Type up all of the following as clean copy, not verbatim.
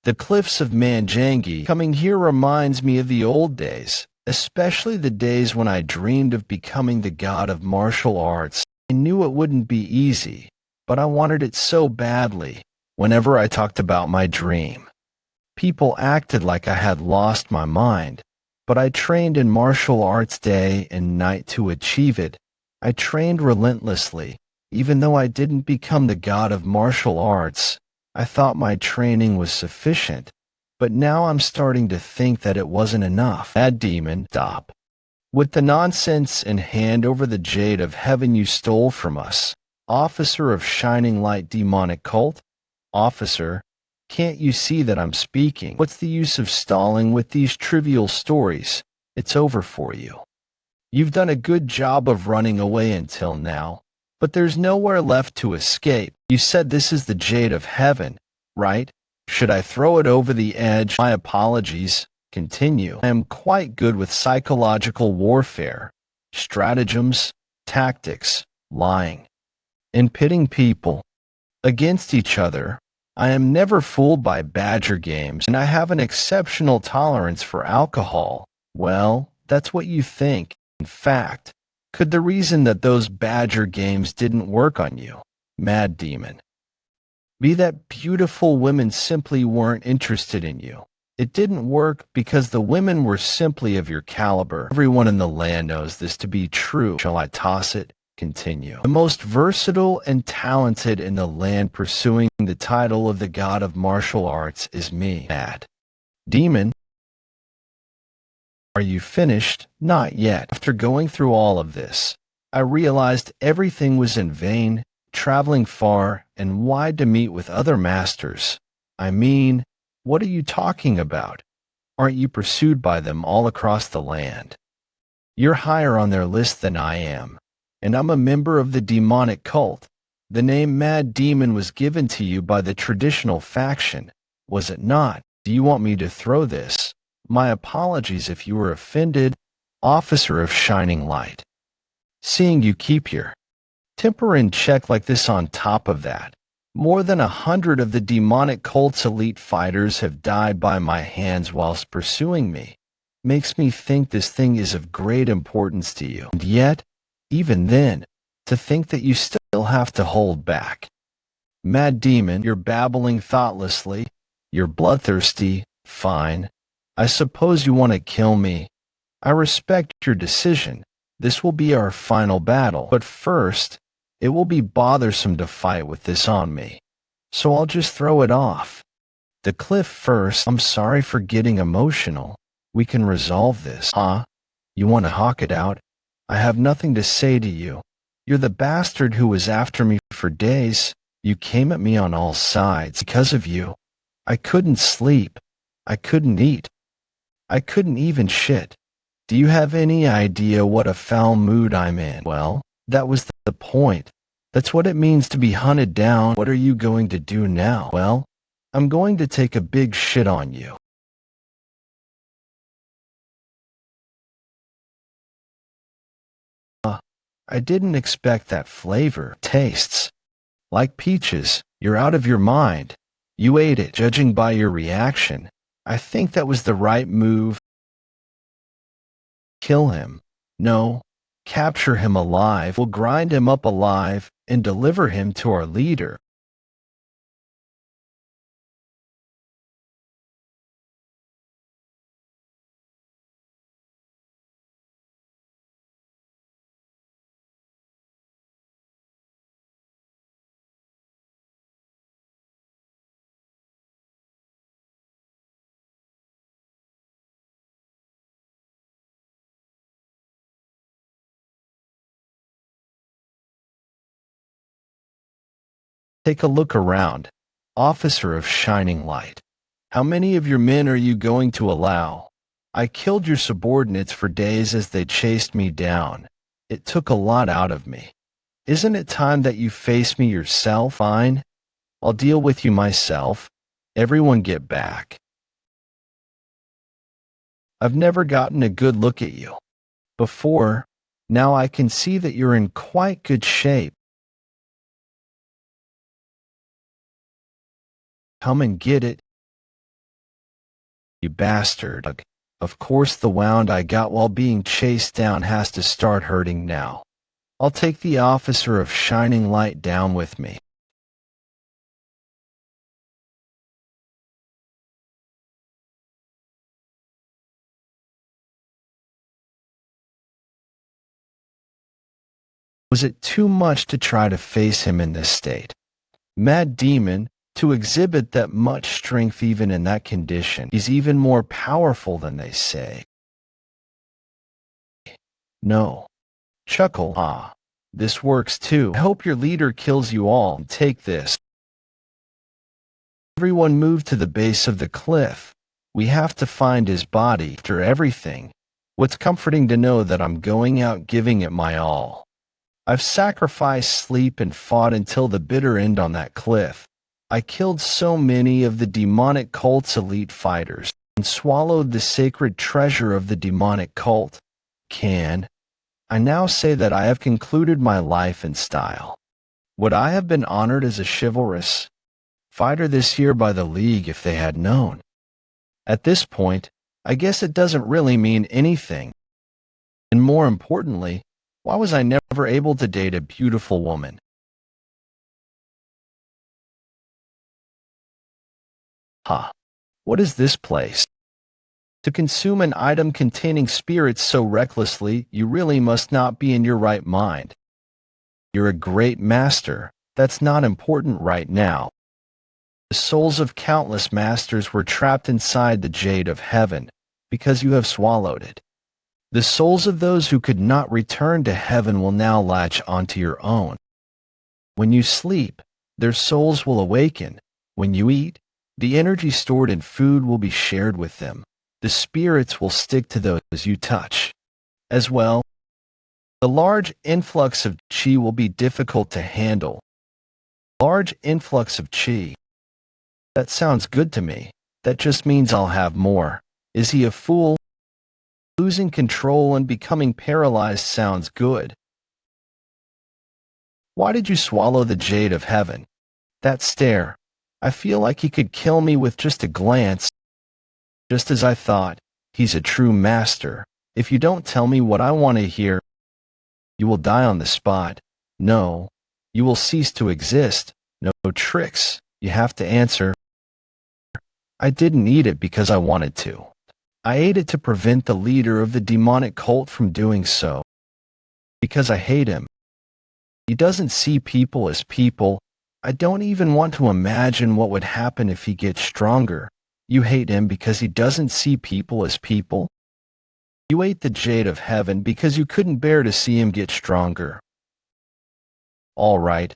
The cliffs of Manjangi. Coming here reminds me of the old days, especially the days when I dreamed of becoming the god of martial arts. I knew it wouldn't be easy, but I wanted it so badly. Whenever I talked about my dream, people acted like I had lost my mind, but I trained in martial arts day and night to achieve it. I trained relentlessly, even though I didn't become the god of martial arts. I thought my training was sufficient, but now I'm starting to think that it wasn't enough. Mad demon, stop. With the nonsense and hand over the Jade of Heaven you stole from us. Officer of Shining Light Demonic Cult? Officer, can't you see that I'm speaking? What's the use of stalling with these trivial stories? It's over for you. You've done a good job of running away until now, but there's nowhere left to escape. You said this is the Jade of Heaven, right? Should I throw it over the edge? My apologies. Continue. I am quite good with psychological warfare, stratagems, tactics, lying, and pitting people against each other. I am never fooled by badger games, and I have an exceptional tolerance for alcohol. Well, that's what you think. In fact, could the reason that those badger games didn't work on you, mad demon, be that beautiful women simply weren't interested in you? It didn't work because the women were simply of your caliber. Everyone in the land knows this to be true. Shall I toss it? Continue. The most versatile and talented in the land pursuing the title of the god of martial arts is me. Mad demon, are you finished? Not yet. After going through all of this, I realized everything was in vain, traveling far and wide to meet with other masters. I mean, what are you talking about? Aren't you pursued by them all across the land? You're higher on their list than I am, and I'm a member of the demonic cult. The name Mad Demon was given to you by the traditional faction, was it not? Do you want me to throw this? My apologies if you were offended, Officer of Shining Light. Seeing you keep your temper in check like this on top of that, more than 100 of the demonic cult's elite fighters have died by my hands whilst pursuing me, makes me think this thing is of great importance to you. And yet, even then, to think that you still have to hold back. Mad demon, you're babbling thoughtlessly, you're bloodthirsty, fine. I suppose you want to kill me. I respect your decision. This will be our final battle. But first, it will be bothersome to fight with this on me. So I'll just throw it off the cliff first. I'm sorry for getting emotional. We can resolve this. Huh? You want to hawk it out? I have nothing to say to you. You're the bastard who was after me for days. You came at me on all sides. Because of you, I couldn't sleep. I couldn't eat. I couldn't even shit. Do you have any idea what a foul mood I'm in? Well, that was the point. That's what it means to be hunted down. What are you going to do now? Well, I'm going to take a big shit on you. I didn't expect that flavor. Tastes like peaches. You're out of your mind. You ate it. Judging by your reaction, I think that was the right move. Kill him. No, capture him alive. We'll grind him up alive and deliver him to our leader. Take a look around, Officer of Shining Light. How many of your men are you going to allow? I killed your subordinates for days as they chased me down. It took a lot out of me. Isn't it time that you face me yourself? Fine. I'll deal with you myself. Everyone get back. I've never gotten a good look at you before. Now I can see that you're in quite good shape. Come and get it. You bastard. Of course the wound I got while being chased down has to start hurting now. I'll take the officer of shining light down with me. Was it too much to try to face him in this state? Mad Demon, to exhibit that much strength even in that condition, he's even more powerful than they say. No. Chuckle. Ah. This works too. I hope your leader kills you all. Take this. Everyone move to the base of the cliff. We have to find his body after everything. What's comforting to know that I'm going out giving it my all. I've sacrificed sleep and fought until the bitter end on that cliff. I killed so many of the demonic cult's elite fighters and swallowed the sacred treasure of the demonic cult. I now say that I have concluded my life in style. Would I have been honored as a chivalrous fighter this year by the League if they had known? At this point, I guess it doesn't really mean anything. And more importantly, why was I never able to date a beautiful woman? Ha! What is this place? To consume an item containing spirits so recklessly, you really must not be in your right mind. You're a great master. That's not important right now. The souls of countless masters were trapped inside the Jade of Heaven, because you have swallowed it. The souls of those who could not return to heaven will now latch onto your own. When you sleep, their souls will awaken. When you eat, the energy stored in food will be shared with them. The spirits will stick to those you touch. As well, the large influx of chi will be difficult to handle. Large influx of chi. That sounds good to me. That just means I'll have more. Is he a fool? Losing control and becoming paralyzed sounds good. Why did you swallow the Jade of Heaven? That stare. I feel like he could kill me with just a glance. Just as I thought, he's a true master. If you don't tell me what I want to hear, you will die on the spot. No, you will cease to exist. No tricks. You have to answer. I didn't eat it because I wanted to. I ate it to prevent the leader of the demonic cult from doing so. Because I hate him. He doesn't see people as people. I don't even want to imagine what would happen if he gets stronger. You hate him because he doesn't see people as people? You ate the Jade of Heaven because you couldn't bear to see him get stronger. All right.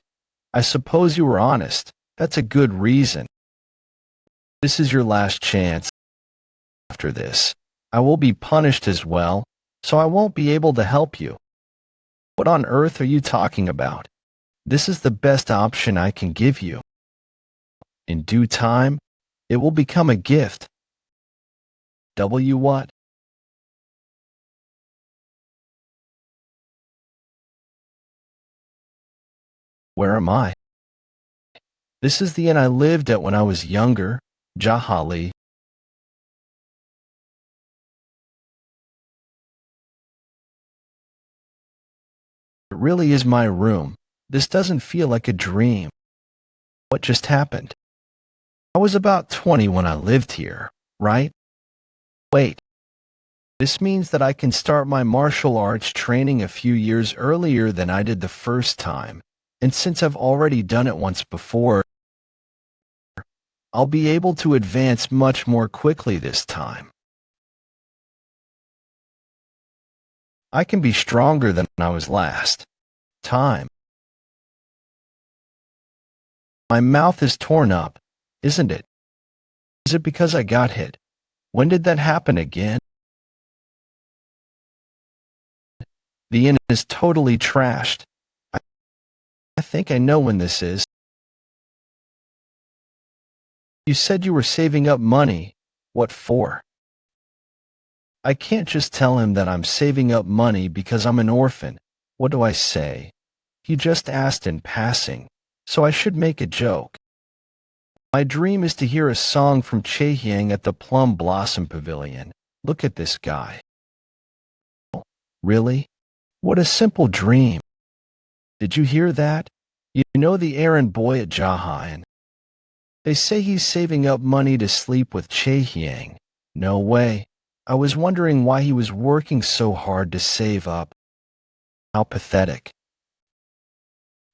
I suppose you were honest. That's a good reason. This is your last chance. After this, I will be punished as well, so I won't be able to help you. What on earth are you talking about? This is the best option I can give you. In due time, it will become a gift. What? Where am I? This is the inn I lived at when I was younger, Jaha. It really is my room. This doesn't feel like a dream. What just happened? I was about 20 when I lived here, right? Wait. This means that I can start my martial arts training a few years earlier than I did the first time, and since I've already done it once before, I'll be able to advance much more quickly this time. I can be stronger than I was last time. My mouth is torn up, isn't it? Is it because I got hit? When did that happen again? The inn is totally trashed. I think I know when this is. You said you were saving up money. What for? I can't just tell him that I'm saving up money because I'm an orphan. What do I say? He just asked in passing, so I should make a joke. My dream is to hear a song from Chahyang at the Plum Blossom Pavilion. Look at this guy. Really? What a simple dream. Did you hear that? You know the errand boy at Jaha, and they say he's saving up money to sleep with Chahyang. No way. I was wondering why he was working so hard to save up. How pathetic.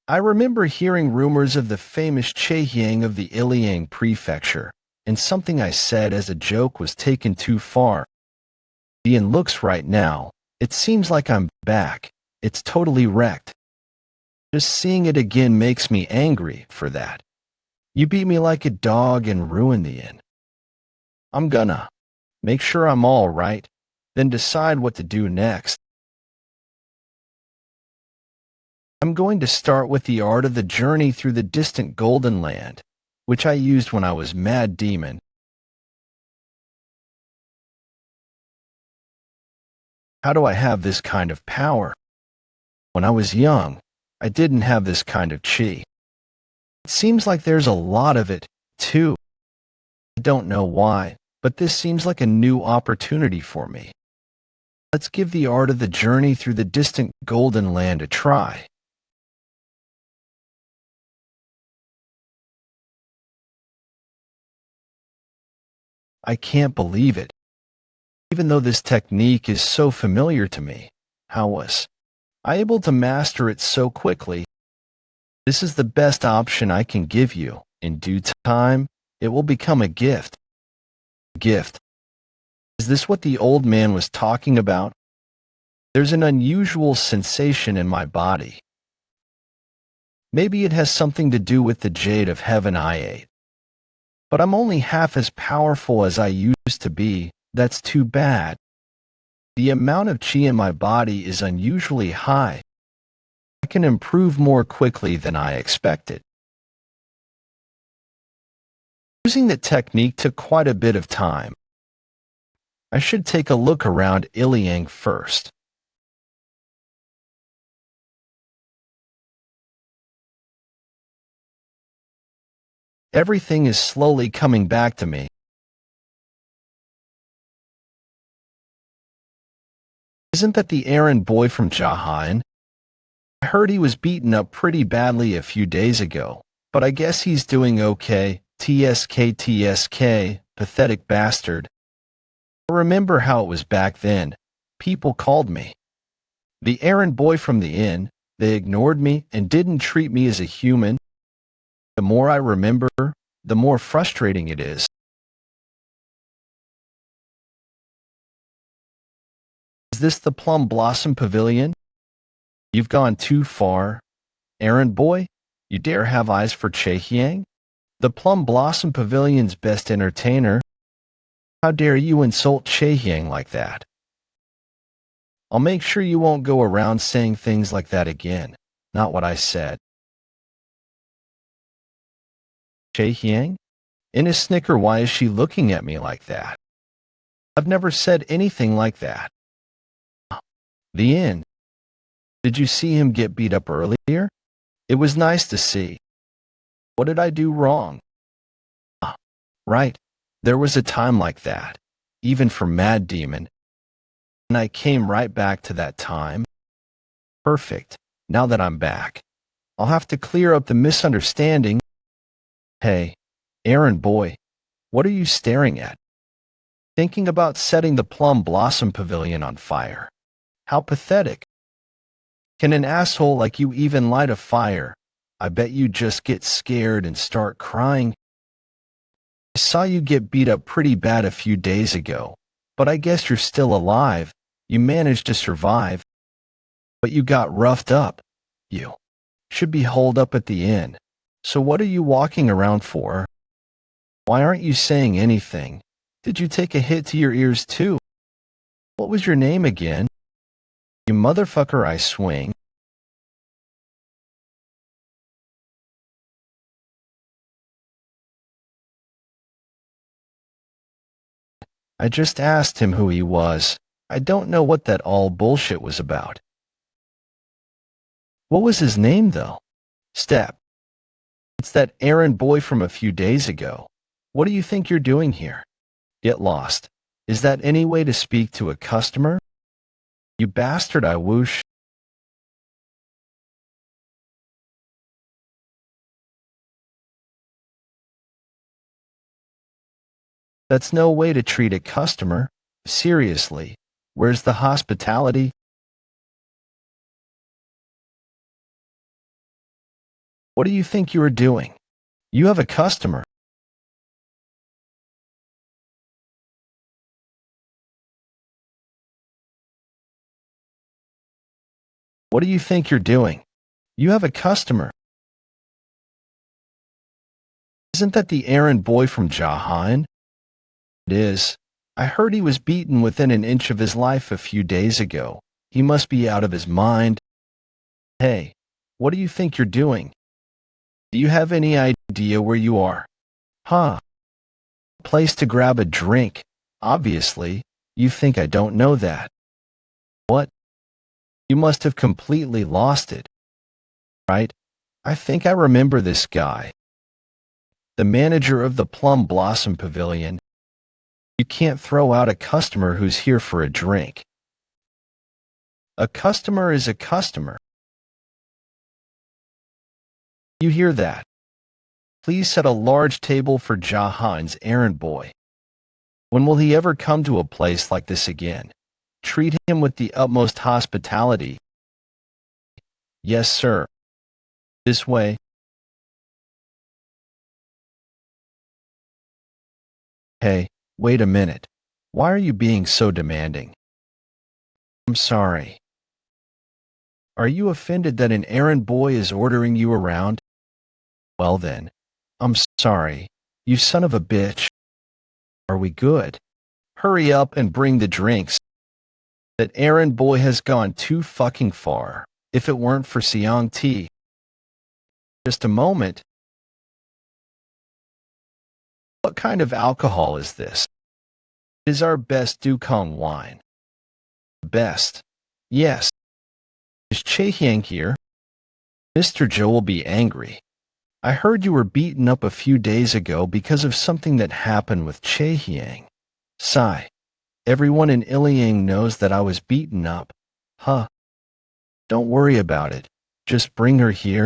I remember hearing rumors of the famous Chahyang of the Iliang prefecture, and something I said as a joke was taken too far. Ian looks right now. It seems like I'm back. It's totally wrecked. Just seeing it again makes me angry for that. You beat me like a dog and ruined the inn. I'm gonna make sure I'm all right, then decide what to do next. I'm going to start with the art of the journey through the distant golden land, which I used when I was Mad Demon. How do I have this kind of power? When I was young, I didn't have this kind of chi. It seems like there's a lot of it, too. I don't know why, but this seems like a new opportunity for me. Let's give the art of the journey through the distant golden land a try. I can't believe it. Even though this technique is so familiar to me, how was I able to master it so quickly? This is the best option I can give you. In due time, it will become a gift. Gift. Is this what the old man was talking about? There's an unusual sensation in my body. Maybe it has something to do with the Jade of Heaven I ate. But I'm only half as powerful as I used to be. That's too bad. The amount of chi in my body is unusually high. I can improve more quickly than I expected. Using the technique took quite a bit of time. I should take a look around Iliang first. Everything is slowly coming back to me. Isn't that the errand boy from Jaha? I heard he was beaten up pretty badly a few days ago, but I guess he's doing okay. TSK, pathetic bastard. I remember how it was back then. People called me the errand boy from the inn. They ignored me and didn't treat me as a human. The more I remember, the more frustrating it is. Is this the Plum Blossom Pavilion? You've gone too far. Errand boy, you dare have eyes for Chahyang? The Plum Blossom Pavilion's best entertainer. How dare you insult Chahyang like that? I'll make sure you won't go around saying things like that again. Not what I said. Chahyang? In a snicker, why is she looking at me like that? I've never said anything like that. The inn. Did you see him get beat up earlier? It was nice to see. What did I do wrong? Right. There was a time like that, even for Mad Demon. And I came right back to that time. Perfect. Now that I'm back, I'll have to clear up the misunderstanding. Hey, errand boy, what are you staring at? Thinking about setting the Plum Blossom Pavilion on fire. How pathetic. Can an asshole like you even light a fire? I bet you just get scared and start crying. I saw you get beat up pretty bad a few days ago, but I guess you're still alive. You managed to survive. But you got roughed up. You should be holed up at the inn. So what are you walking around for? Why aren't you saying anything? Did you take a hit to your ears too? What was your name again? You motherfucker, I swing. I just asked him who he was. I don't know what that all bullshit was about. What was his name, though? Step. It's that errand boy from a few days ago. What do you think you're doing here? Get lost. Is that any way to speak to a customer? You bastard, I whoosh. That's no way to treat a customer. Seriously, where's the hospitality? What do you think you are doing? You have a customer. What do you think you're doing? You have a customer. Isn't that the errand boy from Jaha? It is. I heard he was beaten within an inch of his life a few days ago. He must be out of his mind. Hey, what do you think you're doing? Do you have any idea where you are? Huh? Place to grab a drink. Obviously, you think I don't know that. What? You must have completely lost it. Right? I think I remember this guy. The manager of the Plum Blossom Pavilion. You can't throw out a customer who's here for a drink. A customer is a customer. You hear that? Please set a large table for Jahan's errand boy. When will he ever come to a place like this again? Treat him with the utmost hospitality. Yes, sir. This way. Hey, wait a minute. Why are you being so demanding? I'm sorry. Are you offended that an errand boy is ordering you around? Well then, I'm sorry. You son of a bitch. Are we good? Hurry up and bring the drinks. That errand boy has gone too fucking far. If it weren't for Siang tea. Just a moment. What kind of alcohol is this? It is our best Dukong wine. Best. Yes. Is Chaehyang here? Mr. Zhou will be angry. I heard you were beaten up a few days ago because of something that happened with Chaehyang. Sigh. Everyone in Iliang knows that I was beaten up. Huh. Don't worry about it. Just bring her here.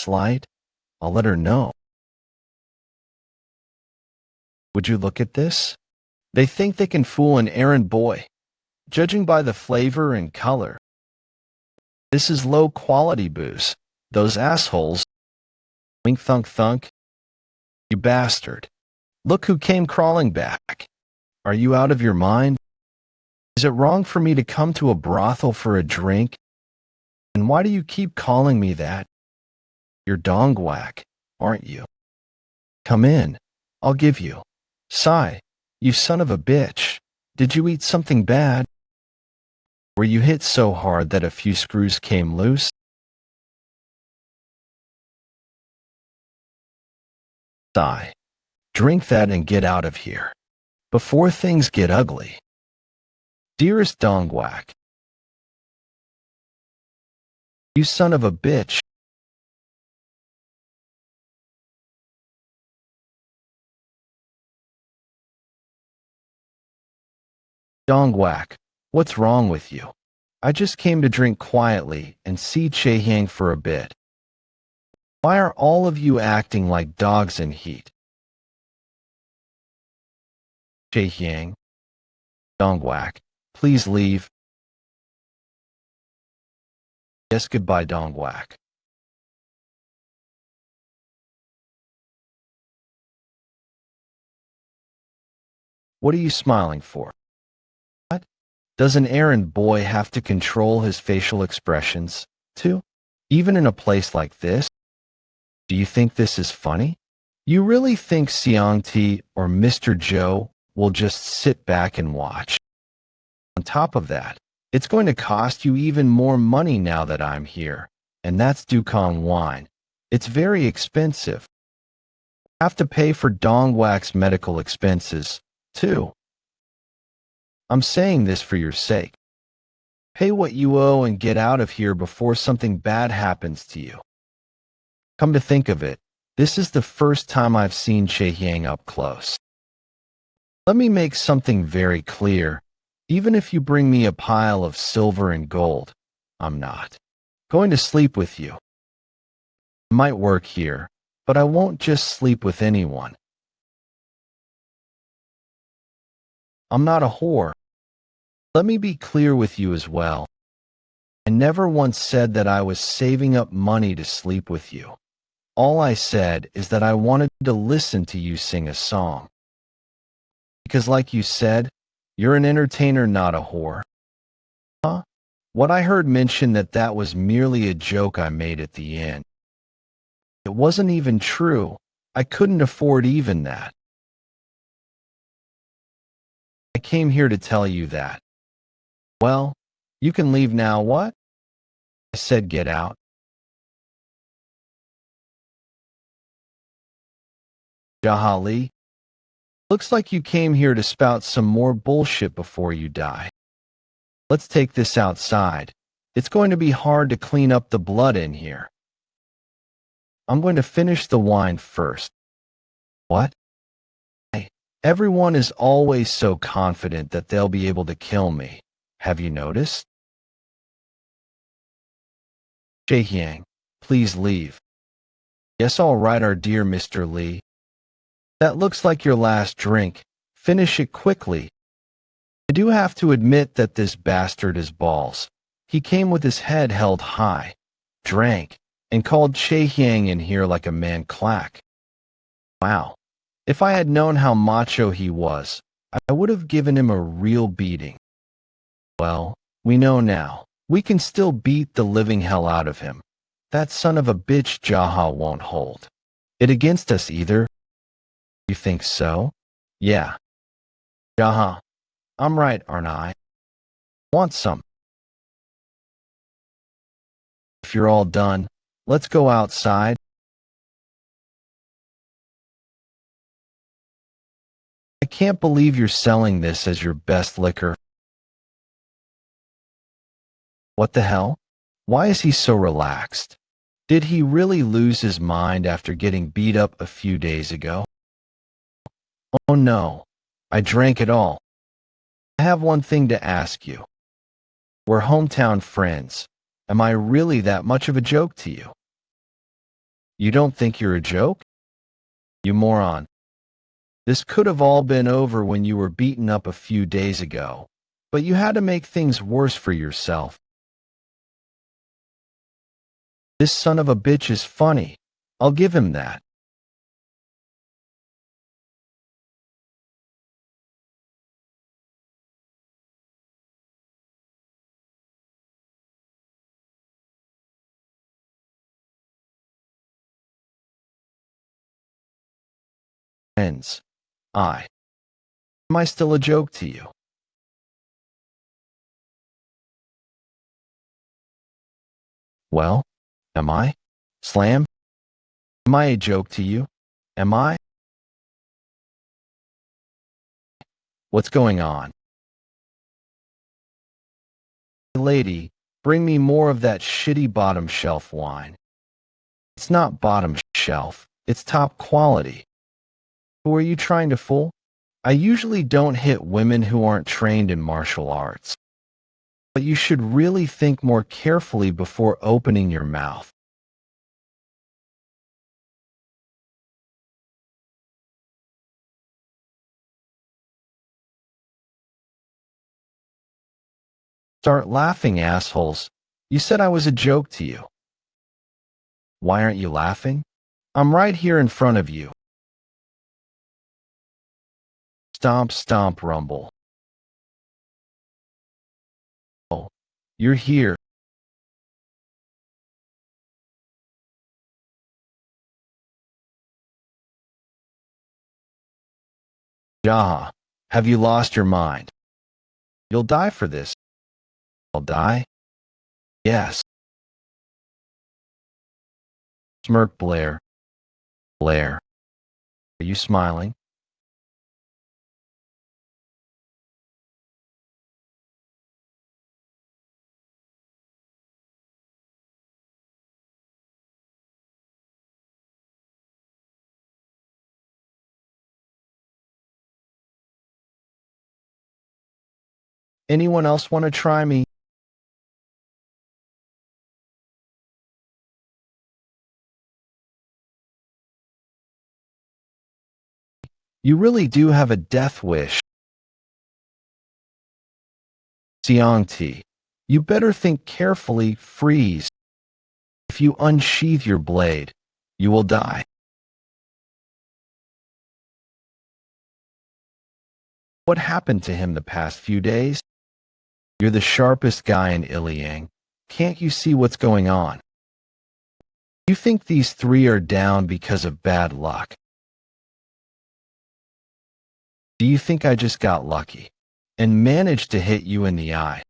Slight. I'll let her know. Would you look at this? They think they can fool an errand boy. Judging by the flavor and color. This is low quality booze. Those assholes. Wink thunk thunk. You bastard. Look who came crawling back. Are you out of your mind? Is it wrong for me to come to a brothel for a drink? And why do you keep calling me that? You're dongwhack, aren't you? Come in. I'll give you. Sigh. You son of a bitch. Did you eat something bad? Were you hit so hard that a few screws came loose? Sigh. Drink that and get out of here. Before things get ugly. Dearest Dongwhack. You son of a bitch. Dongwhack, what's wrong with you? I just came to drink quietly and see Chaehyang for a bit. Why are all of you acting like dogs in heat? Chaehyang. Dongwhack, please leave. Yes, goodbye, Dongwhack. What are you smiling for? What? Does an errand boy have to control his facial expressions, too? Even in a place like this? Do you think this is funny? You really think Siang Ti or Mr. Zhou will just sit back and watch? On top of that, it's going to cost you even more money now that I'm here, and that's Dukong wine. It's very expensive. You have to pay for Dongwhack's medical expenses, too. I'm saying this for your sake. Pay what you owe and get out of here before something bad happens to you. Come to think of it, This is the first time I've seen Jae up close. Let me make something very clear. Even if you bring me a pile of silver and gold, I'm not going to sleep with you. I might work here, but I won't just sleep with anyone. I'm not a whore. Let me be clear with you as well. I never once said that I was saving up money to sleep with you. All I said is that I wanted to listen to you sing a song. Because like you said, you're an entertainer, not a whore. Huh? What I heard mention that was merely a joke I made at the end. It wasn't even true. I couldn't afford even that. I came here to tell you that. Well, you can leave now, what? I said get out. Jaha, looks like you came here to spout some more bullshit before you die. Let's take this outside. It's going to be hard to clean up the blood in here. I'm going to finish the wine first. What? Hey, everyone is always so confident that they'll be able to kill me. Have you noticed? Jae, please leave. Yes, all right, our dear Mr. Lee. That looks like your last drink. Finish it quickly. I do have to admit that this bastard is balls. He came with his head held high, drank, and called Jae in here like a man clack. Wow. If I had known how macho he was, I would have given him a real beating. Well, we know now. We can still beat the living hell out of him. That son of a bitch Jaha won't hold it against us either. You think so? Yeah. Jaha, I'm right, aren't I? Want some? If you're all done, let's go outside. I can't believe you're selling this as your best liquor. What the hell? Why is he so relaxed? Did he really lose his mind after getting beat up a few days ago? Oh no, I drank it all. I have one thing to ask you. We're hometown friends. Am I really that much of a joke to you? You don't think you're a joke? You moron. This could have all been over when you were beaten up a few days ago, but you had to make things worse for yourself. This son of a bitch is funny. I'll give him that. Friends. Am I still a joke to you? Well, am I? Slam? Am I a joke to you? Am I? What's going on? Lady, bring me more of that shitty bottom shelf wine. It's not bottom shelf, it's top quality. Who are you trying to fool? I usually don't hit women who aren't trained in martial arts. But you should really think more carefully before opening your mouth. Start laughing, assholes. You said I was a joke to you. Why aren't you laughing? I'm right here in front of you. Stomp, stomp, rumble. Oh, you're here. Jaha, have you lost your mind? You'll die for this. I'll die? Yes. Smirk, Blair. Blair. Are you smiling? Anyone else want to try me? You really do have a death wish, Xiangti. You better think carefully, freeze. If you unsheath your blade, you will die. What happened to him the past few days? You're the sharpest guy in Iliang. Can't you see what's going on? You think these three are down because of bad luck? Do you think I just got lucky and managed to hit you in the eye?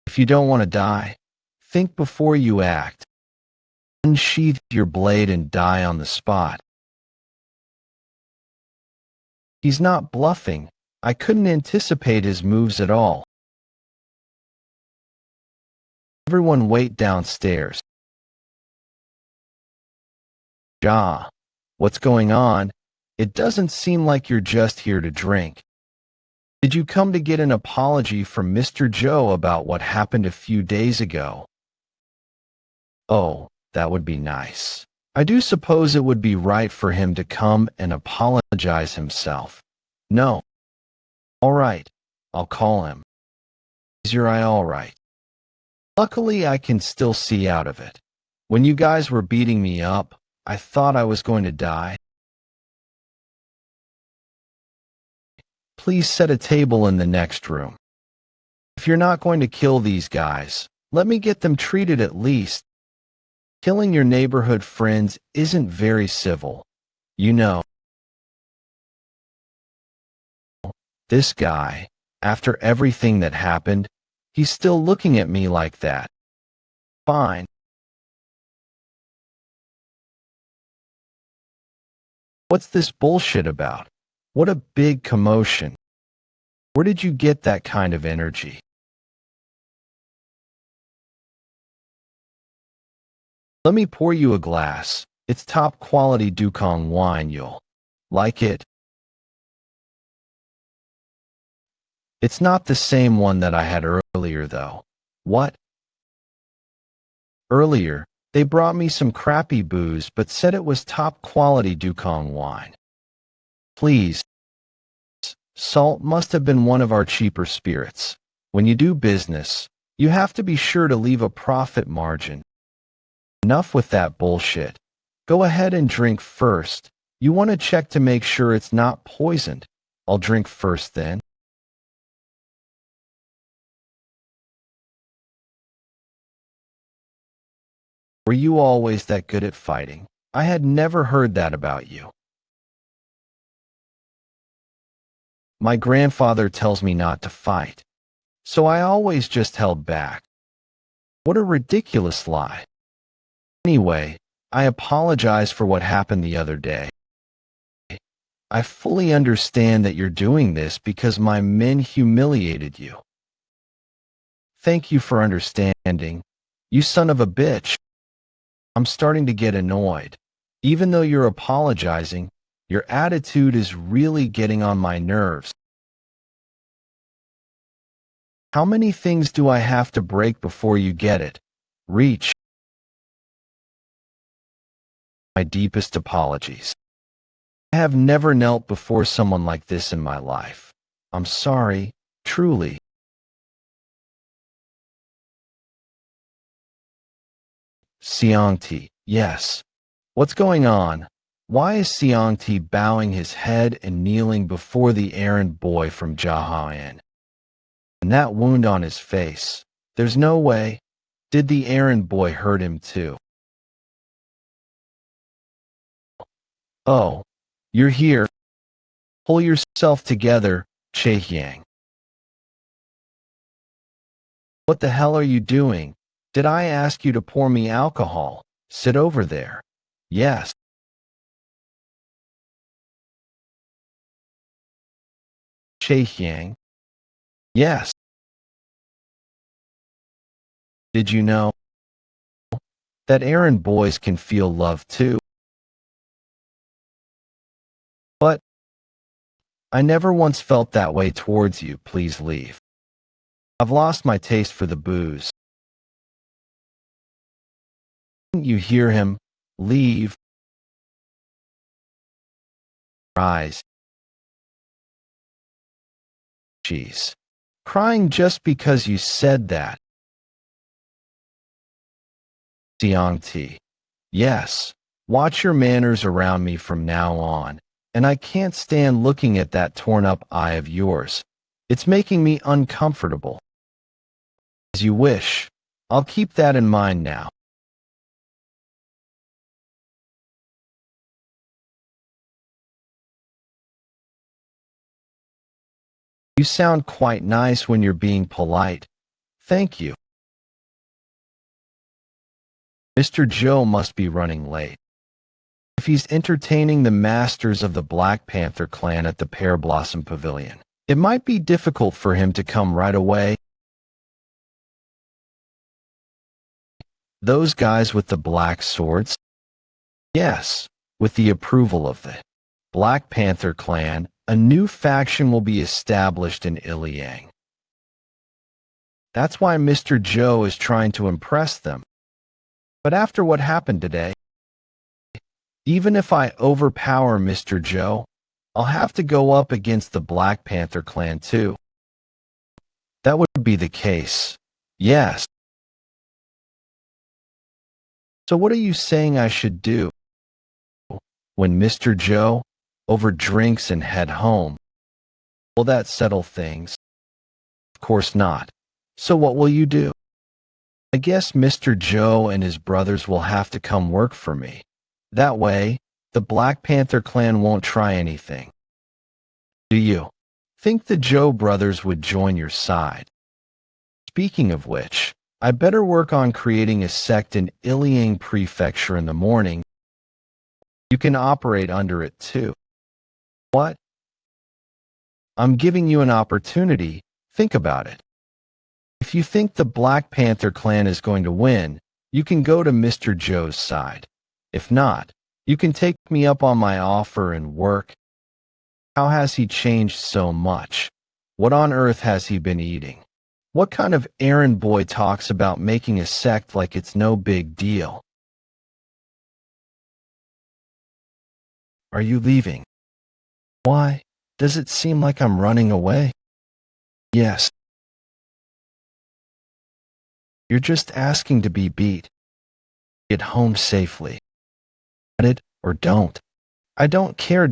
If you don't want to die, think before you act. Unsheath your blade and die on the spot. He's not bluffing. I couldn't anticipate his moves at all. Everyone wait downstairs. Jaha, what's going on? It doesn't seem like you're just here to drink. Did you come to get an apology from Mr. Joe about what happened a few days ago? Oh, that would be nice. I do suppose it would be right for him to come and apologize himself. No. All right, I'll call him. Is your eye all right? Luckily, I can still see out of it. When you guys were beating me up, I thought I was going to die. Please set a table in the next room. If you're not going to kill these guys, let me get them treated at least. Killing your neighborhood friends isn't very civil. You know. This guy, after everything that happened, he's still looking at me like that. Fine. What's this bullshit about? What a big commotion. Where did you get that kind of energy? Let me pour you a glass. It's top quality Dukong wine, you'll like it. It's not the same one that I had earlier, though. What? Earlier, they brought me some crappy booze but said it was top quality Dukong wine. Please. Salt must have been one of our cheaper spirits. When you do business, you have to be sure to leave a profit margin. Enough with that bullshit. Go ahead and drink first. You want to check to make sure it's not poisoned. I'll drink first then. Were you always that good at fighting? I had never heard that about you. My grandfather tells me not to fight, so I always just held back. What a ridiculous lie. Anyway, I apologize for what happened the other day. I fully understand that you're doing this because my men humiliated you. Thank you for understanding. You son of a bitch. I'm starting to get annoyed. Even though you're apologizing, your attitude is really getting on my nerves. How many things do I have to break before you get it? Reach. My deepest apologies. I have never knelt before someone like this in my life. I'm sorry, truly. Xiangti, yes. What's going on? Why is Xiangti bowing his head and kneeling before the errand boy from Jaha? And that wound on his face. There's no way. Did the errand boy hurt him too? Oh, you're here. Pull yourself together, Chaehyang. What the hell are you doing? Did I ask you to pour me alcohol? Sit over there. Yes. Chaehyang. Yes. Did you know that errand boys can feel love too? But I never once felt that way towards you. Please leave. I've lost my taste for the booze. Didn't you hear him? Leave. Rise. She's crying just because you said that. Xiangti. Yes. Watch your manners around me from now on. And I can't stand looking at that torn-up eye of yours. It's making me uncomfortable. As you wish. I'll keep that in mind now. You sound quite nice when you're being polite. Thank you. Mr. Joe must be running late. If he's entertaining the masters of the Black Panther clan at the Pear Blossom Pavilion, it might be difficult for him to come right away. Those guys with the black swords? Yes, with the approval of the Black Panther clan, a new faction will be established in Iliang. That's why Mr. Joe is trying to impress them. But after what happened today, even if I overpower Mr. Joe, I'll have to go up against the Black Panther clan too. That would be the case. Yes. So what are you saying I should do? When Mr. Joe over drinks and head home, will that settle things? Of course not. So what will you do? I guess Mr. Joe and his brothers will have to come work for me. That way, the Black Panther clan won't try anything. Do you think the Joe brothers would join your side? Speaking of which, I better work on creating a sect in Iliang Prefecture in the morning. You can operate under it too. What? I'm giving you an opportunity. Think about it. If you think the Black Panther clan is going to win, you can go to Mr. Joe's side. If not, you can take me up on my offer and work. How has he changed so much? What on earth has he been eating? What kind of errand boy talks about making a sect like it's no big deal? Are you leaving? Why? Does it seem like I'm running away? Yes. You're just asking to be beat. Get home safely. Get it or don't. I don't care.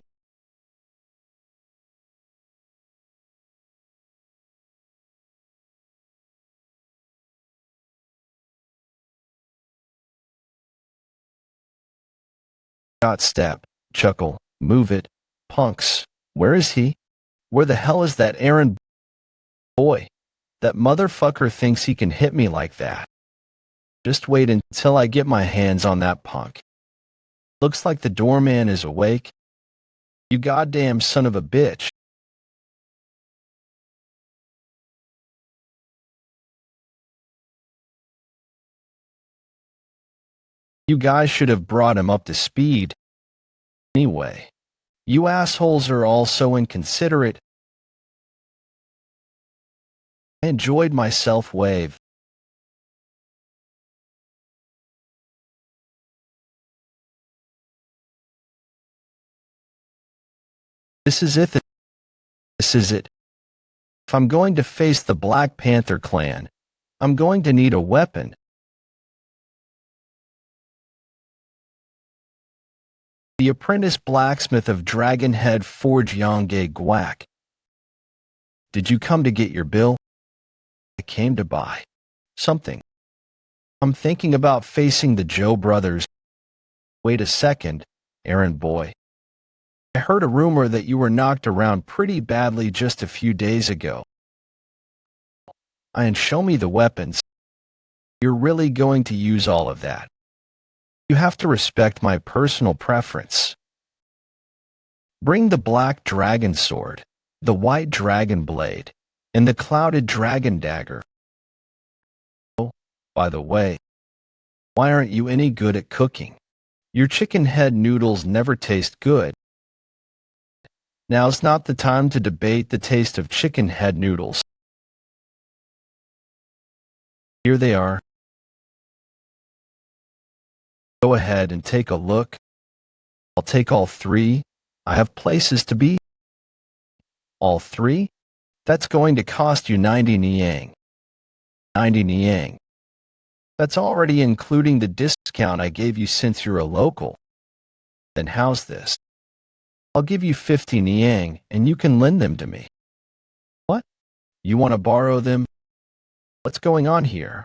Dot step, chuckle, move it. Punks. Where is he? Where the hell is that errand boy? That motherfucker thinks he can hit me like that. Just wait until I get my hands on that punk. Looks like the doorman is awake. You goddamn son of a bitch. You guys should have brought him up to speed. Anyway, you assholes are all so inconsiderate. I enjoyed myself. Wave. This is it. This is it. If I'm going to face the Black Panther clan, I'm going to need a weapon. The apprentice blacksmith of Dragonhead Forge Yongge Guac. Did you come to get your bill? I came to buy something. I'm thinking about facing the Joe brothers. Wait a second, errand boy. I heard a rumor that you were knocked around pretty badly just a few days ago. And show me the weapons. You're really going to use all of that. You have to respect my personal preference. Bring the black dragon sword, the white dragon blade, and the clouded dragon dagger. Oh, by the way, why aren't you any good at cooking? Your chicken head noodles never taste good. Now's not the time to debate the taste of chicken head noodles. Here they are. Go ahead and take a look. I'll take all three. I have places to be. All three? That's going to cost you 90 niang. 90 niang. That's already including the discount I gave you since you're a local. Then how's this? I'll give you 50 niang and you can lend them to me. What? You want to borrow them? What's going on here?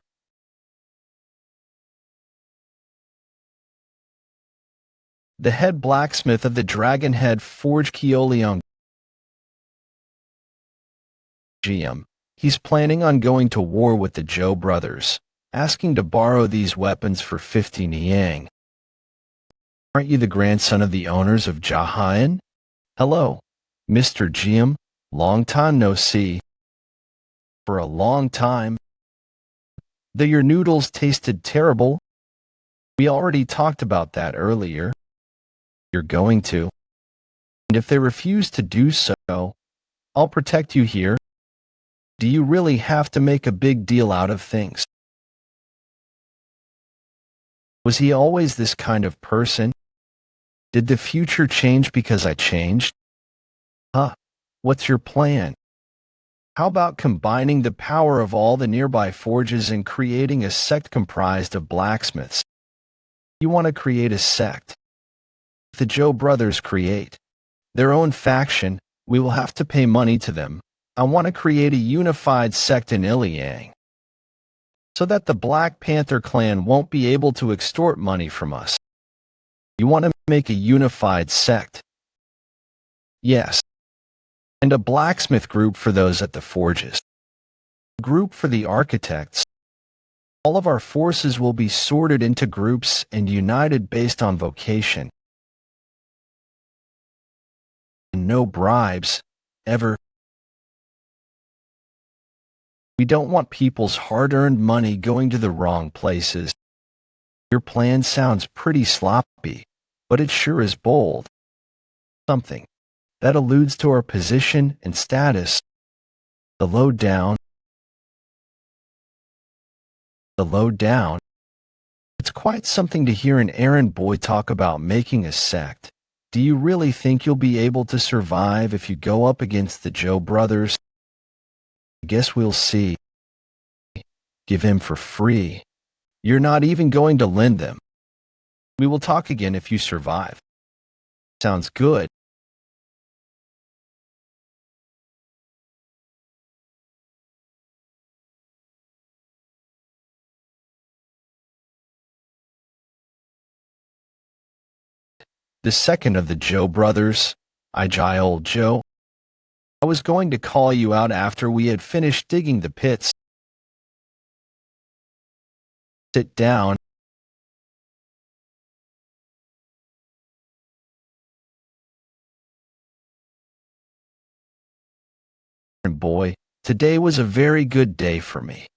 The head blacksmith of the Dragonhead Forge Keolion GM. He's planning on going to war with the Zhou brothers, asking to borrow these weapons for 50 niang. Aren't you the grandson of the owners of Jaha? Hello, Mr. GM. Long time no see. For a long time. Though your noodles tasted terrible. We already talked about that earlier. You're going to. And if they refuse to do so, I'll protect you here. Do you really have to make a big deal out of things? Was he always this kind of person? Did the future change because I changed? Huh, what's your plan? How about combining the power of all the nearby forges and creating a sect comprised of blacksmiths? You want to create a sect? If the Zhou brothers create their own faction, we will have to pay money to them. I want to create a unified sect in Iliang, so that the Black Panther clan won't be able to extort money from us. You want to make a unified sect? Yes. And a blacksmith group for those at the forges. A group for the architects. All of our forces will be sorted into groups and united based on vocation. And no bribes, ever. We don't want people's hard-earned money going to the wrong places. Your plan sounds pretty sloppy, but it sure is bold. Something that alludes to our position and status. The lowdown. The lowdown. It's quite something to hear an errand boy talk about making a sect. Do you really think you'll be able to survive if you go up against the Zhou brothers? I guess we'll see. Give him for free. You're not even going to lend them. We will talk again if you survive. Sounds good. The second of the Zhou brothers, old Zhou. I was going to call you out after we had finished digging the pits. Sit down. Boy, today was a very good day for me.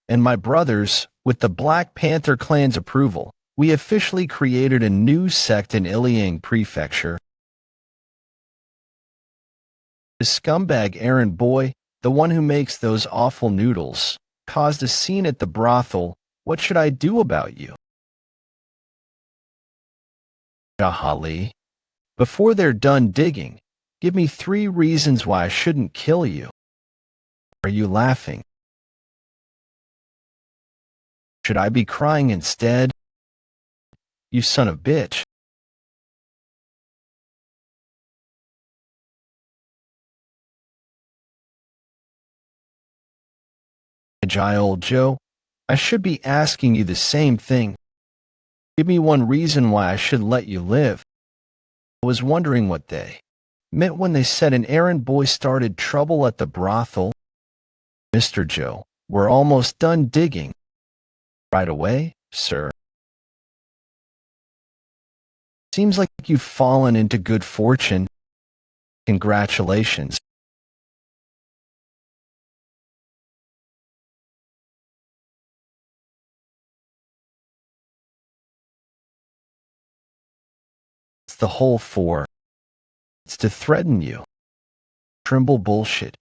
And my brothers, with the Black Panther clan's approval, we officially created a new sect in Iliang Prefecture. The scumbag errand boy, the one who makes those awful noodles, caused a scene at the brothel. What should I do about you? Jaha, before they're done digging, give me 3 reasons why I shouldn't kill you. Are you laughing? Should I be crying instead? You son of bitch. Old Joe, I should be asking you the same thing. Give me 1 reason why I should let you live. I was wondering what they meant when they said an errand boy started trouble at the brothel. Mr. Joe, we're almost done digging. Right away, sir. Seems like you've fallen into good fortune. Congratulations. It's the whole 4. It's to threaten you. Trimble bullshit.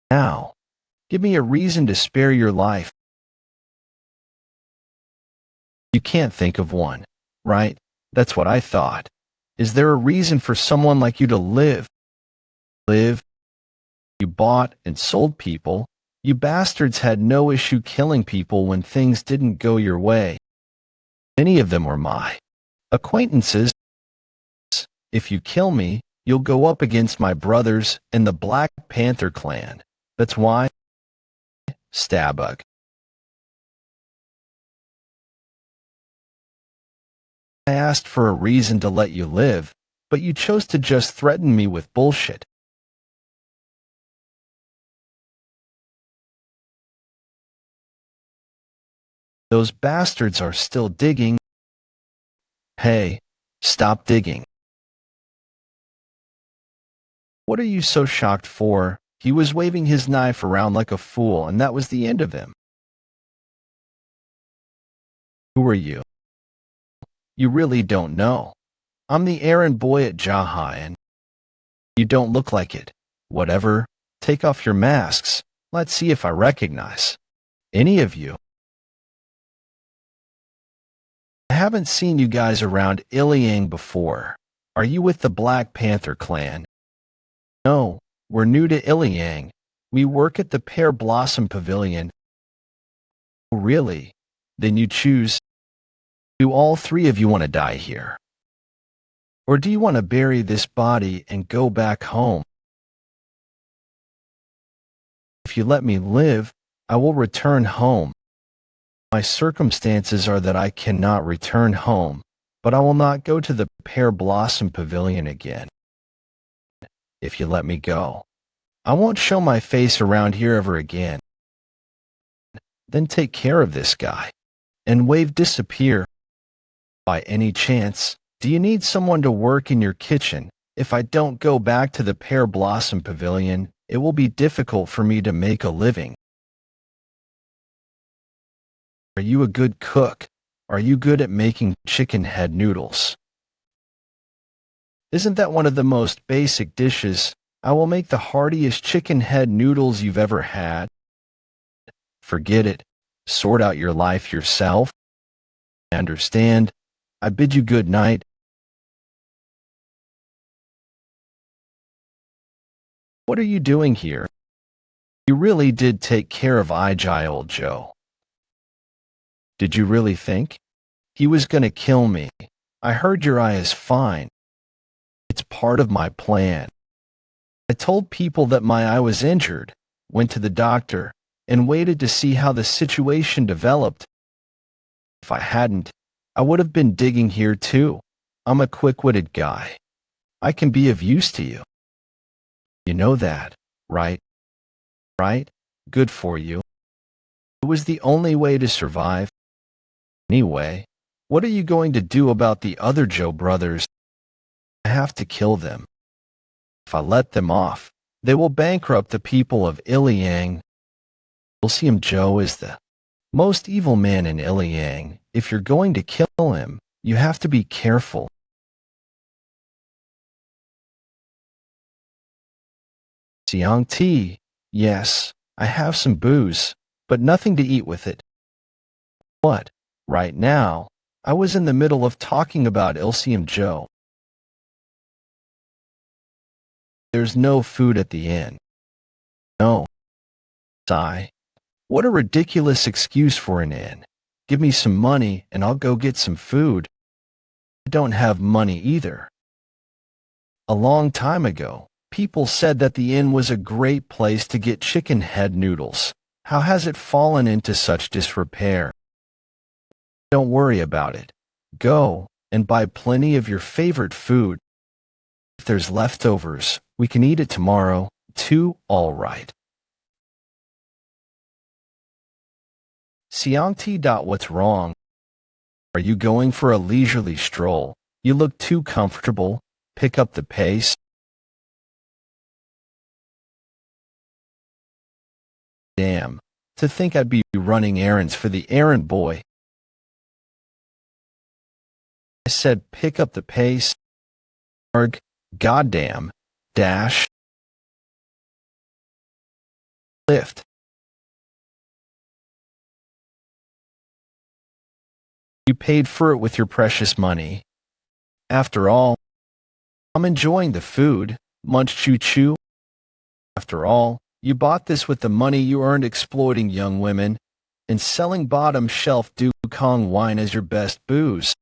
Now, give me a reason to spare your life. You can't think of one, right? That's what I thought. Is there a reason for someone like you to live? Live? You bought and sold people. You bastards had no issue killing people when things didn't go your way. Many of them were my acquaintances. If you kill me, you'll go up against my brothers and the Black Panther clan. That's why. Stabug. I asked for a reason to let you live, but you chose to just threaten me with bullshit. Those bastards are still digging. Hey, stop digging. What are you so shocked for? He was waving his knife around like a fool, and that was the end of him. Who are you? You really don't know. I'm the errand boy at Jaha, and you don't look like it. Whatever, take off your masks. Let's see if I recognize any of you. I haven't seen you guys around Iliang before. Are you with the Black Panther clan? No, we're new to Iliang. We work at the Pear Blossom Pavilion. Oh, really? Then you choose. Do all three of you want to die here? Or do you want to bury this body and go back home? If you let me live, I will return home. My circumstances are that I cannot return home, but I will not go to the Pear Blossom Pavilion again. If you let me go, I won't show my face around here ever again. Then take care of this guy, and wave disappear. By any chance, do you need someone to work in your kitchen? If I don't go back to the Pear Blossom Pavilion, it will be difficult for me to make a living. Are you a good cook? Are you good at making chicken head noodles? Isn't that one of the most basic dishes? I will make the heartiest chicken head noodles you've ever had. Forget it. Sort out your life yourself. I understand. I bid you good night. What are you doing here? You really did take care of Ijai, old Joe. Did you really think? He was gonna kill me. I heard your eye is fine. It's part of my plan. I told people that my eye was injured, went to the doctor, and waited to see how the situation developed. If I hadn't, I would have been digging here too. I'm a quick-witted guy. I can be of use to you. You know that, right? Right? Good for you. It was the only way to survive. Anyway, what are you going to do about the other Joe brothers? I have to kill them. If I let them off, they will bankrupt the people of Iliang. Ilsium Joe is the most evil man in Iliang. If you're going to kill him, you have to be careful. Siang tea. Yes, I have some booze, but nothing to eat with it. What? Right now, I was in the middle of talking about Ilsium Joe. There's no food at the inn. No. Sigh. What a ridiculous excuse for an inn. Give me some money and I'll go get some food. I don't have money either. A long time ago, people said that the inn was a great place to get chicken head noodles. How has it fallen into such disrepair? Don't worry about it. Go and buy plenty of your favorite food. If there's leftovers, we can eat it tomorrow, too. All right. Siangti. What's wrong? Are you going for a leisurely stroll? You look too comfortable. Pick up the pace. Damn, to think I'd be running errands for the errand boy. I said pick up the pace. Arg, Goddamn. Dash. Lift. You paid for it with your precious money. After all, I'm enjoying the food. Munch choo choo. After all, you bought this with the money you earned exploiting young women and selling bottom shelf Dukong wine as your best booze.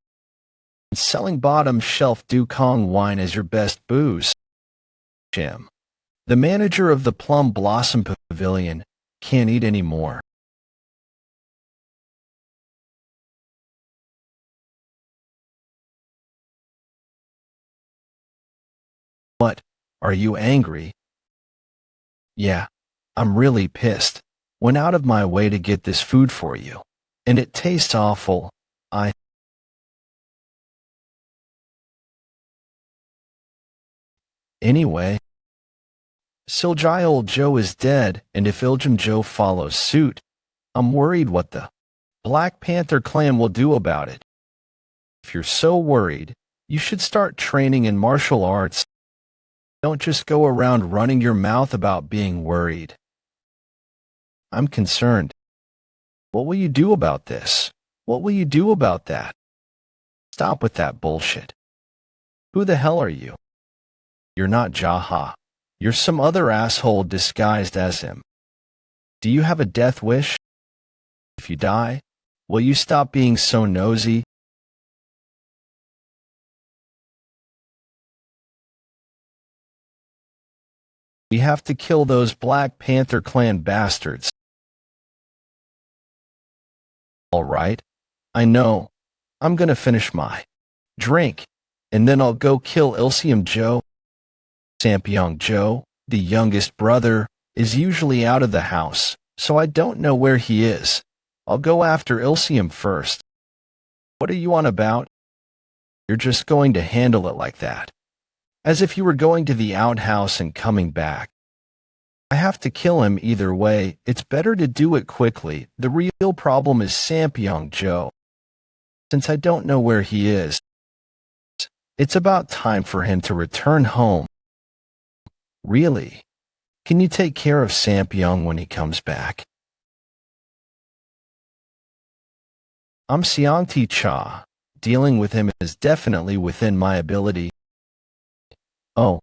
Jim, the manager of the Plum Blossom Pavilion, can't eat anymore. What? Are you angry? Yeah, I'm really pissed. Went out of my way to get this food for you, and it tastes awful. Anyway, Siljai old Joe is dead, and if Iljum Joe follows suit, I'm worried what the Black Panther clan will do about it. If you're so worried, you should start training in martial arts. Don't just go around running your mouth about being worried. I'm concerned. What will you do about this? What will you do about that? Stop with that bullshit. Who the hell are you? You're not Jaha. You're some other asshole disguised as him. Do you have a death wish? If you die, will you stop being so nosy? We have to kill those Black Panther clan bastards. All right, I know. I'm gonna finish my drink, and then I'll go kill Ilsium Joe. Sampiong Joe, the youngest brother, is usually out of the house, so I don't know where he is. I'll go after Ilsium first. What are you on about? You're just going to handle it like that. As if you were going to the outhouse and coming back. I have to kill him either way. It's better to do it quickly. The real problem is Sampiong Joe. Since I don't know where he is, it's about time for him to return home. Really? Can you take care of Sampiong when he comes back? I'm Siangti Cha. Dealing with him is definitely within my ability. Oh.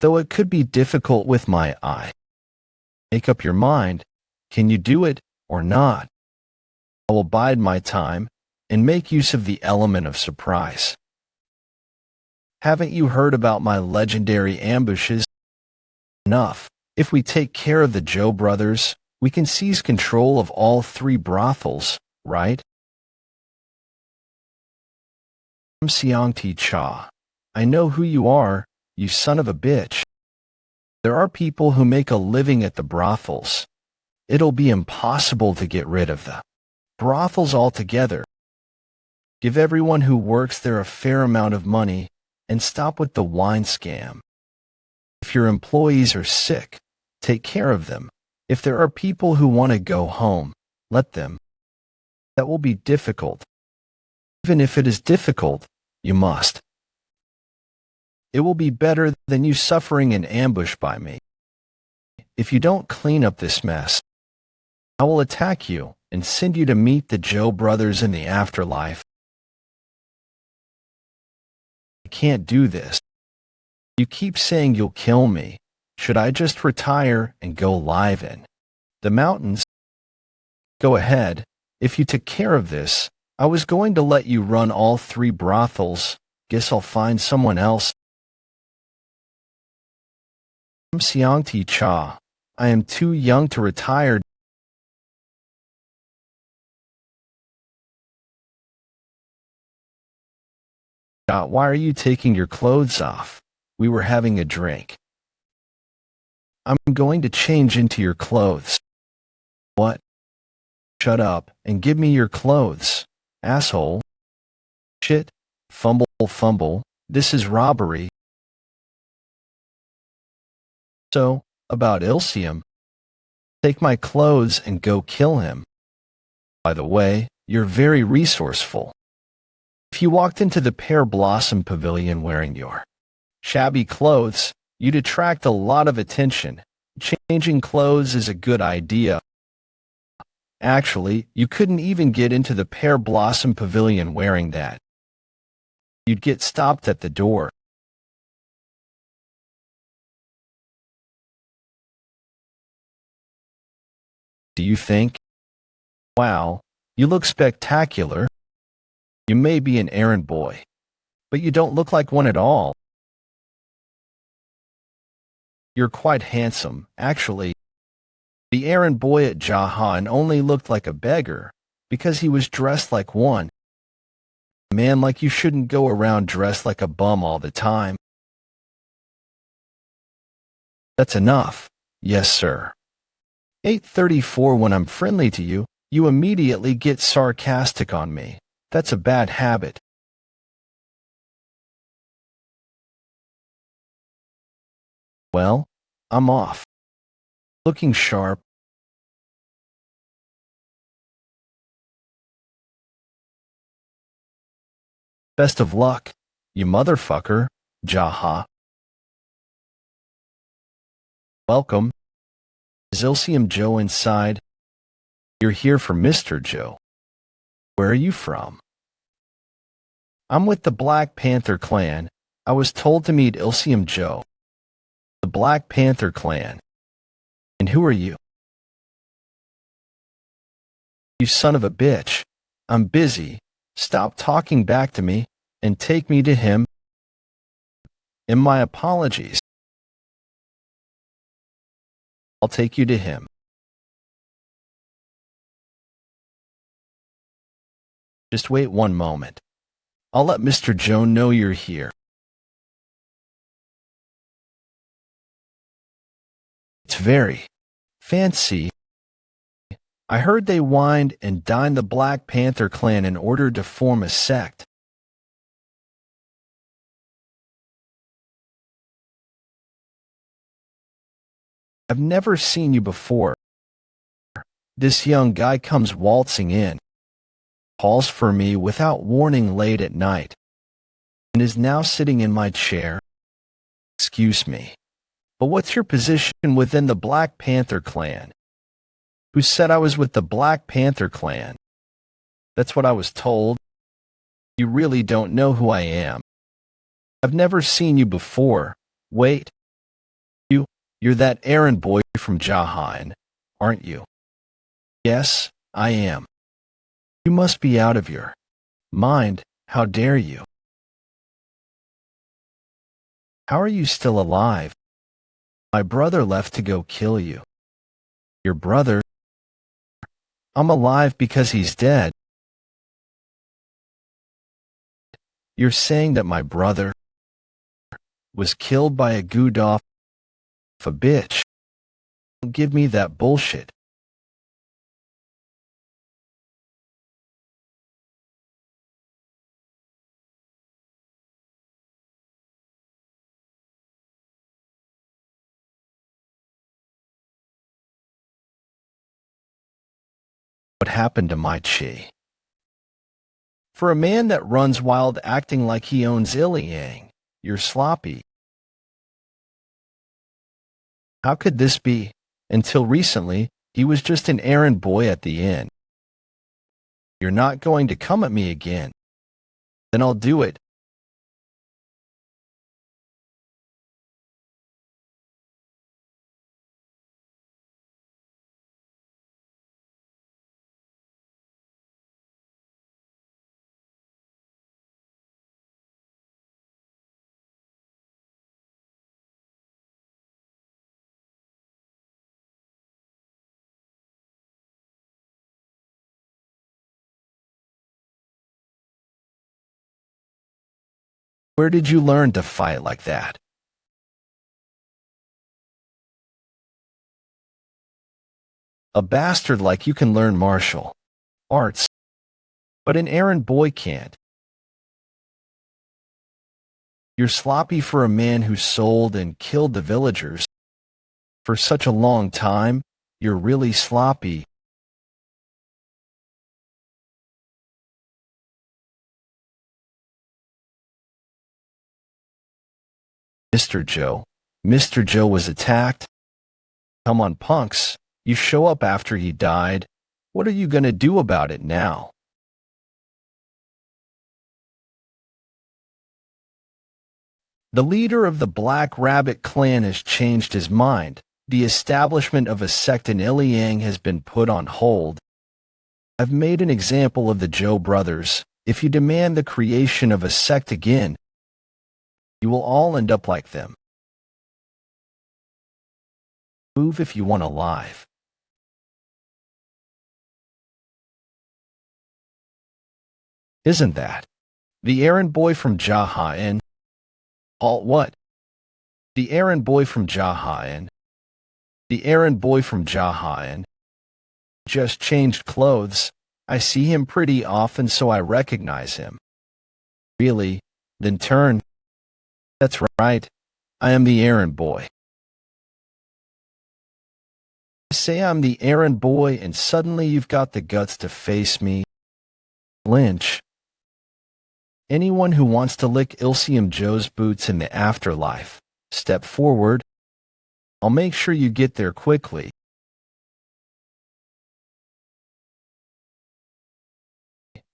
Though it could be difficult with my eye. Make up your mind. Can you do it or not? I will bide my time and make use of the element of surprise. Haven't you heard about my legendary ambushes? Enough. If we take care of the Joe brothers, we can seize control of all 3 brothels, right? I'm Siangti Cha. I know who you are, you son of a bitch. There are people who make a living at the brothels. It'll be impossible to get rid of the brothels altogether. Give everyone who works there a fair amount of money and stop with the wine scam. If your employees are sick, take care of them. If there are people who want to go home, let them. That will be difficult. Even if it is difficult, you must. It will be better than you suffering an ambush by me. If you don't clean up this mess, I will attack you and send you to meet the Joe brothers in the afterlife. I can't do this. You keep saying you'll kill me. Should I just retire and go live in the mountains? Go ahead. If you took care of this, I was going to let you run all 3 brothels. Guess I'll find someone else. I'm Siangti Cha. I am too young to retire. Why are you taking your clothes off? We were having a drink. I'm going to change into your clothes. What? Shut up and give me your clothes, asshole. Shit. Fumble, fumble. This is robbery. So, about Ilsium. Take my clothes and go kill him. By the way, you're very resourceful. If you walked into the Pear Blossom Pavilion wearing your shabby clothes, you'd attract a lot of attention. Changing clothes is a good idea. Actually, you couldn't even get into the Pear Blossom Pavilion wearing that. You'd get stopped at the door. Do you think? Wow, you look spectacular. You may be an errand boy, but you don't look like one at all. You're quite handsome, actually. The errand boy at Jaha only looked like a beggar because he was dressed like one. A man like you shouldn't go around dressed like a bum all the time. That's enough. Yes, sir. 8:34. When I'm friendly to you, you immediately get sarcastic on me. That's a bad habit. Well, I'm off. Looking sharp. Best of luck, you motherfucker, Jaha. Welcome. Is Ilsium Joe inside? You're here for Mr. Joe. Where are you from? I'm with the Black Panther clan. I was told to meet Ilsium Joe. The Black Panther clan. And who are you? You son of a bitch. I'm busy. Stop talking back to me and take me to him. And my apologies. I'll take you to him. Just wait one moment. I'll let Mr. Joe know you're here. It's very fancy. I heard they wined and dined the Black Panther clan in order to form a sect. I've never seen you before. This young guy comes waltzing in, calls for me without warning late at night, and is now sitting in my chair. Excuse me, but what's your position within the Black Panther clan? Who said I was with the Black Panther clan? That's what I was told. You really don't know who I am. I've never seen you before. Wait. You're that errand boy from Jaha, aren't you? Yes, I am. You must be out of your mind. How dare you? How are you still alive? My brother left to go kill you. Your brother? I'm alive because he's dead. You're saying that my brother was killed by a goodoff, a bitch. Don't give me that bullshit. What happened to my chi? For a man that runs wild acting like he owns Iliang, you're sloppy. How could this be? Until recently, he was just an errand boy at the inn. You're not going to come at me again. Then I'll do it. Where did you learn to fight like that? A bastard like you can learn martial arts, but an errand boy can't. You're sloppy for a man who sold and killed the villagers for such a long time. You're really sloppy. Mr. Joe. Mr. Joe was attacked. Come on, punks. You show up after he died. What are you gonna do about it now? The leader of the Black Rabbit clan has changed his mind. The establishment of a sect in Iliang has been put on hold. I've made an example of the Joe brothers. If you demand the creation of a sect again, you will all end up like them. Move if you want alive. Isn't that? The errand boy from Jaha and all what? The errand boy from Jaha and the errand boy from Jaha and just changed clothes. I see him pretty often, so I recognize him. Really? Then turn. That's right. I am the errand boy. Say I'm the errand boy, and suddenly you've got the guts to face me. Lynch. Anyone who wants to lick Ilsium Joe's boots in the afterlife, step forward. I'll make sure you get there quickly.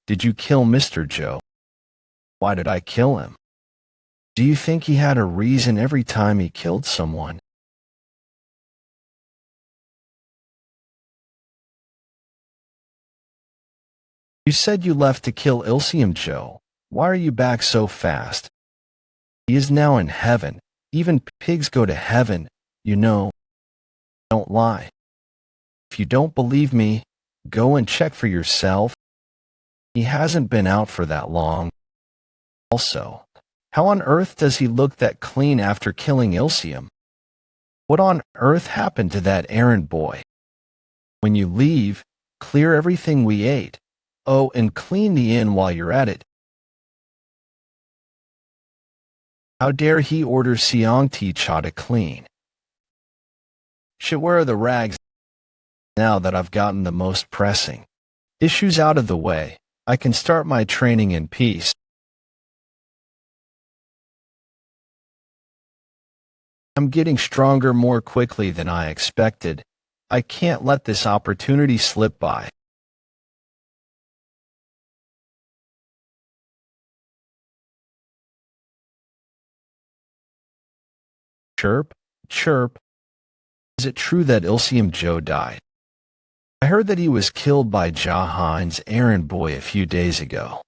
Did you kill Mr. Joe? Why did I kill him? Do you think he had a reason every time he killed someone? You said you left to kill Ilsium Joe. Why are you back so fast? He is now in heaven. Even pigs go to heaven, you know. Don't lie. If you don't believe me, go and check for yourself. He hasn't been out for that long. Also, how on earth does he look that clean after killing Ilsium? What on earth happened to that errand boy? When you leave, clear everything we ate. Oh, and clean the inn while you're at it. How dare he order Siong Ti Cha to clean? Shit, where are the rags now that I've gotten the most pressing issues out of the way? I can start my training in peace. I'm getting stronger more quickly than I expected. I can't let this opportunity slip by. Chirp, chirp. Is it true that Ilsium Joe died? I heard that he was killed by Jahan's errand boy a few days ago.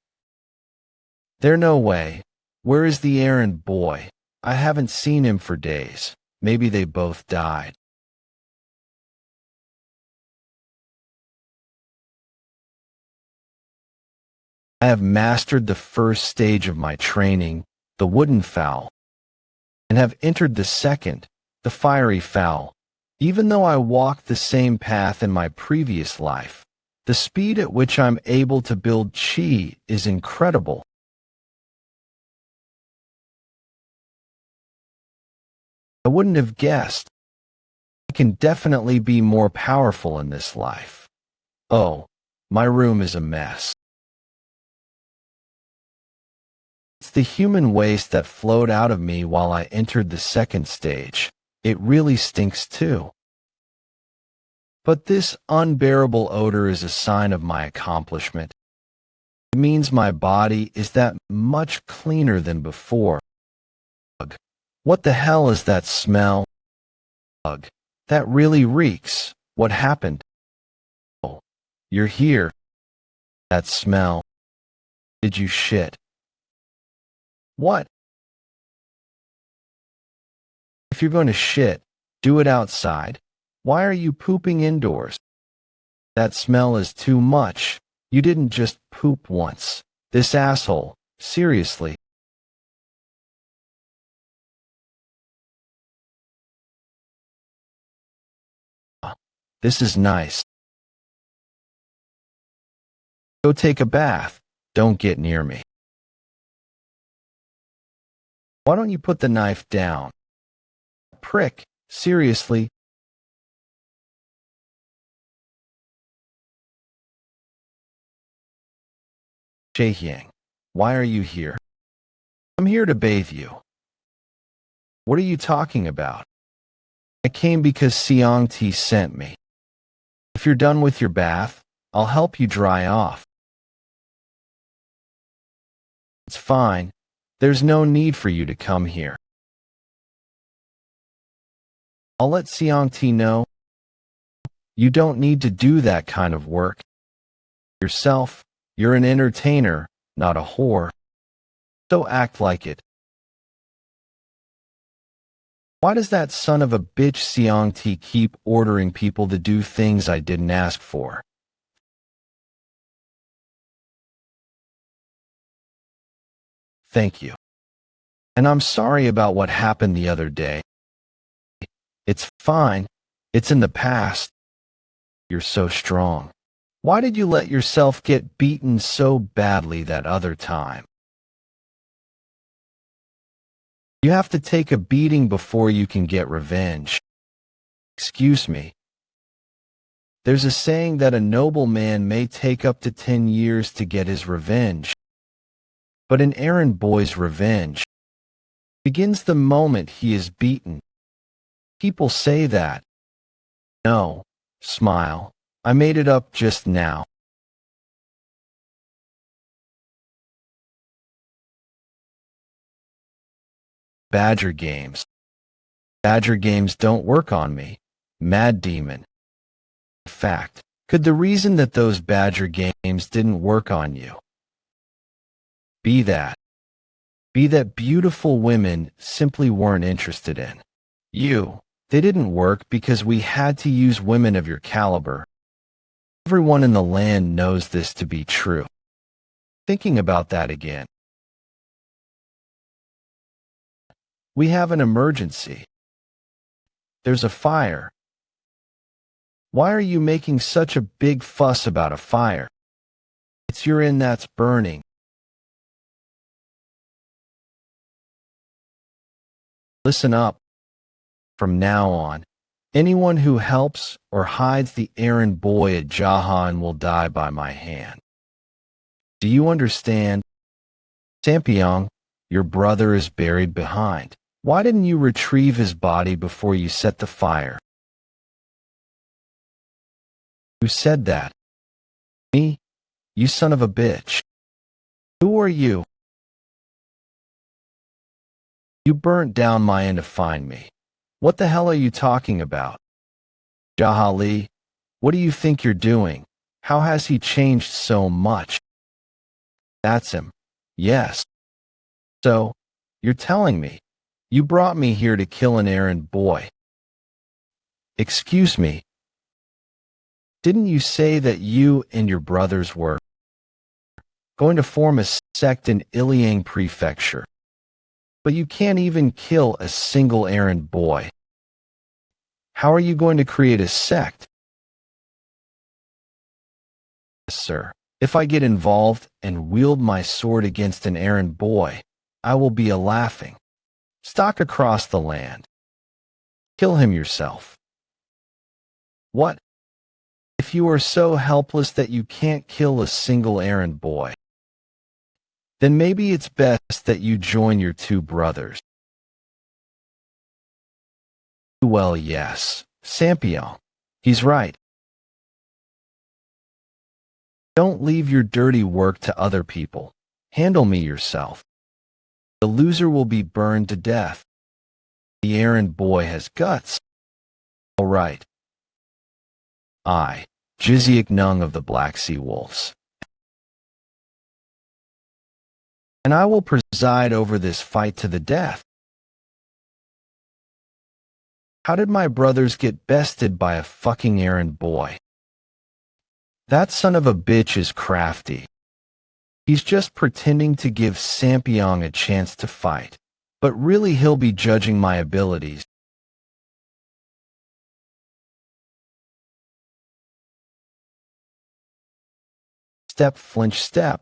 There's no way. Where is the errand boy? I haven't seen him for days. Maybe they both died. I have mastered the first stage of my training, the wooden fowl, and have entered the second, the fiery fowl. Even though I walked the same path in my previous life, the speed at which I'm able to build chi is incredible. I wouldn't have guessed. I can definitely be more powerful in this life. Oh, my room is a mess. It's the human waste that flowed out of me while I entered the second stage. It really stinks too. But this unbearable odor is a sign of my accomplishment. It means my body is that much cleaner than before. Ugh. What the hell is that smell? Ugh. That really reeks. What happened? Oh, you're here. That smell. Did you shit? What? If you're going to shit, do it outside. Why are you pooping indoors? That smell is too much. You didn't just poop once. This asshole. Seriously. This is nice. Go take a bath. Don't get near me. Why don't you put the knife down? Prick. Seriously. Jahyang, why are you here? I'm here to bathe you. What are you talking about? I came because Ti sent me. If you're done with your bath, I'll help you dry off. It's fine. There's no need for you to come here. I'll let Ti know. You don't need to do that kind of work yourself. You're an entertainer, not a whore. So act like it. Why does that son of a bitch Ti keep ordering people to do things I didn't ask for? Thank you. And I'm sorry about what happened the other day. It's fine. It's in the past. You're so strong. Why did you let yourself get beaten so badly that other time? You have to take a beating before you can get revenge. Excuse me. There's a saying that a noble man may take up to 10 years to get his revenge. But an errand boy's revenge begins the moment he is beaten. People say that. No, smile. I made it up just now. Badger games. Badger games don't work on me. Mad demon. In fact, could the reason that those badger games didn't work on you be that beautiful women simply weren't interested in you? They didn't work because we had to use women of your caliber. Everyone in the land knows this to be true. Thinking about that again. We have an emergency. There's a fire. Why are you making such a big fuss about a fire? It's your inn that's burning. Listen up. From now on, anyone who helps or hides the errand boy at Jaha will die by my hand. Do you understand? Sampiong, your brother is buried behind. Why didn't you retrieve his body before you set the fire? Who said that? Me? You son of a bitch. Who are you? You burnt down my inn to find me. What the hell are you talking about? Jaha, what do you think you're doing? How has he changed so much? That's him. Yes. So, you're telling me, you brought me here to kill an errand boy. Excuse me. Didn't you say that you and your brothers were going to form a sect in Iliang Prefecture? But you can't even kill a single errand boy. How are you going to create a sect? Sir, if I get involved and wield my sword against an errand boy, I will be a laughing stock across the land. Kill him yourself. What? If you are so helpless that you can't kill a single errand boy, then maybe it's best that you join your two brothers. Well, yes, Sampion. He's right. Don't leave your dirty work to other people. Handle me yourself. The loser will be burned to death. The errand boy has guts. All right. I, Jiziak Nung of the Black Sea Wolves. And I will preside over this fight to the death. How did my brothers get bested by a fucking errand boy? That son of a bitch is crafty. He's just pretending to give Sampiong a chance to fight, but really he'll be judging my abilities. Step, flinch, step.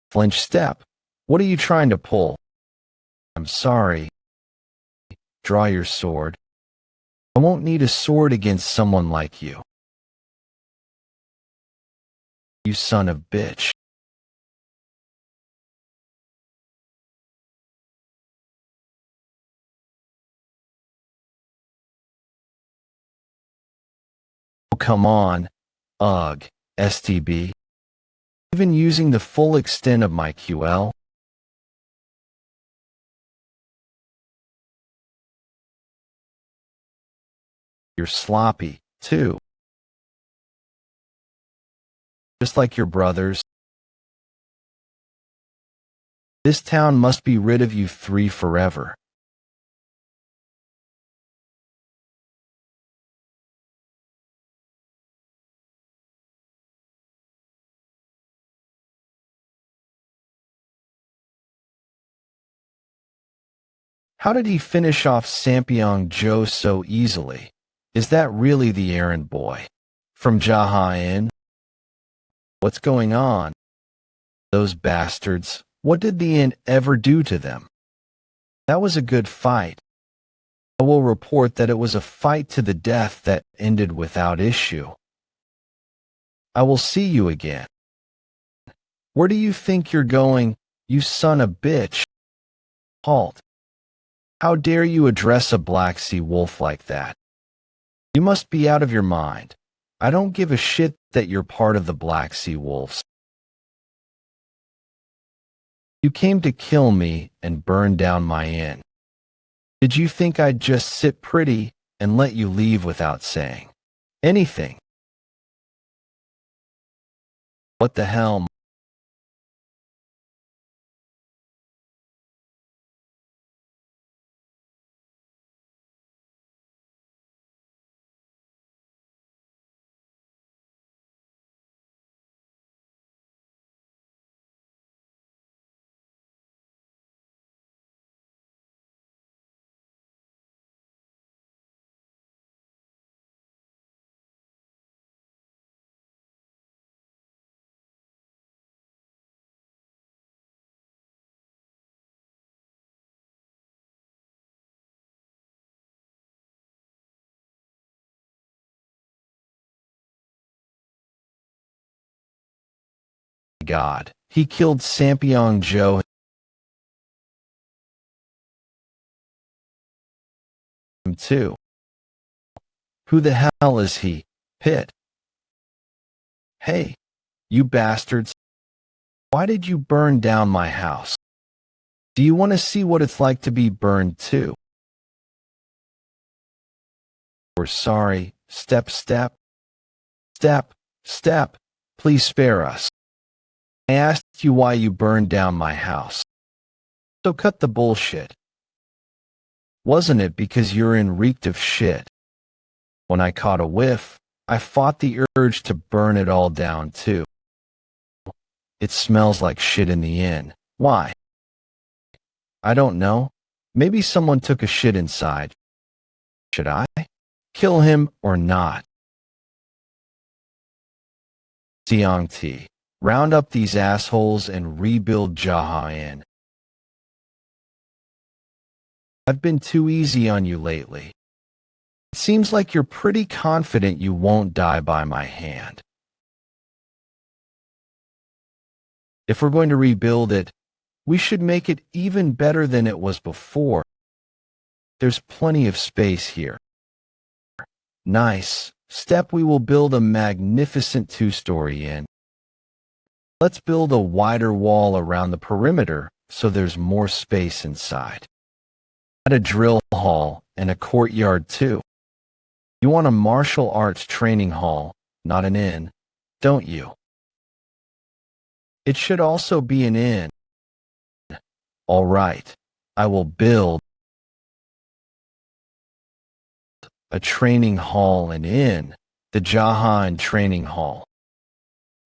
Flinch, step. What are you trying to pull? I'm sorry. Draw your sword. I won't need a sword against someone like you. You son of bitch. come on. Ugh, STB. Even using the full extent of my QL? You're sloppy, too. Just like your brothers. This town must be rid of you three forever. How did he finish off Sampiong Joe so easily? Is that really the errand boy? From Jaha Inn? What's going on? Those bastards. What did the inn ever do to them? That was a good fight. I will report that it was a fight to the death that ended without issue. I will see you again. Where do you think you're going, you son of a bitch? Halt. How dare you address a Black Sea wolf like that? You must be out of your mind. I don't give a shit that you're part of the Black Sea Wolves. You came to kill me and burn down my inn. Did you think I'd just sit pretty and let you leave without saying anything? What the hell? God, he killed Sampiong Joe him too. Who the hell is he? Pit. Hey, you bastards. Why did you burn down my house? Do you want to see what it's like to be burned too? We're sorry. Step, step. Step, step. Please spare us. I asked you why you burned down my house. So cut the bullshit. Wasn't it because urine reeked of shit? When I caught a whiff, I fought the urge to burn it all down too. It smells like shit in the inn. Why? I don't know. Maybe someone took a shit inside. Should I kill him or not? Siang T. Round up these assholes and rebuild Jaha Inn. I've been too easy on you lately. It seems like you're pretty confident you won't die by my hand. If we're going to rebuild it, we should make it even better than it was before. There's plenty of space here. Nice. Step, we will build a magnificent two-story inn. Let's build a wider wall around the perimeter so there's more space inside. Add a drill hall and a courtyard too. You want a martial arts training hall, not an inn, don't you? It should also be an inn. All right, I will build a training hall and inn, the Jaha training hall.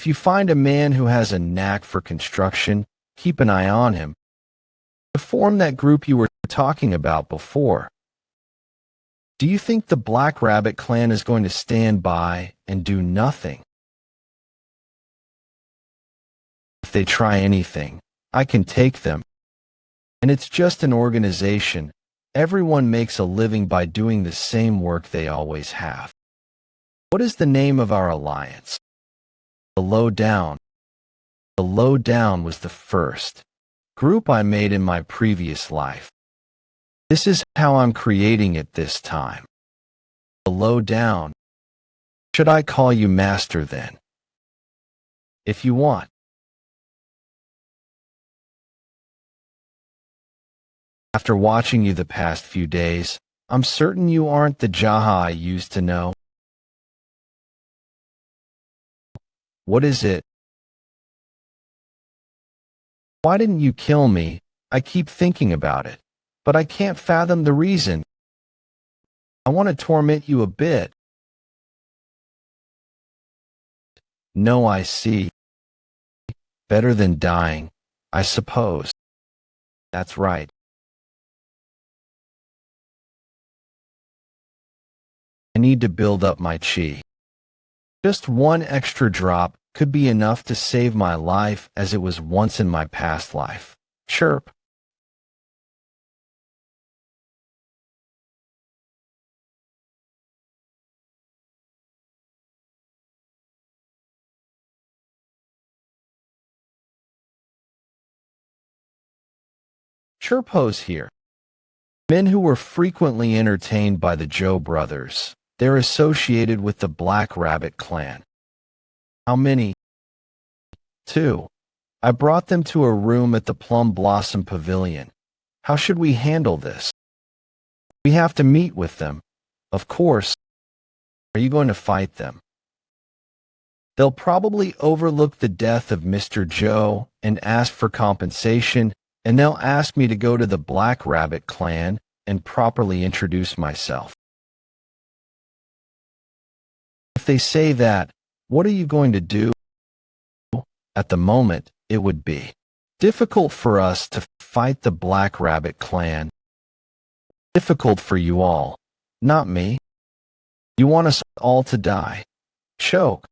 If you find a man who has a knack for construction, keep an eye on him. To form that group you were talking about before. Do you think the Black Rabbit clan is going to stand by and do nothing? If they try anything, I can take them. And it's just an organization. Everyone makes a living by doing the same work they always have. What is the name of our alliance? The Lowdown. The Lowdown was the first group I made in my previous life. This is how I'm creating it this time. The Lowdown. Should I call you master then? If you want. After watching you the past few days, I'm certain you aren't the Jaha I used to know. What is it? Why didn't you kill me? I keep thinking about it, but I can't fathom the reason. I want to torment you a bit. No, I see. Better than dying, I suppose. That's right. I need to build up my chi. Just one extra drop could be enough to save my life as it was once in my past life. Chirp. Chirpos here. Men who were frequently entertained by the Joe brothers. They're associated with the Black Rabbit clan. How many? 2. I brought them to a room at the Plum Blossom Pavilion. How should we handle this? We have to meet with them. Of course. Are you going to fight them? They'll probably overlook the death of Mr. Joe and ask for compensation, and they'll ask me to go to the Black Rabbit clan and properly introduce myself. If they say that, what are you going to do? At the moment, it would be difficult for us to fight the Black Rabbit clan. Difficult for you all, not me. You want us all to die. Choke.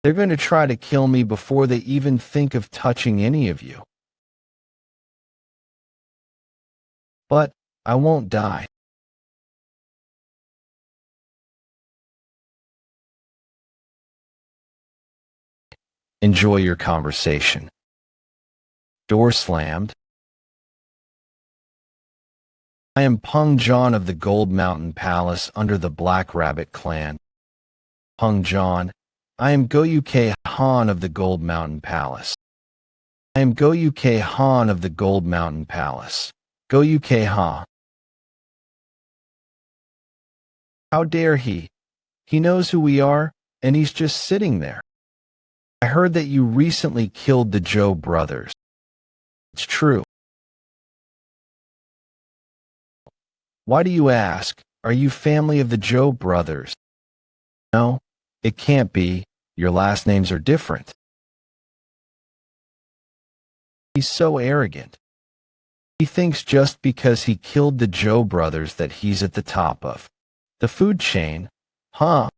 They're going to try to kill me before they even think of touching any of you. But I won't die. Enjoy your conversation. Door slammed. I am Peng John of the Gold Mountain Palace under the Black Rabbit clan. Peng John. I am Goyuke Han of the Gold Mountain Palace. I am Goyuke Han of the Gold Mountain Palace. Goyuke Ha. How dare he? He knows who we are, and he's just sitting there. I heard that you recently killed the Joe brothers. It's true. Why do you ask? Are you family of the Joe brothers? No, it can't be. Your last names are different. He's so arrogant. He thinks just because he killed the Joe brothers that he's at the top of the food chain, huh?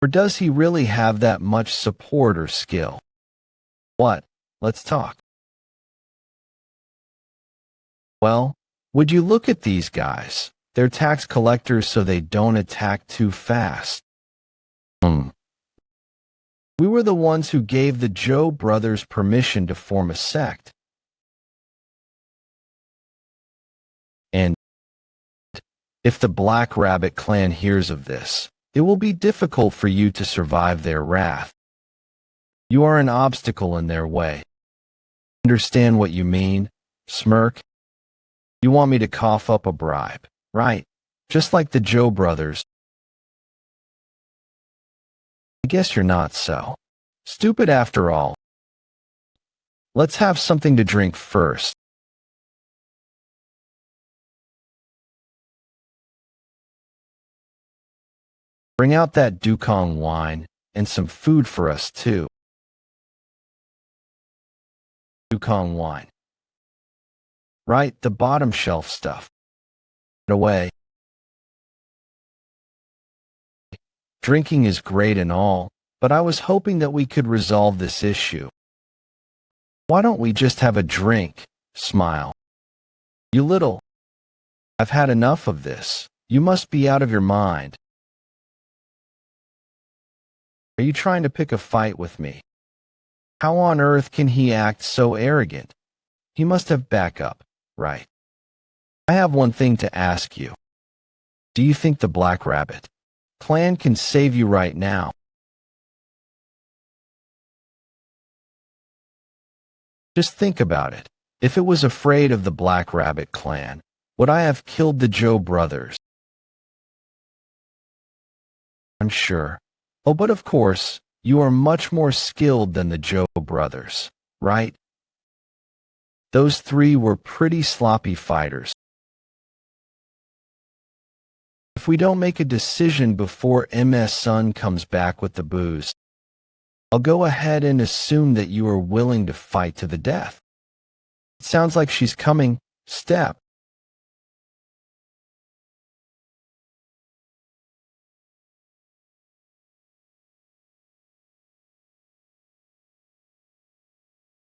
Or does he really have that much support or skill? What? Let's talk. Well, would you look at these guys? They're tax collectors so they don't attack too fast. We were the ones who gave the Joe brothers permission to form a sect. And if the Black Rabbit clan hears of this, it will be difficult for you to survive their wrath. You are an obstacle in their way. Understand what you mean? Smirk. You want me to cough up a bribe, right? Just like the Joe brothers. I guess you're not so stupid after all. Let's have something to drink first. Bring out that Dukong wine and some food for us too. Dukong wine. Right, the bottom shelf stuff. Get away. Drinking is great and all, but I was hoping that we could resolve this issue. Why don't we just have a drink? Smile. You little. I've had enough of this. You must be out of your mind. Are you trying to pick a fight with me? How on earth can he act so arrogant? He must have backup, right? I have one thing to ask you. Do you think the Black Rabbit Clan can save you right now. Just think about it. If it was afraid of the Black Rabbit clan, would I have killed the Joe brothers? I'm sure. Oh, but of course, you are much more skilled than the Joe brothers, right? Those three were pretty sloppy fighters. If we don't make a decision before MS Sun comes back with the booze, I'll go ahead and assume that you are willing to fight to the death. It sounds like she's coming. Step.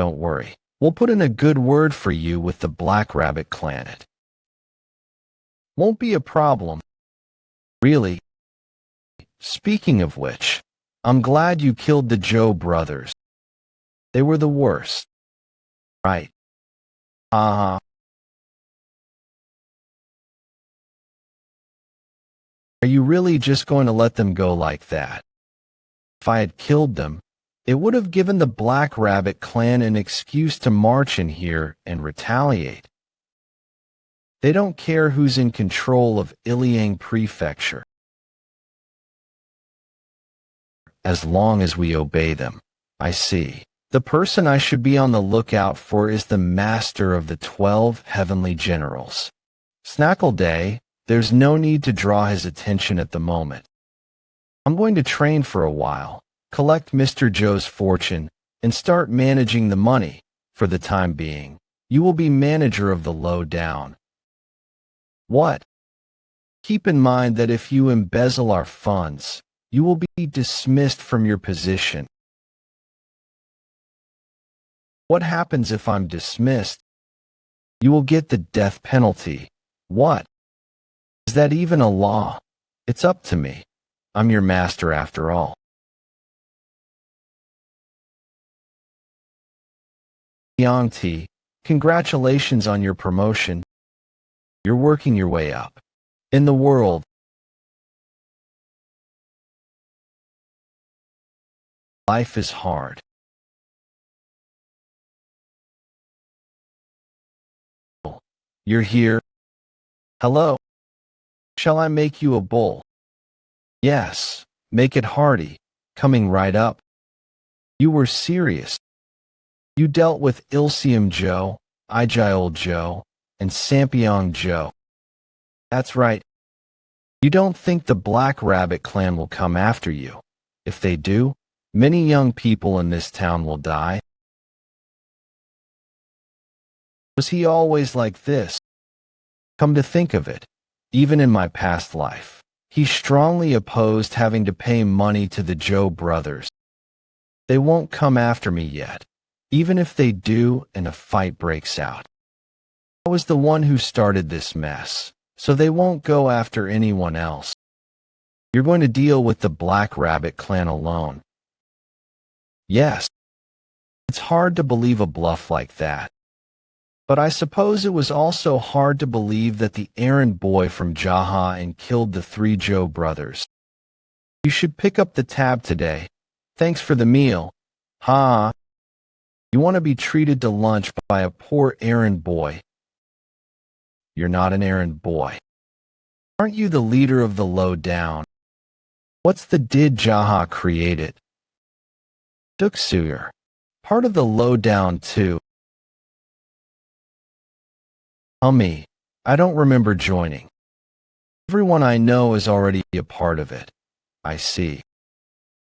Don't worry. We'll put in a good word for you with the Black Rabbit clan. It won't be a problem. Really. Speaking of which, I'm glad you killed the Joe brothers. They were the worst. Right. Uh-huh. Are you really just going to let them go like that? If I had killed them, it would have given the Black Rabbit clan an excuse to march in here and retaliate. They don't care who's in control of Iliang Prefecture, as long as we obey them. I see. The person I should be on the lookout for is the master of the 12 heavenly generals. Snackle Day, there's no need to draw his attention at the moment. I'm going to train for a while, collect Mr. Joe's fortune, and start managing the money. For the time being, you will be manager of the lowdown. What? Keep in mind that if you embezzle our funds, you will be dismissed from your position. What happens if I'm dismissed? You will get the death penalty. What? Is that even a law? It's up to me. I'm your master after all. Yangti, congratulations on your promotion. You're working your way up in the world. Life is hard. You're here. Hello. Shall I make you a bowl? Yes, make it hearty, coming right up. You were serious. You dealt with Ilsium Joe, Ijail Joe, and Sampiong Joe. That's right. You don't think the Black Rabbit clan will come after you. If they do, many young people in this town will die. Was he always like this? Come to think of it, even in my past life, he strongly opposed having to pay money to the Joe brothers. They won't come after me yet, even if they do and a fight breaks out. I was the one who started this mess, so they won't go after anyone else. You're going to deal with the Black Rabbit clan alone. Yes. It's hard to believe a bluff like that. But I suppose it was also hard to believe that the errand boy from Jaha and killed the 3 Joe brothers. You should pick up the tab today. Thanks for the meal. Ha! You want to be treated to lunch by a poor errand boy. You're not an errand boy. Aren't you the leader of the lowdown? What's the did Jaha create it? Duksuyer. Part of the lowdown too. Me. I don't remember joining. Everyone I know is already a part of it. I see.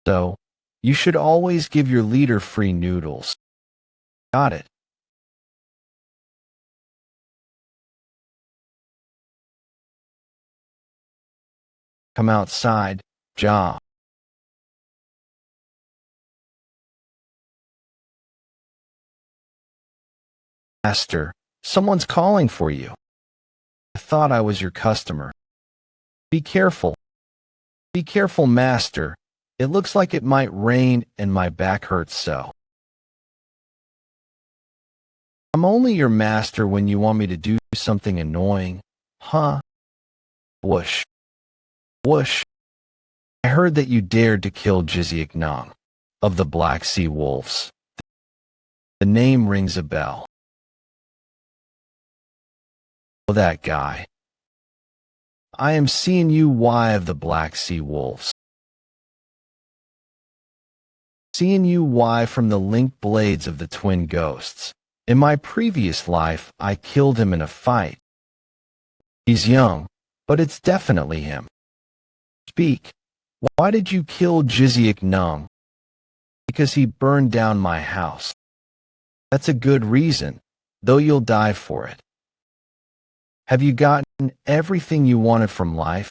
So, you should always give your leader free noodles. Got it. Come outside, Jaha. Master, someone's calling for you. I thought I was your customer. Be careful. Be careful, master. It looks like it might rain and my back hurts so. I'm only your master when you want me to do something annoying. Huh? Whoosh. Whoosh. I heard that you dared to kill Jiziak Nong of the Black Sea Wolves. The name rings a bell. Oh, that guy. I am seeing you Y of the Black Sea Wolves. Seeing you Y from the linked blades of the twin ghosts. In my previous life, I killed him in a fight. He's young, but it's definitely him. Speak. Why did you kill Jiziak Nung? Because he burned down my house. That's a good reason, though you'll die for it. Have you gotten everything you wanted from life?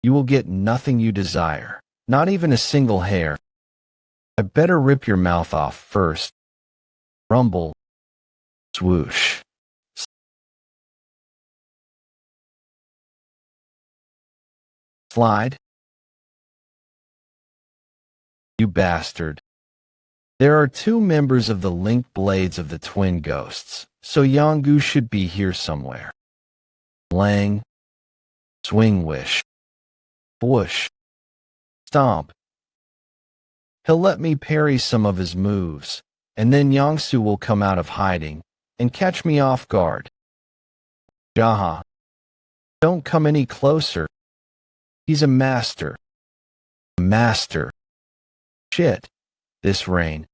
You will get nothing you desire, not even a single hair. I better rip your mouth off first. Rumble. Swoosh. Slide. You bastard. There are two members of the linked blades of the twin ghosts, so Yongu should be here somewhere. Lang. Swing wish. Whoosh. Stomp. He'll let me parry some of his moves, and then Yongsu will come out of hiding and catch me off guard. Jaha. Don't come any closer. He's a master. A master. Shit. This rain.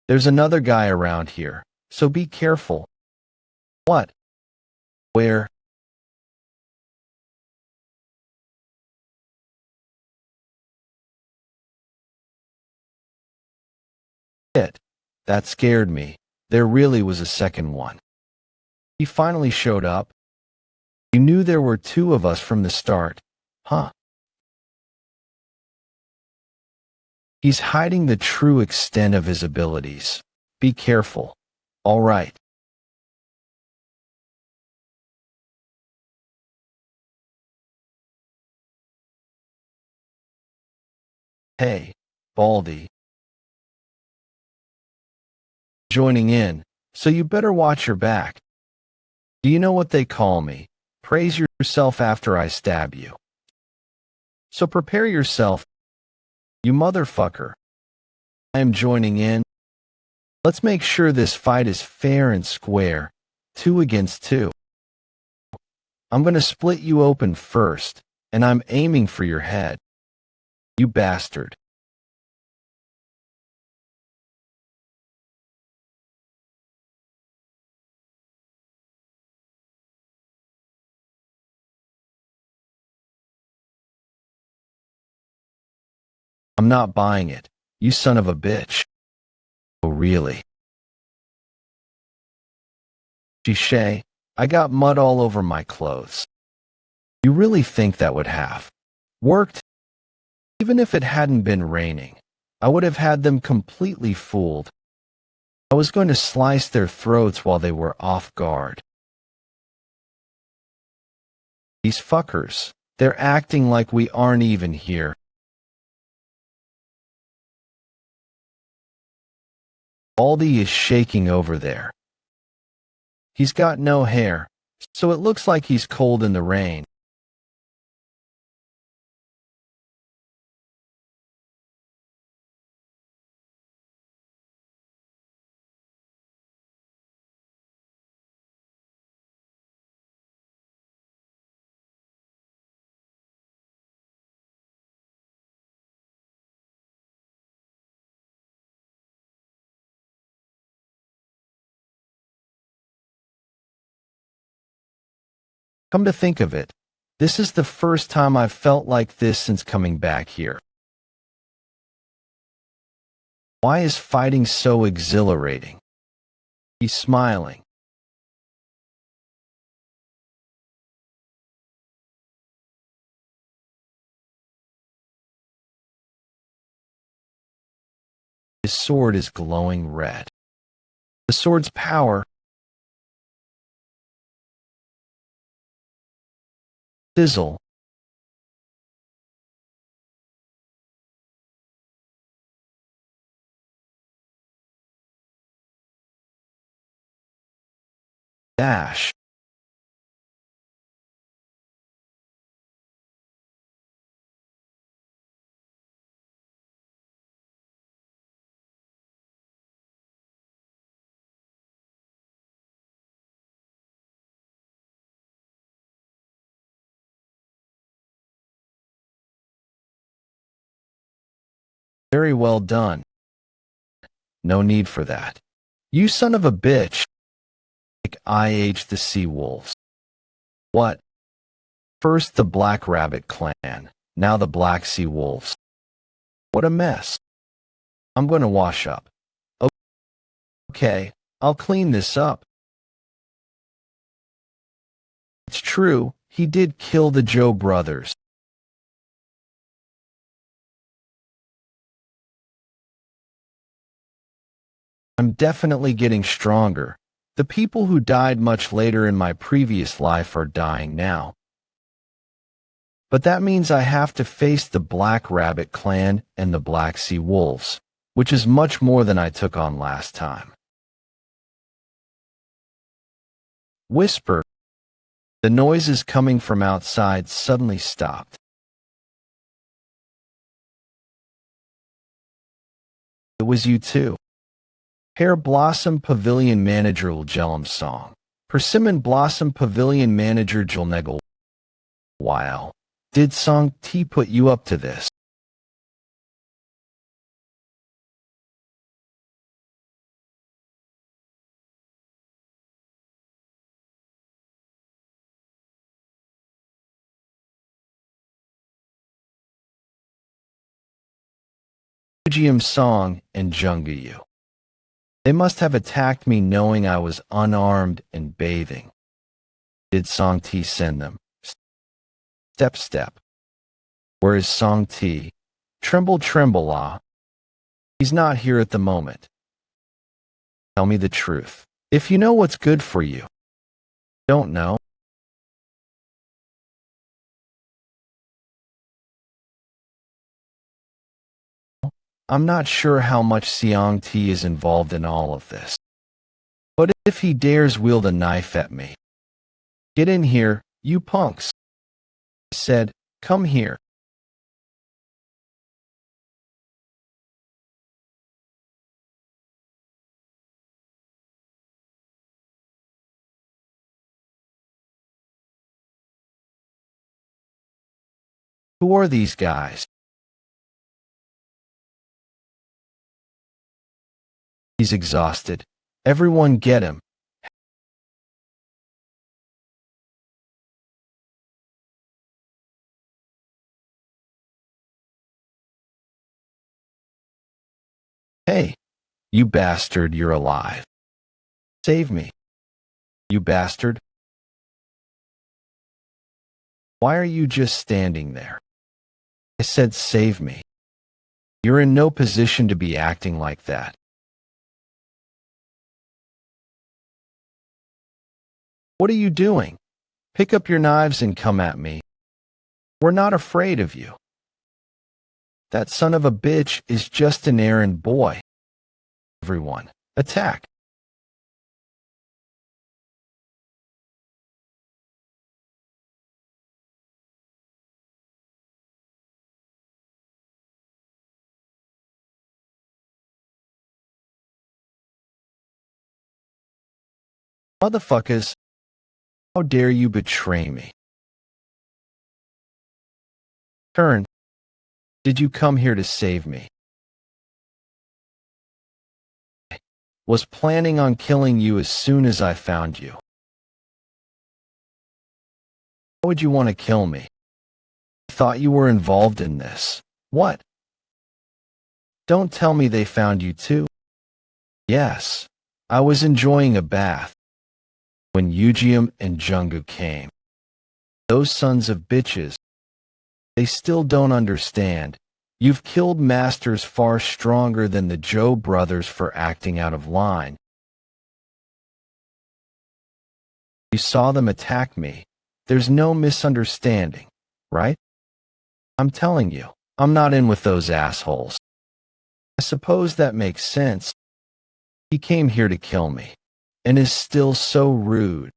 There's another guy around here, so be careful. What? Where? Shit. That scared me. There really was a second one. He finally showed up. You knew there were two of us from the start, huh? He's hiding the true extent of his abilities. Be careful. All right. Hey, Baldy. Joining in, so you better watch your back. Do you know what they call me? Praise yourself after I stab you. So prepare yourself, you motherfucker. I am joining in. Let's make sure this fight is fair and square. 2 against 2. I'm gonna split you open first, and I'm aiming for your head. You bastard. I'm not buying it, you son of a bitch. Oh really? Shay, I got mud all over my clothes. You really think that would have worked? Even if it hadn't been raining, I would have had them completely fooled. I was going to slice their throats while they were off guard. These fuckers, they're acting like we aren't even here. Baldy is shaking over there. He's got no hair, so it looks like he's cold in the rain. Come to think of it, this is the first time I've felt like this since coming back here. Why is fighting so exhilarating? He's smiling. His sword is glowing red. The sword's power. Sizzle. dash. Very well done. No need for that. You son of a bitch. Like the sea wolves. What? First the Black Rabbit clan, now the Black Sea Wolves. What a mess. I'm going to wash up. Okay, I'll clean this up. It's true, he did kill the Joe brothers. I'm definitely getting stronger. The people who died much later in my previous life are dying now. But that means I have to face the Black Rabbit clan and the Black Sea Wolves, which is much more than I took on last time. Whisper. The noises coming from outside suddenly stopped. It was you too. Pear Blossom Pavilion Manager Ljelum Song. Persimmon Blossom Pavilion Manager Jilnegal. Wow. Did Song T put you up to this? Fujium Song and Jungayu. They must have attacked me knowing I was unarmed and bathing. Did Song T send them? Step. Where is Song T? Tremble ah. He's not here at the moment. Tell me the truth. If you know what's good for you. Don't know. I'm not sure how much Seong T is involved in all of this. But if he dares wield a knife at me. Get in here, you punks. I said, come here. Who are these guys? He's exhausted. Everyone get him. Hey, you bastard, you're alive. Save me. You bastard. Why are you just standing there? I said save me. You're in no position to be acting like that. What are you doing? Pick up your knives and come at me. We're not afraid of you. That son of a bitch is just an errand boy. Everyone, attack. Motherfuckers, how dare you betray me? Turn. Did you come here to save me? I was planning on killing you as soon as I found you. Why would you want to kill me? I thought you were involved in this. What? Don't tell me they found you too. Yes, I was enjoying a bath when Yujium and Jungu came. Those sons of bitches. They still don't understand. You've killed masters far stronger than the Joe brothers for acting out of line. You saw them attack me. There's no misunderstanding, right? I'm telling you, I'm not in with those assholes. I suppose that makes sense. He came here to kill me. and is still so rude.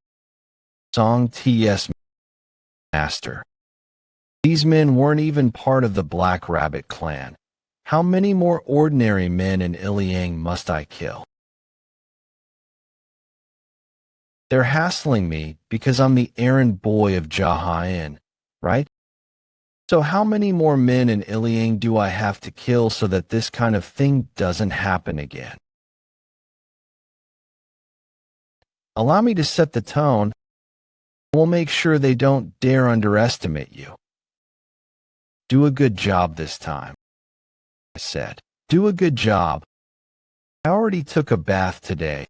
Song T.S. Master. These men weren't even part of the Black Rabbit clan. How many more ordinary men in Iliang must I kill? They're hassling me because I'm the errand boy of Jaha, right? So how many more men in Iliang do I have to kill so that this kind of thing doesn't happen again? Allow me to set the tone. We'll make sure they don't dare underestimate you. Do a good job this time, I said. Do a good job. I already took a bath today.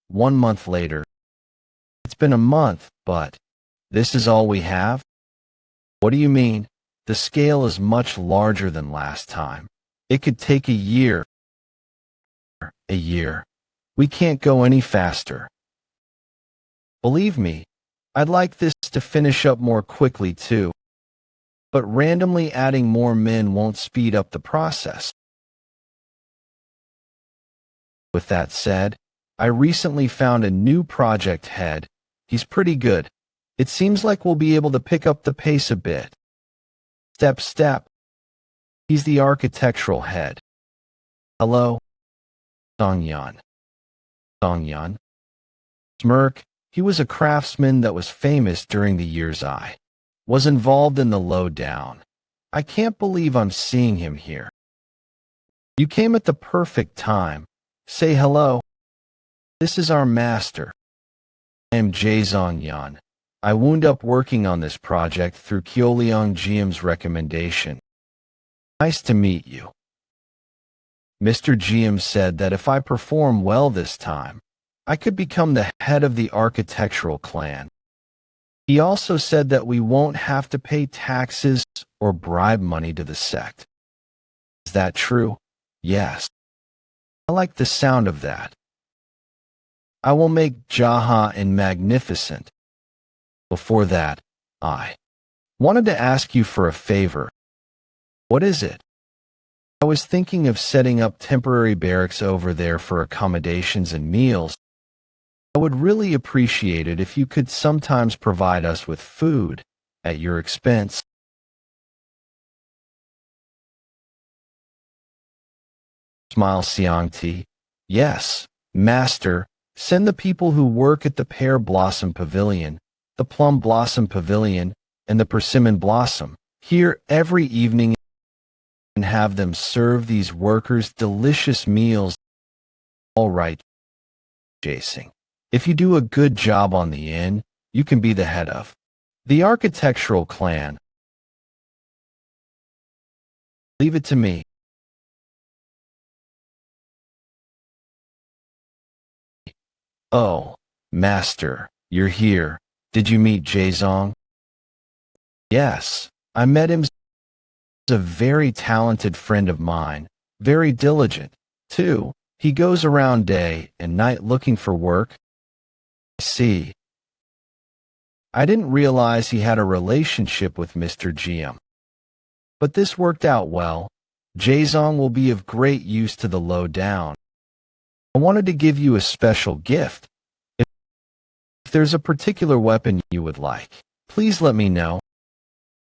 One month later. It's been a month, but this is all we have? What do you mean? The scale is much larger than last time. It could take a year. A year. We can't go any faster. Believe me, I'd like this to finish up more quickly too. But randomly adding more men won't speed up the process. With that said, I recently found a new project head. He's pretty good. It seems like we'll be able to pick up the pace a bit. Step. He's the architectural head. Hello? Songyan. Smirk. He was a craftsman that was famous during the years I was involved in the lowdown. I can't believe I'm seeing him here. You came at the perfect time. Say hello. This is our master. I am Jae I wound up working on this project through Kyoleong Jiam's recommendation. Nice to meet you. Mr. Jiam said that if I perform well this time, I could become the head of the architectural clan. He also said that we won't have to pay taxes or bribe money to the sect. Is that true? Yes. I like the sound of that. I will make Jaha and magnificent. Before that, I wanted to ask you for a favor. What is it? I was thinking of setting up temporary barracks over there for accommodations and meals. I would really appreciate it if you could sometimes provide us with food at your expense. Smile Xiangti. Yes, Master, send the people who work at the Pear Blossom Pavilion, the Plum Blossom Pavilion, and the Persimmon Blossom here every evening and have them serve these workers delicious meals. All right, Jason. If you do a good job on the inn, you can be the head of the architectural clan. Leave it to me. Oh, Master, you're here. Did you meet Jaezong? Yes, I met him. He's a very talented friend of mine, very diligent, too. He goes around day and night looking for work. I see. I didn't realize he had a relationship with Mr. Jiam. But this worked out well. Jaezong will be of great use to the lowdown. I wanted to give you a special gift. If there's a particular weapon you would like, please let me know.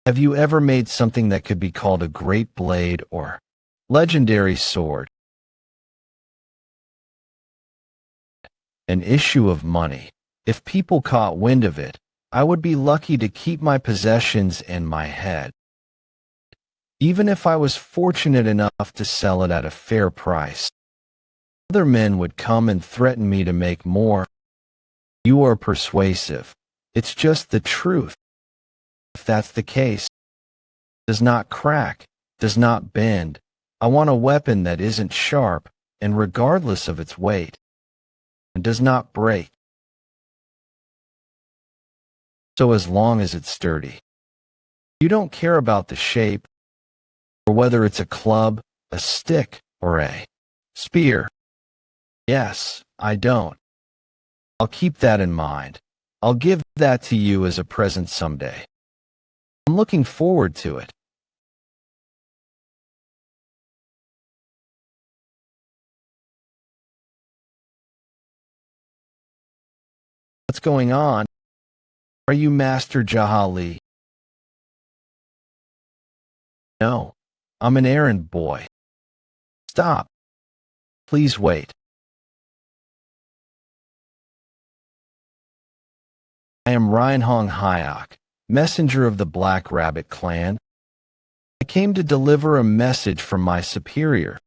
Have you ever made something that could be called a great blade or legendary sword? An issue of money. If people caught wind of it, I would be lucky to keep my possessions and my head. Even if I was fortunate enough to sell it at a fair price, other men would come and threaten me to make more. You are persuasive. It's just the truth. If that's the case, does not crack, does not bend. I want a weapon that isn't sharp, and regardless of its weight, and does not break. So as long as it's sturdy. You don't care about the shape, or whether it's a club, a stick, or a spear. Yes, I don't. I'll keep that in mind. I'll give that to you as a present someday. I'm looking forward to it. What's going on? Are you Master Jaha? No, I'm an errand boy. Stop. Please wait. I am Reinhong Hyok, messenger of the Black Rabbit clan. I came to deliver a message from my superior,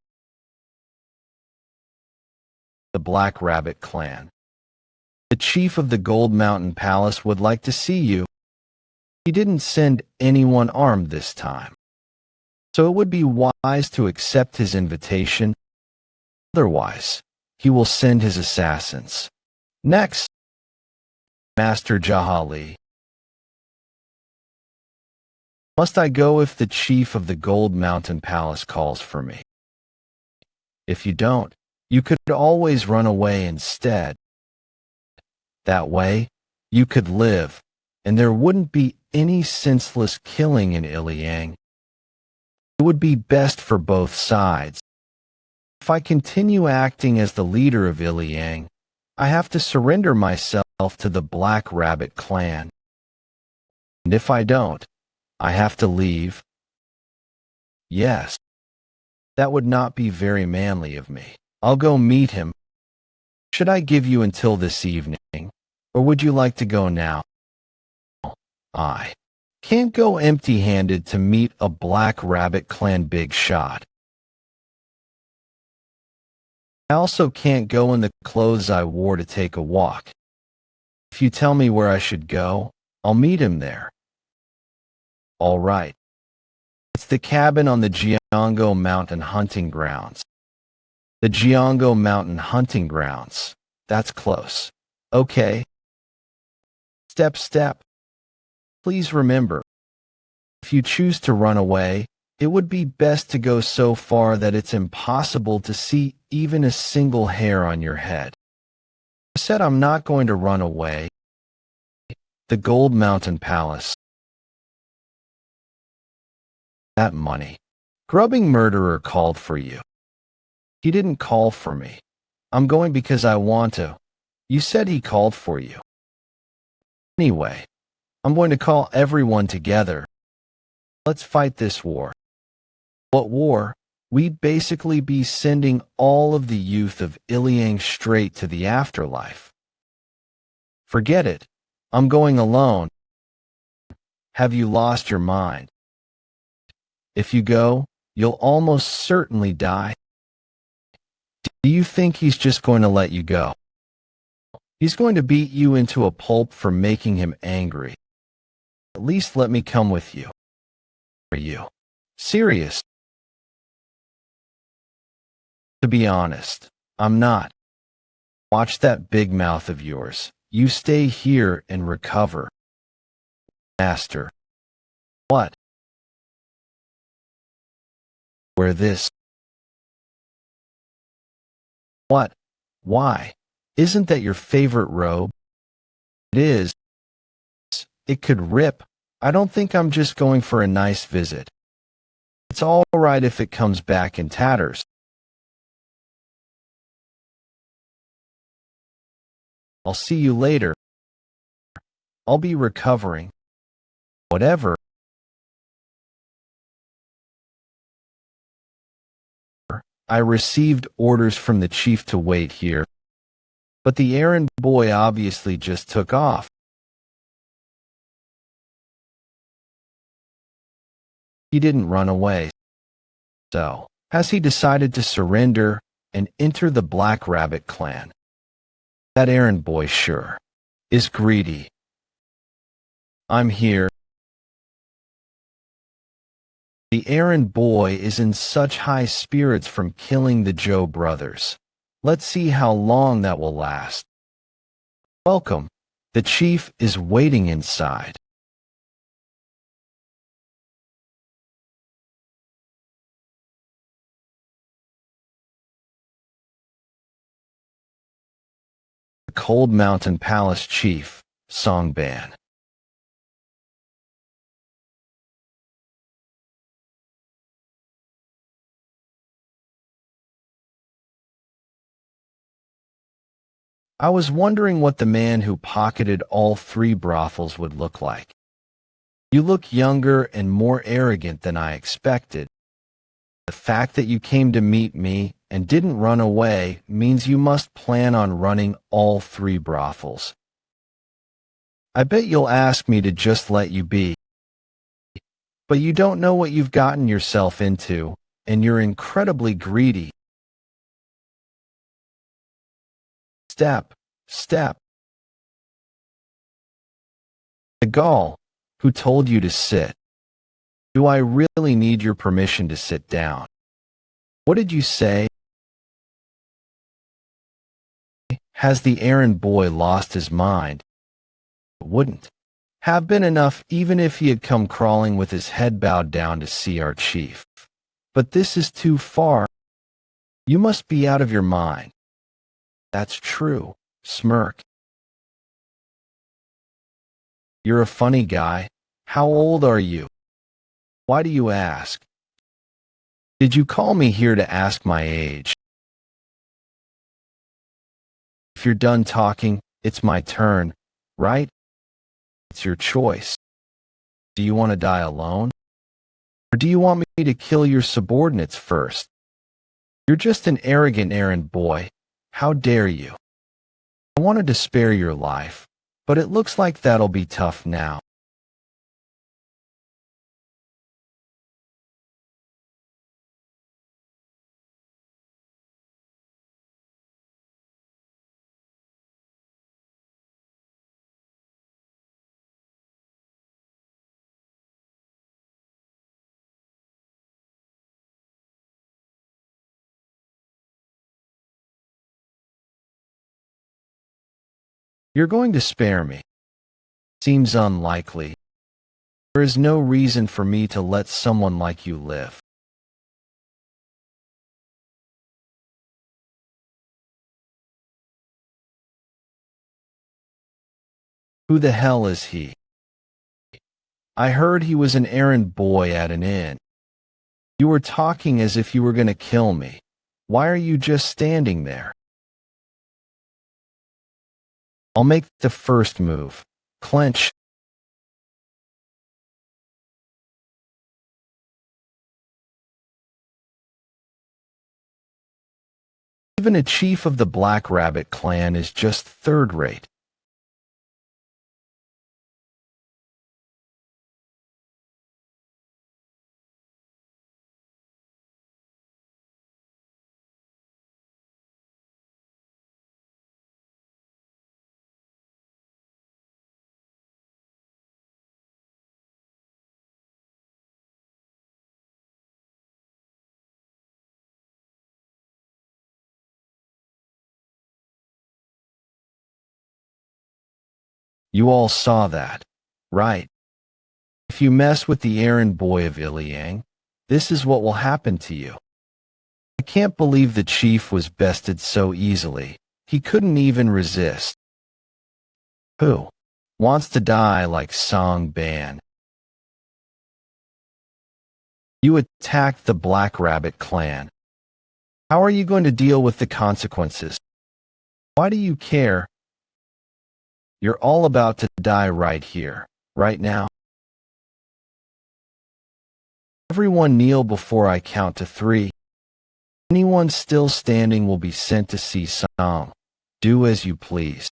the Black Rabbit clan. The chief of the Gold Mountain Palace would like to see you. He didn't send anyone armed this time, so it would be wise to accept his invitation. Otherwise, he will send his assassins. Next, Master Jaha. Must I go if the chief of the Gold Mountain Palace calls for me? If you don't, you could always run away instead. That way, you could live, and there wouldn't be any senseless killing in Iliang. It would be best for both sides. If I continue acting as the leader of Iliang, I have to surrender myself to the Black Rabbit clan. And if I don't, I have to leave. Yes, that would not be very manly of me. I'll go meet him. Should I give you until this evening, or would you like to go now? I can't go empty-handed to meet a Black Rabbit clan big shot. I also can't go in the clothes I wore to take a walk. If you tell me where I should go, I'll meet him there. All right. It's the cabin on the Gyeonggo Mountain Hunting Grounds. The Gyeonggo Mountain Hunting Grounds. That's close. Okay. Step. Please remember, if you choose to run away, it would be best to go so far that it's impossible to see even a single hair on your head. I said I'm not going to run away. The Gold Mountain Palace. That money. Grubbing murderer called for you. He didn't call for me. I'm going because I want to. You said he called for you. Anyway, I'm going to call everyone together. Let's fight this war. What war? We'd basically be sending all of the youth of Iliang straight to the afterlife. Forget it. I'm going alone. Have you lost your mind? If you go, you'll almost certainly die. Do you think he's just going to let you go? He's going to beat you into a pulp for making him angry. At least let me come with you. Are you serious? To be honest, I'm not. Watch that big mouth of yours. You stay here and recover. Master. What? Wear this. What? Why? Isn't that your favorite robe? It is. It could rip. I don't think I'm just going for a nice visit. It's all right if it comes back in tatters. I'll see you later. I'll be recovering. Whatever. I received orders from the chief to wait here, but the errand boy obviously just took off. He didn't run away. So, has he decided to surrender and enter the Black Rabbit clan? That errand boy sure is greedy. I'm here. The errand boy is in such high spirits from killing the Joe brothers. Let's see how long that will last. Welcome. The chief is waiting inside. The Cold Mountain Palace chief, song ban. I was wondering what the man who pocketed all 3 brothels would look like. You look younger and more arrogant than I expected. The fact that you came to meet me and didn't run away means you must plan on running all 3 brothels. I bet you'll ask me to just let you be. But you don't know what you've gotten yourself into, and you're incredibly greedy. Step. The gall. Who told you to sit? Do I really need your permission to sit down? What did you say? Has the errand boy lost his mind? It wouldn't have been enough even if he had come crawling with his head bowed down to see our chief. But this is too far. You must be out of your mind. That's true. Smirk. You're a funny guy. How old are you? Why do you ask? Did you call me here to ask my age? If you're done talking, it's my turn, right? It's your choice. Do you want to die alone? Or do you want me to kill your subordinates first? You're just an arrogant errand boy. How dare you? I wanted to spare your life, but it looks like that'll be tough now. You're going to spare me. Seems unlikely. There is no reason for me to let someone like you live. Who the hell is he? I heard he was an errand boy at an inn. You were talking as if you were going to kill me. Why are you just standing there? I'll make the first move. Clench. Even a chief of the Black Rabbit clan is just third-rate. You all saw that, right? If you mess with the errand boy of Iliang, this is what will happen to you. I can't believe the chief was bested so easily. He couldn't even resist. Who wants to die like Song Ban? You attacked the Black Rabbit clan. How are you going to deal with the consequences? Why do you care? You're all about to die right here, right now. Everyone kneel before I count to 3. Anyone still standing will be sent to see Song. Do as you please.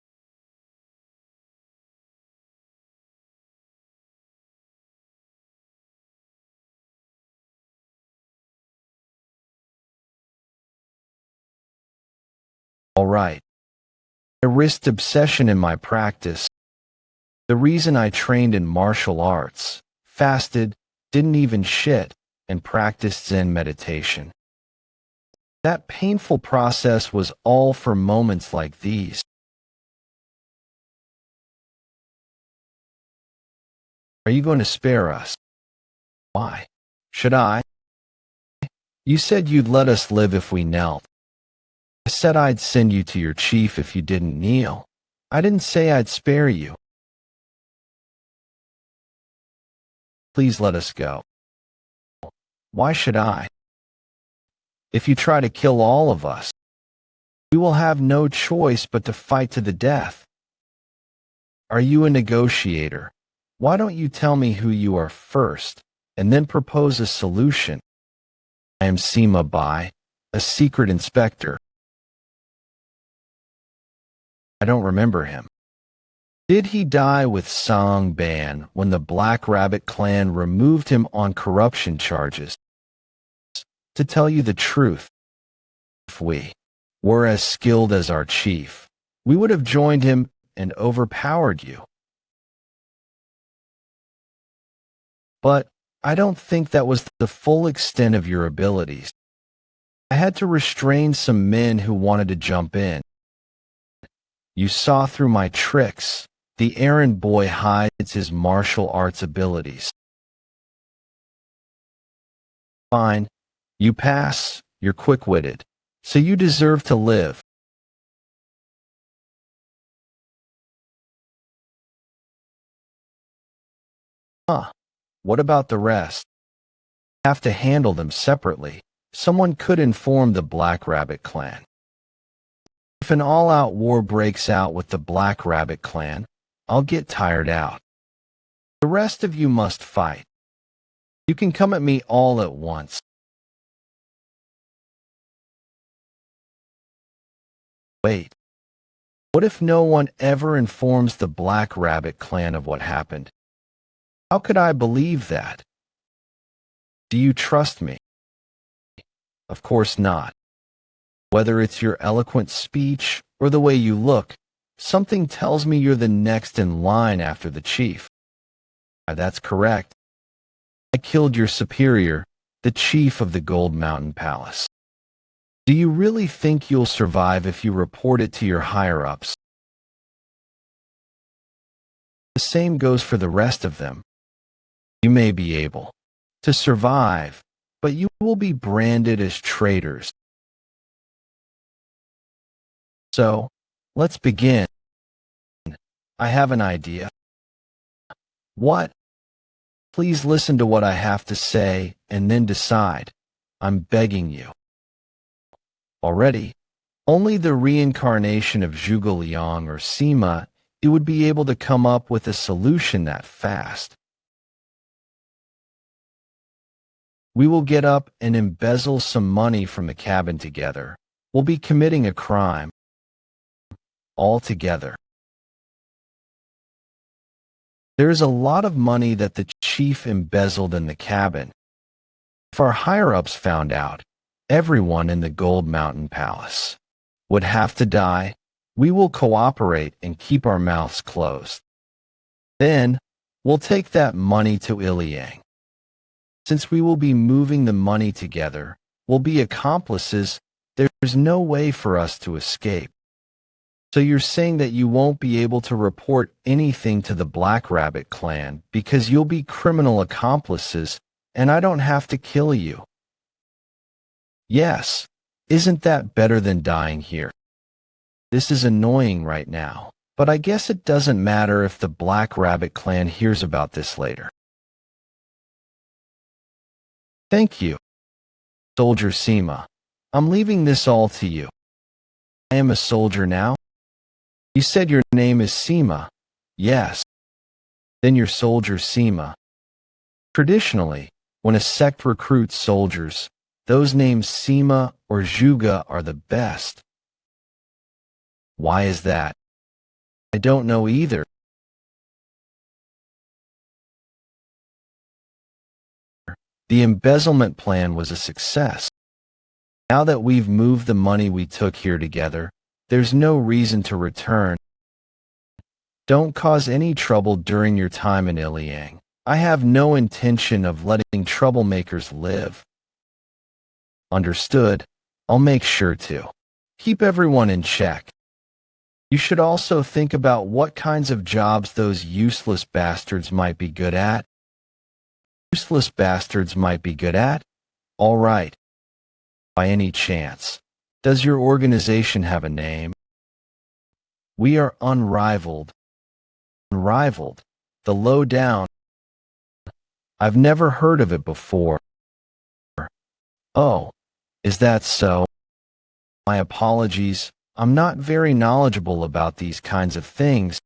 All right. I risked obsession in my practice. The reason I trained in martial arts, fasted, didn't even shit, and practiced Zen meditation. That painful process was all for moments like these. Are you going to spare us? Why? Should I? You said you'd let us live if we knelt. I said I'd send you to your chief if you didn't kneel. I didn't say I'd spare you. Please let us go. Why should I? If you try to kill all of us, we will have no choice but to fight to the death. Are you a negotiator? Why don't you tell me who you are first, and then propose a solution? I am Sima Bai, a secret inspector. I don't remember him. Did he die with Song Ban when the Black Rabbit clan removed him on corruption charges? To tell you the truth, if we were as skilled as our chief, we would have joined him and overpowered you. But I don't think that was the full extent of your abilities. I had to restrain some men who wanted to jump in. You saw through my tricks. The errand boy hides his martial arts abilities. Fine, you pass, you're quick-witted, so you deserve to live. What about the rest? I have to handle them separately. Someone could inform the Black Rabbit clan. If an all-out war breaks out with the Black Rabbit clan, I'll get tired out. The rest of you must fight. You can come at me all at once. Wait. What if no one ever informs the Black Rabbit clan of what happened? How could I believe that? Do you trust me? Of course not. Whether it's your eloquent speech or the way you look, something tells me you're the next in line after the chief. That's correct. I killed your superior, the chief of the Gold Mountain Palace. Do you really think you'll survive if you report it to your higher-ups? The same goes for the rest of them. You may be able to survive, but you will be branded as traitors. So, let's begin. I have an idea. What? Please listen to what I have to say and then decide. I'm begging you. Already, only the reincarnation of Zhuge Liang or Sima would be able to come up with a solution that fast. We will get up and embezzle some money from the cabin together. We'll be committing a crime. All together. There is a lot of money that the chief embezzled in the cabin. If our higher-ups found out, everyone in the Gold Mountain Palace would have to die. We will cooperate and keep our mouths closed. Then, we'll take that money to Iliang. Since we will be moving the money together, we'll be accomplices, there's no way for us to escape. So you're saying that you won't be able to report anything to the Black Rabbit clan because you'll be criminal accomplices and I don't have to kill you? Yes. Isn't that better than dying here? This is annoying right now, but I guess it doesn't matter if the Black Rabbit clan hears about this later. Thank you, Soldier Sima. I'm leaving this all to you. I am a soldier now. You said your name is Sima. Yes. Then you're Soldier Sima. Traditionally, when a sect recruits soldiers, those names Sima or Zhuge are the best. Why is that? I don't know either. The embezzlement plan was a success. Now that we've moved the money we took here together, there's no reason to return. Don't cause any trouble during your time in Iliang. I have no intention of letting troublemakers live. Understood. I'll make sure to keep everyone in check. You should also think about what kinds of jobs those useless bastards might be good at. Useless bastards might be good at? All right. By any chance, does your organization have a name? We are unrivaled. Unrivaled. The lowdown. I've never heard of it before. Oh, is that so? My apologies. I'm not very knowledgeable about these kinds of things.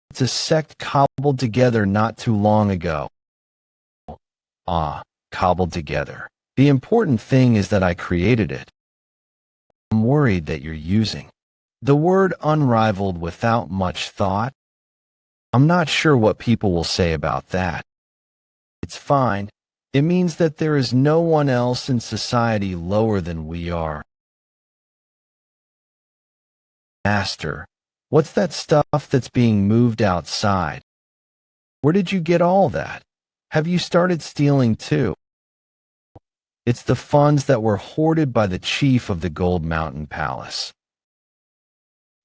It's a sect cobbled together not too long ago. Ah, cobbled together. The important thing is that I created it. I'm worried that you're using the word unrivaled without much thought. I'm not sure what people will say about that. It's fine. It means that there is no one else in society lower than we are. Master, what's that stuff that's being moved outside? Where did you get all that? Have you started stealing too? It's the funds that were hoarded by the chief of the Gold Mountain Palace.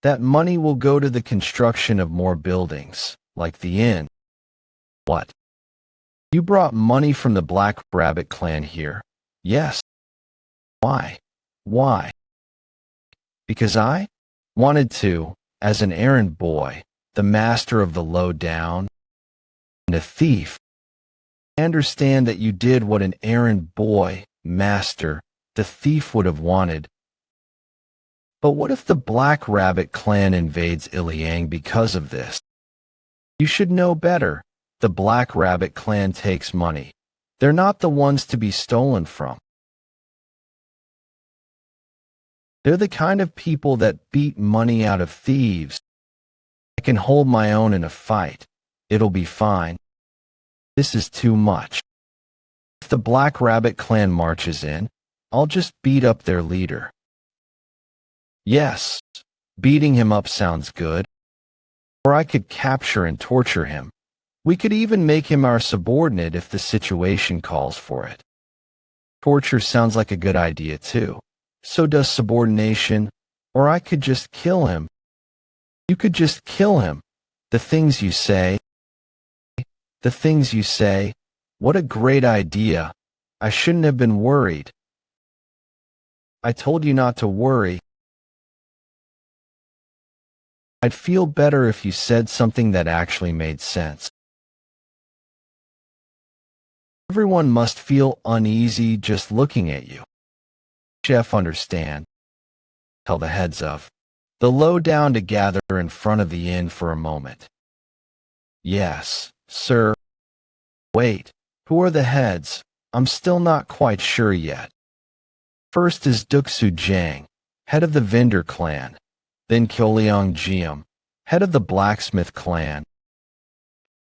That money will go to the construction of more buildings, like the inn. What? You brought money from the Black Rabbit clan here? Yes. Why? Why? Because I wanted to, as an errand boy, the master of the lowdown, and a thief. I understand that you did what an errand boy, master, the thief would have wanted. But what if the Black Rabbit clan invades Iliang because of this? You should know better. The Black Rabbit clan takes money. They're not the ones to be stolen from. They're the kind of people that beat money out of thieves. I can hold my own in a fight. It'll be fine. This is too much. If the Black Rabbit clan marches in, I'll just beat up their leader. Yes, beating him up sounds good. Or I could capture and torture him. We could even make him our subordinate if the situation calls for it. Torture sounds like a good idea too. So does subordination. Or I could just kill him. You could just kill him. The things you say. The things you say. What a great idea. I shouldn't have been worried. I told you not to worry. I'd feel better if you said something that actually made sense. Everyone must feel uneasy just looking at you. Chef, understand. Tell the heads of the lowdown to gather in front of the inn for a moment. Yes, sir. Wait, who are the heads? I'm still not quite sure yet. First is Duxu Jiang, head of the Vendor clan. Then Kyoliang Jiam, head of the Blacksmith clan.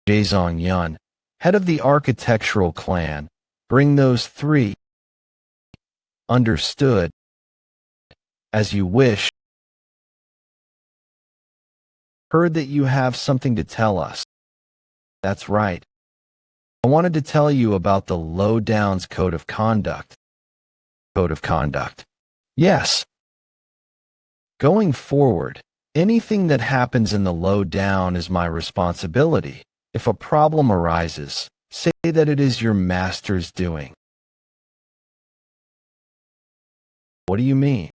Jaezong Yun, head of the Architectural clan. Bring those three. Understood. As you wish. Heard that you have something to tell us. That's right. I wanted to tell you about the Lowdown's Code of Conduct. Code of Conduct. Yes. Going forward, anything that happens in the lowdown is my responsibility. If a problem arises, say that it is your master's doing. What do you mean?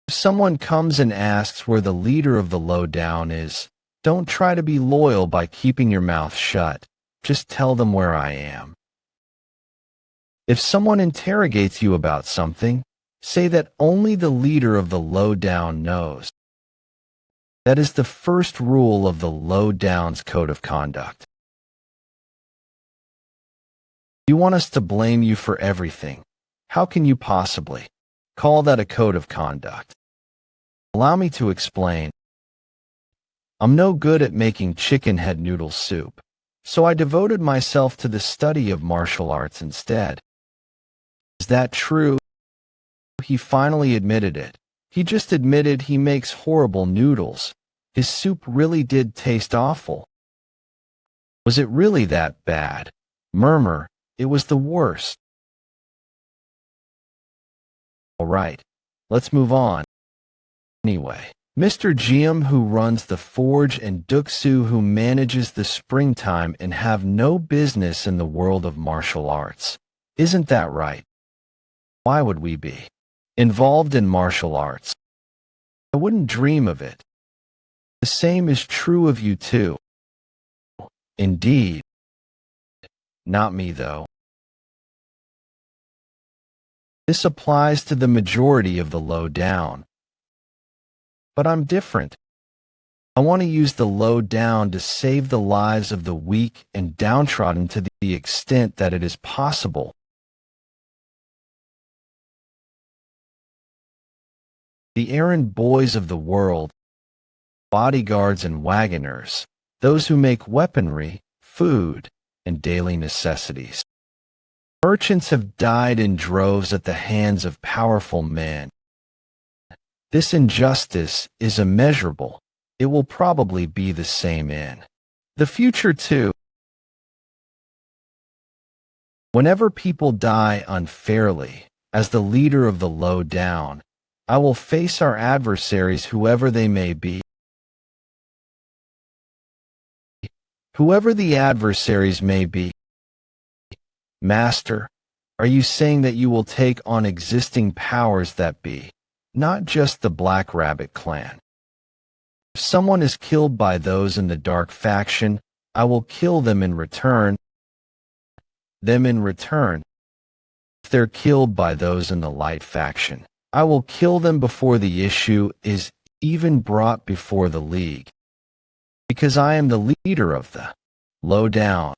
If someone comes and asks where the leader of the lowdown is, don't try to be loyal by keeping your mouth shut. Just tell them where I am. If someone interrogates you about something, say that only the leader of the lowdown knows. That is the first rule of the lowdown's code of conduct. You want us to blame you for everything. How can you possibly call that a code of conduct? Allow me to explain. I'm no good at making chicken head noodle soup, so I devoted myself to the study of martial arts instead. Is that true? He finally admitted it. He just admitted he makes horrible noodles. His soup really did taste awful. Was it really that bad? Murmur, it was the worst. All right, let's move on. Anyway, Mr. Jiam, who runs the forge, and Duxu, who manages the springtime, and have no business in the world of martial arts. Isn't that right? Why would we be involved in martial arts? I wouldn't dream of it. The same is true of you too. Indeed. Not me, though. This applies to the majority of the low down. But I'm different. I want to use the low down to save the lives of the weak and downtrodden to the extent that it is possible. The errand boys of the world, bodyguards and wagoners, those who make weaponry, food, and daily necessities. Merchants have died in droves at the hands of powerful men. This injustice is immeasurable. It will probably be the same in the future too. Whenever people die unfairly, as the leader of the low down, I will face our adversaries, whoever they may be. Whoever the adversaries may be. Master, are you saying that you will take on existing powers that be, not just the Black Rabbit clan? If someone is killed by those in the dark faction, I will kill them in return. If they're killed by those in the light faction, I will kill them before the issue is even brought before the League. Because I am the leader of the low down.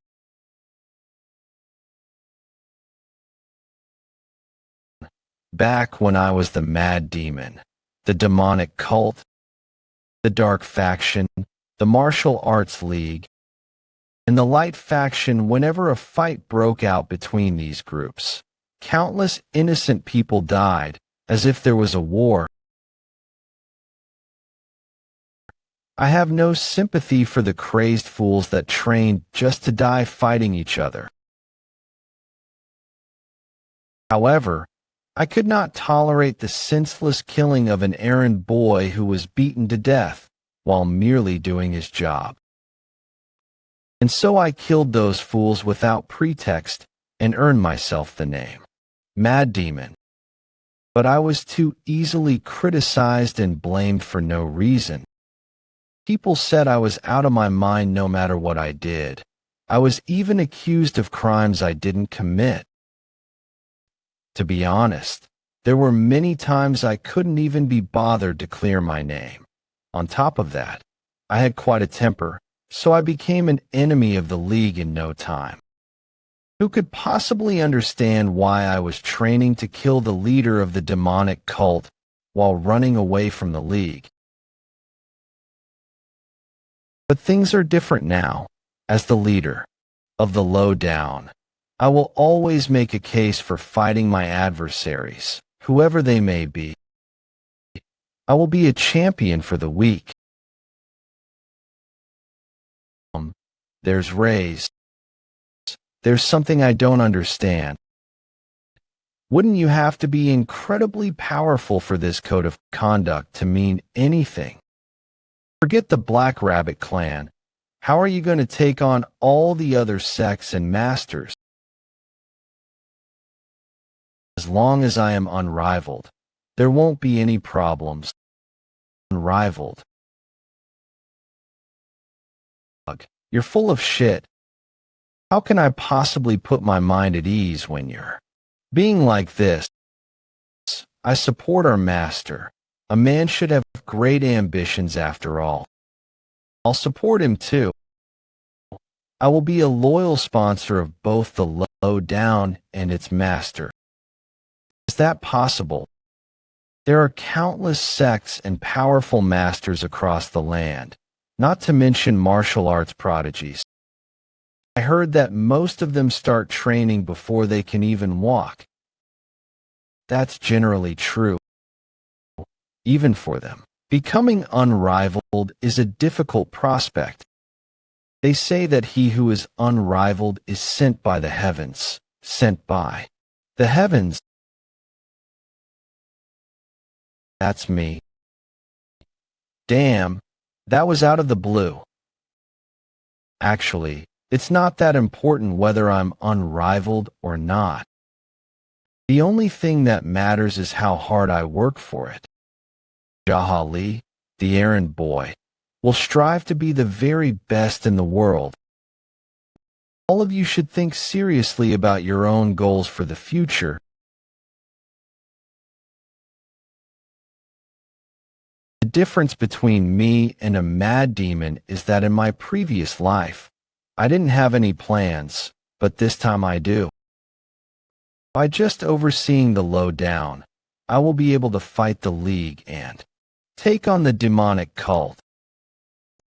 Back when I was the Mad Demon, the demonic cult, the dark faction, the martial arts league, and the light faction, whenever a fight broke out between these groups, countless innocent people died, as if there was a war. I have no sympathy for the crazed fools that trained just to die fighting each other. However, I could not tolerate the senseless killing of an errand boy who was beaten to death while merely doing his job. And so I killed those fools without pretext and earned myself the name Mad Demon. But I was too easily criticized and blamed for no reason. People said I was out of my mind no matter what I did. I was even accused of crimes I didn't commit. To be honest, there were many times I couldn't even be bothered to clear my name. On top of that, I had quite a temper, so I became an enemy of the League in no time. Who could possibly understand why I was training to kill the leader of the demonic cult while running away from the League? But things are different now. As the leader of the low down, I will always make a case for fighting my adversaries, whoever they may be. I will be a champion for the weak. There's raised. There's something I don't understand. Wouldn't you have to be incredibly powerful for this code of conduct to mean anything? Forget the Black Rabbit clan. How are you going to take on all the other sects and masters? As long as I am unrivaled, there won't be any problems. Unrivaled. You're full of shit. How can I possibly put my mind at ease when you're being like this? I support our master. A man should have great ambitions after all. I'll support him too. I will be a loyal sponsor of both the low down and its master. Is that possible? There are countless sects and powerful masters across the land, not to mention martial arts prodigies. I heard that most of them start training before they can even walk. That's generally true, even for them. Becoming unrivaled is a difficult prospect. They say that he who is unrivaled is sent by the heavens, sent by the heavens. That's me. Damn, that was out of the blue. Actually, it's not that important whether I'm unrivaled or not. The only thing that matters is how hard I work for it. Jaha, the errand boy, will strive to be the very best in the world. All of you should think seriously about your own goals for the future. The difference between me and a mad demon is that in my previous life, I didn't have any plans, but this time I do. By just overseeing the lowdown, I will be able to fight the League and take on the demonic cult.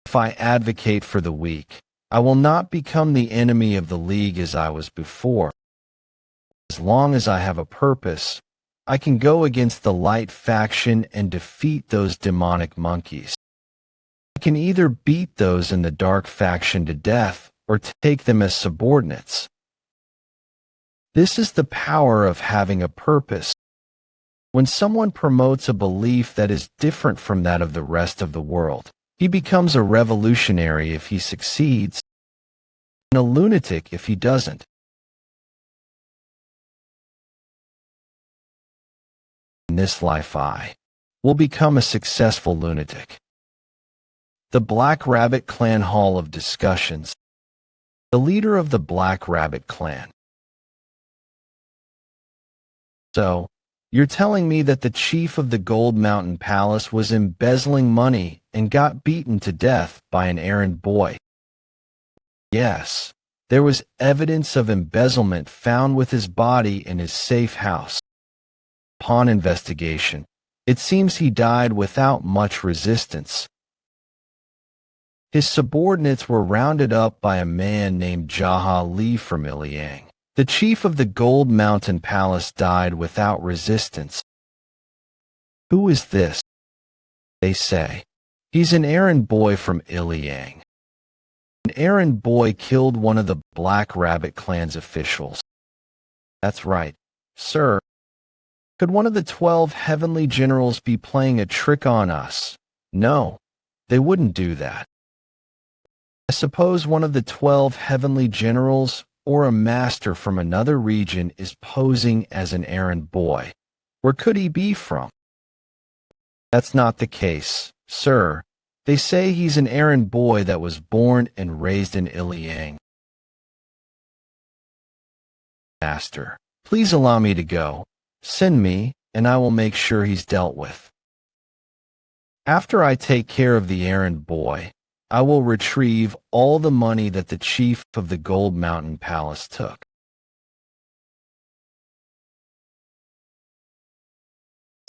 If I advocate for the weak, I will not become the enemy of the League as I was before. As long as I have a purpose, I can go against the light faction and defeat those demonic monkeys. I can either beat those in the dark faction to death or take them as subordinates. This is the power of having a purpose. When someone promotes a belief that is different from that of the rest of the world, he becomes a revolutionary if he succeeds, and a lunatic if he doesn't. In this life I will become a successful lunatic. The Black Rabbit Clan Hall of Discussions. The leader of the Black Rabbit Clan. So, you're telling me that the chief of the Gold Mountain Palace was embezzling money and got beaten to death by an errand boy? Yes, there was evidence of embezzlement found with his body in his safe house. Upon investigation, it seems he died without much resistance. His subordinates were rounded up by a man named Jaha Li from Iliang. The chief of the Gold Mountain Palace died without resistance. Who is this? They say. He's an errand boy from Iliang. An errand boy killed one of the Black Rabbit Clan's officials. That's right, sir. Could one of the 12 heavenly generals be playing a trick on us? No, they wouldn't do that. I suppose one of the 12 heavenly generals or a master from another region is posing as an errand boy. Where could he be from? That's not the case, sir. They say he's an errand boy that was born and raised in Iliang. Master, please allow me to go. Send me, and I will make sure he's dealt with. After I take care of the errand boy, I will retrieve all the money that the chief of the Gold Mountain Palace took.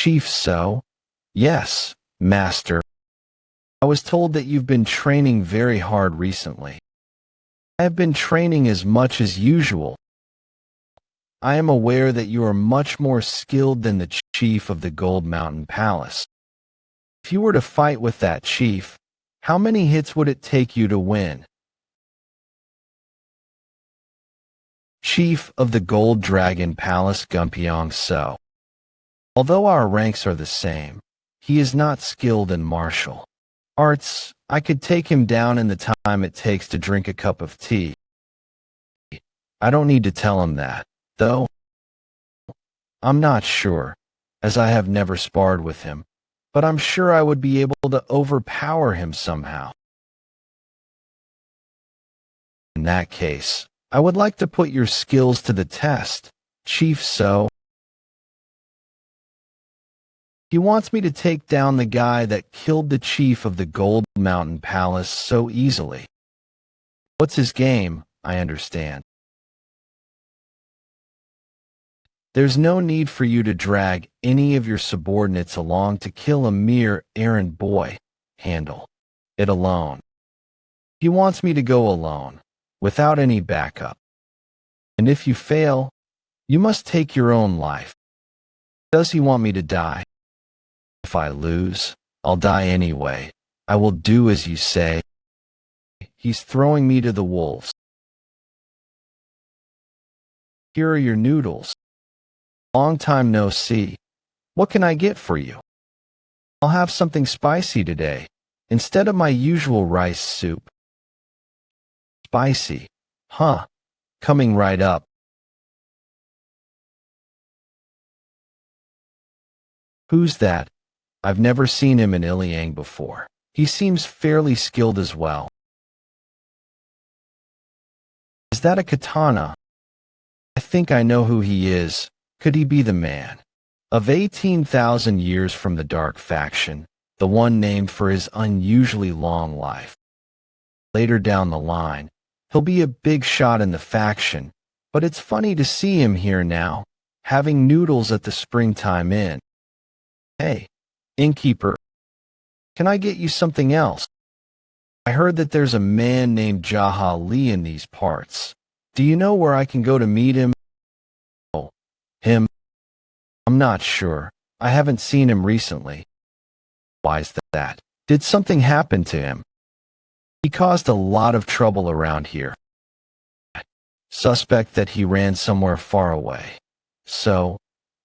Chief, so? Yes, master. I was told that you've been training very hard recently. I have been training as much as usual. I am aware that you are much more skilled than the chief of the Gold Mountain Palace. If you were to fight with that chief, how many hits would it take you to win? Chief of the Gold Dragon Palace Gumpiong So. Although our ranks are the same, he is not skilled in martial arts. I could take him down in the time it takes to drink a cup of tea. I don't need to tell him that, though. I'm not sure, as I have never sparred with him, but I'm sure I would be able to overpower him somehow. In that case, I would like to put your skills to the test, Chief So. He wants me to take down the guy that killed the chief of the Gold Mountain Palace so easily. What's his game, I understand. There's no need for you to drag any of your subordinates along to kill a mere errand boy. Handle it alone. He wants me to go alone, without any backup. And if you fail, you must take your own life. Does he want me to die? If I lose, I'll die anyway. I will do as you say. He's throwing me to the wolves. Here are your noodles. Long time no see. What can I get for you? I'll have something spicy today, instead of my usual rice soup. Spicy, huh? Coming right up. Who's that? I've never seen him in Iliang before. He seems fairly skilled as well. Is that a katana? I think I know who he is. Could he be the man? Of 18,000 years from the Dark Faction, the one named for his unusually long life. Later down the line, he'll be a big shot in the faction, but it's funny to see him here now, having noodles at the Springtime Inn. Hey, innkeeper, can I get you something else? I heard that there's a man named Jaha in these parts. Do you know where I can go to meet him? Oh, him? I'm not sure. I haven't seen him recently. Why's that? Did something happen to him? He caused a lot of trouble around here. Suspect that he ran somewhere far away. So,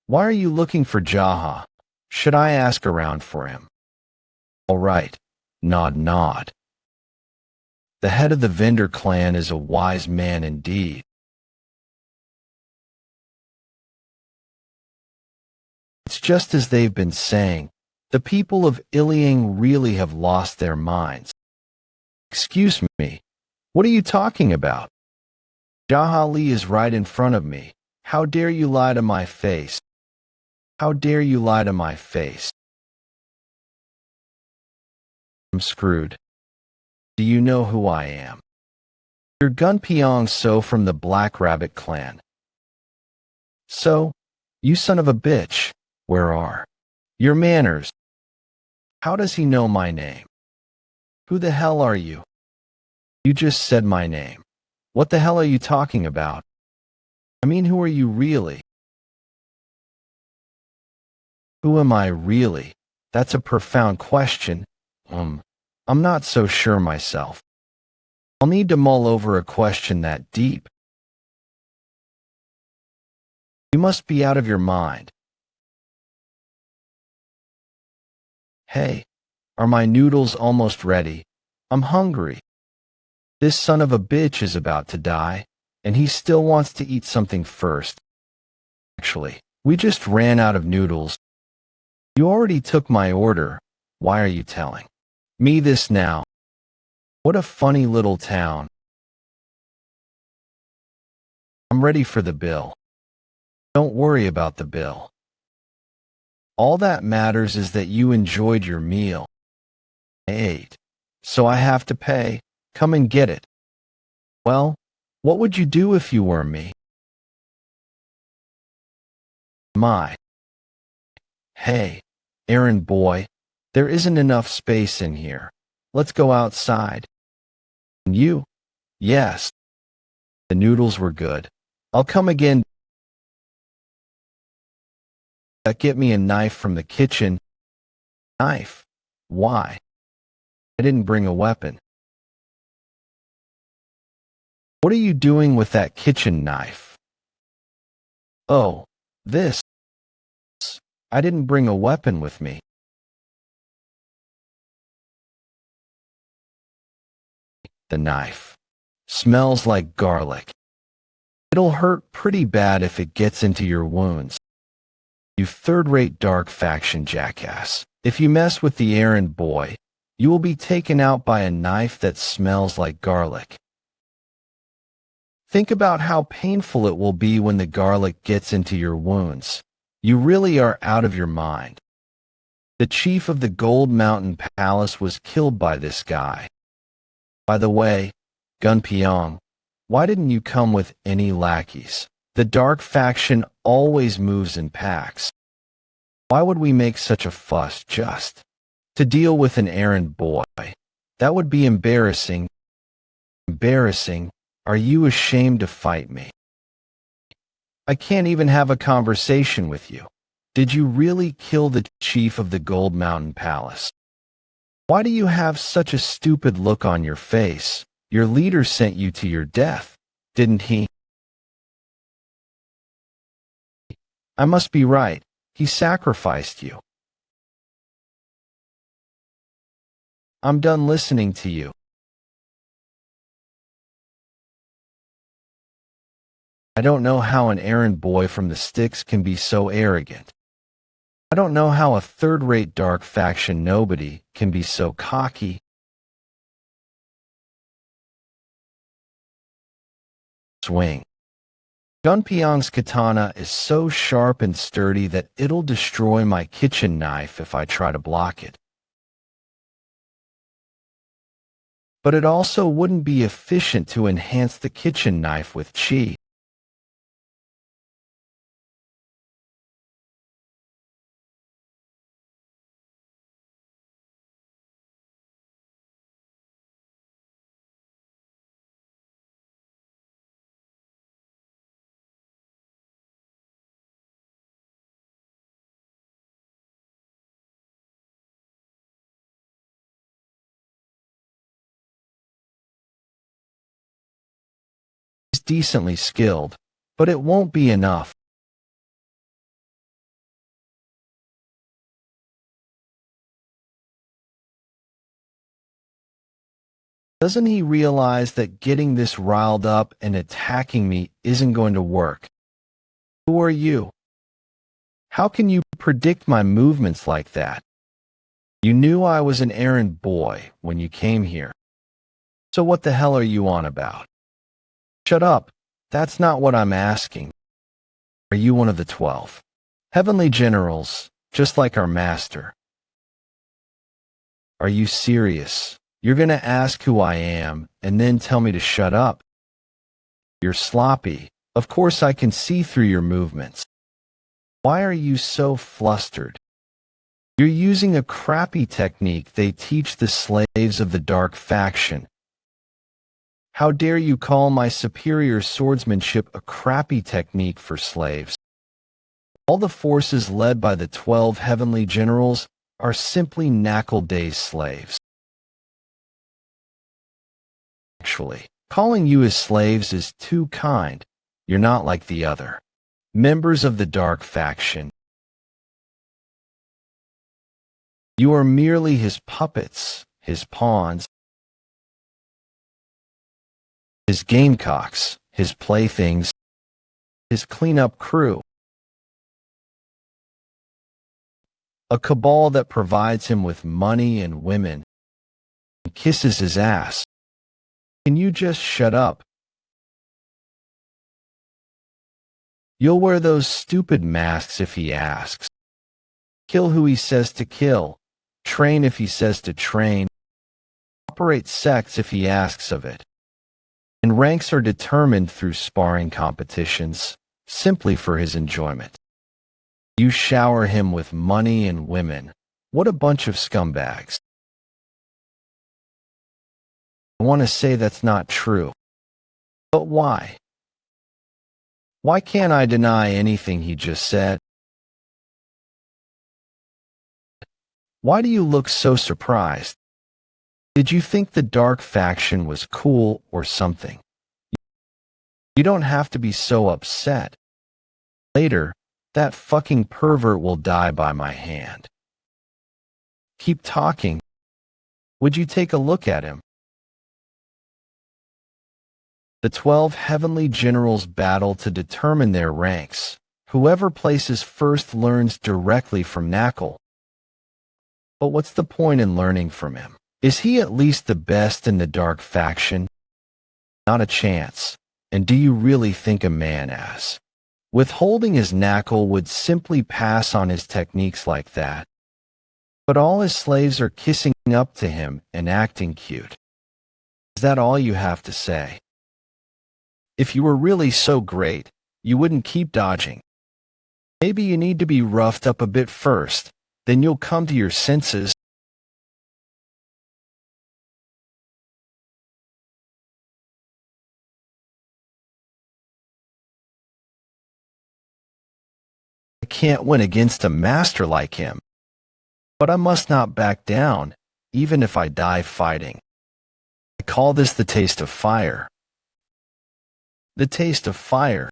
why are you looking for Jaha? Should I ask around for him? All right. Nod, nod. The head of the vendor clan is a wise man indeed. It's just as they've been saying. The people of Iliang really have lost their minds. Excuse me, what are you talking about? Jaha is right in front of me. How dare you lie to my face? How dare you lie to my face? I'm screwed. Do you know who I am? You're Gunpyeong So from the Black Rabbit clan. So, you son of a bitch, where are your manners? How does he know my name? Who the hell are you? You just said my name. What the hell are you talking about? I mean, who are you really? Who am I really? That's a profound question. I'm not so sure myself. I'll need to mull over a question that deep. You must be out of your mind. Hey, are my noodles almost ready? I'm hungry. This son of a bitch is about to die, and he still wants to eat something first. Actually, we just ran out of noodles. You already took my order. Why are you telling me this now? What a funny little town. I'm ready for the bill. Don't worry about the bill. All that matters is that you enjoyed your meal. I ate, so I have to pay. Come and get it. Well, what would you do if you were me? My. Hey, errand boy, there isn't enough space in here. Let's go outside. And you? Yes. The noodles were good. I'll come again. Get me a knife from the kitchen. Knife? Why? I didn't bring a weapon. What are you doing with that kitchen knife? Oh, this. I didn't bring a weapon with me. The knife. Smells like garlic. It'll hurt pretty bad if it gets into your wounds. You third-rate Dark Faction jackass. If you mess with the errand boy, you will be taken out by a knife that smells like garlic. Think about how painful it will be when the garlic gets into your wounds. You really are out of your mind. The chief of the Gold Mountain Palace was killed by this guy. By the way, Gunpyeong, why didn't you come with any lackeys? The Dark Faction always moves in packs. Why would we make such a fuss just to deal with an errand boy? That would be embarrassing. Embarrassing? Are you ashamed to fight me? I can't even have a conversation with you. Did you really kill the chief of the Gold Mountain Palace? Why do you have such a stupid look on your face? Your leader sent you to your death, didn't he? I must be right. He sacrificed you. I'm done listening to you. I don't know how an errand boy from the sticks can be so arrogant. I don't know how a third-rate Dark Faction nobody can be so cocky. swing. Gunpyeong's katana is so sharp and sturdy that it'll destroy my kitchen knife if I try to block it. But it also wouldn't be efficient to enhance the kitchen knife with chi. He's decently skilled, but it won't be enough. Doesn't he realize that getting this riled up and attacking me isn't going to work? Who are you? How can you predict my movements like that? You knew I was an errand boy when you came here. So what the hell are you on about? Shut up. That's not what I'm asking. Are you one of the 12 heavenly generals, just like our master? Are you serious? You're gonna ask who I am and then tell me to shut up? You're sloppy. Of course I can see through your movements. Why are you so flustered? You're using a crappy technique they teach the slaves of the dark faction. How dare you call my superior swordsmanship a crappy technique for slaves? All the forces led by the 12 heavenly generals are simply knackle-dazed slaves. Actually, calling you as slaves is too kind. You're not like the other members of the dark faction. You are merely his puppets, his pawns, his gamecocks, his playthings, his cleanup crew. A cabal that provides him with money and women and kisses his ass. Can you just shut up? You'll wear those stupid masks if he asks. Kill who he says to kill. Train if he says to train. Operate sects if he asks of it. And ranks are determined through sparring competitions, simply for his enjoyment. You shower him with money and women. What a bunch of scumbags. I want to say that's not true. But why? Why can't I deny anything he just said? Why do you look so surprised? Did you think the dark faction was cool or something? You don't have to be so upset. Later, that fucking pervert will die by my hand. Keep talking. Would you take a look at him? The 12 heavenly generals battle to determine their ranks. Whoever places first learns directly from Knuckle. But what's the point in learning from him? Is he at least the best in the dark faction? Not a chance. And do you really think a man as withholding his knuckle would simply pass on his techniques like that? But all his slaves are kissing up to him and acting cute. Is that all you have to say? If you were really so great, you wouldn't keep dodging. Maybe you need to be roughed up a bit first, then you'll come to your senses. I can't win against a master like him. But I must not back down, even if I die fighting. I call this the taste of fire. The taste of fire.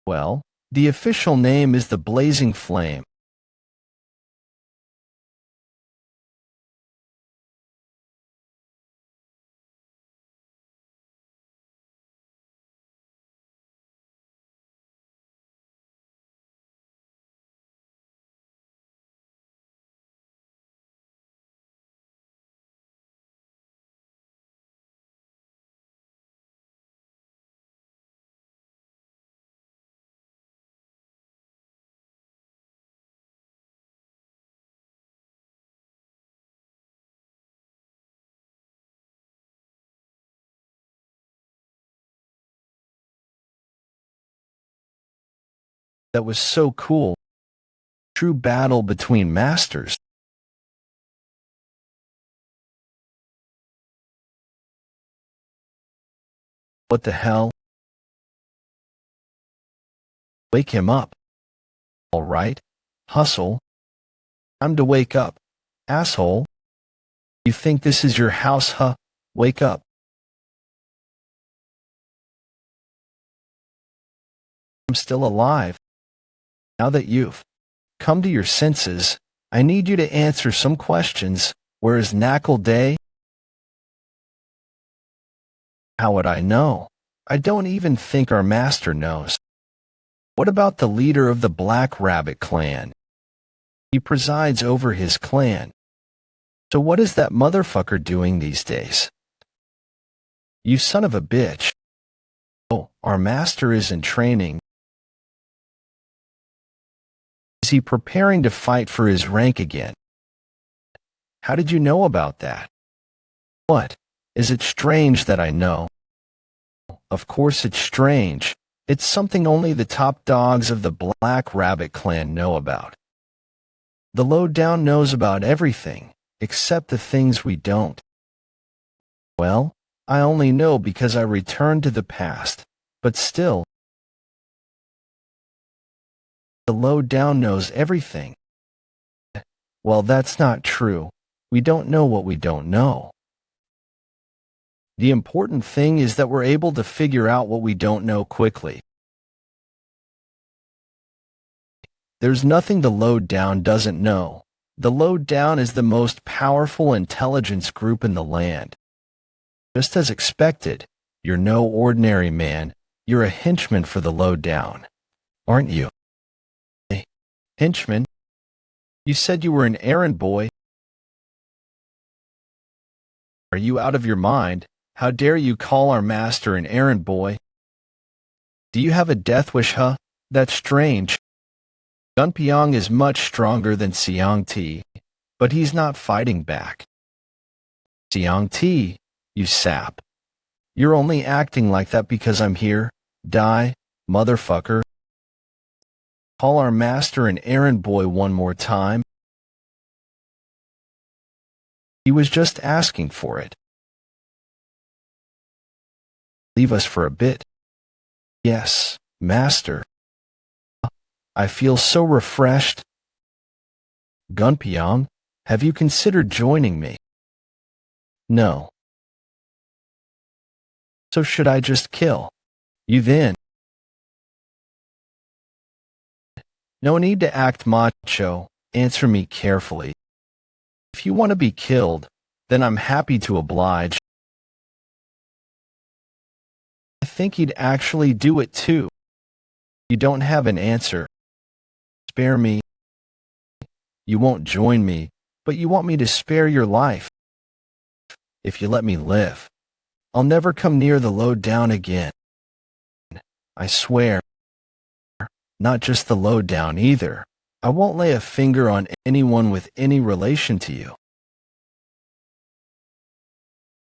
Well, the official name is the blazing flame. That was so cool. True battle between masters. What the hell? Wake him up. All right. Hustle. Time to wake up. Asshole. You think this is your house, huh? Wake up. I'm still alive. Now that you've come to your senses, I need you to answer some questions. Where is Knuckle Day? How would I know? I don't even think our master knows. What about the leader of the Black Rabbit clan? He presides over his clan. So what is that motherfucker doing these days? You son of a bitch. Oh, our master is in training. Is he preparing to fight for his rank again? How did you know about that? What? Is it strange that I know? Of course it's strange. It's something only the top dogs of the Black Rabbit clan know about. The lowdown knows about everything, except the things we don't. Well, I only know because I returned to the past, but still, the lowdown knows everything. Well, that's not true. We don't know what we don't know. The important thing is that we're able to figure out what we don't know quickly. There's nothing the lowdown doesn't know. The lowdown is the most powerful intelligence group in the land. Just as expected, you're no ordinary man. You're a henchman for the lowdown, aren't you? Hey, henchman? You said you were an errand boy. Are you out of your mind? How dare you call our master an errand boy? Do you have a death wish, huh? That's strange. Gunpyong is much stronger than Seong Ti, but he's not fighting back. Seong Ti, you sap. You're only acting like that because I'm here. Die, motherfucker. Call our master an errand boy one more time. He was just asking for it. Leave us for a bit. Yes, master. I feel so refreshed. Gunpyong, have you considered joining me? No. So should I just kill you then? No need to act macho. Answer me carefully. If you want to be killed, then I'm happy to oblige. I think he'd actually do it too. You don't have an answer. Spare me. You won't join me, but you want me to spare your life. If you let me live, I'll never come near the lowdown again. I swear. Not just the lowdown either. I won't lay a finger on anyone with any relation to you.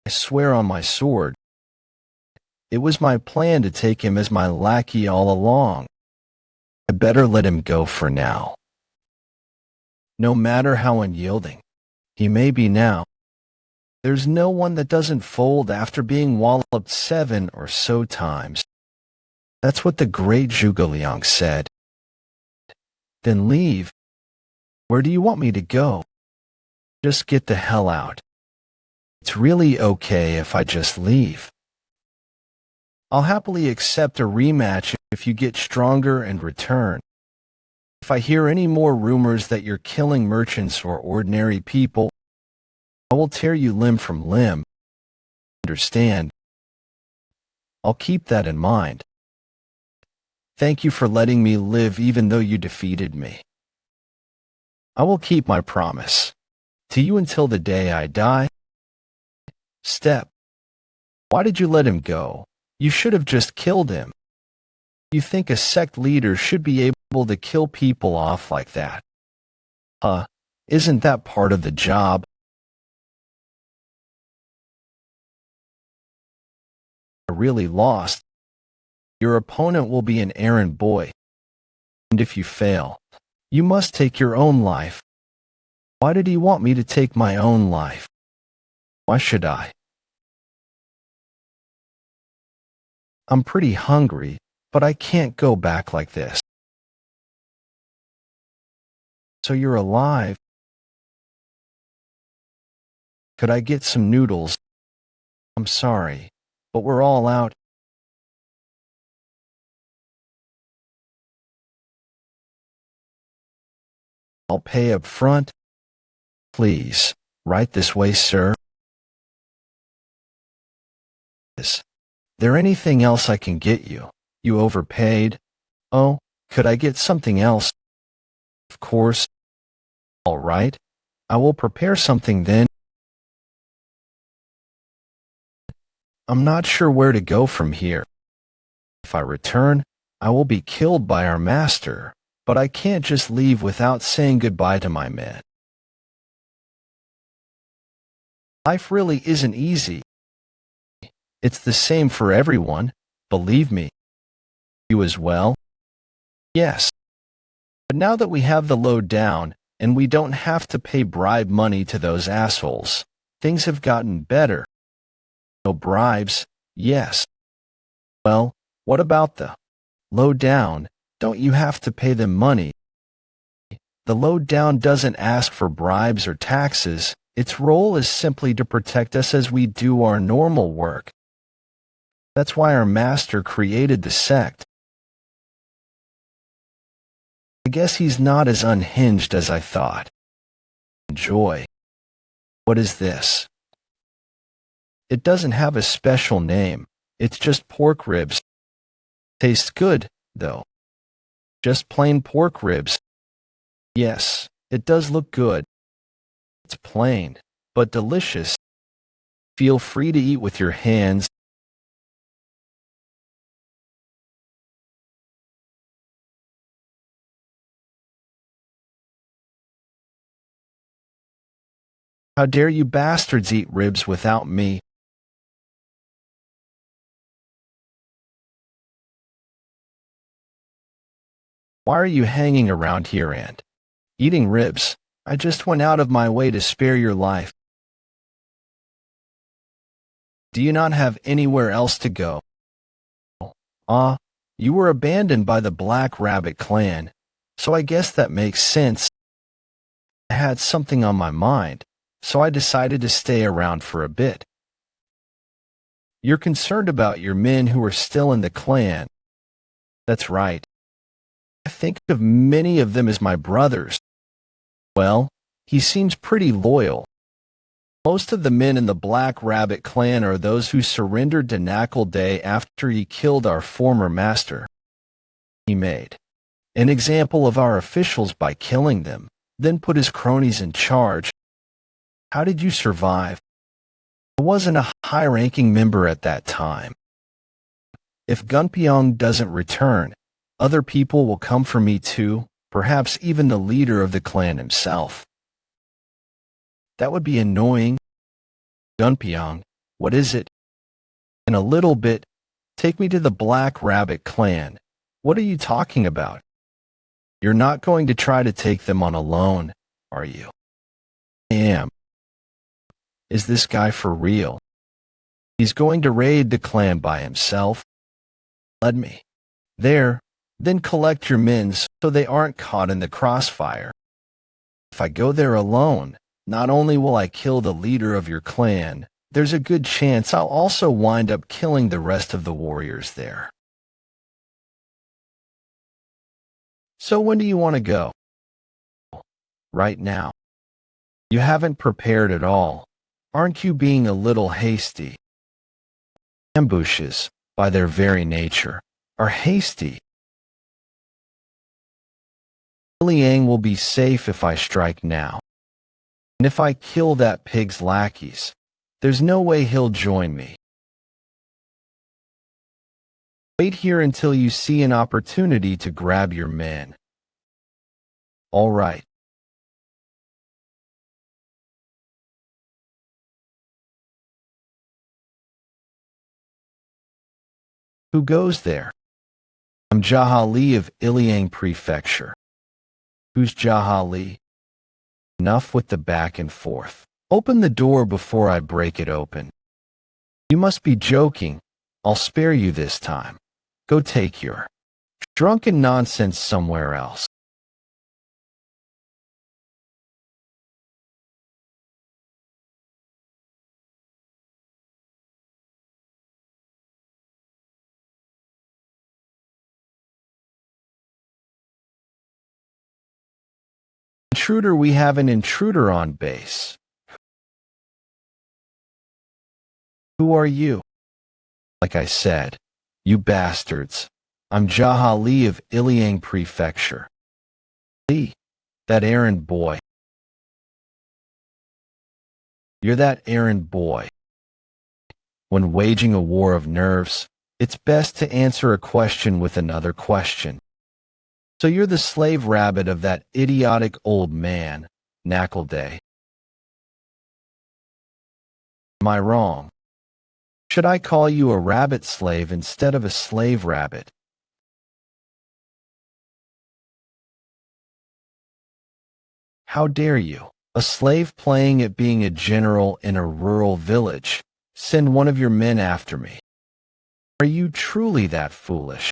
I swear on my sword. It was my plan to take him as my lackey all along. I better let him go for now. No matter how unyielding he may be now, there's no one that doesn't fold after being walloped 7 or so times. That's what the great Zhuge Liang said. Then leave. Where do you want me to go? Just get the hell out. It's really okay if I just leave. I'll happily accept a rematch if you get stronger and return. If I hear any more rumors that you're killing merchants or ordinary people, I will tear you limb from limb. Understand? I'll keep that in mind. Thank you for letting me live even though you defeated me. I will keep my promise to you until the day I die. Step. Why did you let him go? You should have just killed him. You think a sect leader should be able to kill people off like that? Huh? Isn't that part of the job? I really lost. Your opponent will be an errand boy. And if you fail, you must take your own life. Why did he want me to take my own life? Why should I? I'm pretty hungry, but I can't go back like this. So you're alive. Could I get some noodles? I'm sorry, but we're all out. I'll pay up front. Please, right this way, sir. Is there anything else I can get you? You overpaid. Oh, could I get something else? Of course. All right. I will prepare something then. I'm not sure where to go from here. If I return, I will be killed by our master, but I can't just leave without saying goodbye to my men. Life really isn't easy. It's the same for everyone, believe me. You as well? Yes. But now that we have the load down, and we don't have to pay bribe money to those assholes, things have gotten better. No bribes, yes. Well, what about the low down? Don't you have to pay them money? The low down doesn't ask for bribes or taxes. Its role is simply to protect us as we do our normal work. That's why our master created the sect. I guess he's not as unhinged as I thought. Enjoy. What is this? It doesn't have a special name. It's just pork ribs. Tastes good, though. Just plain pork ribs. Yes, it does look good. It's plain, but delicious. Feel free to eat with your hands. How dare you bastards eat ribs without me? Why are you hanging around here and eating ribs? I just went out of my way to spare your life. Do you not have anywhere else to go? Ah, you were abandoned by the Black Rabbit clan, so I guess that makes sense. I had something on my mind, so I decided to stay around for a bit. You're concerned about your men who are still in the clan. That's right. I think of many of them as my brothers. Well, he seems pretty loyal. Most of the men in the Black Rabbit clan are those who surrendered to Knuckle Day after he killed our former master. He made an example of our officials by killing them, then put his cronies in charge. How did you survive? I wasn't a high-ranking member at that time. If Gunpyeong doesn't return, other people will come for me too, perhaps even the leader of the clan himself. That would be annoying. Gunpyeong, what is it? In a little bit, take me to the Black Rabbit clan. What are you talking about? You're not going to try to take them on alone, are you? I am. Is this guy for real? He's going to raid the clan by himself? Let me. There, then collect your men so they aren't caught in the crossfire. If I go there alone, not only will I kill the leader of your clan, there's a good chance I'll also wind up killing the rest of the warriors there. So when do you want to go? Right now. You haven't prepared at all. Aren't you being a little hasty? Ambushes, by their very nature, are hasty. Liang will be safe if I strike now. And if I kill that pig's lackeys, there's no way he'll join me. Wait here until you see an opportunity to grab your men. All right. Who goes there? I'm Jaha of Iliang Prefecture. Who's Jaha? Enough with the back and forth. Open the door before I break it open. You must be joking. I'll spare you this time. Go take your drunken nonsense somewhere else. Intruder, we have an intruder on base. Who are you? Like I said, you bastards. I'm Jaha of Iliang Prefecture. Lee, that errand boy. You're that errand boy. When waging a war of nerves, it's best to answer a question with another question. So you're the slave rabbit of that idiotic old man, Knackleday. Am I wrong? Should I call you a rabbit slave instead of a slave rabbit? How dare you, a slave playing at being a general in a rural village, send one of your men after me? Are you truly that foolish?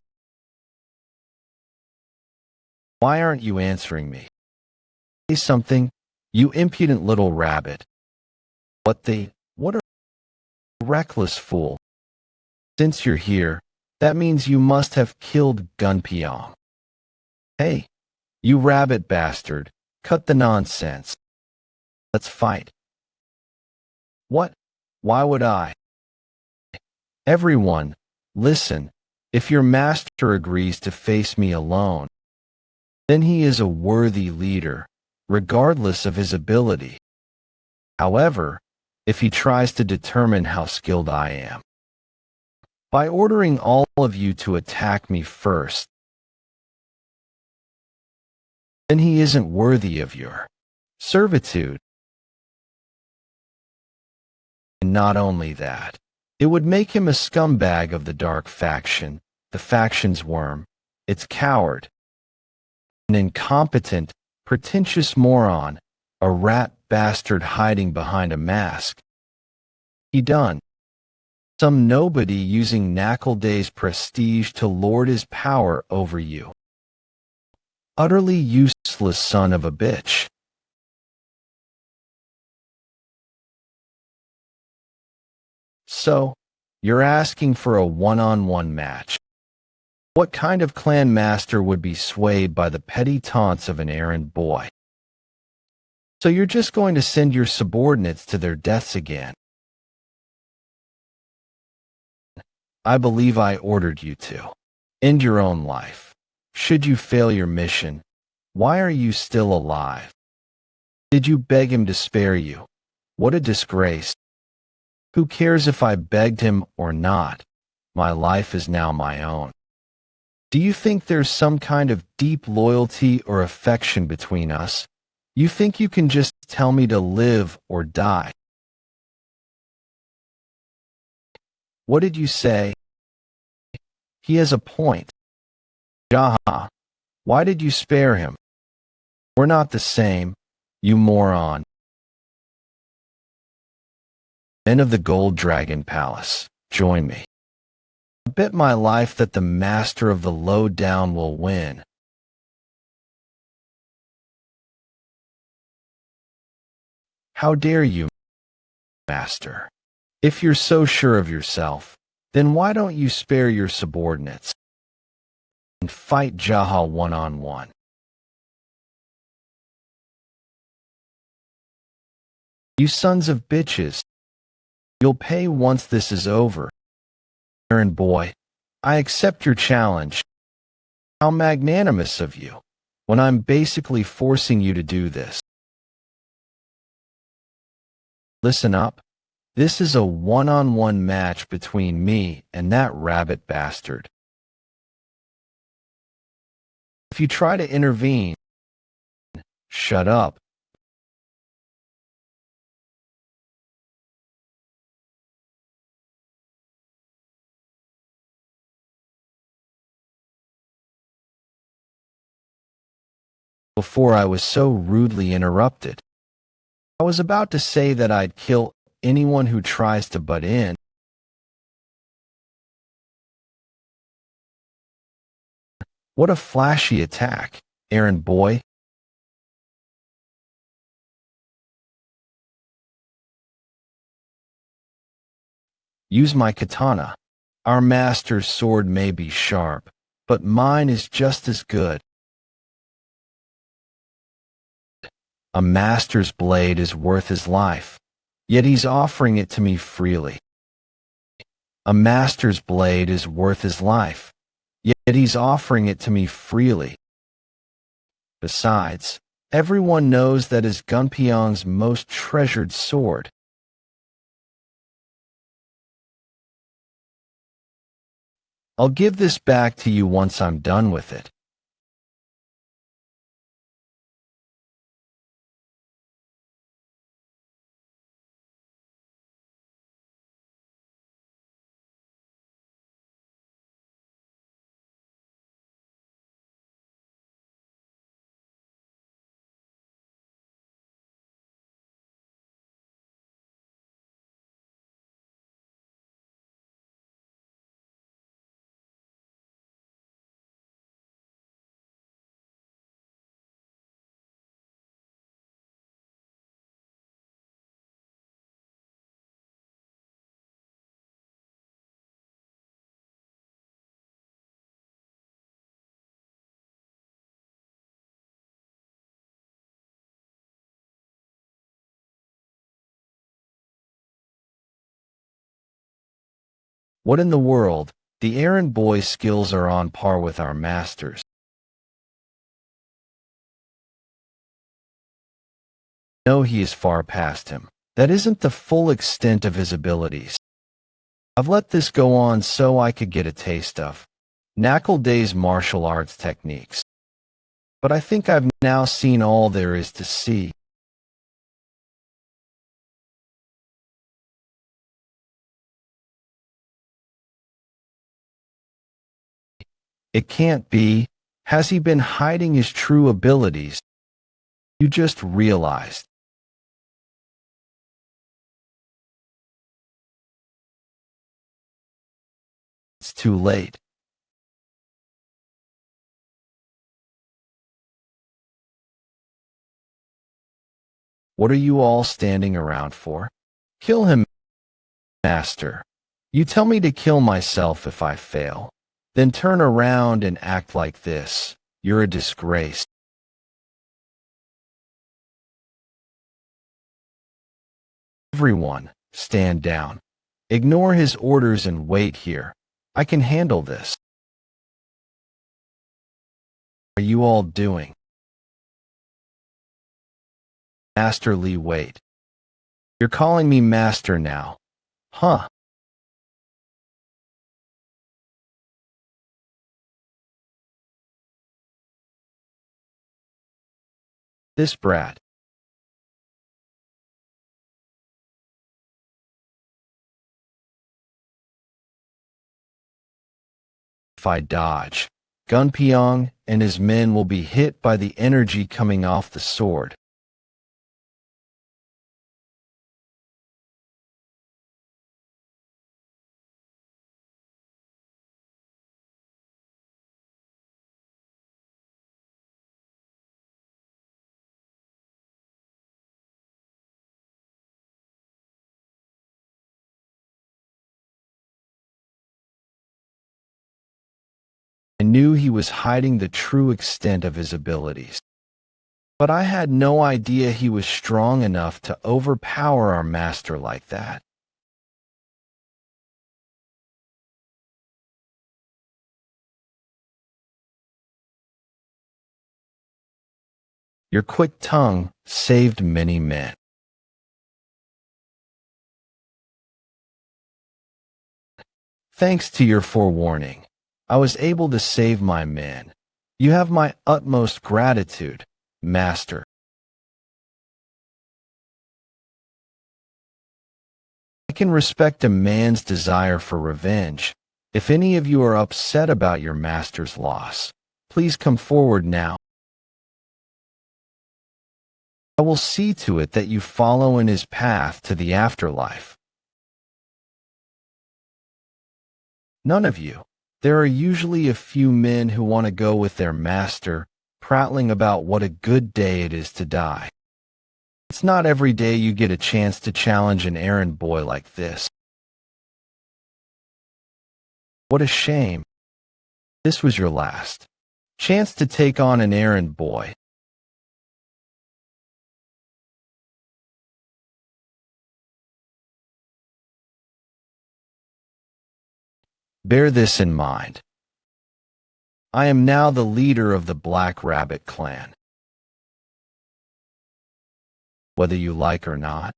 Why aren't you answering me? Say something, you impudent little rabbit. What a reckless fool. Since you're here, that means you must have killed Gunpyong. Hey, you rabbit bastard, cut the nonsense. Let's fight. What? Why would I? Everyone, listen, if your master agrees to face me alone, then he is a worthy leader, regardless of his ability. However, if he tries to determine how skilled I am, by ordering all of you to attack me first, then he isn't worthy of your servitude. And not only that, it would make him a scumbag of the dark faction, the faction's worm, its coward, an incompetent, pretentious moron, a rat bastard hiding behind a mask. He done. Some nobody using Knackleday's prestige to lord his power over you. Utterly useless son of a bitch. So, you're asking for a one-on-one match. What kind of clan master would be swayed by the petty taunts of an errand boy? So you're just going to send your subordinates to their deaths again? I believe I ordered you to end your own life. Should you fail your mission, why are you still alive? Did you beg him to spare you? What a disgrace. Who cares if I begged him or not? My life is now my own. Do you think there's some kind of deep loyalty or affection between us? You think you can just tell me to live or die? What did you say? He has a point. Jaha, why did you spare him? We're not the same, you moron. Men of the Gold Dragon Palace, join me. I bet my life that the master of the lowdown will win. How dare you, master? If you're so sure of yourself, then why don't you spare your subordinates and fight Jaha one-on-one? You sons of bitches, you'll pay once this is over. Errand boy, I accept your challenge. How magnanimous of you, when I'm basically forcing you to do this. Listen up. This is a one-on-one match between me and that rabbit bastard. If you try to intervene, shut up. before I was so rudely interrupted. I was about to say that I'd kill anyone who tries to butt in. What a flashy attack, errand boy. Use my katana. Our master's sword may be sharp, but mine is just as good. A master's blade is worth his life, yet he's offering it to me freely. A master's blade is worth his life, yet he's offering it to me freely. Besides, everyone knows that is Gunpyeong's most treasured sword. I'll give this back to you once I'm done with it. What in the world? The errand boy's skills are on par with our master's. No, he is far past him. That isn't the full extent of his abilities. I've let this go on so I could get a taste of Knuckle Day's martial arts techniques. But I think I've now seen all there is to see. It can't be. Has he been hiding his true abilities? You just realized. It's too late. What are you all standing around for? Kill him, master. You tell me to kill myself if I fail. Then turn around and act like this. You're a disgrace. Everyone, stand down. Ignore his orders and wait here. I can handle this. What are you all doing? Master Lee, wait. You're calling me master now. Huh? This brat. If I dodge, Gunpyeong and his men will be hit by the energy coming off the sword. I knew he was hiding the true extent of his abilities. But I had no idea he was strong enough to overpower our master like that. Your quick tongue saved many men. Thanks to your forewarning, I was able to save my men. You have my utmost gratitude, master. I can respect a man's desire for revenge. If any of you are upset about your master's loss, please come forward now. I will see to it that you follow in his path to the afterlife. None of you. There are usually a few men who want to go with their master, prattling about what a good day it is to die. It's not every day you get a chance to challenge an errand boy like this. What a shame. This was your last chance to take on an errand boy. Bear this in mind. I am now the leader of the Black Rabbit clan. Whether you like or not,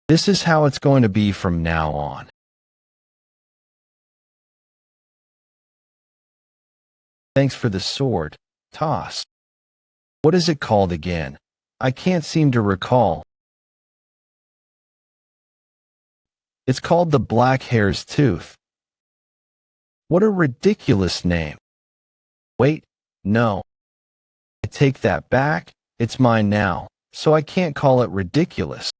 this is how it's going to be from now on. Thanks for the sword, Toss. What is it called again? I can't seem to recall. It's called the Black Hare's Tooth. What a ridiculous name. Wait, no. I take that back. It's mine now, so I can't call it ridiculous.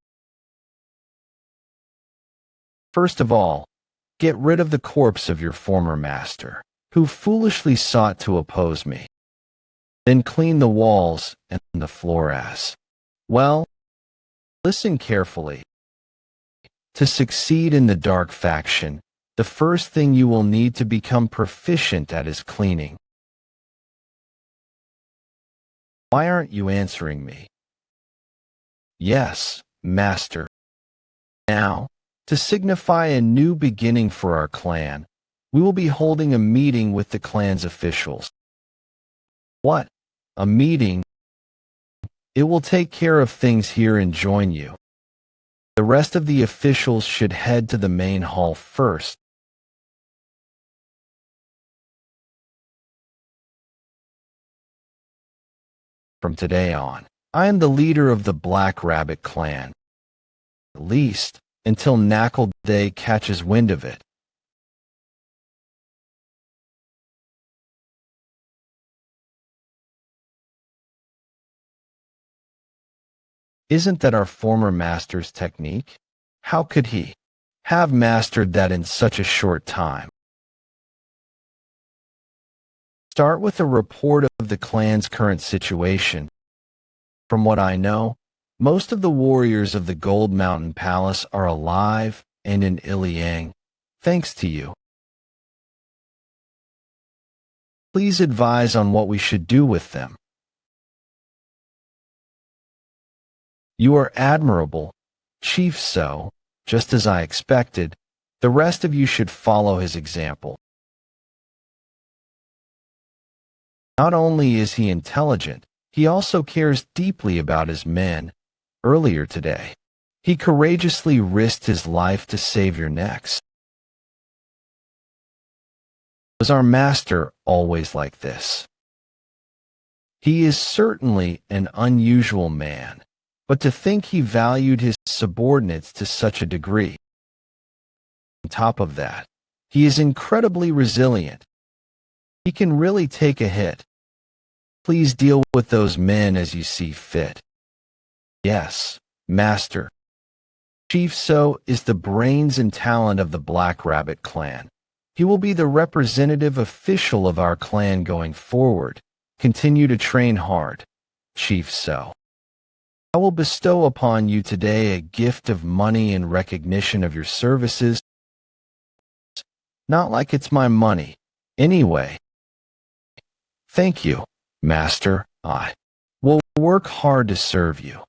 First of all, get rid of the corpse of your former master, who foolishly sought to oppose me. Then clean the walls and the floor as well. Listen carefully. To succeed in the dark faction, the first thing you will need to become proficient at is cleaning. Why aren't you answering me? Yes, Master. Now, to signify a new beginning for our clan, we will be holding a meeting with the clan's officials. What? A meeting? It will take care of things here and join you. The rest of the officials should head to the main hall first. From today on, I am the leader of the Black Rabbit clan. At least, until Knuckle Day catches wind of it. Isn't that our former master's technique? How could he have mastered that in such a short time? Start with a report of the clan's current situation. From what I know, most of the warriors of the Gold Mountain Palace are alive and in Iliang, thanks to you. Please advise on what we should do with them. You are admirable, Chief So, just as I expected. The rest of you should follow his example. Not only is he intelligent, he also cares deeply about his men. Earlier today, he courageously risked his life to save your necks. Was our master always like this? He is certainly an unusual man, but to think he valued his subordinates to such a degree. On top of that, he is incredibly resilient. He can really take a hit. Please deal with those men as you see fit. Yes, Master. Chief So is the brains and talent of the Black Rabbit clan. He will be the representative official of our clan going forward. Continue to train hard, Chief So. I will bestow upon you today a gift of money in recognition of your services. Not like it's my money. Anyway. Thank you, Master. I will work hard to serve you.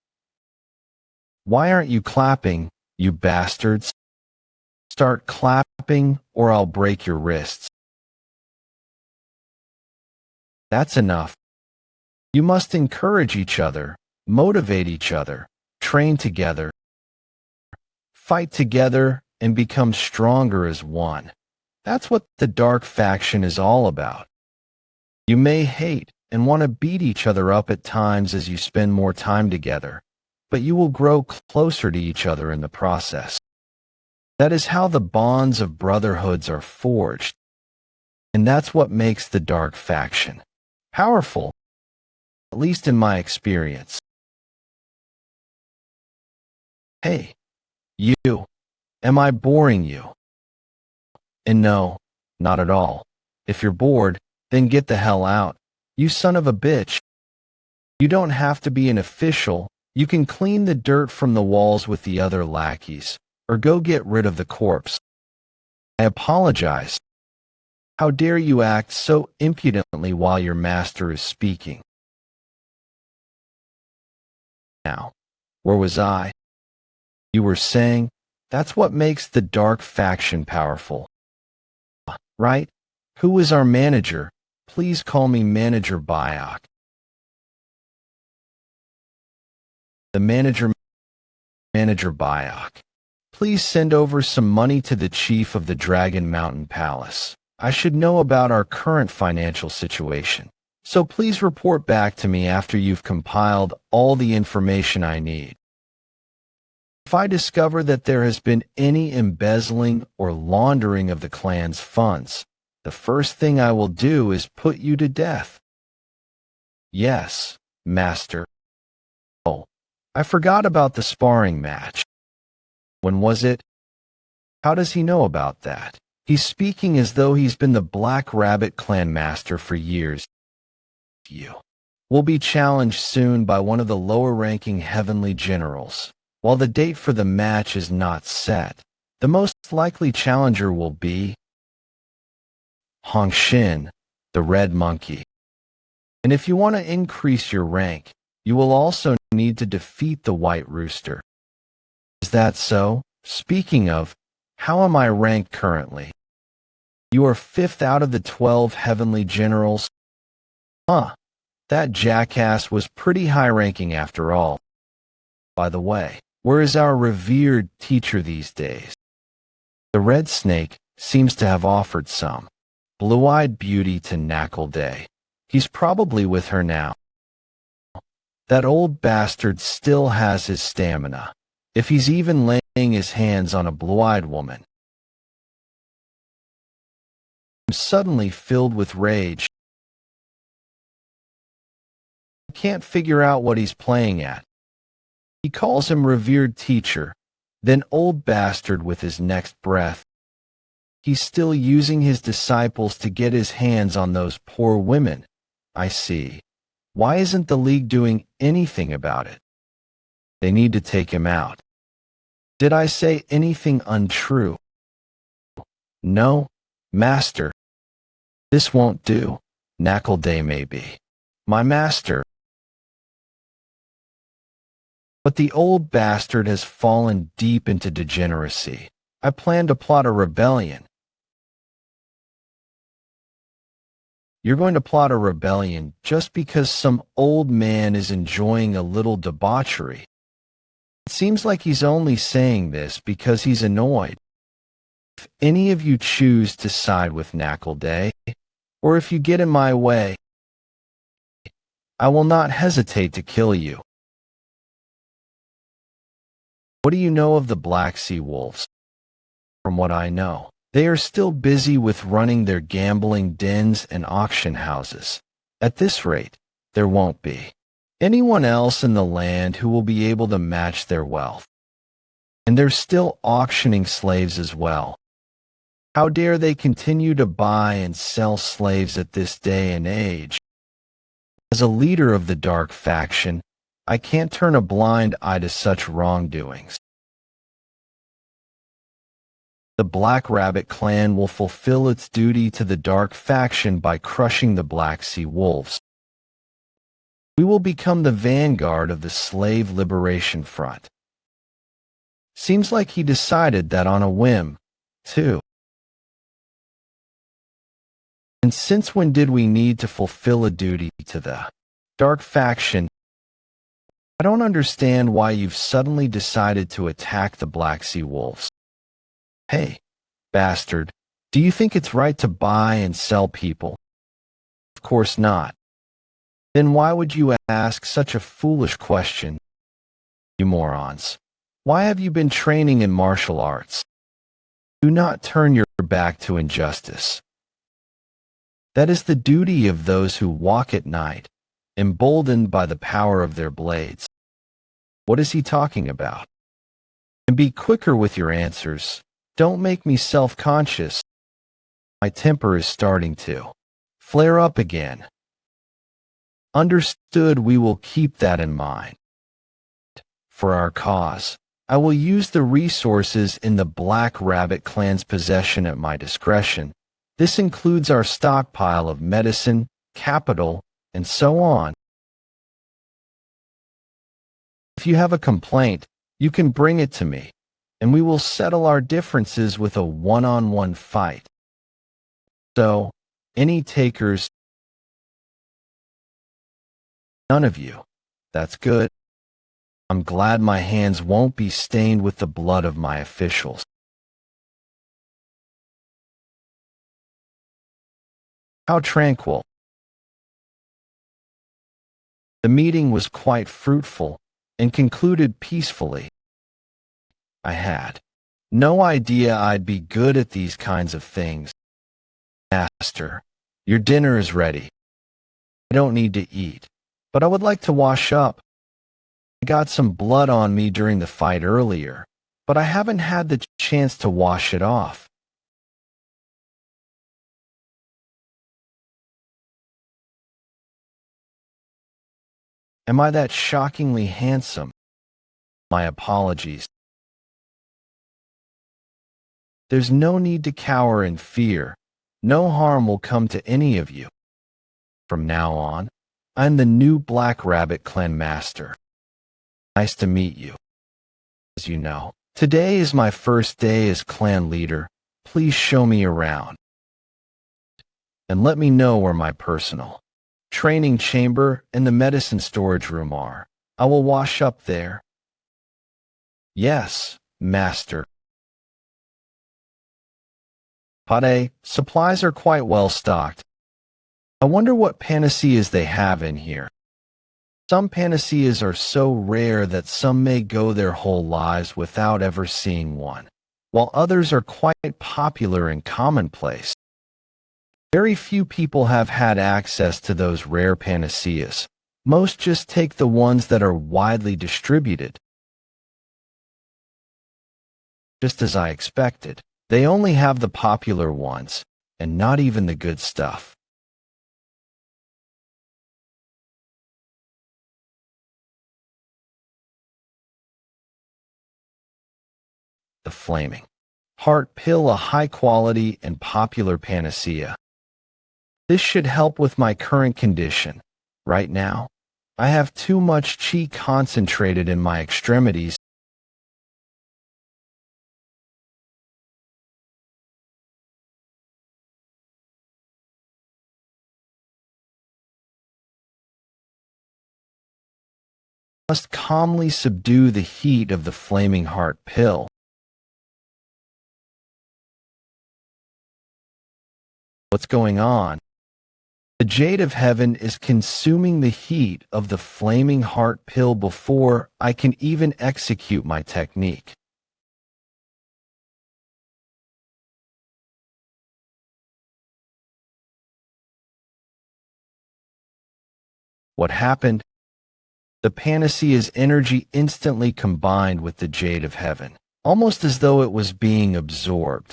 Why aren't you clapping, you bastards? Start clapping or I'll break your wrists. That's enough. You must encourage each other, motivate each other, train together, fight together, and become stronger as one. That's what the dark faction is all about. You may hate and want to beat each other up at times as you spend more time together, but you will grow closer to each other in the process. That is how the bonds of brotherhoods are forged, and that's what makes the dark faction powerful, at least in my experience. Hey, you, am I boring you? And no, not at all. If you're bored, then get the hell out. You son of a bitch. You don't have to be an official. You can clean the dirt from the walls with the other lackeys, or go get rid of the corpse. I apologize. How dare you act so impudently while your master is speaking? Now, where was I? You were saying, that's what makes the dark faction powerful. Right? Who is our manager? Please call me Manager Biok. The Manager Biok. Please send over some money to the chief of the Dragon Mountain Palace. I should know about our current financial situation. So please report back to me after you've compiled all the information I need. If I discover that there has been any embezzling or laundering of the clan's funds, the first thing I will do is put you to death. Yes, Master. Oh, I forgot about the sparring match. When was it? How does he know about that? He's speaking as though he's been the Black Rabbit clan master for years. You will be challenged soon by one of the lower-ranking heavenly generals. While the date for the match is not set, the most likely challenger will be Hong Shin, the Red Monkey. And if you want to increase your rank, you will also need to defeat the White Rooster. Is that so? Speaking of, how am I ranked currently? You are 5th out of the 12 heavenly generals. Huh, that jackass was pretty high-ranking after all. By the way, where is our revered teacher these days? The Red Snake seems to have offered some blue-eyed beauty to Knuckle Day. He's probably with her now. That old bastard still has his stamina, if he's even laying his hands on a blue-eyed woman. I'm suddenly filled with rage. I can't figure out what he's playing at. He calls him revered teacher, then old bastard with his next breath. He's still using his disciples to get his hands on those poor women. I see. Why isn't the League doing anything about it? They need to take him out. Did I say anything untrue? No, Master. This won't do. Knuckle Day maybe. My master. But the old bastard has fallen deep into degeneracy. I plan to plot a rebellion. You're going to plot a rebellion just because some old man is enjoying a little debauchery. It seems like he's only saying this because he's annoyed. If any of you choose to side with Knuckle Day, or if you get in my way, I will not hesitate to kill you. What do you know of the Black Sea Wolves? From what I know, they are still busy with running their gambling dens and auction houses. At this rate, there won't be anyone else in the land who will be able to match their wealth. And they're still auctioning slaves as well. How dare they continue to buy and sell slaves at this day and age? As a leader of the dark faction, I can't turn a blind eye to such wrongdoings. The Black Rabbit clan will fulfill its duty to the dark faction by crushing the Black Sea Wolves. We will become the vanguard of the Slave Liberation Front. Seems like he decided that on a whim, too. And since when did we need to fulfill a duty to the dark faction? I don't understand why you've suddenly decided to attack the Black Sea Wolves. Hey, bastard, do you think it's right to buy and sell people? Of course not. Then why would you ask such a foolish question? You morons. Why have you been training in martial arts? Do not turn your back to injustice. That is the duty of those who walk at night, emboldened by the power of their blades. What is he talking about? And be quicker with your answers. Don't make me self-conscious. My temper is starting to flare up again. Understood, we will keep that in mind. For our cause, I will use the resources in the Black Rabbit clan's possession at my discretion. This includes our stockpile of medicine, capital, and so on. If you have a complaint, you can bring it to me, and we will settle our differences with a one-on-one fight. So, any takers? None of you. That's good. I'm glad my hands won't be stained with the blood of my officials. How tranquil. The meeting was quite fruitful and concluded peacefully. I had no idea I'd be good at these kinds of things. Master, your dinner is ready. I don't need to eat, but I would like to wash up. I got some blood on me during the fight earlier, but I haven't had the chance to wash it off. Am I that shockingly handsome? My apologies. There's no need to cower in fear. No harm will come to any of you. From now on, I'm the new Black Rabbit Clan Master. Nice to meet you. As you know, today is my first day as clan leader. Please show me around. And let me know where my personal training chamber and the medicine storage room are. I will wash up there. Yes, Master. Pade, supplies are quite well stocked. I wonder what panaceas they have in here. Some panaceas are so rare that some may go their whole lives without ever seeing one, while others are quite popular and commonplace. Very few people have had access to those rare panaceas. Most just take the ones that are widely distributed. Just as I expected, they only have the popular ones, and not even the good stuff. The Flaming Heart Pill, a high-quality and popular panacea. This should help with my current condition. Right now, I have too much chi concentrated in my extremities. Must calmly subdue the heat of the Flaming Heart Pill. What's going on? The Jade of Heaven is consuming the heat of the Flaming Heart Pill before I can even execute my technique. What happened? The panacea's energy instantly combined with the Jade of Heaven, almost as though it was being absorbed.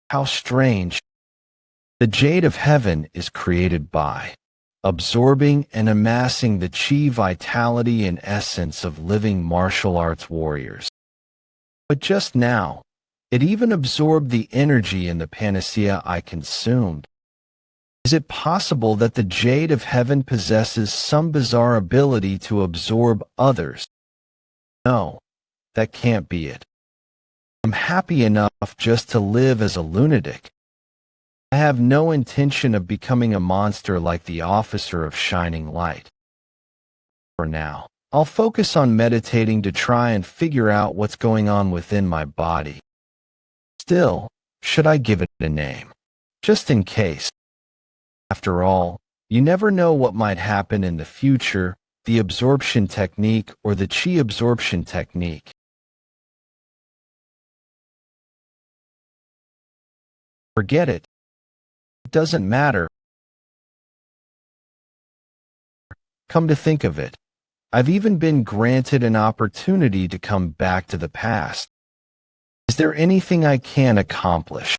How strange. The Jade of Heaven is created by absorbing and amassing the chi vitality and essence of living martial arts warriors. But just now, it even absorbed the energy in the panacea I consumed. Is it possible that the Jade of Heaven possesses some bizarre ability to absorb others? No, that can't be it. I'm happy enough just to live as a lunatic. I have no intention of becoming a monster like the Officer of Shining Light. For now, I'll focus on meditating to try and figure out what's going on within my body. Still, should I give it a name? Just in case. After all, you never know what might happen in the future, the absorption technique or the chi absorption technique. Forget it. It doesn't matter. Come to think of it, I've even been granted an opportunity to come back to the past. Is there anything I can accomplish?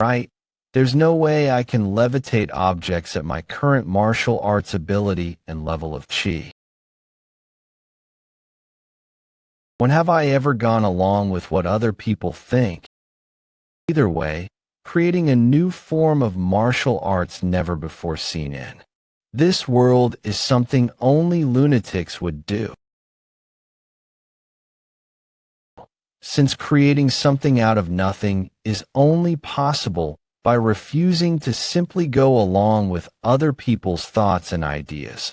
Right? There's no way I can levitate objects at my current martial arts ability and level of chi. When have I ever gone along with what other people think? Either way, creating a new form of martial arts never before seen in this world is something only lunatics would do. Since creating something out of nothing is only possible by refusing to simply go along with other people's thoughts and ideas.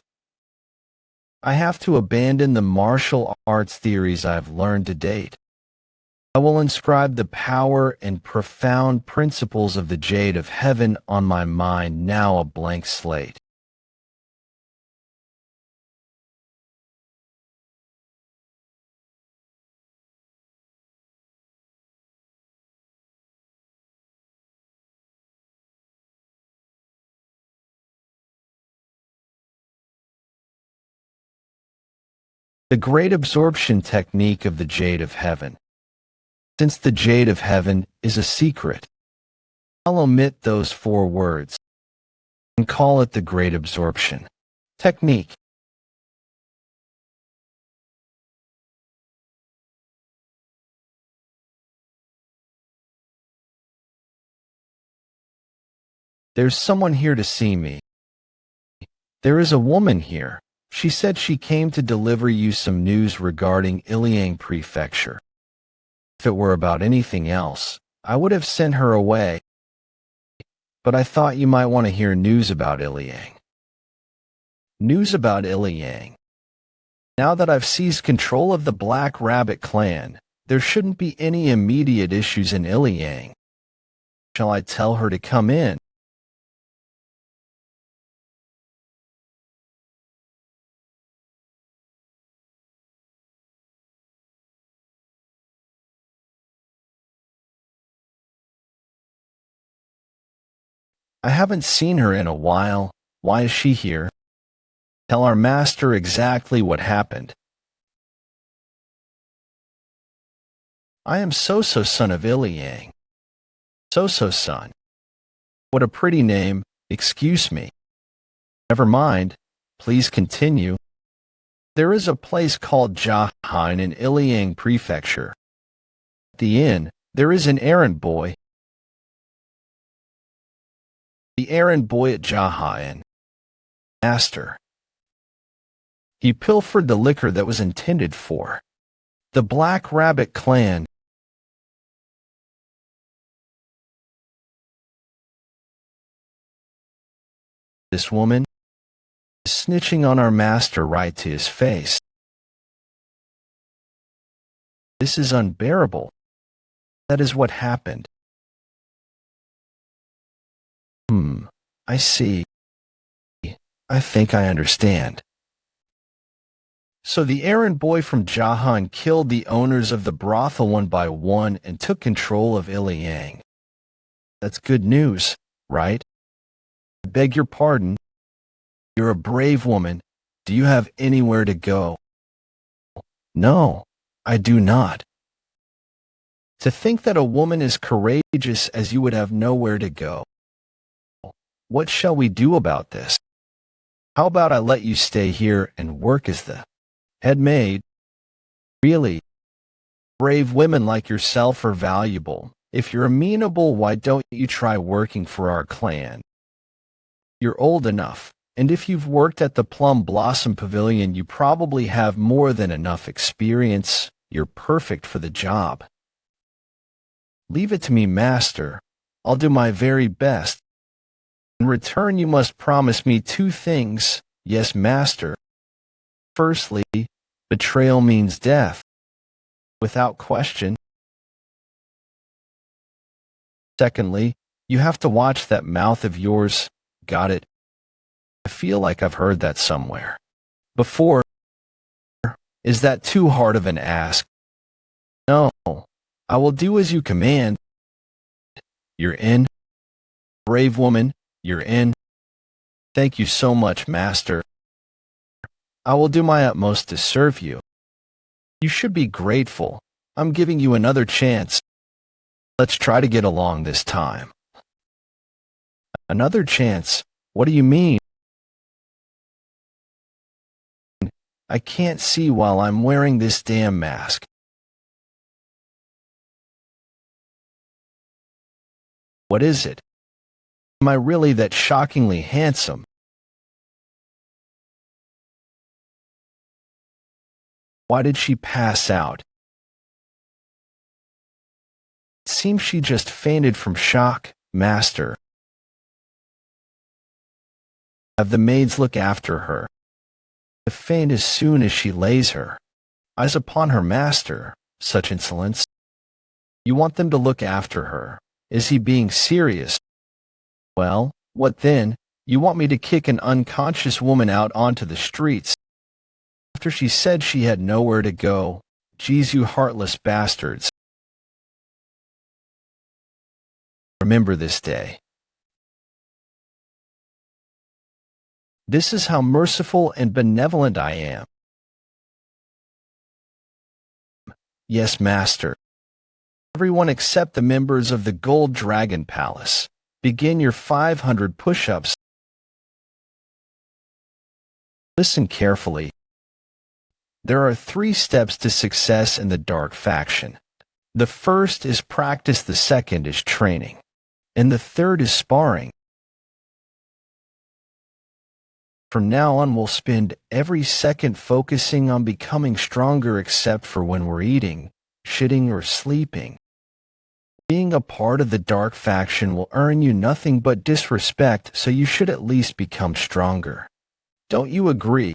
I have to abandon the martial arts theories I've learned to date. I will inscribe the power and profound principles of the Jade of Heaven on my mind, now a blank slate. The great absorption technique of the Jade of Heaven. Since the Jade of Heaven is a secret, I'll omit those 4 words and call it the great absorption technique. There's someone here to see me. There is a woman here. She said she came to deliver you some news regarding Iliang Prefecture. If it were about anything else, I would have sent her away. But I thought you might want to hear news about Iliang. News about Iliang. Now that I've seized control of the Black Rabbit clan, there shouldn't be any immediate issues in Iliang. Shall I tell her to come in? I haven't seen her in a while. Why is she here? Tell our master exactly what happened. I am Soso, son of Iliang. Soso, son. What a pretty name. Excuse me. Never mind. Please continue. There is a place called Jaha in Iliang Prefecture. At the inn, there is an errand boy. The errand boy at Jaha, master. He pilfered the liquor that was intended for the Black Rabbit clan. This woman is snitching on our master right to his face. This is unbearable. That is what happened. I see. I think I understand. So the errand boy from Jahan killed the owners of the brothel one by one and took control of Iliang. That's good news, right? I beg your pardon. You're a brave woman. Do you have anywhere to go? No, I do not. To think that a woman as courageous as you would have nowhere to go. What shall we do about this? How about I let you stay here and work as the head maid? Really, brave women like yourself are valuable. If you're amenable, why don't you try working for our clan? You're old enough, and if you've worked at the Plum Blossom Pavilion, you probably have more than enough experience. You're perfect for the job. Leave it to me, master. I'll do my very best. In return, you must promise me 2 things. Yes, master. Firstly, betrayal means death. Without question. Secondly, you have to watch that mouth of yours. Got it? I feel like I've heard that somewhere before. Is that too hard of an ask? No, I will do as you command. You're in. Brave woman, you're in. Thank you so much, master. I will do my utmost to serve you. You should be grateful. I'm giving you another chance. Let's try to get along this time. Another chance? What do you mean? I can't see while I'm wearing this damn mask. What is it? Am I really that shockingly handsome? Why did she pass out? It seems she just fainted from shock, master. Have the maids look after her. To faint as soon as she lays her eyes upon her master. Such insolence. You want them to look after her. Is he being serious? Well, what then? You want me to kick an unconscious woman out onto the streets after she said she had nowhere to go? Geez, you heartless bastards. Remember this day. This is how merciful and benevolent I am. Yes, master. Everyone except the members of the Gold Dragon Palace. Begin your 500 push-ups. Listen carefully. There are 3 steps to success in the Dark Faction. The first is practice, the second is training, and the third is sparring. From now on, we'll spend every second focusing on becoming stronger except for when we're eating, shitting, or sleeping. Being a part of the Dark Faction will earn you nothing but disrespect, so you should at least become stronger. Don't you agree?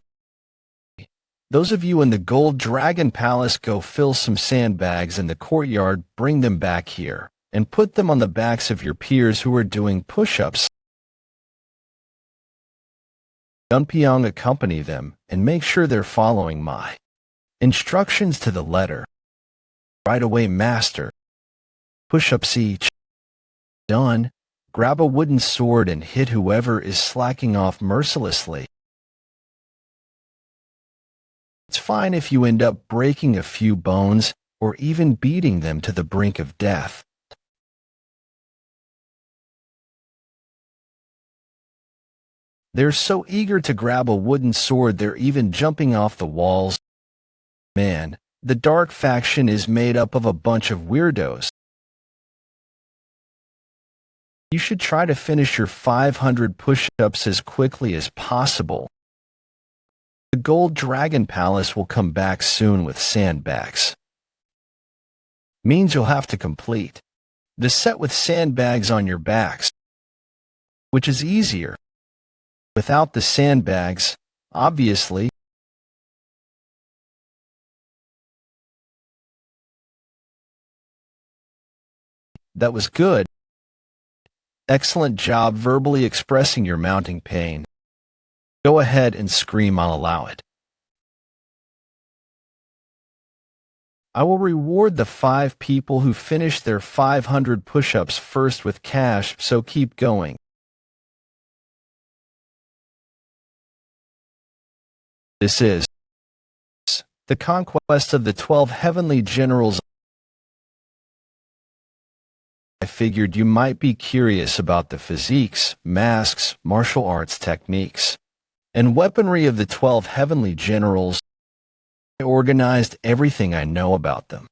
Those of you in the Gold Dragon Palace, go fill some sandbags in the courtyard, bring them back here, and put them on the backs of your peers who are doing push-ups. Dunpyeong, accompany them, and make sure they're following my instructions to the letter. Right away, master. Push-ups each. Done. Grab a wooden sword and hit whoever is slacking off mercilessly. It's fine if you end up breaking a few bones or even beating them to the brink of death. They're so eager to grab a wooden sword they're even jumping off the walls. Man, the Dark Faction is made up of a bunch of weirdos. You should try to finish your 500 push-ups as quickly as possible. The Gold Dragon Palace will come back soon with sandbags. Means you'll have to complete the set with sandbags on your backs, which is easier. Without the sandbags, obviously. That was good. Excellent job verbally expressing your mounting pain. Go ahead and scream, I'll allow it. I will reward the 5 people who finish their 500 push-ups first with cash, so keep going. This is the conquest of the 12 heavenly generals. I figured you might be curious about the physiques, masks, martial arts techniques, and weaponry of the 12 heavenly generals. I organized everything I know about them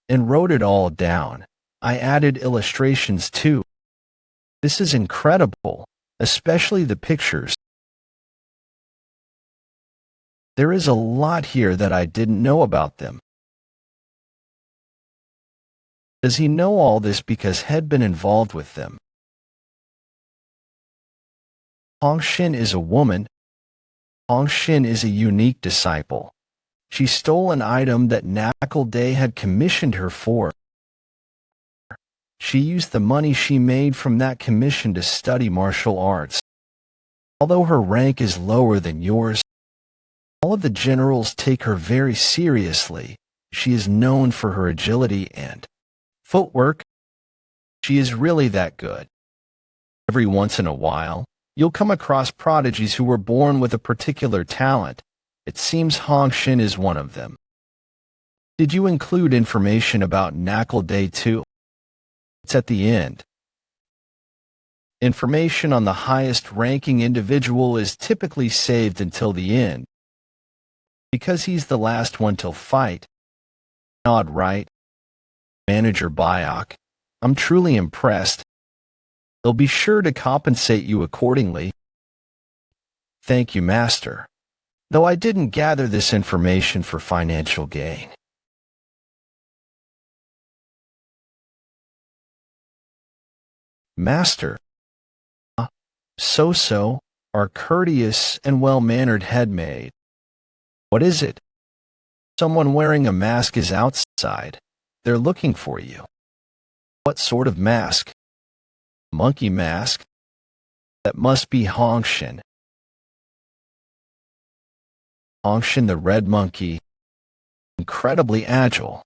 and wrote it all down. I added illustrations too. This is incredible, especially the pictures. There is a lot here that I didn't know about them. Does he know all this because had been involved with them? Hong Shin is a woman. Hong Shin is a unique disciple. She stole an item that Knuckle Day had commissioned her for. She used the money she made from that commission to study martial arts. Although her rank is lower than yours, All of the generals take her very seriously. She is known for her agility and footwork. She is really that good. Every once in a while, you'll come across prodigies who were born with a particular talent. It seems Hongshin is one of them. Did you include information about Knuckle Day too? It's at the end. Information on the highest ranking individual is typically saved until the end, because he's the last one to fight. Odd, right? Manager Byok, I'm truly impressed. They'll be sure to compensate you accordingly. Thank you, Master. Though I didn't gather this information for financial gain. Master, so, our courteous and well-mannered headmaid. What is it? Someone wearing a mask is outside. They're looking for you. What sort of mask? Monkey mask? That must be Hongshin. Hongshin the red monkey. Incredibly agile.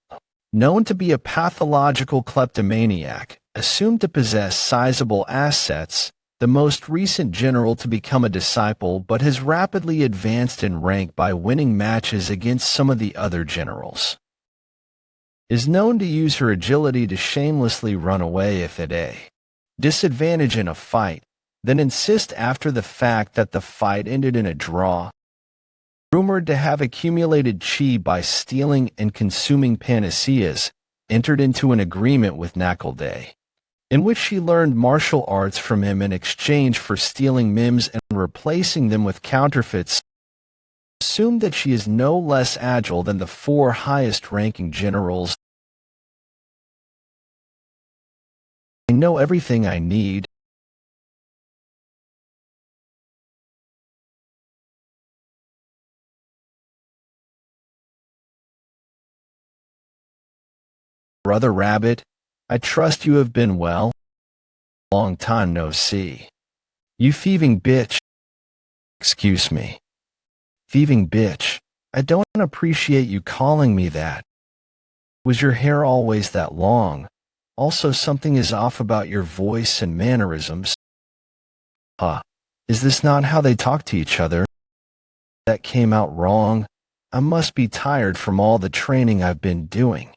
Known to be a pathological kleptomaniac, assumed to possess sizable assets, the most recent general to become a disciple, but has rapidly advanced in rank by winning matches against some of the other generals. Is known to use her agility to shamelessly run away if at a disadvantage in a fight, then insist after the fact that the fight ended in a draw. Rumored to have accumulated chi by stealing and consuming panaceas, entered into an agreement with Knuckle Day, in which she learned martial arts from him in exchange for stealing mims and replacing them with counterfeits. Assumed that she is no less agile than the 4 highest-ranking generals. I know everything I need. Brother Rabbit, I trust you have been well. Long time no see. You thieving bitch. Excuse me. Thieving bitch, I don't appreciate you calling me that. Was your hair always that long? Also, something is off about your voice and mannerisms. Is this not how they talk to each other? That came out wrong. I must be tired from all the training I've been doing.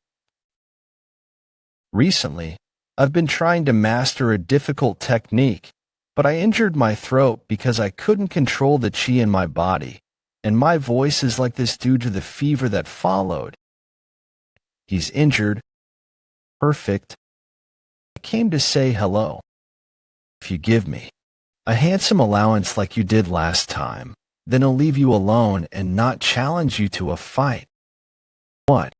Recently, I've been trying to master a difficult technique, but I injured my throat because I couldn't control the chi in my body, and my voice is like this due to the fever that followed. He's injured. Perfect. I came to say hello. If you give me a handsome allowance like you did last time, then I'll leave you alone and not challenge you to a fight. What?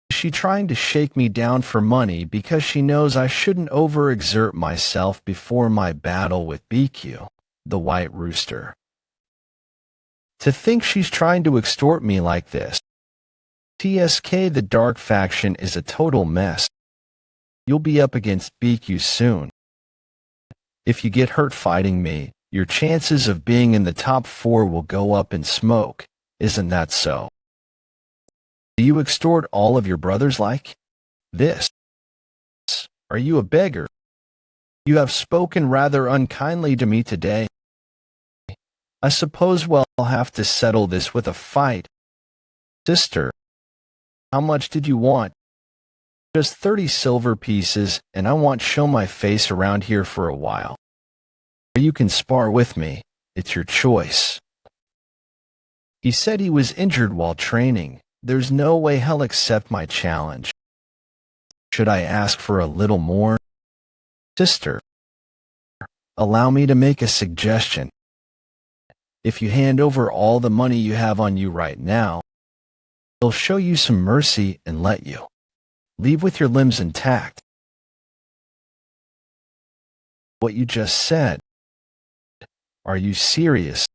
Is she trying to shake me down for money because she knows I shouldn't overexert myself before my battle with BQ, the White Rooster? To think she's trying to extort me like this. TSK, the Dark Faction, is a total mess. You'll be up against BQ soon. If you get hurt fighting me, your chances of being in the top 4 will go up in smoke. Isn't that so? Do you extort all of your brothers like this? Are you a beggar? You have spoken rather unkindly to me today. I suppose we'll have to settle this with a fight. Sister, how much did you want? Just 30 silver pieces, and I won't show my face around here for a while. Or you can spar with me. It's your choice. He said he was injured while training. There's no way he'll accept my challenge. Should I ask for a little more? Sister, allow me to make a suggestion. If you hand over all the money you have on you right now, they'll show you some mercy and let you leave with your limbs intact. What you just said. Are you serious?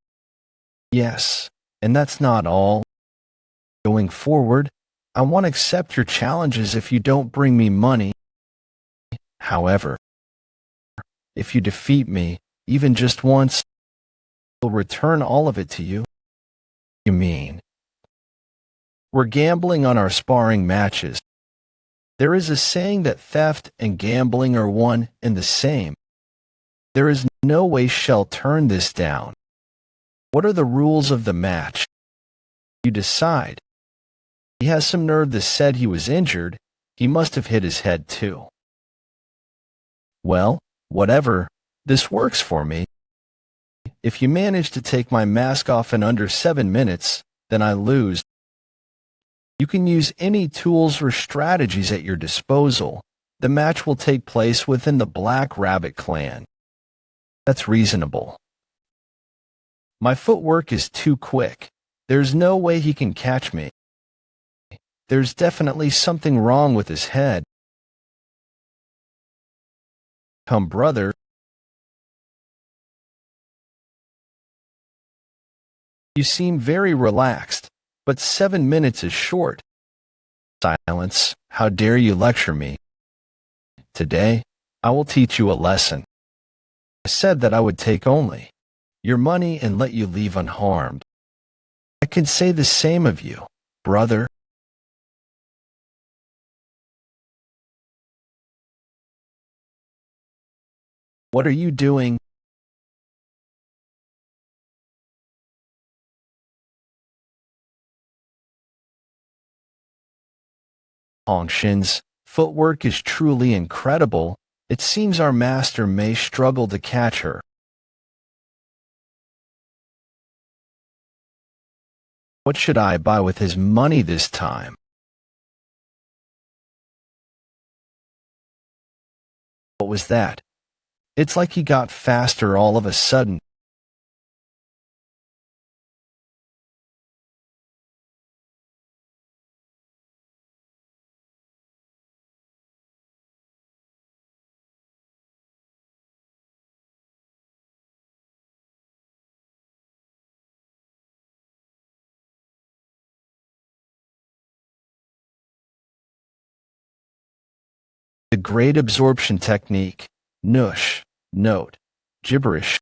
Yes, and that's not all. Going forward, I won't accept your challenges if you don't bring me money. However, if you defeat me, even just once, I'll return all of it to you. You mean we're gambling on our sparring matches? There is a saying that theft and gambling are one and the same. There is no way she'll turn this down. What are the rules of the match? You decide. He has some nerve that said he was injured. He must have hit his head too. Well, whatever. This works for me. If you manage to take my mask off in under 7 minutes, then I lose. You can use any tools or strategies at your disposal. The match will take place within the Black Rabbit clan. That's reasonable. My footwork is too quick. There's no way he can catch me. There's definitely something wrong with his head. Come, brother. You seem very relaxed, but 7 minutes is short. Silence. How dare you lecture me? Today, I will teach you a lesson. I said that I would take only your money and let you leave unharmed. I can say the same of you, brother. What are you doing? Hongshin's footwork is truly incredible. It seems our master may struggle to catch her. What should I buy with his money this time? What was that? It's like he got faster all of a sudden. The great absorption technique. Nush. Note. Gibberish.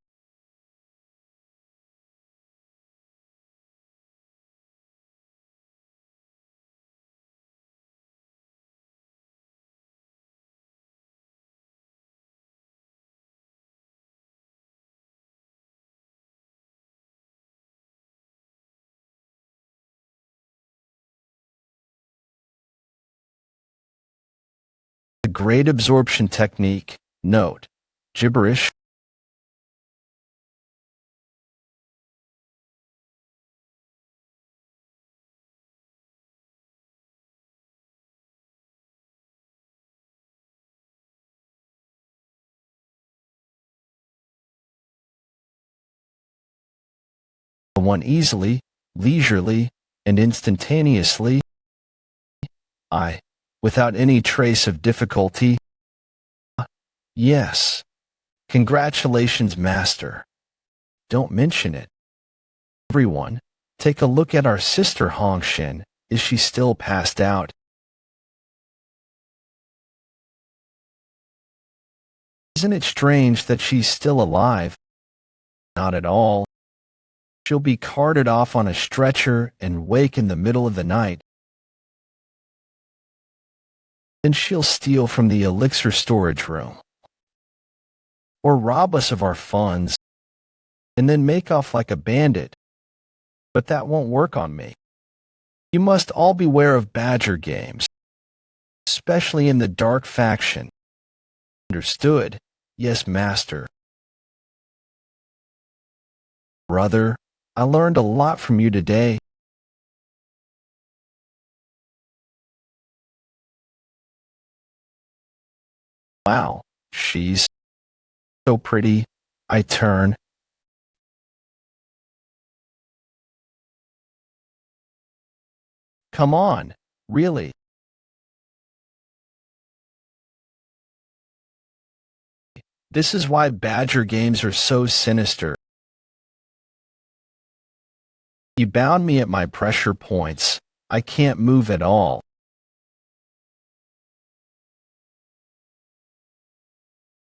The great absorption technique. Note. Gibberish. One easily, leisurely, and instantaneously. Without any trace of difficulty. Yes. Congratulations, master. Don't mention it. Everyone, take a look at our sister Hongshin. Is she still passed out? Isn't it strange that she's still alive? Not at all. She'll be carted off on a stretcher and wake in the middle of the night. Then she'll steal from the elixir storage room. Or rob us of our funds. And then make off like a bandit. But that won't work on me. You must all beware of badger games. Especially in the dark faction. Understood? Yes, master. Brother, I learned a lot from you today. Wow, she's so pretty. I turn. Come on, really. This is why badger games are so sinister. You bound me at my pressure points. I can't move at all.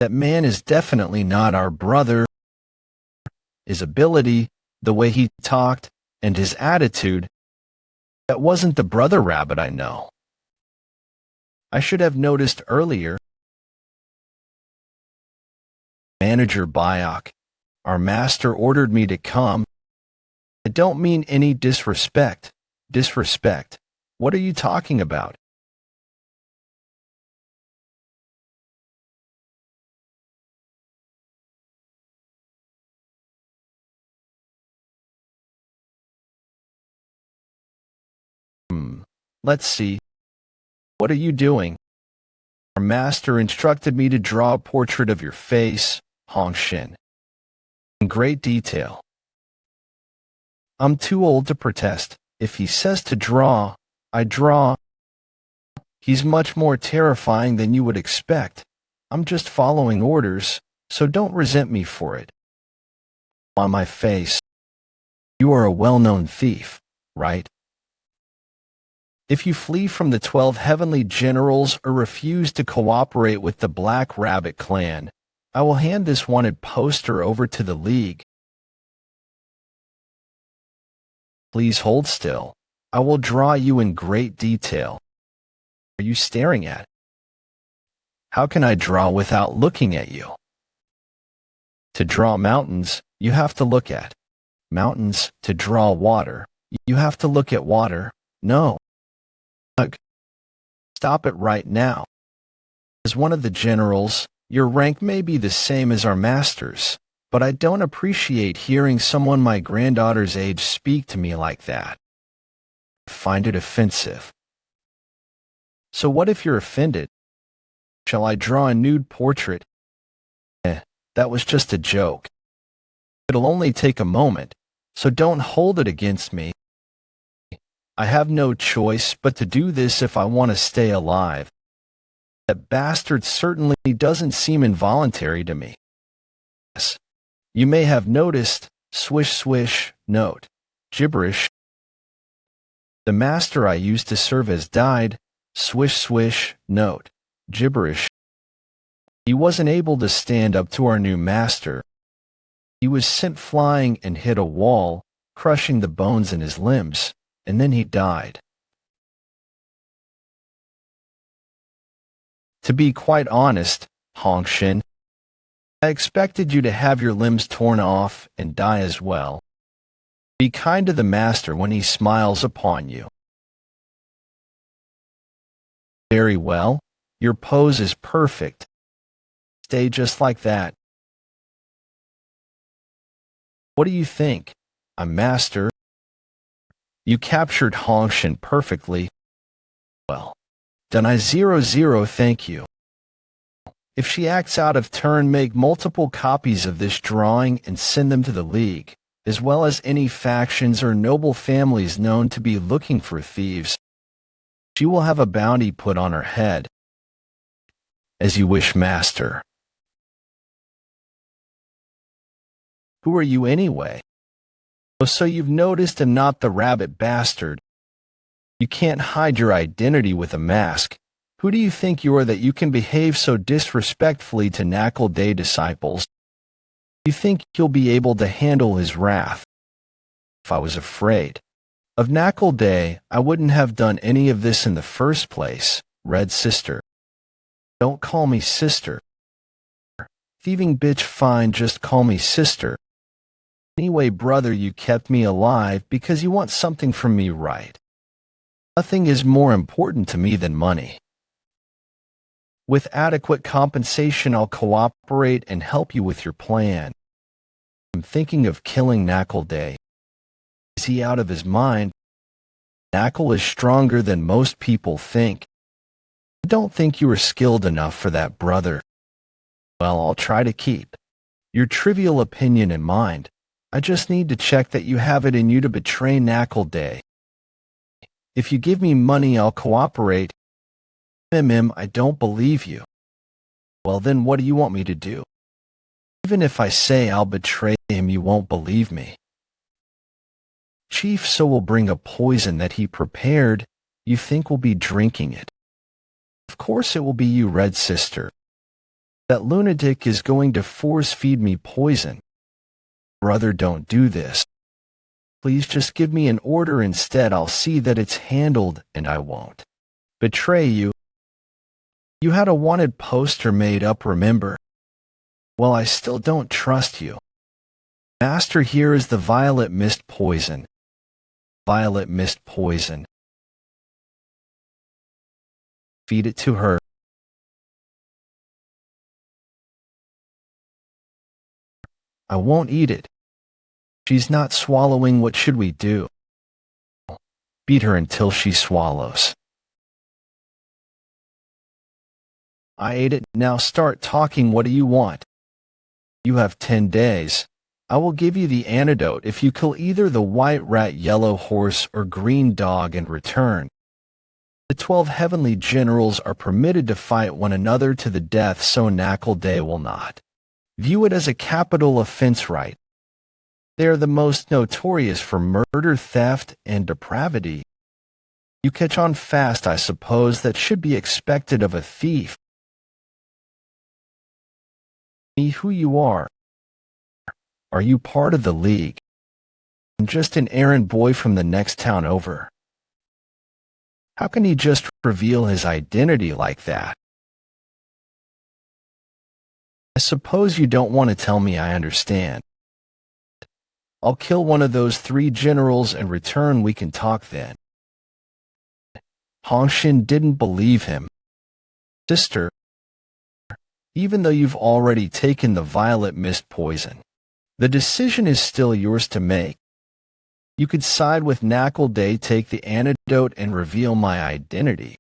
That man is definitely not our brother. His ability, the way he talked, And his attitude, that wasn't the brother rabbit I know. I should have noticed earlier. Manager Bayok, our master ordered me to come. I don't mean any disrespect. Disrespect? What are you talking about? Let's see. What are you doing? Our master instructed me to draw a portrait of your face, Hongshin, in great detail. I'm too old to protest. If he says to draw, I draw. He's much more terrifying than you would expect. I'm just following orders, so don't resent me for it. On my face. You are a well-known thief, right? If you flee from the 12 heavenly generals or refuse to cooperate with the Black Rabbit clan, I will hand this wanted poster over to the League. Please hold still. I will draw you in great detail. What are you staring at? How can I draw without looking at you? To draw mountains, you have to look at mountains. To draw water, you have to look at water. No. Stop it right now. As one of the generals, your rank may be the same as our masters, but I don't appreciate hearing someone my granddaughter's age speak to me like that. I find it offensive. So what if you're offended? Shall I draw a nude portrait? That was just a joke. It'll only take a moment, so don't hold it against me. I have no choice but to do this if I want to stay alive. That bastard certainly doesn't seem involuntary to me. Yes. You may have noticed, swish swish, note, gibberish. The master I used to serve has died, swish swish, note, gibberish. He wasn't able to stand up to our new master. He was sent flying and hit a wall, crushing the bones in his limbs. And then he died. To be quite honest, Hongshin, I expected you to have your limbs torn off and die as well. Be kind to the master when he smiles upon you. Very well. Your pose is perfect. Stay just like that. What do you think? I'm master. You captured Hongshin perfectly. Well, then I 0-0 thank you. If she acts out of turn, make multiple copies of this drawing and send them to the League, as well as any factions or noble families known to be looking for thieves. She will have a bounty put on her head. As you wish, master. Who are you anyway? So you've noticed I'm not the rabbit bastard. You can't hide your identity with a mask. Who do you think you are that you can behave so disrespectfully to Knuckle Day disciples? You think you'll be able to handle his wrath? If I was afraid of Knuckle Day, I wouldn't have done any of this in the first place, Red Sister. Don't call me sister. Thieving bitch, fine, just call me sister. Anyway, brother, you kept me alive because you want something from me, right? Nothing is more important to me than money. With adequate compensation, I'll cooperate and help you with your plan. I'm thinking of killing Knuckle Day. Is he out of his mind? Knuckle is stronger than most people think. I don't think you are skilled enough for that, brother. Well, I'll try to keep your trivial opinion in mind. I just need to check that you have it in you to betray Knuckle Day. If you give me money, I'll cooperate. I don't believe you. Well, then what do you want me to do? Even if I say I'll betray him, you won't believe me. Chief So will bring a poison that he prepared. You think we'll be drinking it? Of course it will be you, Red Sister. That lunatic is going to force feed me poison. Brother, don't do this. Please just give me an order instead. I'll see that it's handled, and I won't betray you. You had a wanted poster made up, remember? Well, I still don't trust you. Master, here is the violet mist poison. Violet mist poison. Feed it to her. I won't eat it. She's not swallowing. What should we do? Beat her until she swallows. I ate it. Now start talking. What do you want? You have 10 days. I will give you the antidote if you kill either the white rat, yellow horse, or green dog and return. The 12 heavenly generals are permitted to fight one another to the death, so Knuckle Day will not. View it as a capital offense, right? They are the most notorious for murder, theft, and depravity. You catch on fast, I suppose. That should be expected of a thief. Me who you are. Are you part of the League? I'm just an errand boy from the next town over. How can he just reveal his identity like that? I suppose you don't want to tell me. I understand. I'll kill one of those 3 generals and return. We can talk then. Hongshin didn't believe him. Sister, even though you've already taken the violet mist poison, the decision is still yours to make. You could side with Knuckle Day, take the antidote, and reveal my identity.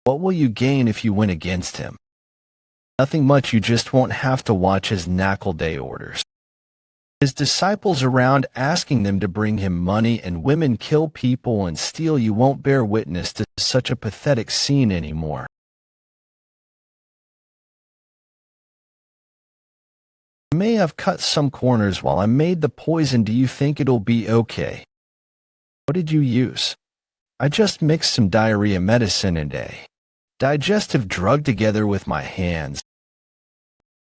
What will you gain if you went against him? Nothing much. You just won't have to watch his Knuckle Day orders. His disciples around asking them to bring him money, and women kill people and steal. You won't bear witness to such a pathetic scene anymore. I may have cut some corners while I made the poison. Do you think it'll be okay? What did you use? I just mixed some diarrhea medicine and a digestive drug together with my hands.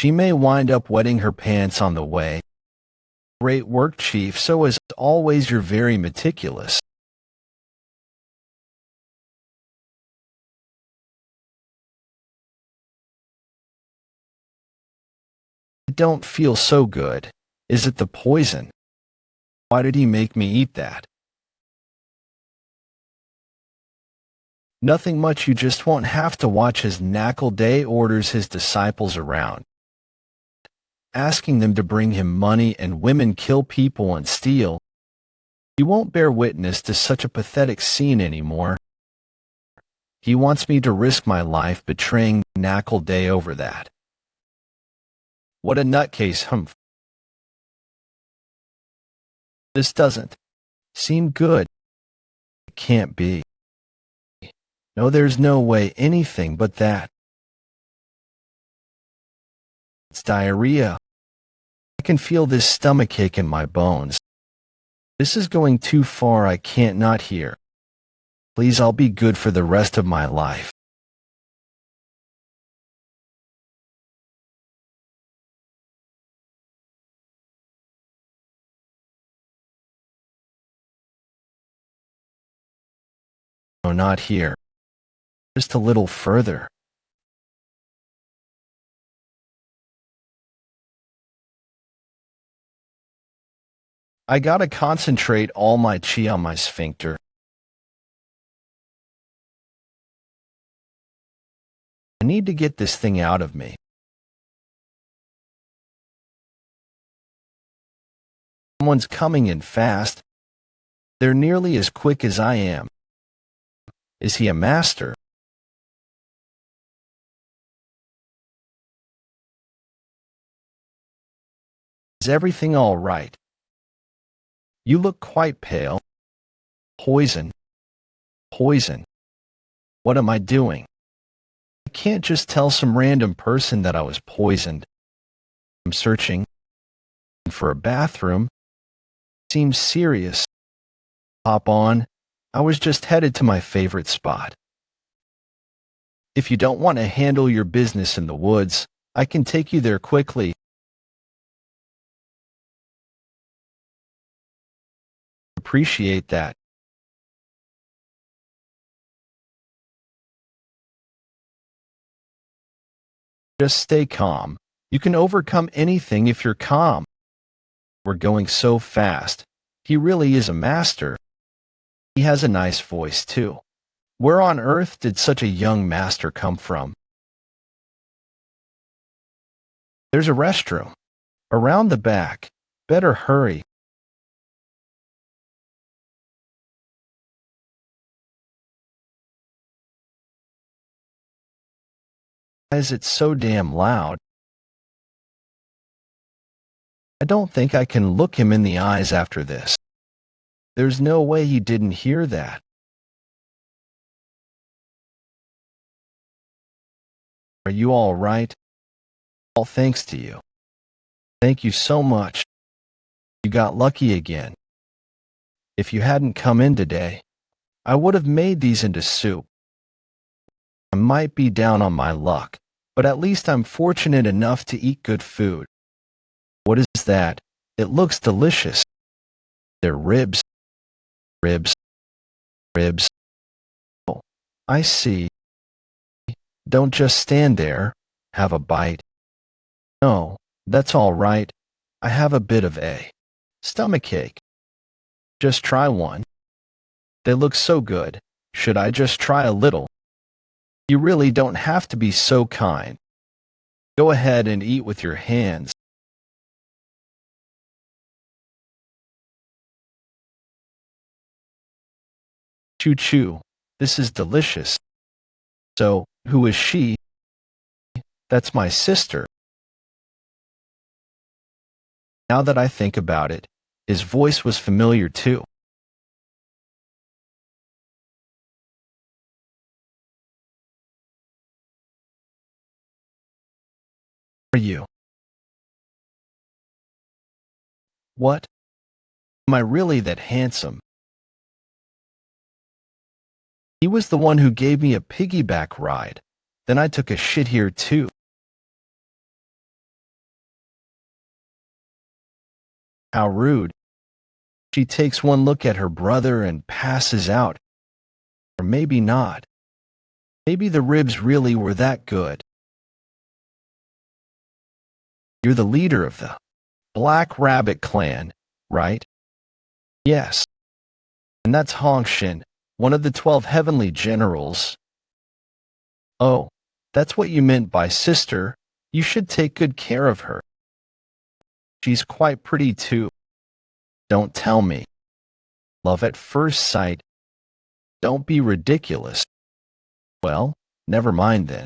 She may wind up wetting her pants on the way. Great work, Chief. So as always, you're very meticulous. I don't feel so good. Is it the poison? Why did he make me eat that? Nothing much. You just won't have to watch his Knuckle Day orders his disciples around, asking them to bring him money, and women kill people and steal. You won't bear witness to such a pathetic scene anymore. He wants me to risk my life betraying Knuckle Day over that. What a nutcase, humph. This doesn't seem good. It can't be. No, there's no way anything but that. It's diarrhea. I can feel this stomachache in my bones. This is going too far. I can't not hear. Please, I'll be good for the rest of my life. No, not here. Just a little further. I gotta concentrate all my chi on my sphincter. I need to get this thing out of me. Someone's coming in fast. They're nearly as quick as I am. Is he a master? Is everything all right? You look quite pale. Poison. Poison. What am I doing? I can't just tell some random person that I was poisoned. I'm searching for a bathroom. Seems serious. Hop on. I was just headed to my favorite spot. If you don't want to handle your business in the woods, I can take you there quickly. appreciate that. Just stay calm. You can overcome anything if you're calm. We're going so fast. He really is a master. He has a nice voice, too. Where on earth did such a young master come from? There's a restroom. Around the back. Better hurry. Why is it so damn loud? I don't think I can look him in the eyes after this. There's no way he didn't hear that. Are you all right? All thanks to you. Thank you so much. You got lucky again. If you hadn't come in today, I would have made these into soup. I might be down on my luck, but at least I'm fortunate enough to eat good food. What is that? It looks delicious. They're ribs. Ribs. Ribs. Oh, I see. Don't just stand there. Have a bite. No, that's all right. I have a bit of a stomachache. Just try one. They look so good. Should I just try a little? You really don't have to be so kind. Go ahead and eat with your hands. Choo choo. This is delicious. So, who is she? That's my sister. Now that I think about it, his voice was familiar too. Are you? What? Am I really that handsome? He was the one who gave me a piggyback ride. Then I took a shit here too. How rude. She takes one look at her brother and passes out. Or maybe not. Maybe the ribs really were that good. You're the leader of the Black Rabbit clan, right? Yes. And that's Hong Shin, one of the 12 heavenly generals. Oh, that's what you meant by sister. You should take good care of her. She's quite pretty too. Don't tell me. Love at first sight. Don't be ridiculous. Well, never mind then.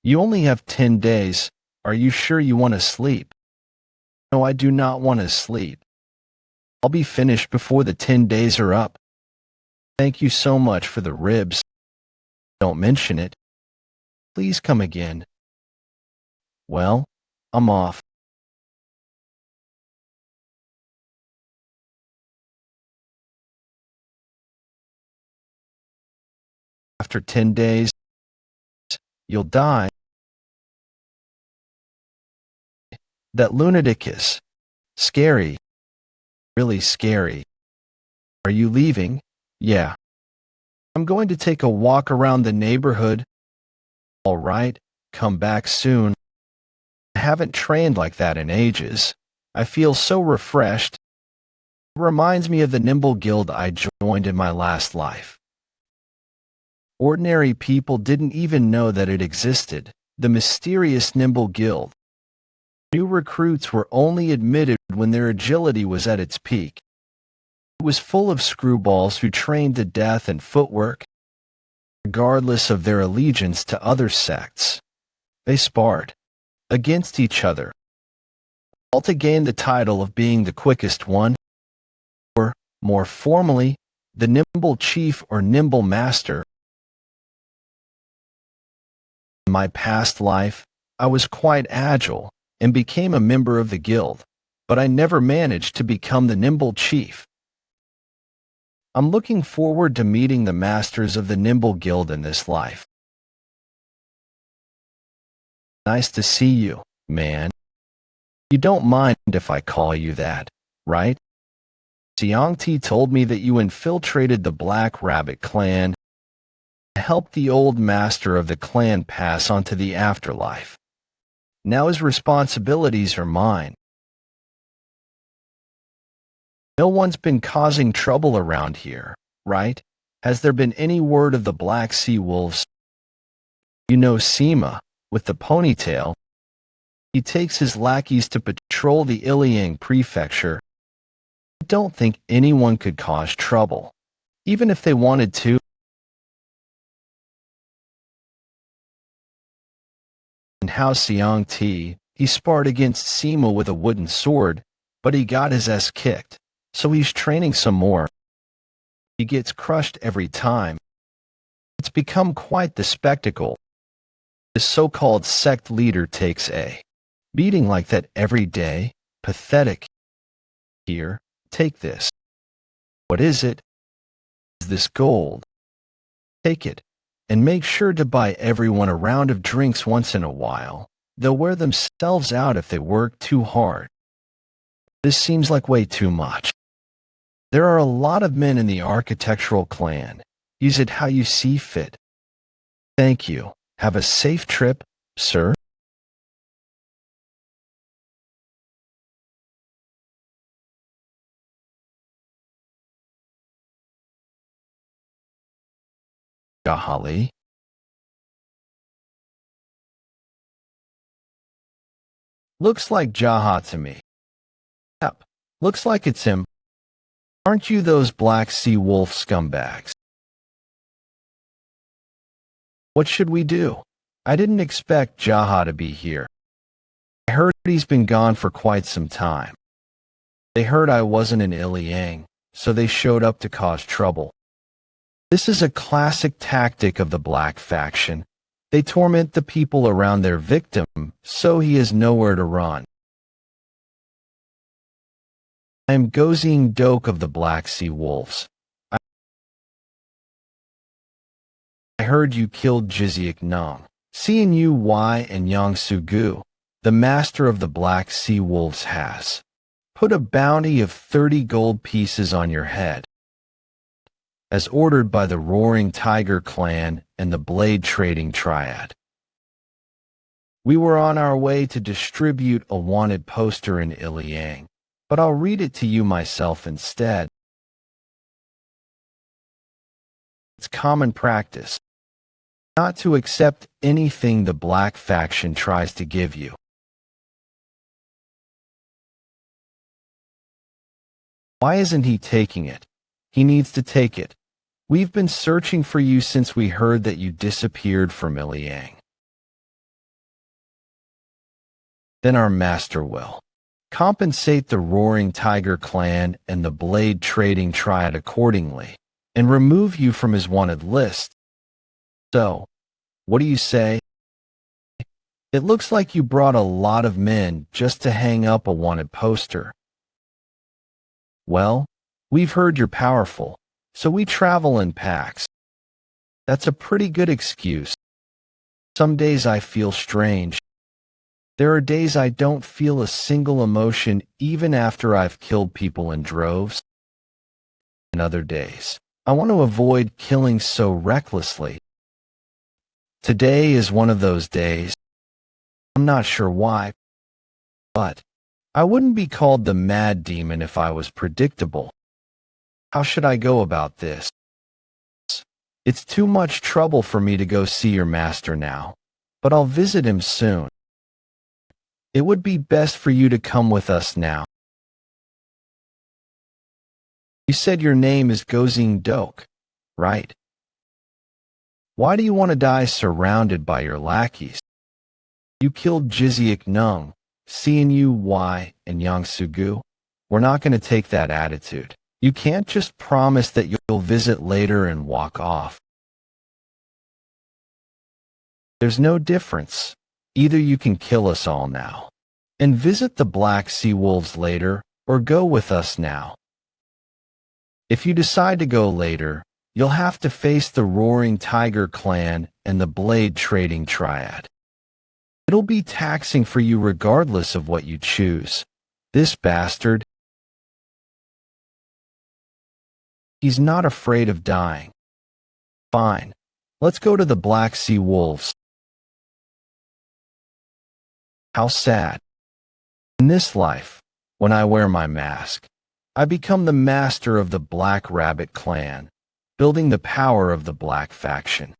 You only have 10 days. Are you sure you want to sleep? No, I do not want to sleep. I'll be finished before the 10 days are up. Thank you so much for the ribs. Don't mention it. Please come again. Well, I'm off. After 10 days, you'll die. That lunatic is scary. Really scary. Are you leaving? Yeah. I'm going to take a walk around the neighborhood. All right, come back soon. I haven't trained like that in ages. I feel so refreshed. It reminds me of the Nimble Guild I joined in my last life. Ordinary people didn't even know that it existed, the mysterious Nimble Guild. New recruits were only admitted when their agility was at its peak. It was full of screwballs who trained to death and footwork, regardless of their allegiance to other sects. They sparred against each other, all to gain the title of being the quickest one, or, more formally, the Nimble Chief or Nimble Master. In my past life, I was quite agile and became a member of the guild, but I never managed to become the Nimble Chief. I'm looking forward to meeting the masters of the Nimble Guild in this life. Nice to see you, man. You don't mind if I call you that, right? Xiangti told me that you infiltrated the Black Rabbit clan and helped the old master of the clan pass on to the afterlife. Now his responsibilities are mine. No one's been causing trouble around here, right? Has there been any word of the Black Sea Wolves? You know Sima, with the ponytail. He takes his lackeys to patrol the Iliang prefecture. I don't think anyone could cause trouble, even if they wanted to. And how Xiangti, he sparred against Sima with a wooden sword, but he got his ass kicked, so he's training some more. He gets crushed every time. It's become quite the spectacle. This so-called sect leader takes a beating like that every day. Pathetic. Here, take this. What is it? Is this gold? Take it, and make sure to buy everyone a round of drinks once in a while. They'll wear themselves out if they work too hard. This seems like way too much. There are a lot of men in the architectural clan. Use it how you see fit. Thank you. Have a safe trip, sir. Jaha. Looks like Jaha to me. Yep, looks like it's him. Aren't you those Black Sea Wolf scumbags? What should we do? I didn't expect Jaha to be here. I heard he's been gone for quite some time. They heard I wasn't in Iliang, so they showed up to cause trouble. This is a classic tactic of the Black faction. They torment the people around their victim, so he has nowhere to run. I am Gozing Doke of the Black Sea Wolves. I heard you killed Jiziak Nung, Cian Yu Y and Yang Sugu. The master of the Black Sea Wolves has put a bounty of 30 gold pieces on your head, as ordered by the Roaring Tiger clan and the Blade Trading Triad. We were on our way to distribute a wanted poster in Iliang, but I'll read it to you myself instead. It's common practice not to accept anything the Black faction tries to give you. Why isn't he taking it? He needs to take it. We've been searching for you since we heard that you disappeared from Iliang. Then our master will compensate the Roaring Tiger clan and the Blade Trading Triad accordingly, and remove you from his wanted list. So, what do you say? It looks like you brought a lot of men just to hang up a wanted poster. Well, we've heard you're powerful, so we travel in packs. That's a pretty good excuse. Some days I feel strange. There are days I don't feel a single emotion even after I've killed people in droves. And other days, I want to avoid killing so recklessly. Today is one of those days. I'm not sure why, but I wouldn't be called the Mad Demon if I was predictable. How should I go about this? It's too much trouble for me to go see your master now, but I'll visit him soon. It would be best for you to come with us now. You said your name is Gozing Doke, right? Why do you want to die surrounded by your lackeys? You killed Jiziak Nung, Cian Yu Y, and Yang Sugu. We're not going to take that attitude. You can't just promise that you'll visit later and walk off. There's no difference. Either you can kill us all now and visit the Black Sea Wolves later, or go with us now. If you decide to go later, you'll have to face the Roaring Tiger clan and the Blade Trading Triad. It'll be taxing for you regardless of what you choose. This bastard He's not afraid of dying. Fine. Let's go to the Black Sea Wolves. How sad. In this life, when I wear my mask, I become the master of the Black Rabbit clan, building the power of the Black faction.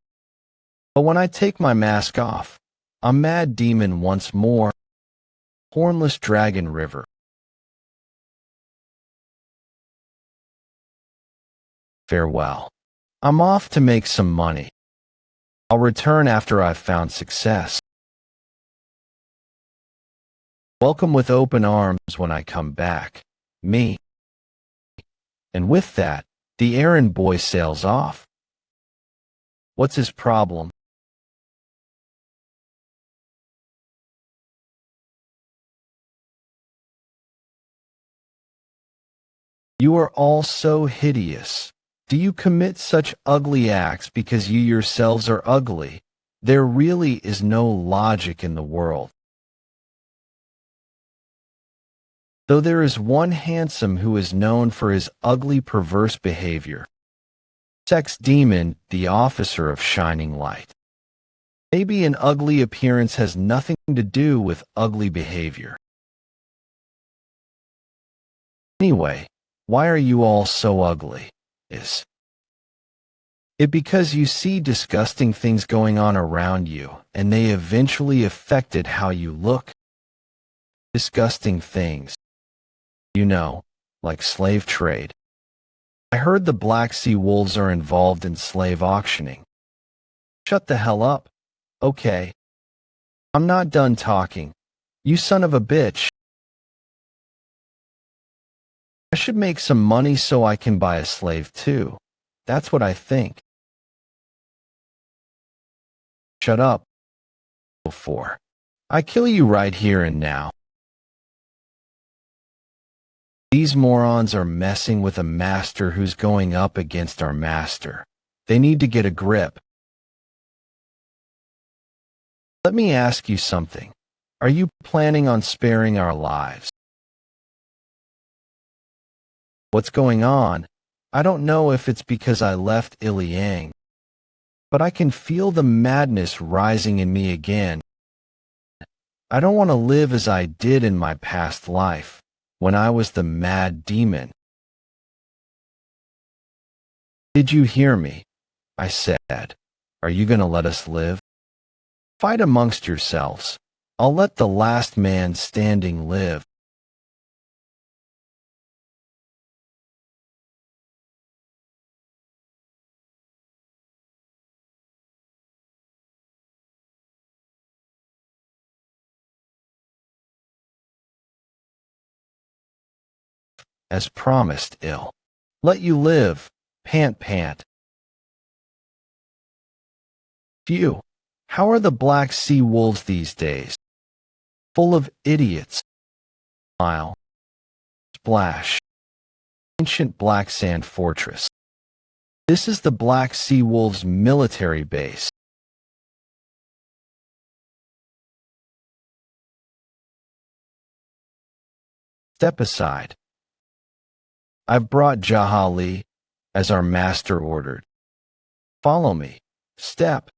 But when I take my mask off, I'm Mad Demon once more. Hornless Dragon River. Farewell. I'm off to make some money. I'll return after I've found success. Welcome with open arms when I come back. Me. And with that, the errand boy sails off. What's his problem? You are all so hideous. Do you commit such ugly acts because you yourselves are ugly? There really is no logic in the world. Though there is one handsome who is known for his ugly perverse behavior. Sex Demon, the officer of Shining Light. Maybe an ugly appearance has nothing to do with ugly behavior. Anyway, why are you all so ugly? Is it because you see disgusting things going on around you, and they eventually affected how you look? Disgusting things. You know, like slave trade. I heard the Black Sea Wolves are involved in slave auctioning. Shut the hell up. Okay. I'm not done talking. You son of a bitch. I should make some money so I can buy a slave too. That's what I think. Shut up. Before I kill you right here and now. These morons are messing with a master who's going up against our master. They need to get a grip. Let me ask you something. Are you planning on sparing our lives? What's going on? I don't know if it's because I left Iliang, but I can feel the madness rising in me again. I don't want to live as I did in my past life, when I was the Mad Demon. Did you hear me? I said, are you going to let us live? Fight amongst yourselves. I'll let the last man standing live. As promised, ill. Let you live. Pant pant. Phew. How are the Black Sea Wolves these days? Full of idiots. Smile. Splash. Ancient black sand fortress. This is the Black Sea Wolves military base. Step aside. I've brought Jaha, as our master ordered. Follow me. Step.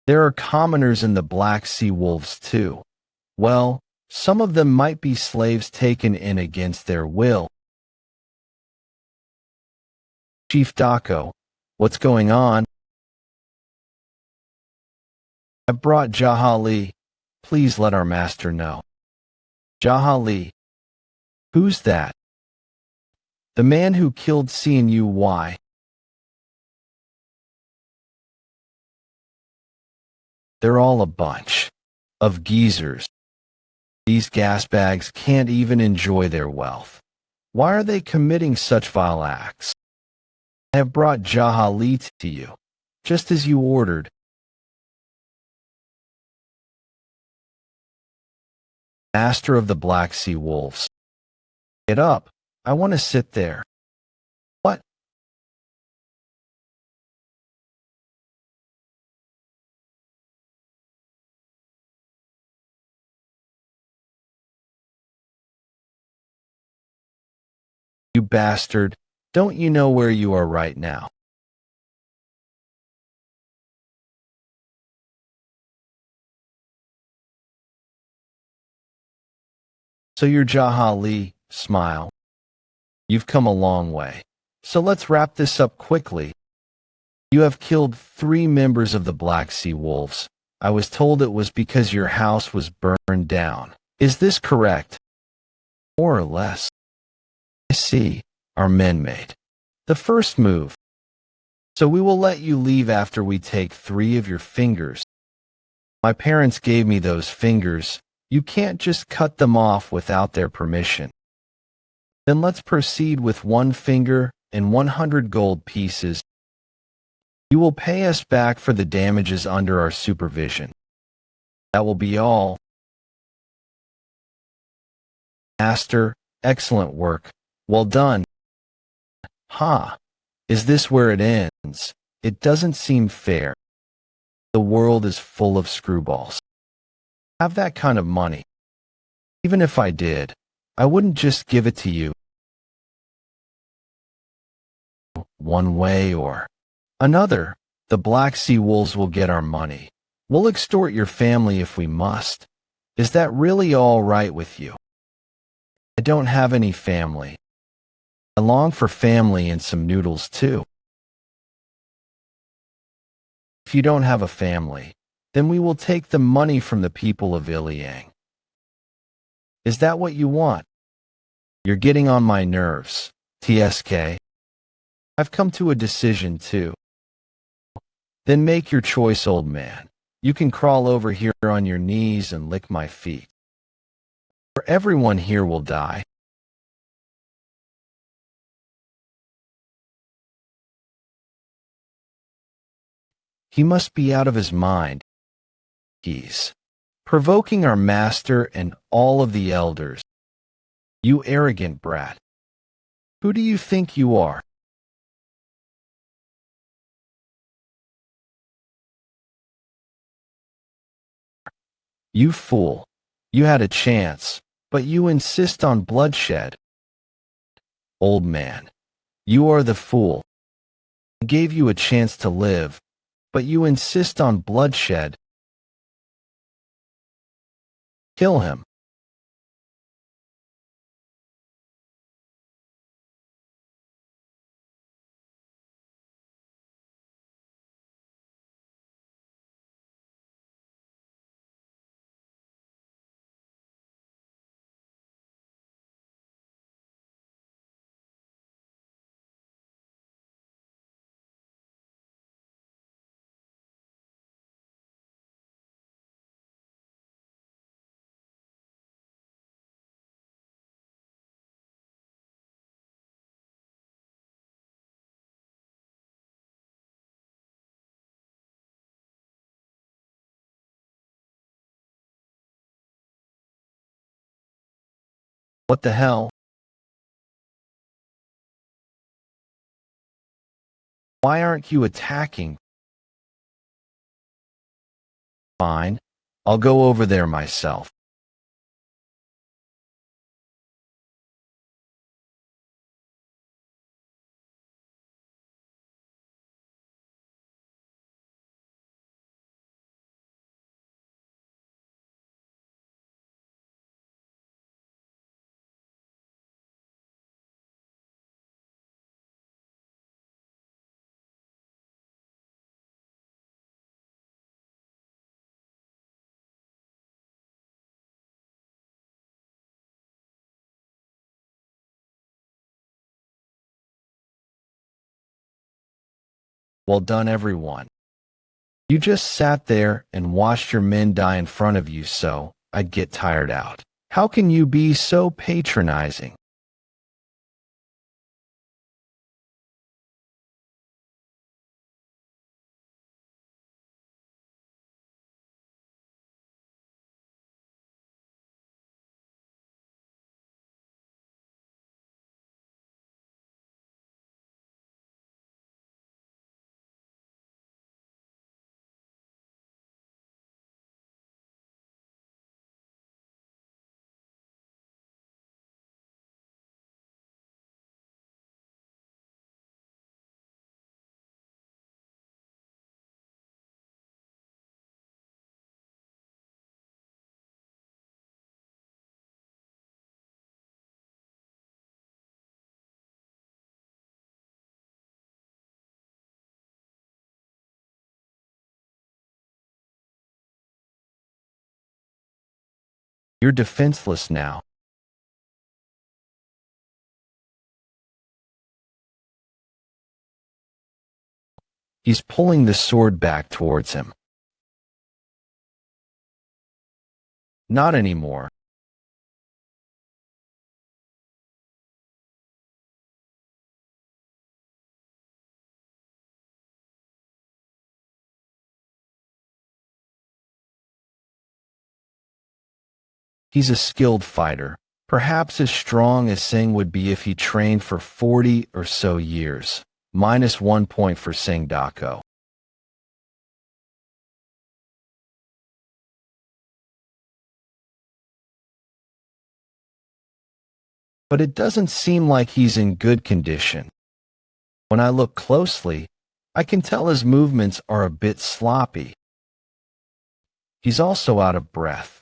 There are commoners in the Black Sea Wolves too. Well, some of them might be slaves taken in against their will. Chief Dako, what's going on? I've brought Jaha. Please let our master know. Jaha. Who's that? The man who killed CNUY. They're all a bunch of geezers. These gasbags can't even enjoy their wealth. Why are they committing such vile acts? I have brought Jaha to you, just as you ordered. Master of the Black Sea Wolves. Get up. I want to sit there. What? You bastard, don't you know where you are right now? So you're Jaha. Smile. You've come a long way. So let's wrap this up quickly. You have killed 3 members of the Black Sea Wolves. I was told it was because your house was burned down. Is this correct? More or less. I see. Our men made the first move. So we will let you leave after we take 3 of your fingers. My parents gave me those fingers. You can't just cut them off without their permission. Then let's proceed with 1 finger and 100 gold pieces. You will pay us back for the damages under our supervision. That will be all. Master, excellent work. Well done. Ha! Is this where it ends? It doesn't seem fair. The world is full of screwballs. Have that kind of money. Even if I did, I wouldn't just give it to you one way or another. The Black Sea Wolves will get our money. We'll extort your family if we must. Is that really all right with you? I don't have any family. I long for family and some noodles too. If you don't have a family, then we will take the money from the people of Iliang. Is that what you want? You're getting on my nerves, TSK. I've come to a decision too. Then make your choice, old man. You can crawl over here on your knees and lick my feet. Or everyone here will die. He must be out of his mind. He's provoking our master and all of the elders. You arrogant brat. Who do you think you are? You fool. You had a chance, but you insist on bloodshed. Old man, you are the fool. I gave you a chance to live, but you insist on bloodshed. Kill him. What the hell? Why aren't you attacking? Fine. I'll go over there myself. Well done, everyone. You just sat there and watched your men die in front of you, so I'd get tired out. How can you be so patronizing? You're defenseless now. He's pulling the sword back towards him. Not anymore. He's a skilled fighter, perhaps as strong as Singh would be if he trained for 40 or so years. -1 point for Singh Dako. But it doesn't seem like he's in good condition. When I look closely, I can tell his movements are a bit sloppy. He's also out of breath.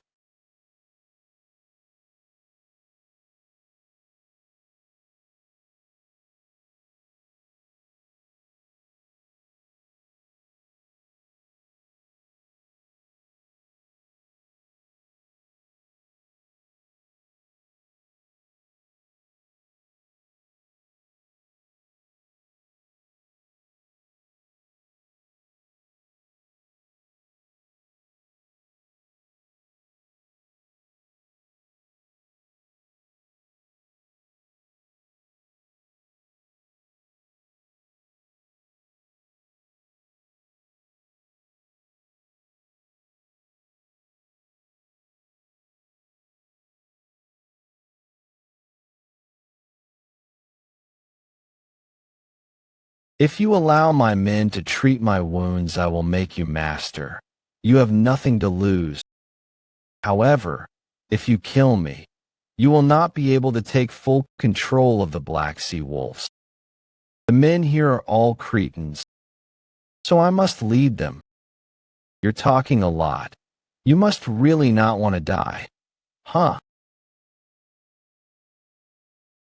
If you allow my men to treat my wounds, I will make you master. You have nothing to lose. However, if you kill me, you will not be able to take full control of the Black Sea Wolves. The men here are all Cretans, so I must lead them. You're talking a lot. You must really not want to die. Huh?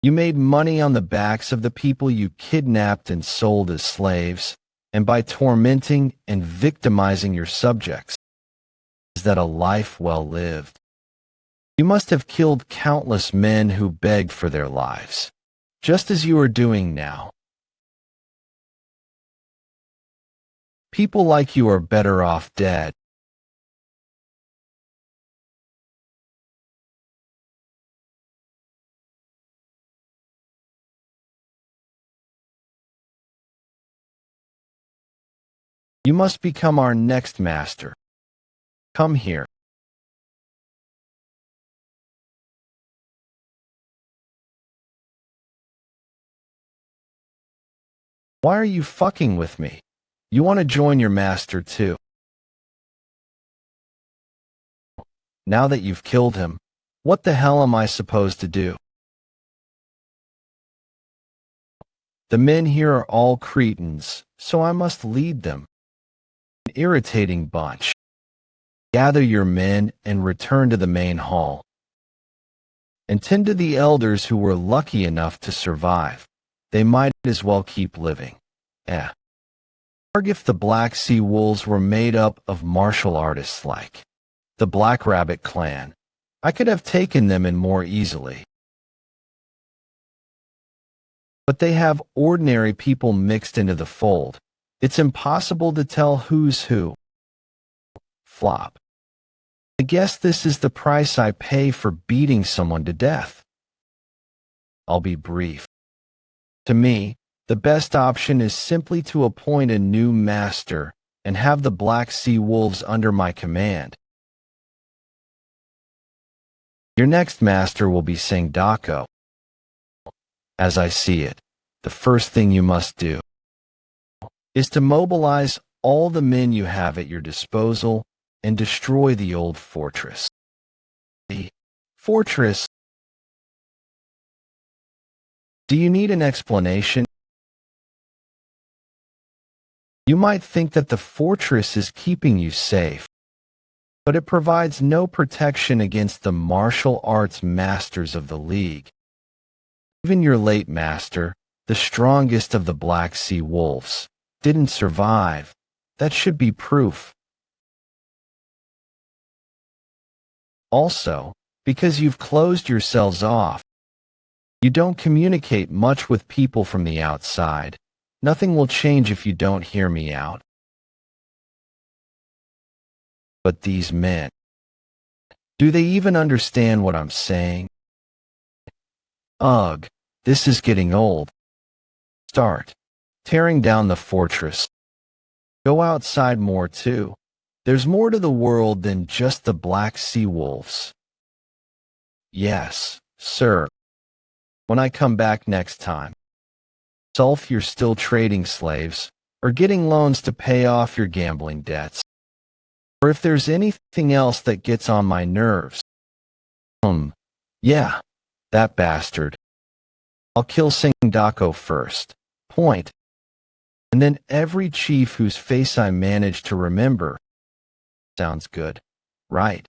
You made money on the backs of the people you kidnapped and sold as slaves, and by tormenting and victimizing your subjects. Is that a life well lived? You must have killed countless men who begged for their lives, just as you are doing now. People like you are better off dead. You must become our next master. Come here. Why are you fucking with me? You want to join your master too. Now that you've killed him, what the hell am I supposed to do? The men here are all Cretans, so I must lead them. An irritating bunch. Gather your men and return to the main hall. And tend to the elders who were lucky enough to survive. They might as well keep living. Or if the Black Sea Wolves were made up of martial artists like the Black Rabbit clan, I could have taken them in more easily. But they have ordinary people mixed into the fold. It's impossible to tell who's who. Flop. I guess this is the price I pay for beating someone to death. I'll be brief. To me, the best option is simply to appoint a new master and have the Black Sea Wolves under my command. Your next master will be Singh Dako. As I see it, the first thing you must do is to mobilize all the men you have at your disposal and destroy the old fortress. The fortress. Do you need an explanation? You might think that the fortress is keeping you safe, but it provides no protection against the martial arts masters of the League. Even your late master, the strongest of the Black Sea Wolves, didn't survive. That should be proof. Also, Because you've closed yourselves off. You don't communicate much with people from the outside. Nothing will change if you don't hear me out. But these men, do they even understand what I'm saying? Ugh, this is getting old. Start tearing down the fortress. Go outside more too. There's more to the world than just the black sea wolves. Yes, sir. When I come back next time. Sulf, you're still trading slaves, or getting loans to pay off your gambling debts. Or if there's anything else that gets on my nerves. Yeah, that bastard. I'll kill Singdako first. Point. And then every chief whose face I manage to remember. Sounds good, right?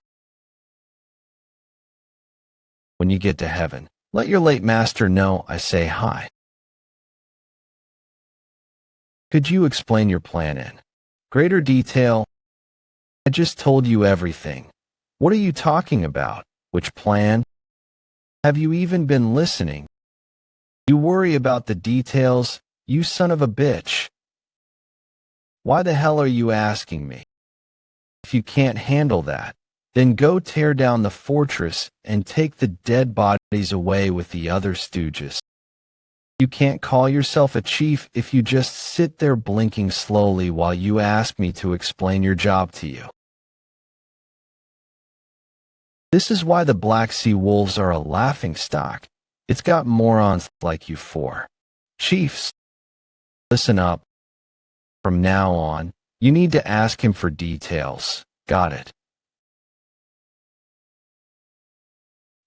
When you get to heaven, let your late master know I say hi. Could you explain your plan in greater detail? I just told you everything. What are you talking about? Which plan? Have you even been listening? You worry about the details, you son of a bitch. Why the hell are you asking me? If you can't handle that, then go tear down the fortress and take the dead bodies away with the other stooges. You can't call yourself a chief if you just sit there blinking slowly while you ask me to explain your job to you. This is why the Black Sea Wolves are a laughingstock. It's got morons like you for chiefs. Listen up. From now on, you need to ask him for details. Got it?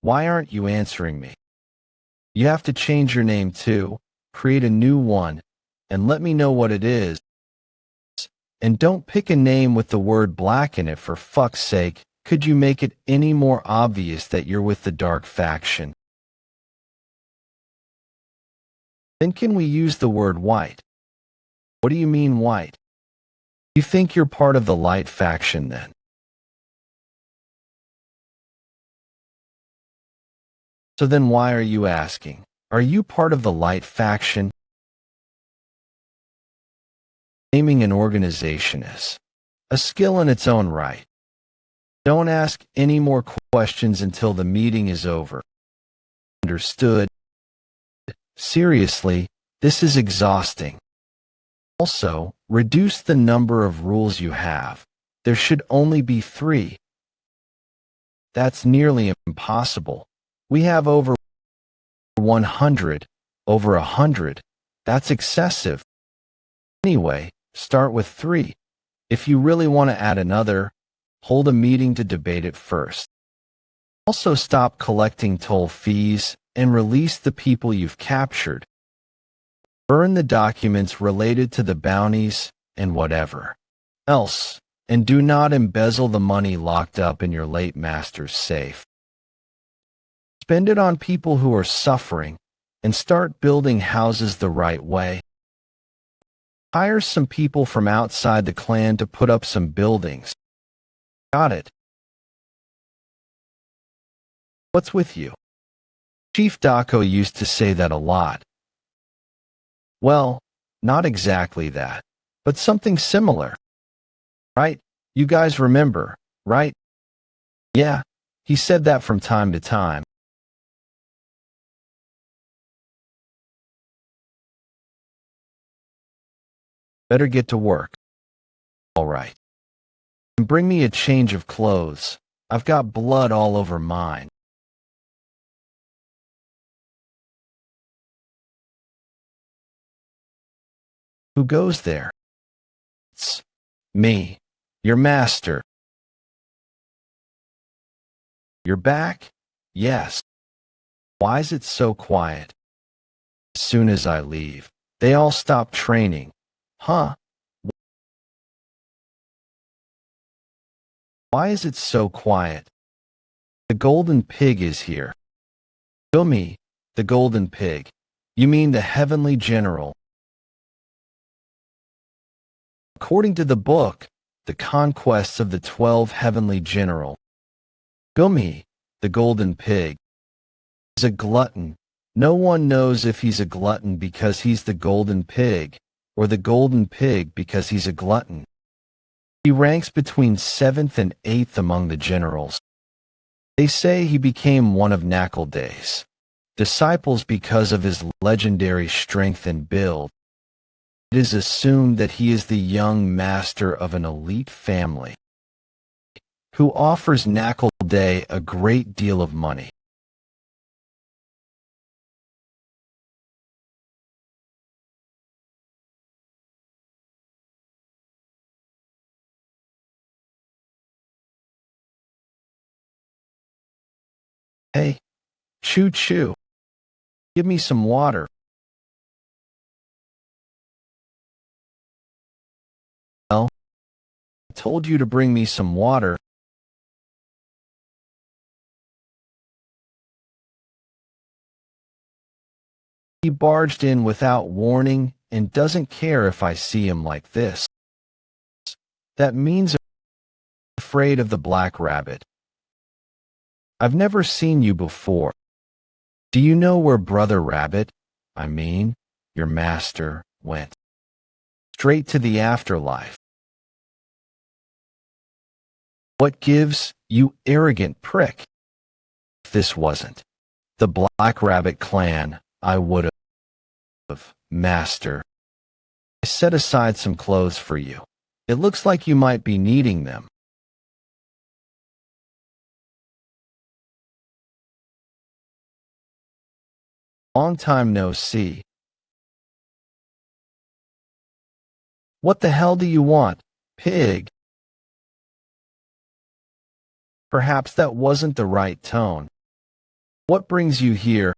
Why aren't you answering me? You have to change your name too, create a new one, and let me know what it is. And don't pick a name with the word black in it, for fuck's sake. Could you make it any more obvious that you're with the dark faction? Then can we use the word white? What do you mean white? You think you're part of the light faction then? So then why are you asking? Are you part of the light faction? Naming an organization is a skill in its own right. Don't ask any more questions until the meeting is over. Understood? Seriously, this is exhausting. Also, reduce the number of rules you have. There should only be 3. That's nearly impossible. We have over 100, over 100. That's excessive. Anyway, start with 3. If you really want to add another, hold a meeting to debate it first. Also, stop collecting toll fees and release the people you've captured. Burn the documents related to the bounties and whatever else, and do not embezzle the money locked up in your late master's safe. Spend it on people who are suffering and start building houses the right way. Hire some people from outside the clan to put up some buildings. Got it? What's with you? Chief Dako used to say that a lot. Well, not exactly that, but something similar. Right? You guys remember, right? Yeah, he said that from time to time. Better get to work. All right. And bring me a change of clothes. I've got blood all over mine. Who goes there? It's me, your master. You're back? Yes. Why is it so quiet? As soon as I leave, they all stop training. Huh? Why is it so quiet? The golden pig is here. Gumi, the golden pig. You mean the heavenly general. According to the book, The Conquests of the 12 Heavenly General. Gumi, the golden pig. He's a glutton. No one knows if he's a glutton because he's the golden pig, or the golden pig because he's a glutton. He ranks between 7th and 8th among the generals. They say he became one of Nackleday's disciples because of his legendary strength and build. It is assumed that he is the young master of an elite family who offers Nackleday a great deal of money. Hey, choo-choo, give me some water. Well, I told you to bring me some water. He barged in without warning and doesn't care if I see him like this. That means I'm afraid of the black rabbit. I've never seen you before. Do you know where Brother Rabbit, your master, went? Straight to the afterlife. What gives, you arrogant prick? If this wasn't the Black Rabbit clan, I would have, master. I set aside some clothes for you. It looks like you might be needing them. Long time no see. What the hell do you want, pig? Perhaps that wasn't the right tone. What brings you here?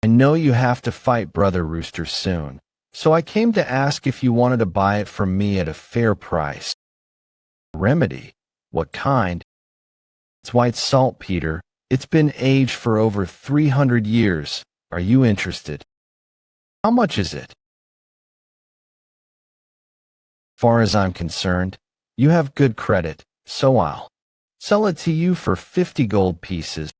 I know you have to fight Brother Rooster soon, so I came to ask if you wanted to buy it from me at a fair price. Remedy? What kind? It's white saltpeter. It's been aged for over 300 years. Are you interested? How much is it? Far as I'm concerned, you have good credit, so I'll sell it to you for 50 gold pieces.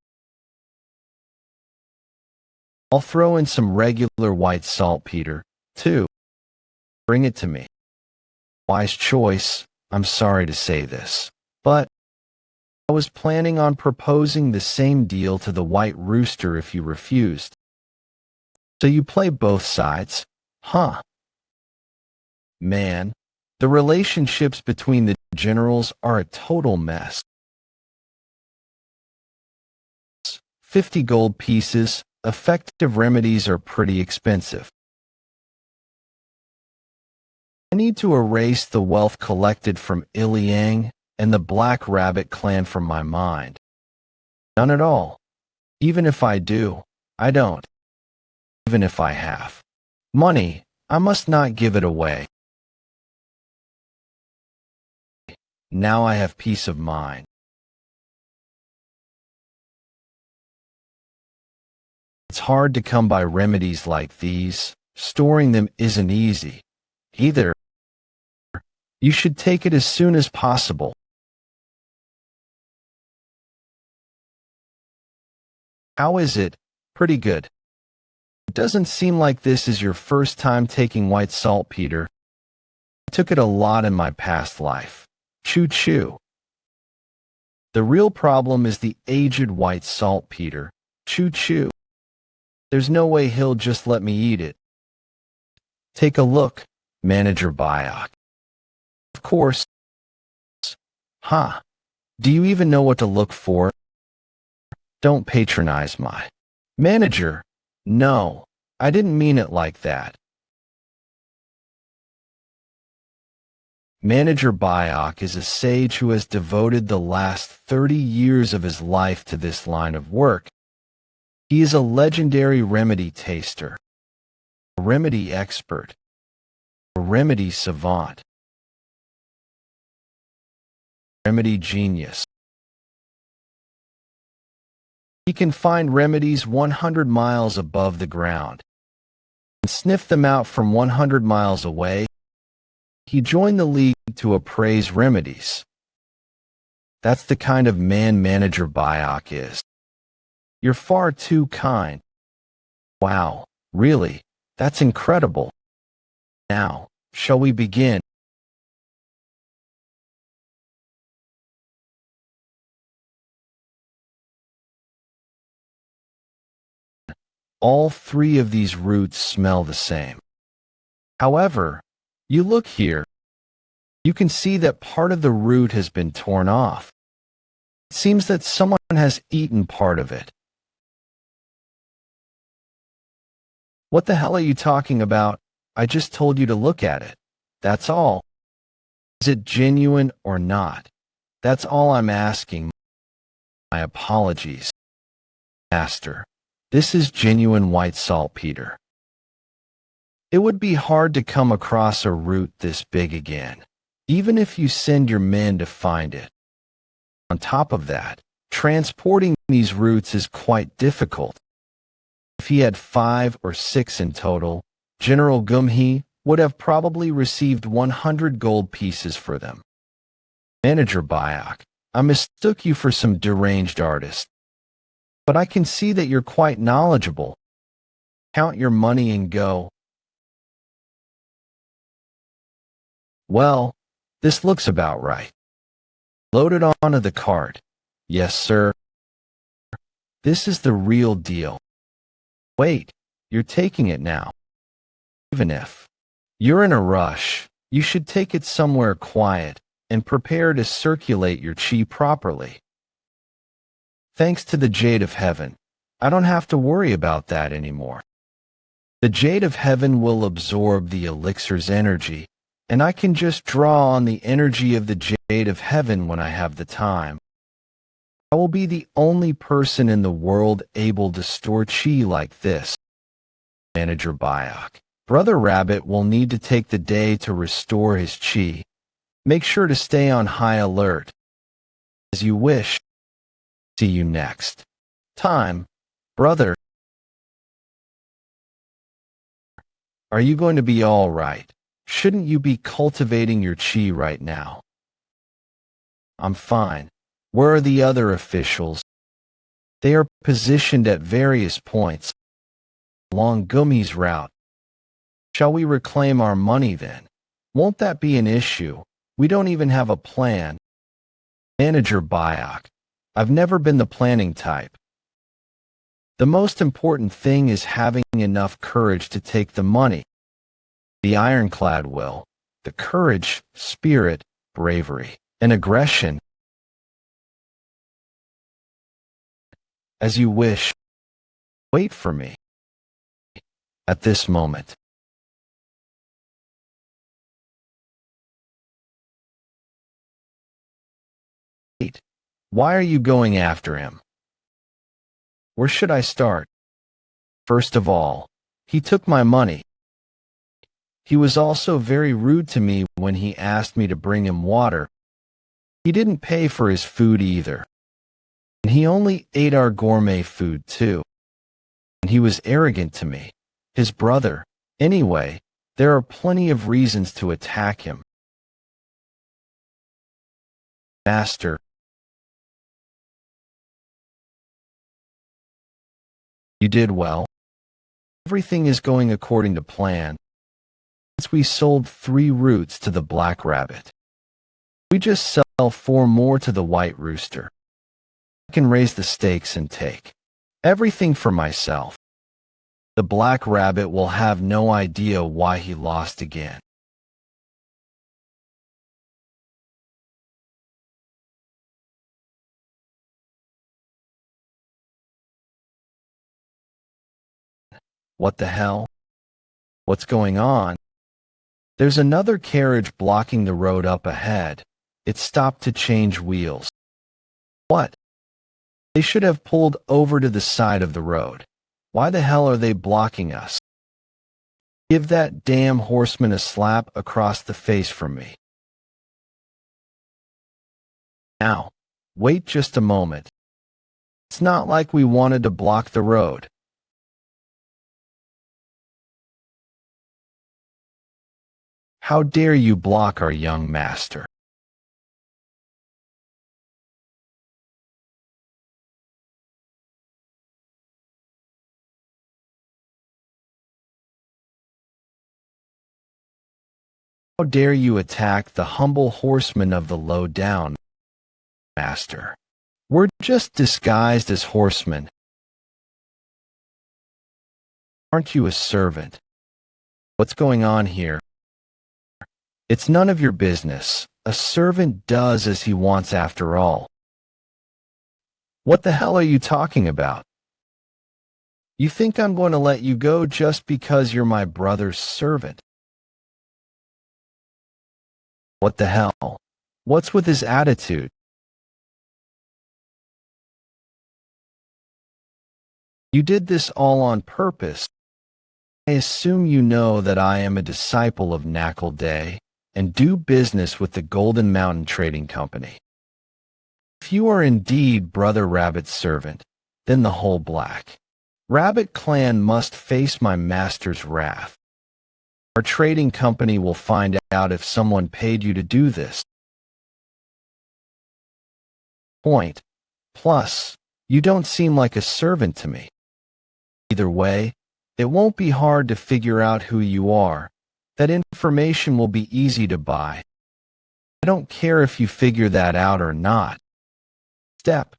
I'll throw in some regular white saltpeter, too. Bring it to me. Wise choice, I'm sorry to say this, but I was planning on proposing the same deal to the White Rooster if you refused. So you play both sides, huh? Man, the relationships between the generals are a total mess. 50 gold pieces, effective remedies are pretty expensive. I need to erase the wealth collected from Iliang and the Black Rabbit clan from my mind. None at all. Even if I do, I don't. Even if I have money, I must not give it away. Now I have peace of mind. It's hard to come by remedies like these. Storing them isn't easy, either. You should take it as soon as possible. How is it? Pretty good. It doesn't seem like this is your first time taking white saltpeter. I took it a lot in my past life. Choo-choo. The real problem is the aged white saltpeter. Choo-choo. There's no way he'll just let me eat it. Take a look, Manager Bayok. Of course. Huh. Do you even know what to look for? Don't patronize my manager. No, I didn't mean it like that. Manager Bayok is a sage who has devoted the last 30 years of his life to this line of work. He is a legendary remedy taster, a remedy expert, a remedy savant, remedy genius. He can find remedies 100 miles above the ground and sniff them out from 100 miles away. He joined the league to appraise remedies. That's the kind of man Manager Bayek is. You're far too kind. Wow, really? That's incredible. Now, shall we begin? All three of these roots smell the same. However, you look here, you can see that part of the root has been torn off. It seems that someone has eaten part of it. What the hell are you talking about? I just told you to look at it. That's all. Is it genuine or not? That's all I'm asking. My apologies, Master. This is genuine white saltpeter. It would be hard to come across a root this big again, even if you send your men to find it. On top of that, transporting these roots is quite difficult. If he had 5 or 6 in total, General Gumhee would have probably received 100 gold pieces for them. Manager Bayek, I mistook you for some deranged artist. But I can see that you're quite knowledgeable. Count your money and go. Well, this looks about right. Load it onto the cart. Yes, sir. This is the real deal. Wait, you're taking it now. Even if you're in a rush, you should take it somewhere quiet and prepare to circulate your chi properly. Thanks to the Jade of Heaven, I don't have to worry about that anymore. The Jade of Heaven will absorb the elixir's energy, and I can just draw on the energy of the Jade of Heaven when I have the time. I will be the only person in the world able to store chi like this. Manager Bayek, Brother Rabbit will need to take the day to restore his chi. Make sure to stay on high alert. As you wish. See you next time, brother. Are you going to be all right? Shouldn't you be cultivating your chi right now? I'm fine. Where are the other officials? They are positioned at various points along Gumhee's route. Shall we reclaim our money then? Won't that be an issue? We don't even have a plan. Manager Bayek, I've never been the planning type. The most important thing is having enough courage to take the money. The ironclad will, the courage, spirit, bravery, and aggression. As you wish. Wait for me. At this moment. Wait. Why are you going after him? Where should I start? First of all, he took my money. He was also very rude to me when he asked me to bring him water. He didn't pay for his food either. And he only ate our gourmet food too. And he was arrogant to me, his brother. Anyway, there are plenty of reasons to attack him. Master, you did well. Everything is going according to plan. Since we sold 3 roots to the Black Rabbit, we just sell 4 more to the White Rooster. I can raise the stakes and take everything for myself. The Black Rabbit will have no idea why he lost again. What the hell? What's going on? There's another carriage blocking the road up ahead. It stopped to change wheels. What? They should have pulled over to the side of the road. Why the hell are they blocking us? Give that damn horseman a slap across the face from me. Now, wait just a moment. It's not like we wanted to block the road. How dare you block our young master? How dare you attack the humble horsemen of the low-down, master? We're just disguised as horsemen. Aren't you a servant? What's going on here? It's none of your business. A servant does as he wants after all. What the hell are you talking about? You think I'm going to let you go just because you're my brother's servant? What the hell? What's with his attitude? You did this all on purpose. I assume you know that I am a disciple of Knuckle Day and do business with the Golden Mountain Trading Company. If you are indeed Brother Rabbit's servant, then the whole Black Rabbit clan must face my master's wrath. Our trading company will find out if someone paid you to do this. Point. Plus, you don't seem like a servant to me. Either way, it won't be hard to figure out who you are. That information will be easy to buy. I don't care if you figure that out or not. Step.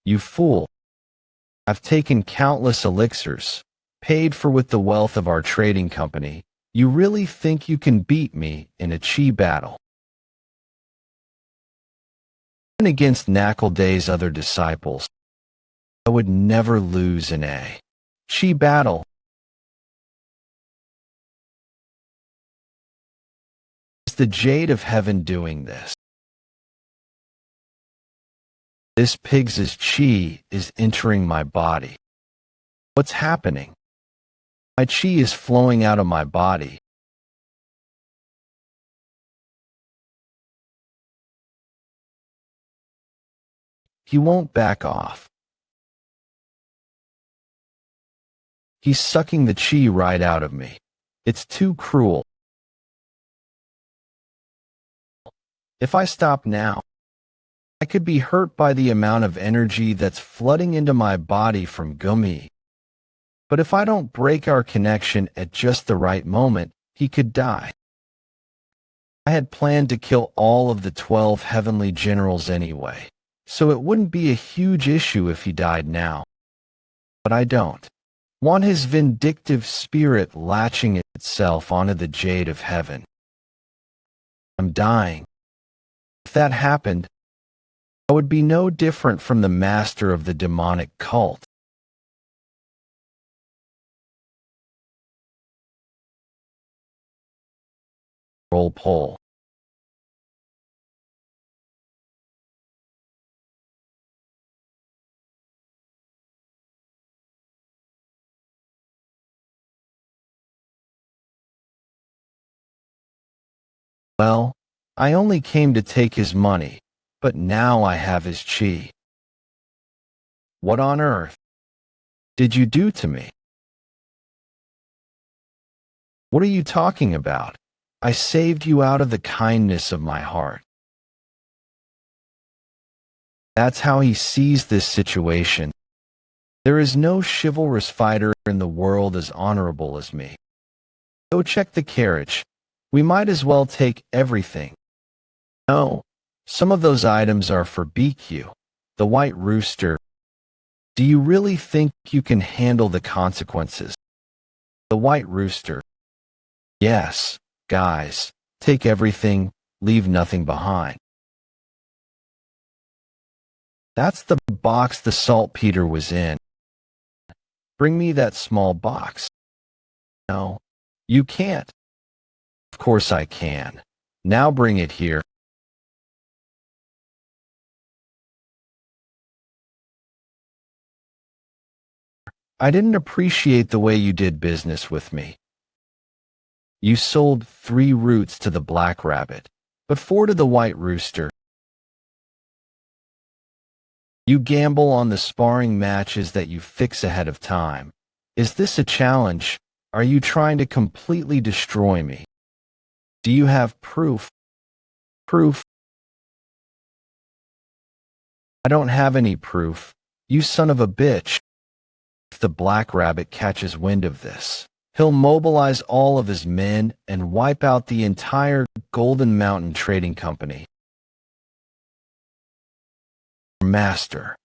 You fool. I've taken countless elixirs, paid for with the wealth of our trading company. You really think you can beat me in a chi battle? Even against Knuckle Day's other disciples, I would never lose in a chi battle. Is the Jade of Heaven doing this? This pig's chi is entering my body. What's happening? My chi is flowing out of my body. He won't back off. He's sucking the chi right out of me. It's too cruel. If I stop now, I could be hurt by the amount of energy that's flooding into my body from Gumi. But if I don't break our connection at just the right moment, he could die. I had planned to kill all of the 12 heavenly generals anyway, so it wouldn't be a huge issue if he died now. But I don't want his vindictive spirit latching itself onto the Jade of Heaven. I'm dying. If that happened, I would be no different from the master of the demonic cult. Roll poll. Well, I only came to take his money, but now I have his chi. What on earth did you do to me? What are you talking about? I saved you out of the kindness of my heart. That's how he sees this situation. There is no chivalrous fighter in the world as honorable as me. Go check the carriage. We might as well take everything. No, some of those items are for BQ, the White Rooster. Do you really think you can handle the consequences? The White Rooster. Yes, guys, take everything, leave nothing behind. That's the box the saltpeter was in. Bring me that small box. No, you can't. Of course I can. Now bring it here. I didn't appreciate the way you did business with me. You sold 3 roots to the Black Rabbit, but 4 to the White Rooster. You gamble on the sparring matches that you fix ahead of time. Is this a challenge, Are you trying to completely destroy me? Do you have proof? Proof? I don't have any proof. You son of a bitch. If the Black Rabbit catches wind of this, he'll mobilize all of his men and wipe out the entire Golden Mountain Trading Company. Master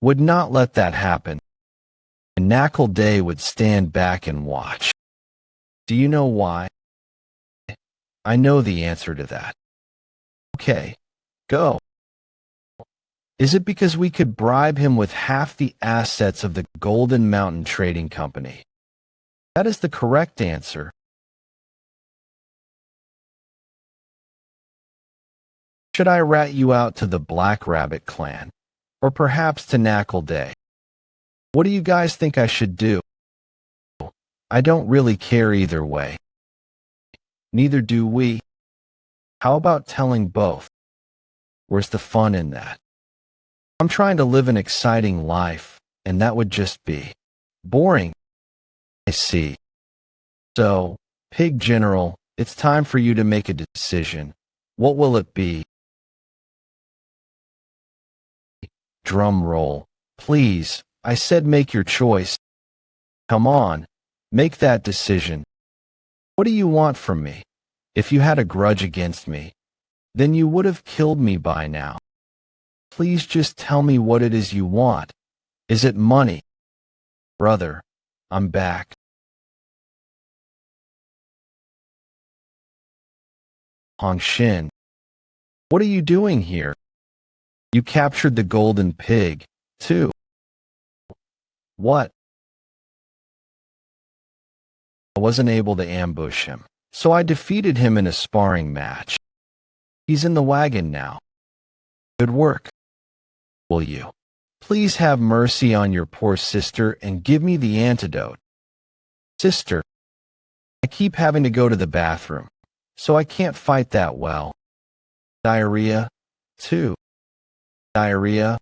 would not let that happen, and Knuckle Day would stand back and watch. Do you know why? I know the answer to that. Okay, go. Is it because we could bribe him with half the assets of the Golden Mountain Trading Company? That is the correct answer. Should I rat you out to the Black Rabbit clan? Or perhaps to Knuckle Day? What do you guys think I should do? I don't really care either way. Neither do we. How about telling both? Where's the fun in that? I'm trying to live an exciting life, and that would just be boring. I see. So, Pig General, it's time for you to make a decision. What will it be? Drum roll. Please, I said make your choice. Come on, make that decision. What do you want from me? If you had a grudge against me, then you would have killed me by now. Please just tell me what it is you want. Is it money? Brother, I'm back. Hong Shin, what are you doing here? You captured the golden pig, too. What? I wasn't able to ambush him, so I defeated him in a sparring match. He's in the wagon now. Good work. Will you please have mercy on your poor sister and give me the antidote? Sister, I keep having to go to the bathroom, so I can't fight that well. Diarrhea, too. Diarrhea?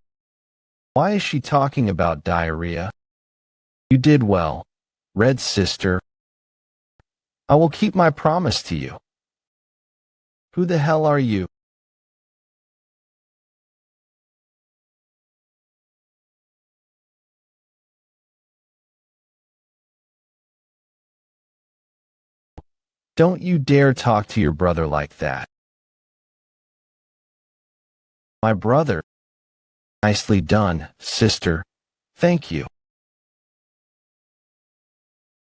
Why is she talking about diarrhea? You did well, Red Sister. I will keep my promise to you. Who the hell are you? Don't you dare talk to your brother like that. My brother. Nicely done, sister. Thank you.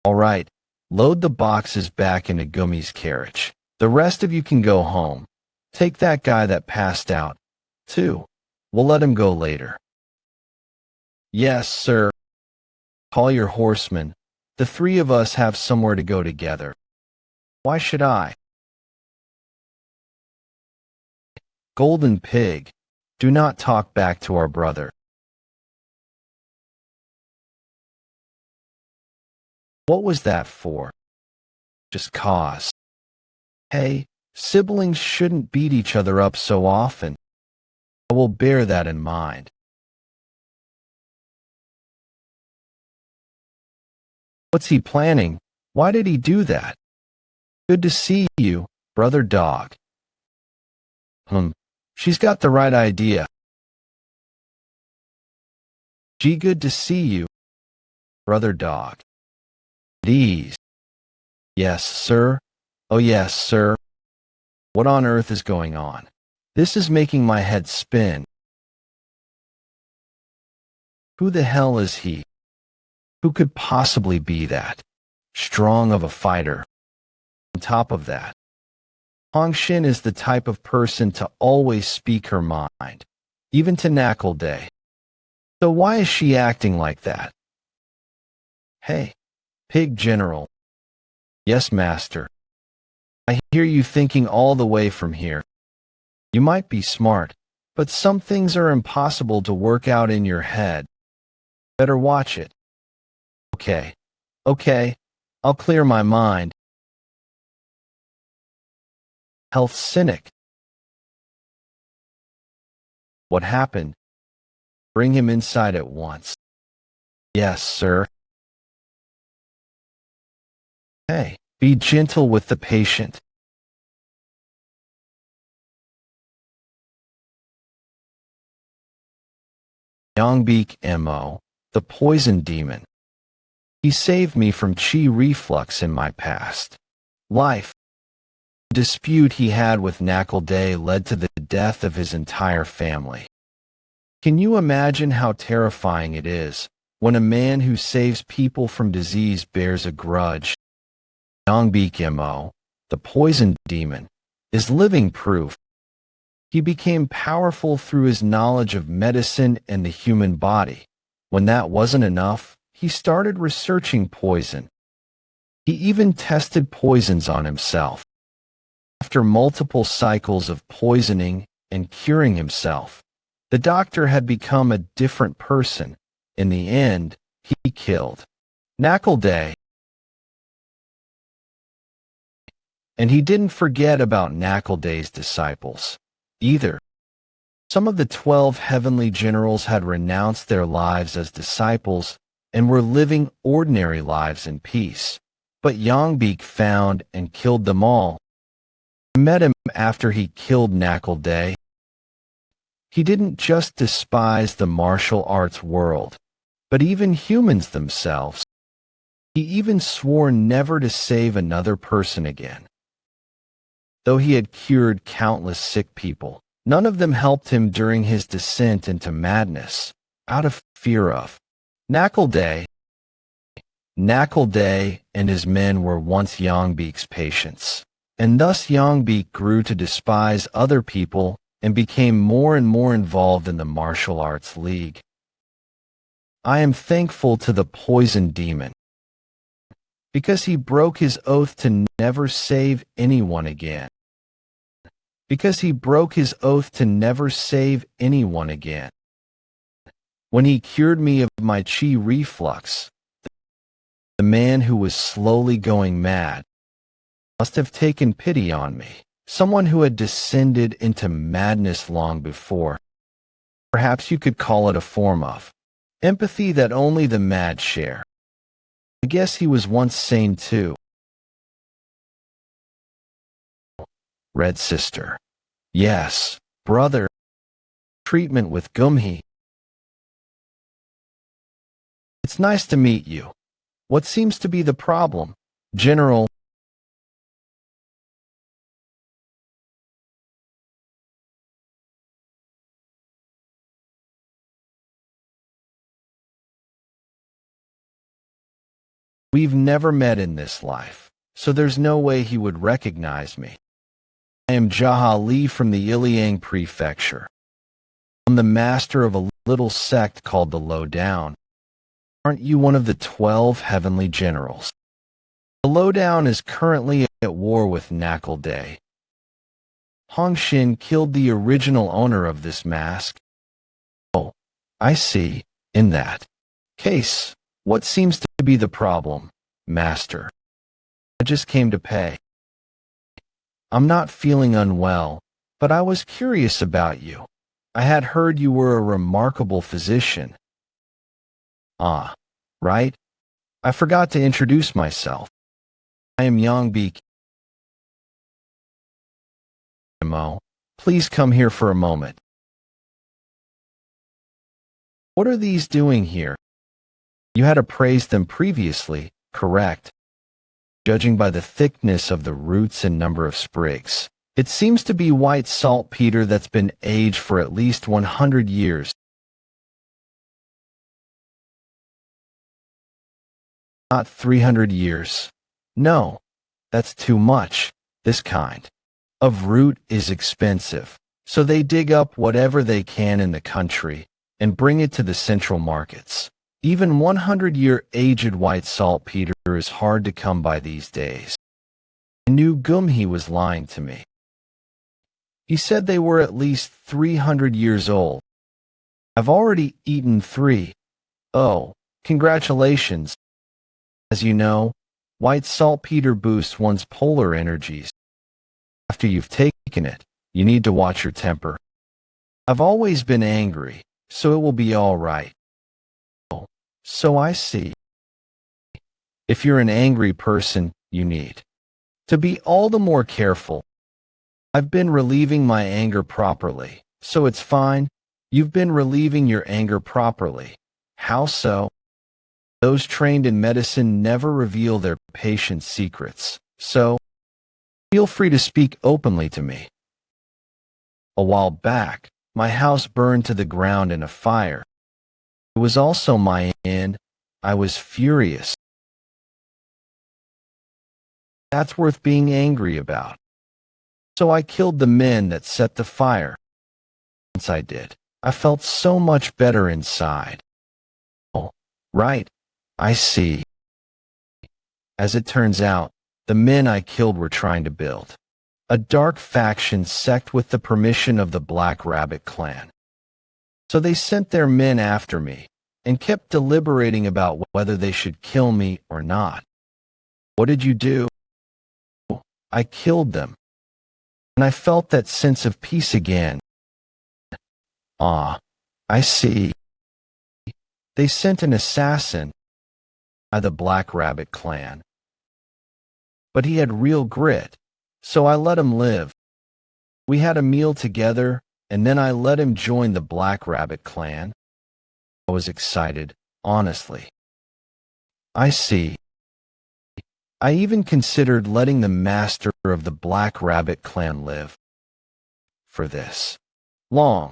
All right, load the boxes back into Gummy's carriage. The rest of you can go home. Take that guy that passed out, too. We'll let him go later. Yes, sir. Call your horsemen. The three of us have somewhere to go together. Why should I? Golden Pig, do not talk back to our brother. What was that for? Just cause. Hey, siblings shouldn't beat each other up so often. I will bear that in mind. What's he planning? Why did he do that? Good to see you, brother dog. She's got the right idea. Gee, good to see you, brother dog. These. Yes, sir. Oh, yes, sir. What on earth is going on? This is making my head spin. Who the hell is he? Who could possibly be that strong of a fighter? On top of that, Hong Shin is the type of person to always speak her mind, even to Knuckle Day. So why is she acting like that? Hey, Pig General. Yes, Master. I hear you thinking all the way from here. You might be smart, but some things are impossible to work out in your head. Better watch it. Okay, I'll clear my mind. Health Cynic. What happened? Bring him inside at once. Yes, sir. Be gentle with the patient. Yongbeek Mo, the poison demon. He saved me from chi reflux in my past life. The dispute he had with Nakul Day led to the death of his entire family. Can you imagine how terrifying it is when a man who saves people from disease bears a grudge? Yongbeek Mo, the poison demon, is living proof. He became powerful through his knowledge of medicine and the human body. When that wasn't enough, he started researching poison. He even tested poisons on himself. After multiple cycles of poisoning and curing himself, the doctor had become a different person. In the end, he killed Nakul Day. And he didn't forget about Nakul Day's disciples either. Some of the 12 heavenly generals had renounced their lives as disciples and were living ordinary lives in peace. But Yongbeek found and killed them all. I met him after he killed Nakul Day. He didn't just despise the martial arts world, but even humans themselves. He even swore never to save another person again. Though he had cured countless sick people, none of them helped him during his descent into madness, out of fear of Nakul Day. Nakul Day and his men were once Yongbeek's patients, and thus Yongbeek grew to despise other people and became more and more involved in the martial arts league. I am thankful to the poison demon because he broke his oath to never save anyone again. Because he broke his oath to never save anyone again. When he cured me of my chi reflux, the man who was slowly going mad must have taken pity on me, someone who had descended into madness long before. Perhaps you could call it a form of empathy that only the mad share. I guess he was once sane too. Red Sister. Yes, brother. Treatment with Gumhi. It's nice to meet you. What seems to be the problem, General? We've never met in this life, so there's no way he would recognize me. I am Jaha Li from the Iliang Prefecture. I'm the master of a little sect called the Lowdown. Aren't you one of the 12 heavenly generals? The Lowdown is currently at war with Nakul Day. Hong Xin killed the original owner of this mask. Oh, I see. In that case, what seems to be the problem, Master? I just came to pay. I'm not feeling unwell, but I was curious about you. I had heard you were a remarkable physician. Ah, right? I forgot to introduce myself. I am Yongbeek Mo. Please come here for a moment. What are these doing here? You had appraised them previously, correct? Judging by the thickness of the roots and number of sprigs, it seems to be white saltpeter that's been aged for at least 100 years. Not 300 years. No, that's too much. This kind of root is expensive, so they dig up whatever they can in the country and bring it to the central markets. Even 100-year aged white saltpeter is hard to come by these days. I knew Gumhi was lying to me. He said they were at least 300 years old. I've already eaten 3. Oh, congratulations. As you know, white saltpeter boosts one's polar energies. After you've taken it, you need to watch your temper. I've always been angry, so it will be all right. So I see. If you're an angry person, you need To be all the more careful, I've been relieving my anger properly, so it's fine. You've been relieving your anger properly. How so? Those trained in medicine never reveal their patients' secrets, so feel free to speak openly to me. A while back, my house burned to the ground in a fire. It was also my end. I was furious. That's worth being angry about. So I killed the men that set the fire. Once I did, I felt so much better inside. Oh, right, I see. As it turns out, the men I killed were trying to build a dark faction sect with the permission of the Black Rabbit clan. So they sent their men after me and kept deliberating about whether they should kill me or not. What did you do? I killed them, and I felt that sense of peace again. Ah, I see. They sent an assassin by the Black Rabbit clan. But he had real grit, so I let him live. We had a meal together, and then I let him join the Black Rabbit clan. I was excited, honestly. I see. I even considered letting the master of the Black Rabbit clan live. For this long.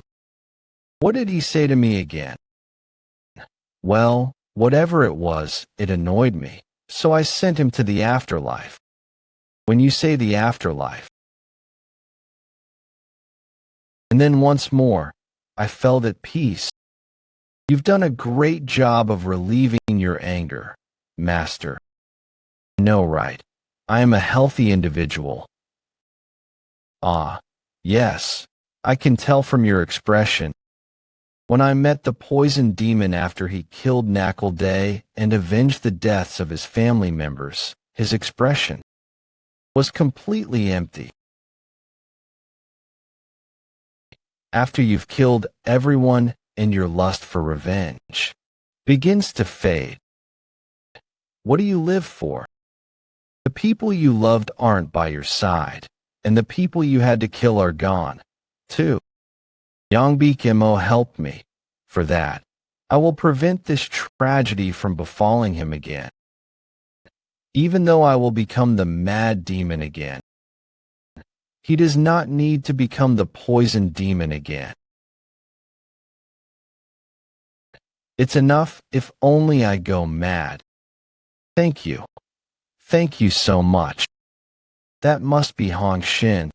What did he say to me again? Well, whatever it was, it annoyed me, so I sent him to the afterlife. When you say the afterlife. And then once more, I felt at peace. You've done a great job of relieving your anger, Master. No, right. I am a healthy individual. Ah, yes, I can tell from your expression. When I met the poison demon after he killed Knuckle Day and avenged the deaths of his family members, his expression was completely empty. After you've killed everyone and your lust for revenge begins to fade, what do you live for? The people you loved aren't by your side, and the people you had to kill are gone, too. Yongbik Mo helped me. For that, I will prevent this tragedy from befalling him again. Even though I will become the mad demon again, he does not need to become the poison demon again. It's enough if only I go mad. Thank you. Thank you so much. That must be Hong Shin.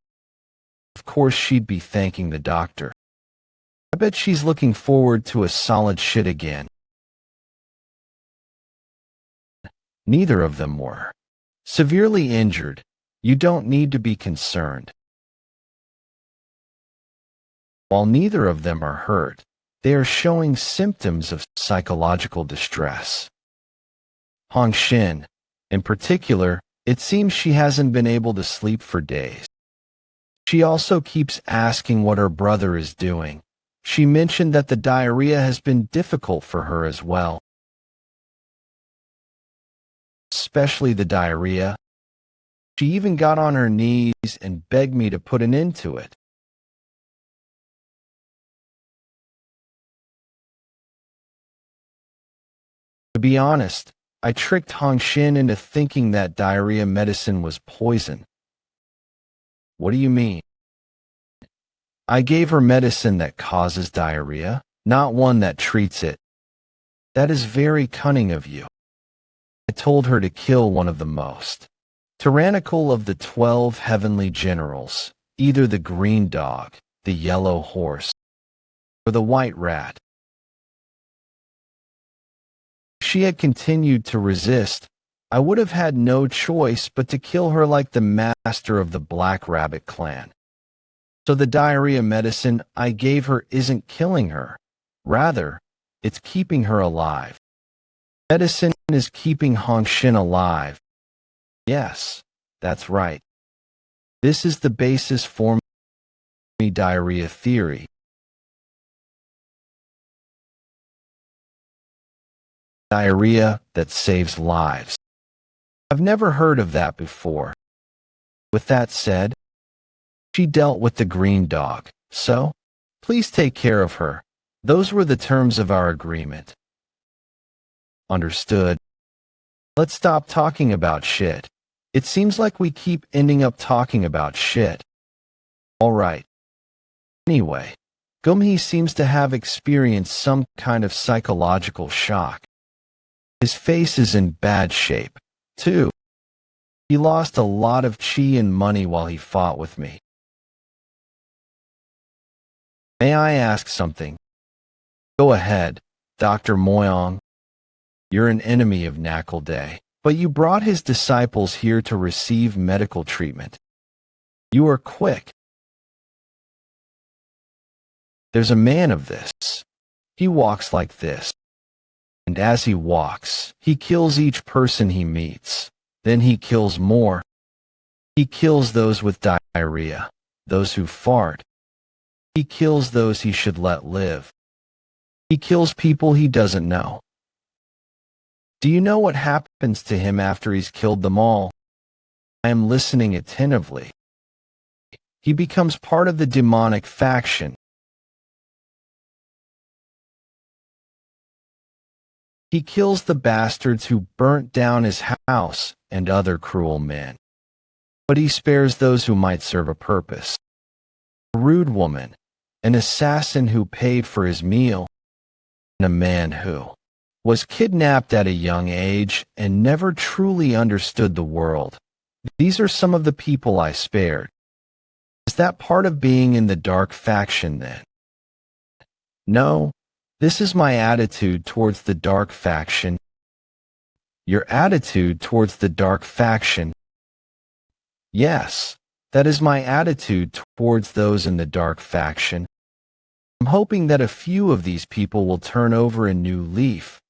Of course she'd be thanking the doctor. I bet she's looking forward to a solid shit again. Neither of them were severely injured. You don't need to be concerned. While neither of them are hurt, they are showing symptoms of psychological distress. Hong Shin, in particular, it seems she hasn't been able to sleep for days. She also keeps asking what her brother is doing. She mentioned that the diarrhea has been difficult for her as well. Especially the diarrhea. She even got on her knees and begged me to put an end to it. To be honest, I tricked Hong Shin into thinking that diarrhea medicine was poison. What do you mean? I gave her medicine that causes diarrhea, not one that treats it. That is very cunning of you. I told her to kill one of the most tyrannical of the 12 heavenly generals, either the green dog, the yellow horse, or the white rat. If she had continued to resist, I would have had no choice but to kill her like the master of the Black Rabbit clan. So the diarrhea medicine I gave her isn't killing her. Rather, it's keeping her alive. Medicine is keeping Hong Shin alive. Yes, that's right. This is the basis for my diarrhea theory. Diarrhea that saves lives. I've never heard of that before. With that said, she dealt with the green dog, so please take care of her. Those were the terms of our agreement. Understood. Let's stop talking about shit. It seems like we keep ending up talking about shit. All right. Anyway, Gumhee seems to have experienced some kind of psychological shock. His face is in bad shape, too. He lost a lot of chi and money while he fought with me. May I ask something? Go ahead, Dr. Moyong. You're an enemy of Knuckle Day, but you brought his disciples here to receive medical treatment. You are quick. There's a man of this. He walks like this. And as he walks, he kills each person he meets. Then he kills more. He kills those with diarrhea, those who fart. He kills those he should let live. He kills people he doesn't know. Do you know what happens to him after he's killed them all? I am listening attentively. He becomes part of the demonic faction. He kills the bastards who burnt down his house and other cruel men. But he spares those who might serve a purpose. A rude woman, an assassin who paid for his meal, and a man who was kidnapped at a young age and never truly understood the world. These are some of the people I spared. Is that part of being in the dark faction then? No, this is my attitude towards the dark faction. Your attitude towards the dark faction? Yes, that is my attitude towards those in the dark faction. I'm hoping that a few of these people will turn over a new leaf.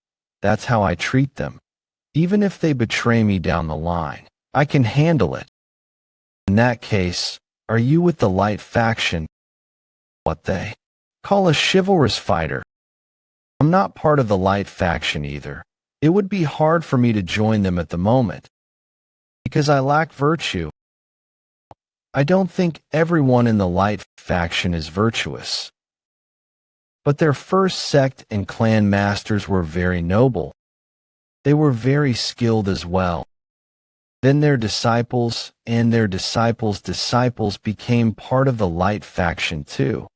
That's how I treat them. Even if they betray me down the line, I can handle it. In that case, are you with the light faction? What they call a chivalrous fighter. I'm not part of the light faction either. It would be hard for me to join them at the moment, because I lack virtue. I don't think everyone in the light faction is virtuous. But their first sect and clan masters were very noble. They were very skilled as well. Then their disciples and their disciples' disciples became part of the light faction too.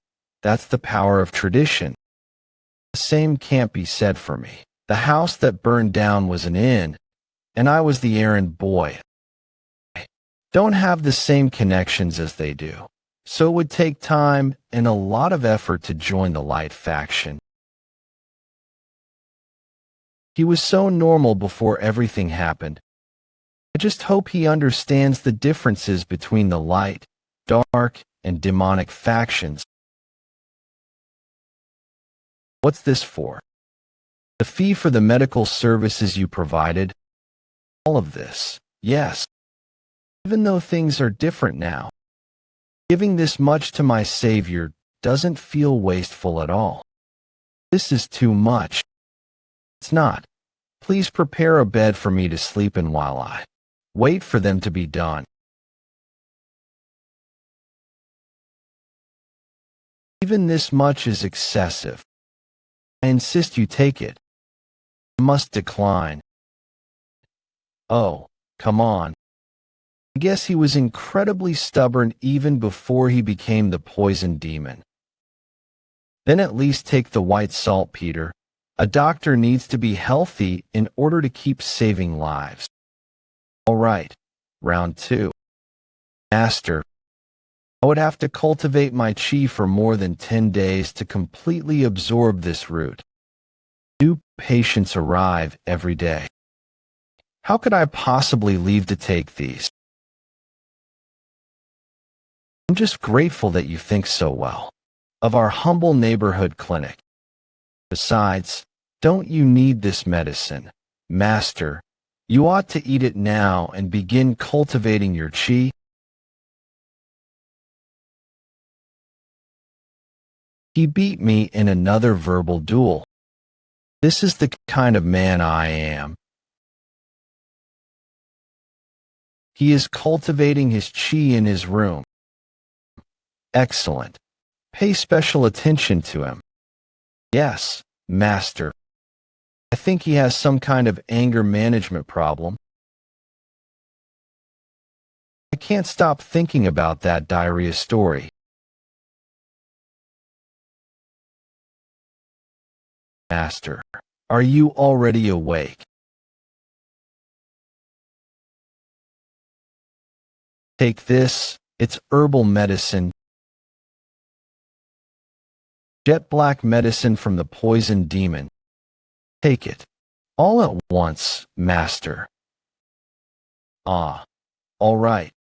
That's the power of tradition. The same can't be said for me. The house that burned down was an inn, and I was the errand boy. I don't have the same connections as they do. So it would take time and a lot of effort to join the light faction. He was so normal before everything happened. I just hope he understands the differences between the light, dark, and demonic factions. What's this for? The fee for the medical services you provided? All of this, yes. Even though things are different now. Giving this much to my Savior doesn't feel wasteful at all. This is too much. It's not. Please prepare a bed for me to sleep in while I wait for them to be done. Even this much is excessive. I insist you take it. I must decline. Oh, come on. I guess he was incredibly stubborn even before he became the poison demon. Then at least take the white saltpeter. A doctor needs to be healthy in order to keep saving lives. All right, round 2. Master, I would have to cultivate my chi for more than 10 days to completely absorb this root. New patients arrive every day. How could I possibly leave to take these? I'm just grateful that you think so well of our humble neighborhood clinic. Besides, don't you need this medicine, Master? You ought to eat it now and begin cultivating your chi. He beat me in another verbal duel. This is the kind of man I am. He is cultivating his chi in his room. Excellent. Pay special attention to him. Yes, master. I think he has some kind of anger management problem. I can't stop thinking about that diarrhea story. Master, are you already awake? Take this, it's herbal medicine. Jet black medicine from the poison demon. Take it. All at once, master. Ah, all right.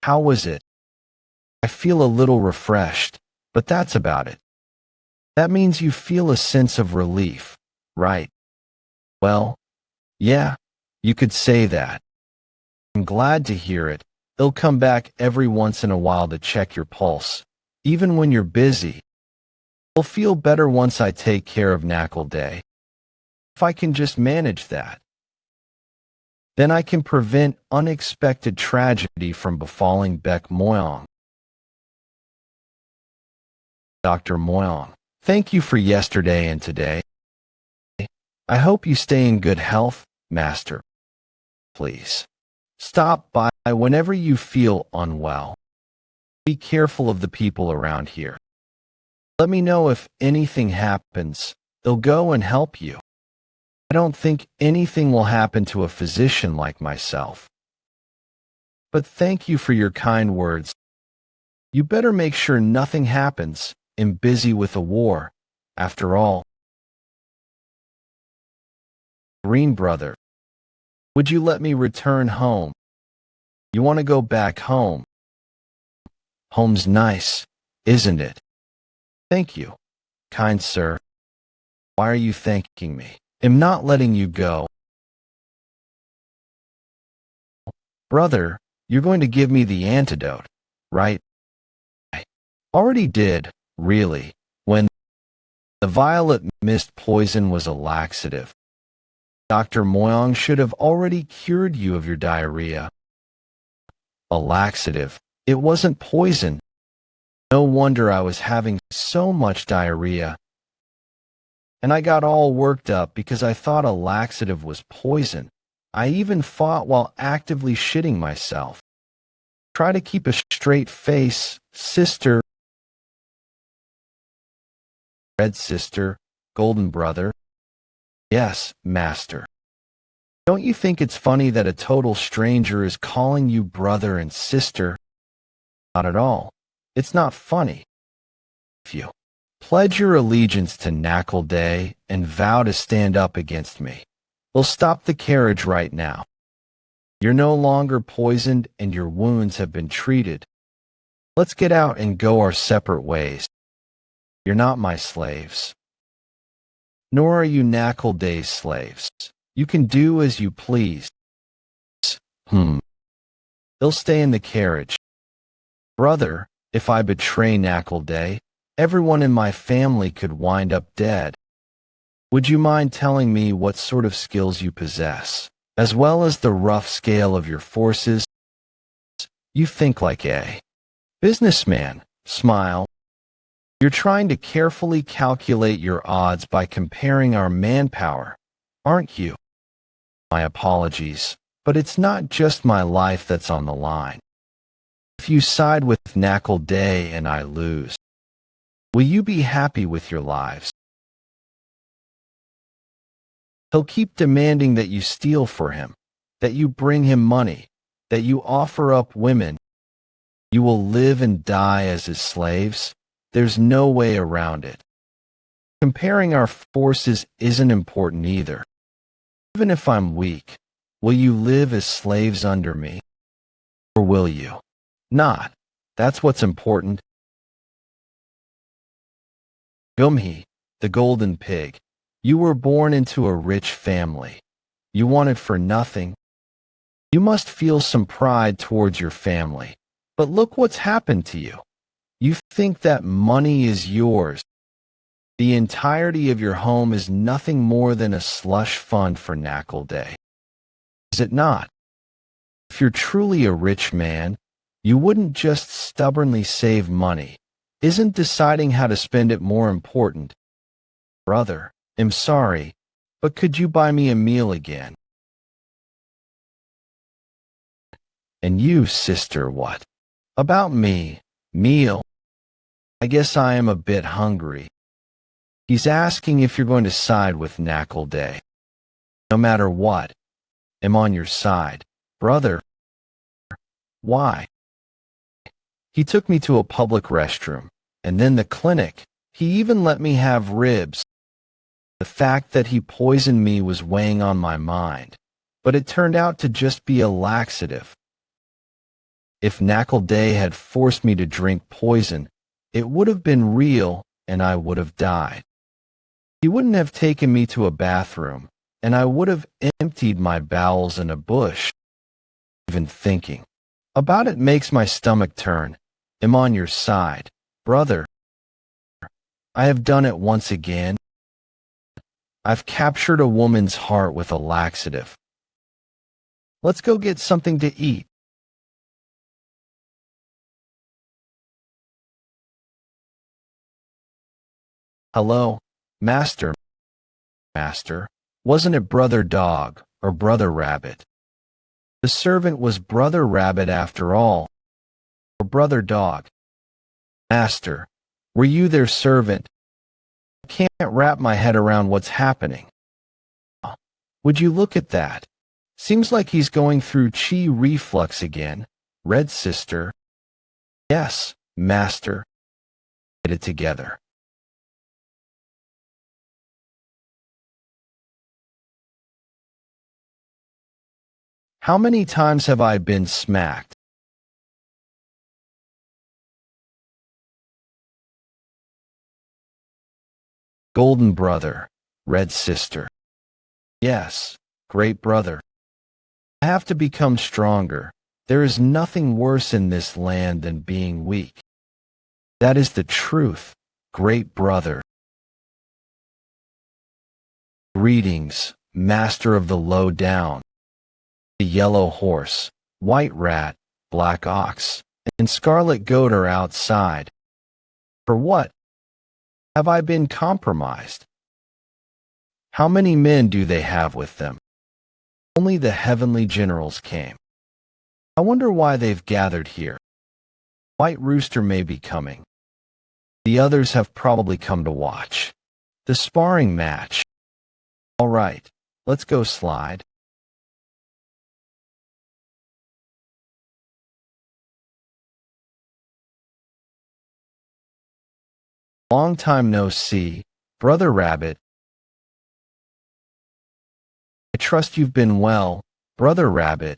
How was it? I feel a little refreshed, but that's about it. That means you feel a sense of relief, right? Well, yeah, you could say that. I'm glad to hear it. They'll come back every once in a while to check your pulse, even when you're busy. I'll feel better once I take care of Knuckle Day. If I can just manage that, then I can prevent unexpected tragedy from befalling Beck Moyong. Dr. Moyong, thank you for yesterday and today. I hope you stay in good health, Master. Please, stop by whenever you feel unwell. Be careful of the people around here. Let me know if anything happens. They'll go and help you. I don't think anything will happen to a physician like myself. But thank you for your kind words. You better make sure nothing happens. I'm busy with a war, after all. Green brother, would you let me return home? You want to go back home? Home's nice, isn't it? Thank you, kind sir. Why are you thanking me? I'm not letting you go. Brother, you're going to give me the antidote, right? I already did, really, when the violet mist poison was a laxative. Dr. Moyong should have already cured you of your diarrhea. A laxative. It wasn't poison. No wonder I was having so much diarrhea. And I got all worked up because I thought a laxative was poison. I even fought while actively shitting myself. Try to keep a straight face, sister. Red sister, golden brother. Yes, master. Don't you think it's funny that a total stranger is calling you brother and sister? Not at all. It's not funny. If you pledge your allegiance to Knuckle Day and vow to stand up against me, we'll stop the carriage right now. You're no longer poisoned and your wounds have been treated. Let's get out and go our separate ways. You're not my slaves. Nor are you Knuckle Day's slaves. You can do as you please. They'll stay in the carriage. Brother, if I betray Knuckle Day, everyone in my family could wind up dead. Would you mind telling me what sort of skills you possess, as well as the rough scale of your forces? You think like a businessman. Smile. You're trying to carefully calculate your odds by comparing our manpower, aren't you? My apologies, but it's not just my life that's on the line. If you side with Knuckle Day and I lose, will you be happy with your lives? He'll keep demanding that you steal for him, that you bring him money, that you offer up women. You will live and die as his slaves. There's no way around it. Comparing our forces isn't important either. Even if I'm weak, will you live as slaves under me? Or will you not? That's what's important. Gumhi, the golden pig, you were born into a rich family. You wanted for nothing. You must feel some pride towards your family. But look what's happened to you. You think that money is yours. The entirety of your home is nothing more than a slush fund for Knuckle Day. is it not? If you're truly a rich man, you wouldn't just stubbornly save money. Isn't deciding how to spend it more important? Brother, I'm sorry, but could you buy me a meal again? And you, sister, what? About me, meal. I guess I am a bit hungry. He's asking if you're going to side with Knuckle Day. No matter what, I'm on your side. Brother. Why? He took me to a public restroom, and then the clinic. He even let me have ribs. The fact that he poisoned me was weighing on my mind, but it turned out to just be a laxative. If Knuckle Day had forced me to drink poison, it would have been real and I would have died. He wouldn't have taken me to a bathroom, and I would have emptied my bowels in a bush. Even thinking about it makes my stomach turn. I'm on your side, brother. I have done it once again. I've captured a woman's heart with a laxative. Let's go get something to eat. Hello, Master. Master, wasn't it Brother Dog or Brother Rabbit? The servant was Brother Rabbit after all, or Brother Dog. Master, were you their servant? I can't wrap my head around what's happening. Would you look at that? Seems like he's going through chi reflux again. Red sister. Yes, Master. Get it together. How many times have I been smacked? Golden brother, red sister. Yes, great brother. I have to become stronger. There is nothing worse in this land than being weak. That is the truth, great brother. Greetings, master of the low down. The yellow horse, white rat, black ox, and scarlet goat are outside. For what? Have I been compromised? How many men do they have with them? Only the heavenly generals came. I wonder why they've gathered here. White Rooster may be coming. The others have probably come to watch the sparring match. All right, let's go slide. Long time no see, Brother Rabbit. I trust you've been well, Brother Rabbit.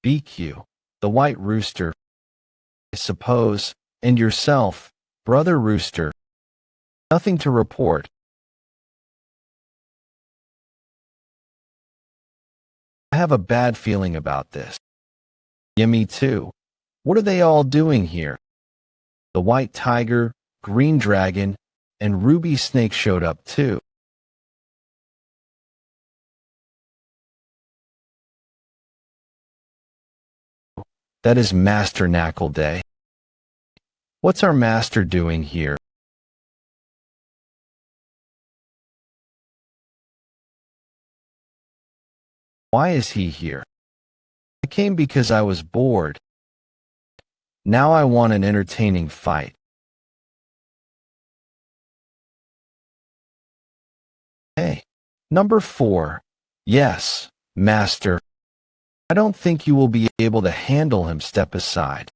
BQ, the White Rooster. I suppose, and yourself, Brother Rooster. Nothing to report. I have a bad feeling about this. Yeah, me too. What are they all doing here? The White Tiger, Green Dragon, and Ruby Snake showed up too. That is Master Knuckle Day. What's our master doing here? Why is he here? I came because I was bored. Now I want an entertaining fight. Hey, number 4. Yes, master. I don't think you will be able to handle him. Step aside.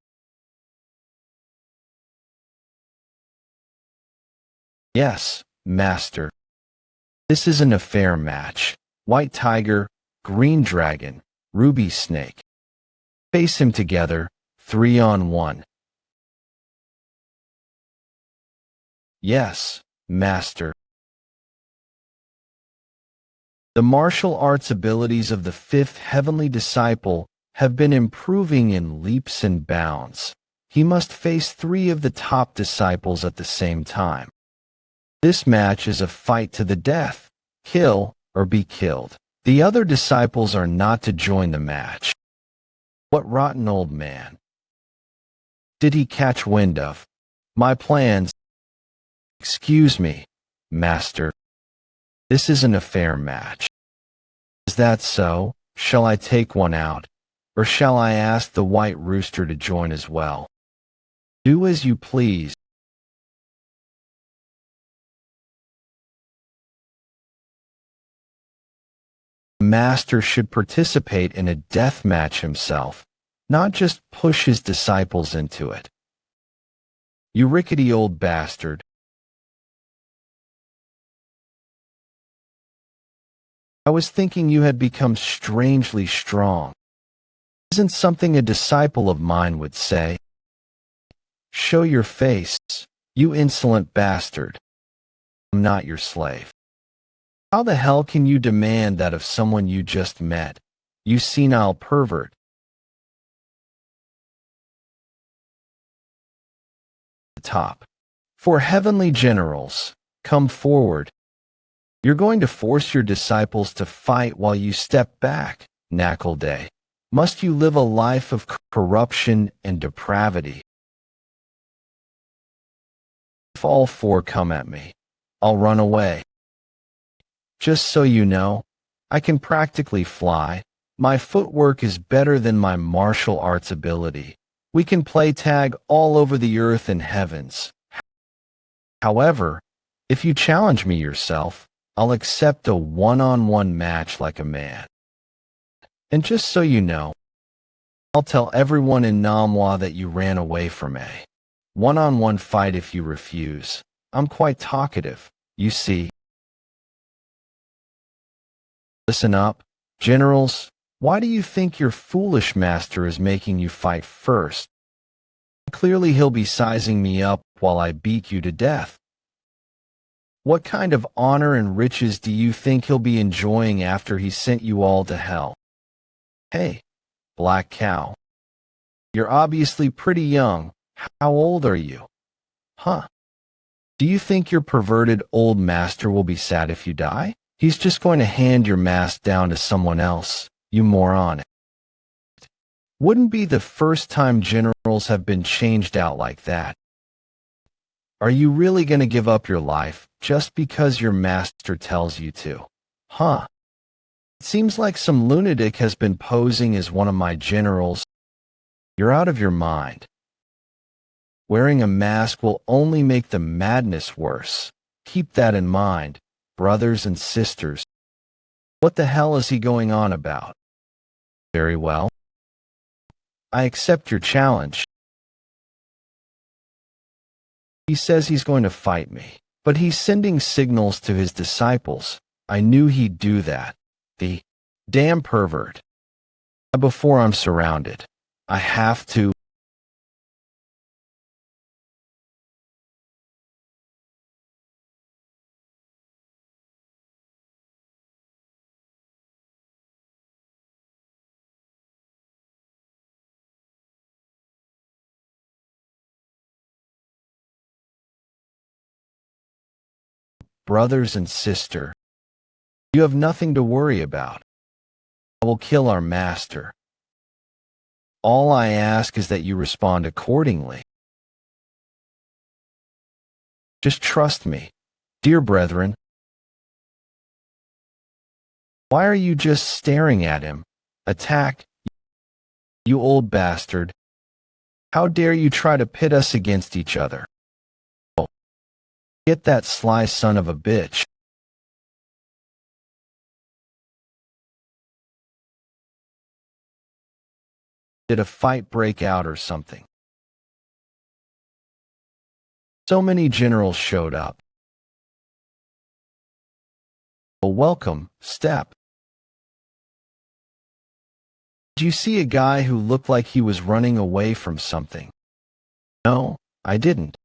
Yes, master. This isn't a fair match. White Tiger, Green Dragon, Ruby Snake. Face him together, 3-on-1. Yes, master. The martial arts abilities of the 5th heavenly disciple have been improving in leaps and bounds. He must face 3 of the top disciples at the same time. This match is a fight to the death, kill or be killed. The other disciples are not to join the match. What rotten old man. Did he catch wind of my plans? Excuse me, master. This isn't a fair match. Is that so? Shall I take one out? Or shall I ask the white rooster to join as well? Do as you please. The master should participate in a death match himself, not just push his disciples into it. You rickety old bastard. I was thinking you had become strangely strong. Isn't something a disciple of mine would say? Show your face, you insolent bastard. I'm not your slave. How the hell can you demand that of someone you just met, you senile pervert? The top. For heavenly generals, come forward. You're going to force your disciples to fight while you step back, Knackleday. Must you live a life of corruption and depravity? If all four come at me, I'll run away. Just so you know, I can practically fly. My footwork is better than my martial arts ability. We can play tag all over the earth and heavens. However, if you challenge me yourself, I'll accept a one-on-one match like a man. And just so you know, I'll tell everyone in Namwa that you ran away from a one-on-one fight if you refuse. I'm quite talkative, you see. Listen up, generals. Why do you think your foolish master is making you fight first? Clearly he'll be sizing me up while I beat you to death. What kind of honor and riches do you think he'll be enjoying after he sent you all to hell? Hey, black cow. You're obviously pretty young. How old are you? Huh? Do you think your perverted old master will be sad if you die? He's just going to hand your mask down to someone else, you moron. Wouldn't be the first time generals have been changed out like that. Are you really going to give up your life just because your master tells you to? Huh? It seems like some lunatic has been posing as one of my generals. You're out of your mind. Wearing a mask will only make the madness worse. Keep that in mind, brothers and sisters. What the hell is he going on about? Very well. I accept your challenge. He says he's going to fight me, but he's sending signals to his disciples. I knew he'd do that. The damn pervert. Before I'm surrounded, I have to. Brothers and sister, you have nothing to worry about. I will kill our master. All I ask is that you respond accordingly. Just trust me, dear brethren. Why are you just staring at him? Attack, you old bastard. How dare you try to pit us against each other? Oh, get that sly son of a bitch. Did a fight break out or something? So many generals showed up. Well, welcome, step. Did you see a guy who looked like he was running away from something? No, I didn't.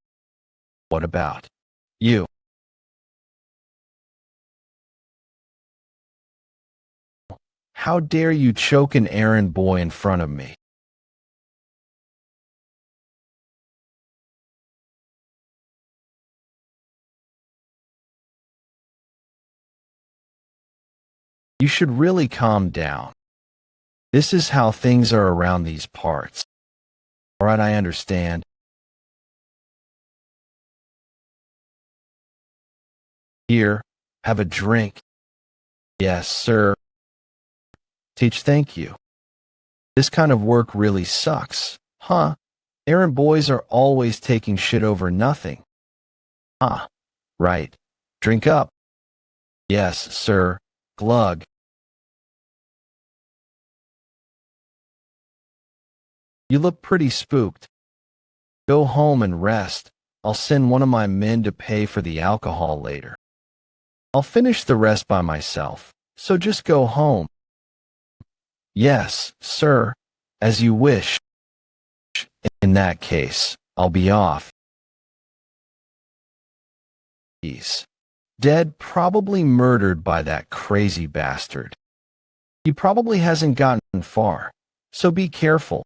What about you? How dare you choke an errand boy in front of me? You should really calm down. This is how things are around these parts. Alright, I understand. Here, have a drink. Yes, sir. Teach, thank you. This kind of work really sucks, huh? Errand boys are always taking shit over nothing. Ah, right. Drink up. Yes, sir. Glug. You look pretty spooked. Go home and rest. I'll send one of my men to pay for the alcohol later. I'll finish the rest by myself, so just go home. Yes, sir. As you wish. In that case, I'll be off. He's dead, probably murdered by that crazy bastard. He probably hasn't gotten far, so be careful.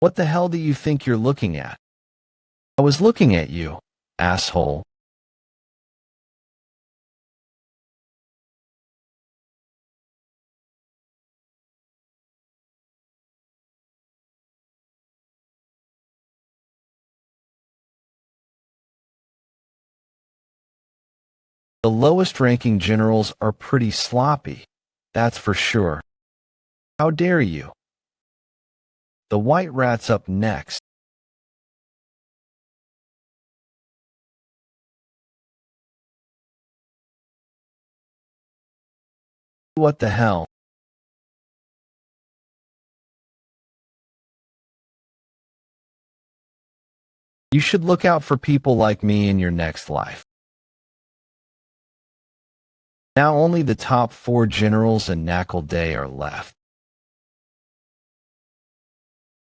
What the hell do you think you're looking at? I was looking at you, asshole. The lowest ranking generals are pretty sloppy, that's for sure. How dare you? The white rat's up next. What the hell? You should look out for people like me in your next life. Now only the top 4 generals and Knuckle Day are left.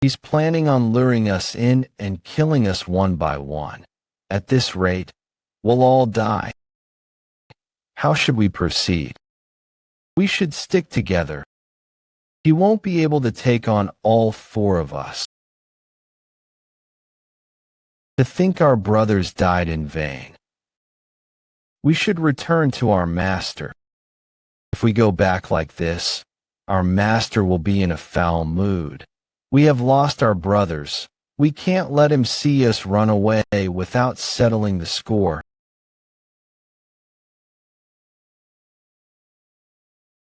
He's planning on luring us in and killing us one by one. At this rate, we'll all die. How should we proceed? We should stick together. He won't be able to take on all 4 of us. To think our brothers died in vain. We should return to our master. If we go back like this, our master will be in a foul mood. We have lost our brothers. We can't let him see us run away without settling the score.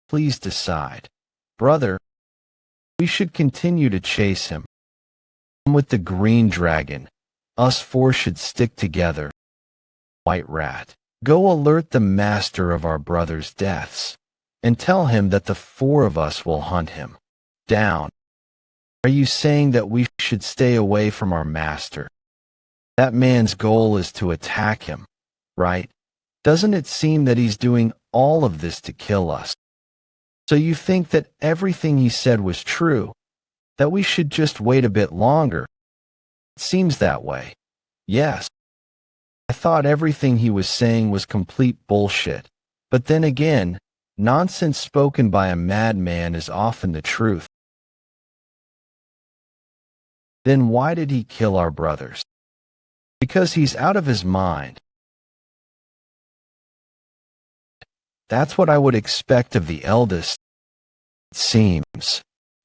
Please decide. Brother, we should continue to chase him. With the green dragon, us 4 should stick together. White rat, go alert the master of our brother's deaths, and tell him that the 4 of us will hunt him down. Are you saying that we should stay away from our master? That man's goal is to attack him, right? Doesn't it seem that he's doing all of this to kill us? So you think that everything he said was true, that we should just wait a bit longer? It seems that way. Yes. I thought everything he was saying was complete bullshit. But then again, nonsense spoken by a madman is often the truth. Then why did he kill our brothers? Because he's out of his mind. That's what I would expect of the eldest. It seems.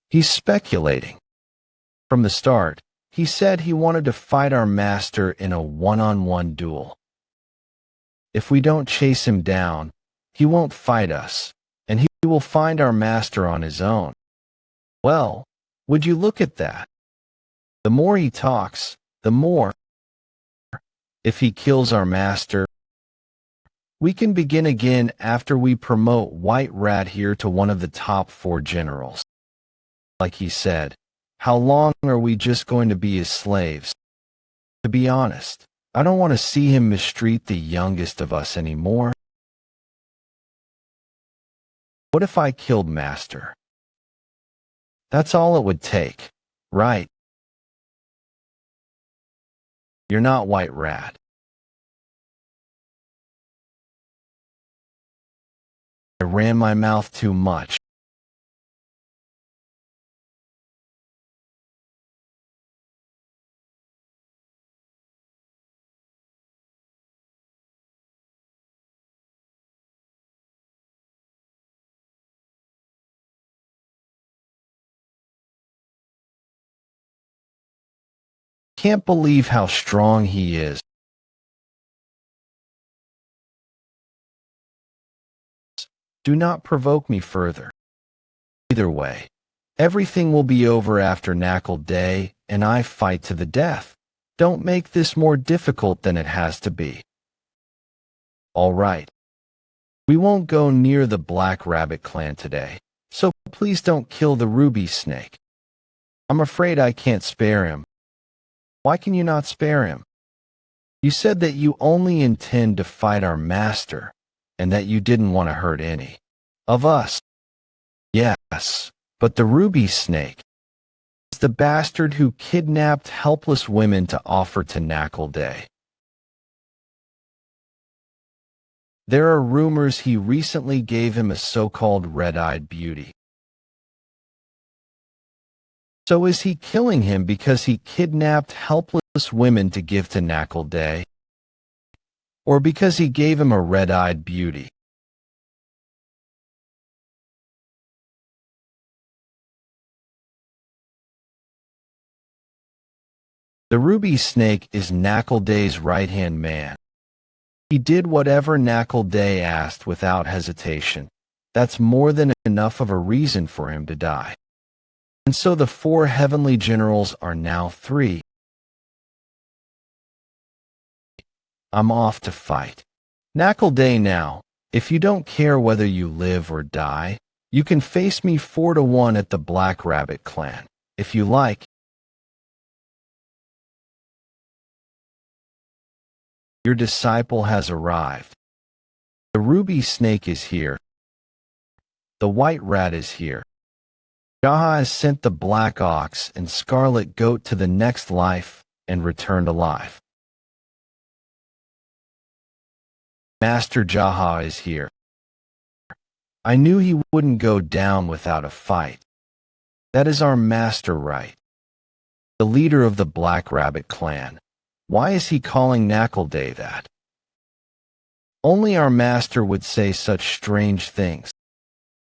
He's speculating. From the start, he said he wanted to fight our master in a one-on-one duel. If we don't chase him down, he won't fight us, and he will find our master on his own. Well, would you look at that? The more he talks, the more. If he kills our master, we can begin again after we promote White Rat here to one of the top 4 generals. Like he said, how long are we just going to be his slaves? To be honest, I don't want to see him mistreat the youngest of us anymore. What if I killed Master? That's all it would take, right? You're not White Rat. I ran my mouth too much. Can't believe how strong he is. Do not provoke me further. Either way, everything will be over after Knuckle Day, and I fight to the death. Don't make this more difficult than it has to be. All right. We won't go near the Black Rabbit clan today, so please don't kill the ruby snake. I'm afraid I can't spare him. Why can you not spare him? You said that you only intend to fight our master, and that you didn't want to hurt any of us. Yes, but the ruby snake is the bastard who kidnapped helpless women to offer to Knuckle Day. There are rumors he recently gave him a so-called red-eyed beauty. So is he killing him because he kidnapped helpless women to give to Knuckle Day? Or because he gave him a red-eyed beauty? The ruby snake is Knuckle Day's right-hand man. He did whatever Knuckle Day asked without hesitation. That's more than enough of a reason for him to die. And so the 4 heavenly generals are now 3. I'm off to fight Knuckle Day now. If you don't care whether you live or die, you can face me 4-1 at the Black Rabbit clan, if you like. Your disciple has arrived. The ruby snake is here. The white rat is here. Jaha has sent the black ox and scarlet goat to the next life and returned alive. Master Jaha is here. I knew he wouldn't go down without a fight. That is our master, right? The leader of the Black Rabbit clan. Why is he calling Knuckle Day that? Only our master would say such strange things.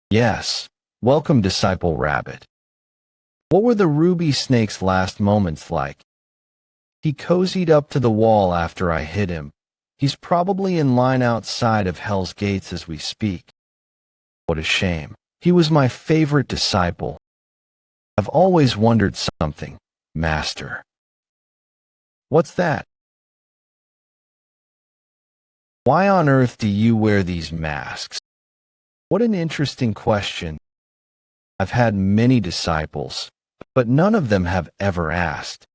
Yes, welcome, Disciple Rabbit. What were the ruby snake's last moments like? He cozied up to the wall after I hit him. He's probably in line outside of Hell's Gates as we speak. What a shame. He was my favorite disciple. I've always wondered something, Master. What's that? Why on earth do you wear these masks? What an interesting question. I've had many disciples, but none of them have ever asked.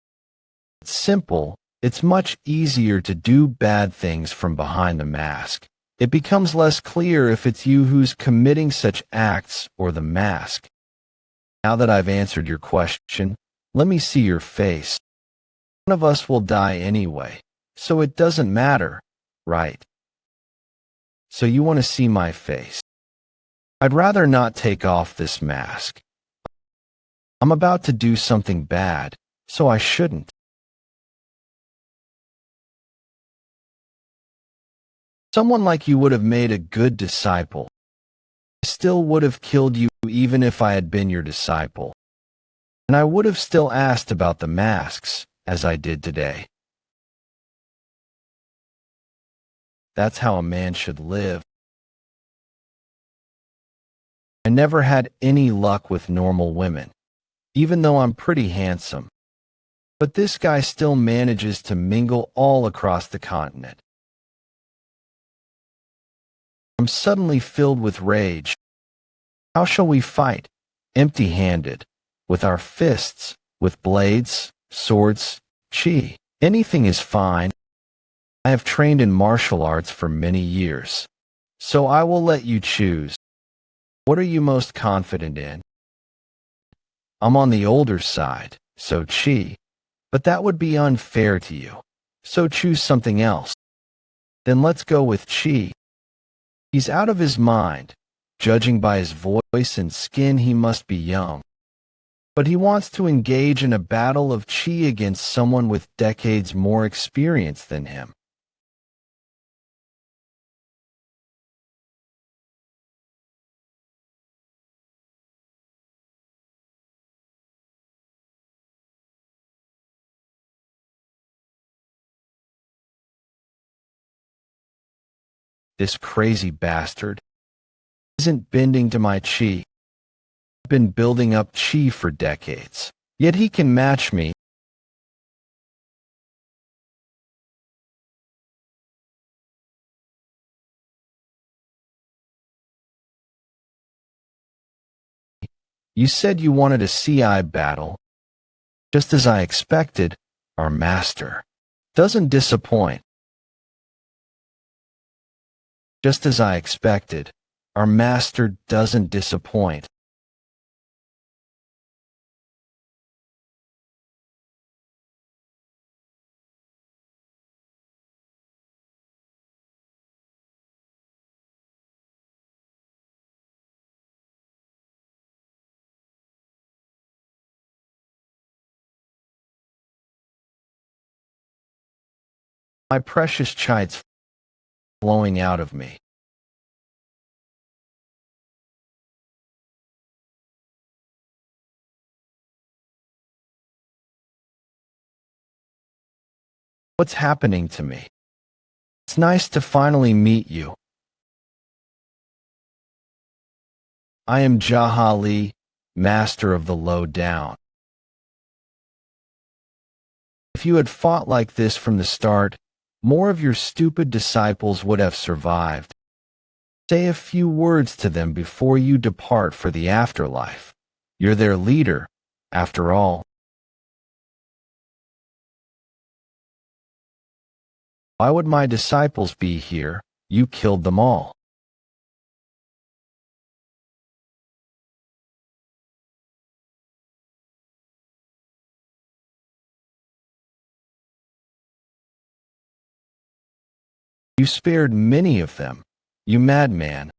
It's simple. It's much easier to do bad things from behind the mask. It becomes less clear if it's you who's committing such acts or the mask. Now that I've answered your question, let me see your face. One of us will die anyway, so it doesn't matter, right? So you want to see my face? I'd rather not take off this mask. I'm about to do something bad, so I shouldn't. Someone like you would have made a good disciple. I still would have killed you even if I had been your disciple. And I would have still asked about the masks, as I did today. That's how a man should live. I never had any luck with normal women, even though I'm pretty handsome. But this guy still manages to mingle all across the continent. I'm suddenly filled with rage. How shall we fight? Empty-handed, with our fists, with blades, swords, chi. Anything is fine. I have trained in martial arts for many years, so I will let you choose. What are you most confident in? I'm on the older side, so chi, but that would be unfair to you, so choose something else. Then let's go with chi. He's out of his mind. Judging by his voice and skin, he must be young. But he wants to engage in a battle of chi against someone with decades more experience than him. This crazy bastard isn't bending to my chi. I've been building up chi for decades. Yet he can match me. You said you wanted a CI battle. Just as I expected, our master doesn't disappoint. Just as I expected, our master doesn't disappoint. My precious child's flowing out of me. What's happening to me? It's nice to finally meet you. I am Jaha, master of the lowdown. If you had fought like this from the start, more of your stupid disciples would have survived. Say a few words to them before you depart for the afterlife. You're their leader, after all. Why would my disciples be here? You killed them all. You spared many of them, you madman,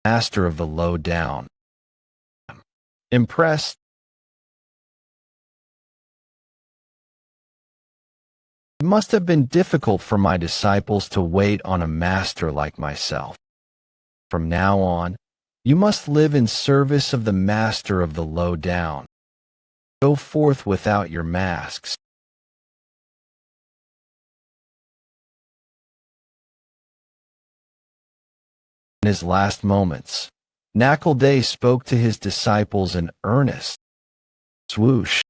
master of the lowdown. Impressed? It must have been difficult for my disciples to wait on a master like myself. From now on, you must live in service of the master of the lowdown. Go forth without your masks. In his last moments, Day spoke to his disciples in earnest. Swoosh.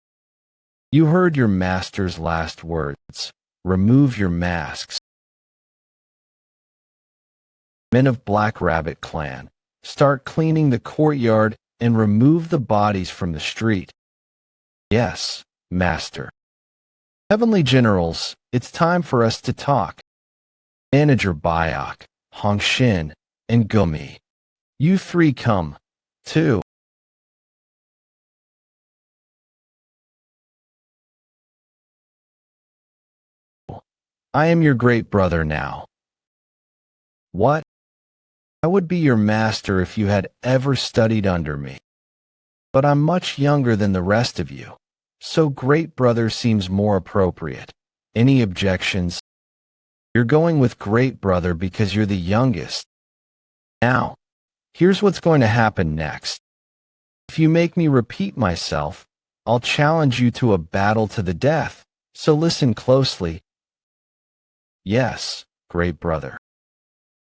You heard your master's last words. Remove your masks. Men of Black Rabbit Clan, start cleaning the courtyard and remove the bodies from the street. Yes, master. Heavenly Generals, it's time for us to talk. Manager Bayok, Hongshin, and Gumi. You three come, too. I am your great brother now. What? I would be your master if you had ever studied under me. But I'm much younger than the rest of you, so great brother seems more appropriate. Any objections? You're going with great brother because you're the youngest. Now, here's what's going to happen next. If you make me repeat myself, I'll challenge you to a battle to the death, so listen closely. Yes, great brother.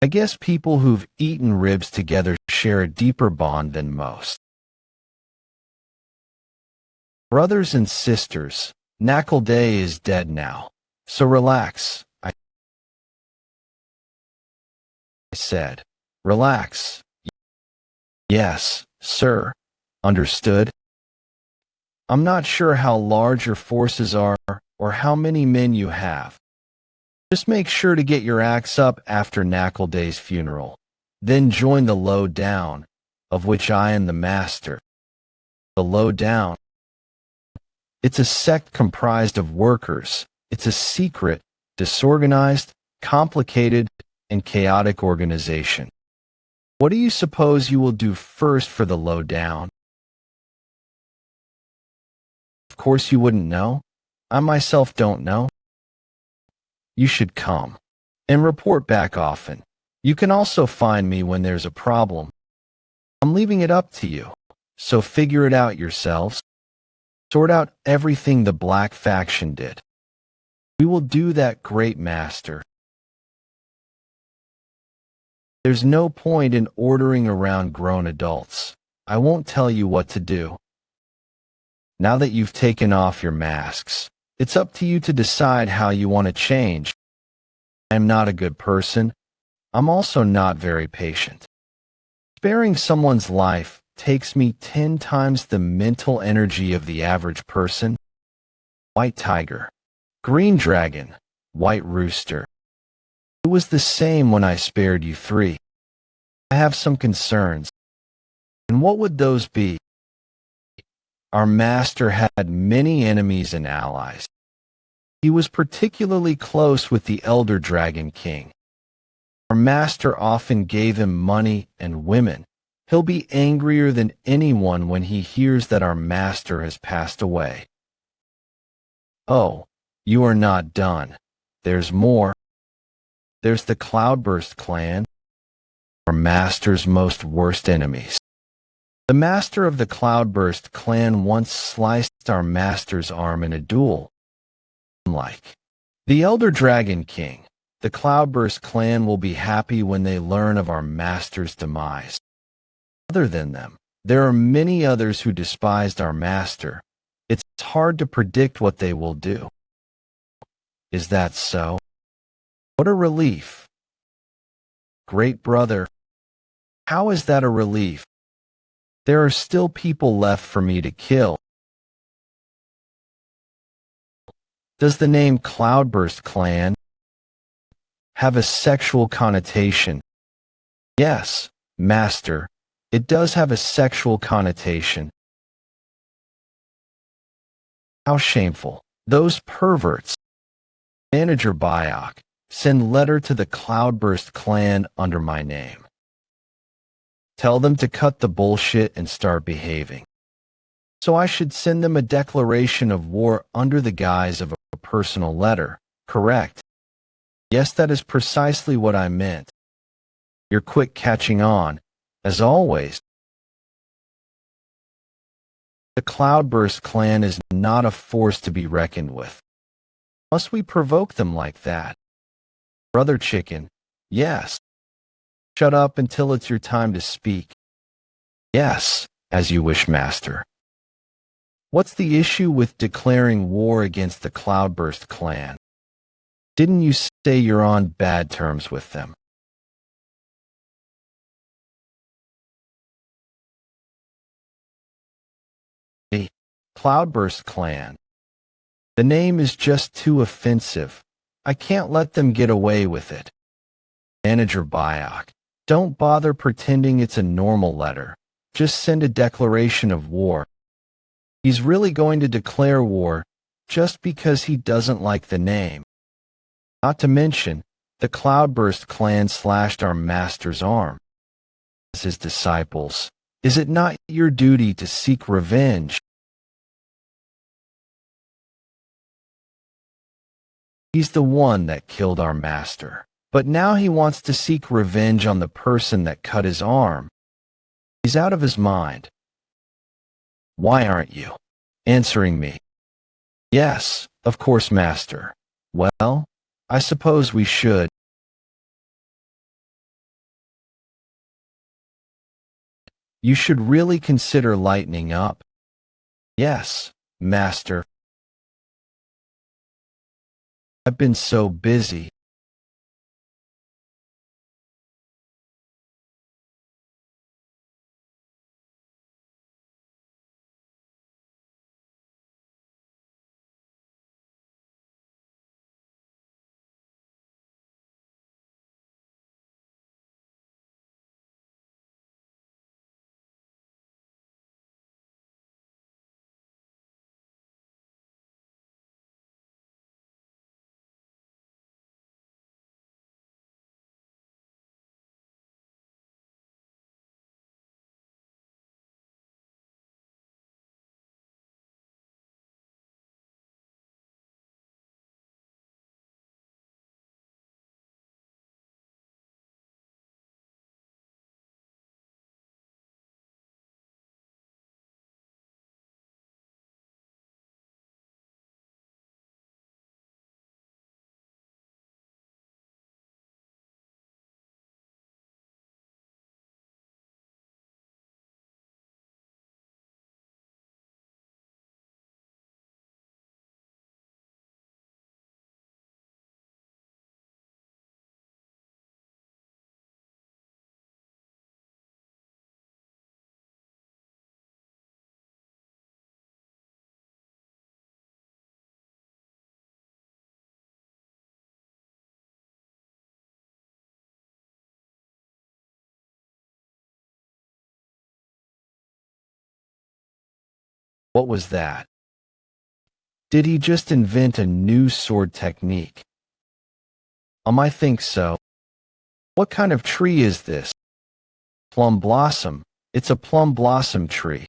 I guess people who've eaten ribs together share a deeper bond than most. Brothers and sisters, Day is dead now, so relax, I said. Relax. Yes, sir. Understood? I'm not sure how large your forces are or how many men you have. Just make sure to get your axe up after Day's funeral. Then join the lowdown, of which I am the master. The lowdown. It's a sect comprised of workers. It's a secret, disorganized, complicated, and chaotic organization. What do you suppose you will do first for the lowdown? Of course you wouldn't know. I myself don't know. You should come and report back often. You can also find me when there's a problem. I'm leaving it up to you, so figure it out yourselves. Sort out everything the Black Faction did. We will do that, great master. There's no point in ordering around grown adults. I won't tell you what to do. Now that you've taken off your masks, it's up to you to decide how you want to change. I'm not a good person. I'm also not very patient. Sparing someone's life takes me 10 times the mental energy of the average person. White tiger, green dragon, white rooster. It was the same when I spared you 3. I have some concerns. And what would those be? Our master had many enemies and allies. He was particularly close with the elder dragon king. Our master often gave him money and women. He'll be angrier than anyone when he hears that our master has passed away. Oh, you are not done. There's more. There's the Cloudburst clan, our master's most worst enemies. The master of the Cloudburst clan once sliced our master's arm in a duel. Like the Elder Dragon King, the Cloudburst clan will be happy when they learn of our master's demise. Other than them, there are many others who despised our master. It's hard to predict what they will do. Is that so? What a relief. Great brother, how is that a relief? There are still people left for me to kill. Does the name Cloudburst clan have a sexual connotation? Yes, master, it does have a sexual connotation. How shameful. Those perverts. Manager Biok, send letter to the Cloudburst clan under my name. Tell them to cut the bullshit and start behaving. So I should send them a declaration of war under the guise of a personal letter, correct? Yes, that is precisely what I meant. You're quick catching on, as always. The Cloudburst clan is not a force to be reckoned with. Must we provoke them like that? Brother Chicken, yes. Shut up until it's your time to speak. Yes, as you wish, master. What's the issue with declaring war against the Cloudburst clan? Didn't you say you're on bad terms with them? The Cloudburst clan. The name is just too offensive. I can't let them get away with it. Manager Biok, don't bother pretending it's a normal letter. Just send a declaration of war. He's really going to declare war just because he doesn't like the name. Not to mention, the Cloudburst clan slashed our master's arm. As his disciples, is it not your duty to seek revenge? He's the one that killed our master, but now he wants to seek revenge on the person that cut his arm. He's out of his mind. Why aren't you answering me? Yes, of course, master. Well, I suppose we should. You should really consider lightening up. Yes, master. I've been so busy. What was that? Did he just invent a new sword technique? I think so. What kind of tree is this? Plum blossom. It's a plum blossom tree.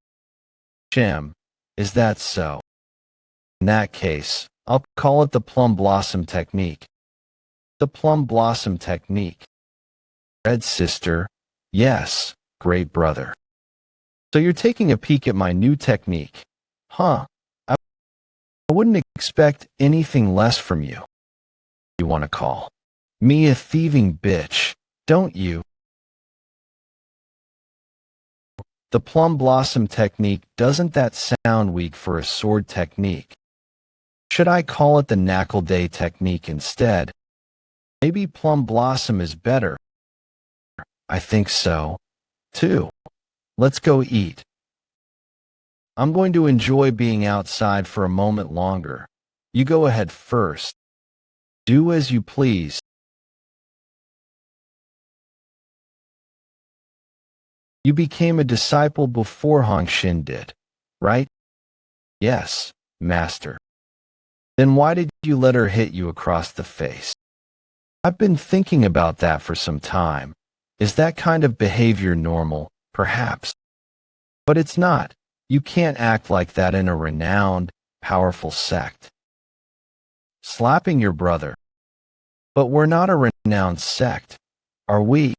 Shem, is that so? In that case, I'll call it the plum blossom technique. The plum blossom technique. Red sister. Yes, great brother. So you're taking a peek at my new technique. Huh. I wouldn't expect anything less from you. You want to call me a thieving bitch, don't you? The plum blossom technique, doesn't that sound weak for a sword technique? Should I call it the knuckle day technique instead? Maybe plum blossom is better. I think so, too. Let's go eat. I'm going to enjoy being outside for a moment longer. You go ahead first. Do as you please. You became a disciple before Hongxin did, right? Yes, master. Then why did you let her hit you across the face? I've been thinking about that for some time. Is that kind of behavior normal? Perhaps. But it's not. You can't act like that in a renowned, powerful sect. Slapping your brother. But we're not a renowned sect, are we?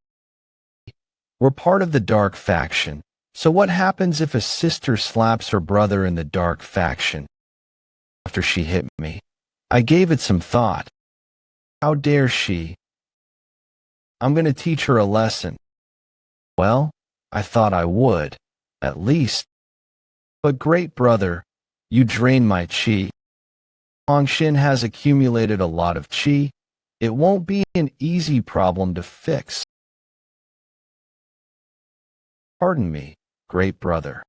We're part of the dark faction. So what happens if a sister slaps her brother in the dark faction? After she hit me, I gave it some thought. How dare she? I'm going to teach her a lesson. Well, I thought I would, at least. But great brother, you drain my chi. Hongxin has accumulated a lot of chi. It won't be an easy problem to fix. Pardon me, great brother.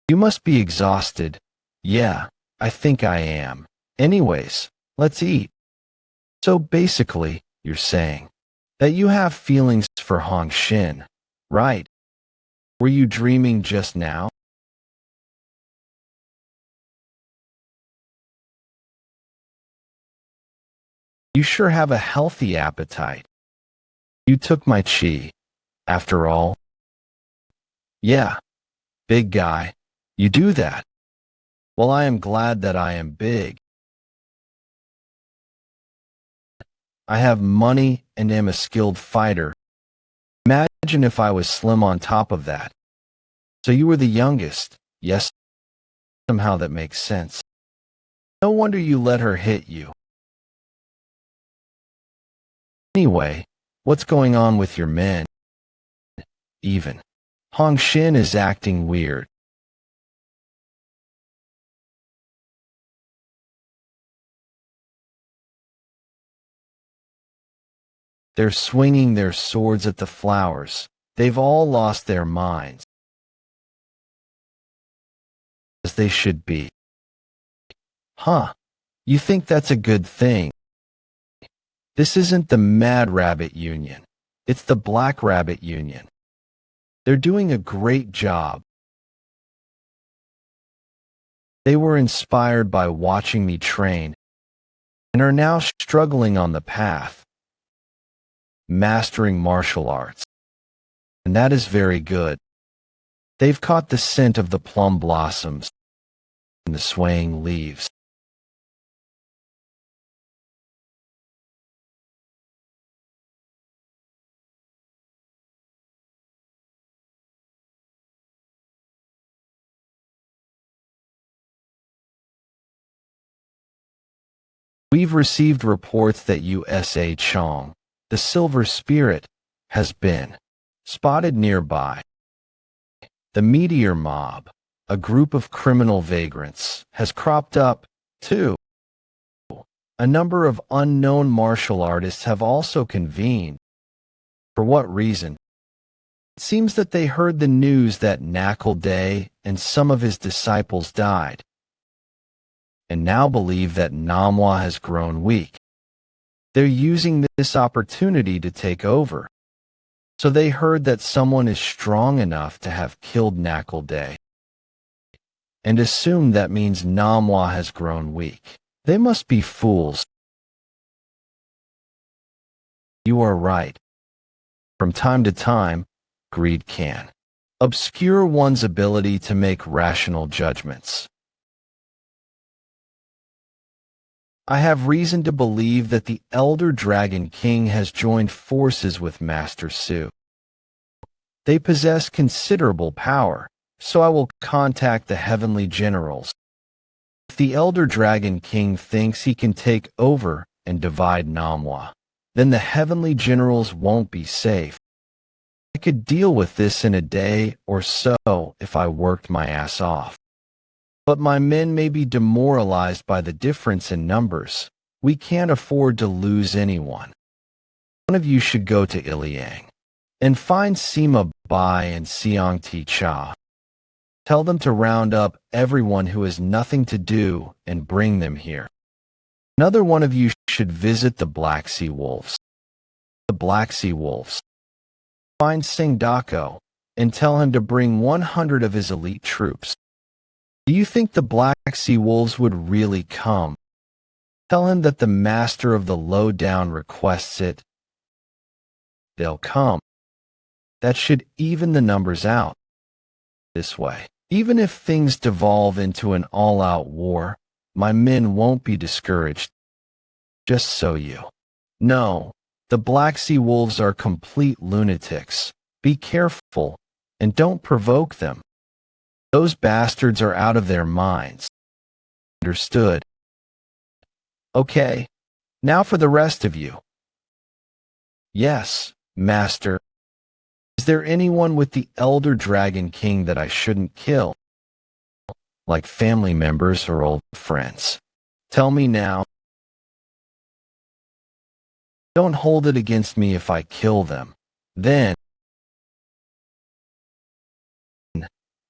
You must be exhausted. Yeah, I think I am. Anyways, let's eat. So basically, you're saying that you have feelings for Hongxin, right? Were you dreaming just now? You sure have a healthy appetite. You took my chi, after all. Yeah, big guy, you do that. Well, I am glad that I am big. I have money and am a skilled fighter. Imagine if I was slim on top of that. So you were the youngest, yes? Somehow that makes sense. No wonder you let her hit you. Anyway, what's going on with your men? Even Hongxin is acting weird. They're swinging their swords at the flowers. They've all lost their minds. As they should be. Huh? You think that's a good thing? This isn't the Mad Rabbit Union. It's the Black Rabbit Union. They're doing a great job. They were inspired by watching me train and are now struggling on the path, mastering martial arts. And that is very good. They've caught the scent of the plum blossoms and the swaying leaves. We've received reports that USA Chong, the Silver Spirit, has been spotted nearby. The Meteor Mob, a group of criminal vagrants, has cropped up, too. A number of unknown martial artists have also convened. For what reason? It seems that they heard the news that Knuckle Day and some of his disciples died, and now believe that Namwa has grown weak. They're using this opportunity to take over. So they heard that someone is strong enough to have killed Knuckle Day, and assume that means Namwa has grown weak. They must be fools. You are right. From time to time, greed can obscure one's ability to make rational judgments. I have reason to believe that the Elder Dragon King has joined forces with Master Su. They possess considerable power, so I will contact the Heavenly Generals. If the Elder Dragon King thinks he can take over and divide Namwa, then the Heavenly Generals won't be safe. I could deal with this in a day or so if I worked my ass off. But my men may be demoralized by the difference in numbers. We can't afford to lose anyone. One of you should go to Iliang and find Sima Bai and Siang Ti Cha. Tell them to round up everyone who has nothing to do and bring them here. Another one of you should visit the Black Sea Wolves. The Black Sea Wolves. Find Singdako and tell him to bring 100 of his elite troops. Do you think the Black Sea Wolves would really come? Tell him that the Master of the Lowdown requests it. They'll come. That should even the numbers out. This way, even if things devolve into an all-out war, my men won't be discouraged. Just so you know, the Black Sea Wolves are complete lunatics. Be careful, and don't provoke them. Those bastards are out of their minds. Understood? Okay, now for the rest of you. Yes, Master. Is there anyone with the Elder Dragon King that I shouldn't kill? Like family members or old friends? Tell me now. Don't hold it against me if I kill them. Then,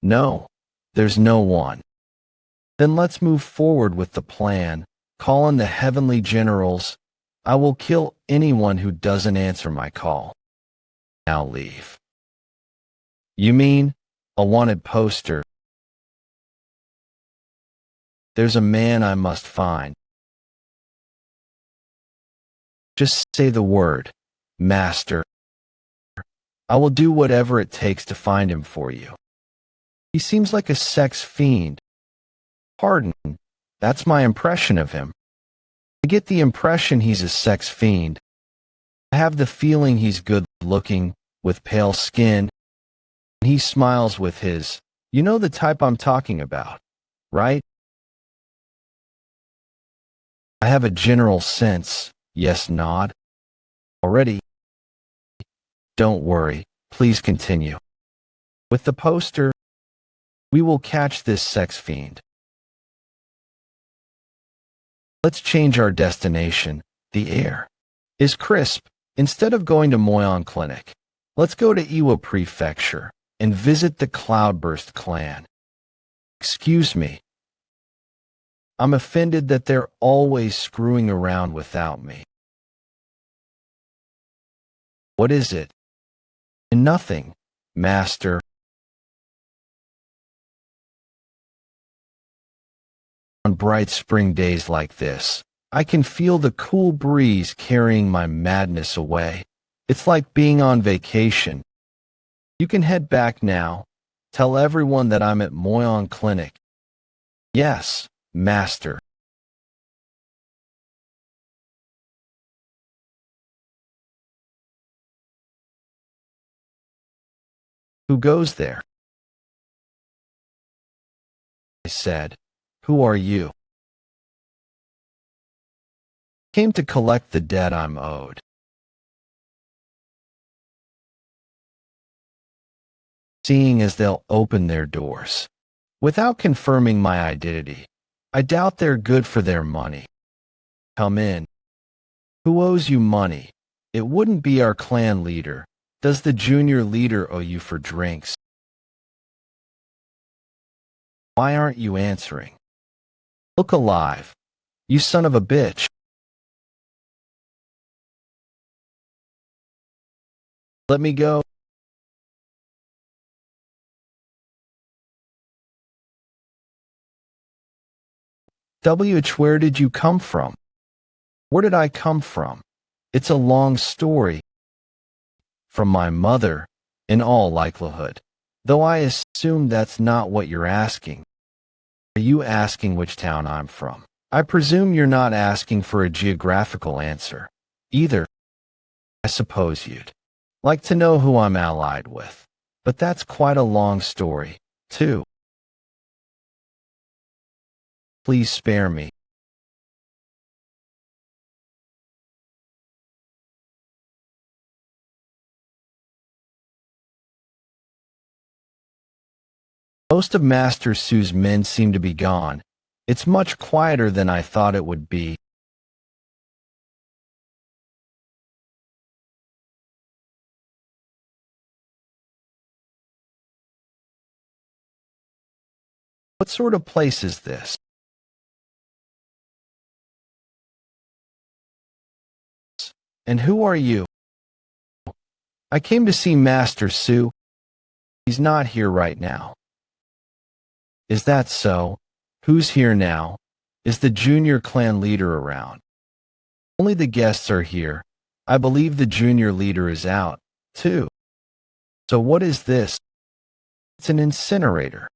no, there's no one. Then let's move forward with the plan. Call in the Heavenly Generals. I will kill anyone who doesn't answer my call. Now leave. You mean a wanted poster? There's a man I must find. Just say the word, Master. I will do whatever it takes to find him for you. He seems like a sex fiend. Pardon, that's my impression of him. I get the impression he's a sex fiend. I have the feeling he's good-looking, with pale skin. And he smiles with his, you know the type I'm talking about, right? I have a general sense. Yes, nod. Already. Don't worry, please continue. With the poster, we will catch this sex fiend. Let's change our destination. The air is crisp. Instead of going to Moyon Clinic, let's go to Iwa Prefecture and visit the Cloudburst clan. Excuse me. I'm offended that they're always screwing around without me. What is it? Nothing, Master. On bright spring days like this, I can feel the cool breeze carrying my madness away. It's like being on vacation. You can head back now. Tell everyone that I'm at Moyon Clinic. Yes, Master. Who goes there? I said. Who are you? Came to collect the debt I'm owed. Seeing as they'll open their doors. Without confirming my identity, I doubt they're good for their money. Come in. Who owes you money? It wouldn't be our clan leader. Does the junior leader owe you for drinks? Why aren't you answering? Look alive. You son of a bitch. Let me go. Where did you come from? Where did I come from? It's a long story. From my mother, in all likelihood. Though I assume that's not what you're asking. Are you asking which town I'm from? I presume you're not asking for a geographical answer. Either. I suppose you'd like to know who I'm allied with. But that's quite a long story, too. Please spare me. Most of Master Su's men seem to be gone. It's much quieter than I thought it would be. What sort of place is this? And who are you? I came to see Master Su. He's not here right now. Is that so? Who's here now? Is the junior clan leader around? Only the guests are here. I believe the junior leader is out, too. So what is this? It's an incinerator.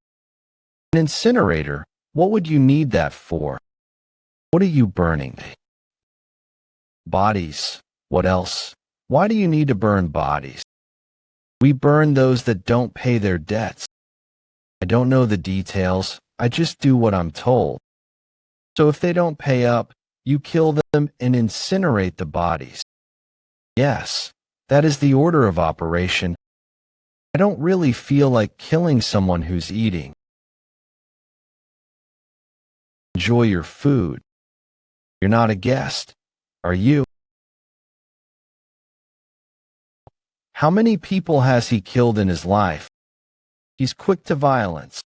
An incinerator? What would you need that for? What are you burning? Bodies. What else? Why do you need to burn bodies? We burn those that don't pay their debts. I don't know the details. I just do what I'm told. So if they don't pay up, you kill them and incinerate the bodies. Yes, that is the order of operation. I don't really feel like killing someone who's eating. Enjoy your food. You're not a guest, are you? How many people has he killed in his life? He's quick to violence.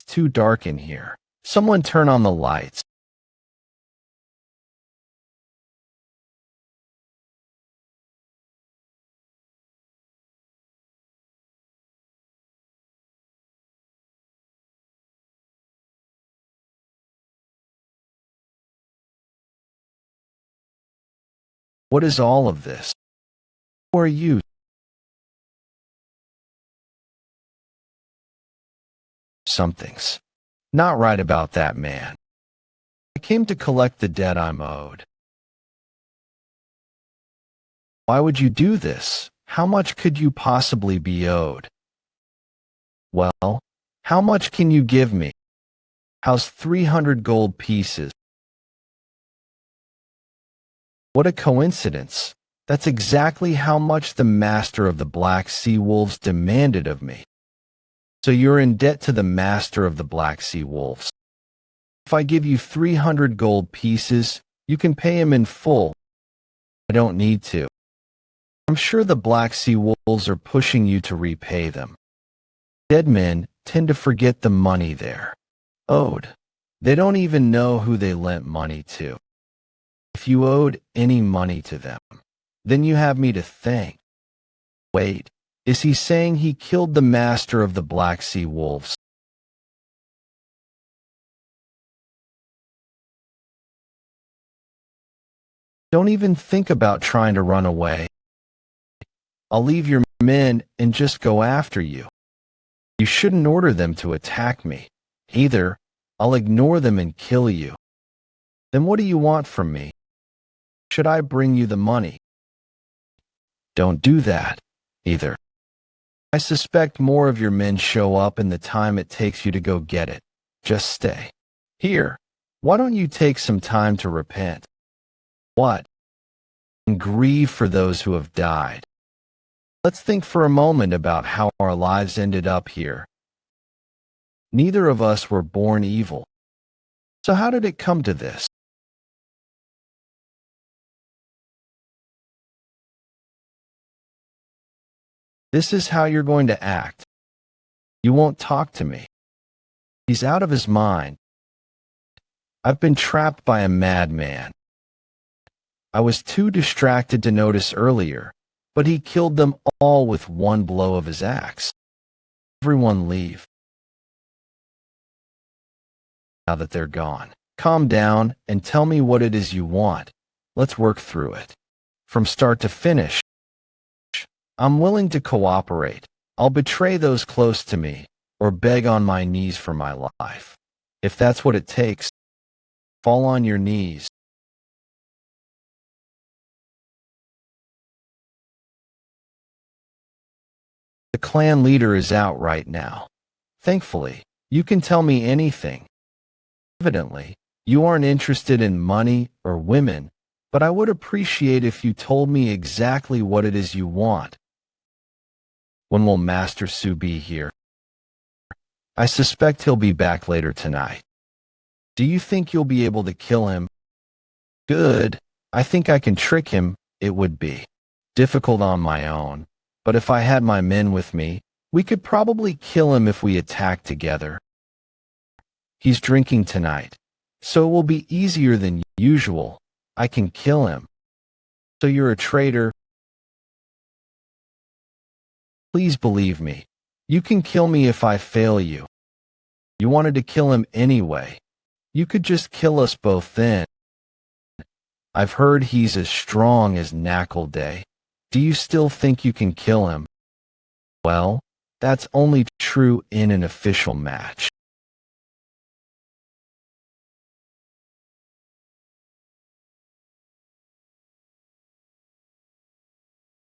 It's too dark in here. Someone turn on the lights. What is all of this? Who are you? Something's not right about that man. I came to collect the debt I'm owed. Why would you do this? How much could you possibly be owed? Well, how much can you give me? How's 300 gold pieces? What a coincidence. That's exactly how much the master of the Black Sea Wolves demanded of me. So you're in debt to the master of the Black Sea Wolves. If I give you 300 gold pieces, you can pay him in full. I don't need to. I'm sure the Black Sea Wolves are pushing you to repay them. Dead men tend to forget the money they're owed. They don't even know who they lent money to. If you owed any money to them, then you have me to thank. Wait, is he saying he killed the master of the Black Sea Wolves? Don't even think about trying to run away. I'll leave your men and just go after you. You shouldn't order them to attack me. Either I'll ignore them and kill you. Then what do you want from me? Should I bring you the money? Don't do that, either. I suspect more of your men show up in the time it takes you to go get it. Just stay. Here, why don't you take some time to repent? What? And grieve for those who have died. Let's think for a moment about how our lives ended up here. Neither of us were born evil. So how did it come to this? This is how you're going to act. You won't talk to me. He's out of his mind. I've been trapped by a madman. I was too distracted to notice earlier, but he killed them all with one blow of his axe. Everyone leave. Now that they're gone, calm down and tell me what it is you want. Let's work through it. From start to finish, I'm willing to cooperate. I'll betray those close to me or beg on my knees for my life. If that's what it takes, fall on your knees. The clan leader is out right now. Thankfully, you can tell me anything. Evidently, you aren't interested in money or women, but I would appreciate if you told me exactly what it is you want. When will Master Su be here? I suspect he'll be back later tonight. Do you think you'll be able to kill him? Good. I think I can trick him. It would be difficult on my own, but if I had my men with me, we could probably kill him if we attack together. He's drinking tonight, so it will be easier than usual. I can kill him. So you're a traitor? Please believe me. You can kill me if I fail you. You wanted to kill him anyway. You could just kill us both then. I've heard he's as strong as Knuckle Day. Do you still think you can kill him? Well, that's only true in an official match.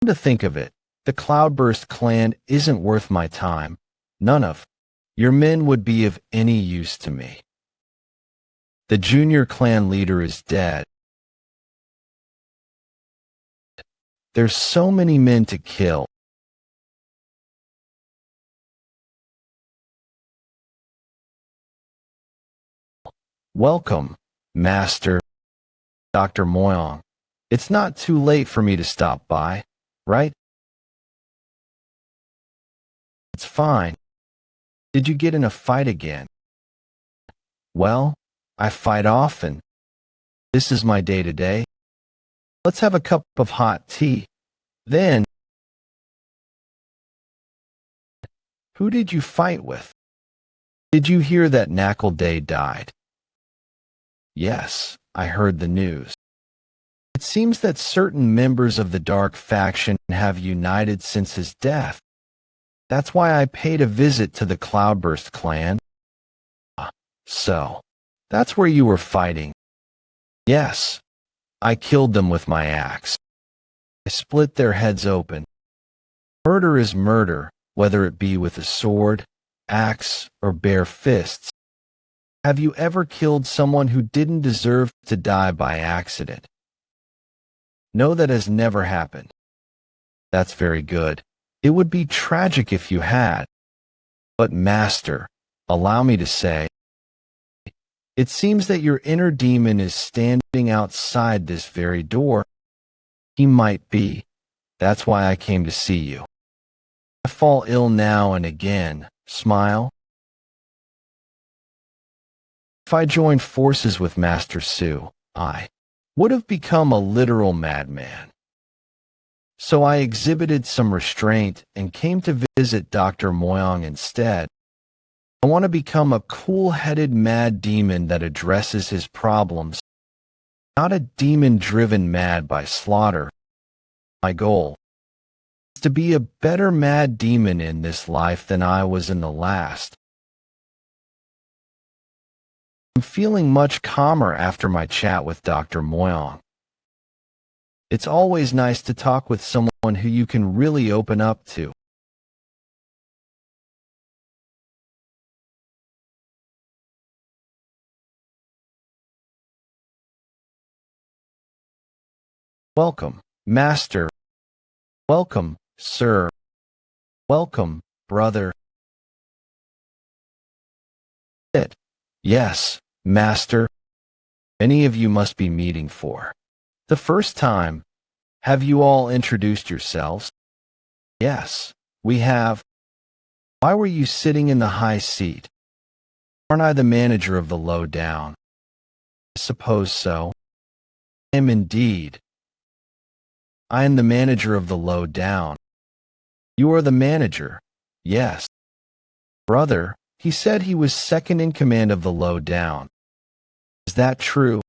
To think of it, the Cloudburst clan isn't worth my time. None of your men would be of any use to me. The junior clan leader is dead. There's so many men to kill. Welcome, Master Dr. Moyong. It's not too late for me to stop by, right? It's fine. Did you get in a fight again? Well, I fight often. This is my day-to-day. Let's have a cup of hot tea. Then, who did you fight with? Did you hear that Knuckle Day died? Yes, I heard the news. It seems that certain members of the Dark Faction have united since his death. That's why I paid a visit to the Cloudburst clan. So, that's where you were fighting. Yes, I killed them with my axe. I split their heads open. Murder is murder, whether it be with a sword, axe, or bare fists. Have you ever killed someone who didn't deserve to die by accident? No, that has never happened. That's very good. It would be tragic if you had. But Master, allow me to say, it seems that your inner demon is standing outside this very door. He might be. That's why I came to see you. I fall ill now and again. Smile. If I joined forces with Master Su, I would have become a literal madman. So I exhibited some restraint and came to visit Dr. Moyong instead. I want to become a cool-headed mad demon that addresses his problems, not a demon driven mad by slaughter. My goal is to be a better mad demon in this life than I was in the last. I'm feeling much calmer after my chat with Dr. Moyong. It's always nice to talk with someone who you can really open up to. Welcome, Master. Welcome, Sir. Welcome, brother. It. Yes, master. Many of you must be meeting for the first time. Have you all introduced yourselves? Yes, we have. Why were you sitting in the high seat? Aren't I the manager of the lowdown? I suppose so. I am indeed. I am the manager of the lowdown. You are the manager. Yes. Brother, he said he was second in command of the lowdown. Is that true?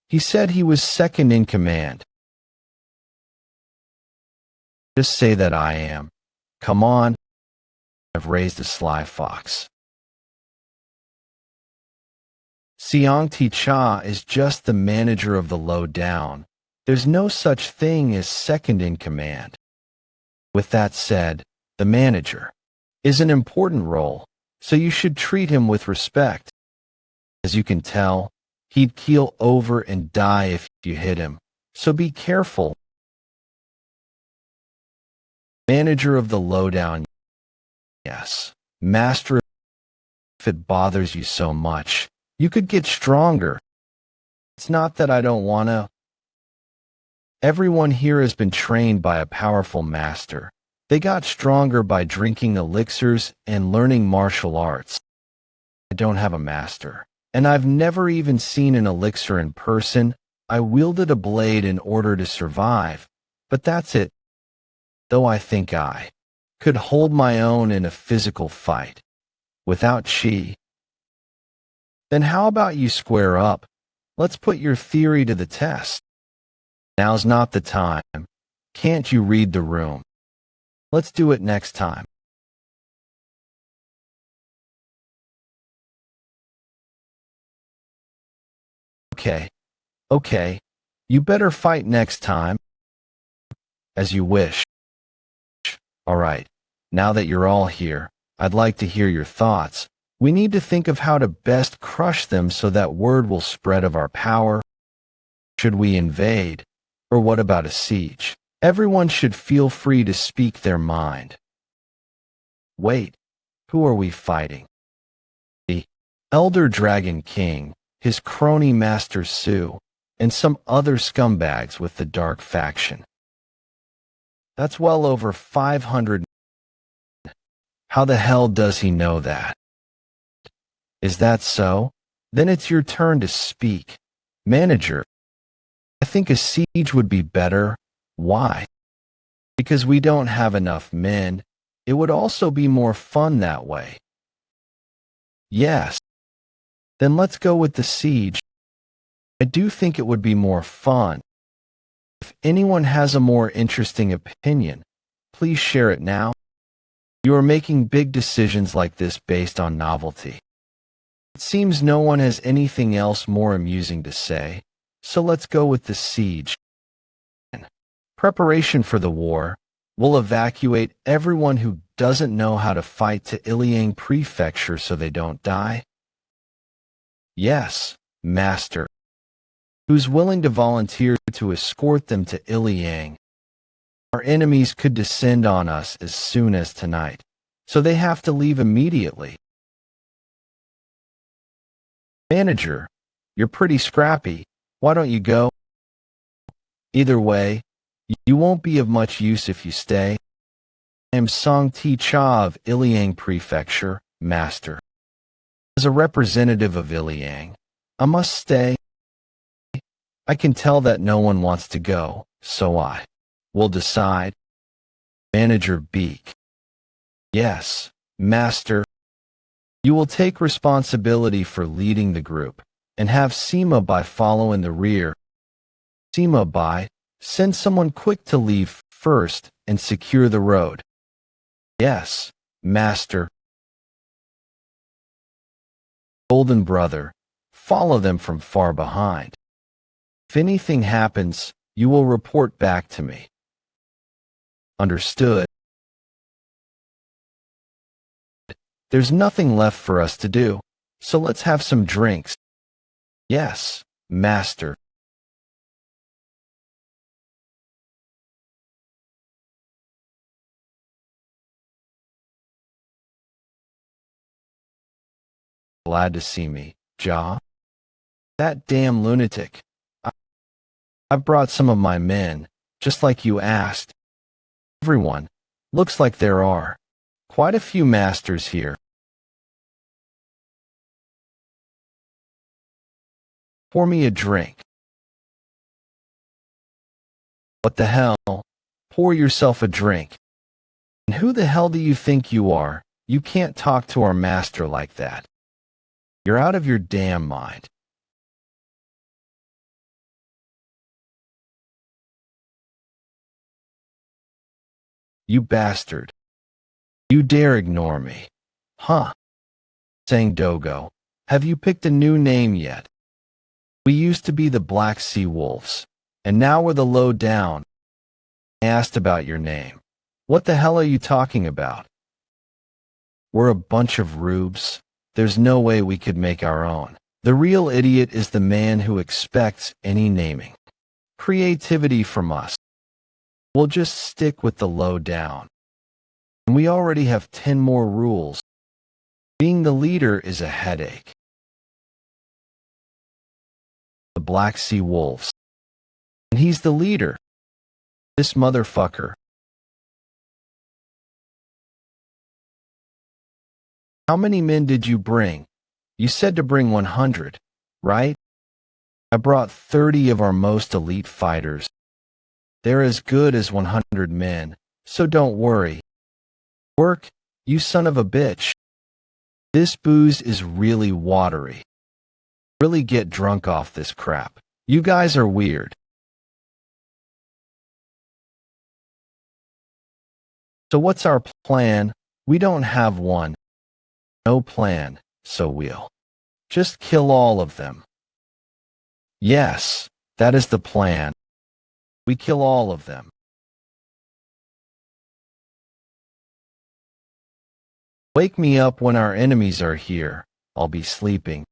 He said he was second in command. Just say that I am. Come on. I've raised a sly fox. Siang Cha is just the manager of the lowdown. There's no such thing as second in command. With that said, the manager is an important role, so you should treat him with respect. As you can tell, he'd keel over and die if you hit him, so be careful. Manager of the lowdown. Yes, master. If it bothers you so much, you could get stronger. It's not that I don't wanna. Everyone here has been trained by a powerful master. They got stronger by drinking elixirs and learning martial arts. I don't have a master, and I've never even seen an elixir in person. I wielded a blade in order to survive, but that's it. Though I think I could hold my own in a physical fight without chi. Then how about you square up? Let's put your theory to the test. Now's not the time. Can't you read the room? Let's do it next time. Okay. You better fight next time. As you wish. All right. Now that you're all here, I'd like to hear your thoughts. We need to think of how to best crush them so that word will spread of our power. Should we invade? Or what about a siege? Everyone should feel free to speak their mind. Wait, who are we fighting? The Elder Dragon King, his crony Master Su, and some other scumbags with the Dark Faction. That's well over 500. How the hell does he know that? Is that so? Then it's your turn to speak. Manager, I think a siege would be better. Why? Because we don't have enough men. It would also be more fun that way. Yes. Then let's go with the siege. I do think it would be more fun. If anyone has a more interesting opinion, please share it now. You are making big decisions like this based on novelty. It seems no one has anything else more amusing to say, so let's go with the siege. Preparation for the war. We'll evacuate everyone who doesn't know how to fight to Iliang Prefecture so they don't die. Yes, master. Who's willing to volunteer to escort them to Iliang? Our enemies could descend on us as soon as tonight, so they have to leave immediately. Manager, you're pretty scrappy. Why don't you go? Either way, you won't be of much use if you stay. I am Song Ti Cha of Iliang Prefecture, master. As a representative of Iliang, I must stay. I can tell that no one wants to go, so I will decide. Manager Beak. Yes, master. You will take responsibility for leading the group, and have Sima Bai follow in the rear. Sima Bai, send someone quick to leave first and secure the road. Yes, master. Golden Brother, follow them from far behind. If anything happens, you will report back to me. Understood. There's nothing left for us to do, so let's have some drinks. Yes, master. glad to see me, Jaha. That damn lunatic. I've brought some of my men, just like you asked. Everyone. Looks like there are quite a few masters here. Pour me a drink. What the hell? Pour yourself a drink. And who the hell do you think you are? You can't talk to our master like that. You're out of your damn mind. You bastard. You dare ignore me. Huh? Sang Dogo. Have you picked a new name yet? We used to be the Black Sea Wolves, and now we're the Low Down. I asked about your name. What the hell are you talking about? We're a bunch of rubes. There's no way we could make our own. The real idiot is the man who expects any naming creativity from us. We'll just stick with the Low Down. And we already have 10 more rules. Being the leader is a headache. The Black Sea Wolves. And he's the leader. This motherfucker. How many men did you bring? You said to bring 100, right? I brought 30 of our most elite fighters. They're as good as 100 men, so don't worry. Work, you son of a bitch. This booze is really watery. Really get drunk off this crap. You guys are weird. So what's our plan? We don't have one. No plan, so we'll just kill all of them. Yes, that is the plan. We kill all of them. Wake me up when our enemies are here. I'll be sleeping.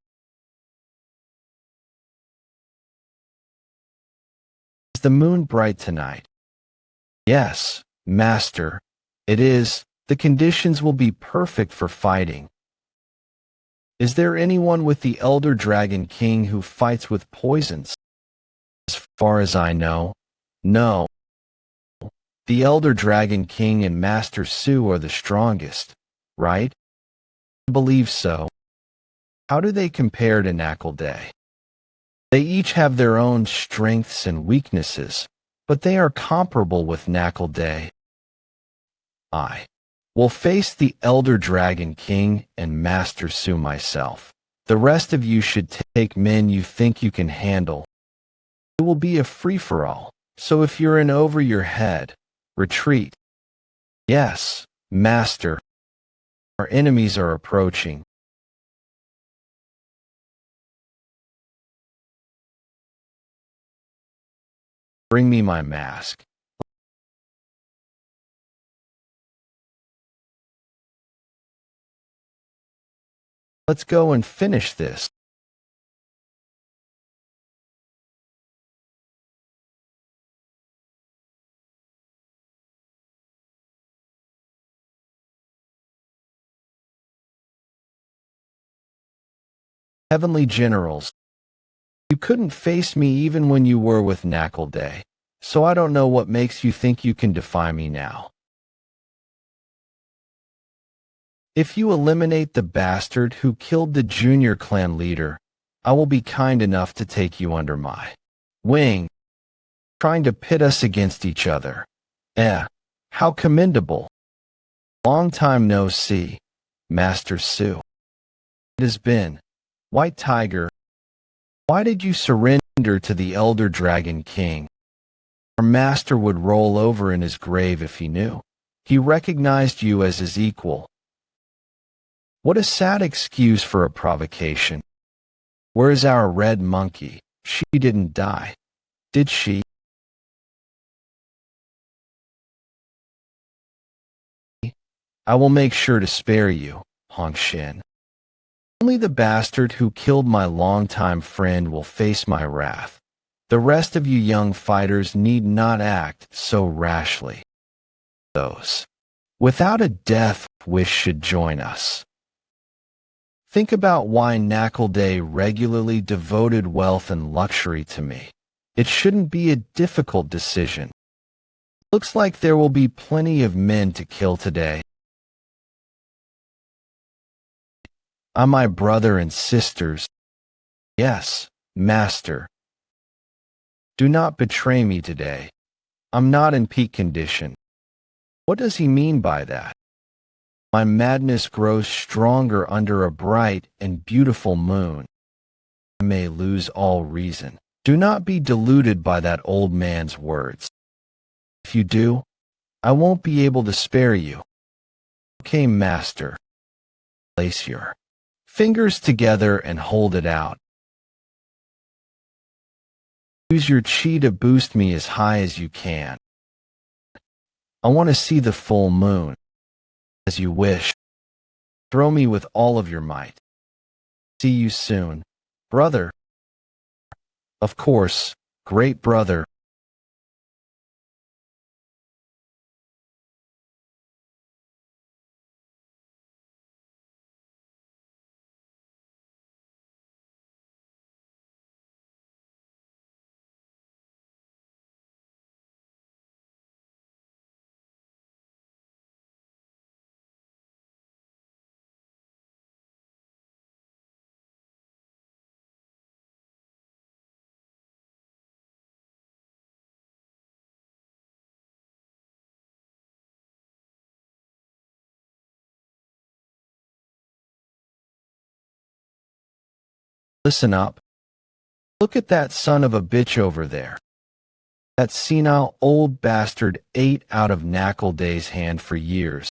Is the moon bright tonight? Yes, master. It is. The conditions will be perfect for fighting. Is there anyone with the Elder Dragon King who fights with poisons? As far as I know, no. The Elder Dragon King and Master Su are the strongest, right? I believe so. How do they compare to Knuckle Day? They each have their own strengths and weaknesses, but they are comparable with Knuckle Day. I will face the Elder Dragon King and Master Su myself. The rest of you should take men you think you can handle. It will be a free-for-all, so if you're in over your head, retreat. Yes, Master. Our enemies are approaching. Bring me my mask. Let's go and finish this. Heavenly Generals, you couldn't face me even when you were with Knuckle Day, so I don't know what makes you think you can defy me now. If you eliminate the bastard who killed the junior clan leader, I will be kind enough to take you under my wing, trying to pit us against each other. How commendable. Long time no see, Master Su. It has been. White Tiger, why did you surrender to the Elder Dragon King? Our master would roll over in his grave if he knew. He recognized you as his equal. What a sad excuse for a provocation. Where is our red monkey? She didn't die, did she? I will make sure to spare you, Hong Shin. Only the bastard who killed my longtime friend will face my wrath. The rest of you young fighters need not act so rashly. Those without a death wish should join us. Think about why Day regularly devoted wealth and luxury to me. It shouldn't be a difficult decision. Looks like there will be plenty of men to kill today. I'm my brother and sisters. Yes, master. Do not betray me today. I'm not in peak condition. What does he mean by that? My madness grows stronger under a bright and beautiful moon. I may lose all reason. Do not be deluded by that old man's words. If you do, I won't be able to spare you. Okay, master. Place your fingers together and hold it out. Use your chi to boost me as high as you can. I want to see the full moon. As you wish. Throw me with all of your might. See you soon, brother. Of course, great brother. Listen up. Look at that son of a bitch over there. That senile old bastard ate out of Day's hand for years.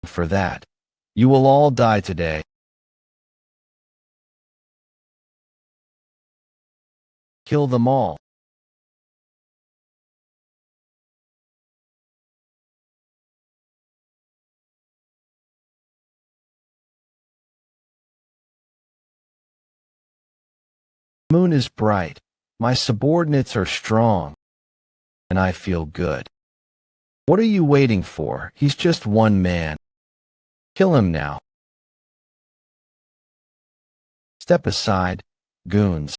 For that, you will all die today. Kill them all. The moon is bright, my subordinates are strong, and I feel good. What are you waiting for? He's just one man. Kill him now. Step aside, goons.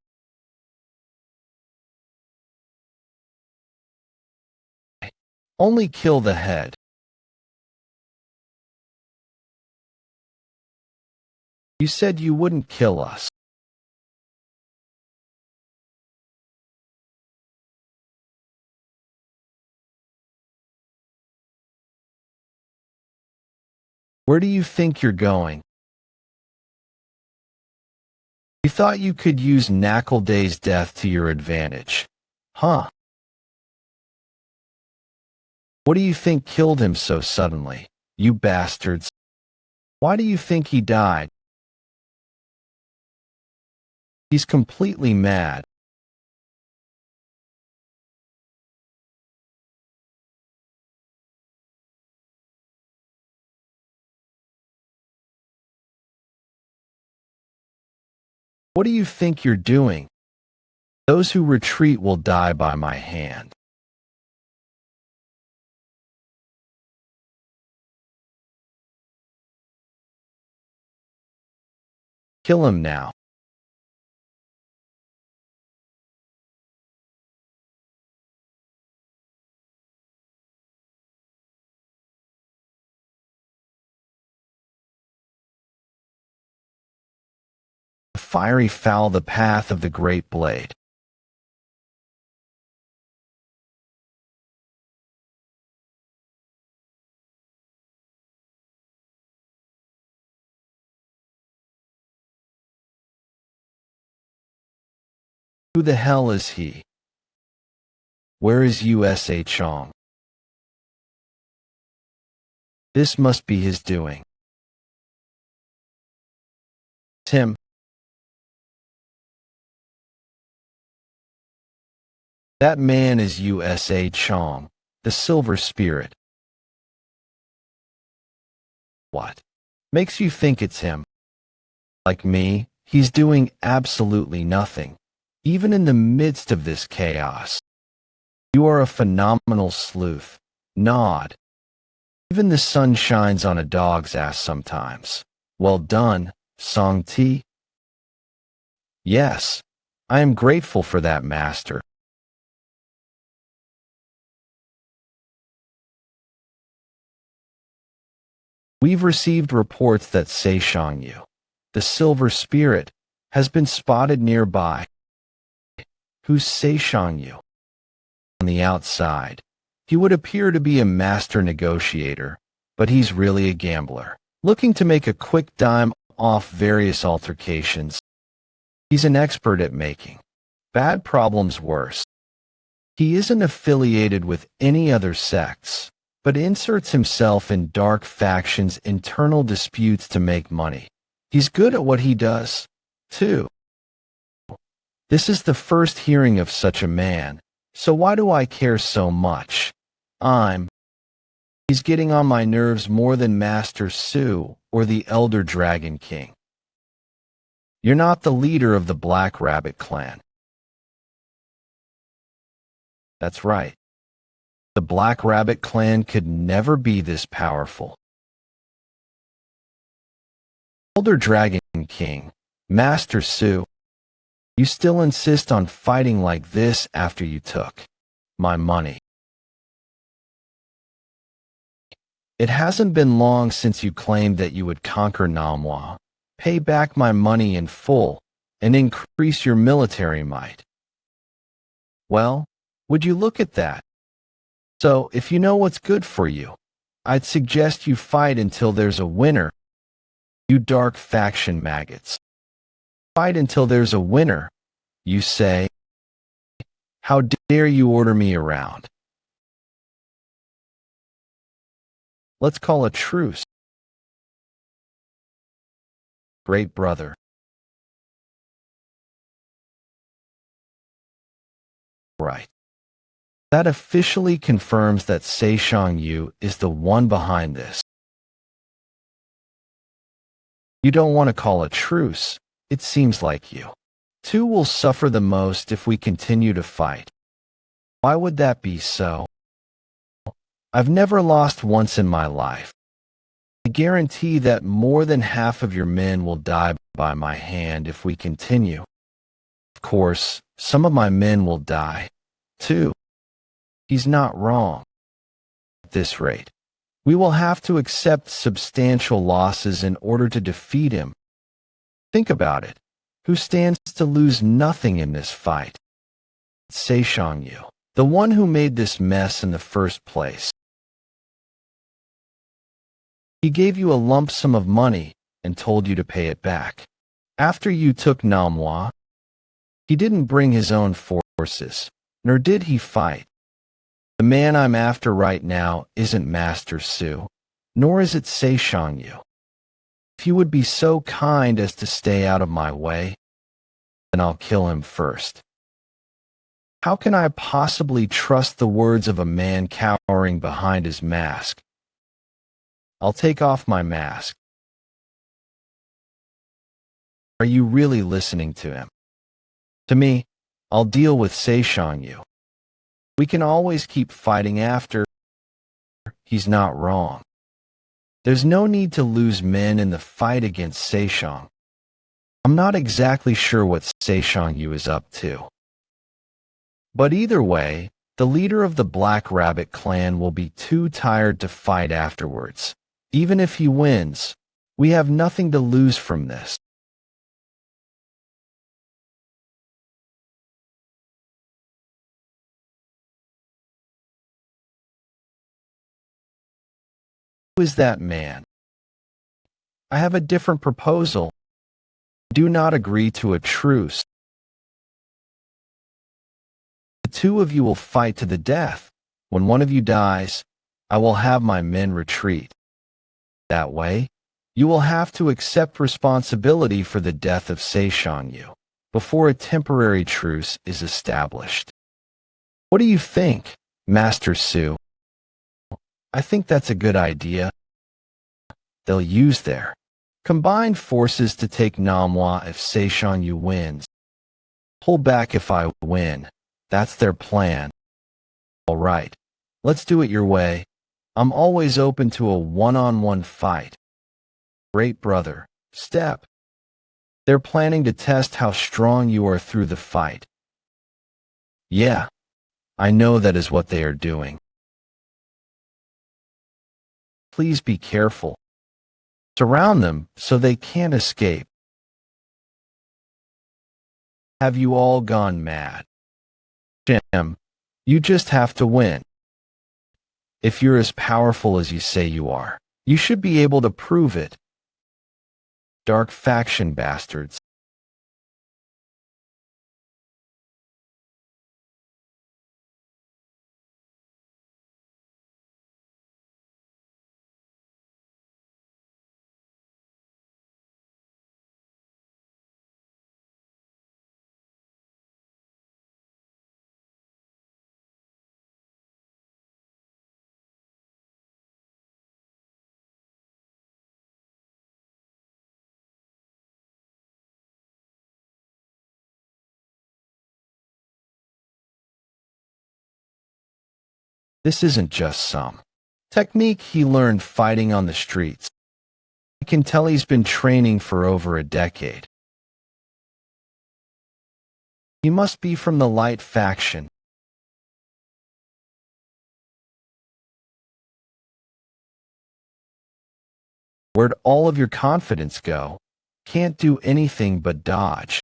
Only kill the head. You said you wouldn't kill us. Where do you think you're going? You thought you could use Day's death to your advantage. Huh? What do you think killed him so suddenly, you bastards? Why do you think he died? He's completely mad. What do you think you're doing? Those who retreat will die by my hand. Kill him now. The fiery foul the path of the great blade. Who the hell is he? Where is USA Chong? This must be his doing. Tim. That man is USA Chong, the Silver Spirit. What makes you think it's him? Like me, he's doing absolutely nothing, even in the midst of this chaos. You are a phenomenal sleuth. Nod. Even the sun shines on a dog's ass sometimes. Well done, Song T? Yes, I am grateful for that, master. We've received reports that Seishangyu, the silver spirit, has been spotted nearby. Who's Seishangyu? On the outside, he would appear to be a master negotiator, but he's really a gambler, looking to make a quick dime off various altercations. He's an expert at making bad problems worse. He isn't affiliated with any other sects, but inserts himself in dark factions' internal disputes to make money. He's good at what he does, too. This is the first hearing of such a man, so why do I care so much? He's getting on my nerves more than Master Su or the Elder Dragon King. You're not the leader of the Black Rabbit clan. That's right. The Black Rabbit clan could never be this powerful. Elder Dragon King, Master Su, you still insist on fighting like this after you took my money. It hasn't been long since you claimed that you would conquer Namwa, pay back my money in full, and increase your military might. Well, would you look at that? So, if you know what's good for you, I'd suggest you fight until there's a winner. You dark faction maggots. Fight until there's a winner, you say. How dare you order me around? Let's call a truce. Great brother. Right. That officially confirms that Seishangyu is the one behind this. You don't want to call a truce, it seems like you two will suffer the most if we continue to fight. Why would that be so? I've never lost once in my life. I guarantee that more than half of your men will die by my hand if we continue. Of course, some of my men will die, too. He's not wrong. At this rate, we will have to accept substantial losses in order to defeat him. Think about it. Who stands to lose nothing in this fight? Seishangyu, the one who made this mess in the first place. He gave you a lump sum of money and told you to pay it back. After you took Namwa, he didn't bring his own forces, nor did he fight. The man I'm after right now isn't Master Su, nor is it Seishangyu. If you would be so kind as to stay out of my way, then I'll kill him first. How can I possibly trust the words of a man cowering behind his mask? I'll take off my mask. Are you really listening to him? To me, I'll deal with Seishangyu. We can always keep fighting after. He's not wrong. There's no need to lose men in the fight against Seishang. I'm not exactly sure what Seishangyu is up to. But either way, the leader of the Black Rabbit clan will be too tired to fight afterwards. Even if he wins, we have nothing to lose from this. Who is that man? I have a different proposal. Do not agree to a truce. The two of you will fight to the death. When one of you dies, I will have my men retreat. That way, you will have to accept responsibility for the death of Seishangyu before a temporary truce is established. What do you think, Master Su? I think that's a good idea. They'll use their combined forces to take Namwa if Seishangyu wins. Pull back if I win. That's their plan. All right, let's do it your way. I'm always open to a one-on-one fight. Great brother, step. They're planning to test how strong you are through the fight. Yeah, I know that is what they are doing. Please be careful. Surround them so they can't escape. Have you all gone mad? Jim, you just have to win. If you're as powerful as you say you are, you should be able to prove it. Dark faction bastards. This isn't just some technique he learned fighting on the streets. I can tell he's been training for over a decade. He must be from the light faction. Where'd all of your confidence go? Can't do anything but dodge.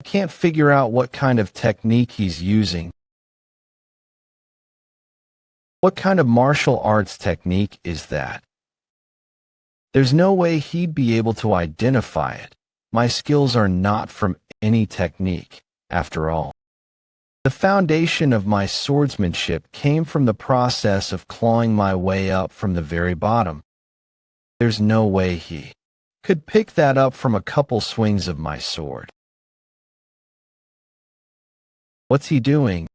I can't figure out what kind of technique he's using. What kind of martial arts technique is that? There's no way he'd be able to identify it. My skills are not from any technique, after all. The foundation of my swordsmanship came from the process of clawing my way up from the very bottom. There's no way he could pick that up from a couple swings of my sword. What's he doing?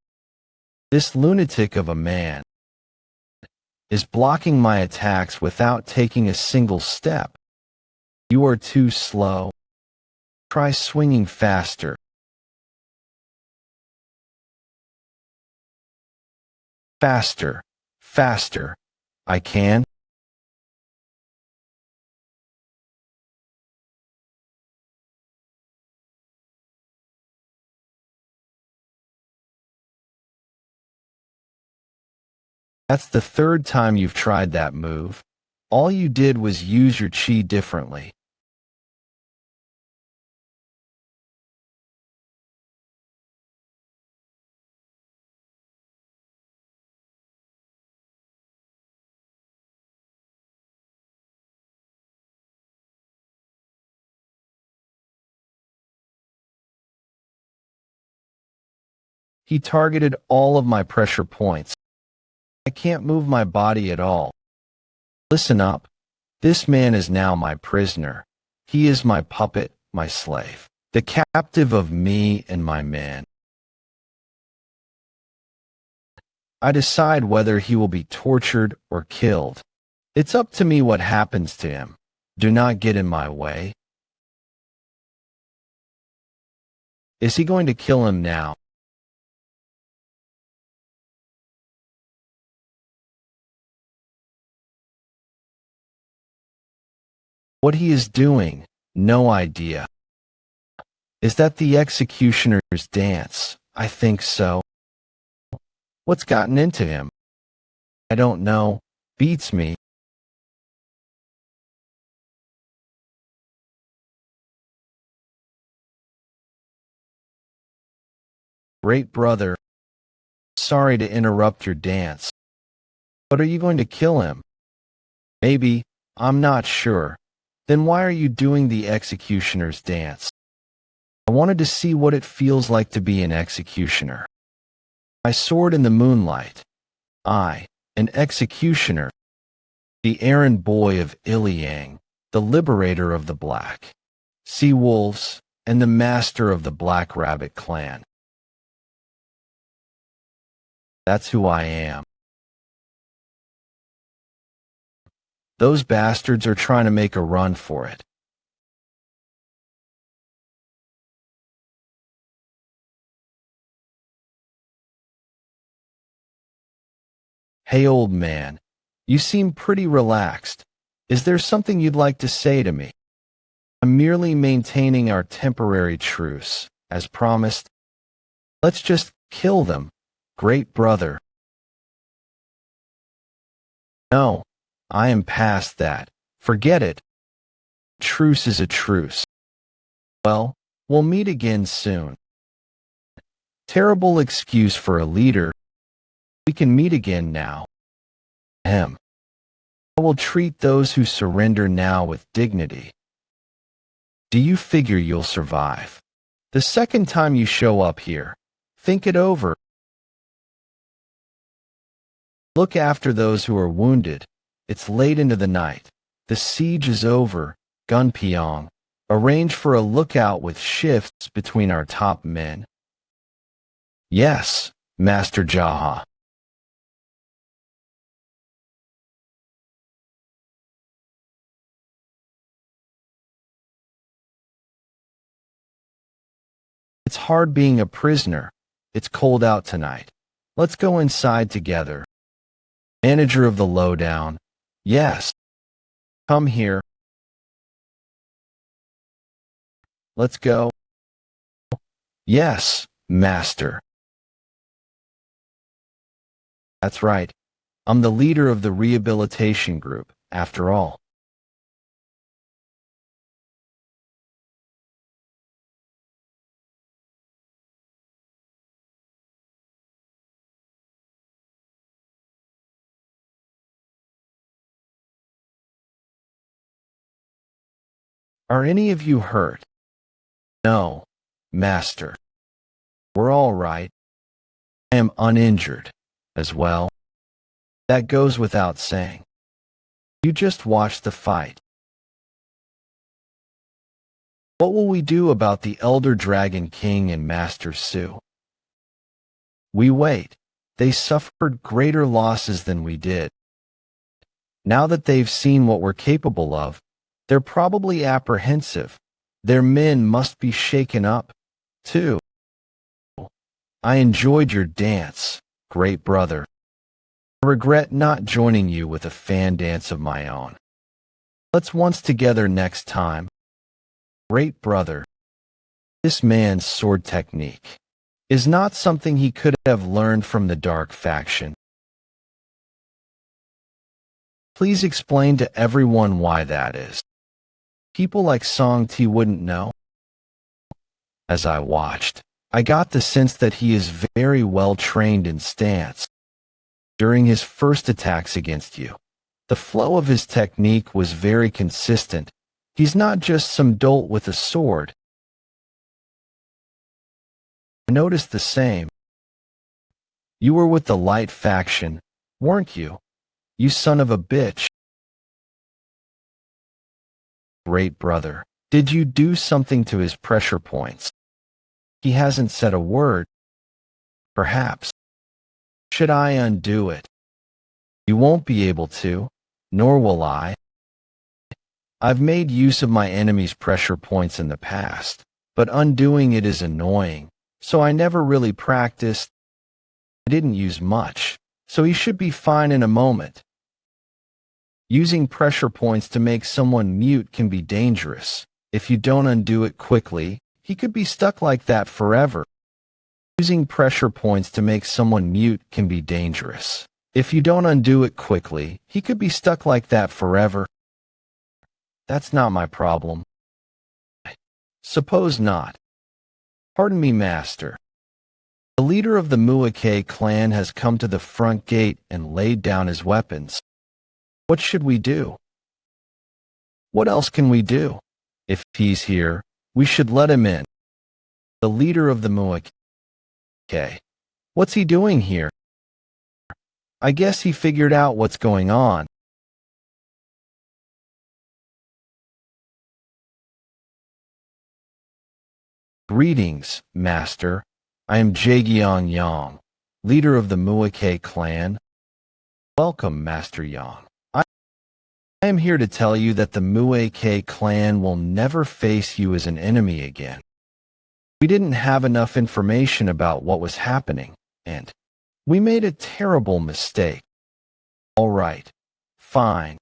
This lunatic of a man is blocking my attacks without taking a single step. You are too slow. Try swinging faster. Faster, faster. I can. That's the third time you've tried that move. All you did was use your chi differently. He targeted all of my pressure points. I can't move my body at all. Listen up. This man is now my prisoner. He is my puppet, my slave, the captive of me and my men. I decide whether he will be tortured or killed. It's up to me what happens to him. Do not get in my way. Is he going to kill him now? What he is doing, no idea. Is that the executioner's dance? I think so. What's gotten into him? I don't know. Beats me. Great brother. Sorry to interrupt your dance. But are you going to kill him? Maybe. I'm not sure. Then why are you doing the executioner's dance? I wanted to see what it feels like to be an executioner. My sword in the moonlight. I, an executioner. The errand boy of Iliang, the liberator of the black sea wolves, and the master of the Black Rabbit clan. That's who I am. Those bastards are trying to make a run for it. Hey old man, you seem pretty relaxed. Is there something you'd like to say to me? I'm merely maintaining our temporary truce. As promised, let's just kill them, great brother. No, I am past that. Forget it. Truce is a truce. Well, we'll meet again soon. Terrible excuse for a leader. We can meet again now. Ahem. I will treat those who surrender now with dignity. Do you figure you'll survive? The second time you show up here, think it over. Look after those who are wounded. It's late into the night. The siege is over. Gunpyeong. Arrange for a lookout with shifts between our top men. Yes, Master Jaha. It's hard being a prisoner. It's cold out tonight. Let's go inside together. Manager of the lowdown. Yes. Come here. Let's go. Yes, Master. That's right. I'm the leader of the rehabilitation group, after all. Are any of you hurt? No, Master. We're all right. I am uninjured, as well. That goes without saying. You just watch the fight. What will we do about the Elder Dragon King and Master Su? We wait. They suffered greater losses than we did. Now that they've seen what we're capable of, they're probably apprehensive. Their men must be shaken up, too. I enjoyed your dance, great brother. I regret not joining you with a fan dance of my own. Let's once together next time. Great brother. This man's sword technique is not something he could have learned from the dark faction. Please explain to everyone why that is. People like Song Ti wouldn't know. As I watched, I got the sense that he is very well trained in stance. During his first attacks against you, the flow of his technique was very consistent. He's not just some dolt with a sword. I noticed the same. You were with the light faction, weren't you? You son of a bitch. Great brother, did you do something to his pressure points? He hasn't said a word. Perhaps. Should I undo it? You won't be able to, nor will I. I've made use of my enemy's pressure points in the past, but undoing it is annoying, so I never really practiced. I didn't use much, so he should be fine in a moment. Using pressure points to make someone mute can be dangerous. If you don't undo it quickly, he could be stuck like that forever. Using pressure points to make someone mute can be dangerous. If you don't undo it quickly, he could be stuck like that forever. That's not my problem. Suppose not. Pardon me, Master. The leader of the Muake clan has come to the front gate and laid down his weapons. What should we do? What else can we do? If he's here, we should let him in. The leader of the Muake. What's he doing here? I guess he figured out what's going on. Greetings, Master. I am Jagion Yang, leader of the Muake clan. Welcome, Master Yang. I am here to tell you that the Muake clan will never face you as an enemy again. We didn't have enough information about what was happening, and we made a terrible mistake. All right. Fine.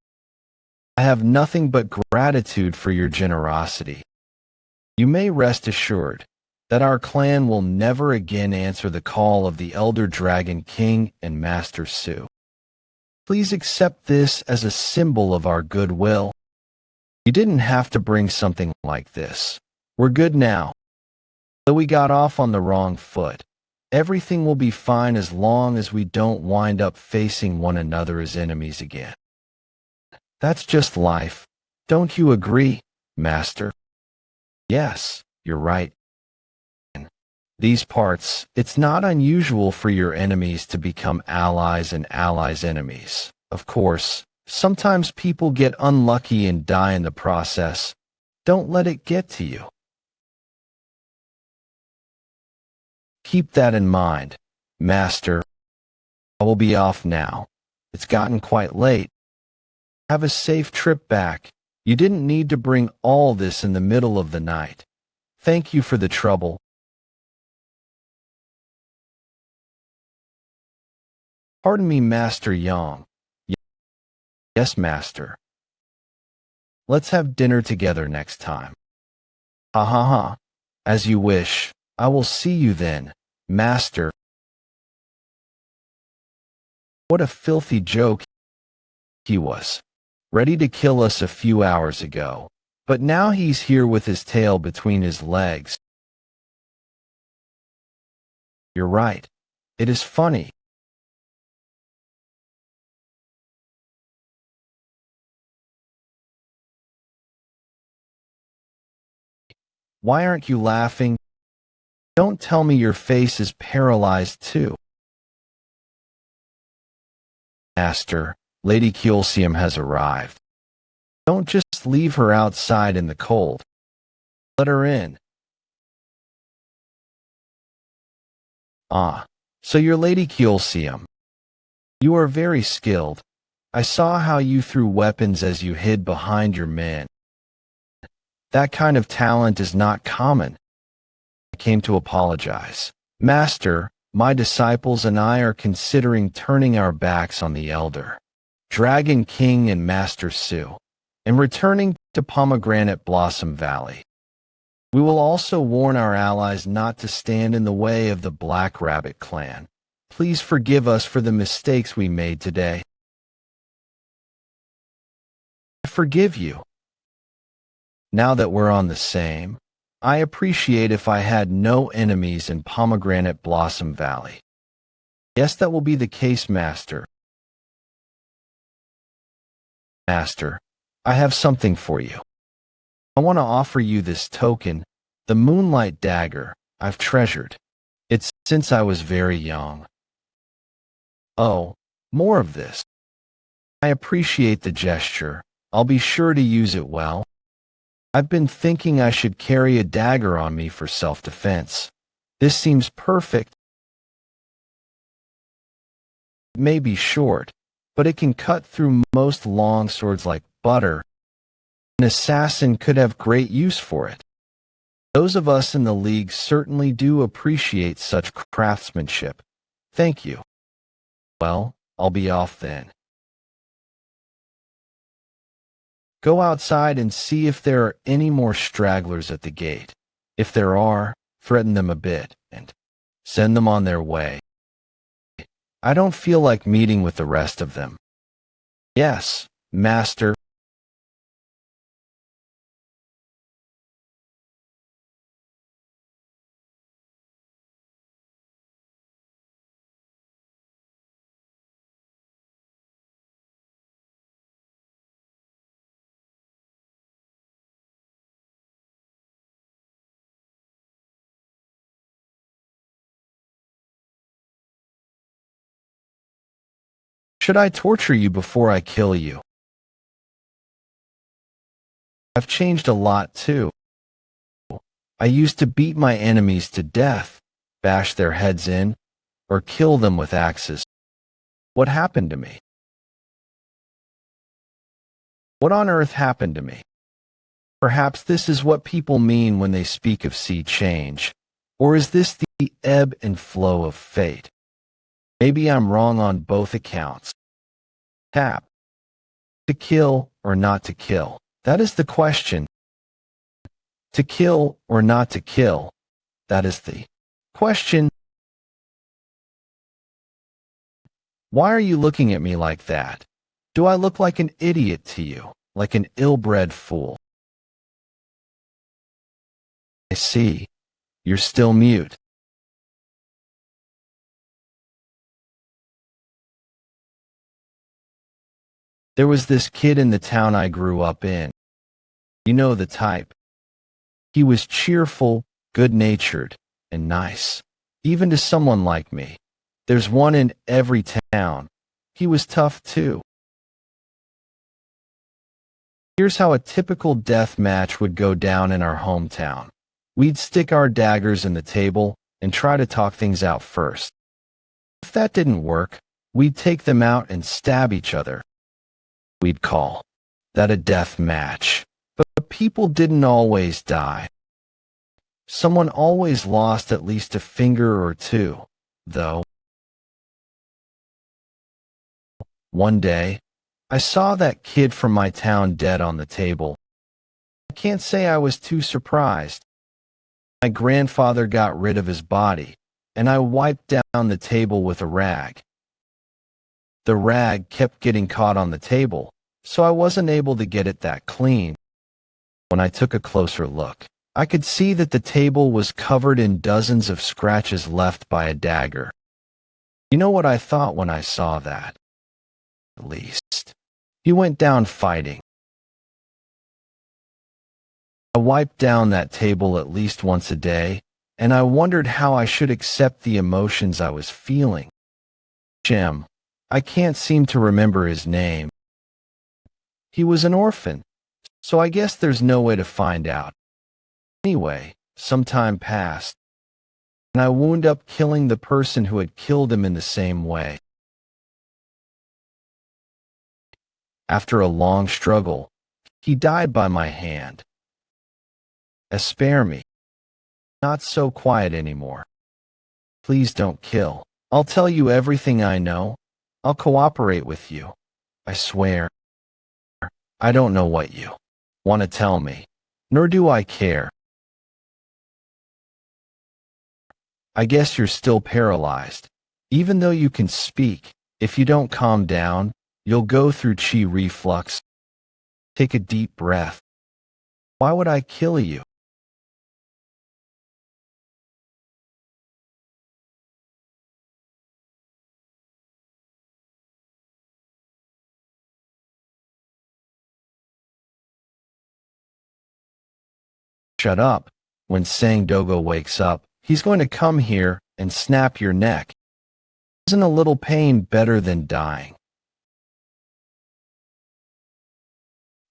I have nothing but gratitude for your generosity. You may rest assured that our clan will never again answer the call of the Elder Dragon King and Master Su. Please accept this as a symbol of our goodwill. You didn't have to bring something like this. We're good now. Though we got off on the wrong foot, everything will be fine as long as we don't wind up facing one another as enemies again. That's just life. Don't you agree, Master? Yes, you're right. In these parts, it's not unusual for your enemies to become allies and allies' enemies. Of course, sometimes people get unlucky and die in the process. Don't let it get to you. Keep that in mind, Master. I will be off now. It's gotten quite late. Have a safe trip back. You didn't need to bring all this in the middle of the night. Thank you for the trouble. Pardon me, Master Yang. Yes, Master. Let's have dinner together next time. Ha ha ha. As you wish. I will see you then, Master. What a filthy joke he was. Ready to kill us a few hours ago, but now he's here with his tail between his legs. You're right. It is funny. Why aren't you laughing? Don't tell me your face is paralyzed too. Master, Lady Kyolsium has arrived. Don't just leave her outside in the cold. Let her in. Ah, so you're Lady Kyolsium. You are very skilled. I saw how you threw weapons as you hid behind your men. That kind of talent is not common. I came to apologize. Master, my disciples and I are considering turning our backs on the Elder Dragon King and Master Su, and returning to Pomegranate Blossom Valley. We will also warn our allies not to stand in the way of the Black Rabbit clan. Please forgive us for the mistakes we made today. I forgive you. Now that we're on the same, I appreciate if I had no enemies in Pomegranate Blossom Valley. Yes, that will be the case, Master. Master, I have something for you. I want to offer you this token, the Moonlight Dagger I've treasured. It's since I was very young. Oh, more of this. I appreciate the gesture. I'll be sure to use it well. I've been thinking I should carry a dagger on me for self-defense. This seems perfect. It may be short, but it can cut through most long swords like butter. An assassin could have great use for it. Those of us in the League certainly do appreciate such craftsmanship. Thank you. Well, I'll be off then. Go outside and see if there are any more stragglers at the gate. If there are, threaten them a bit, and send them on their way. I don't feel like meeting with the rest of them. Yes, Master. Should I torture you before I kill you? I've changed a lot too. I used to beat my enemies to death, bash their heads in, or kill them with axes. What happened to me? What on earth happened to me? Perhaps this is what people mean when they speak of sea change. Or is this the ebb and flow of fate? Maybe I'm wrong on both accounts. Tap. To kill or not to kill? That is the question. To kill or not to kill? That is the question. Why are you looking at me like that? Do I look like an idiot to you, like an ill-bred fool? I see. You're still mute. There was this kid in the town I grew up in. You know the type. He was cheerful, good-natured, and nice, even to someone like me. There's one in every town. He was tough too. Here's how a typical death match would go down in our hometown. We'd stick our daggers in the table and try to talk things out first. If that didn't work, we'd take them out and stab each other. We'd call that a death match. But people didn't always die. Someone always lost at least a finger or two, though. One day, I saw that kid from my town dead on the table. I can't say I was too surprised. My grandfather got rid of his body, and I wiped down the table with a rag. The rag kept getting caught on the table, so I wasn't able to get it that clean. When I took a closer look, I could see that the table was covered in dozens of scratches left by a dagger. You know what I thought when I saw that? At least, he went down fighting. I wiped down that table at least once a day, and I wondered how I should accept the emotions I was feeling. Jim, I can't seem to remember his name. He was an orphan, so I guess there's no way to find out. Anyway, some time passed, and I wound up killing the person who had killed him in the same way. After a long struggle, he died by my hand. Spare me. Not so quiet anymore. Please don't kill. I'll tell you everything I know. I'll cooperate with you. I swear. I don't know what you want to tell me, nor do I care. I guess you're still paralyzed. Even though you can speak, if you don't calm down, you'll go through chi reflux. Take a deep breath. Why would I kill you? Shut up. When Sang Dogo wakes up, he's going to come here and snap your neck. Isn't a little pain better than dying?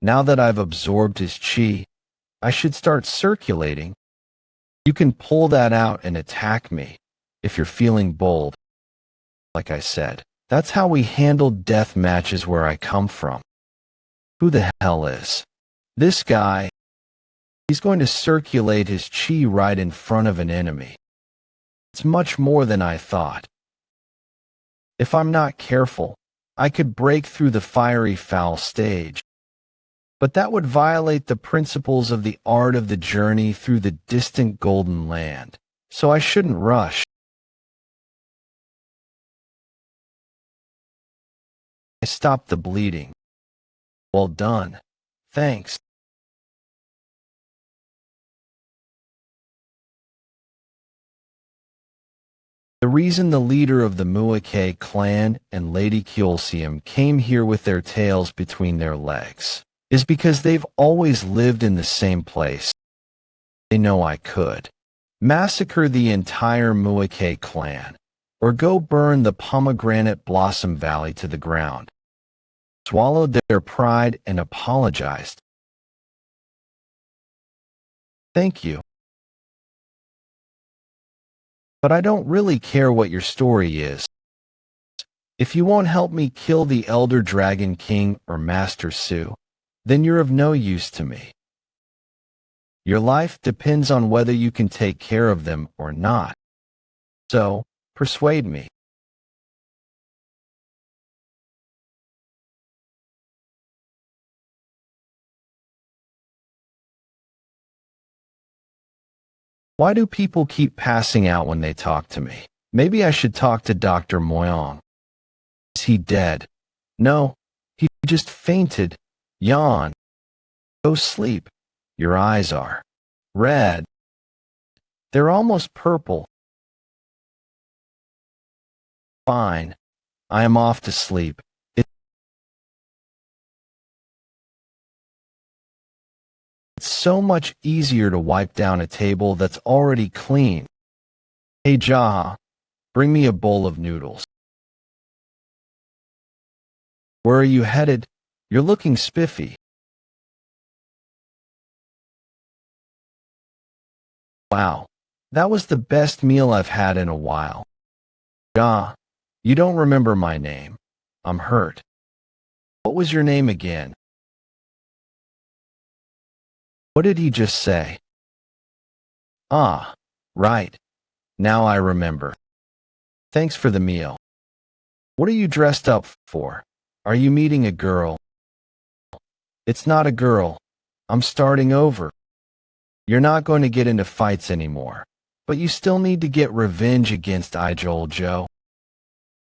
Now that I've absorbed his chi, I should start circulating. You can pull that out and attack me, if you're feeling bold. Like I said, that's how we handle death matches where I come from. Who the hell is this guy? He's going to circulate his chi right in front of an enemy. It's much more than I thought. If I'm not careful, I could break through the fiery foul stage. But that would violate the principles of the art of the journey through the distant golden land, so I shouldn't rush. I stopped the bleeding. Well done. Thanks. The reason the leader of the Muake clan and Lady Kyolsium came here with their tails between their legs is because they've always lived in the same place. They know I could massacre the entire Muake clan, or go burn the Pomegranate Blossom Valley to the ground. Swallowed their pride and apologized. Thank you. But I don't really care what your story is. If you won't help me kill the Elder Dragon King or Master Su, then you're of no use to me. Your life depends on whether you can take care of them or not. So, persuade me. Why do people keep passing out when they talk to me? Maybe I should talk to Dr. Moyong. Is he dead? No, he just fainted. Yawn. Go sleep. Your eyes are red. They're almost purple. Fine. I am off to sleep. It's so much easier to wipe down a table that's already clean. Hey Jaha, bring me a bowl of noodles. Where are you headed? You're looking spiffy. Wow, that was the best meal I've had in a while. Jaha, you don't remember my name. I'm hurt. What was your name again? What did he just say? Ah, right. Now I remember. Thanks for the meal. What are you dressed up for? Are you meeting a girl? It's not a girl. I'm starting over. You're not going to get into fights anymore, but you still need to get revenge against Ijol Joe.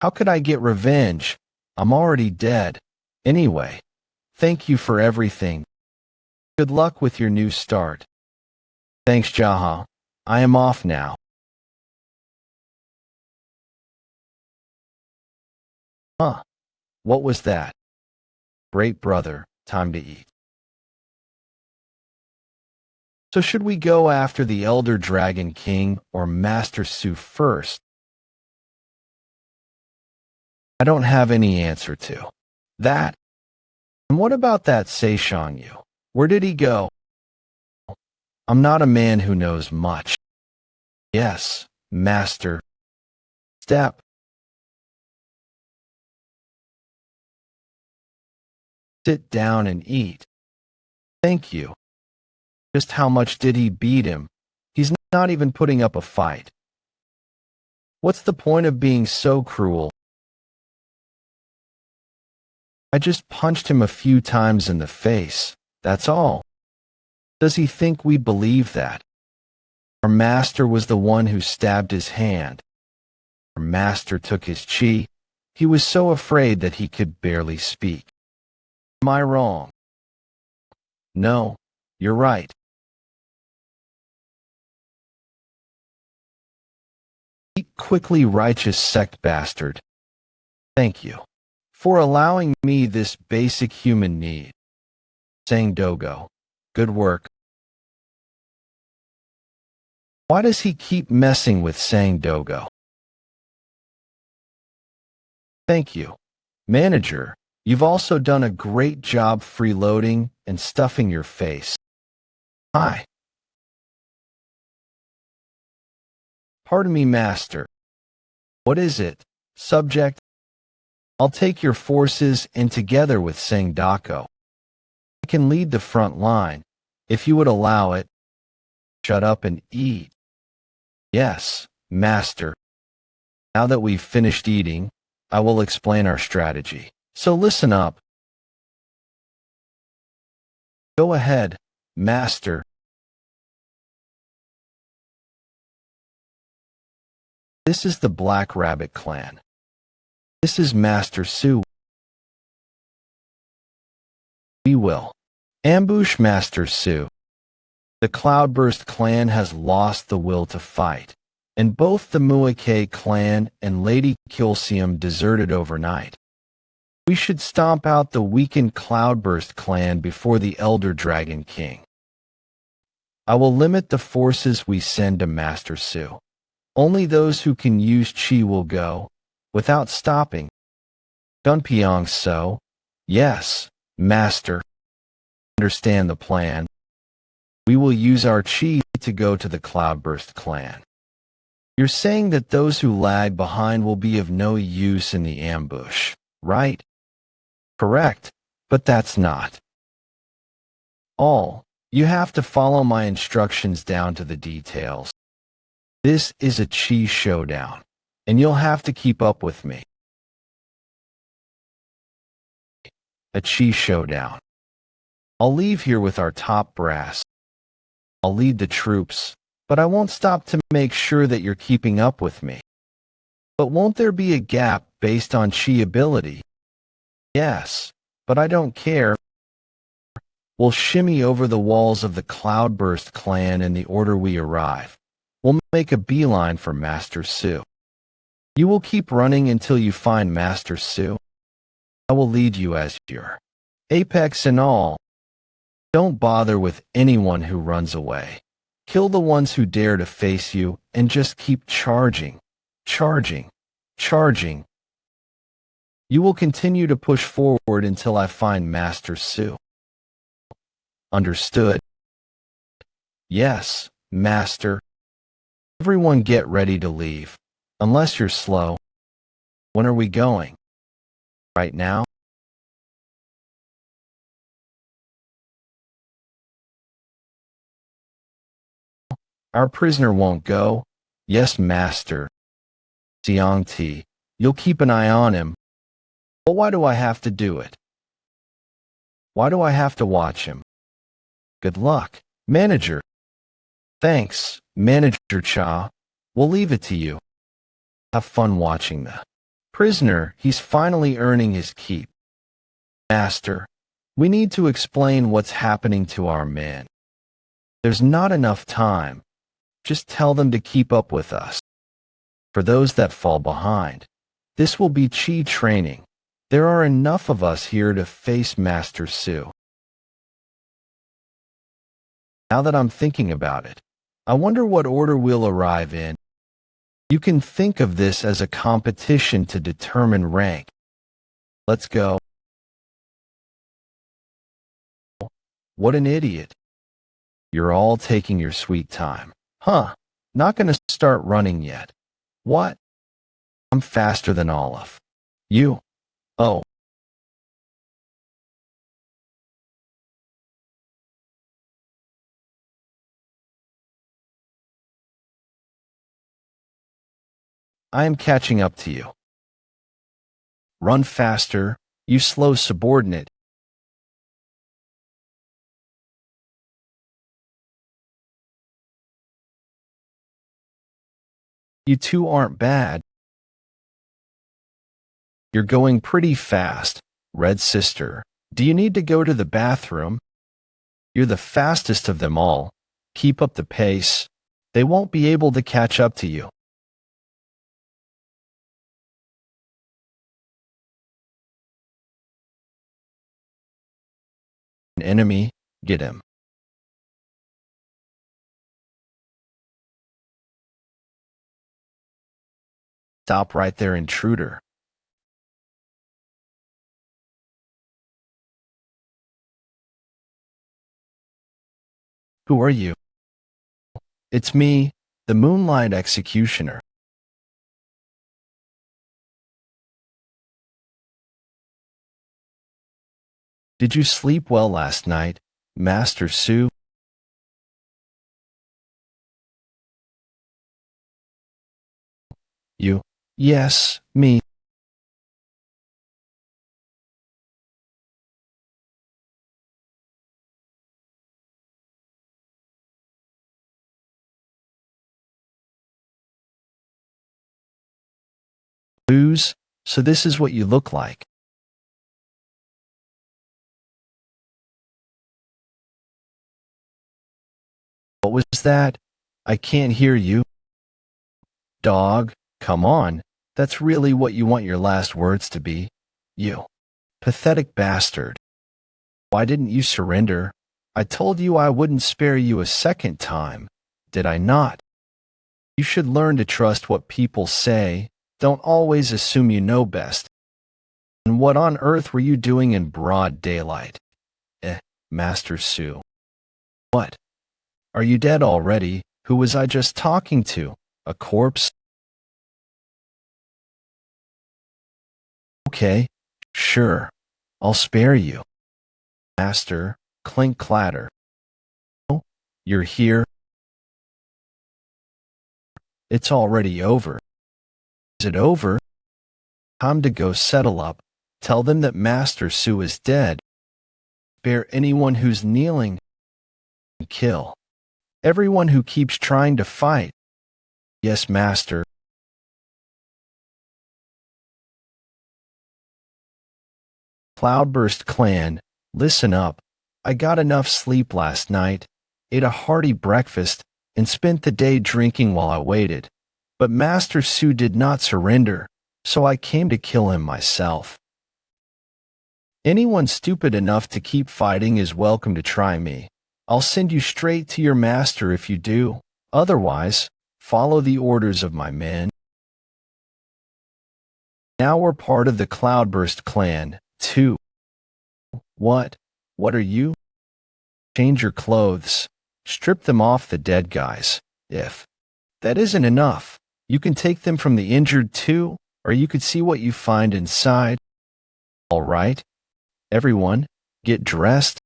How could I get revenge? I'm already dead. Anyway, thank you for everything. Good luck with your new start. Thanks, Jaha. I am off now. Huh. What was that? Great brother, time to eat. So should we go after the Elder Dragon King or Master Su first? I don't have any answer to that. And what about that Seishang Yu? Where did he go? I'm not a man who knows much. Yes, Master. Step. Sit down and eat. Thank you. Just how much did he beat him? He's not even putting up a fight. What's the point of being so cruel? I just punched him a few times in the face, that's all. Does he think we believe that? Our master was the one who stabbed his hand. Our master took his chi. He was so afraid that he could barely speak. Am I wrong? No, you're right. Eat quickly, righteous sect bastard. Thank you for allowing me this basic human need. Sang Dogo, good work. Why does he keep messing with Sang Dogo? Thank you. Manager, you've also done a great job freeloading and stuffing your face. Hi. Pardon me, master. What is it? Subject? I'll take your forces and together with Sang Dako. I can lead the front line, if you would allow it. Shut up and eat. Yes, master. Now that we've finished eating, I will explain our strategy. So listen up. Go ahead, master. This is the Black Rabbit clan. This is Master Su. We will ambush Master Su. The Cloudburst clan has lost the will to fight, and both the Muake clan and Lady Kilsium deserted overnight. We should stomp out the weakened Cloudburst clan before the Elder Dragon King. I will limit the forces we send to Master Su. Only those who can use chi will go, without stopping. Gunpyeong so. Yes, master. Understand the plan. We will use our chi to go to the Cloudburst clan. You're saying that those who lag behind will be of no use in the ambush, right? Correct, but that's not all. You have to follow my instructions down to the details. This is a chi showdown, and you'll have to keep up with me. A chi showdown. I'll leave here with our top brass. I'll lead the troops, but I won't stop to make sure that you're keeping up with me. But won't there be a gap based on chi ability? Yes, but I don't care. We'll shimmy over the walls of the Cloudburst clan in the order we arrive. We'll make a beeline for Master Su. You will keep running until you find Master Su. I will lead you as your apex and all. Don't bother with anyone who runs away. Kill the ones who dare to face you and just keep charging, charging, charging. You will continue to push forward until I find Master Su. Understood? Yes, Master. Everyone get ready to leave. Unless you're slow. When are we going? Right now? Our prisoner won't go. Yes, Master. Xiang Ti, you'll keep an eye on him. But why do I have to do it? Why do I have to watch him? Good luck, Manager. Thanks, Manager Cha. We'll leave it to you. Have fun watching the prisoner. He's finally earning his keep. Master, we need to explain what's happening to our man. There's not enough time. Just tell them to keep up with us. For those that fall behind, this will be chi training. There are enough of us here to face Master Su. Now that I'm thinking about it, I wonder what order we'll arrive in. You can think of this as a competition to determine rank. Let's go. What an idiot. You're all taking your sweet time. Huh, not gonna start running yet. What? I'm faster than all of you. Oh. I am catching up to you. Run faster, you slow subordinate. You two aren't bad. You're going pretty fast, Red Sister. Do you need to go to the bathroom? You're the fastest of them all. Keep up the pace. They won't be able to catch up to you. An enemy, get him. Stop right there, intruder. Who are you? It's me, the Moonlight Executioner. Did you sleep well last night, Master Su? You? Yes, me. Lose? So this is what you look like. What was that? I can't hear you. Dog, come on. That's really what you want your last words to be. You. Pathetic bastard. Why didn't you surrender? I told you I wouldn't spare you a second time. Did I not? You should learn to trust what people say. Don't always assume you know best. And what on earth were you doing in broad daylight? Master Su. What? Are you dead already? Who was I just talking to? A corpse? Okay, sure. I'll spare you. Master, clink clatter. Oh, you're here? It's already over. Is it over? Time to go settle up. Tell them that Master Su is dead. Spare anyone who's kneeling. And kill. Everyone who keeps trying to fight. Yes, master. Cloudburst clan, listen up. I got enough sleep last night, ate a hearty breakfast, and spent the day drinking while I waited. But Master Su did not surrender, so I came to kill him myself. Anyone stupid enough to keep fighting is welcome to try me. I'll send you straight to your master if you do. Otherwise, follow the orders of my men. Now we're part of the Cloudburst clan, too. What? What are you? Change your clothes. Strip them off the dead guys. If that isn't enough, you can take them from the injured too, or you could see what you find inside. All right? Everyone, get dressed.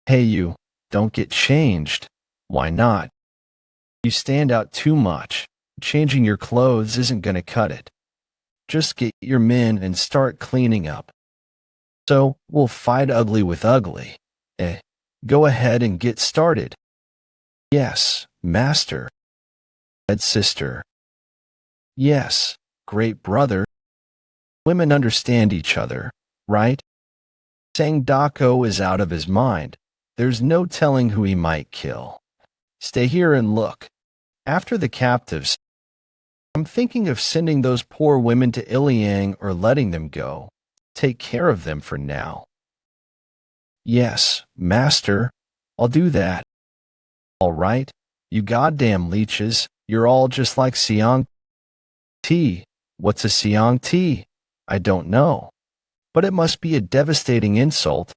Hey you, don't get changed. Why not? You stand out too much. Changing your clothes isn't gonna cut it. Just get your men and start cleaning up. So, we'll fight ugly with ugly. Go ahead and get started. Yes, master. Said sister. Yes, great brother. Women understand each other, right? Sang Dako is out of his mind. There's no telling who he might kill. Stay here and look. After the captives, I'm thinking of sending those poor women to Iliang or letting them go. Take care of them for now. Yes, master. I'll do that. All right, you goddamn leeches. You're all just like Siang Ti. What's a Siang Ti? I don't know. But it must be a devastating insult.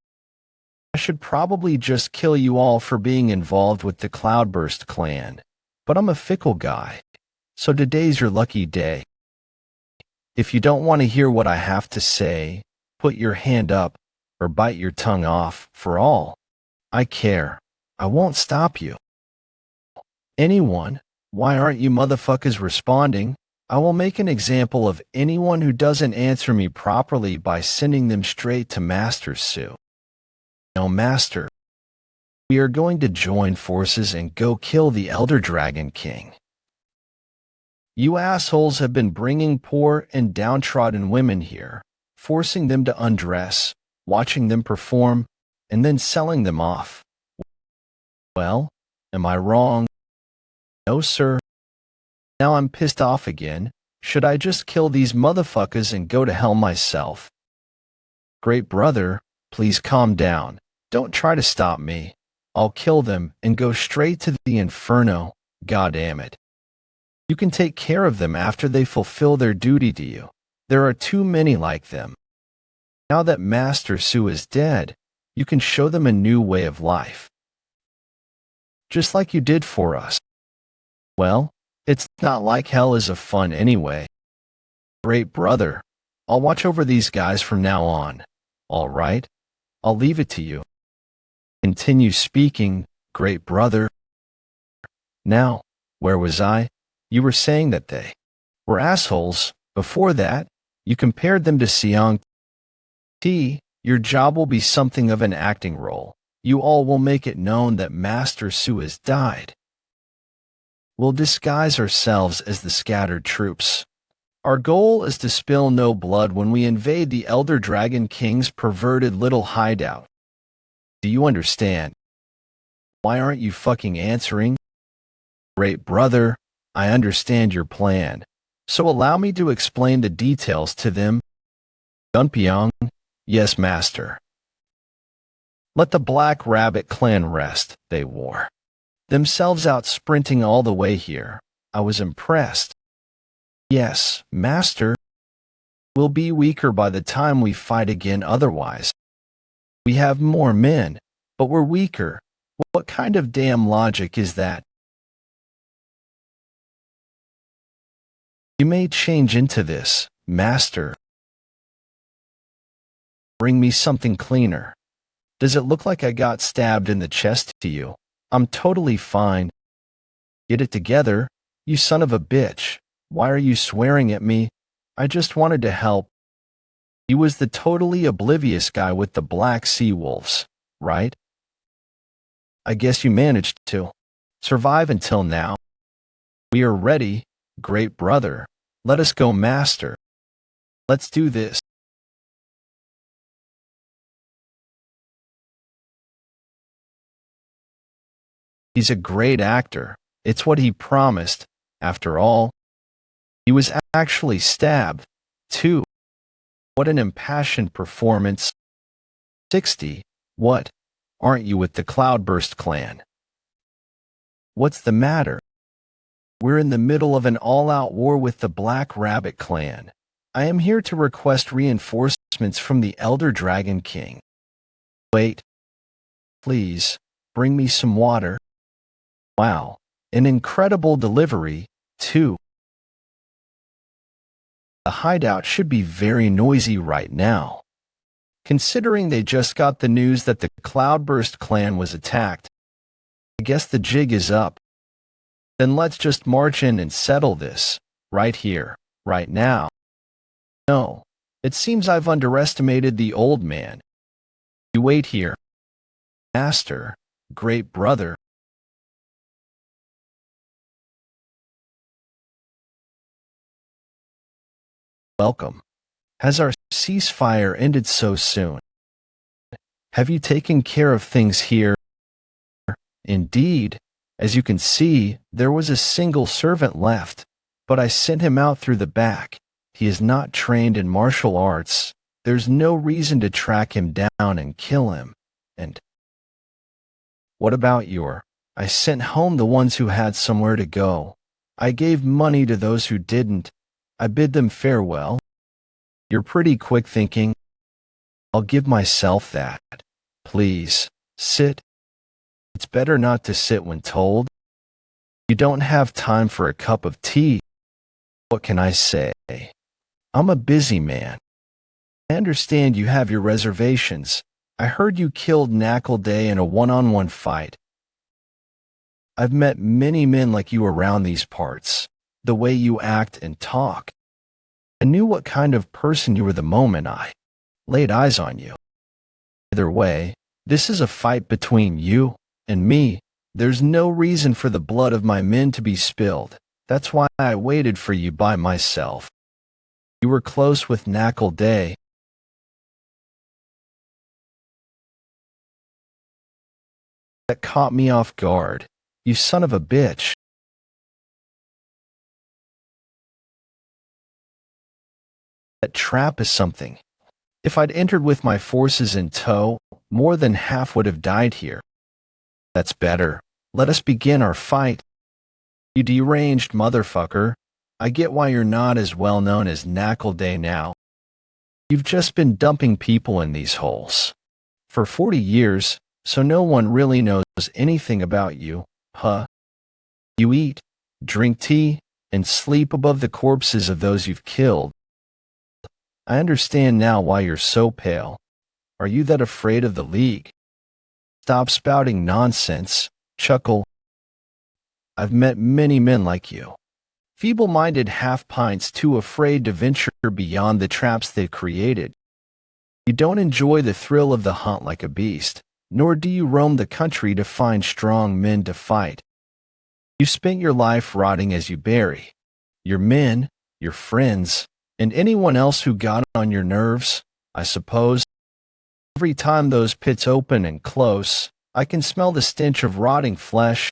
I should probably just kill you all for being involved with the Cloudburst clan. But I'm a fickle guy. So today's your lucky day. If you don't want to hear what I have to say, put your hand up or bite your tongue off for all I care. I won't stop you. Anyone, why aren't you motherfuckers responding? I will make an example of anyone who doesn't answer me properly by sending them straight to Master Su. Now, Master, we are going to join forces and go kill the Elder Dragon King. You assholes have been bringing poor and downtrodden women here, forcing them to undress, watching them perform, and then selling them off. Well, am I wrong? No, sir. Now I'm pissed off again. Should I just kill these motherfuckers and go to hell myself? Great brother, please calm down. Don't try to stop me. I'll kill them and go straight to the inferno. God damn it. You can take care of them after they fulfill their duty to you. There are too many like them. Now that Master Su is dead, you can show them a new way of life. Just like you did for us. Well, it's not like hell is a fun anyway. Great brother, I'll watch over these guys from now on. All right? I'll leave it to you. Continue speaking, great brother. Now, where was I? You were saying that they were assholes. Before that, you compared them to Siang Ti. Your job will be something of an acting role. You all will make it known that Master Su has died. We'll disguise ourselves as the scattered troops. Our goal is to spill no blood when we invade the Elder Dragon King's perverted little hideout. Do you understand? Why aren't you fucking answering? Great brother, I understand your plan, so allow me to explain the details to them. Gunpyeong, yes, master. Let the Black Rabbit clan rest, they wore themselves out sprinting all the way here. I was impressed. Yes, master. We'll be weaker by the time we fight again otherwise. We have more men, but we're weaker. What kind of damn logic is that? You may change into this, master. Bring me something cleaner. Does it look like I got stabbed in the chest to you? I'm totally fine. Get it together, you son of a bitch. Why are you swearing at me? I just wanted to help. He was the totally oblivious guy with the black sea wolves, right? I guess you managed to Survive until now. We are ready, great brother. Let us go, master. Let's do this. He's a great actor. It's what he promised. After all, he was actually stabbed, too. What an impassioned performance. 60. What? Aren't you with the Cloudburst clan? What's the matter? We're in the middle of an all-out war with the Black Rabbit clan. I am here to request reinforcements from the Elder Dragon King. Wait. Please, bring me some water. Wow, an incredible delivery, too. The hideout should be very noisy right now. Considering they just got the news that the Cloudburst clan was attacked, I guess the jig is up. Then let's just march in and settle this, right here, right now. No, it seems I've underestimated the old man. You wait here. Master, great brother. Welcome. Has our ceasefire ended so soon? Have you taken care of things here? Indeed, as you can see, there was a single servant left, but I sent him out through the back. He is not trained in martial arts. There's no reason to track him down and kill him. And what about I sent home the ones who had somewhere to go. I gave money to those who didn't. I bid them farewell. You're pretty quick thinking. I'll give myself that. Please, sit. It's better not to sit when told. You don't have time for a cup of tea. What can I say? I'm a busy man. I understand you have your reservations. I heard you killed Knackle Day in a one-on-one fight. I've met many men like you around these parts. The way you act and talk. I knew what kind of person you were the moment I laid eyes on you. Either way, this is a fight between you and me. There's no reason for the blood of my men to be spilled. That's why I waited for you by myself. You were close with Knackle Day. That caught me off guard. You son of a bitch. That trap is something. If I'd entered with my forces in tow, more than half would have died here. That's better. Let us begin our fight. You deranged motherfucker. I get why you're not as well known as Knackle Day now. You've just been dumping people in these holes for 40 years, so no one really knows anything about you, huh? You eat, drink tea, and sleep above the corpses of those you've killed. I understand now why you're so pale. Are you that afraid of the League? Stop spouting nonsense, chuckle. I've met many men like you. Feeble-minded half-pints too afraid to venture beyond the traps they've created. You don't enjoy the thrill of the hunt like a beast, nor do you roam the country to find strong men to fight. You spent your life rotting as you bury your men, your friends, and anyone else who got on your nerves, I suppose. Every time those pits open and close, I can smell the stench of rotting flesh.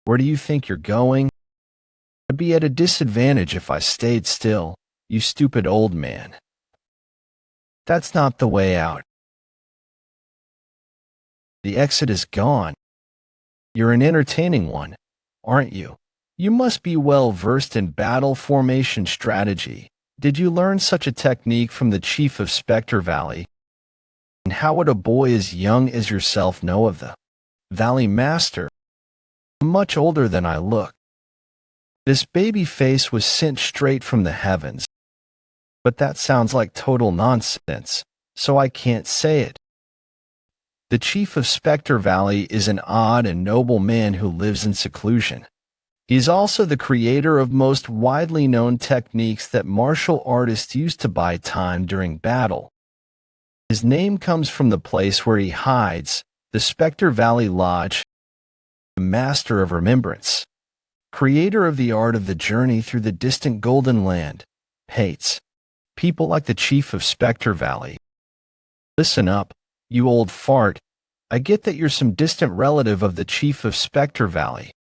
Where do you think you're going? I'd be at a disadvantage if I stayed still, you stupid old man. That's not the way out. The exit is gone. You're an entertaining one, aren't you? You must be well versed in battle formation strategy. Did you learn such a technique from the chief of Spectre Valley? And how would a boy as young as yourself know of the Valley Master? I'm much older than I look. This baby face was sent straight from the heavens. But that sounds like total nonsense, so I can't say it. The chief of Spectre Valley is an odd and noble man who lives in seclusion. He's also the creator of most widely known techniques that martial artists use to buy time during battle. His name comes from the place where he hides, the Spectre Valley Lodge. master of remembrance, creator of the art of the journey through the distant golden land, hates people like the chief of Spectre Valley. Listen up, you old fart. I get that you're some distant relative of the chief of Spectre Valley.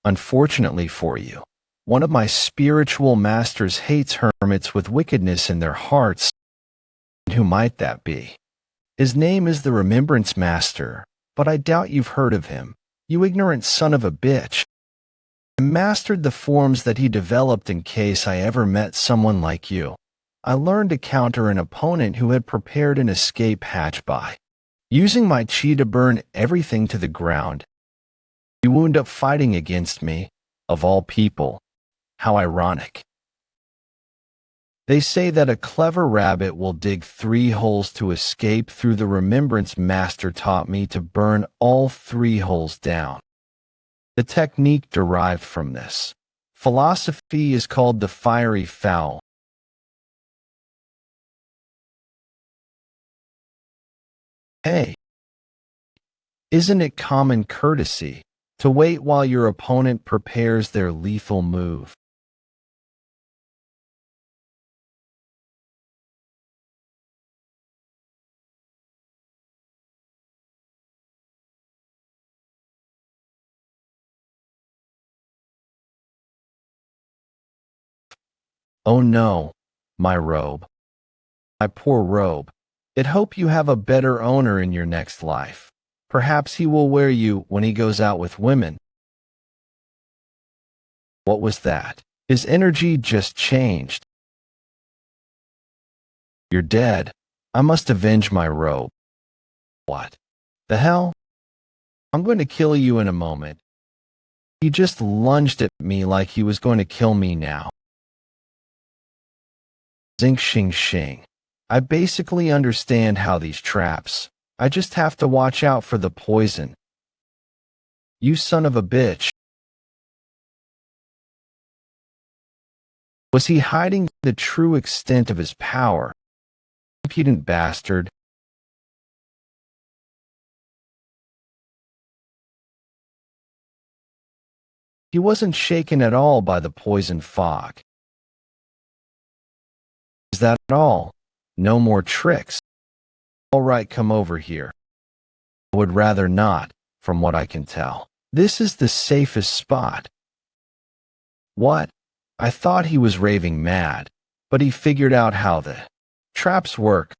Unfortunately for you, one of my spiritual masters hates hermits with wickedness in their hearts. And who might that be? His name is the Remembrance Master, but I doubt you've heard of him, you ignorant son of a bitch. I mastered the forms that he developed in case I ever met someone like you. I learned to counter an opponent who had prepared an escape hatch by using my chi to burn everything to the ground. You wound up fighting against me, of all people. How ironic. They say that a clever rabbit will dig 3 holes to escape. Through the Remembrance Master taught me to burn all 3 holes down. The technique derived from this philosophy is called the fiery fowl. Hey, isn't it common courtesy to wait while your opponent prepares their lethal move? Oh no, my robe. My poor robe. I'd hope you have a better owner in your next life. Perhaps he will wear you when he goes out with women. What was that? His energy just changed. You're dead. I must avenge my robe. What the hell? I'm going to kill you in a moment. He just lunged at me like he was going to kill me now. Zing shing shing. I basically understand how these traps. I just have to watch out for the poison. You son of a bitch. Was he hiding the true extent of his power? Impudent bastard. He wasn't shaken at all by the poison fog. Is that all? No more tricks? All right, come over here. I would rather not, from what I can tell. This is the safest spot. What? I thought he was raving mad, but he figured out how the traps work.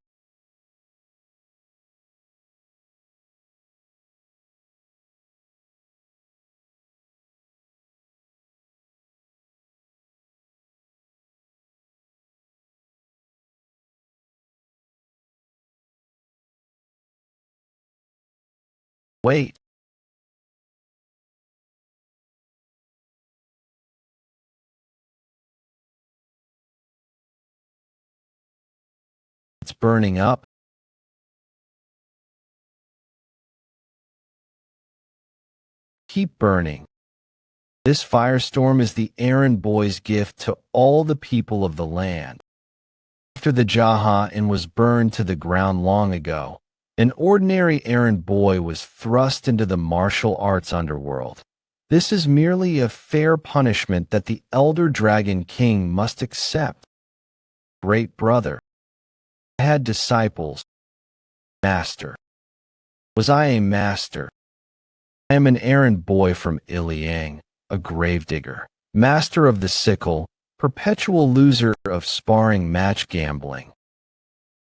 Wait. It's burning up. Keep burning. This firestorm is the errand boy's gift to all the people of the land. After the Jaha and was burned to the ground long ago, an ordinary errand boy was thrust into the martial arts underworld. This is merely a fair punishment that the Elder Dragon King must accept. Great brother. I had disciples. Master. Was I a master? I am an errand boy from Iliang, a gravedigger, master of the sickle, perpetual loser of sparring match gambling,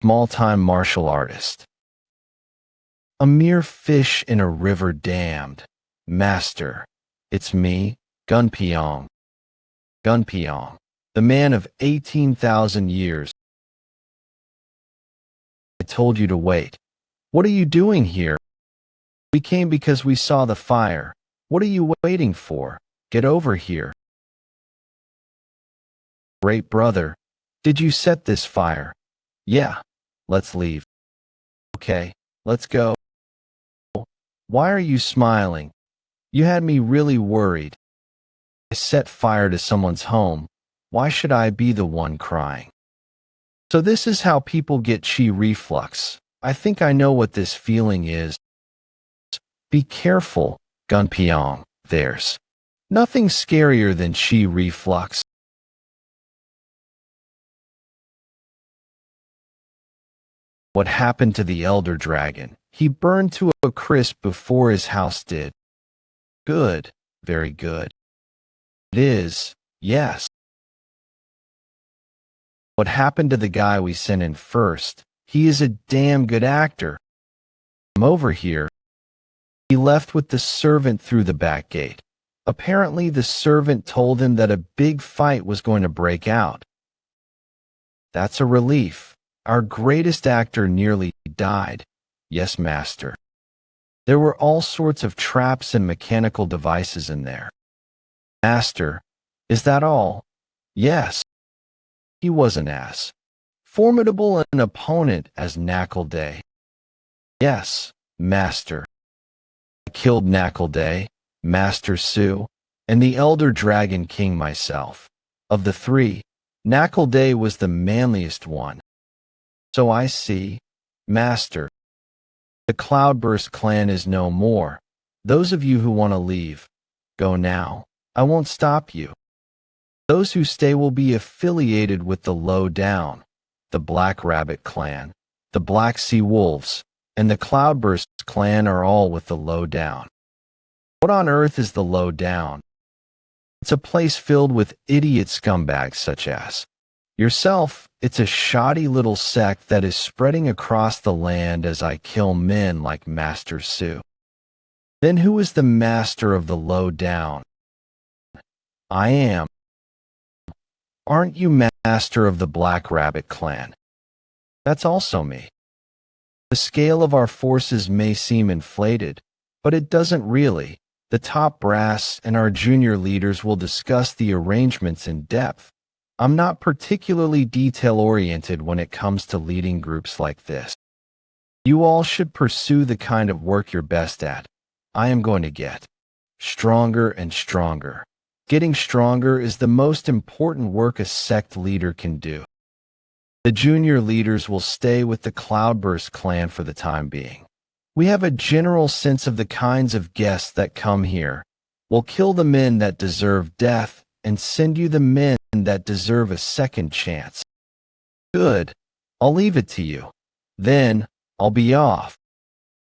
small-time martial artist. A mere fish in a river damned. Master, it's me, Gunpyeong. Gunpyeong, the man of 18,000 years. I told you to wait. What are you doing here? We came because we saw the fire. What are you waiting for? Get over here. Great brother, did you set this fire? Yeah, let's leave. Okay, let's go. Why are you smiling? You had me really worried. I set fire to someone's home. Why should I be the one crying? So this is how people get chi reflux. I think I know what this feeling is. Be careful. Gunpyeong, there's nothing scarier than chi reflux. What happened to the elder dragon? He burned to a crisp before his house did. Good, very good. It is, yes. What happened to the guy we sent in first? He is a damn good actor. I'm over here. He left with the servant through the back gate. Apparently the servant told him that a big fight was going to break out. That's a relief. Our greatest actor nearly died. Yes, master. There were all sorts of traps and mechanical devices in there. Master, is that all? Yes. He was an ass. Formidable an opponent as Knuckle. Yes, master. I killed Knuckle, Master Su, and the Elder Dragon King myself. Of the three, Knuckle was the manliest one. So I see, master. The Cloudburst clan is no more. Those of you who want to leave, go now. I won't stop you. Those who stay will be affiliated with the Low Down, the Black Rabbit clan, the Black Sea Wolves, and the Cloudburst clan are all with the Low Down. What on earth is the Low Down? It's a place filled with idiot scumbags such as yourself. It's a shoddy little sect that is spreading across the land as I kill men like Master Su. Then who is the master of the Low Down? I am. Aren't you master of the Black Rabbit clan? That's also me. The scale of our forces may seem inflated, but it doesn't really. The top brass and our junior leaders will discuss the arrangements in depth. I'm not particularly detail-oriented when it comes to leading groups like this. You all should pursue the kind of work you're best at. I am going to get stronger and stronger. Getting stronger is the most important work a sect leader can do. The junior leaders will stay with the Cloudburst clan for the time being. We have a general sense of the kinds of guests that come here. We'll kill the men that deserve death and send you the men that deserve a second chance. Good. I'll leave it to you. Then, I'll be off.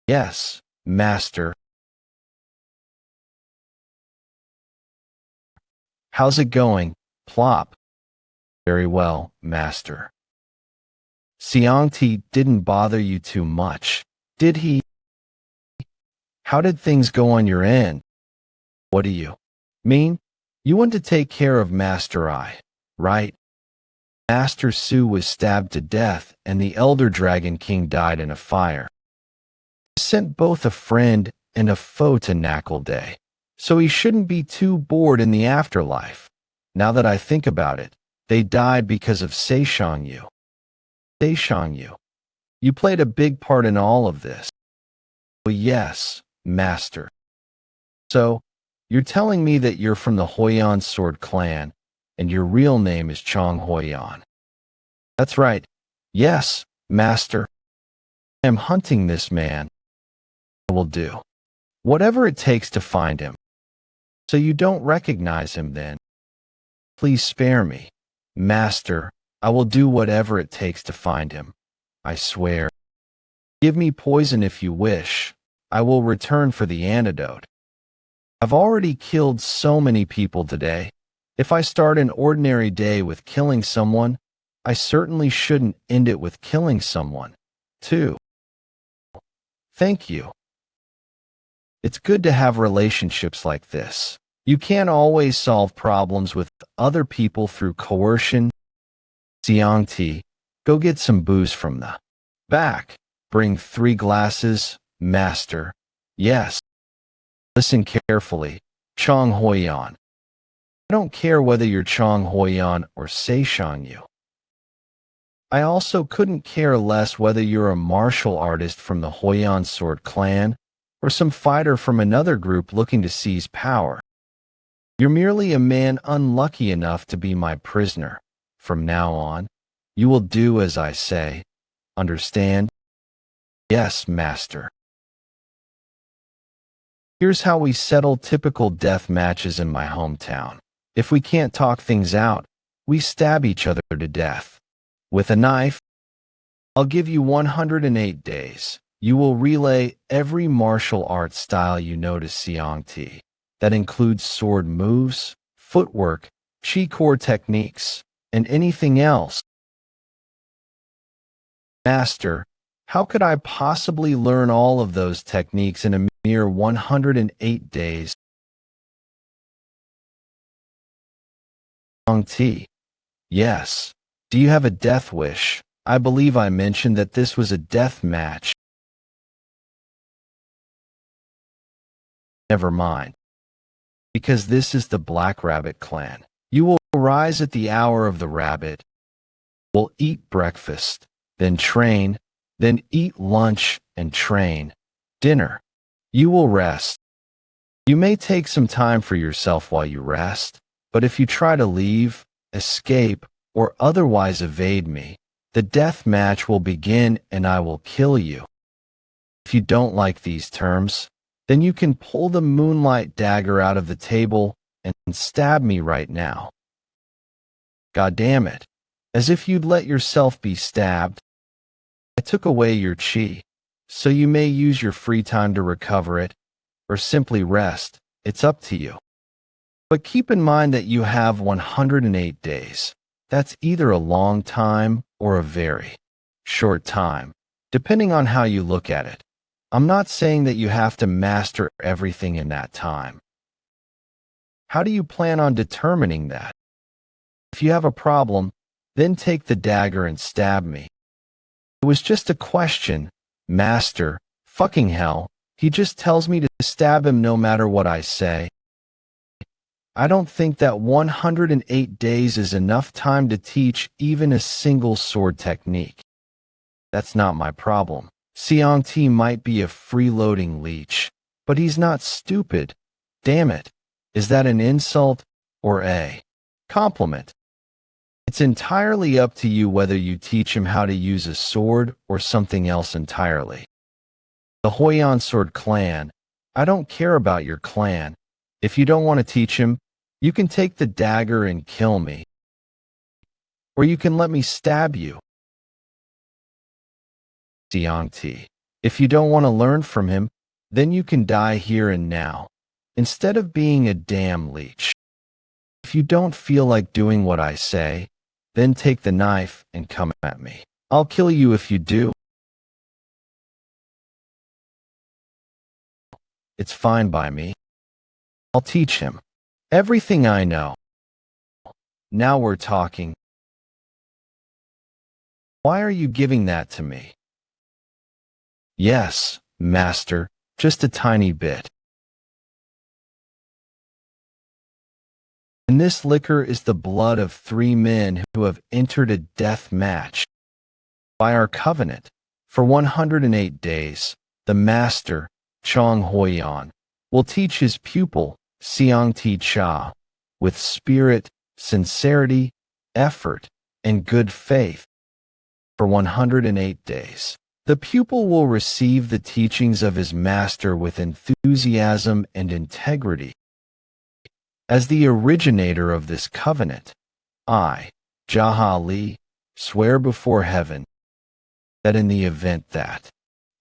Yes, master. How's it going, Plop? Very well, master. Seongti didn't bother you too much, did he? How did things go on your end? What do you mean? You want to take care of Master I, right? Master Su was stabbed to death and the Elder Dragon King died in a fire. He sent both a friend and a foe to Knuckle, so he shouldn't be too bored in the afterlife. Now that I think about it, they died because of Seishangyu. Seishangyu. You played a big part in all of this. Well, yes, master. So, you're telling me that you're from the Hoyan Sword clan, and your real name is Chong Hoyan. That's right. Yes, master. I am hunting this man. I will do whatever it takes to find him. So you don't recognize him then? Please spare me. Master, I will do whatever it takes to find him. I swear. Give me poison if you wish. I will return for the antidote. I've already killed so many people today. If I start an ordinary day with killing someone, I certainly shouldn't end it with killing someone, too. Thank you. It's good to have relationships like this. You can't always solve problems with other people through coercion. Seongti, go get some booze from the back. Bring 3 glasses, master. Yes. Listen carefully, Chong Hoyan. I don't care whether you're Chong Hoyan or Seishangyu. I also couldn't care less whether you're a martial artist from the Hoyan Sword clan or some fighter from another group looking to seize power. You're merely a man unlucky enough to be my prisoner. From now on, you will do as I say. Understand? Yes, master. Here's how we settle typical death matches in my hometown. If we can't talk things out, we stab each other to death. With a knife, I'll give you 108 days. You will relay every martial arts style you know to Xiangti. That includes sword moves, footwork, chi core techniques, and anything else. Master, how could I possibly learn all of those techniques in a mere 108 days? Xiangti. Yes. Do you have a death wish? I believe I mentioned that this was a death match. Never mind. Because this is the Black Rabbit clan. You will rise at the hour of the rabbit, will eat breakfast, then train, then eat lunch and train, dinner. You will rest. You may take some time for yourself while you rest, but if you try to leave, escape, or otherwise evade me, the death match will begin and I will kill you. If you don't like these terms, then you can pull the moonlight dagger out of the table and stab me right now. God damn it. As if you'd let yourself be stabbed. I took away your chi, so you may use your free time to recover it, or simply rest. It's up to you. But keep in mind that you have 108 days. That's either a long time or a very short time, depending on how you look at it. I'm not saying that you have to master everything in that time. How do you plan on determining that? If you have a problem, then take the dagger and stab me. It was just a question, Master. Fucking hell, he just tells me to stab him no matter what I say. I don't think that 108 days is enough time to teach even a single sword technique. That's not my problem. Xiangti might be a freeloading leech, but he's not stupid. Damn it. Is that an insult or a compliment? It's entirely up to you whether you teach him how to use a sword or something else entirely. The Huiyan Sword Clan, I don't care about your clan. If you don't want to teach him, you can take the dagger and kill me. Or you can let me stab you. Xiangti. If you don't want to learn from him, then you can die here and now, instead of being a damn leech. If you don't feel like doing what I say, then take the knife and come at me. I'll kill you if you do. It's fine by me. I'll teach him everything I know. Now we're talking. Why are you giving that to me? Yes, Master, just a tiny bit. And this liquor is the blood of 3 men who have entered a death match. By our covenant, for 108 days, the Master, Chong Huiyan, will teach his pupil, Xiangti Cha, with spirit, sincerity, effort, and good faith. For 108 days. The pupil will receive the teachings of his master with enthusiasm and integrity. As the originator of this covenant, I, Jaha, swear before heaven that in the event that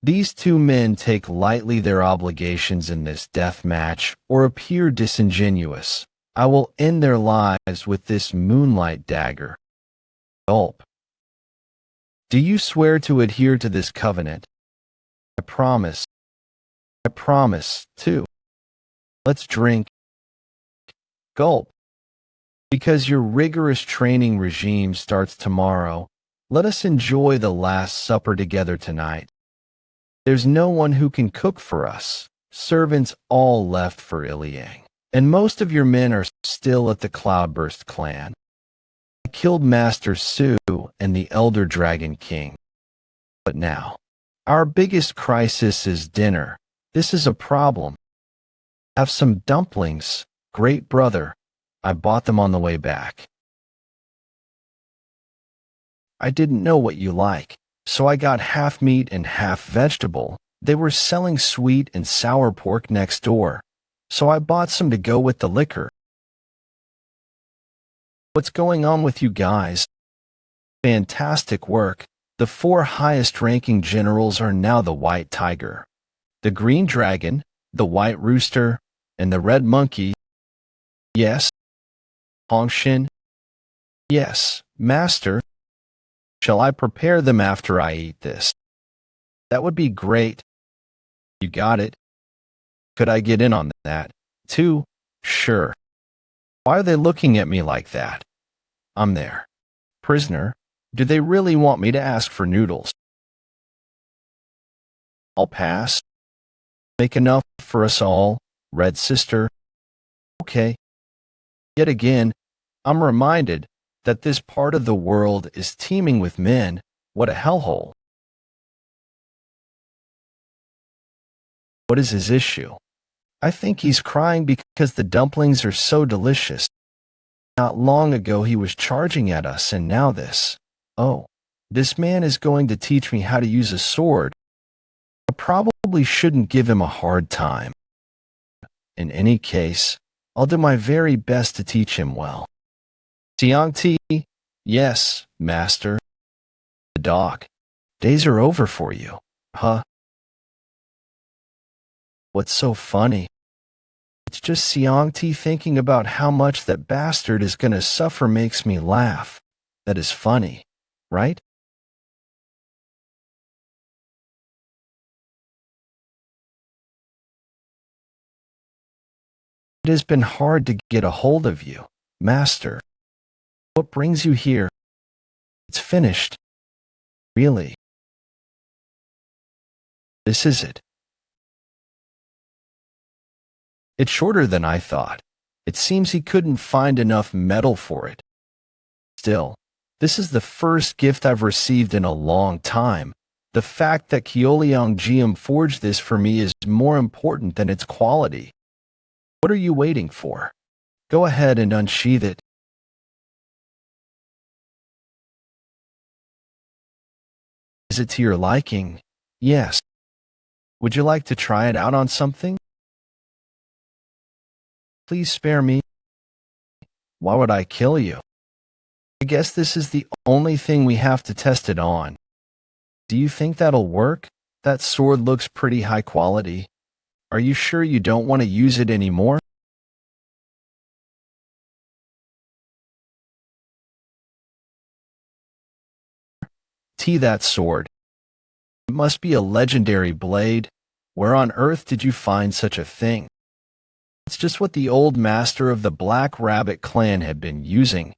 these 2 men take lightly their obligations in this death match or appear disingenuous, I will end their lives with this moonlight dagger. Gulp. Do you swear to adhere to this covenant? I promise. I promise, too. Let's drink. Gulp. Because your rigorous training regime starts tomorrow, let us enjoy the Last Supper together tonight. There's no one who can cook for us. Servants all left for Iliang. And most of your men are still at the Cloudburst clan. I killed Master Su and the Elder Dragon King. But now, our biggest crisis is dinner. This is a problem. Have some dumplings, great brother. I bought them on the way back. I didn't know what you like, so I got half meat and half vegetable. They were selling sweet and sour pork next door, so I bought some to go with the liquor. What's going on with you guys? Fantastic work. The 4 highest-ranking generals are now the White Tiger, the Green Dragon, the White Rooster, and the Red Monkey. Yes. Hongshin. Yes, Master. Shall I prepare them after I eat this? That would be great. You got it. Could I get in on that, too? Sure. Why are they looking at me like that? I'm their prisoner. Do they really want me to ask for noodles? I'll pass. Make enough for us all, Red Sister. Okay. Yet again, I'm reminded that this part of the world is teeming with men. What a hellhole. What is his issue? I think he's crying because the dumplings are so delicious. Not long ago he was charging at us, and now this. Oh, this man is going to teach me how to use a sword. I probably shouldn't give him a hard time. In any case, I'll do my very best to teach him well. Xiangti, yes, Master. The dog. Days are over for you, huh? What's so funny? It's just Xiangti thinking about how much that bastard is gonna suffer makes me laugh. That is funny, right? It has been hard to get a hold of you, Master. What brings you here? It's finished. Really? This is it. It's shorter than I thought. It seems he couldn't find enough metal for it. Still, this is the first gift I've received in a long time. The fact that Keoliang Jiam forged this for me is more important than its quality. What are you waiting for? Go ahead and unsheath it. Is it to your liking? Yes. Would you like to try it out on something? Please spare me. Why would I kill you? I guess this is the only thing we have to test it on. Do you think that'll work? That sword looks pretty high quality. Are you sure you don't want to use it anymore? That sword. It must be a legendary blade. Where on earth did you find such a thing? It's just what the old master of the Black Rabbit clan had been using.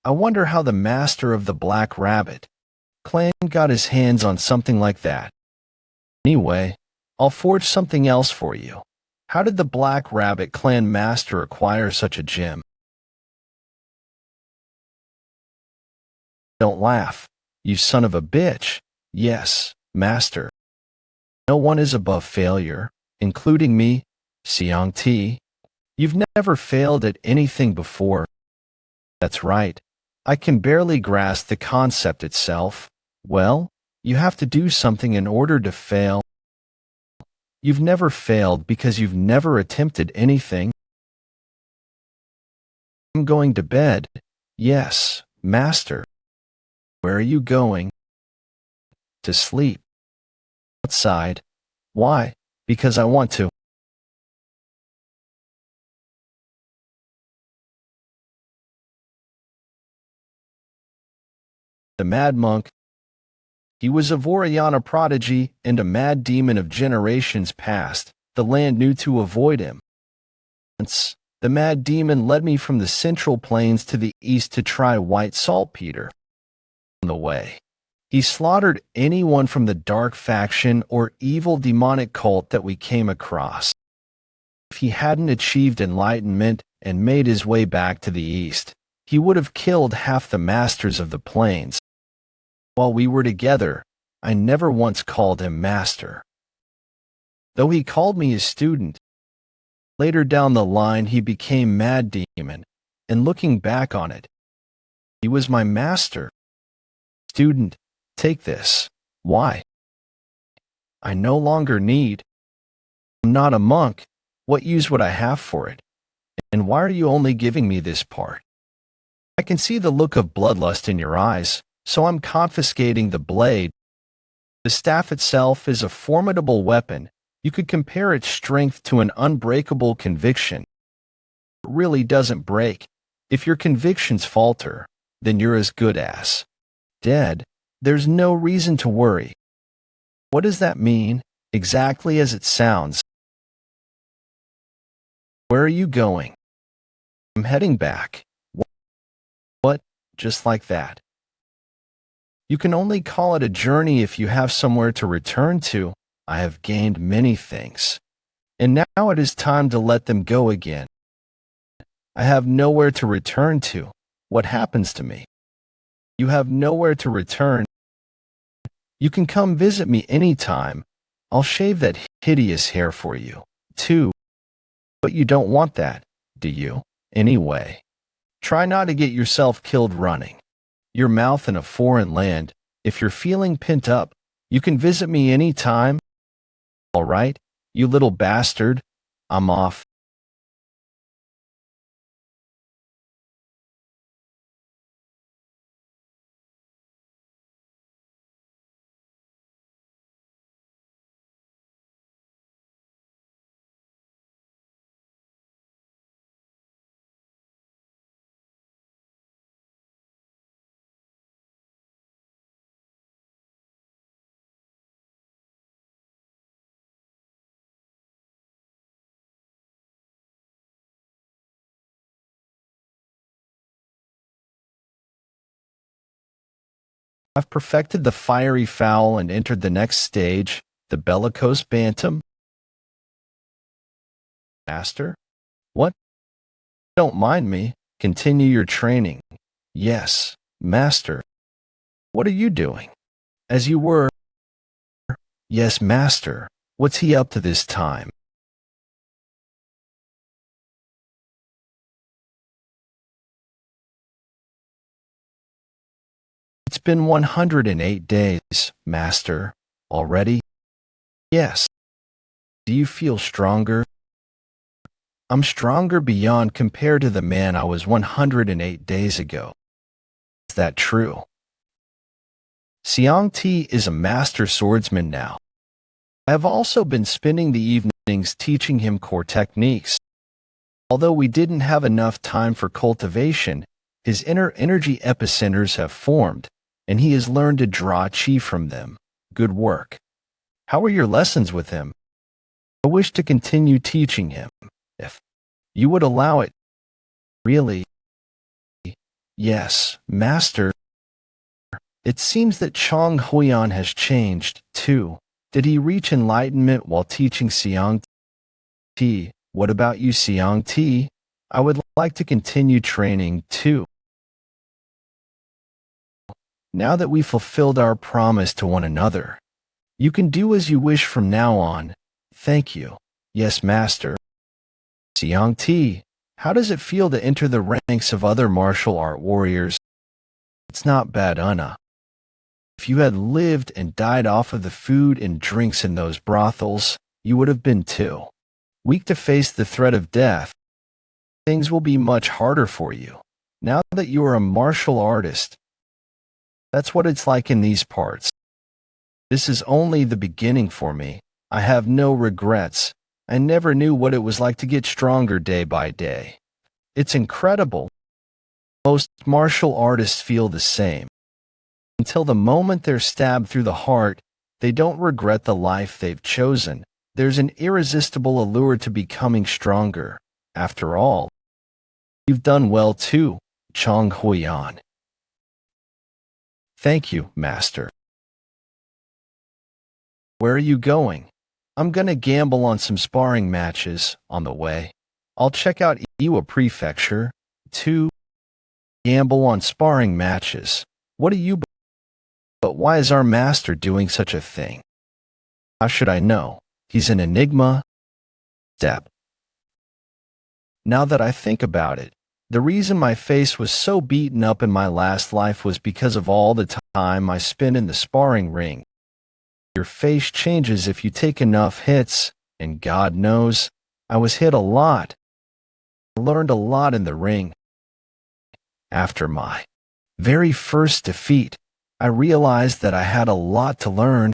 I wonder how the master of the Black Rabbit clan got his hands on something like that. Anyway, I'll forge something else for you. How did the Black Rabbit clan master acquire such a gem? Don't laugh, you son of a bitch. Yes, master. No one is above failure, including me, Xiangti. You've never failed at anything before. That's right. I can barely grasp the concept itself. Well, you have to do something in order to fail. You've never failed because you've never attempted anything. I'm going to bed. Yes, master. Where are you going? To sleep. Outside. Why? Because I want to. The Mad Monk. He was a Vorayana prodigy and a mad demon of generations past. The land knew to avoid him. Once, the mad demon led me from the central plains to the east to try white saltpeter. On the way, he slaughtered anyone from the dark faction or evil demonic cult that we came across. If he hadn't achieved enlightenment and made his way back to the east, he would have killed half the masters of the plains. While we were together, I never once called him master. Though he called me his student. Later down the line he became Mad Demon, and looking back on it, he was my master. Student, take this. Why? I no longer need. I'm not a monk. What use would I have for it? And why are you only giving me this part? I can see the look of bloodlust in your eyes, so I'm confiscating the blade. The staff itself is a formidable weapon. You could compare its strength to an unbreakable conviction. It really doesn't break. If your convictions falter, then you're as good as dead. There's no reason to worry. What does that mean? Exactly as it sounds. Where are you going? I'm heading back. What? Just like that? You can only call it a journey if you have somewhere to return to. I have gained many things, and now it is time to let them go again. I have nowhere to return to. What happens to me? You have nowhere to return. You can come visit me anytime. I'll shave that hideous hair for you, too. But you don't want that, do you? Anyway, try not to get yourself killed running your mouth in a foreign land. If you're feeling pent up, you can visit me anytime. All right, you little bastard. I'm off. I've perfected the fiery fowl and entered the next stage, the bellicose bantam. Master? What? Don't mind me. Continue your training. Yes, master. What are you doing? As you were. Yes, master. What's he up to this time? It's been 108 days, master. Already? Yes. Do you feel stronger? I'm stronger beyond compared to the man I was 108 days ago. Is that true? Xiang Ti is a master swordsman now. I have also been spending the evenings teaching him core techniques. Although we didn't have enough time for cultivation, his inner energy epicenters have formed, and he has learned to draw chi from them. Good work. How are your lessons with him? I wish to continue teaching him, if you would allow it. Really? Yes, master. It seems that Chong Huiyan has changed, too. Did he reach enlightenment while teaching Xiang Ti? What about you, Xiang Ti? I would like to continue training, too. Now that we fulfilled our promise to one another, you can do as you wish from now on. Thank you. Yes, master. Xiang Ti, how does it feel to enter the ranks of other martial art warriors? It's not bad, Anna. If you had lived and died off of the food and drinks in those brothels, you would have been too weak to face the threat of death. Things will be much harder for you, now that you are a martial artist. That's what it's like in these parts. This is only the beginning for me. I have no regrets. I never knew what it was like to get stronger day by day. It's incredible. Most martial artists feel the same. Until the moment they're stabbed through the heart, they don't regret the life they've chosen. There's an irresistible allure to becoming stronger. After all, you've done well too, Chong Huiyan. Thank you, master. Where are you going? I'm gonna gamble on some sparring matches on the way. I'll check out Iwa Prefecture. 2. Gamble on sparring matches. What do you... But why is our master doing such a thing? How should I know? He's an enigma. Step. Now that I think about it, the reason my face was so beaten up in my last life was because of all the time I spent in the sparring ring. Your face changes if you take enough hits, and God knows, I was hit a lot. I learned a lot in the ring. After my very first defeat, I realized that I had a lot to learn.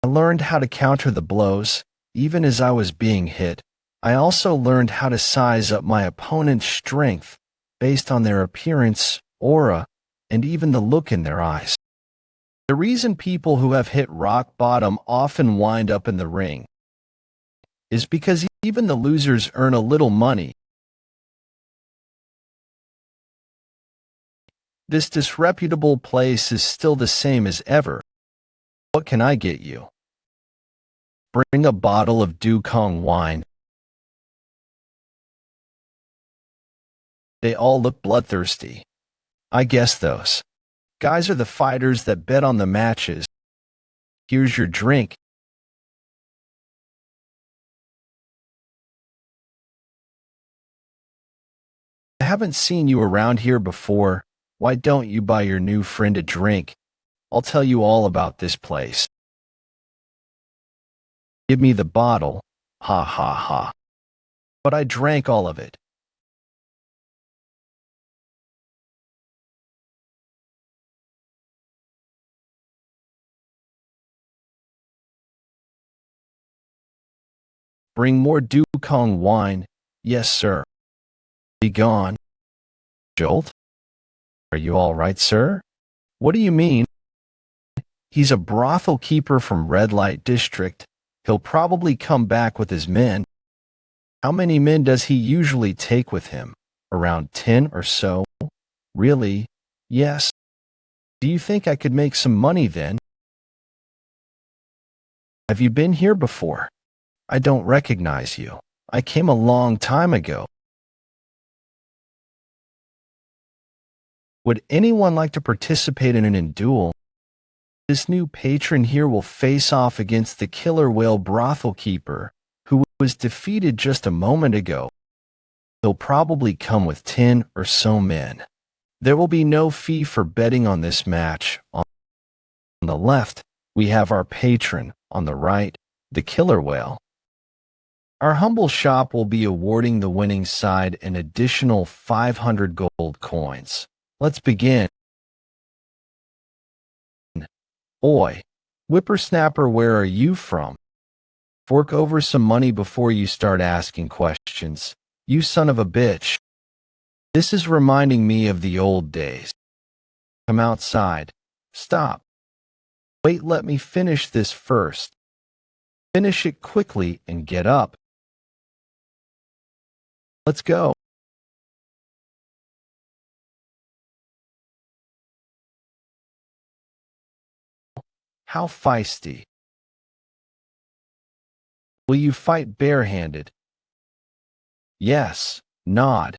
I learned how to counter the blows, even as I was being hit. I also learned how to size up my opponent's strength based on their appearance, aura, and even the look in their eyes. The reason people who have hit rock bottom often wind up in the ring is because even the losers earn a little money. This disreputable place is still the same as ever. What can I get you? Bring a bottle of Dukong wine. They all look bloodthirsty. I guess those guys are the fighters that bet on the matches. Here's your drink. I haven't seen you around here before. Why don't you buy your new friend a drink? I'll tell you all about this place. Give me the bottle. Ha ha ha. But I drank all of it. Bring more Dukong wine. Yes, sir. Be gone. Jolt? Are you all right, sir? What do you mean? He's a brothel keeper from Red Light District. He'll probably come back with his men. How many men does he usually take with him? Around 10 or so? Really? Yes. Do you think I could make some money then? Have you been here before? I don't recognize you. I came a long time ago. Would anyone like to participate in a duel? This new patron here will face off against the killer whale brothel keeper, who was defeated just a moment ago. He'll probably come with 10 or so men. There will be no fee for betting on this match. On the left, we have our patron. On the right, the killer whale. Our humble shop will be awarding the winning side an additional 500 gold coins. Let's begin. Oi, whippersnapper, where are you from? Fork over some money before you start asking questions. You son of a bitch. This is reminding me of the old days. Come outside. Stop. Wait, let me finish this first. Finish it quickly and get up. Let's go. How feisty. Will you fight barehanded? Yes, nod.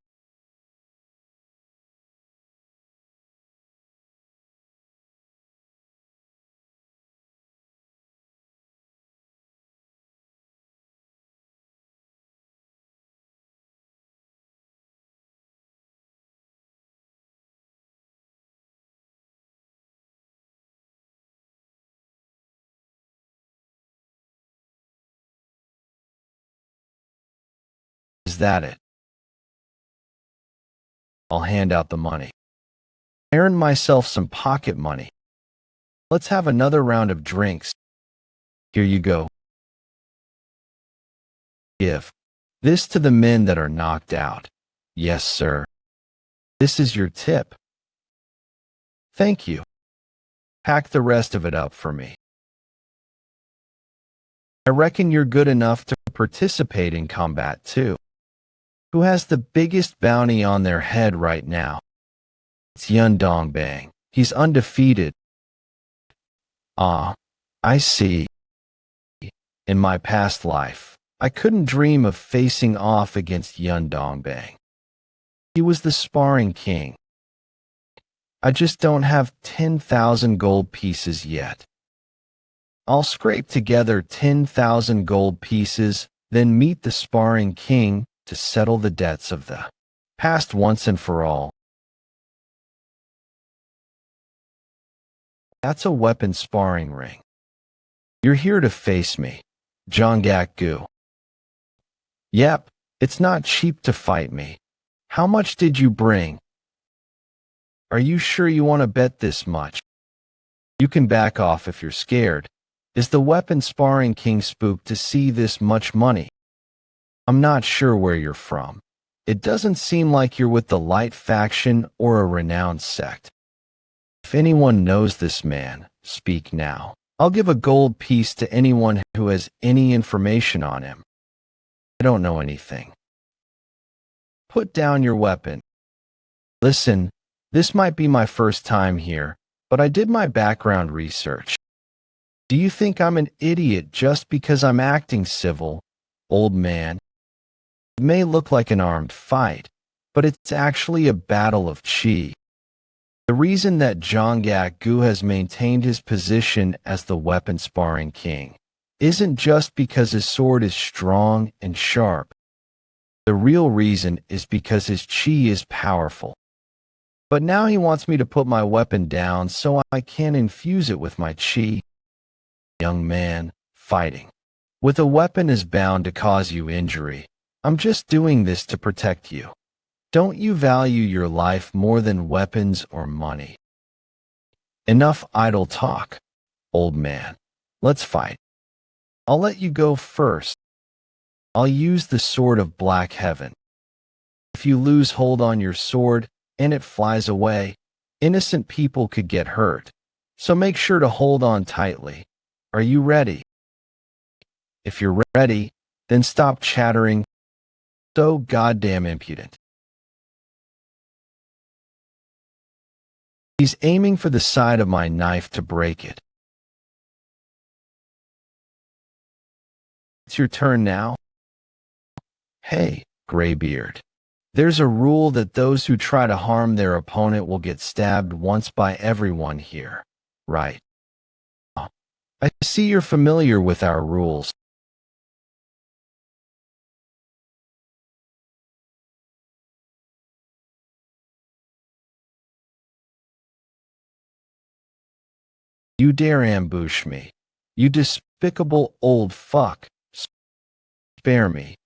Is that it? I'll hand out the money. I earned myself some pocket money. Let's have another round of drinks. Here you go. Give this to the men that are knocked out. Yes, sir. This is your tip. Thank you. Pack the rest of it up for me. I reckon you're good enough to participate in combat too. Who has the biggest bounty on their head right now? It's Yun Dongbang. He's undefeated. Ah, I see. In my past life, I couldn't dream of facing off against Yun Dongbang. He was the sparring king. I just don't have 10,000 gold pieces yet. I'll scrape together 10,000 gold pieces, then meet the sparring king to settle the debts of the past once and for all. That's a weapon sparring ring. You're here to face me, Gu. Yep, it's not cheap to fight me. How much did you bring? Are you sure you want to bet this much? You can back off if you're scared. Is the weapon sparring king spooked to see this much money? I'm not sure where you're from. It doesn't seem like you're with the light faction or a renowned sect. If anyone knows this man, speak now. I'll give a gold piece to anyone who has any information on him. I don't know anything. Put down your weapon. Listen, this might be my first time here, but I did my background research. Do you think I'm an idiot just because I'm acting civil, old man? It may look like an armed fight, but it's actually a battle of chi. The reason that Gu has maintained his position as the weapon sparring king isn't just because his sword is strong and sharp. The real reason is because his chi is powerful. But now he wants me to put my weapon down so I can infuse it with my chi. Young man, fighting with a weapon is bound to cause you injury. I'm just doing this to protect you. Don't you value your life more than weapons or money? Enough idle talk, old man. Let's fight. I'll let you go first. I'll use the sword of Black Heaven. If you lose hold on your sword and it flies away, innocent people could get hurt. So make sure to hold on tightly. Are you ready? If you're ready, then stop chattering. So goddamn impudent. He's aiming for the side of my knife to break it. It's your turn now. Hey, Graybeard. There's a rule that those who try to harm their opponent will get stabbed once by everyone here, right? I see you're familiar with our rules. You dare ambush me. You despicable old fuck. Spare me.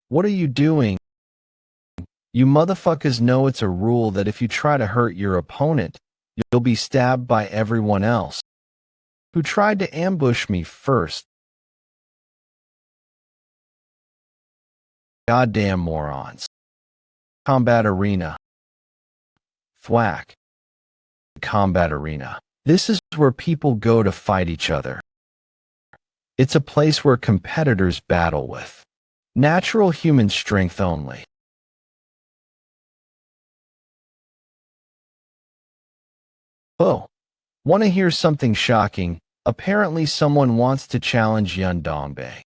What are you doing? You motherfuckers know it's a rule that if you try to hurt your opponent, you'll be stabbed by everyone else. Who tried to ambush me first? Goddamn morons. Combat arena. Thwack. Combat arena. This is where people go to fight each other. It's a place where competitors battle with natural human strength only. Oh, want to hear something shocking? Apparently someone wants to challenge Yundongbe.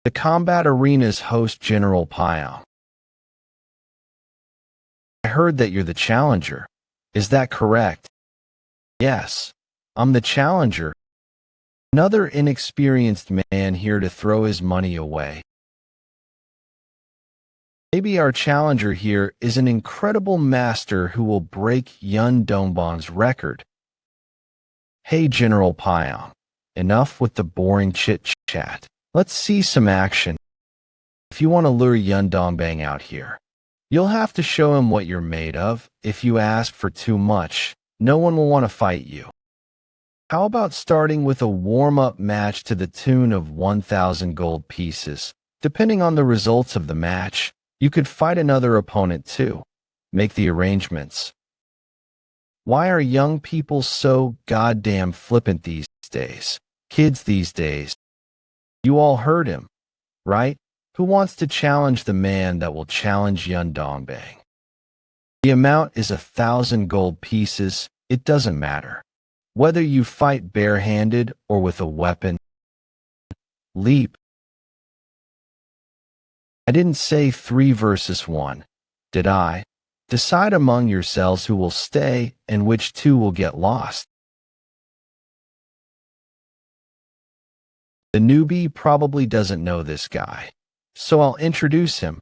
The combat arena's host, General Pyong. I heard that you're the challenger. Is that correct? Yes, I'm the challenger. Another inexperienced man here to throw his money away. Maybe our challenger here is an incredible master who will break Yun Dongbang's record. Hey, General Pyong, enough with the boring chit-chat. Let's see some action. If you want to lure Yun Dongbang out here, you'll have to show him what you're made of. If you ask for too much, no one will want to fight you. How about starting with a warm-up match to the tune of 1,000 gold pieces? Depending on the results of the match, you could fight another opponent too. Make the arrangements. Why are young people so goddamn flippant these days? Kids these days. You all heard him, right? Who wants to challenge the man that will challenge Yun Dongbang? The amount is 1,000 gold pieces. It doesn't matter. Whether you fight barehanded or with a weapon. Leap. I didn't say 3 versus 1, did I? Decide among yourselves who will stay and which 2 will get lost. The newbie probably doesn't know this guy, so I'll introduce him.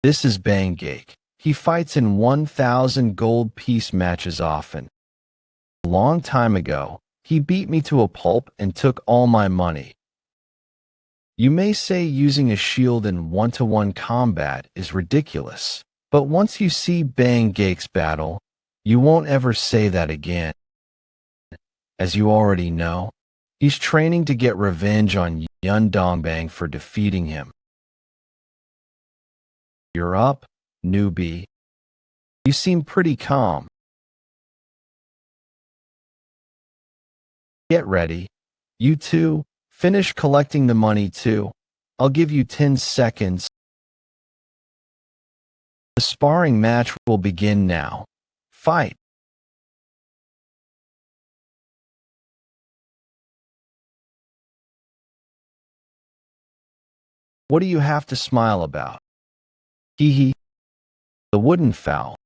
This is Bangake. He fights in 1,000 gold piece matches often. A long time ago, he beat me to a pulp and took all my money. You may say using a shield in one-to-one combat is ridiculous, but once you see Bang Gake's battle, you won't ever say that again. As you already know, he's training to get revenge on Yun Dongbang for defeating him. You're up, newbie. You seem pretty calm. Get ready. You two, finish collecting the money too. I'll give you 10 seconds. The sparring match will begin now. Fight. What do you have to smile about? Hee hee. The wooden fowl.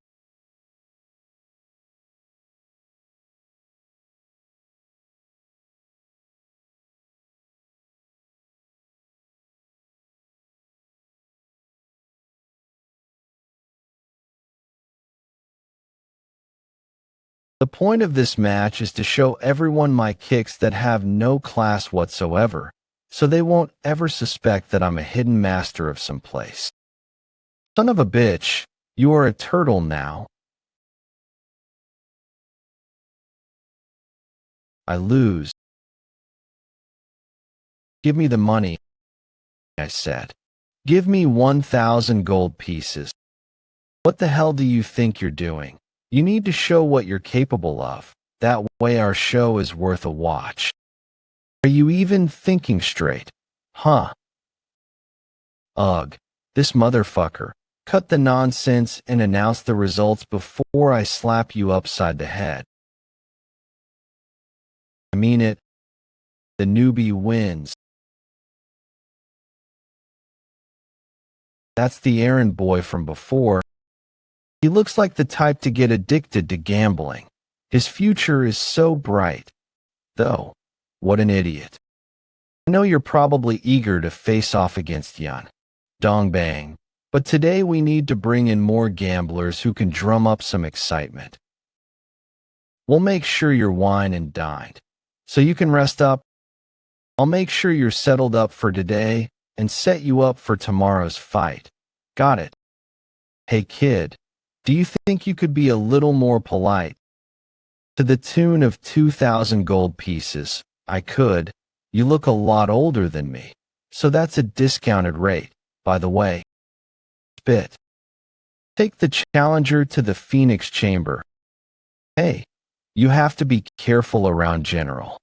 The point of this match is to show everyone my kicks that have no class whatsoever, so they won't ever suspect that I'm a hidden master of some place. Son of a bitch, you are a turtle now. I lose. Give me the money, I said. Give me 1,000 gold pieces. What the hell do you think you're doing? You need to show what you're capable of. That way our show is worth a watch. Are you even thinking straight? Huh? Ugh, this motherfucker. Cut the nonsense and announce the results before I slap you upside the head. I mean it. The newbie wins. That's the errand boy from before. He looks like the type to get addicted to gambling. His future is so bright. Though, what an idiot. I know you're probably eager to face off against Yun Dongbang, but today we need to bring in more gamblers who can drum up some excitement. We'll make sure you're wine and dined, so you can rest up. I'll make sure you're settled up for today and set you up for tomorrow's fight. Got it? Hey kid, do you think you could be a little more polite? To the tune of 2,000 gold pieces, I could. You look a lot older than me, so that's a discounted rate, by the way. Spit. Take the challenger to the Phoenix Chamber. Hey, you have to be careful around General.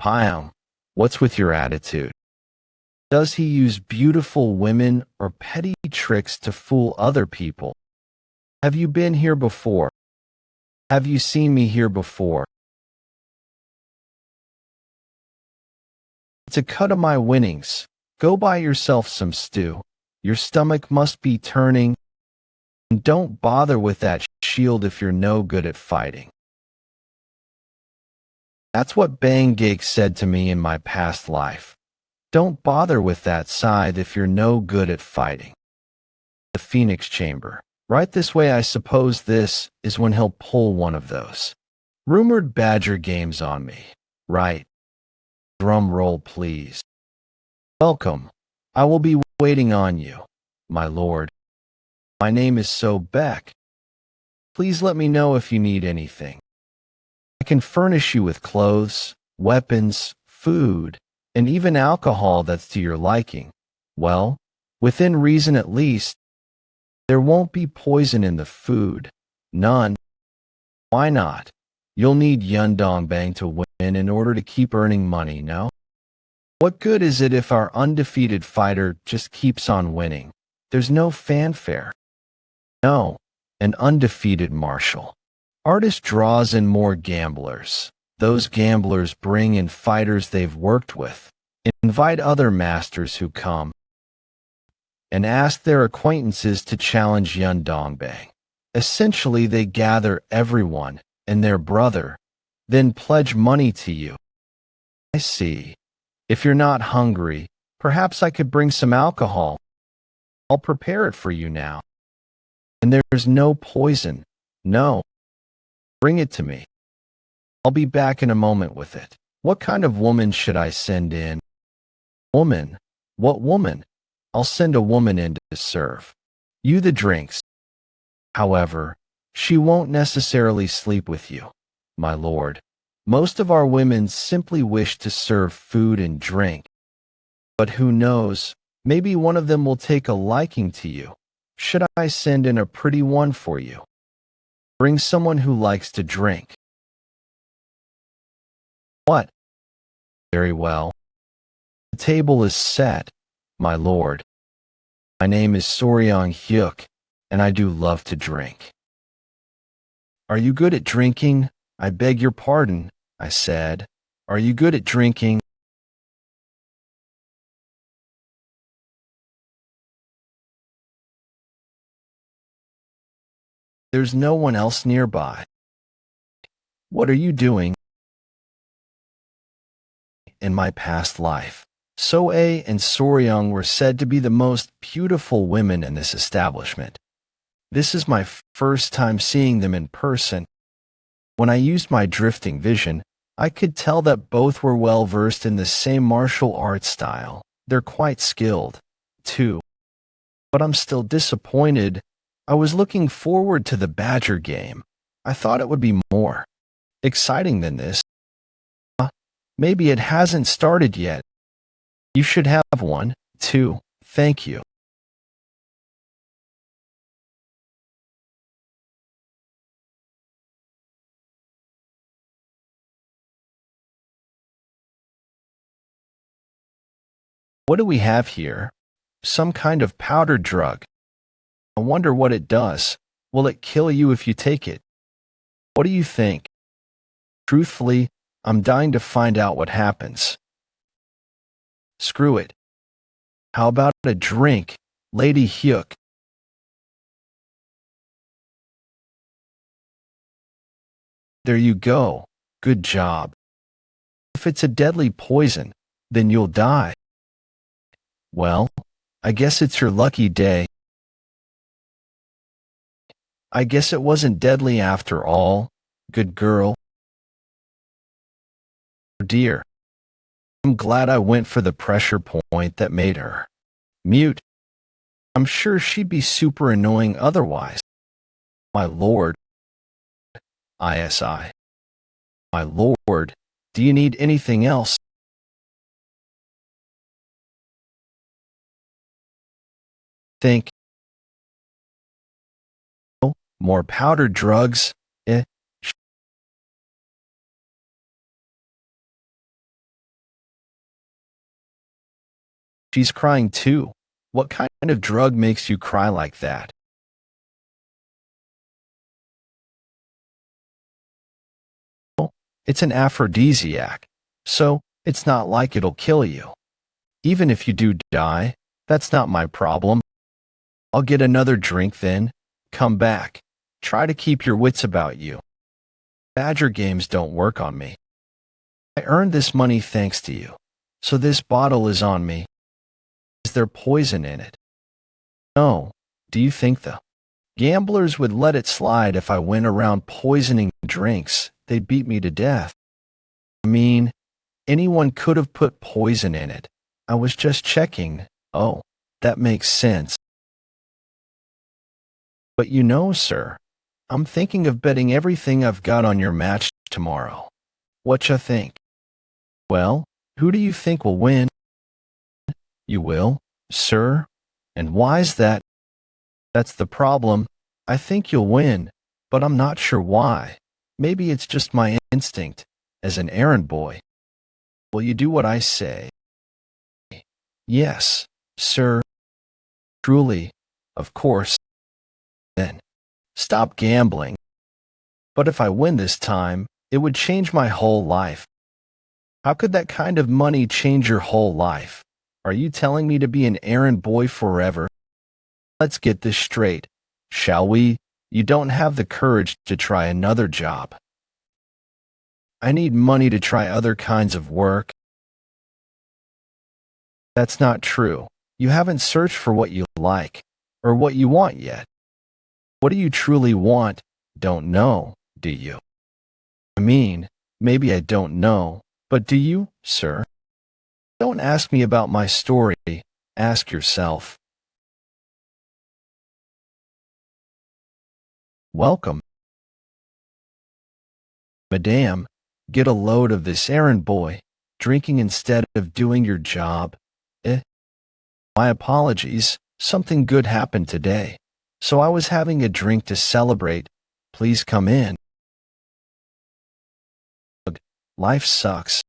Pyam, what's with your attitude? Does he use beautiful women or petty tricks to fool other people? Have you been here before? Have you seen me here before? It's a cut of my winnings. Go buy yourself some stew. Your stomach must be turning. And don't bother with that shield if you're no good at fighting. That's what Bang Gake said to me in my past life. Don't bother with that scythe if you're no good at fighting. The Phoenix Chamber. Right this way, I suppose this is when he'll pull one of those rumored Badger games on me. Right. Drum roll, please. Welcome. I will be waiting on you, my lord. My name is Beck. Please let me know if you need anything. I can furnish you with clothes, weapons, food, and even alcohol that's to your liking. Well, within reason at least. There won't be poison in the food. None. Why not? You'll need Yun Dongbang to win in order to keep earning money, no? What good is it if our undefeated fighter just keeps on winning? There's no fanfare. No, an undefeated marshal. Artist draws in more gamblers. Those gamblers bring in fighters they've worked with. Invite other masters who come and ask their acquaintances to challenge Yun Dongbang. Essentially, they gather everyone and their brother, then pledge money to you. I see. If you're not hungry, perhaps I could bring some alcohol. I'll prepare it for you now. And there's no poison. No. Bring it to me. I'll be back in a moment with it. What kind of woman should I send in? Woman? What woman? I'll send a woman in to serve you the drinks. However, she won't necessarily sleep with you, my lord. Most of our women simply wish to serve food and drink. But who knows, maybe one of them will take a liking to you. Should I send in a pretty one for you? Bring someone who likes to drink. What? Very well. The table is set, my lord. My name is Soryang Hyuk, and I do love to drink. Are you good at drinking? I beg your pardon, I said. Are you good at drinking? There's no one else nearby. What are you doing? In my past life, So-ae and Soryang were said to be the most beautiful women in this establishment. This is my first time seeing them in person. When I used my drifting vision, I could tell that both were well versed in the same martial arts style. They're quite skilled, too. But I'm still disappointed. I was looking forward to the Badger game. I thought it would be more exciting than this. Maybe it hasn't started yet. You should have one, too. Thank you. What do we have here? Some kind of powder drug. I wonder what it does. Will it kill you if you take it? What do you think? Truthfully, I'm dying to find out what happens. Screw it. How about a drink, Lady Hyuk? There you go. Good job. If it's a deadly poison, then you'll die. Well, I guess it's your lucky day. I guess it wasn't deadly after all. Good girl. Dear. I'm glad I went for the pressure point that made her mute. I'm sure she'd be super annoying otherwise. My lord. ISI. My lord, do you need anything else? Think. More powder drugs? Eh? She's crying too. What kind of drug makes you cry like that? It's an aphrodisiac, so it's not like it'll kill you. Even if you do die, that's not my problem. I'll get another drink then. Come back. Try to keep your wits about you. Badger games don't work on me. I earned this money thanks to you, so this bottle is on me. Is there poison in it? No. Do you think the gamblers would let it slide if I went around poisoning drinks? They'd beat me to death. I mean, anyone could have put poison in it. I was just checking. Oh, that makes sense. But you know, sir, I'm thinking of betting everything I've got on your match tomorrow. Whatcha think? Well, who do you think will win? You will, sir? And why's that? That's the problem. I think you'll win, but I'm not sure why. Maybe it's just my instinct, as an errand boy. Will you do what I say? Yes, sir. Truly, of course. Then, stop gambling. But if I win this time, it would change my whole life. How could that kind of money change your whole life? Are you telling me to be an errand boy forever? Let's get this straight, shall we? You don't have the courage to try another job. I need money to try other kinds of work. That's not true. You haven't searched for what you like, or what you want yet. What do you truly want? Don't know, do you? I mean, maybe I don't know, but do you, sir? Don't ask me about my story. Ask yourself. Welcome. Madame, get a load of this errand boy, drinking instead of doing your job. Eh? My apologies, something good happened today. So I was having a drink to celebrate. Please come in. Life sucks.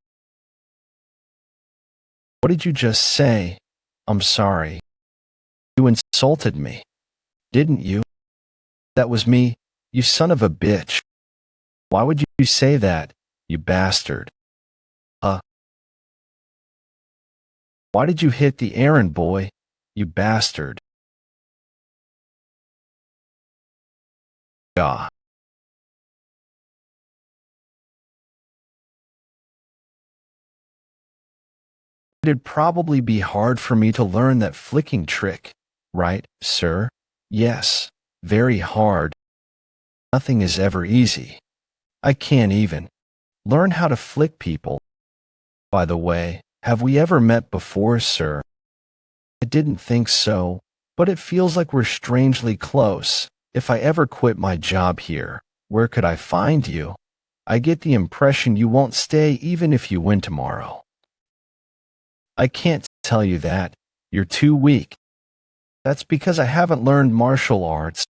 What did you just say? I'm sorry. You insulted me. Didn't you? That was me, you son of a bitch. Why would you say that, you bastard? Why did you hit the errand boy, you bastard? Jaha. It'd probably be hard for me to learn that flicking trick, right, sir? Yes, very hard. Nothing is ever easy. I can't even learn how to flick people. By the way, have we ever met before, sir? I didn't think so, but it feels like we're strangely close. If I ever quit my job here, where could I find you? I get the impression you won't stay even if you win tomorrow. I can't tell you that. You're too weak. That's because I haven't learned martial arts.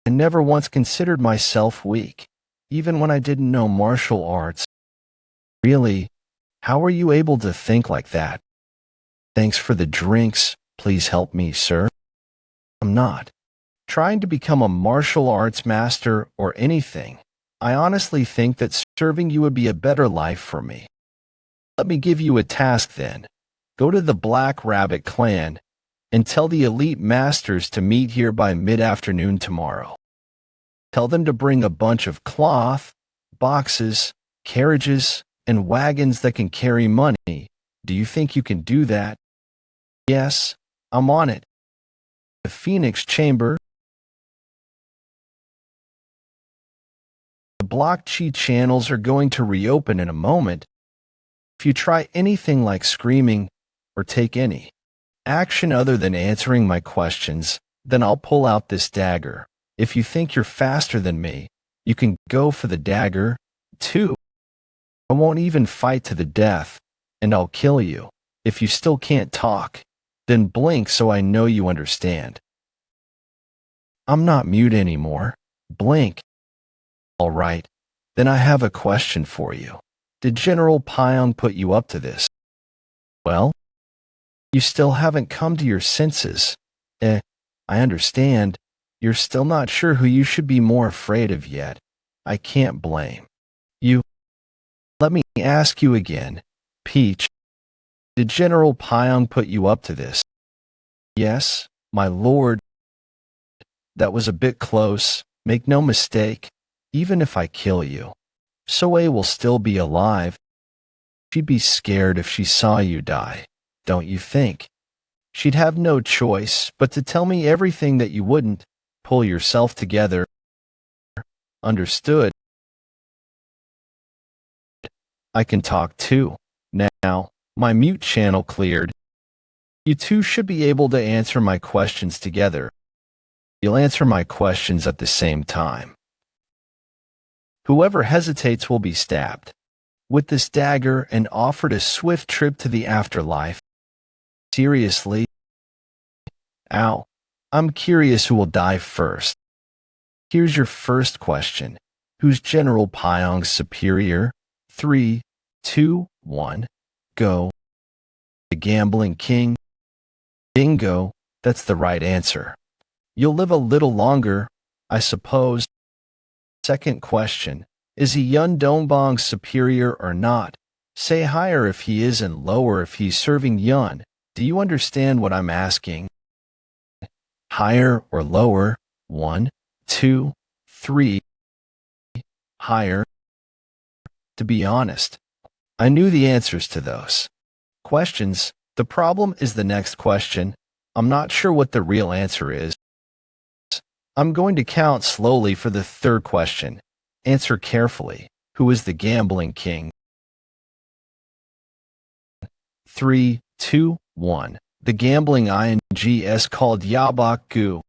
I never once considered myself weak, even when I didn't know martial arts. Really, how are you able to think like that? Thanks for the drinks. Please help me, sir. I'm not trying to become a martial arts master or anything. I honestly think that serving you would be a better life for me. Let me give you a task then. Go to the Black Rabbit clan and tell the elite masters to meet here by mid-afternoon tomorrow. Tell them to bring a bunch of cloth, boxes, carriages, and wagons that can carry money. Do you think you can do that? Yes, I'm on it. The Phoenix Chamber. The block chi channels are going to reopen in a moment. If you try anything like screaming or take any action other than answering my questions, then I'll pull out this dagger. If you think you're faster than me, you can go for the dagger, too. I won't even fight to the death, and I'll kill you. If you still can't talk, then blink so I know you understand. I'm not mute anymore. Blink. All right, then I have a question for you. Did General Pyong put you up to this? Well, you still haven't come to your senses. I understand. You're still not sure who you should be more afraid of yet. I can't blame you. Let me ask you again, Peach. Did General Pyong put you up to this? Yes, my lord. That was a bit close. Make no mistake, even if I kill you, Soe will still be alive. She'd be scared if she saw you die, don't you think? She'd have no choice but to tell me everything that you wouldn't. Pull yourself together. Understood? I can talk too. Now, my mute channel cleared. You two should be able to answer my questions together. You'll answer my questions at the same time. Whoever hesitates will be stabbed with this dagger and offered a swift trip to the afterlife. Seriously? Ow. I'm curious who will die first. Here's your first question. Who's General Pyong's superior? 3, 2, 1, go. The gambling king? Bingo, that's the right answer. You'll live a little longer, I suppose. Second question. Is he Yun Dongbong's superior or not? Say higher if he is and lower if he's serving Yun. Do you understand what I'm asking? Higher or lower? 1, 2, 3. Higher. To be honest, I knew the answers to those questions. The problem is the next question. I'm not sure what the real answer is. I'm going to count slowly for the third question. Answer carefully. Who is the gambling king? 3, 2, 1. The gambling ing is called Yabaku.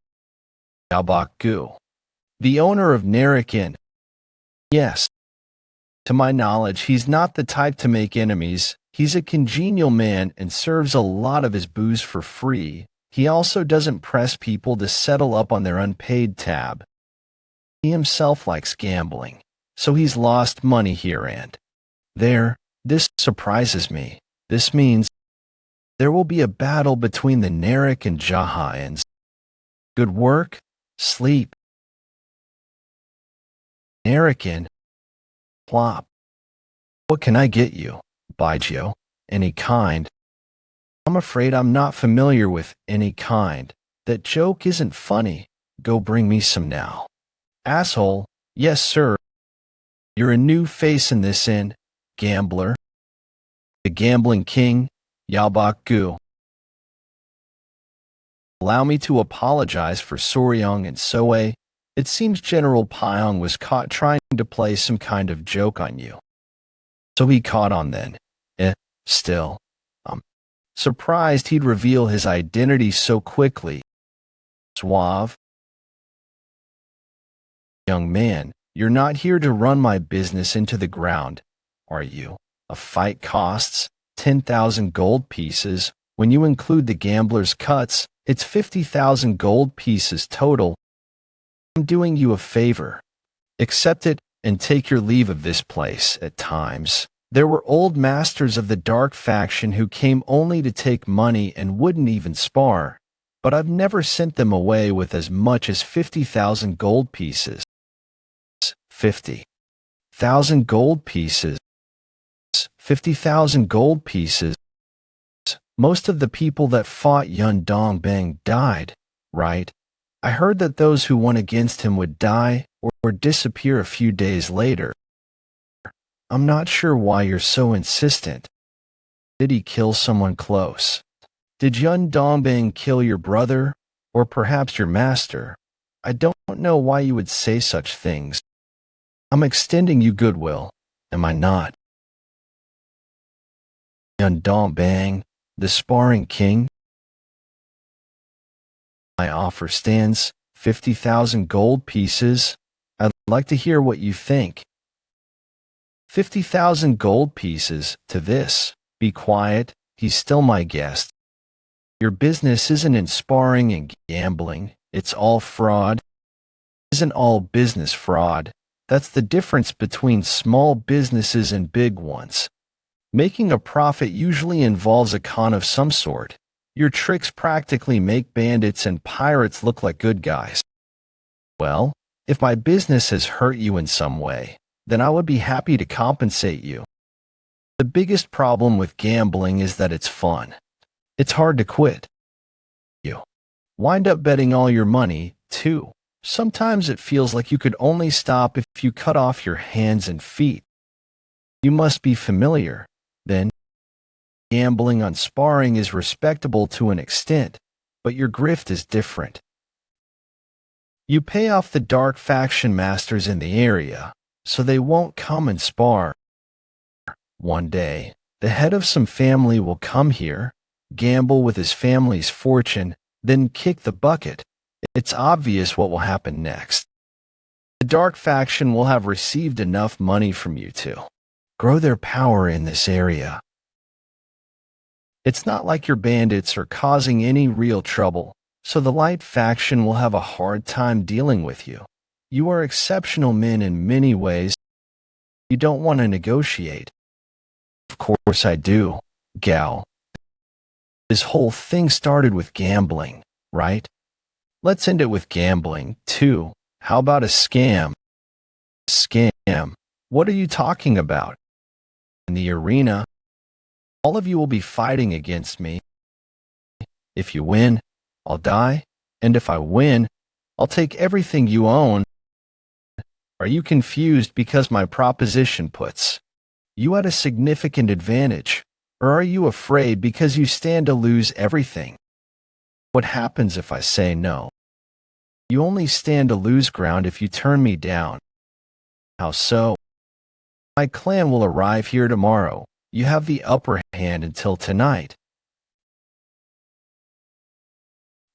Yabaku. The owner of Narakin. Yes. To my knowledge, he's not the type to make enemies. He's a congenial man and serves a lot of his booze for free. He also doesn't press people to settle up on their unpaid tab. He himself likes gambling, so he's lost money here and there. This surprises me. This means there will be a battle between the Narik and Jahans. Good work, sleep. Narakin. Plop. What can I get you, Baijio? Any kind? I'm afraid I'm not familiar with any kind. That joke isn't funny. Go bring me some now. Asshole. Yes, sir. You're a new face in this inn, gambler. The gambling king, Yabaku. Allow me to apologize for Soryong and Soe. It seems General Pyong was caught trying to play some kind of joke on you. So he caught on then. Still. I'm surprised he'd reveal his identity so quickly. Suave. Young man, you're not here to run my business into the ground, are you? A fight costs 10,000 gold pieces. When you include the gambler's cuts, it's 50,000 gold pieces total. I'm doing you a favor. Accept it and take your leave of this place. At times, there were old masters of the dark faction who came only to take money and wouldn't even spar, but I've never sent them away with as much as 50,000 gold pieces. 50,000 gold pieces. 50,000 gold pieces. Most of the people that fought Yun Dongbang died, right? I heard that those who won against him would die or disappear a few days later. I'm not sure why you're so insistent. Did he kill someone close? Did Yun Dongbang kill your brother, or perhaps your master? I don't know why you would say such things. I'm extending you goodwill, am I not? Yun Dongbang, the sparring king. My offer stands, 50,000 gold pieces. I'd like to hear what you think. 50,000 gold pieces to this. Be quiet, he's still my guest. Your business isn't in sparring and gambling, it's all fraud. Isn't all business fraud? That's the difference between small businesses and big ones. Making a profit usually involves a con of some sort. Your tricks practically make bandits and pirates look like good guys. Well, if my business has hurt you in some way, then I would be happy to compensate you. The biggest problem with gambling is that it's fun. It's hard to quit. You wind up betting all your money, too. Sometimes it feels like you could only stop if you cut off your hands and feet. You must be familiar, then. Gambling on sparring is respectable to an extent, but your grift is different. You pay off the dark faction masters in the area, so they won't come and spar. One day, the head of some family will come here, gamble with his family's fortune, then kick the bucket. It's obvious what will happen next. The dark faction will have received enough money from you to grow their power in this area. It's not like your bandits are causing any real trouble, so the light faction will have a hard time dealing with you. You are exceptional men in many ways. You don't want to negotiate. Of course I do, Gal. This whole thing started with gambling, right? Let's end it with gambling, too. How about a scam? Scam? What are you talking about? In the arena, all of you will be fighting against me. If you win, I'll die, and if I win, I'll take everything you own. Are you confused because my proposition puts you at a significant advantage, or are you afraid because you stand to lose everything? What happens if I say no? You only stand to lose ground if you turn me down. How so? My clan will arrive here tomorrow. You have the upper hand until tonight.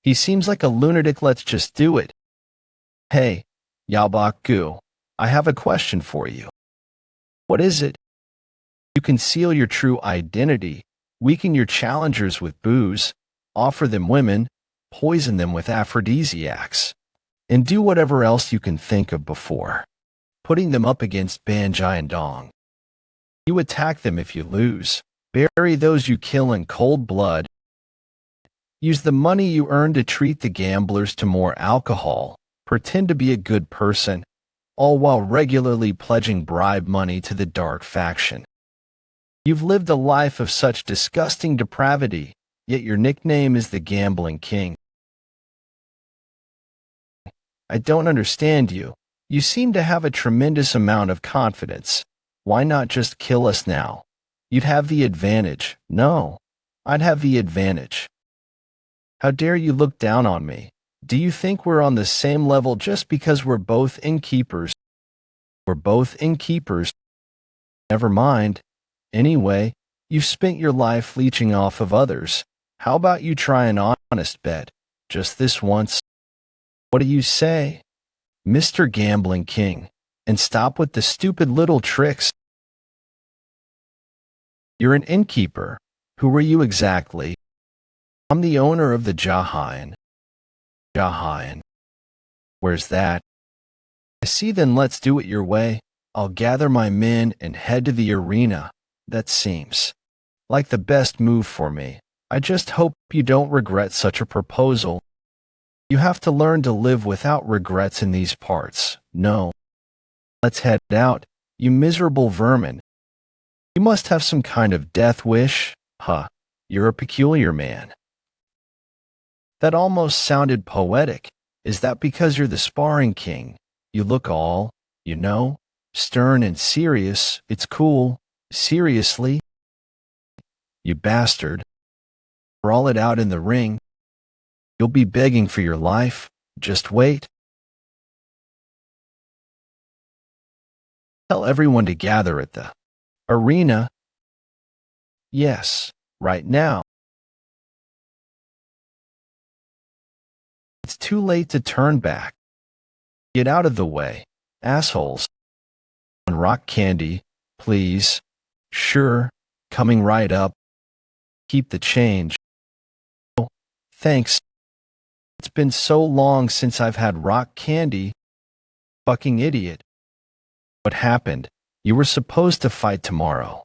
He seems like a lunatic. Let's just do it. Hey, Yabaku, I have a question for you. What is it? You conceal your true identity, weaken your challengers with booze, offer them women, poison them with aphrodisiacs, and do whatever else you can think of before putting them up against Banjai and Dong. You attack them if you lose, bury those you kill in cold blood, use the money you earn to treat the gamblers to more alcohol, pretend to be a good person, all while regularly pledging bribe money to the dark faction. You've lived a life of such disgusting depravity, yet your nickname is the Gambling King. I don't understand you. You seem to have a tremendous amount of confidence. Why not just kill us now? You'd have the advantage. No, I'd have the advantage. How dare you look down on me? Do you think we're on the same level just because we're both innkeepers? We're both innkeepers. Never mind. Anyway, you've spent your life leeching off of others. How about you try an honest bet? Just this once. What do you say, Mr. Gambling King? And stop with the stupid little tricks. You're an innkeeper. Who are you exactly? I'm the owner of the Jaha. Jaha. Where's that? I see. Then let's do it your way. I'll gather my men and head to the arena. That seems like the best move for me. I just hope you don't regret such a proposal. You have to learn to live without regrets in these parts. No. Let's head out, you miserable vermin. You must have some kind of death wish. Huh, you're a peculiar man. That almost sounded poetic. Is that because you're the sparring king? You look all, stern and serious. It's cool. Seriously? You bastard. Brawl it out in the ring. You'll be begging for your life. Just wait. Tell everyone to gather at the arena. Yes, right now. It's too late to turn back. Get out of the way, assholes. On rock candy, please. Sure, coming right up. Keep the change. Oh, thanks. It's been so long since I've had rock candy. Fucking idiot. What happened? You were supposed to fight tomorrow.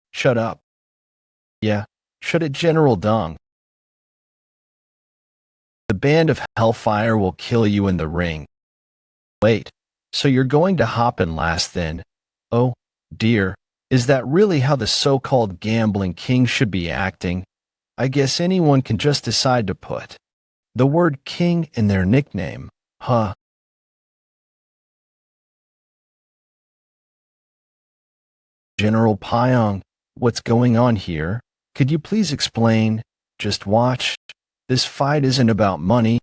Shut up. Yeah, shut it, General Dong. The band of Hellfire will kill you in the ring. Wait, so you're going to hop in last then? Oh, dear, is that really how the so-called Gambling King should be acting? I guess anyone can just decide to put the word king in their nickname, huh? General Pyong, what's going on here? Could you please explain? Just watch. This fight isn't about money.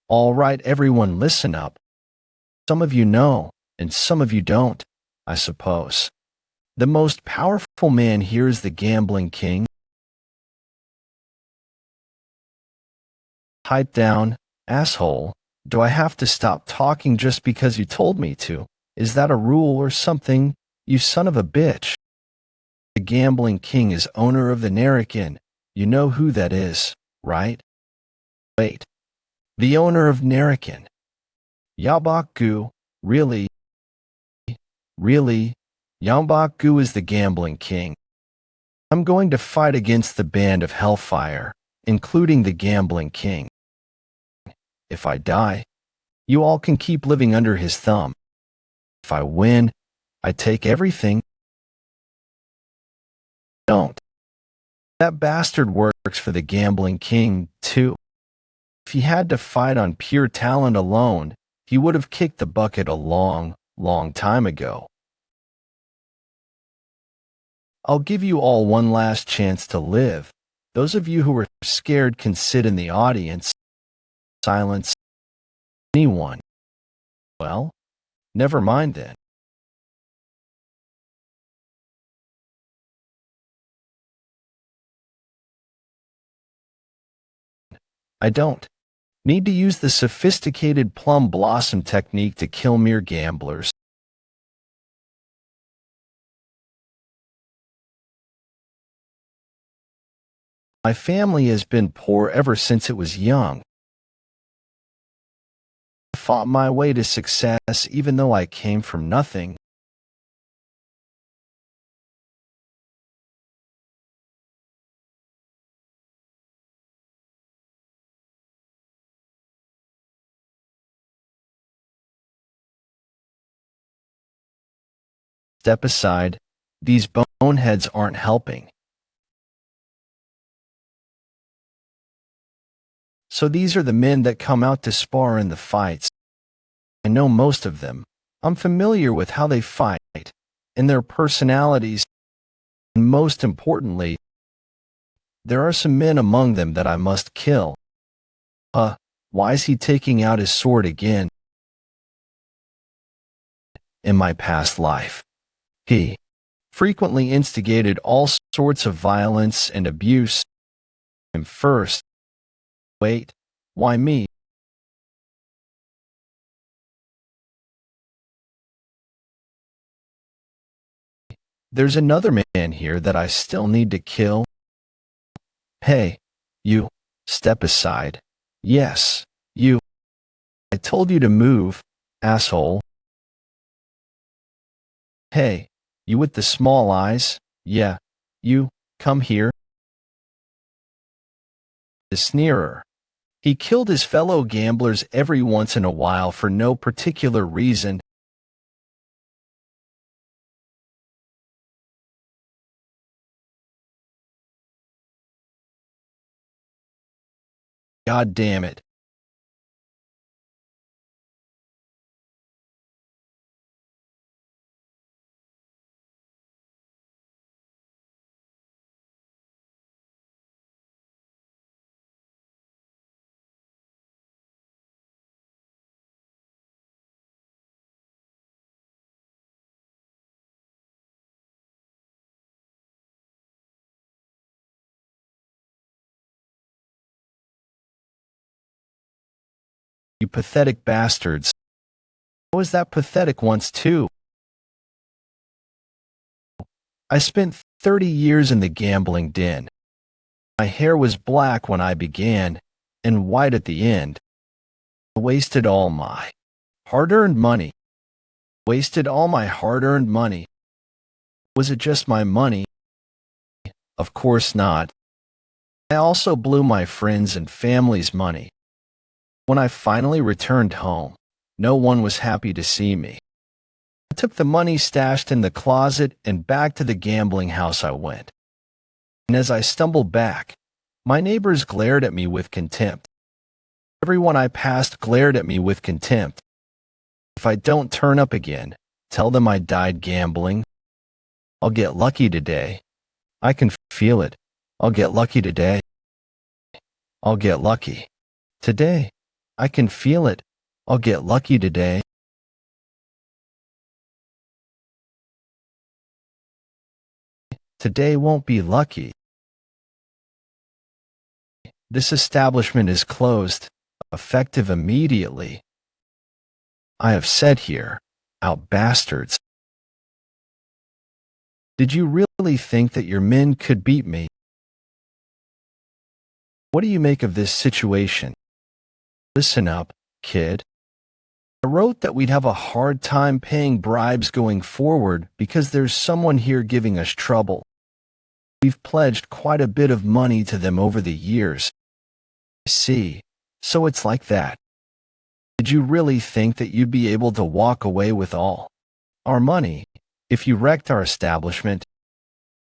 All right, everyone, listen up. Some of you know, and some of you don't, I suppose. The most powerful man here is the Gambling King. Pipe down, asshole. Do I have to stop talking just because you told me to? Is that a rule or something, you son of a bitch? The Gambling King is owner of the Narakin. You know who that is, right? Wait. The owner of Narakin. Yabaku, really? Really? Yabaku is the Gambling King. I'm going to fight against the band of Hellfire, including the Gambling King. If I die, you all can keep living under his thumb. If I win, I take everything. Don't. That bastard works for the Gambling King, too. If he had to fight on pure talent alone, he would have kicked the bucket a long, long time ago. I'll give you all one last chance to live. Those of you who are scared can sit in the audience. silence anyone. Well, never mind then. I don't need to use the sophisticated plum blossom technique to kill mere gamblers. My family has been poor ever since it was young. I fought my way to success even though I came from nothing. Step aside. These boneheads aren't helping. So these are the men that come out to spar in the fights. I know most of them. I'm familiar with how they fight and their personalities. And most importantly, there are some men among them that I must kill. Why is he taking out his sword again? In my past life, he frequently instigated all sorts of violence and abuse. And first, wait, why me? There's another man here that I still need to kill. Hey, you, step aside. Yes, you. I told you to move, asshole. Hey, you with the small eyes. Yeah, you, come here. The sneerer. He killed his fellow gamblers every once in a while for no particular reason. God damn it. You pathetic bastards. I was that pathetic once too. I spent 30 years in the gambling den. My hair was black when I began, and white at the end. I wasted all my hard-earned money. Wasted all my hard-earned money. Was it just my money? Of course not. I also blew my friends' and family's money. When I finally returned home, no one was happy to see me. I took the money stashed in the closet and back to the gambling house I went. And as I stumbled back, my neighbors glared at me with contempt. Everyone I passed glared at me with contempt. If I don't turn up again, tell them I died gambling. I'll get lucky today. I can feel it. I'll get lucky today. I'll get lucky. Today. I can feel it. I'll get lucky today. Today won't be lucky. This establishment is closed, effective immediately. I have said here, out bastards. Did you really think that your men could beat me? What do you make of this situation? Listen up, kid. I wrote that we'd have a hard time paying bribes going forward because there's someone here giving us trouble. We've pledged quite a bit of money to them over the years. I see. So it's like that. Did you really think that you'd be able to walk away with all our money if you wrecked our establishment?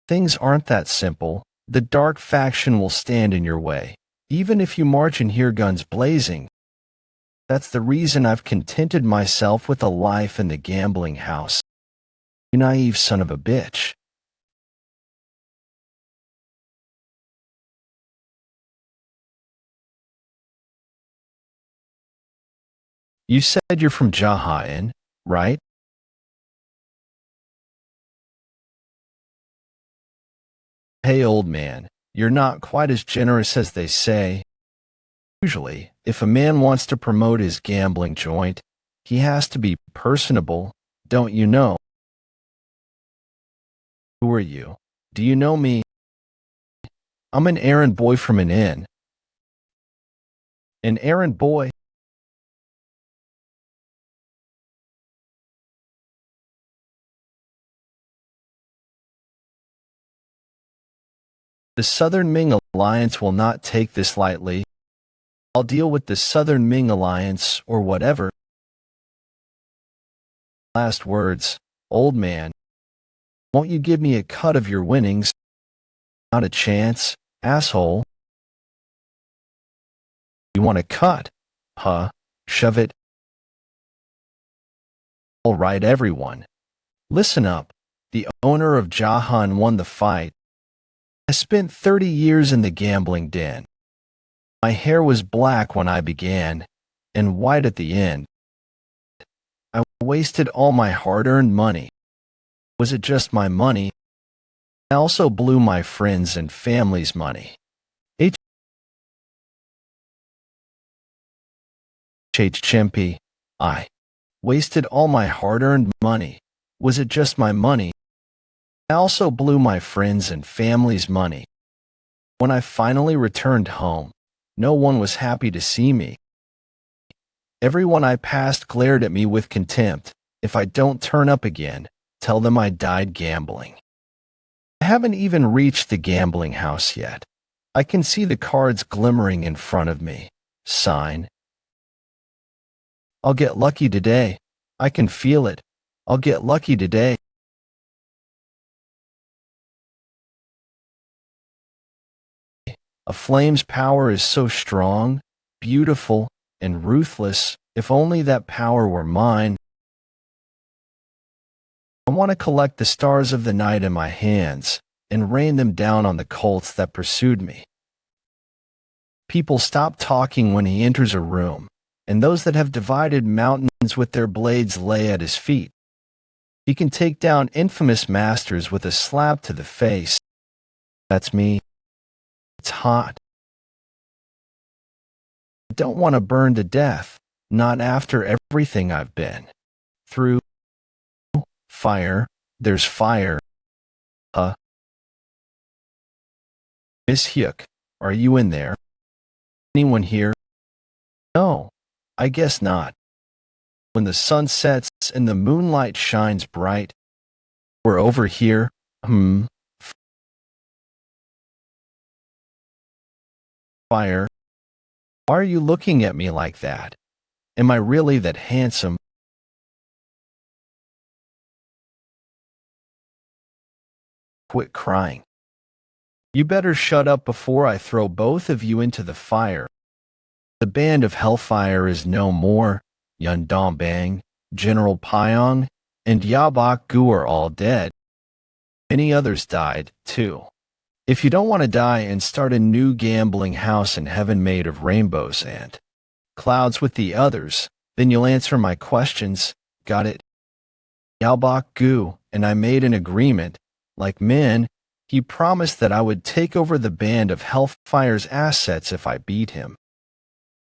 Things aren't that simple. The dark faction will stand in your way, even if you march in here guns blazing. That's the reason I've contented myself with a life in the gambling house. You naive son of a bitch. You said you're from Jaha, right? Hey, old man, you're not quite as generous as they say. Usually, if a man wants to promote his gambling joint, he has to be personable, don't you know? Who are you? Do you know me? I'm an errand boy from an inn. An errand boy? The Southern Ming Alliance will not take this lightly. I'll deal with the Southern Ming Alliance or whatever. Last words, old man. Won't you give me a cut of your winnings? Not a chance, asshole. You want a cut? Huh? Shove it. All right, everyone. Listen up. The owner of Jahan won the fight. I spent 30 years in the gambling den. My hair was black when I began, and white at the end. I wasted all my hard-earned money. Was it just my money? I also blew my friends' and family's money. Chimpy, I wasted all my hard-earned money. Was it just my money? I also blew my friends' and family's money. When I finally returned home, no one was happy to see me. Everyone I passed glared at me with contempt. If I don't turn up again, tell them I died gambling. I haven't even reached the gambling house yet. I can see the cards glimmering in front of me. Sign. I'll get lucky today. I can feel it. I'll get lucky today. A flame's power is so strong, beautiful, and ruthless. If only that power were mine. I want to collect the stars of the night in my hands and rain them down on the cults that pursued me. People stop talking when he enters a room, and those that have divided mountains with their blades lay at his feet. He can take down infamous masters with a slap to the face. That's me. It's hot. I don't want to burn to death, not after everything I've been through. Fire, there's fire. Miss Hyuk, are you in there? Anyone here? No, I guess not. When the sun sets and the moonlight shines bright, we're over here, Fire. Why are you looking at me like that? Am I really that handsome? Quit crying. You better shut up before I throw both of you into the fire. The band of hellfire is no more. Yun Dongbang, General Pyong, and Yabak Gu are all dead. Many others died, too. If you don't want to die and start a new gambling house in heaven made of rainbows and clouds with the others, then you'll answer my questions. Got it? Yabak Gu and I made an agreement. Like men, he promised that I would take over the band of Hellfire's assets if I beat him.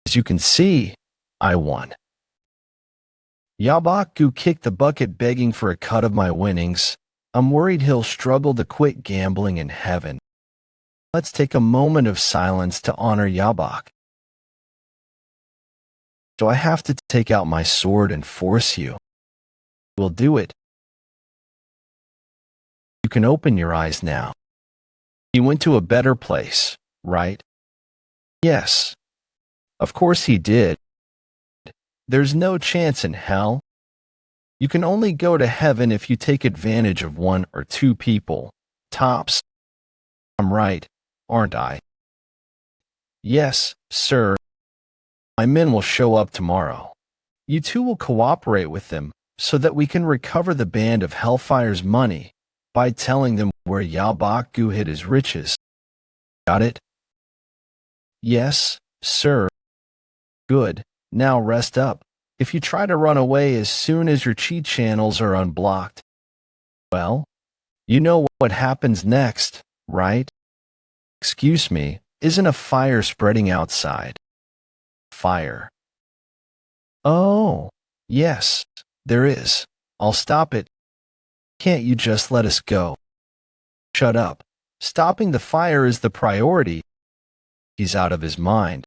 As you can see, I won. Yabaku kicked the bucket begging for a cut of my winnings. I'm worried he'll struggle to quit gambling in heaven. Let's take a moment of silence to honor Yabak. So I have to take out my sword and force you. We'll do it. You can open your eyes now. He went to a better place, right? Yes. Of course he did. There's no chance in hell. You can only go to heaven if you take advantage of one or two people, tops. I'm right, aren't I? Yes, sir. My men will show up tomorrow. You two will cooperate with them so that we can recover the band of Hellfire's money by telling them where Yabaku hid his riches. Got it? Yes, sir. Good. Now rest up. If you try to run away as soon as your chi channels are unblocked, well, you know what happens next, right? Excuse me, isn't a fire spreading outside? Fire. Oh, yes, there is. I'll stop it. Can't you just let us go? Shut up. Stopping the fire is the priority. He's out of his mind.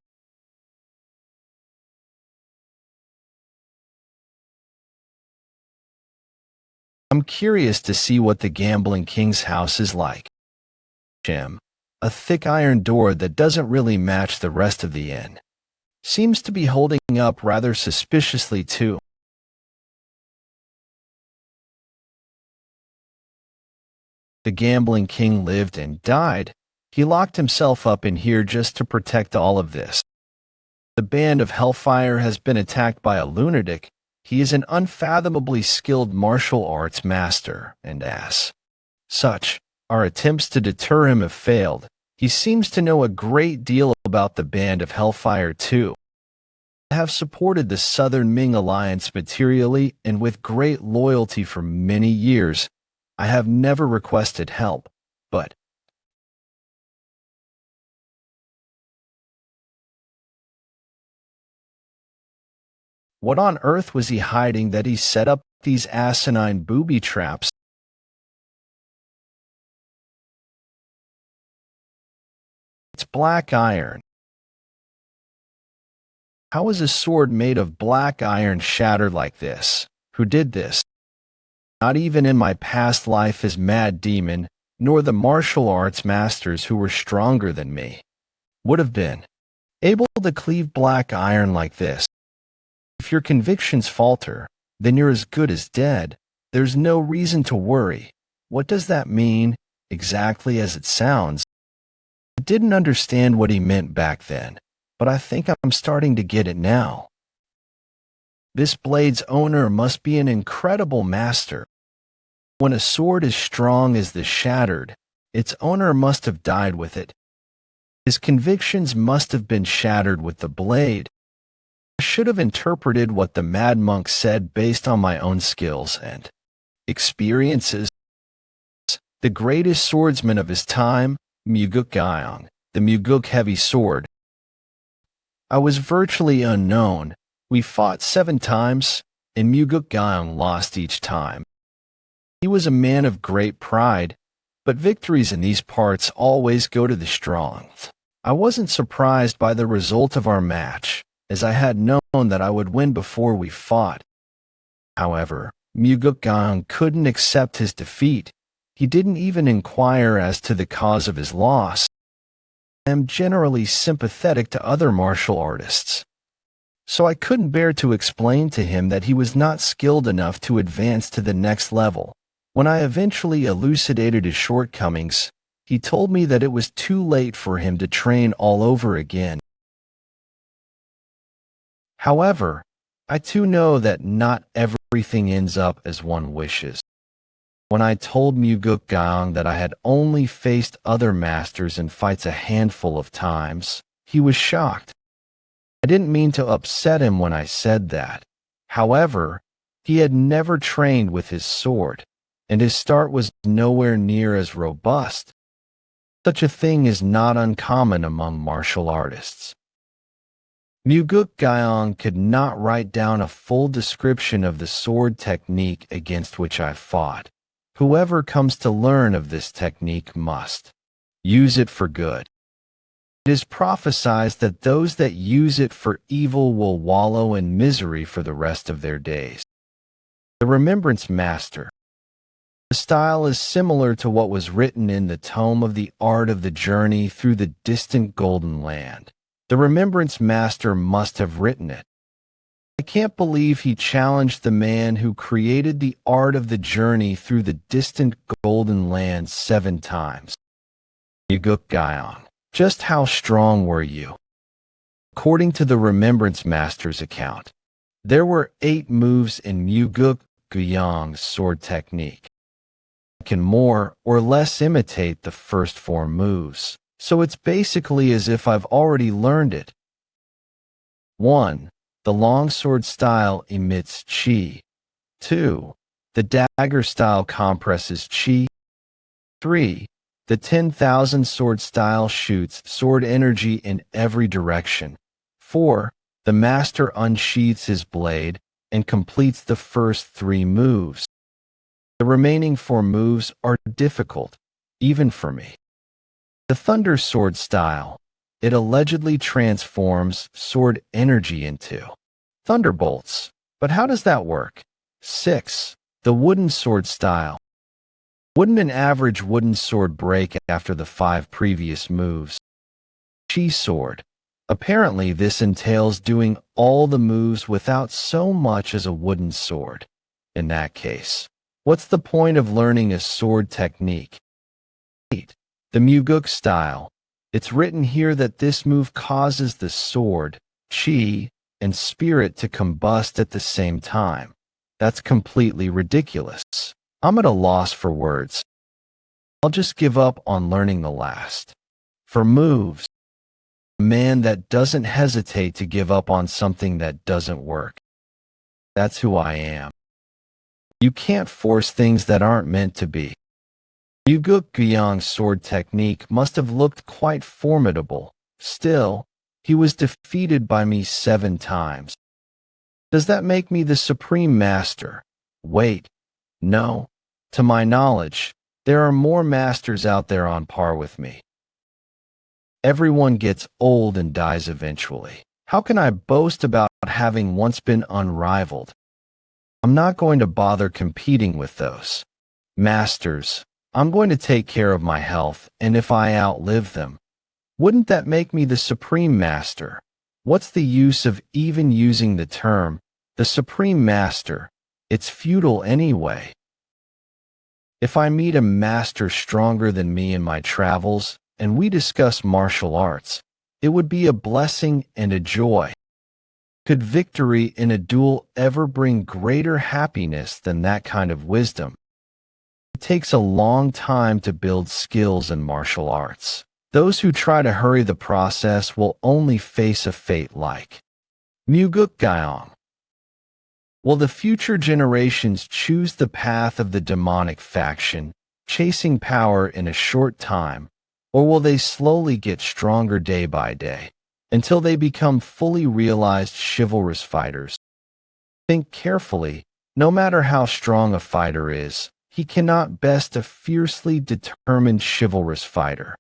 I'm curious to see what the gambling king's house is like. Jim. A thick iron door that doesn't really match the rest of the inn. Seems to be holding up rather suspiciously too. The gambling king lived and died. He locked himself up in here just to protect all of this. The band of Hellfire has been attacked by a lunatic. He is an unfathomably skilled martial arts master, and as such, our attempts to deter him have failed. He seems to know a great deal about the band of Hellfire too. I have supported the Southern Ming Alliance materially and with great loyalty for many years. I have never requested help, but what on earth was he hiding that he set up these asinine booby traps? It's black iron. How is a sword made of black iron shattered like this? Who did this? Not even in my past life as Mad Demon, nor the martial arts masters who were stronger than me, would have been able to cleave black iron like this. If your convictions falter, then you're as good as dead. There's no reason to worry. What does that mean, exactly as it sounds? I didn't understand what he meant back then, but I think I'm starting to get it now. This blade's owner must be an incredible master. When a sword as strong as the shattered, its owner must have died with it. His convictions must have been shattered with the blade. I should have interpreted what the mad monk said based on my own skills and experiences. The greatest swordsman of his time, Muguk Gyeong, the Muguk heavy sword. I was virtually unknown. We fought 7 times, and Muguk Gyeong lost each time. He was a man of great pride, but victories in these parts always go to the strong. I wasn't surprised by the result of our match, as I had known that I would win before we fought. However, Muguk Gyeong couldn't accept his defeat. He didn't even inquire as to the cause of his loss. I am generally sympathetic to other martial artists, so I couldn't bear to explain to him that he was not skilled enough to advance to the next level. When I eventually elucidated his shortcomings, he told me that it was too late for him to train all over again. However, I too know that not everything ends up as one wishes. When I told Muguk Gyeong that I had only faced other masters in fights a handful of times, he was shocked. I didn't mean to upset him when I said that. However, he had never trained with his sword, and his start was nowhere near as robust. Such a thing is not uncommon among martial artists. Muguk Gyeong could not write down a full description of the sword technique against which I fought. Whoever comes to learn of this technique must use it for good. It is prophesied that those that use it for evil will wallow in misery for the rest of their days. The Remembrance Master. The style is similar to what was written in the tome of the art of the journey through the distant golden land. The Remembrance Master must have written it. I can't believe he challenged the man who created the art of the journey through the distant golden land 7 times. Muguk Gyeong, just how strong were you? According to the Remembrance Master's account, there were 8 moves in Muguk Gyeong's sword technique. I can more or less imitate the first 4 moves, so it's basically as if I've already learned it. 1. The longsword style emits chi. 2. The dagger style compresses chi. 3. The 10,000 sword style shoots sword energy in every direction. 4. The master unsheathes his blade and completes the first 3 moves. The remaining 4 moves are difficult, even for me. The thunder sword style. It allegedly transforms sword energy into thunderbolts. But how does that work? 6. The wooden sword style. Wouldn't an average wooden sword break after the 5 previous moves? Chi sword. Apparently this entails doing all the moves without so much as a wooden sword. In that case, what's the point of learning a sword technique? 8. The Muguk style. It's written here that this move causes the sword, chi, and spirit to combust at the same time. That's completely ridiculous. I'm at a loss for words. I'll just give up on learning the last. For moves, a man that doesn't hesitate to give up on something that doesn't work. That's who I am. You can't force things that aren't meant to be. Muguk Gyang's sword technique must have looked quite formidable. Still, he was defeated by me 7 times. Does that make me the supreme master? Wait, no. To my knowledge, there are more masters out there on par with me. Everyone gets old and dies eventually. How can I boast about having once been unrivaled? I'm not going to bother competing with those masters. I'm going to take care of my health, and if I outlive them, wouldn't that make me the supreme master? What's the use of even using the term, the supreme master? It's futile anyway. If I meet a master stronger than me in my travels, and we discuss martial arts, it would be a blessing and a joy. Could victory in a duel ever bring greater happiness than that kind of wisdom? It takes a long time to build skills in martial arts. Those who try to hurry the process will only face a fate like Muguk Gyang. Will the future generations choose the path of the demonic faction, chasing power in a short time, or will they slowly get stronger day by day, until they become fully realized chivalrous fighters? Think carefully. No matter how strong a fighter is, he cannot best a fiercely determined chivalrous fighter.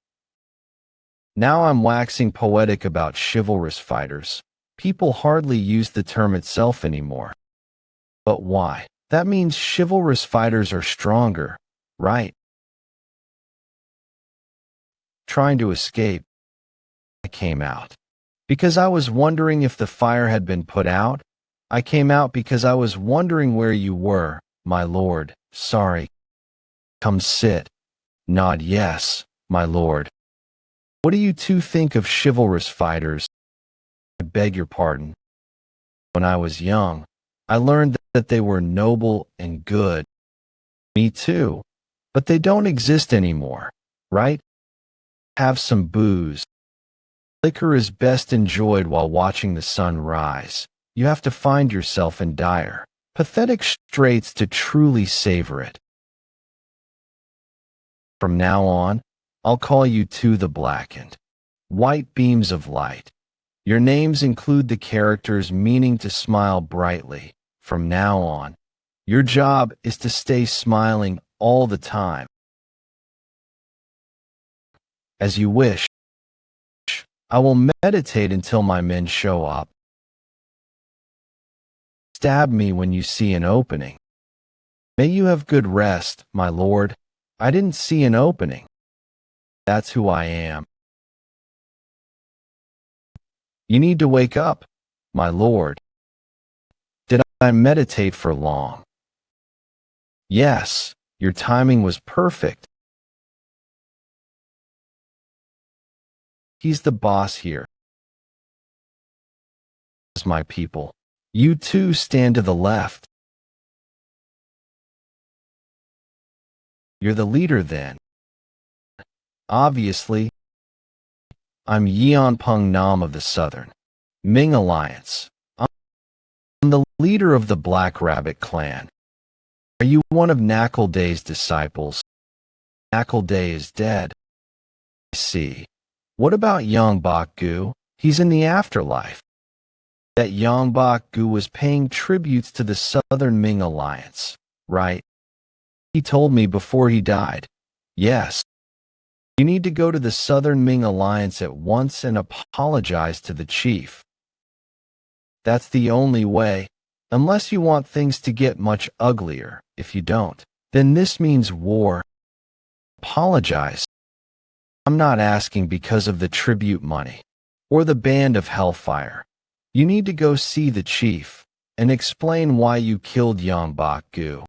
Now I'm waxing poetic about chivalrous fighters. People hardly use the term itself anymore. But why? That means chivalrous fighters are stronger, right? Trying to escape, I came out. Because I was wondering if the fire had been put out. I came out because I was wondering where you were, my lord. Sorry. Come sit. Nod yes, my lord. What do you two think of chivalrous fighters? I beg your pardon. When I was young, I learned that they were noble and good. Me too. But they don't exist anymore, right? Have some booze. Liquor is best enjoyed while watching the sun rise. You have to find yourself in dire, pathetic straits to truly savor it. From now on, I'll call you two the blackened. White beams of light. Your names include the characters meaning to smile brightly. From now on, your job is to stay smiling all the time. As you wish. I will meditate until my men show up. Stab me when you see an opening. May you have good rest, my lord. I didn't see an opening. That's who I am. You need to wake up, my lord. Did I meditate for long? Yes, your timing was perfect. He's the boss here. My people. You two stand to the left. You're the leader then. Obviously, I'm Yeonpung Nam of the Southern Ming Alliance. I'm the leader of the Black Rabbit clan. Are you one of Nakalday's disciples? Nakalday is dead. I see. What about Yongbok-gu? He's in the afterlife. That Yongbok-gu was paying tributes to the Southern Ming Alliance, right? He told me before he died. Yes. You need to go to the Southern Ming Alliance at once and apologize to the chief. That's the only way. Unless you want things to get much uglier. If you don't, then this means war. Apologize. I'm not asking because of the tribute money or the band of hellfire. You need to go see the chief and explain why you killed Yongbok-gu.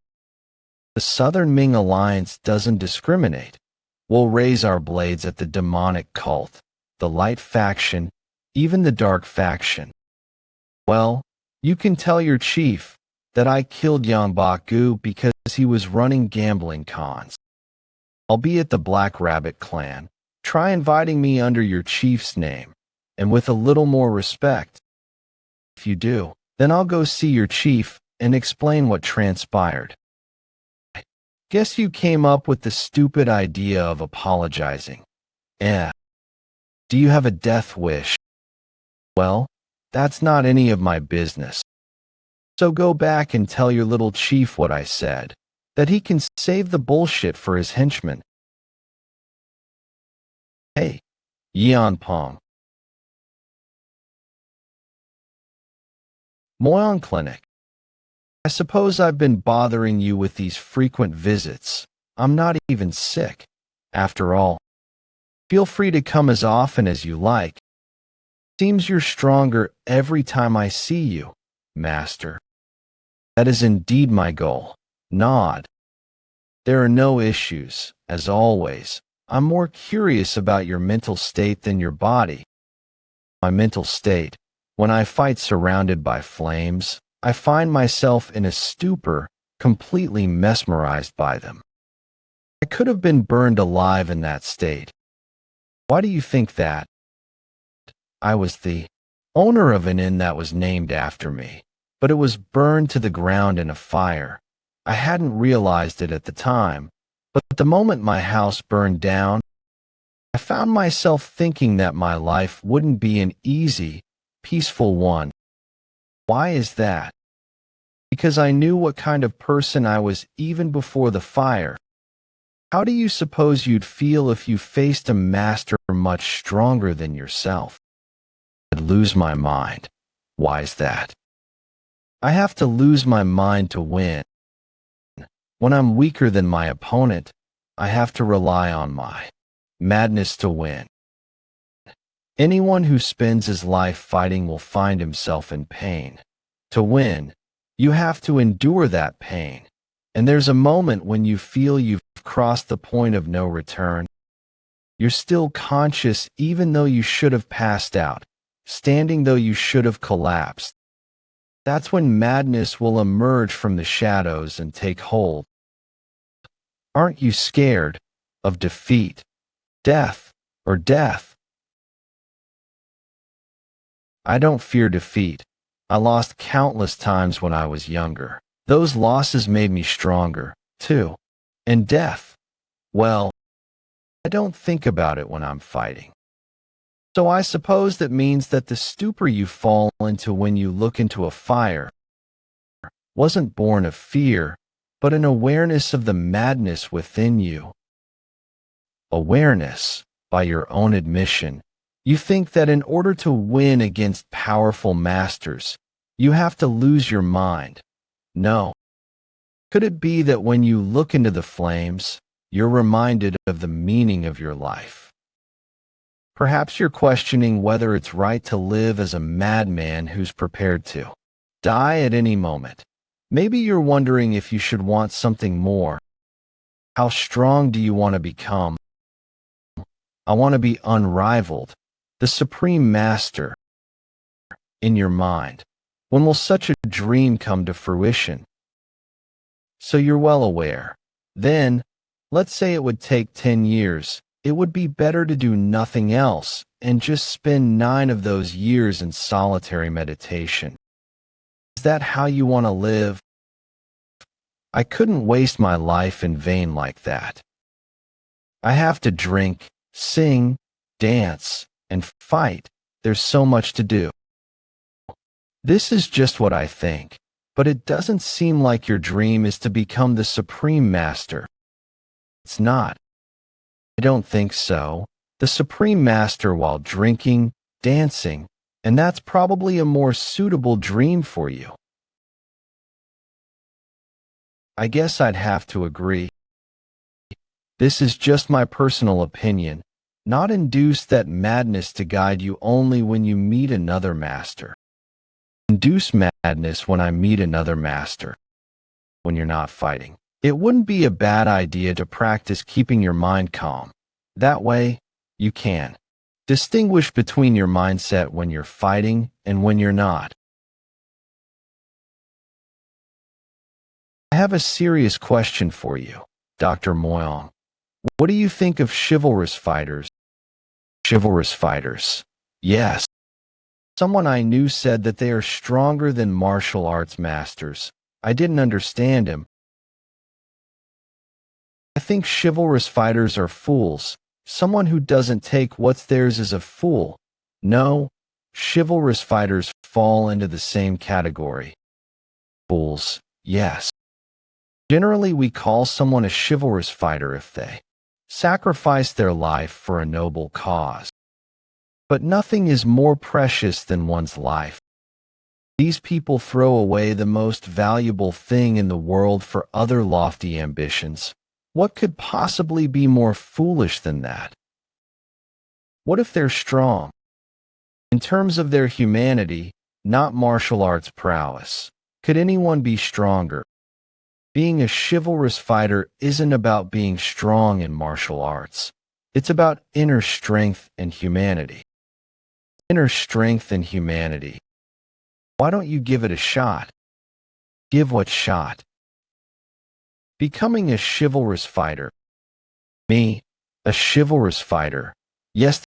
The Southern Ming Alliance doesn't discriminate. We'll raise our blades at the demonic cult, the light faction, even the dark faction. Well, you can tell your chief that I killed Yongbok-gu because he was running gambling cons. I'll be at the Black Rabbit clan. Try inviting me under your chief's name, and with a little more respect. If you do, then I'll go see your chief and explain what transpired. Guess you came up with the stupid idea of apologizing. Do you have a death wish? Well, that's not any of my business. So go back and tell your little chief what I said, that he can save the bullshit for his henchmen. Hey, Yeonpong. Moyon Clinic. I suppose I've been bothering you with these frequent visits. I'm not even sick. After all, feel free to come as often as you like. Seems you're stronger every time I see you, Master. That is indeed my goal. Nod. There are no issues, as always. I'm more curious about your mental state than your body. My mental state, when I fight surrounded by flames, I find myself in a stupor, completely mesmerized by them. I could have been burned alive in that state. Why do you think that? I was the owner of an inn that was named after me, but it was burned to the ground in a fire. I hadn't realized it at the time, but the moment my house burned down, I found myself thinking that my life wouldn't be an easy, peaceful one. Why is that? Because I knew what kind of person I was even before the fire. How do you suppose you'd feel if you faced a master much stronger than yourself? I'd lose my mind. Why is that? I have to lose my mind to win. When I'm weaker than my opponent, I have to rely on my madness to win. Anyone who spends his life fighting will find himself in pain. To win, you have to endure that pain. And there's a moment when you feel you've crossed the point of no return. You're still conscious even though you should have passed out, standing though you should have collapsed. That's when madness will emerge from the shadows and take hold. Aren't you scared of defeat, death, or death? I don't fear defeat. I lost countless times when I was younger. Those losses made me stronger, too. And death, well, I don't think about it when I'm fighting. So I suppose that means that the stupor you fall into when you look into a fire wasn't born of fear, but an awareness of the madness within you. Awareness, by your own admission. You think that in order to win against powerful masters, you have to lose your mind. No. Could it be that when you look into the flames, you're reminded of the meaning of your life? Perhaps you're questioning whether it's right to live as a madman who's prepared to die at any moment. Maybe you're wondering if you should want something more. How strong do you want to become? I want to be unrivaled, the supreme master. In your mind, when will such a dream come to fruition? So you're well aware. Then, let's say it would take 10 years. It would be better to do nothing else and just spend 9 of those years in solitary meditation. that how you want to live? I couldn't waste my life in vain like that. I have to drink, sing, dance, and fight. There's so much to do. This is just what I think, but it doesn't seem like your dream is to become the supreme master. It's not. I don't think so. The supreme master while drinking, dancing, and that's probably a more suitable dream for you. I guess I'd have to agree. This is just my personal opinion, not induce that madness to guide you only when you meet another master. Induce madness when I meet another master. When you're not fighting. It wouldn't be a bad idea to practice keeping your mind calm. That way, you can distinguish between your mindset when you're fighting and when you're not. I have a serious question for you, Dr. Moyong. What do you think of chivalrous fighters? Chivalrous fighters. Yes. Someone I knew said that they are stronger than martial arts masters. I didn't understand him. I think chivalrous fighters are fools. Someone who doesn't take what's theirs is a fool. No, chivalrous fighters fall into the same category. Fools, yes. Generally, we call someone a chivalrous fighter if they sacrifice their life for a noble cause. But nothing is more precious than one's life. These people throw away the most valuable thing in the world for other lofty ambitions. What could possibly be more foolish than that? What if they're strong? In terms of their humanity, not martial arts prowess. Could anyone be stronger? Being a chivalrous fighter isn't about being strong in martial arts. It's about inner strength and humanity. Inner strength and humanity. Why don't you give it a shot? Give what shot? Becoming a chivalrous fighter. Me, a chivalrous fighter. Yes,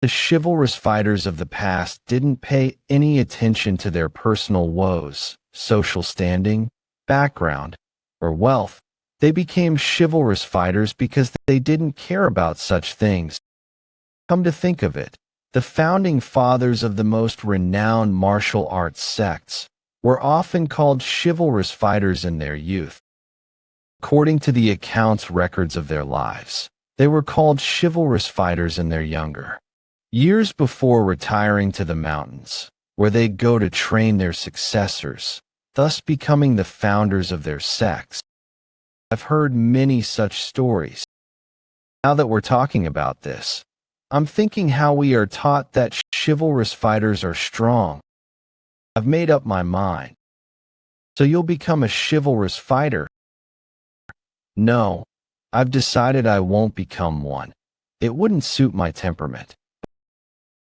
the chivalrous fighters of the past didn't pay any attention to their personal woes, social standing, background, or wealth. They became chivalrous fighters because they didn't care about such things. Come to think of it, the founding fathers of the most renowned martial arts sects were often called chivalrous fighters in their youth. According to the accounts records of their lives, they were called chivalrous fighters in their younger years before retiring to the mountains, where they go to train their successors, thus becoming the founders of their sects. I've heard many such stories. Now that we're talking about this, I'm thinking how we are taught that chivalrous fighters are strong. I've made up my mind. So you'll become a chivalrous fighter? No, I've decided I won't become one. It wouldn't suit my temperament.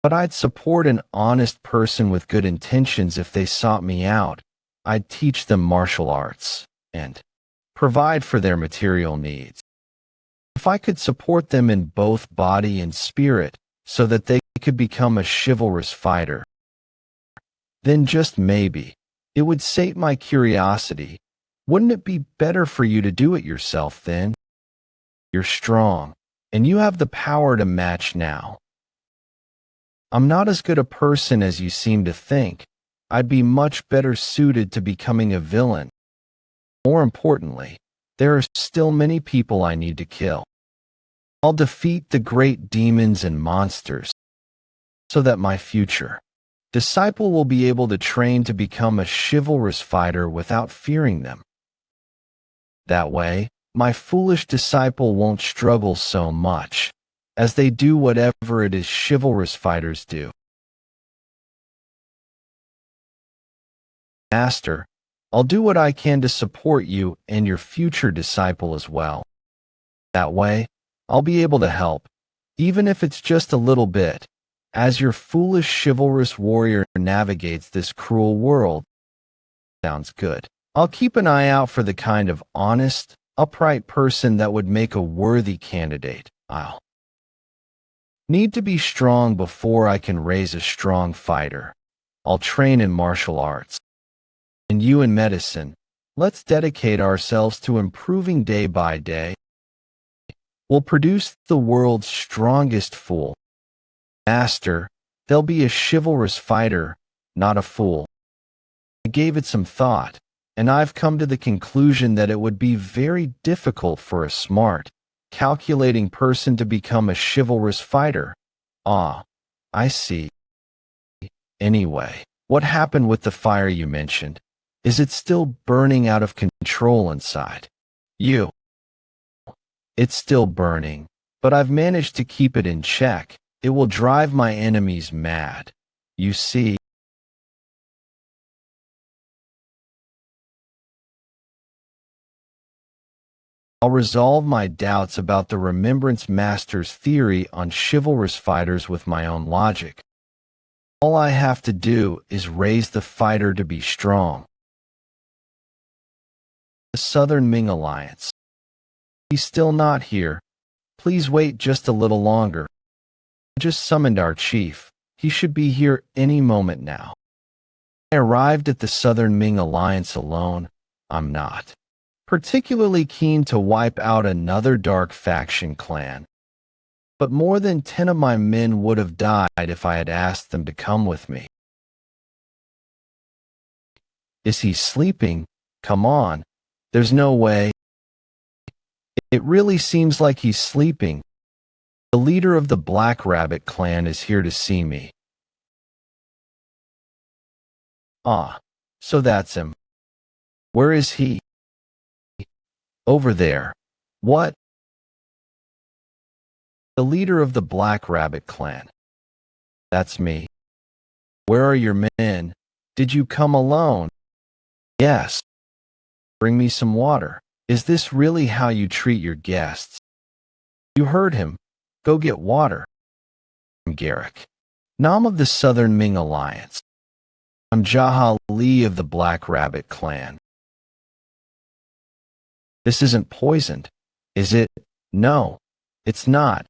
But I'd support an honest person with good intentions if they sought me out. I'd teach them martial arts and provide for their material needs. If I could support them in both body and spirit so that they could become a chivalrous fighter, then just maybe, it would sate my curiosity. Wouldn't it be better for you to do it yourself then? You're strong, and you have the power to match now. I'm not as good a person as you seem to think. I'd be much better suited to becoming a villain. More importantly, there are still many people I need to kill. I'll defeat the great demons and monsters so that my future disciple will be able to train to become a chivalrous fighter without fearing them. That way, my foolish disciple won't struggle so much, as they do whatever it is chivalrous fighters do. Master, I'll do what I can to support you and your future disciple as well. That way, I'll be able to help, even if it's just a little bit, as your foolish chivalrous warrior navigates this cruel world. Sounds good. I'll keep an eye out for the kind of honest, upright person that would make a worthy candidate. I'll need to be strong before I can raise a strong fighter. I'll train in martial arts. And you in medicine, let's dedicate ourselves to improving day by day. We'll produce the world's strongest fool. Master, they'll be a chivalrous fighter, not a fool. I gave it some thought, and I've come to the conclusion that it would be very difficult for a smart, calculating person to become a chivalrous fighter. Ah, I see. Anyway, what happened with the fire you mentioned? Is it still burning out of control inside you? It's still burning, but I've managed to keep it in check. It will drive my enemies mad. You see, I'll resolve my doubts about the Remembrance Master's theory on chivalrous fighters with my own logic. All I have to do is raise the fighter to be strong. The Southern Ming Alliance. He's still not here. Please wait just a little longer. I just summoned our chief. He should be here any moment now. I arrived at the Southern Ming Alliance alone. I'm not particularly keen to wipe out another dark faction clan, but more than 10 of my men would have died if I had asked them to come with me. Is he sleeping? Come on. There's no way. It really seems like he's sleeping. The leader of the Black Rabbit clan is here to see me. Ah, so that's him. Where is he? Over there. What? The leader of the Black Rabbit clan. That's me. Where are your men? Did you come alone? Yes. Bring me some water. Is this really how you treat your guests? You heard him. Go get water. I'm Garrick, Nam of the Southern Ming Alliance. I'm Jaha Li of the Black Rabbit clan. This isn't poisoned, is it? No, it's not.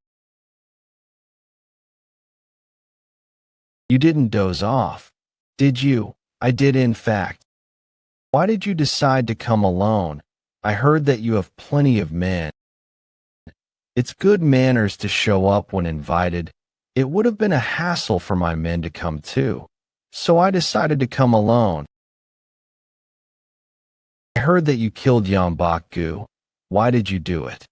You didn't doze off, did you? I did, in fact. Why did you decide to come alone? I heard that you have plenty of men. It's good manners to show up when invited. It would have been a hassle for my men to come too, so I decided to come alone. I heard that you killed Yambak-gu. Why did you do it?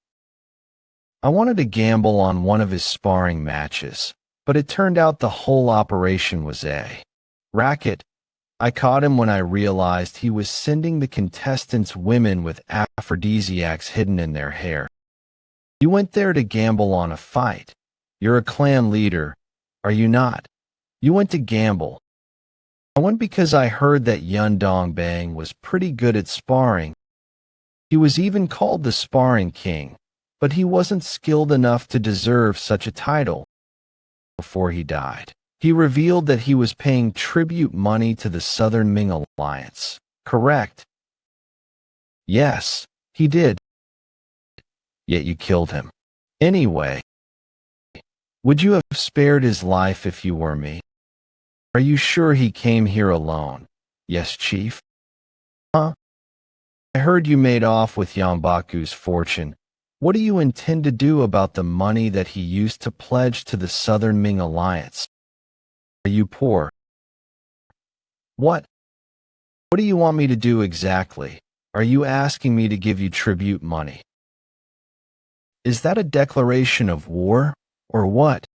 I wanted to gamble on one of his sparring matches, but it turned out the whole operation was a racket. I caught him when I realized he was sending the contestants women with aphrodisiacs hidden in their hair. You went there to gamble on a fight. You're a clan leader, are you not? You went to gamble. I went because I heard that Yun Dongbang was pretty good at sparring. He was even called the Sparring King, but he wasn't skilled enough to deserve such a title. Before he died, he revealed that he was paying tribute money to the Southern Ming Alliance, correct? Yes, he did. Yet you killed him. Anyway, would you have spared his life if you were me? Are you sure he came here alone? Yes, Chief. Huh? I heard you made off with Yambaku's fortune. What do you intend to do about the money that he used to pledge to the Southern Ming Alliance? Are you poor? What? What do you want me to do exactly? Are you asking me to give you tribute money? Is that a declaration of war, or what?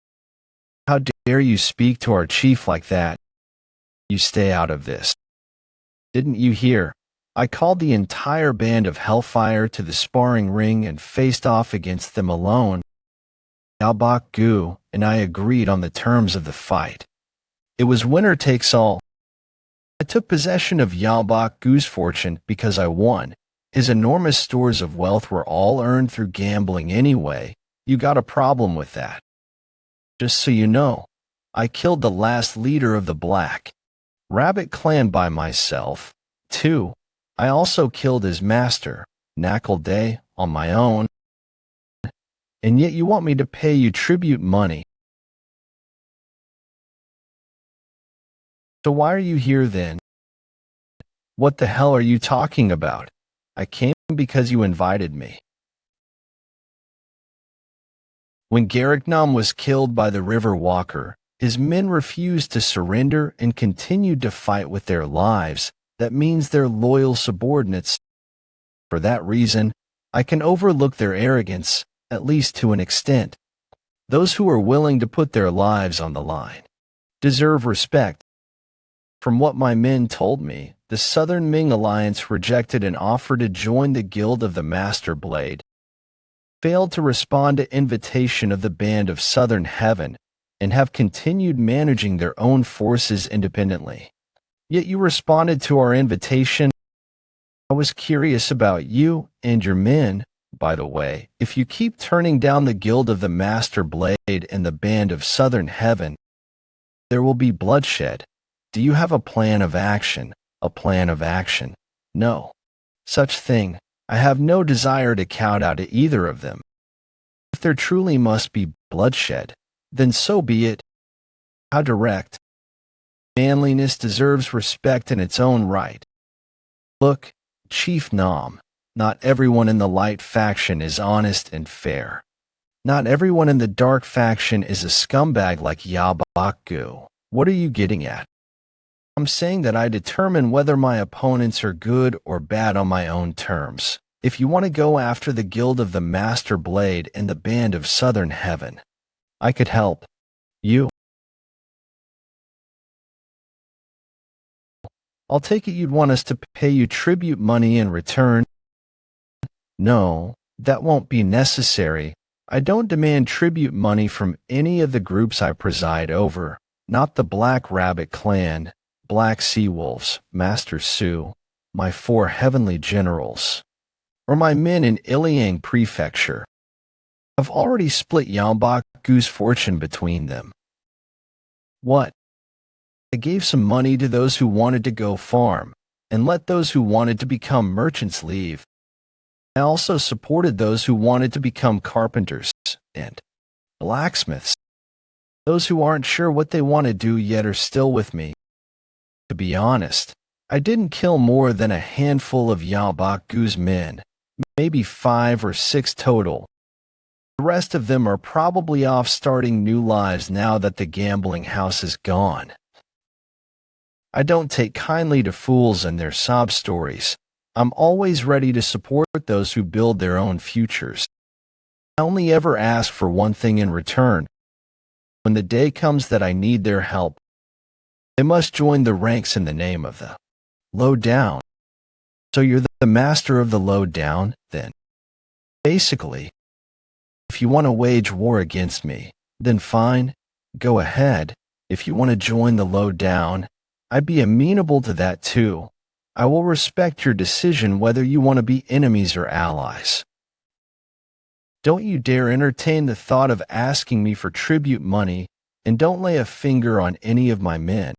How dare you speak to our chief like that? You stay out of this. Didn't you hear? I called the entire band of Hellfire to the sparring ring and faced off against them alone. Yambak-gu and I agreed on the terms of the fight. It was winner takes all. I took possession of Yambak-gu's fortune because I won. His enormous stores of wealth were all earned through gambling anyway. You got a problem with that. Just so you know, I killed the last leader of the Black Rabbit clan by myself, too. I also killed his master, Knuckle Day, on my own. And yet you want me to pay you tribute money. So why are you here then? What the hell are you talking about? I came because you invited me. When Garricknam was killed by the River Walker, his men refused to surrender and continued to fight with their lives. That means they're loyal subordinates. For that reason, I can overlook their arrogance, at least to an extent. Those who are willing to put their lives on the line deserve respect. From what my men told me, the Southern Ming Alliance rejected an offer to join the Guild of the Master Blade, failed to respond to invitation of the Band of Southern Heaven, and have continued managing their own forces independently. Yet you responded to our invitation. I was curious about you and your men. By the way, if you keep turning down the Guild of the Master Blade and the Band of Southern Heaven, there will be bloodshed. Do you have a plan of action? A plan of action? No. Such thing. I have no desire to kowtow to either of them. If there truly must be bloodshed, then so be it. How direct. Manliness deserves respect in its own right. Look, Chief Nam, not everyone in the light faction is honest and fair. Not everyone in the dark faction is a scumbag like Yabaku. What are you getting at? I'm saying that I determine whether my opponents are good or bad on my own terms. If you want to go after the Guild of the Master Blade and the Band of Southern Heaven, I could help you. I'll take it you'd want us to pay you tribute money in return. No, that won't be necessary. I don't demand tribute money from any of the groups I preside over, not the Black Rabbit Clan, Black Sea Wolves, Master Su, my 4 heavenly generals, or my men in Iliang Prefecture. I've already split Yambaku's fortune between them. What? I gave some money to those who wanted to go farm, and let those who wanted to become merchants leave. I also supported those who wanted to become carpenters and blacksmiths. Those who aren't sure what they want to do yet are still with me. To be honest, I didn't kill more than a handful of Yabaku's men, maybe 5 or 6 total. The rest of them are probably off starting new lives now that the gambling house is gone. I don't take kindly to fools and their sob stories. I'm always ready to support those who build their own futures. I only ever ask for one thing in return. When the day comes that I need their help, they must join the ranks in the name of the low down. So you're the master of the low down, then? Basically, if you want to wage war against me, then fine, go ahead. If you want to join the low down, I'd be amenable to that too. I will respect your decision whether you want to be enemies or allies. Don't you dare entertain the thought of asking me for tribute money, and don't lay a finger on any of my men.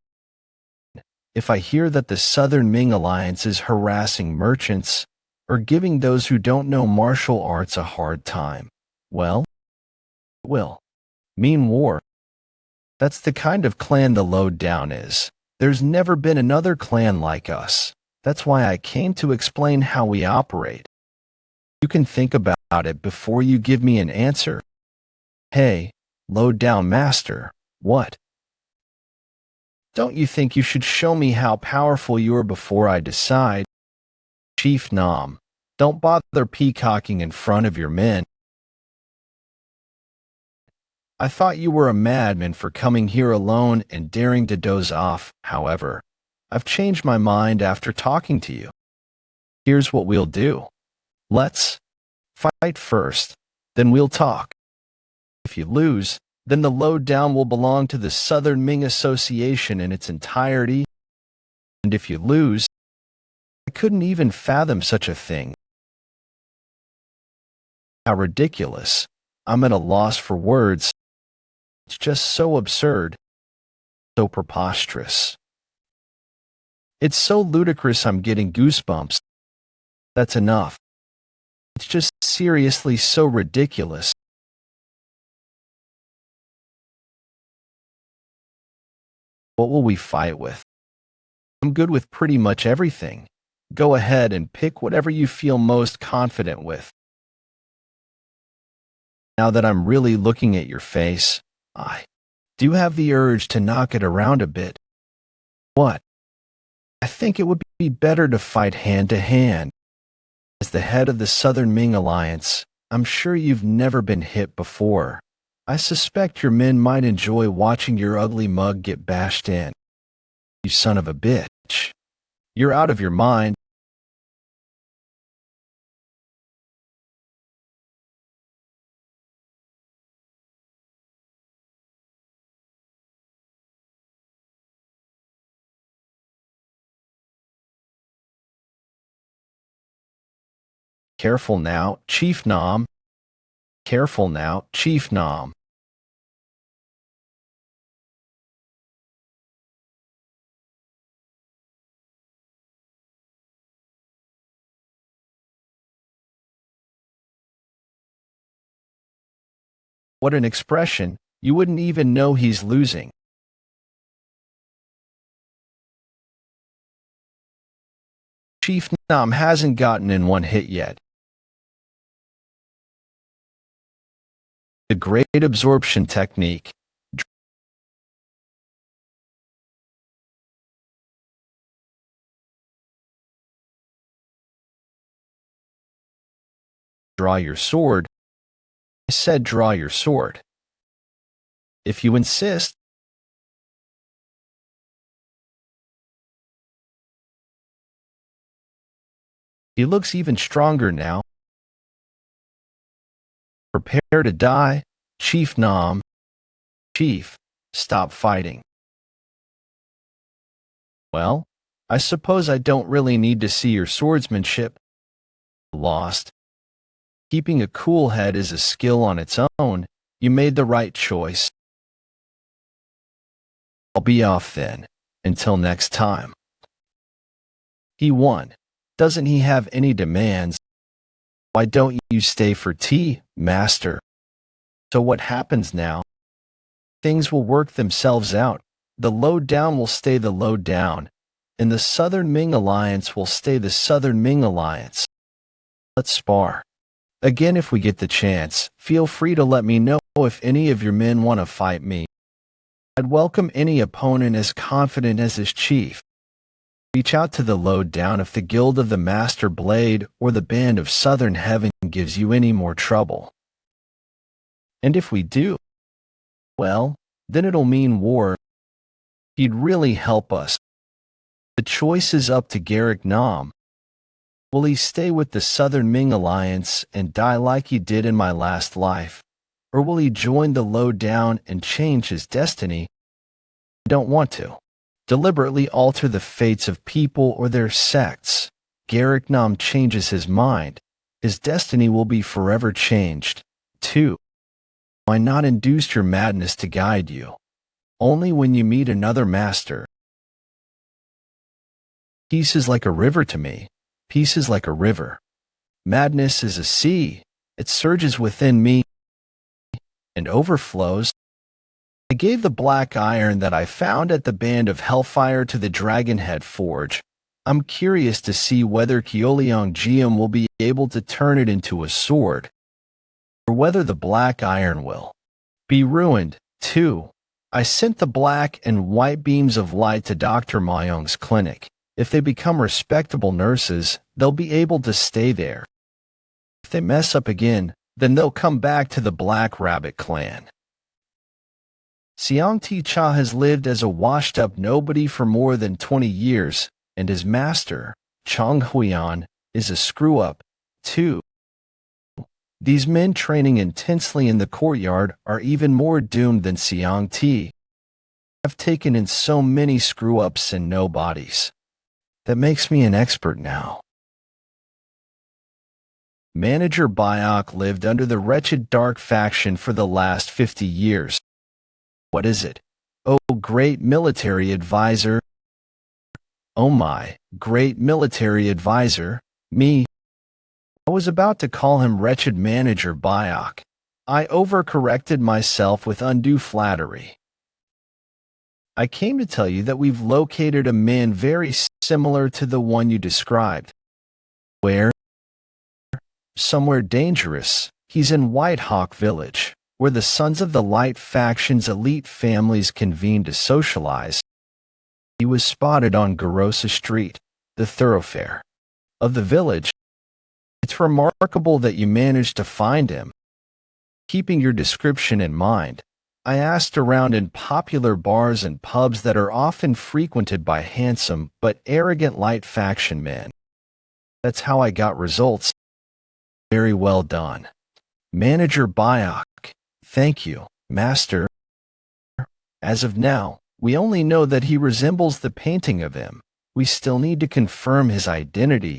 If I hear that the Southern Ming Alliance is harassing merchants or giving those who don't know martial arts a hard time, well, it will mean war. That's the kind of clan the Low Down is. There's never been another clan like us. That's why I came to explain how we operate. You can think about it before you give me an answer. Hey, Low Down Master, what? Don't you think you should show me how powerful you are before I decide? Chief Nam, don't bother peacocking in front of your men. I thought you were a madman for coming here alone and daring to doze off. However, I've changed my mind after talking to you. Here's what we'll do. Let's fight first, then we'll talk. If you lose, then the Low Down will belong to the Southern Ming Association in its entirety. And if you lose, I couldn't even fathom such a thing. How ridiculous. I'm at a loss for words. It's just so absurd, so preposterous. It's so ludicrous I'm getting goosebumps. That's enough. It's just seriously so ridiculous. What will we fight with? I'm good with pretty much everything. Go ahead and pick whatever you feel most confident with. Now that I'm really looking at your face, I do have the urge to knock it around a bit. What? I think it would be better to fight hand to hand. As the head of the Southern Ming Alliance, I'm sure you've never been hit before. I suspect your men might enjoy watching your ugly mug get bashed in. You son of a bitch. You're out of your mind. Careful now, Chief Nam. Careful now, Chief Nam. What an expression. You wouldn't even know he's losing. Chief Nam hasn't gotten in one hit yet. The great absorption technique. Draw your sword. I said draw your sword. If you insist. He looks even stronger now. Prepare to die, Chief Nam. Chief, stop fighting. Well, I suppose I don't really need to see your swordsmanship. Lost. Keeping a cool head is a skill on its own. You made the right choice. I'll be off then. Until next time. He won. Doesn't he have any demands? Why don't you stay for tea, master? So what happens now? Things will work themselves out. The low down will stay the low down, and the Southern Ming Alliance will stay the Southern Ming Alliance. Let's spar. Again, if we get the chance, feel free to let me know if any of your men want to fight me. I'd welcome any opponent as confident as his chief. Reach out to the low down if the Guild of the Master Blade or the Band of Southern Heaven gives you any more trouble. And if we do, well, then it'll mean war. He'd really help us. The choice is up to Garrick Nam. Will he stay with the Southern Ming Alliance and die like he did in my last life? Or will he join the low down and change his destiny? I don't want to. Deliberately alter the fates of people or their sects. Garrick Nam changes his mind. His destiny will be forever changed. 2. Why not induce your madness to guide you? Only when you meet another master. Peace is like a river to me. Peace is like a river. Madness is a sea. It surges within me and overflows. I gave the black iron that I found at the Band of Hellfire to the Dragonhead Forge. I'm curious to see whether Keoliang Jiam will be able to turn it into a sword, or whether the black iron will be ruined, too. I sent the black and white beams of light to Dr. Mayong's clinic. If they become respectable nurses, they'll be able to stay there. If they mess up again, then they'll come back to the Black Rabbit clan. Siang Ti Cha has lived as a washed-up nobody for more than 20 years, and his master, Chong Huiyan, is a screw-up, too. These men training intensely in the courtyard are even more doomed than Siang Ti. I've taken in so many screw-ups and nobodies. That makes me an expert now. Manager Biok lived under the wretched dark faction for the last 50 years. What is it? Oh, great military advisor. Oh my, great military advisor, me. I was about to call him wretched manager Biok. I overcorrected myself with undue flattery. I came to tell you that we've located a man very similar to the one you described. Where? Somewhere dangerous. He's in White Hawk Village, where the Sons of the Light faction's elite families convene to socialize. He was spotted on Garosa Street, the thoroughfare of the village. It's remarkable that you managed to find him. Keeping your description in mind, I asked around in popular bars and pubs that are often frequented by handsome but arrogant Light faction men. That's how I got results. Very well done. Manager Bayok. Thank you, Master. As of now, we only know that he resembles the painting of him. We still need to confirm his identity.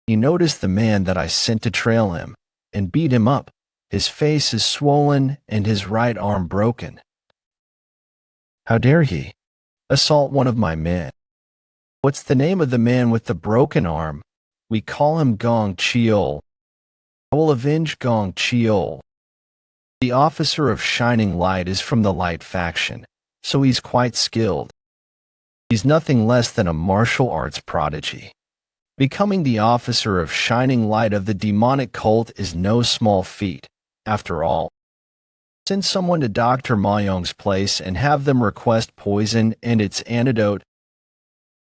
He noticed the man that I sent to trail him and beat him up. His face is swollen and his right arm broken. How dare he assault one of my men? What's the name of the man with the broken arm? We call him Gong Cheol. I will avenge Gong Cheol. The officer of Shining Light is from the Light faction, so he's quite skilled. He's nothing less than a martial arts prodigy. Becoming the officer of Shining Light of the demonic cult is no small feat. After all, send someone to Dr. Mayong's place and have them request poison and its antidote.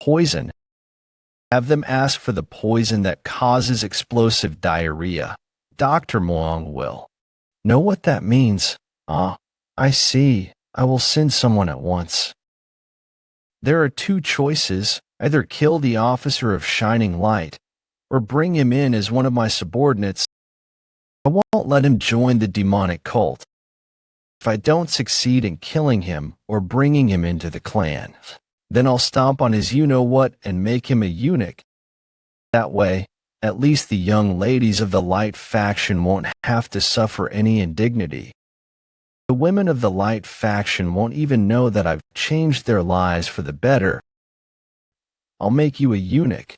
Poison. Have them ask for the poison that causes explosive diarrhea. Dr. Mayong will know what that means. Ah, I see. I will send someone at once. There are two choices. Either kill the officer of Shining Light, or bring him in as one of my subordinates. I won't let him join the demonic cult. If I don't succeed in killing him or bringing him into the clan, then I'll stomp on his you-know-what and make him a eunuch. That way, at least the young ladies of the Light faction won't have to suffer any indignity. The women of the Light faction won't even know that I've changed their lives for the better. I'll make you a eunuch.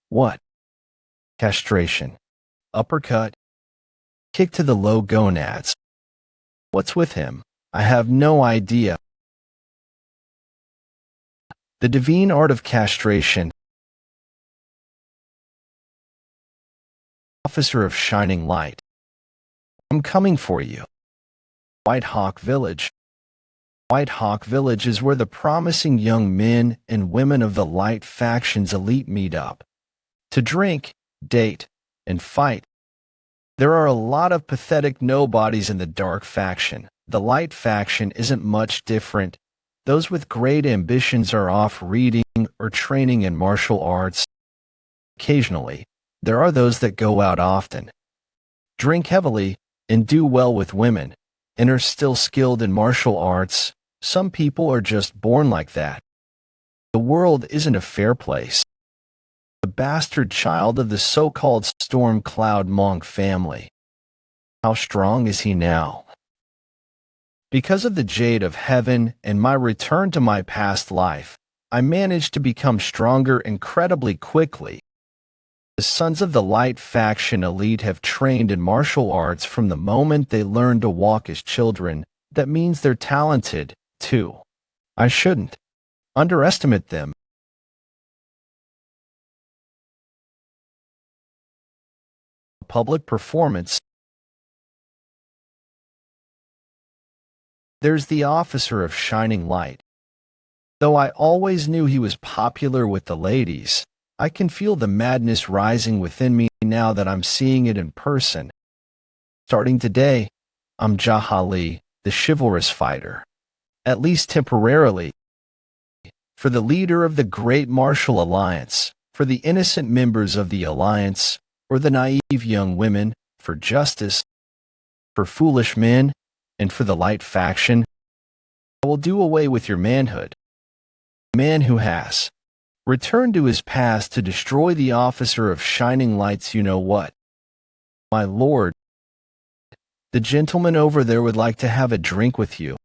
What? Castration. Uppercut. Kick to the low gonads. What's with him? I have no idea. The divine art of castration. Officer of Shining Light. I'm coming for you. White Hawk Village. White Hawk Village is where the promising young men and women of the Light faction's elite meet up to drink, date, and fight. There are a lot of pathetic nobodies in the Dark faction. The Light faction isn't much different. Those with great ambitions are off reading or training in martial arts. Occasionally, there are those that go out often, drink heavily, and do well with women, and are still skilled in martial arts. Some people are just born like that. The world isn't a fair place. The bastard child of the so-called Storm Cloud Monk family. How strong is he now? Because of the Jade of Heaven and my return to my past life, I managed to become stronger incredibly quickly. The Sons of the Light faction elite have trained in martial arts from the moment they learned to walk as children. That means they're talented, too. I shouldn't underestimate them. Public performance. There's the officer of Shining Light. Though I always knew he was popular with the ladies, I can feel the madness rising within me now that I'm seeing it in person. Starting today, I'm Jaha, the chivalrous fighter. At least temporarily. For the leader of the Great Martial Alliance, for the innocent members of the Alliance, or the naive young women, for justice, for foolish men, and for the Light faction, I will do away with your manhood. A man who has returned to his past to destroy the officer of Shining Light's you-know-what. My lord, the gentleman over there would like to have a drink with you.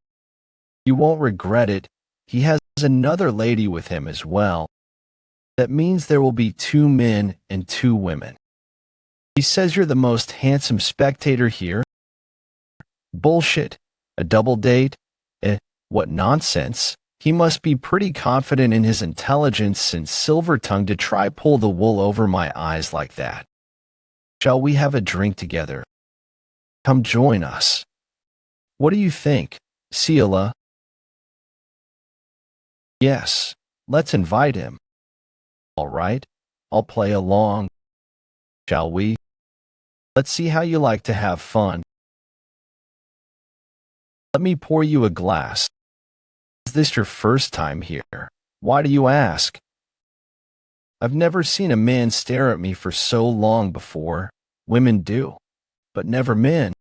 You won't regret it. He has another lady with him as well. That means there will be 2 men and 2 women. He says you're the most handsome spectator here. Bullshit. A double date? What nonsense. He must be pretty confident in his intelligence since Silver-tongued to try pull the wool over my eyes like that. Shall we have a drink together? Come join us. What do you think, Ciela? Yes, let's invite him. All right, I'll play along. Shall we? Let's see how you like to have fun. Let me pour you a glass. Is this your first time here? Why do you ask? I've never seen a man stare at me for so long before. Women do, but never men.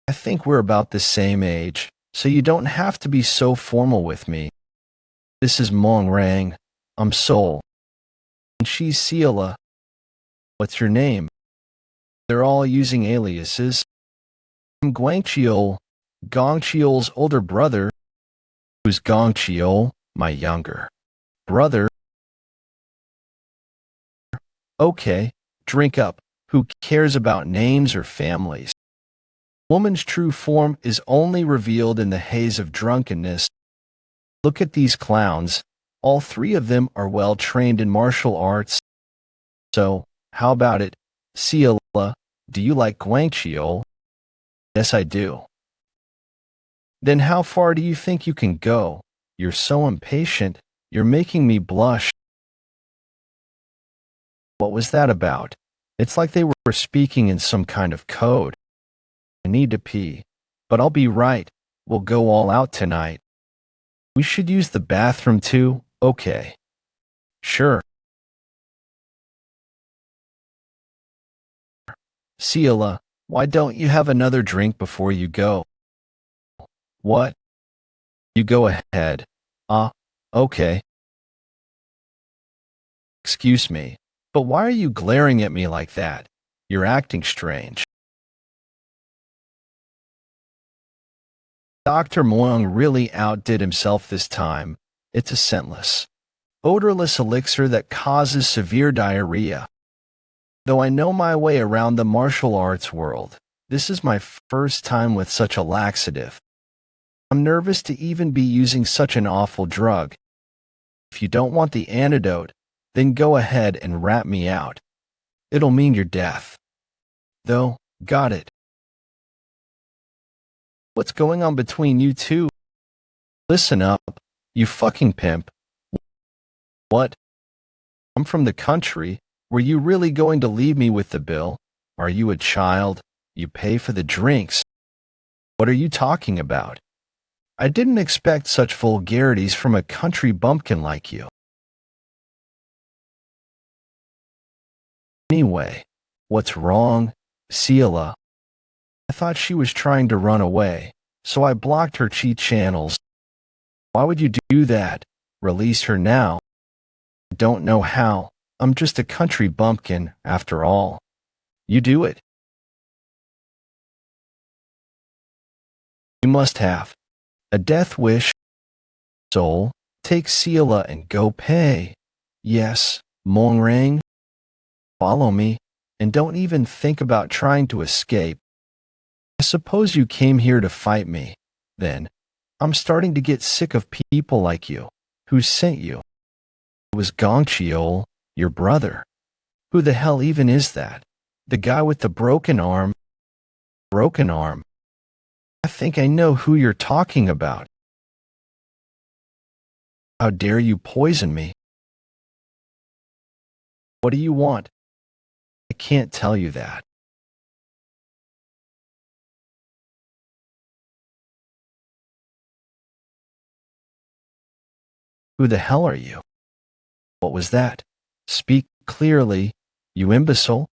I think we're about the same age, so you don't have to be so formal with me. This is Mong Rang. I'm Sol. And she's Ciela. What's your name? They're all using aliases. I'm Guangqiol, Gongqiol's older brother. Who's Gongqiol? My younger brother. Okay, drink up. Who cares about names or families? Woman's true form is only revealed in the haze of drunkenness. Look at these clowns. All three of them are well trained in martial arts. So, how about it, Ciela? Do you like Guangqiol? Yes, I do. Then how far do you think you can go? You're so impatient. You're making me blush. What was that about? It's like they were speaking in some kind of code. I need to pee, but I'll be right. We'll go all out tonight. We should use the bathroom too, okay? Sure. Ciela, why don't you have another drink before you go? What? You go ahead. Okay. Excuse me, but why are you glaring at me like that? You're acting strange. Dr. Moong really outdid himself this time. It's a scentless, odorless elixir that causes severe diarrhea. Though I know my way around the martial arts world, this is my first time with such a laxative. I'm nervous to even be using such an awful drug. If you don't want the antidote, then go ahead and rat me out. It'll mean your death. Though, got it. What's going on between you two? Listen up, you fucking pimp. What? I'm from the country. Were you really going to leave me with the bill? Are you a child? You pay for the drinks. What are you talking about? I didn't expect such vulgarities from a country bumpkin like you. Anyway, what's wrong, Ciela? I thought she was trying to run away, so I blocked her cheat channels. Why would you do that? Release her now. I don't know how. I'm just a country bumpkin, after all. You do it. You must have a death wish. Soul, take Ciela and go pay. Yes, Mong Rang. Follow me, and don't even think about trying to escape. I suppose you came here to fight me. Then, I'm starting to get sick of people like you. Who sent you? It was Gongqiol, your brother. Who the hell even is that? The guy with the broken arm? Broken arm? I think I know who you're talking about. How dare you poison me? What do you want? I can't tell you that. Who the hell are you? What was that? Speak clearly, you imbecile.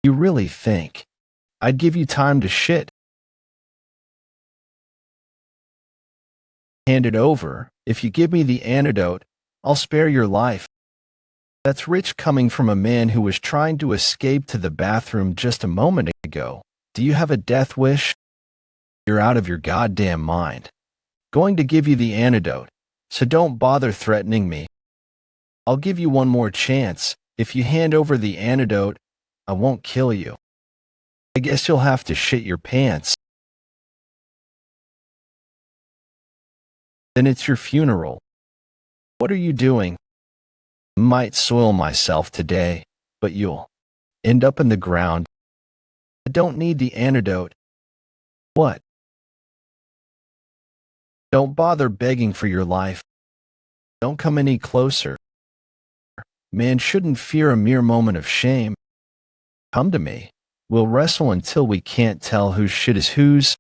You really think I'd give you time to shit? Hand it over. If you give me the antidote, I'll spare your life. That's rich coming from a man who was trying to escape to the bathroom just a moment ago. Do you have a death wish? You're out of your goddamn mind. Going to give you the antidote, so don't bother threatening me. I'll give you one more chance. If you hand over the antidote, I won't kill you. I guess you'll have to shit your pants. Then it's your funeral. What are you doing? Might soil myself today, but you'll end up in the ground. I don't need the antidote. What? Don't bother begging for your life. Don't come any closer. Man shouldn't fear a mere moment of shame. Come to me. We'll wrestle until we can't tell whose shit is whose.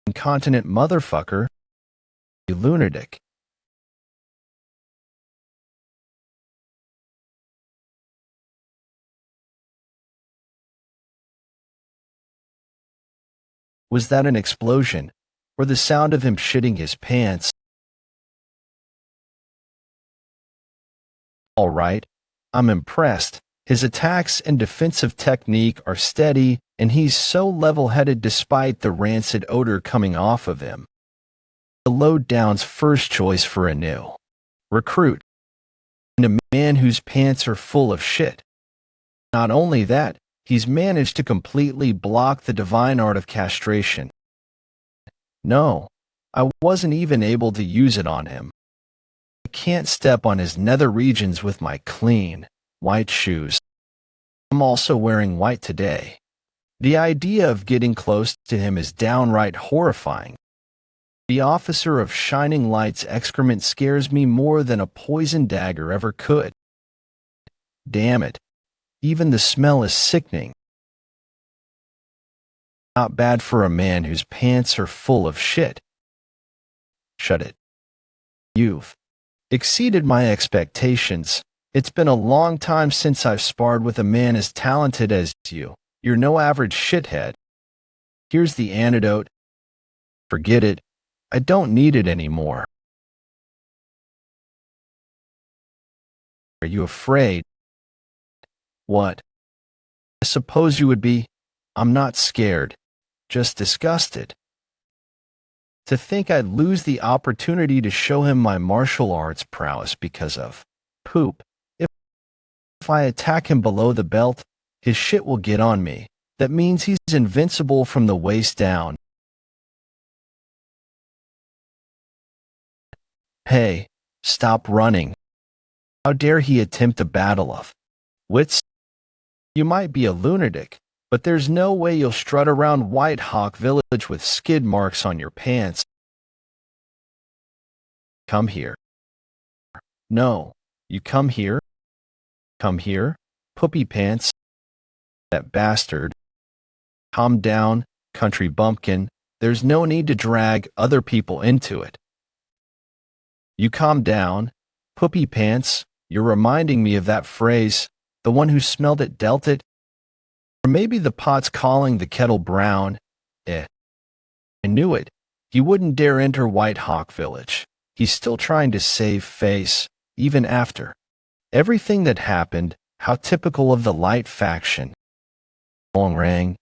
Incontinent motherfucker. You lunatic. Was that an explosion, or the sound of him shitting his pants? All right, I'm impressed. His attacks and defensive technique are steady, and he's so level-headed despite the rancid odor coming off of him. The low-down's first choice for a new recruit, and a man whose pants are full of shit. Not only that, he's managed to completely block the divine art of castration. No, I wasn't even able to use it on him. I can't step on his nether regions with my clean, white shoes. I'm also wearing white today. The idea of getting close to him is downright horrifying. The officer of shining light's excrement scares me more than a poison dagger ever could. Damn it. Even the smell is sickening. Not bad for a man whose pants are full of shit. Shut it. You've exceeded my expectations. It's been a long time since I've sparred with a man as talented as you. You're no average shithead. Here's the antidote. Forget it. I don't need it anymore. Are you afraid? What? I suppose you would be. I'm not scared, just disgusted. To think I'd lose the opportunity to show him my martial arts prowess because of poop. If I attack him below the belt, his shit will get on me. That means he's invincible from the waist down. Hey, stop running. How dare he attempt a battle of wits? You might be a lunatic, but there's no way you'll strut around White Hawk Village with skid marks on your pants. Come here. No, you come here. Come here, poopy pants. That bastard. Calm down, country bumpkin. There's no need to drag other people into it. You calm down, poopy pants. You're reminding me of that phrase, the one who smelled it dealt it. Or maybe the pot's calling the kettle brown. I knew it. He wouldn't dare enter White Hawk Village. He's still trying to save face, even after everything that happened. How typical of the light faction. Mongrang,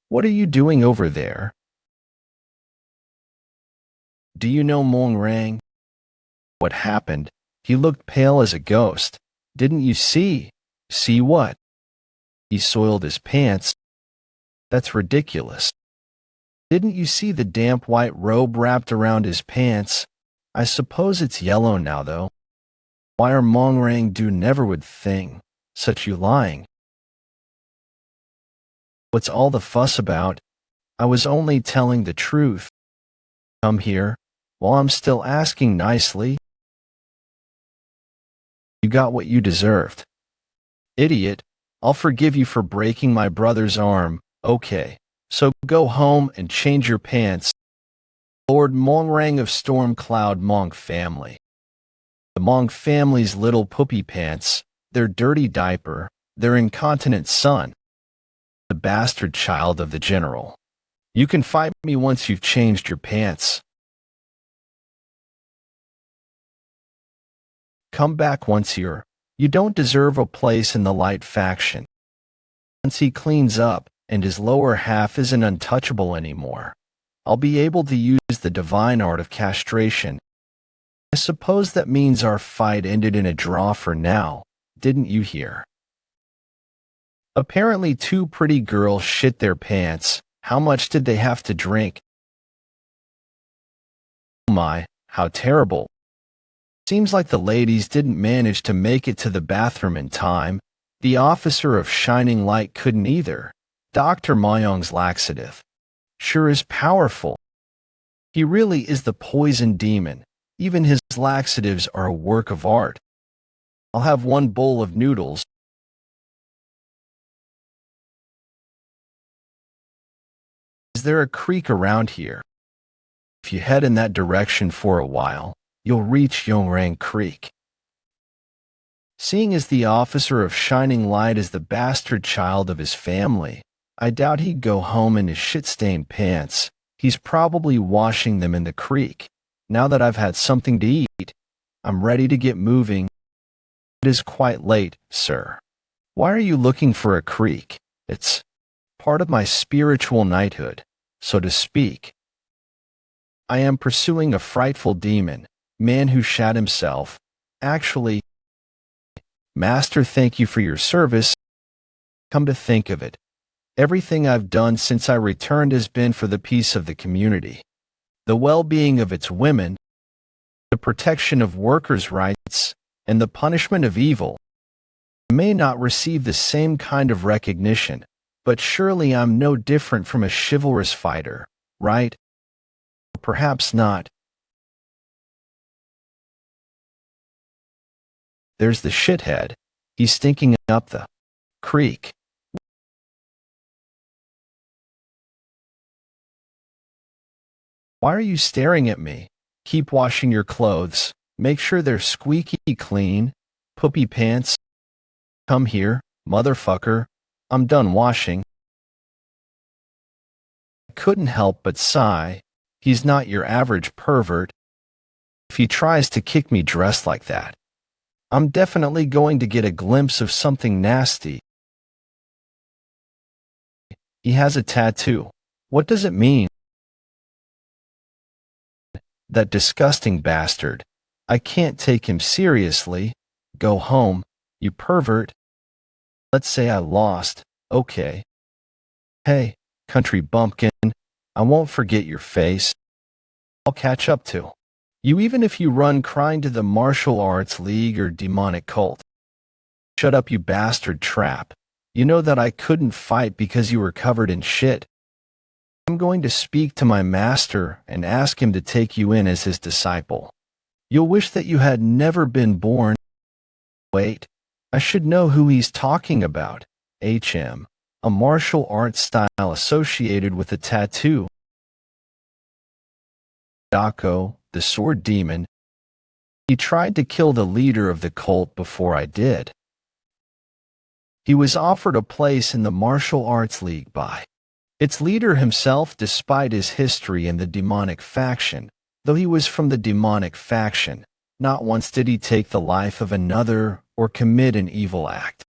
what are you doing over there? Do you know Mongrang? What happened? He looked pale as a ghost. Didn't you see? See what? He soiled his pants. That's ridiculous. Didn't you see the damp white robe wrapped around his pants? I suppose it's yellow now, though. Why are Mongrang do neverwood thing? Such you lying. What's all the fuss about? I was only telling the truth. Come here, while I'm still asking nicely. You got what you deserved. Idiot, I'll forgive you for breaking my brother's arm. Okay, so go home and change your pants. Lord Mongrang of Stormcloud Monk family. The Monk family's little poopy pants, their dirty diaper, their incontinent son. The bastard child of the general. You can fight me once you've changed your pants. Come back once you don't deserve a place in the light faction. Once he cleans up, and his lower half isn't untouchable anymore, I'll be able to use the divine art of castration. I suppose that means our fight ended in a draw for now, didn't you hear? Apparently 2 pretty girls shit their pants. How much did they have to drink? Oh my, How terrible. Seems like the ladies didn't manage to make it to the bathroom in time. The officer of shining light couldn't either. Dr. Mayong's laxative sure is powerful. He really is the poison demon. Even his laxatives are a work of art. I'll have one bowl of noodles. Is there a creek around here? If you head in that direction for a while, you'll reach Yongrang Creek. Seeing as the officer of shining light is the bastard child of his family, I doubt he'd go home in his shit-stained pants. He's probably washing them in the creek. Now that I've had something to eat, I'm ready to get moving. It is quite late, sir. Why are you looking for a creek? It's part of my spiritual knighthood, so to speak. I am pursuing a frightful demon, man who shat himself. Actually, Master, thank you for your service. Come to think of it, everything I've done since I returned has been for the peace of the community, the well-being of its women, the protection of workers' rights, and the punishment of evil. I may not receive the same kind of recognition, but surely I'm no different from a chivalrous fighter, right? Perhaps not. There's the shithead. He's stinking up the creek. Why are you staring at me? Keep washing your clothes. Make sure they're squeaky clean. Poopy pants. Come here, motherfucker. I'm done washing. I couldn't help but sigh. He's not your average pervert. If he tries to kick me dressed like that, I'm definitely going to get a glimpse of something nasty. He has a tattoo. What does it mean? That disgusting bastard. I can't take him seriously. Go home, you pervert. Let's say I lost. Okay. Hey, country bumpkin, I won't forget your face. I'll catch up to you even if you run crying to the martial arts league or demonic cult. Shut up, you bastard trap. You know that I couldn't fight because you were covered in shit. I'm going to speak to my master and ask him to take you in as his disciple. You'll wish that you had never been born. Wait, I should know who he's talking about. HM, a martial arts style associated with a tattoo. Dako, the sword demon. He tried to kill the leader of the cult before I did. He was offered a place in the martial arts league by its leader himself, despite his history in the demonic faction. Though he was from the demonic faction, not once did he take the life of another or commit an evil act.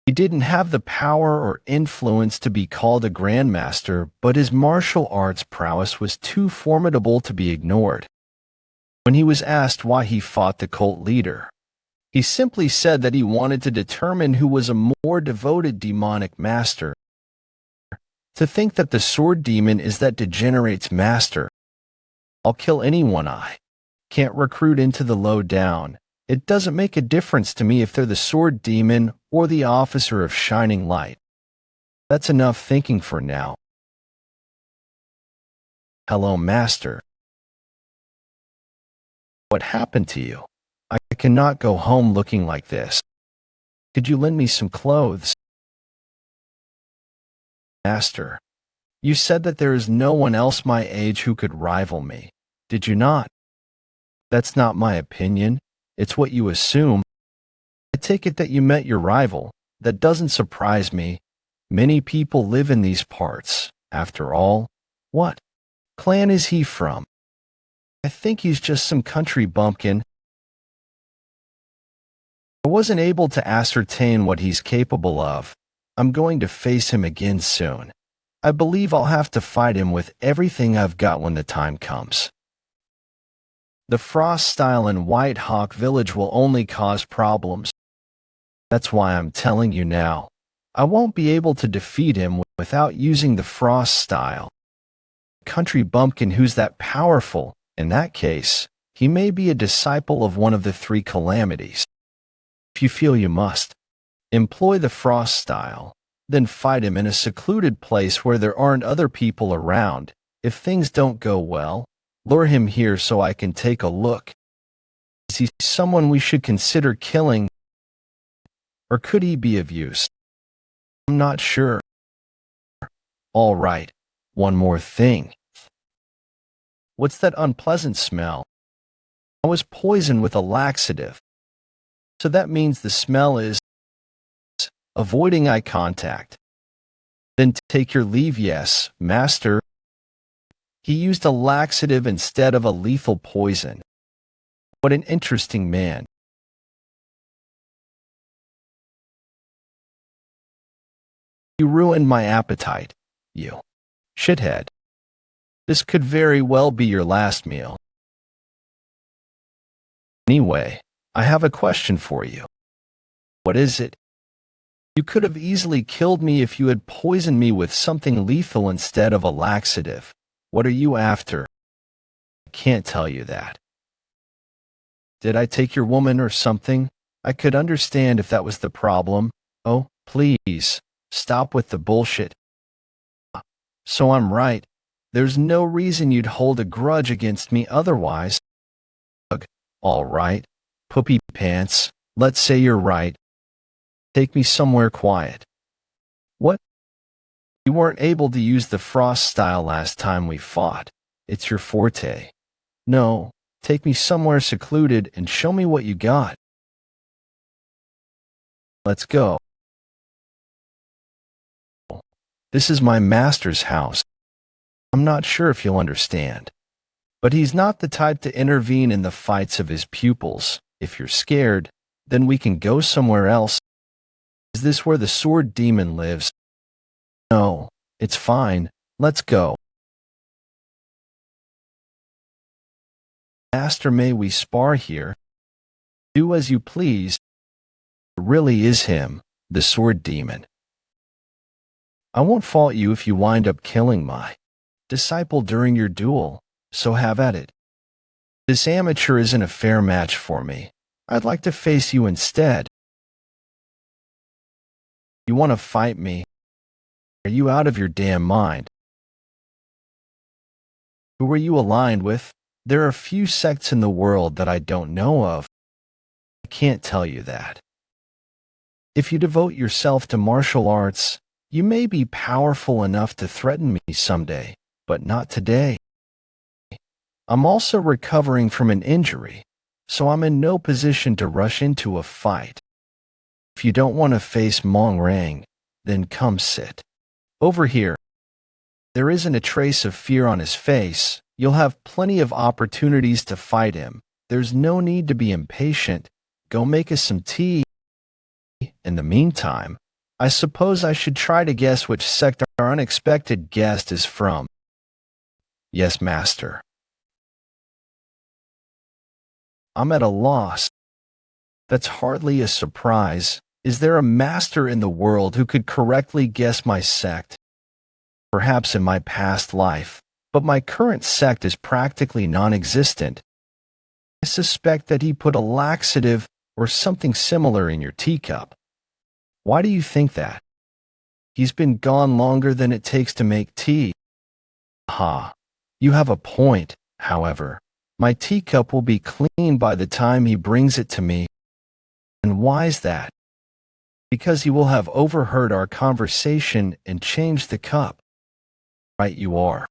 He didn't have the power or influence to be called a grandmaster, but his martial arts prowess was too formidable to be ignored. When he was asked why he fought the cult leader, he simply said that he wanted to determine who was a more devoted demonic master. To think that the sword demon is that degenerate's master. I'll kill anyone I can't recruit into the low down. It doesn't make a difference to me if they're the sword demon or the officer of shining light. That's enough thinking for now. Hello, master. What happened to you? I cannot go home looking like this. Could you lend me some clothes? Master, you said that there is no one else my age who could rival me. Did you not? That's not my opinion. It's what you assume. I take it that you met your rival. That doesn't surprise me. Many people live in these parts. After all, what clan is he from? I think he's just some country bumpkin. I wasn't able to ascertain what he's capable of. I'm going to face him again soon. I believe I'll have to fight him with everything I've got when the time comes. The Frost style in White Hawk Village will only cause problems. That's why I'm telling you now. I won't be able to defeat him without using the Frost style. Country bumpkin who's that powerful, In that case, he may be a disciple of one of the three calamities. If you feel you must, employ the frost style, then fight him in a secluded place where there aren't other people around. If things don't go well, lure him here so I can take a look. Is he someone we should consider killing, or could he be of use? I'm not sure. All right, one more thing. What's that unpleasant smell? I was poisoned with a laxative. So that means the smell is avoiding eye contact. Then take your leave. Yes, master. He used a laxative instead of a lethal poison. What an interesting man. You ruined my appetite, you shithead. This could very well be your last meal. Anyway, I have a question for you. What is it? You could have easily killed me if you had poisoned me with something lethal instead of a laxative. What are you after? I can't tell you that. Did I take your woman or something? I could understand if that was the problem. Oh, please, stop with the bullshit. So I'm right. There's no reason you'd hold a grudge against me otherwise. All right, poopy pants, let's say you're right. Take me somewhere quiet. What? You weren't able to use the frost style last time we fought. It's your forte. No, take me somewhere secluded and show me what you got. Let's go. This is my master's house. I'm not sure if you'll understand. But he's not the type to intervene in the fights of his pupils. If you're scared, then we can go somewhere else. Is this where the sword demon lives? No, it's fine. Let's go. Master, may we spar here? Do as you please. It really is him, the sword demon. I won't fault you if you wind up killing my disciple during your duel. So have at it. This amateur isn't a fair match for me. I'd like to face you instead. You want to fight me? Are you out of your damn mind? Who are you aligned with? There are few sects in the world that I don't know of. I can't tell you that. If you devote yourself to martial arts, you may be powerful enough to threaten me someday, but not today. I'm also recovering from an injury, so I'm in no position to rush into a fight. If you don't want to face Mong Rang, then come sit over here. There isn't a trace of fear on his face. You'll have plenty of opportunities to fight him. There's no need to be impatient. Go make us some tea. In the meantime, I suppose I should try to guess which sect our unexpected guest is from. Yes, master. I'm at a loss. That's hardly a surprise. Is there a master in the world who could correctly guess my sect? Perhaps in my past life, but my current sect is practically non-existent. I suspect that he put a laxative or something similar in your teacup. Why do you think that? He's been gone longer than it takes to make tea. Ha! You have a point, however. My teacup will be clean by the time he brings it to me. And why's that? Because he will have overheard our conversation and changed the cup. Right you are.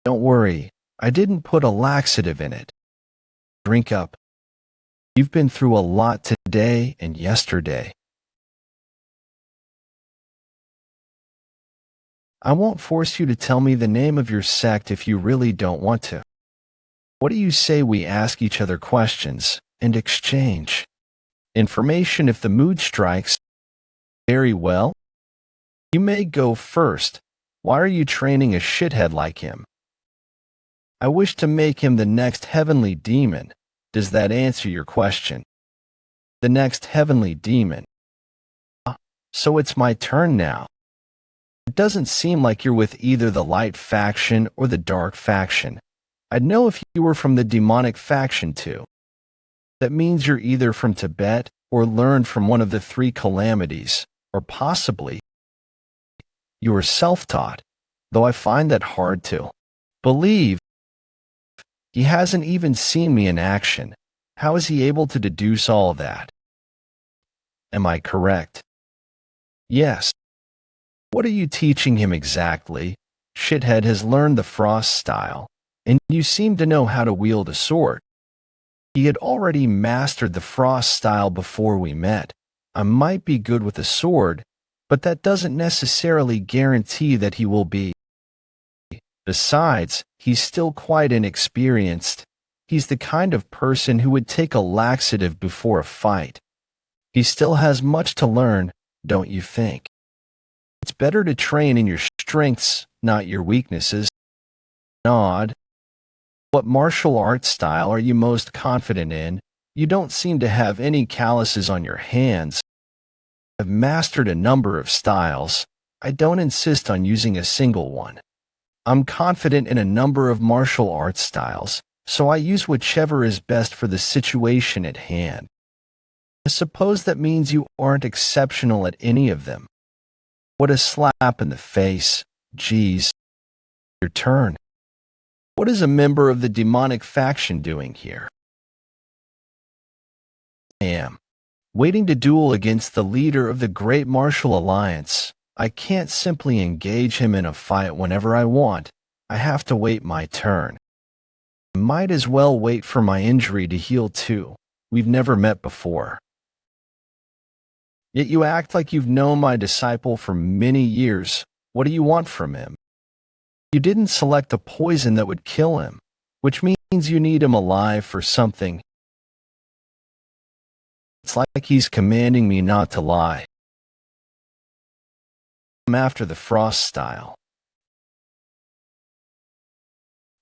Don't worry, I didn't put a laxative in it. Drink up. You've been through a lot today and yesterday. I won't force you to tell me the name of your sect if you really don't want to. What do you say we ask each other questions and exchange information if the mood strikes? Very well. You may go first. Why are you training a shithead like him? I wish to make him the next heavenly demon. Does that answer your question? The next heavenly demon. So it's my turn now. It doesn't seem like you're with either the light faction or the dark faction. I'd know if you were from the demonic faction too. That means you're either from Tibet or learned from one of the three calamities, or possibly you were self-taught, though I find that hard to believe. He hasn't even seen me in action. How is he able to deduce all that? Am I correct? Yes. What are you teaching him exactly? Shithead has learned the frost style, and you seem to know how to wield a sword. He had already mastered the frost style before we met. I might be good with a sword, but that doesn't necessarily guarantee that he will be. Besides, he's still quite inexperienced. He's the kind of person who would take a laxative before a fight. He still has much to learn, don't you think? It's better to train in your strengths, not your weaknesses. Nod. What martial arts style are you most confident in? You don't seem to have any calluses on your hands. I've mastered a number of styles. I don't insist on using a single one. I'm confident in a number of martial arts styles, so I use whichever is best for the situation at hand. I suppose that means you aren't exceptional at any of them. What a slap in the face. Geez. Your turn. What is a member of the demonic faction doing here? I am waiting to duel against the leader of the Great Martial Alliance. I can't simply engage him in a fight whenever I want. I have to wait my turn. I might as well wait for my injury to heal too. We've never met before. Yet you act like you've known my disciple for many years. What do you want from him? You didn't select a poison that would kill him, which means you need him alive for something. It's like he's commanding me not to lie. I'm after the frost style.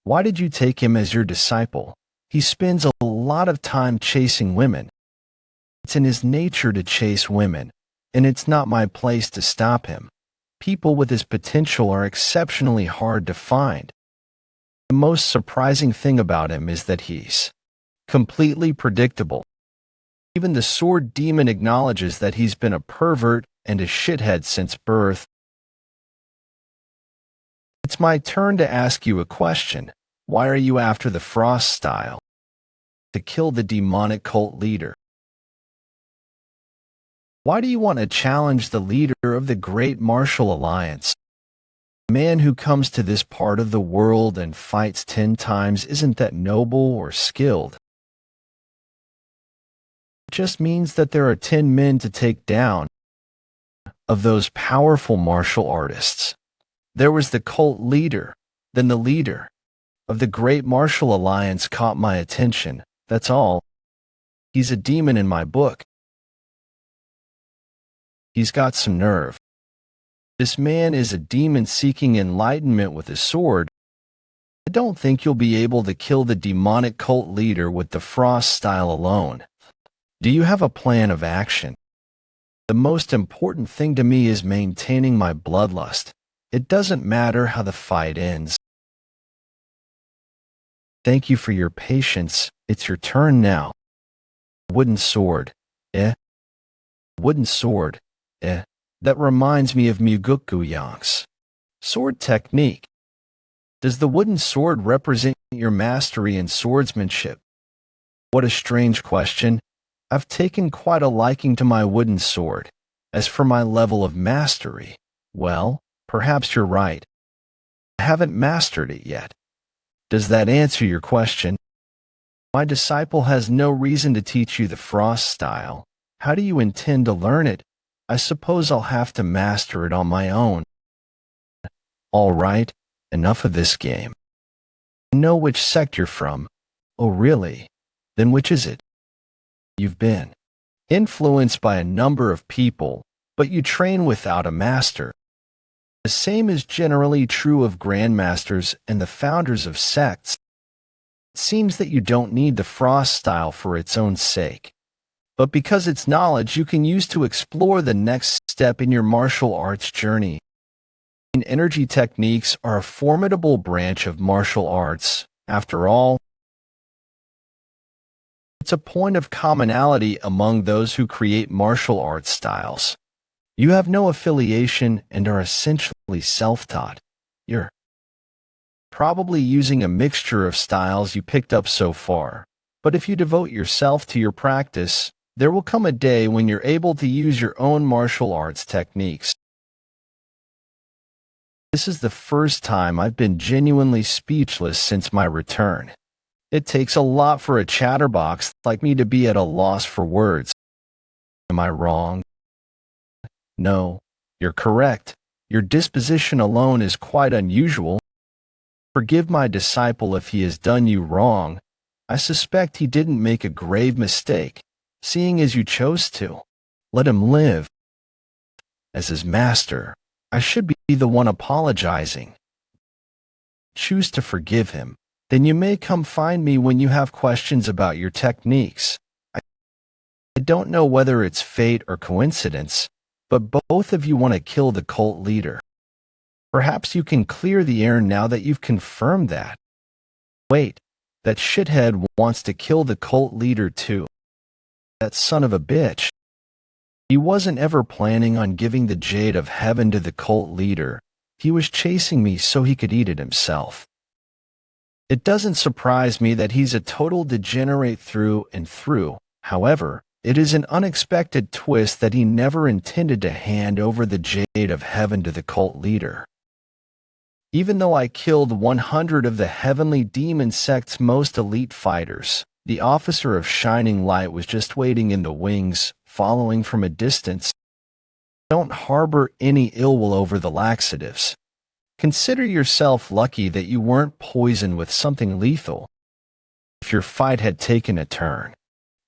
Why did you take him as your disciple? He spends a lot of time chasing women. It's in his nature to chase women, and it's not my place to stop him. People with his potential are exceptionally hard to find. The most surprising thing about him is that he's completely predictable. Even the sword demon acknowledges that he's been a pervert and a shithead since birth. It's my turn to ask you a question. Why are you after the frost style? To kill the demonic cult leader. Why do you want to challenge the leader of the Great Martial Alliance? A man who comes to this part of the world and fights 10 times isn't that noble or skilled. It just means that there are 10 men to take down of those powerful martial artists. There was the cult leader, then the leader of the Great Martial Alliance caught my attention. That's all. He's a demon in my book. He's got some nerve. This man is a demon seeking enlightenment with a sword. I don't think you'll be able to kill the demonic cult leader with the frost style alone. Do you have a plan of action? The most important thing to me is maintaining my bloodlust. It doesn't matter how the fight ends. Thank you for your patience. It's your turn now. Wooden sword. Wooden sword. That reminds me of Mugukuyang's sword technique. Does the wooden sword represent your mastery in swordsmanship? What a strange question. I've taken quite a liking to my wooden sword. As for my level of mastery, well, perhaps you're right. I haven't mastered it yet. Does that answer your question? My disciple has no reason to teach you the frost style. How do you intend to learn it? I suppose I'll have to master it on my own. All right, enough of this game. I know which sect you're from. Oh, really? Then which is it? You've been influenced by a number of people, but you train without a master. The same is generally true of grandmasters and the founders of sects. It seems that you don't need the frost style for its own sake, but because it's knowledge you can use to explore the next step in your martial arts journey. Energy techniques are a formidable branch of martial arts, After all, it's a point of commonality among those who create martial arts styles. You have no affiliation and are essentially self-taught. You're probably using a mixture of styles you picked up so far. But if you devote yourself to your practice, there will come a day when you're able to use your own martial arts techniques. This is the first time I've been genuinely speechless since my return. It takes a lot for a chatterbox like me to be at a loss for words. Am I wrong? No, you're correct. Your disposition alone is quite unusual. Forgive my disciple if he has done you wrong. I suspect he didn't make a grave mistake, seeing as you chose to. Let him live. As his master, I should be the one apologizing. Choose to forgive him. Then you may come find me when you have questions about your techniques. I don't know whether it's fate or coincidence, but both of you want to kill the cult leader. Perhaps you can clear the air now that you've confirmed that. Wait, that shithead wants to kill the cult leader too. That son of a bitch. He wasn't ever planning on giving the Jade of Heaven to the cult leader. He was chasing me so he could eat it himself. It doesn't surprise me that he's a total degenerate through and through. However, it is an unexpected twist that he never intended to hand over the Jade of Heaven to the cult leader. Even though I killed 100 of the heavenly demon sect's most elite fighters, the officer of Shining Light was just waiting in the wings, following from a distance. Don't harbor any ill will over the laxatives. Consider yourself lucky that you weren't poisoned with something lethal. If your fight had taken a turn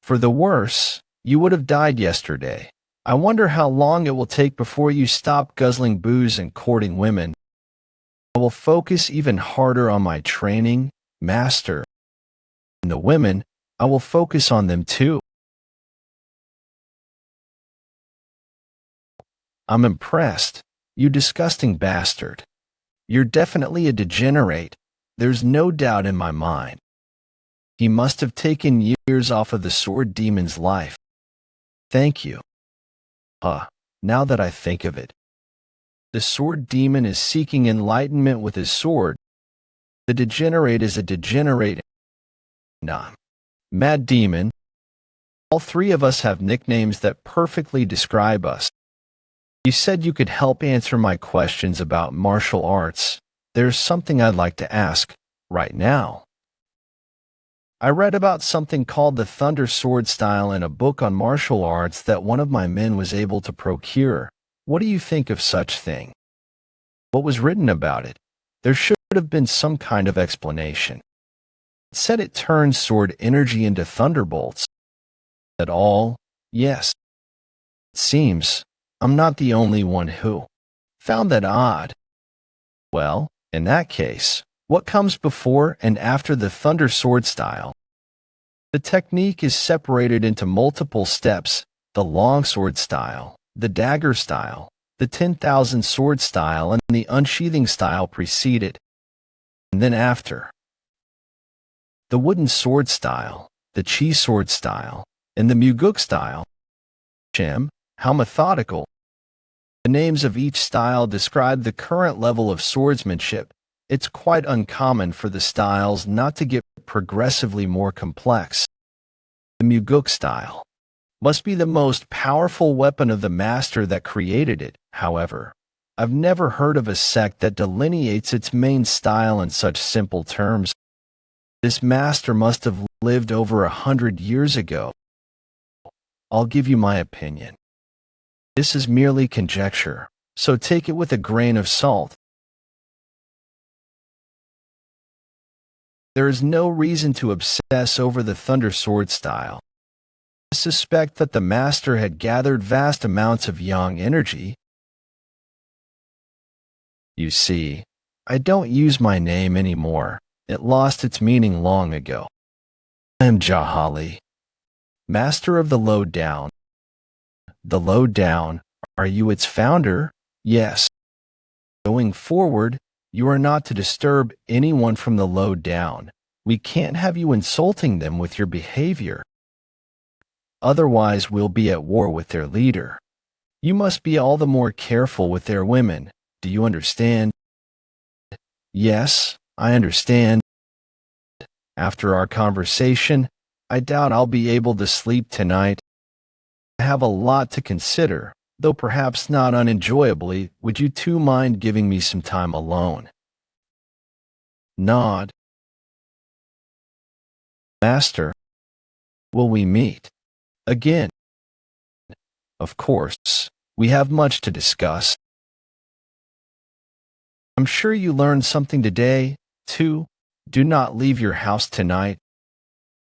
for the worse, you would have died yesterday. I wonder how long it will take before you stop guzzling booze and courting women. I will focus even harder on my training, master. And the women, I will focus on them too. I'm impressed, you disgusting bastard. You're definitely a degenerate. There's no doubt in my mind. He must have taken years off of the sword demon's life. Thank you. Now that I think of it. The sword demon is seeking enlightenment with his sword. The degenerate is a degenerate. Nah. Mad demon. All three of us have nicknames that perfectly describe us. You said you could help answer my questions about martial arts. There's something I'd like to ask, right now. I read about something called the Thunder Sword Style in a book on martial arts that one of my men was able to procure. What do you think of such thing? What was written about it? There should have been some kind of explanation. It said it turns sword energy into thunderbolts. At all? Yes. It seems I'm not the only one who found that odd. Well, in that case, what comes before and after the Thunder Sword Style? The technique is separated into multiple steps: the Long Sword Style, the Dagger Style, the 10,000 Sword Style, and the Unsheathing Style precede it. And then after, the Wooden Sword Style, the Chi Sword Style, and the Muguk Style. Shem, how methodical. The names of each style describe the current level of swordsmanship. It's quite uncommon for the styles not to get progressively more complex. The Muguk style must be the most powerful weapon of the master that created it. However, I've never heard of a sect that delineates its main style in such simple terms. This master must have lived over 100 years ago. I'll give you my opinion. This is merely conjecture, so take it with a grain of salt. There is no reason to obsess over the Thunder Sword Style. I suspect that the master had gathered vast amounts of yang energy. You see, I don't use my name anymore. It lost its meaning long ago. I am Jaha, master of the Lowdown. The Lowdown, are you its founder? Yes. Going forward, you are not to disturb anyone from the Lowdown. We can't have you insulting them with your behavior. Otherwise, we'll be at war with their leader. You must be all the more careful with their women. Do you understand? Yes, I understand. After our conversation, I doubt I'll be able to sleep tonight. I have a lot to consider, though perhaps not unenjoyably. Would you two mind giving me some time alone? Nod. Master, will we meet again? Of course, we have much to discuss. I'm sure you learned something today, too. Do not leave your house tonight.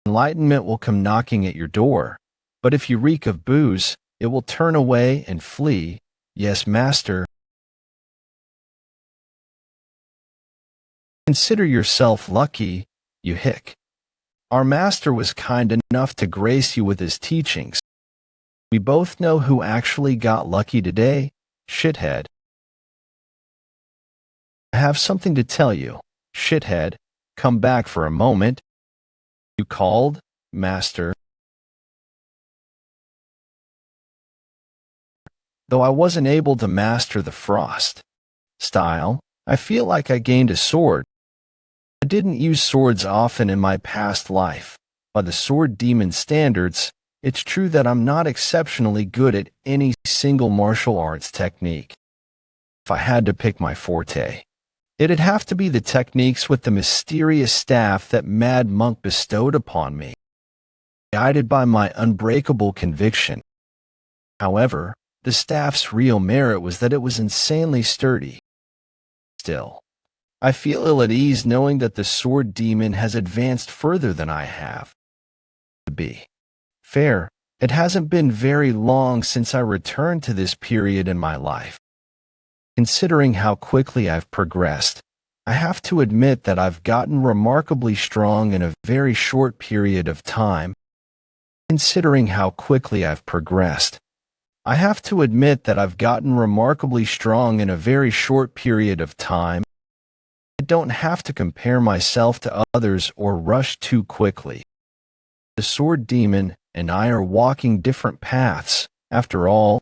Enlightenment will come knocking at your door, but if you reek of booze, it will turn away and flee. Yes, master. Consider yourself lucky, you hick. Our master was kind enough to grace you with his teachings. We both know who actually got lucky today, shithead. I have something to tell you, shithead. Come back for a moment. You called, master. Though I wasn't able to master the frost style, I feel like I gained a sword. I didn't use swords often in my past life. By the sword demon standards, it's true that I'm not exceptionally good at any single martial arts technique. If I had to pick my forte, it'd have to be the techniques with the mysterious staff that Mad Monk bestowed upon me, guided by my unbreakable conviction. However, the staff's real merit was that it was insanely sturdy. Still, I feel ill at ease knowing that the sword demon has advanced further than I have. To be fair, it hasn't been very long since I returned to this period in my life. Considering how quickly I've progressed, I have to admit that I've gotten remarkably strong in a very short period of time. Considering how quickly I've progressed, I have to admit that I've gotten remarkably strong in a very short period of time. I don't have to compare myself to others or rush too quickly. The sword demon and I are walking different paths, after all.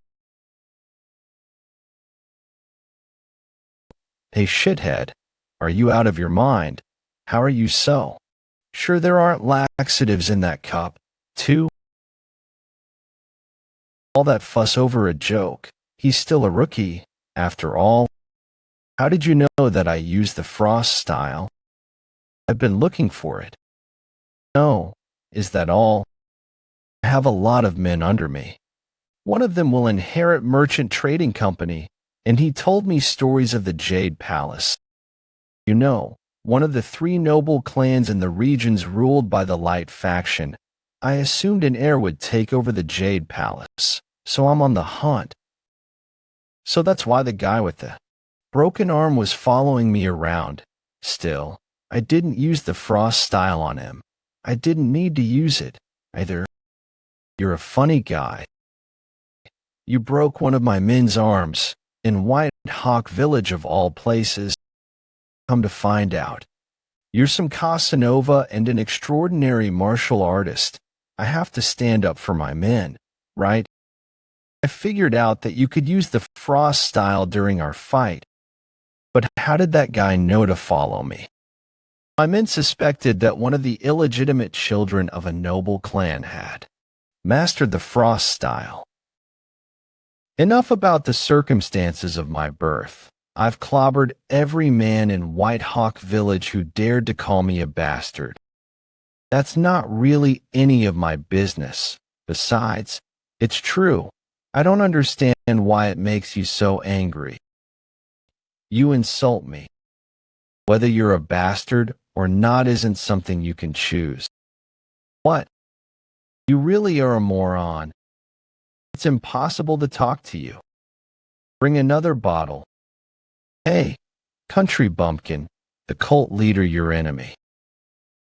Hey shithead, are you out of your mind? How are you so sure there aren't laxatives in that cup, too? All that fuss over a joke. He's still a rookie, after all. How did you know that I used the frost style? I've been looking for it. No, is that all? I have a lot of men under me. One of them will inherit Merchant Trading Company, and he told me stories of the Jade Palace. You know, one of the three noble clans in the regions ruled by the Light faction. I assumed an heir would take over the Jade Palace, so I'm on the hunt. So that's why the guy with the broken arm was following me around. Still, I didn't use the frost style on him. I didn't need to use it, either. You're a funny guy. You broke one of my men's arms, in White Hawk Village of all places. Come to find out, you're some Casanova and an extraordinary martial artist. I have to stand up for my men, right? I figured out that you could use the frost style during our fight. But how did that guy know to follow me? My men suspected that one of the illegitimate children of a noble clan had mastered the frost style. Enough about the circumstances of my birth. I've clobbered every man in White Hawk Village who dared to call me a bastard. That's not really any of my business. Besides, it's true. I don't understand why it makes you so angry. You insult me. Whether you're a bastard or not isn't something you can choose. What? You really are a moron. It's impossible to talk to you. Bring another bottle. Hey, country bumpkin, the cult leader your enemy.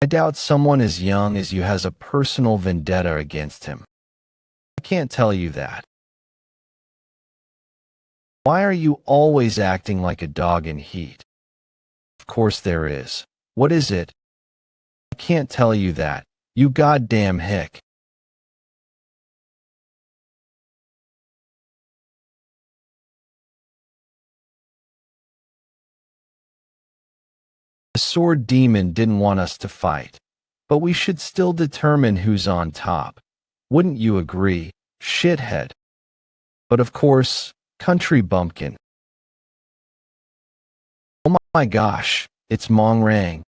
I doubt someone as young as you has a personal vendetta against him. I can't tell you that. Why are you always acting like a dog in heat? Of course there is. What is it? I can't tell you that, you goddamn hick. The sword demon didn't want us to fight, but we should still determine who's on top. Wouldn't you agree, shithead? But of course, country bumpkin. Oh my gosh, it's Mong Rang.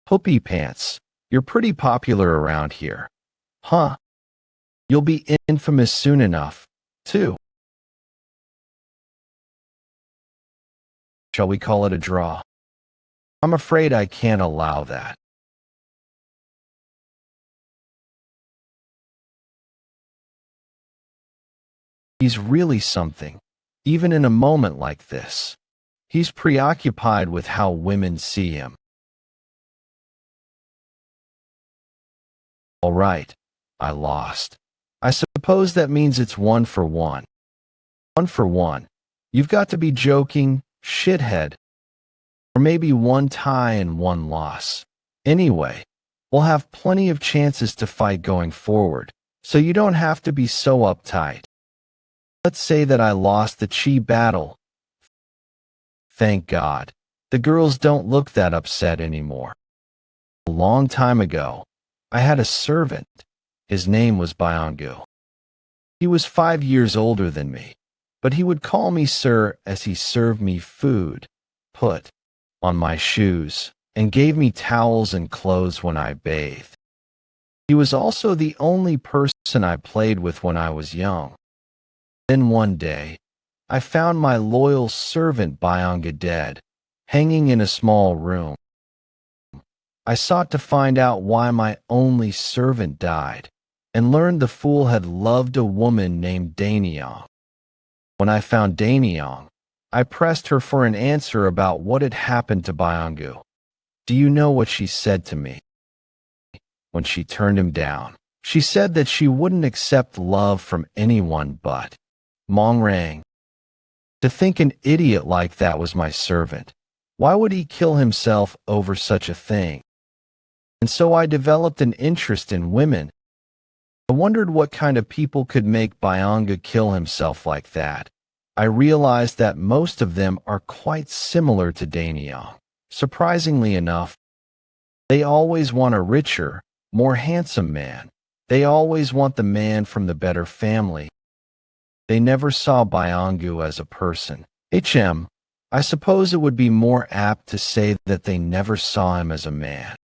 Hoopy pants, you're pretty popular around here. Huh? You'll be infamous soon enough, too. Shall we call it a draw? I'm afraid I can't allow that. He's really something, even in a moment like this. He's preoccupied with how women see him. All right, I lost. I suppose that means it's 1-for-1. 1-for-1. You've got to be joking, shithead. Or maybe 1 tie and 1 loss. Anyway, we'll have plenty of chances to fight going forward, so you don't have to be so uptight. Let's say that I lost the chi battle. Thank God. The girls don't look that upset anymore. A long time ago, I had a servant. His name was Byangu. He was 5 years older than me, but he would call me sir as he served me food, put on my shoes, and gave me towels and clothes when I bathed. He was also the only person I played with when I was young. Then one day, I found my loyal servant Byangu dead, hanging in a small room. I sought to find out why my only servant died, and learned the fool had loved a woman named Danyang. When I found Danyang, I pressed her for an answer about what had happened to Byangu. Do you know what she said to me? When she turned him down, she said that she wouldn't accept love from anyone but Mong Rang. To think an idiot like that was my servant. Why would he kill himself over such a thing? And so I developed an interest in women. I wondered what kind of people could make Byangu kill himself like that. I realized that most of them are quite similar to Danyang. Surprisingly enough, they always want a richer, more handsome man. They always want the man from the better family. They never saw Byangu as a person. I suppose it would be more apt to say that they never saw him as a man.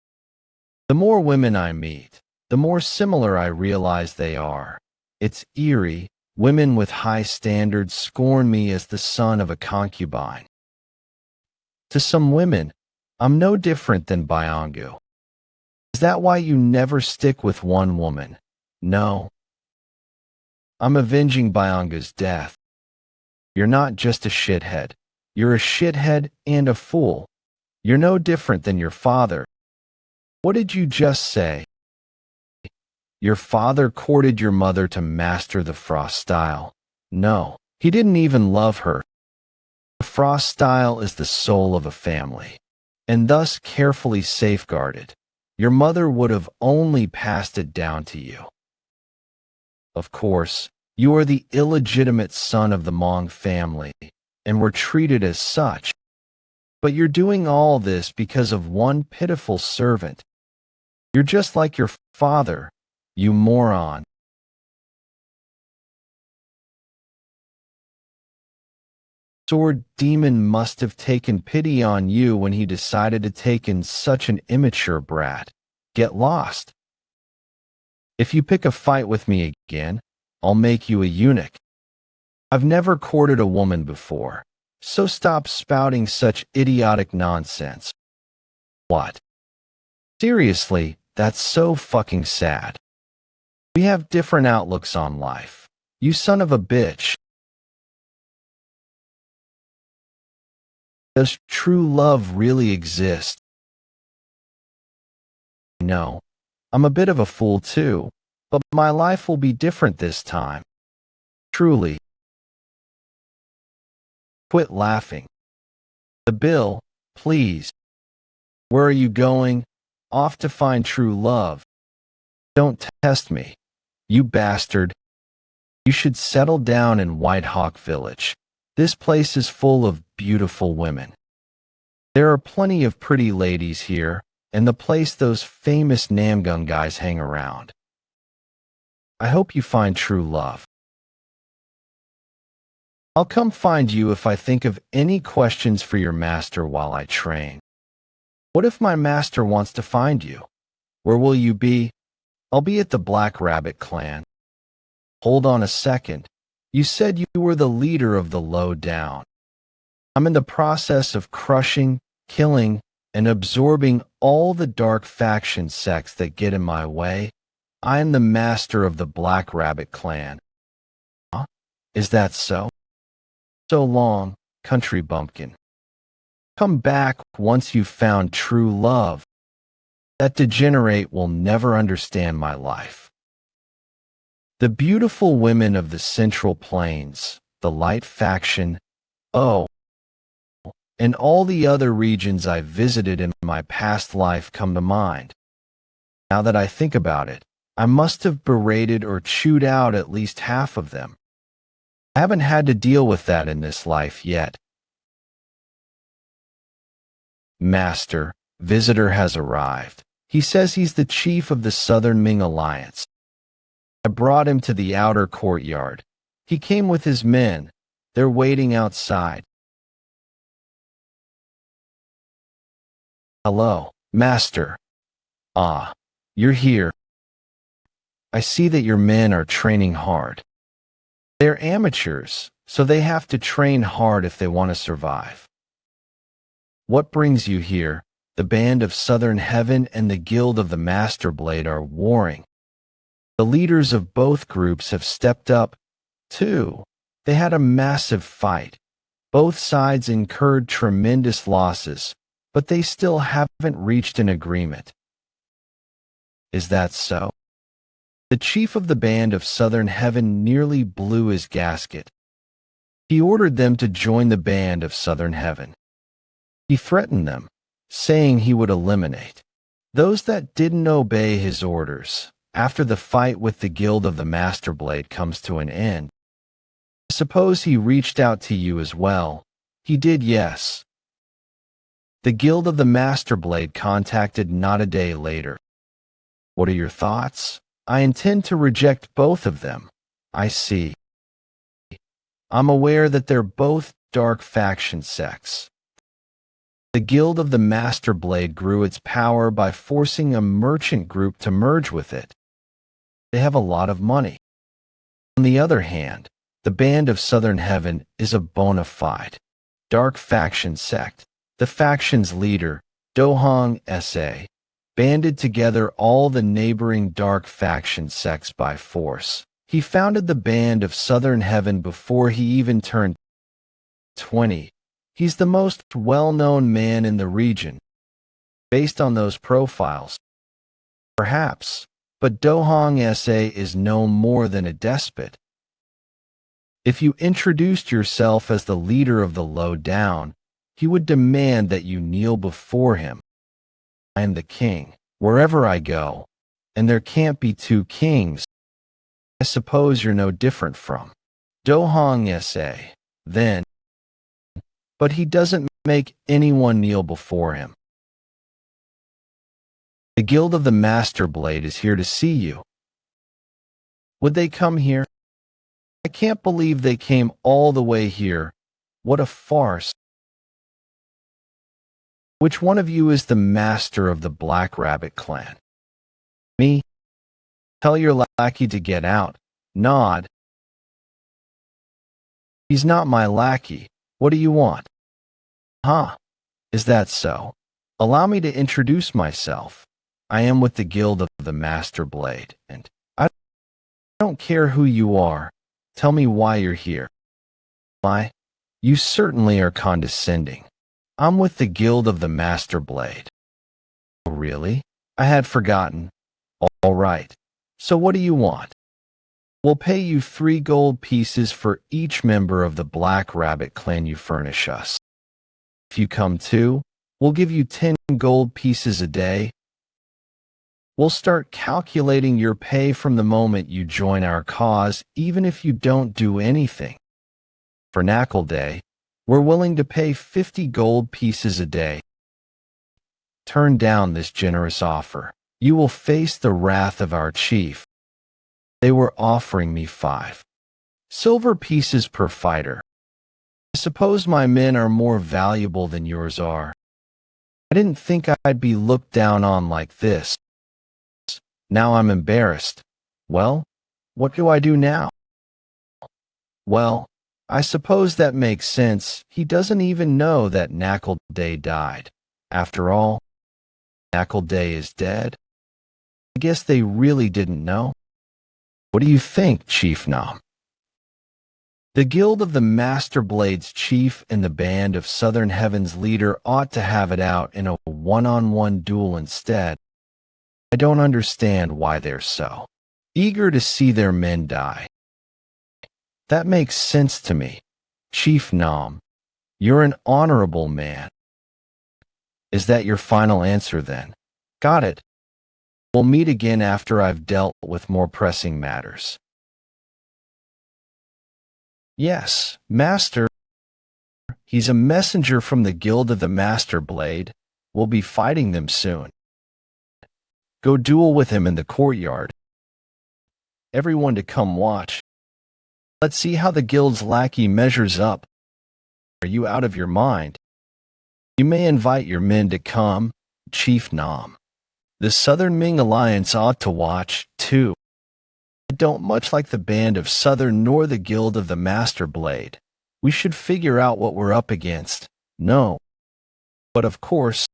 The more women I meet, the more similar I realize they are. It's eerie. Women with high standards scorn me as the son of a concubine. To some women, I'm no different than Byangu. Is that why you never stick with one woman? No. I'm avenging Byangu's death. You're not just a shithead. You're a shithead and a fool. You're no different than your father. What did you just say? Your father courted your mother to master the frost style. No, he didn't even love her. The frost style is the soul of a family, and thus carefully safeguarded. Your mother would have only passed it down to you. Of course, you are the illegitimate son of the Mong family, and were treated as such. But you're doing all this because of one pitiful servant. You're just like your father, you moron. Sword demon must have taken pity on you when he decided to take in such an immature brat. Get lost. If you pick a fight with me again, I'll make you a eunuch. I've never courted a woman before, so stop spouting such idiotic nonsense. What? Seriously, that's so fucking sad. We have different outlooks on life. You son of a bitch. Does true love really exist? No. I'm a bit of a fool too, but my life will be different this time. Truly. Quit laughing. The bill, please. Where are you going? off to find true love. Don't test me, you bastard. You should settle down in White Hawk Village. This place is full of beautiful women. There are plenty of pretty ladies here, and the place those famous Namgun guys hang around. I hope you find true love. I'll come find you if I think of any questions for your master while I train. What if my master wants to find you? Where will you be? I'll be at the Black Rabbit clan. Hold on a second. You said you were the leader of the Low Down. I'm in the process of crushing, killing, and absorbing all the dark faction sects that get in my way. I am the master of the Black Rabbit clan. Huh? Is that so? So long, country bumpkin. Come back once you've found true love. That degenerate will never understand my life. The beautiful women of the Central Plains, the Light faction, oh, and all the other regions I visited in my past life come to mind. Now that I think about it, I must have berated or chewed out at least half of them. I haven't had to deal with that in this life yet. Master, visitor has arrived. He says he's the chief of the Southern Ming Alliance. I brought him to the outer courtyard. He came with his men. They're waiting outside. Hello, Master. Ah, you're here. I see that your men are training hard. They're amateurs, so they have to train hard if they want to survive. What brings you here? The Band of Southern Heaven and the Guild of the Master Blade are warring. The leaders of both groups have stepped up, too. They had a massive fight. Both sides incurred tremendous losses, but they still haven't reached an agreement. Is that so? The chief of the Band of Southern Heaven nearly blew his gasket. He ordered them to join the Band of Southern Heaven. He threatened them, saying he would eliminate those that didn't obey his orders after the fight with the Guild of the Master Blade comes to an end. I suppose he reached out to you as well. He did, yes. The Guild of the Master Blade contacted not a day later. What are your thoughts? I intend to reject both of them. I see. I'm aware that they're both dark faction sects. The Guild of the Master Blade grew its power by forcing a merchant group to merge with it. They have a lot of money. On the other hand, the Band of Southern Heaven is a bona fide dark faction sect. The faction's leader, Dohong Sa, banded together all the neighboring dark faction sects by force. He founded the Band of Southern Heaven before he even turned 20. He's the most well-known man in the region. Based on those profiles, perhaps, but Dohong Sa is no more than a despot. If you introduced yourself as the leader of the Low Down, he would demand that you kneel before him. I am the king, wherever I go, and there can't be two kings. I suppose you're no different from Dohong Sa, then. But he doesn't make anyone kneel before him. The Guild of the Master Blade is here to see you. Would they come here? I can't believe they came all the way here. What a farce. Which one of you is the master of the Black Rabbit clan? Me? Tell your lackey to get out. Nod. He's not my lackey. What do you want? Huh? Is that so? Allow me to introduce myself. I am with the Guild of the Master Blade, and I don't care who you are. Tell me why you're here. Why? You certainly are condescending. I'm with the Guild of the Master Blade. Oh, really? I had forgotten. All right. So what do you want? We'll pay you 3 gold pieces for each member of the Black Rabbit clan you furnish us. If you come too, we'll give you 10 gold pieces a day. We'll start calculating your pay from the moment you join our cause, even if you don't do anything. For Knuckle Day, we're willing to pay 50 gold pieces a day. Turn down this generous offer. You will face the wrath of our chief. They were offering me 5 silver pieces per fighter. I suppose my men are more valuable than yours are. I didn't think I'd be looked down on like this. Now I'm embarrassed. Well, what do I do now? Well, I suppose that makes sense. He doesn't even know that Knuckle Day died. After all, Knuckle Day is dead. I guess they really didn't know. What do you think, Chief Nom? The Guild of the Master Blade's chief and the Band of Southern Heaven's leader ought to have it out in a one-on-one duel instead. I don't understand why they're so eager to see their men die. That makes sense to me. Chief Nom, you're an honorable man. Is that your final answer then? Got it. We'll meet again after I've dealt with more pressing matters. Yes, Master. He's a messenger from the Guild of the Master Blade. We'll be fighting them soon. Go duel with him in the courtyard. Everyone to come watch. Let's see how the guild's lackey measures up. Are you out of your mind? You may invite your men to come, Chief Nom. The Southern Ming Alliance ought to watch, too. I don't much like the Band of Southern nor the Guild of the Master Blade. We should figure out what we're up against. No. But of course,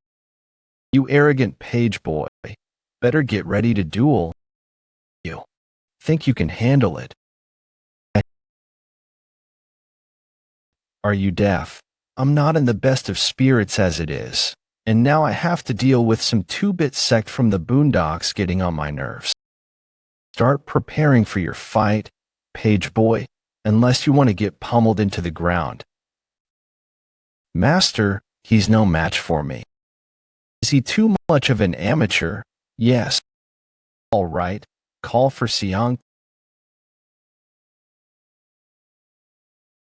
you arrogant page boy, better get ready to duel. You think you can handle it? Are you deaf? I'm not in the best of spirits as it is, and now I have to deal with some 2-bit sect from the boondocks getting on my nerves. Start preparing for your fight, page boy, unless you want to get pummeled into the ground. Master, he's no match for me. Is he too much of an amateur? Yes. All right, call for Siang.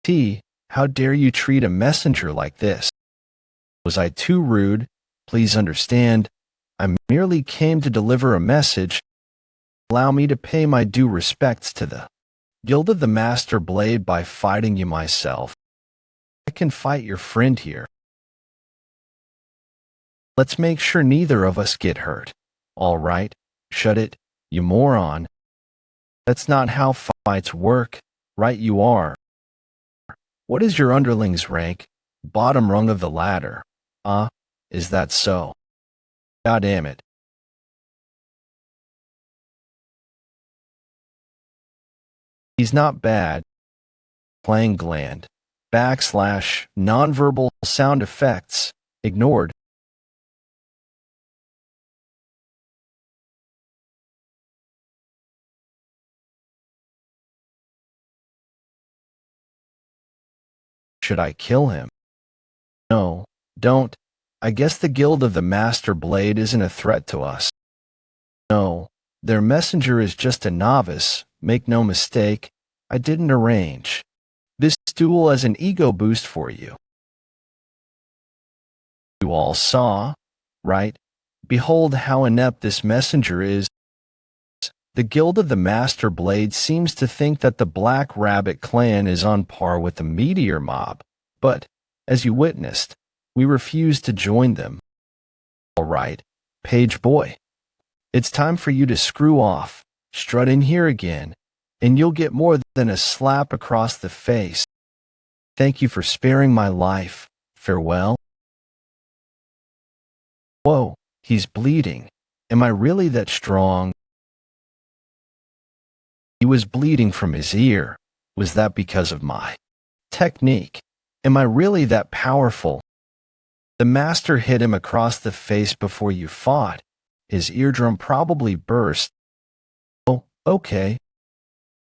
T. How dare you treat a messenger like this? Was I too rude? Please understand, I merely came to deliver a message. Allow me to pay my due respects to the Guild of the Master Blade by fighting you myself. I can fight your friend here. Let's make sure neither of us get hurt. All right, shut it, you moron. That's not how fights work, right you are. What is your underling's rank? Bottom rung of the ladder. Is that so? God damn it. He's not bad. Playing gland. / nonverbal sound effects. Ignored. Should I kill him? No, don't. I guess the Guild of the Master Blade isn't a threat to us. No, their messenger is just a novice. Make no mistake, I didn't arrange this duel as an ego boost for you. You all saw, right? Behold how inept this messenger is. The Guild of the Master Blade seems to think that the Black Rabbit clan is on par with the Meteor Mob, but, as you witnessed, we refused to join them. All right, page boy. It's time for you to screw off, strut in here again, and you'll get more than a slap across the face. Thank you for sparing my life. Farewell. Whoa, he's bleeding. Am I really that strong? He was bleeding from his ear. Was that because of my technique? Am I really that powerful? The master hit him across the face before you fought. His eardrum probably burst. Oh, okay.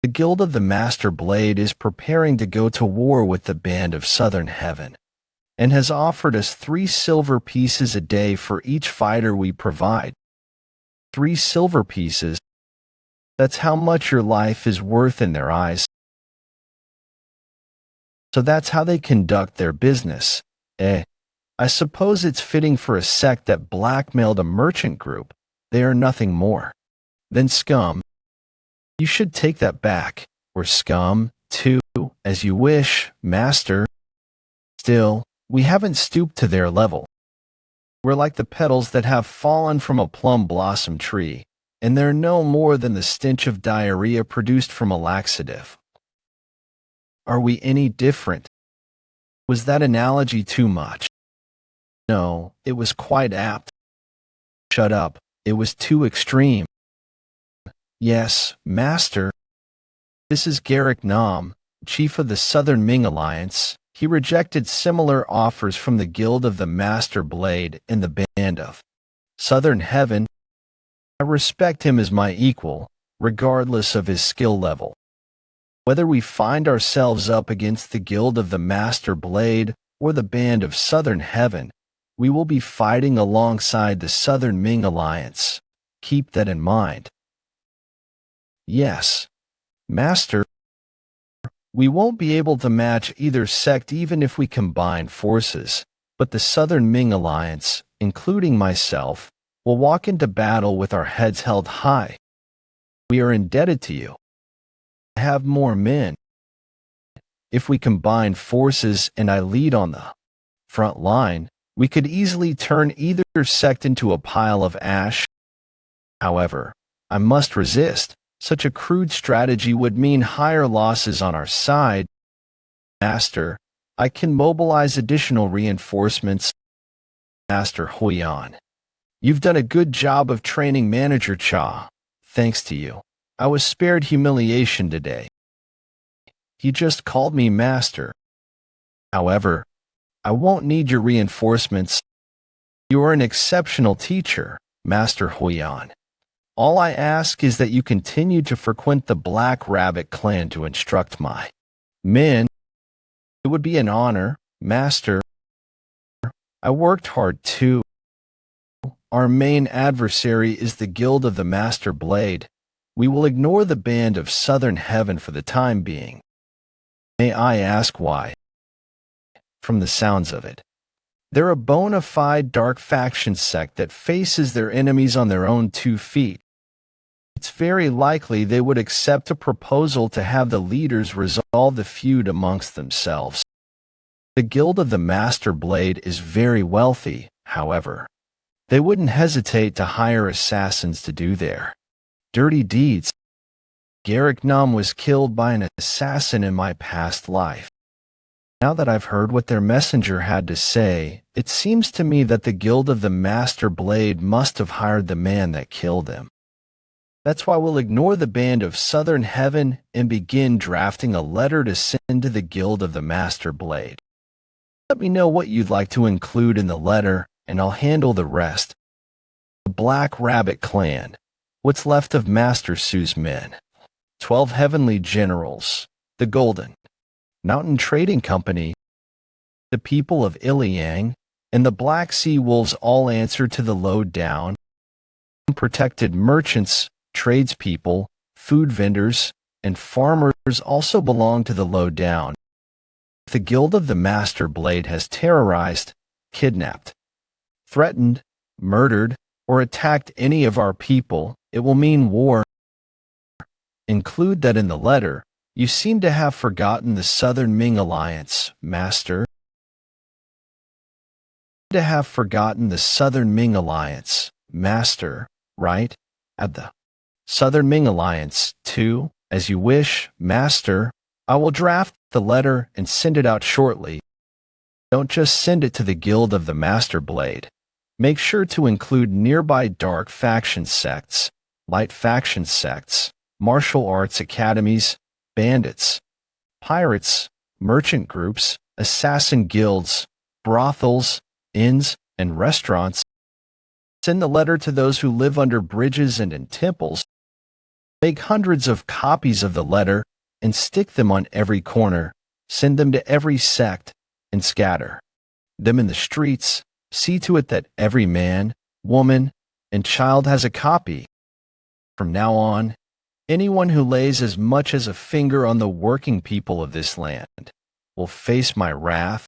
The Guild of the Master Blade is preparing to go to war with the Band of Southern Heaven, and has offered us 3 silver pieces a day for each fighter we provide. 3 silver pieces. That's how much your life is worth in their eyes. So that's how they conduct their business. I suppose it's fitting for a sect that blackmailed a merchant group. They are nothing more than scum. You should take that back. We're scum, too, as you wish, master. Still, we haven't stooped to their level. We're like the petals that have fallen from a plum blossom tree, and they're no more than the stench of diarrhea produced from a laxative. Are we any different? Was that analogy too much? No, it was quite apt. Shut up, it was too extreme. Yes, master. This is Garrick Nam, chief of the Southern Ming Alliance. He rejected similar offers from the Guild of the Master Blade and the Band of Southern Heaven. I respect him as my equal, regardless of his skill level. Whether we find ourselves up against the Guild of the Master Blade or the Band of Southern Heaven, we will be fighting alongside the Southern Ming Alliance. Keep that in mind. Yes, master. We won't be able to match either sect even if we combine forces, but the Southern Ming Alliance, including myself, will walk into battle with our heads held high. We are indebted to you. Have more men. If we combine forces and I lead on the front line, we could easily turn either sect into a pile of ash. However, I must resist. Such a crude strategy would mean higher losses on our side. Master, I can mobilize additional reinforcements. Master Huyan, you've done a good job of training Manager Cha. Thanks to you, I was spared humiliation today. He just called me master. However, I won't need your reinforcements. You are an exceptional teacher, Master Huyan. All I ask is that you continue to frequent the Black Rabbit clan to instruct my men. It would be an honor, master. I worked hard too. Our main adversary is the Guild of the Master Blade. We will ignore the Band of Southern Heaven for the time being. May I ask why? From the sounds of it, they're a bona fide dark faction sect that faces their enemies on their own 2 feet. It's very likely they would accept a proposal to have the leaders resolve the feud amongst themselves. The Guild of the Master Blade is very wealthy, however. They wouldn't hesitate to hire assassins to do their dirty deeds. Garrick Nam was killed by an assassin in my past life. Now that I've heard what their messenger had to say, it seems to me that the Guild of the Master Blade must have hired the man that killed him. That's why we'll ignore the Band of Southern Heaven and begin drafting a letter to send to the Guild of the Master Blade. Let me know what you'd like to include in the letter, and I'll handle the rest. The Black Rabbit Clan. What's left of Master Su's men? 12 Heavenly Generals. The Golden Mountain Trading Company, the people of Iliang, and the Black Sea Wolves all answer to the low-down, unprotected merchants, tradespeople, food vendors, and farmers also belong to the low-down. If the Guild of the Master Blade has terrorized, kidnapped, threatened, murdered, or attacked any of our people, it will mean war. Include that in the letter. You seem to have forgotten the Southern Ming Alliance, Master. To have forgotten the Southern Ming Alliance, Master, right? Add the Southern Ming Alliance, too, as you wish, Master. I will draft the letter and send it out shortly. Don't just send it to the Guild of the Master Blade. Make sure to include nearby dark faction sects, light faction sects, martial arts academies, bandits, pirates, merchant groups, assassin guilds, brothels, inns, and restaurants. Send the letter to those who live under bridges and in temples. Make hundreds of copies of the letter and stick them on every corner. Send them to every sect and scatter them in the streets. See to it that every man, woman, and child has a copy. From now on, anyone who lays as much as a finger on the working people of this land will face my wrath.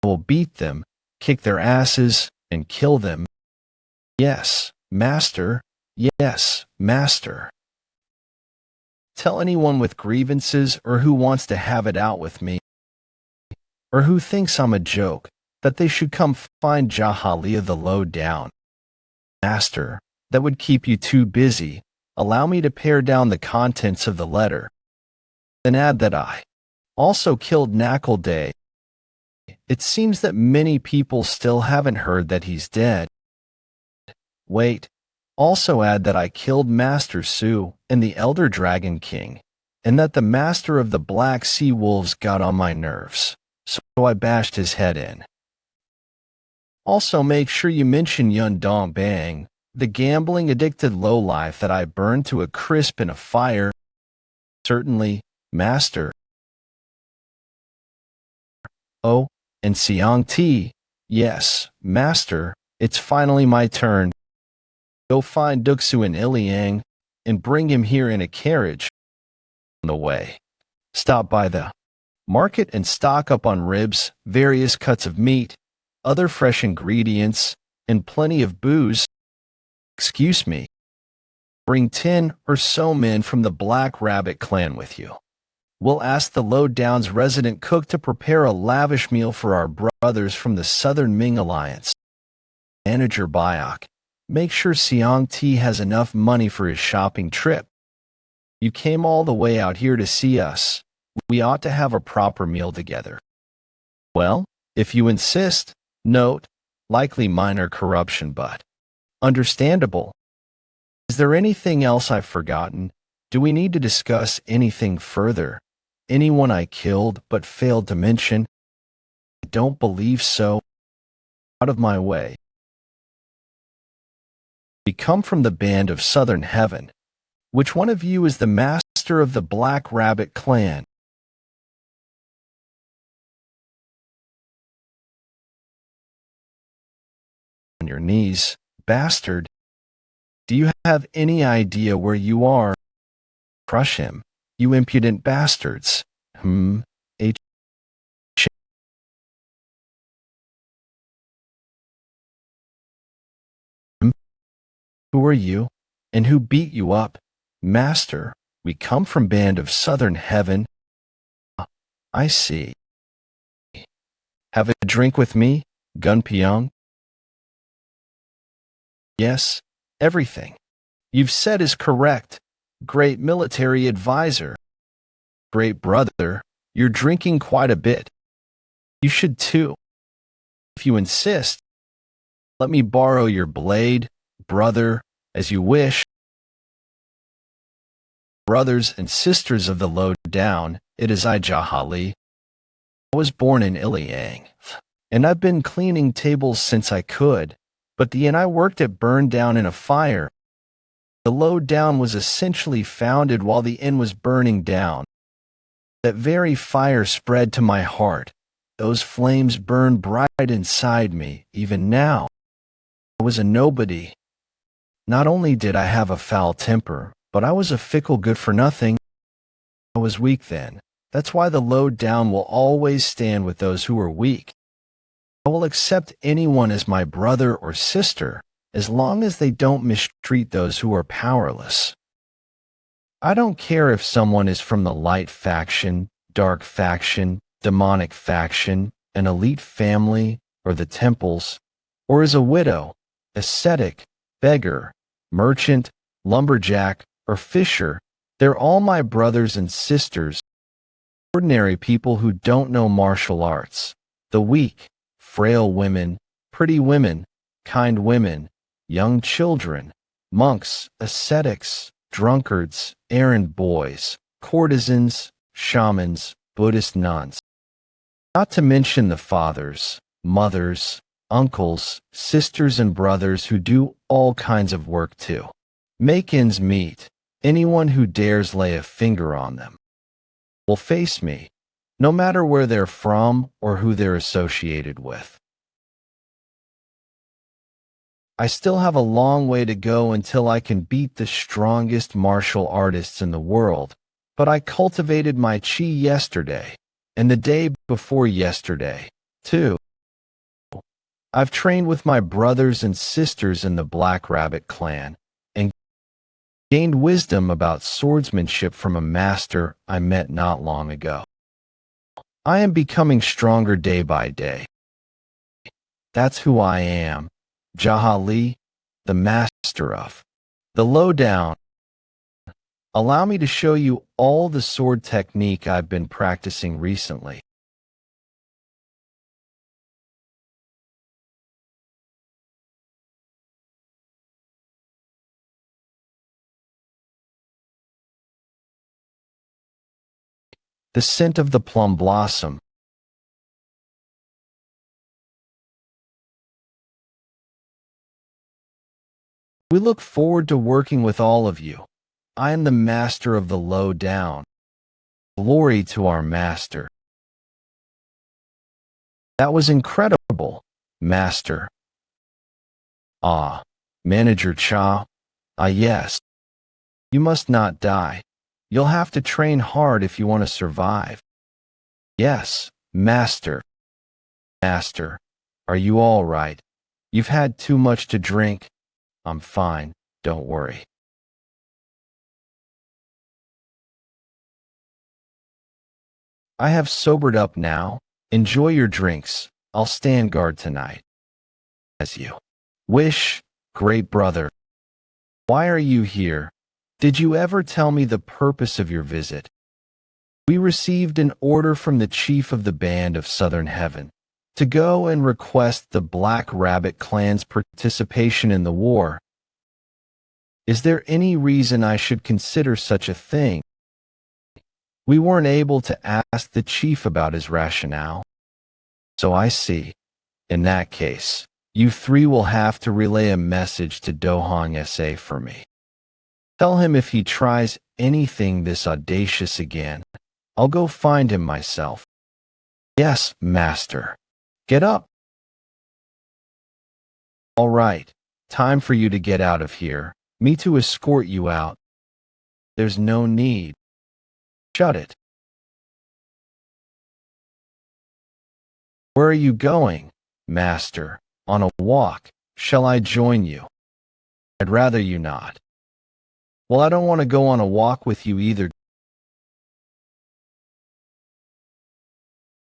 I will beat them, kick their asses, and kill them. Yes, master. Yes, master. Tell anyone with grievances or who wants to have it out with me, or who thinks I'm a joke, that they should come find Jaha the Lowdown. Master, that would keep you too busy. Allow me to pare down the contents of the letter. Then add that I also killed Knuckle Day. It seems that many people still haven't heard that he's dead. Wait, also add that I killed Master Su and the Elder Dragon King, and that the Master of the Black Sea Wolves got on my nerves, so I bashed his head in. Also make sure you mention Yun Dong Bang, the gambling-addicted lowlife that I burned to a crisp in a fire. Certainly, master. Oh, and Siang Ti. Yes, master, it's finally my turn. Go find Duxu and Iliang and bring him here in a carriage. On the way, stop by the market and stock up on ribs, various cuts of meat, other fresh ingredients, and plenty of booze. Excuse me. Bring 10 or so men from the Black Rabbit clan with you. We'll ask the Lowdown's resident cook to prepare a lavish meal for our brothers from the Southern Ming Alliance. Manager Biok, make sure Siang Ti has enough money for his shopping trip. You came all the way out here to see us. We ought to have a proper meal together. Well, if you insist, note, likely minor corruption, but understandable. Is there anything else I've forgotten? Do we need to discuss anything further? Anyone I killed but failed to mention? I don't believe so. Out of my way. We come from the band of Southern Heaven. Which one of you is the master of the Black Rabbit clan? On your knees, bastard. Do you have any idea where you are? Crush him, you impudent bastards. H. Who are you, and who beat you up? Master, we come from band of Southern Heaven. I see. Have a drink with me, Gunpyeong? Yes, everything you've said is correct. Great military advisor. Great brother, you're drinking quite a bit. You should too. If you insist, let me borrow your blade, brother, as you wish. Brothers and sisters of the Lowdown, it is I, Jaha. I was born in Iliang, and I've been cleaning tables since I could, but the inn I worked at burned down in a fire. The Lowdown was essentially founded while the inn was burning down. That very fire spread to my heart. Those flames burned bright inside me, even now. I was a nobody. Not only did I have a foul temper, but I was a fickle good-for-nothing. I was weak then. That's why the Lowdown will always stand with those who are weak. I will accept anyone as my brother or sister, as long as they don't mistreat those who are powerless. I don't care if someone is from the light faction, dark faction, demonic faction, an elite family, or the temples, or is a widow, ascetic, beggar, merchant, lumberjack, or fisher. They're all my brothers and sisters, ordinary people who don't know martial arts, the weak, frail women, pretty women, kind women, young children, monks, ascetics, drunkards, errand boys, courtesans, shamans, Buddhist nuns. Not to mention the fathers, mothers, uncles, sisters, and brothers who do all kinds of work too. Make ends meet. Anyone who dares lay a finger on them will face me, no matter where they're from or who they're associated with. I still have a long way to go until I can beat the strongest martial artists in the world, but I cultivated my chi yesterday, and the day before yesterday, too. I've trained with my brothers and sisters in the Black Rabbit clan, and gained wisdom about swordsmanship from a master I met not long ago. I am becoming stronger day by day. That's who I am, Jaha, the master of the lowdown. Allow me to show you all the sword technique I've been practicing recently. The scent of the plum blossom. We look forward to working with all of you. I am the master of the lowdown. Glory to our master. That was incredible, master. Ah, Manager Cha. Ah, yes. You must not die. You'll have to train hard if you want to survive. Yes, master. Master, are you all right? You've had too much to drink. I'm fine, don't worry. I have sobered up now. Enjoy your drinks. I'll stand guard tonight. As you wish, great brother. Why are you here? Did you ever tell me the purpose of your visit? We received an order from the chief of the band of Southern Heaven to go and request the Black Rabbit clan's participation in the war. Is there any reason I should consider such a thing? We weren't able to ask the chief about his rationale. So I see. In that case, you three will have to relay a message to Dohong SA for me. Tell him if he tries anything this audacious again, I'll go find him myself. Yes, master. Get up. All right, time for you to get out of here. Me to escort you out. There's no need. Shut it. Where are you going, master? On a walk. Shall I join you? I'd rather you not. Well, I don't want to go on a walk with you either.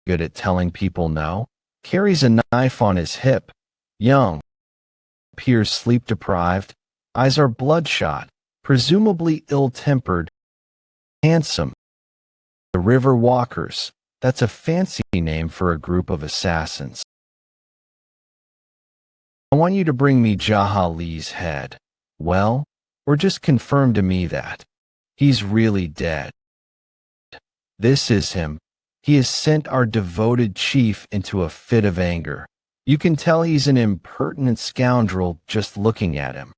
Good at telling people no. Carries a knife on his hip. Young. Appears sleep-deprived. Eyes are bloodshot. Presumably ill-tempered. Handsome. The River Walkers. That's a fancy name for a group of assassins. I want you to bring me Jaha Lee's head. Well, or just confirm to me that he's really dead. This is him. He has sent our devoted chief into a fit of anger. You can tell he's an impertinent scoundrel just looking at him.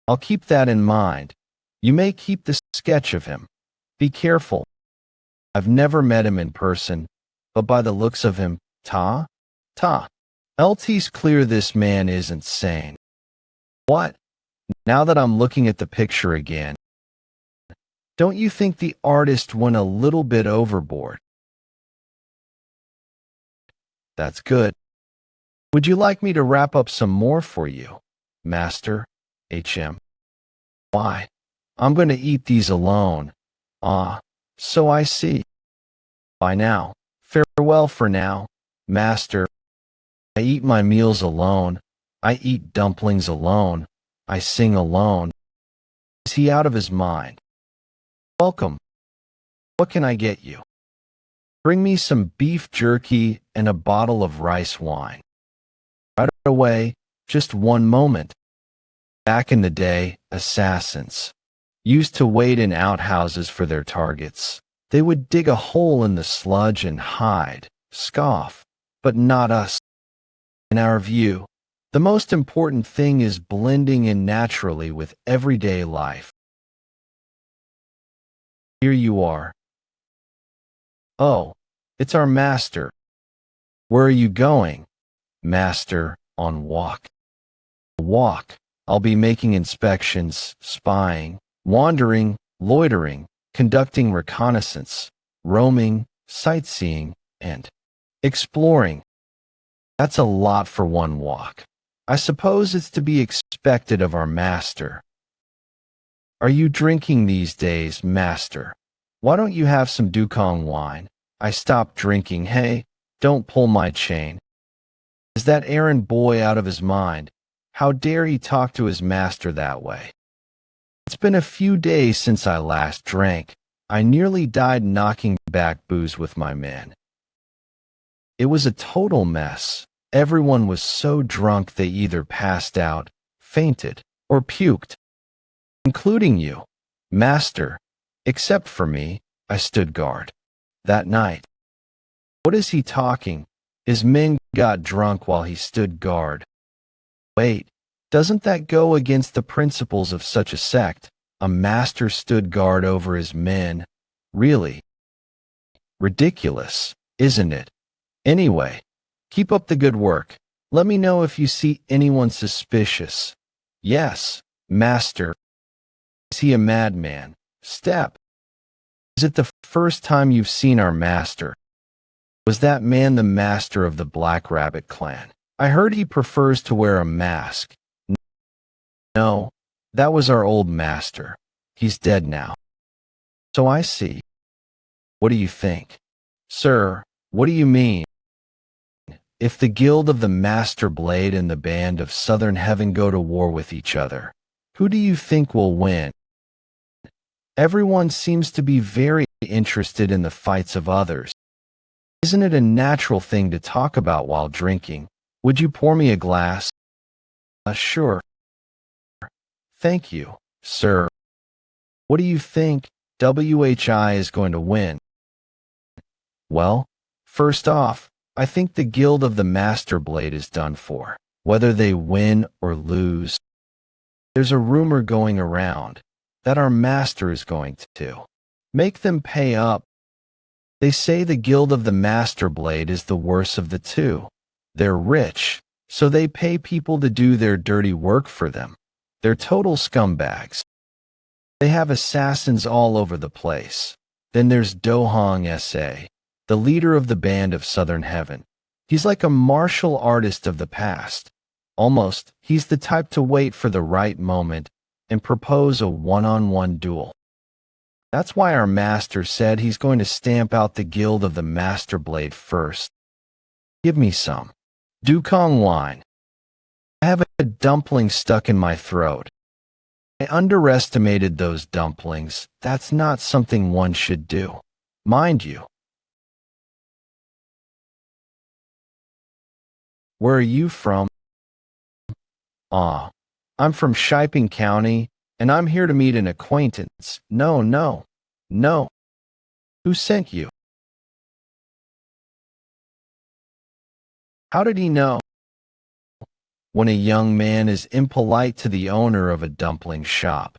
I'll keep that in mind. You may keep the sketch of him. Be careful. I've never met him in person, but by the looks of him, LT's clear this man isn't sane. What? Now that I'm looking at the picture again, don't you think the artist went a little bit overboard? That's good. Would you like me to wrap up some more for you, Master? HM. Why? I'm going to eat these alone. Ah, so I see. Bye now. Farewell for now, Master. I eat my meals alone. I eat dumplings alone. I sing alone. Is he out of his mind? Welcome. What can I get you? Bring me some beef jerky and a bottle of rice wine. Right away, just one moment. Back in the day, assassins used to wait in outhouses for their targets. They would dig a hole in the sludge and hide, scoff, but not us. In our view, the most important thing is blending in naturally with everyday life. Here you are. Oh, it's our master. Where are you going? Master, on walk. walk. I'll be making inspections, spying, wandering, loitering, conducting reconnaissance, roaming, sightseeing, and exploring. That's a lot for one walk. I suppose it's to be expected of our master. Are you drinking these days, master? Why don't you have some dukong wine? I stopped drinking. Hey, don't pull my chain. Is that errand boy out of his mind? How dare he talk to his master that way? It's been a few days since I last drank. I nearly died knocking back booze with my men. It was a total mess. Everyone was so drunk they either passed out, fainted, or puked, including you, master. Except for me, I stood guard. That night. What is he talking? His men got drunk while he stood guard. Wait, doesn't that go against the principles of such a sect? A master stood guard over his men. Really? Ridiculous, isn't it? Anyway, keep up the good work. Let me know if you see anyone suspicious. Yes, master. Is he a madman? Step. Is it the first time you've seen our master? Was that man the master of the Black Rabbit clan? I heard he prefers to wear a mask. No, that was our old master. He's dead now. So I see. What do you think? Sir, what do you mean? If the Guild of the Master Blade and the Band of Southern Heaven go to war with each other, who do you think will win? Everyone seems to be very interested in the fights of others. Isn't it a natural thing to talk about while drinking? Would you pour me a glass? Sure. Thank you, sir. What do you think WHI is going to win? Well, first off, I think the Guild of the Master Blade is done for, whether they win or lose. There's a rumor going around that our master is going to make them pay up. They say the Guild of the Master Blade is the worst of the two. They're rich, so they pay people to do their dirty work for them. They're total scumbags. They have assassins all over the place. Then there's Dohong S.A., the leader of the Band of Southern Heaven. He's like a martial artist of the past. Almost, he's the type to wait for the right moment and propose a one-on-one duel. That's why our master said he's going to stamp out the Guild of the Master Blade first. Give me some dukong wine. I have a dumpling stuck in my throat. I underestimated those dumplings. That's not something one should do. Mind you. Where are you from? I'm from Shiping County, and I'm here to meet an acquaintance. No. Who sent you? How did he know? When a young man is impolite to the owner of a dumpling shop,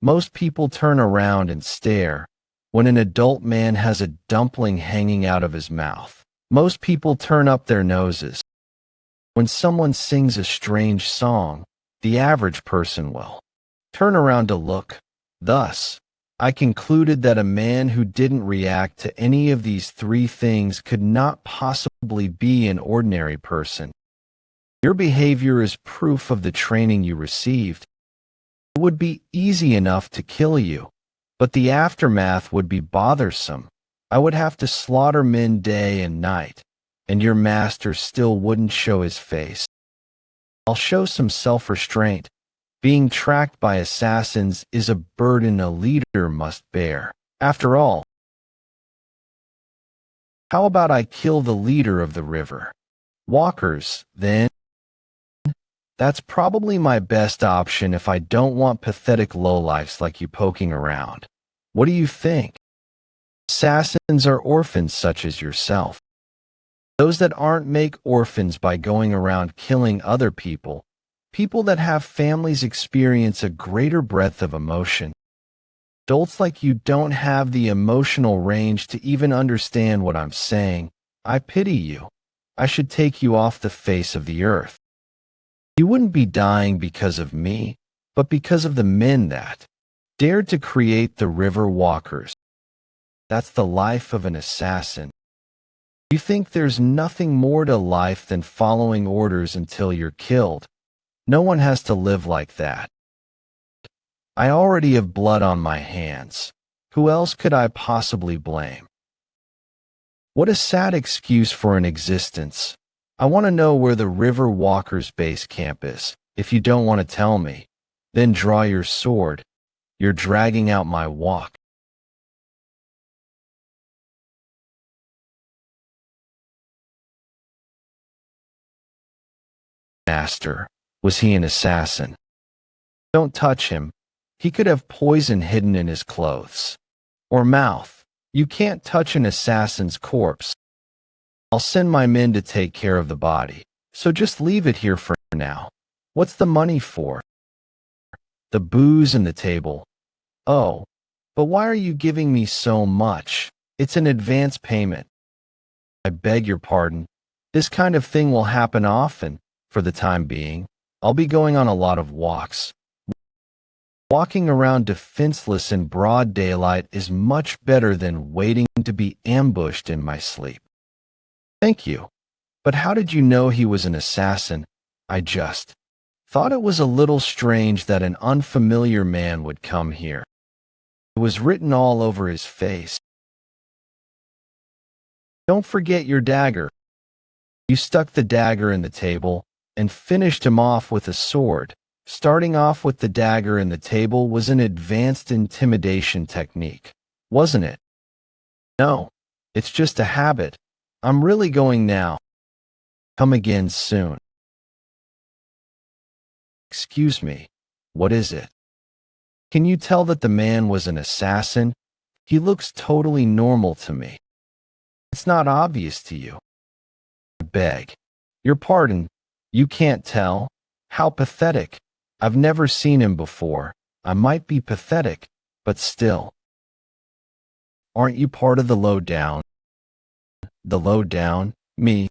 most people turn around and stare. When an adult man has a dumpling hanging out of his mouth, most people turn up their noses. When someone sings a strange song, the average person will turn around to look. Thus, I concluded that a man who didn't react to any of these three things could not possibly be an ordinary person. Your behavior is proof of the training you received. It would be easy enough to kill you, but the aftermath would be bothersome. I would have to slaughter men day and night, and your master still wouldn't show his face. I'll show some self-restraint. Being tracked by assassins is a burden a leader must bear. After all, how about I kill the leader of the river? Walkers, then? That's probably my best option if I don't want pathetic lowlifes like you poking around. What do you think? Assassins are orphans such as yourself. Those that aren't make orphans by going around killing other people. People that have families experience a greater breadth of emotion. Adults like you don't have the emotional range to even understand what I'm saying. I pity you. I should take you off the face of the earth. You wouldn't be dying because of me, but because of the men that dared to create the river walkers. That's the life of an assassin. You think there's nothing more to life than following orders until you're killed. No one has to live like that. I already have blood on my hands. Who else could I possibly blame? What a sad excuse for an existence. I want to know where the River Walker's base camp is. If you don't want to tell me, then draw your sword. You're dragging out my walk. Master, was he an assassin? Don't touch him. He could have poison hidden in his clothes. Or mouth. You can't touch an assassin's corpse. I'll send my men to take care of the body, so just leave it here for now. What's the money for? The booze and the table. Oh, but why are you giving me so much? It's an advance payment. I beg your pardon. This kind of thing will happen often. For the time being, I'll be going on a lot of walks. Walking around defenseless in broad daylight is much better than waiting to be ambushed in my sleep. Thank you. But how did you know he was an assassin? I just thought it was a little strange that an unfamiliar man would come here. It was written all over his face. Don't forget your dagger. You stuck the dagger in the table and finished him off with a sword. Starting off with the dagger in the table was an advanced intimidation technique, wasn't it? No, it's just a habit. I'm really going now. Come again soon. Excuse me, what is it? Can you tell that the man was an assassin? He looks totally normal to me. It's not obvious to you. I beg your pardon. You can't tell? How pathetic. I've never seen him before. I might be pathetic, but still. Aren't you part of the lowdown? The lowdown? Me?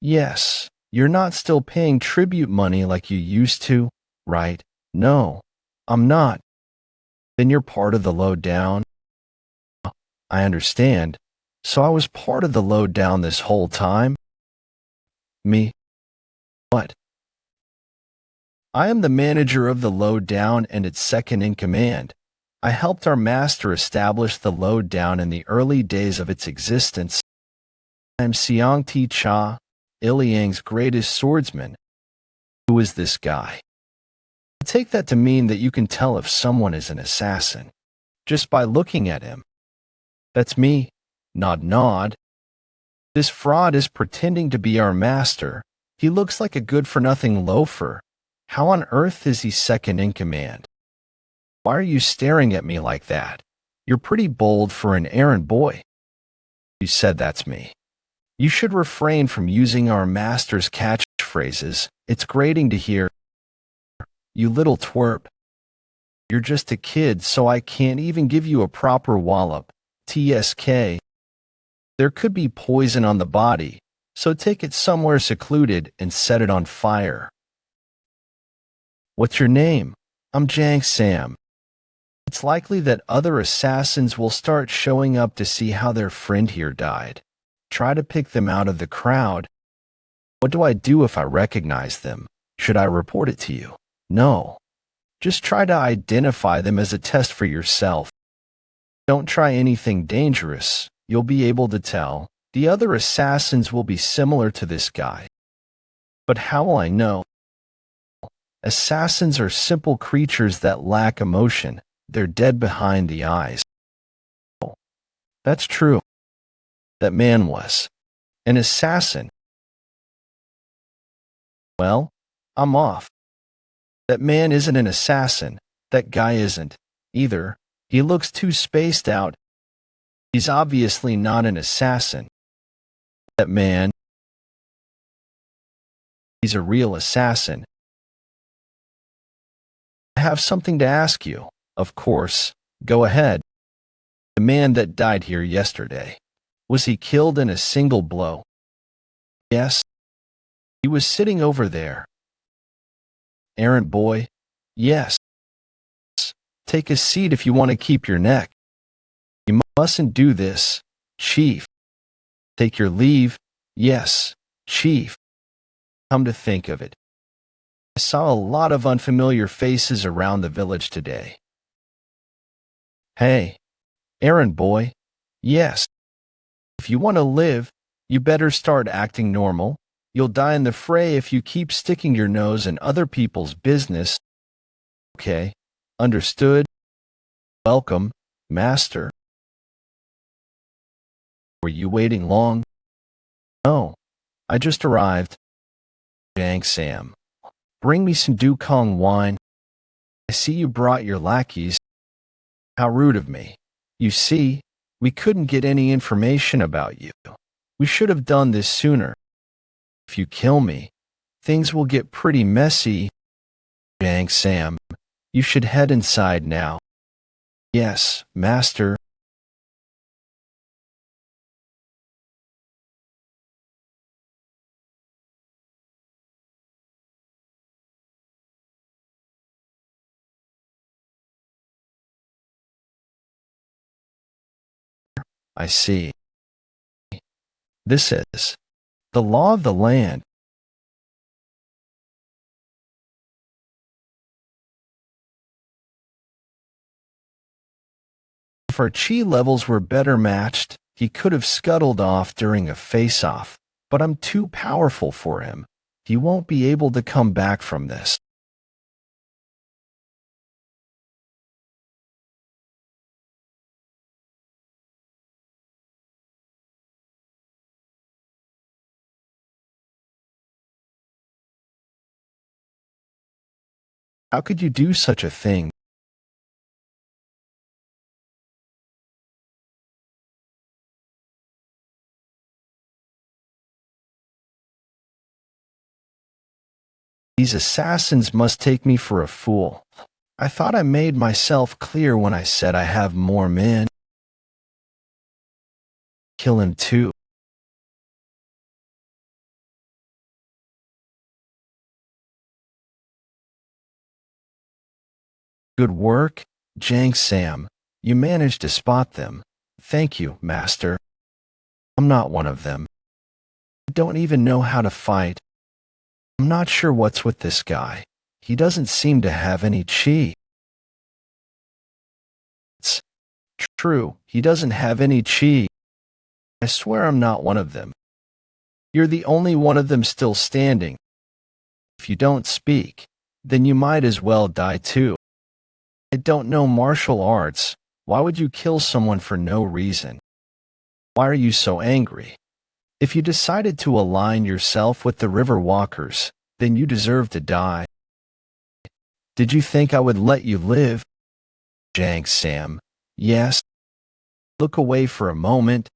Yes. You're not still paying tribute money like you used to, right? No, I'm not. Then you're part of the lowdown? I understand. So I was part of the lowdown this whole time? Me? What? I am the manager of the lowdown and its second in command. I helped our master establish the lowdown in the early days of its existence. I am Siang Ti Cha, Iliang's greatest swordsman. Who is this guy? I take that to mean that you can tell if someone is an assassin, just by looking at him. That's me. Nod nod. This fraud is pretending to be our master. He looks like a good-for-nothing loafer. How on earth is he second in command? Why are you staring at me like that? You're pretty bold for an errand boy. You said that's me. You should refrain from using our master's catchphrases. It's grating to hear. You little twerp. You're just a kid, so I can't even give you a proper wallop. TSK. There could be poison on the body, so take it somewhere secluded and set it on fire. What's your name? I'm Jang Sam. It's likely that other assassins will start showing up to see how their friend here died. Try to pick them out of the crowd. What do I do if I recognize them? Should I report it to you? No. Just try to identify them as a test for yourself. Don't try anything dangerous. You'll be able to tell. The other assassins will be similar to this guy. But how will I know? Assassins are simple creatures that lack emotion. They're dead behind the eyes. That's true. That man was an assassin. Well, I'm off. That man isn't an assassin. That guy isn't either. He looks too spaced out. He's obviously not an assassin. That man, he's a real assassin. I have something to ask you. Of course, go ahead. The man that died here yesterday, was he killed in a single blow? Yes. He was sitting over there, Errant boy. Yes. Take a seat if you want to keep your neck. You mustn't do this, Chief. Take your leave. Yes, Chief. Come to think of it, I saw a lot of unfamiliar faces around the village today. Hey, errand boy. Yes. If you want to live, you better start acting normal. You'll die in the fray if you keep sticking your nose in other people's business. Okay, understood. Welcome, Master. Were you waiting long? No, I just arrived. Jang Sam. Bring me some Dukong wine. I see you brought your lackeys. How rude of me. You see, we couldn't get any information about you. We should have done this sooner. If you kill me, things will get pretty messy. Jang Sam, you should head inside now. Yes, Master. I see. This is the law of the land. If our chi levels were better matched, he could have scuttled off during a face-off, but I'm too powerful for him. He won't be able to come back from this. How could you do such a thing? These assassins must take me for a fool. I thought I made myself clear when I said I have more men. Kill him too. Good work, Jang Sam. You managed to spot them. Thank you, Master. I'm not one of them. I don't even know how to fight. I'm not sure what's with this guy. He doesn't seem to have any chi. It's true, he doesn't have any chi. I swear I'm not one of them. You're the only one of them still standing. If you don't speak, then you might as well die too. I don't know martial arts. Why would you kill someone for no reason? Why are you so angry? If you decided to align yourself with the river walkers, then you deserve to die. Did you think I would let you live? Jang Sam. Yes. Look away for a moment.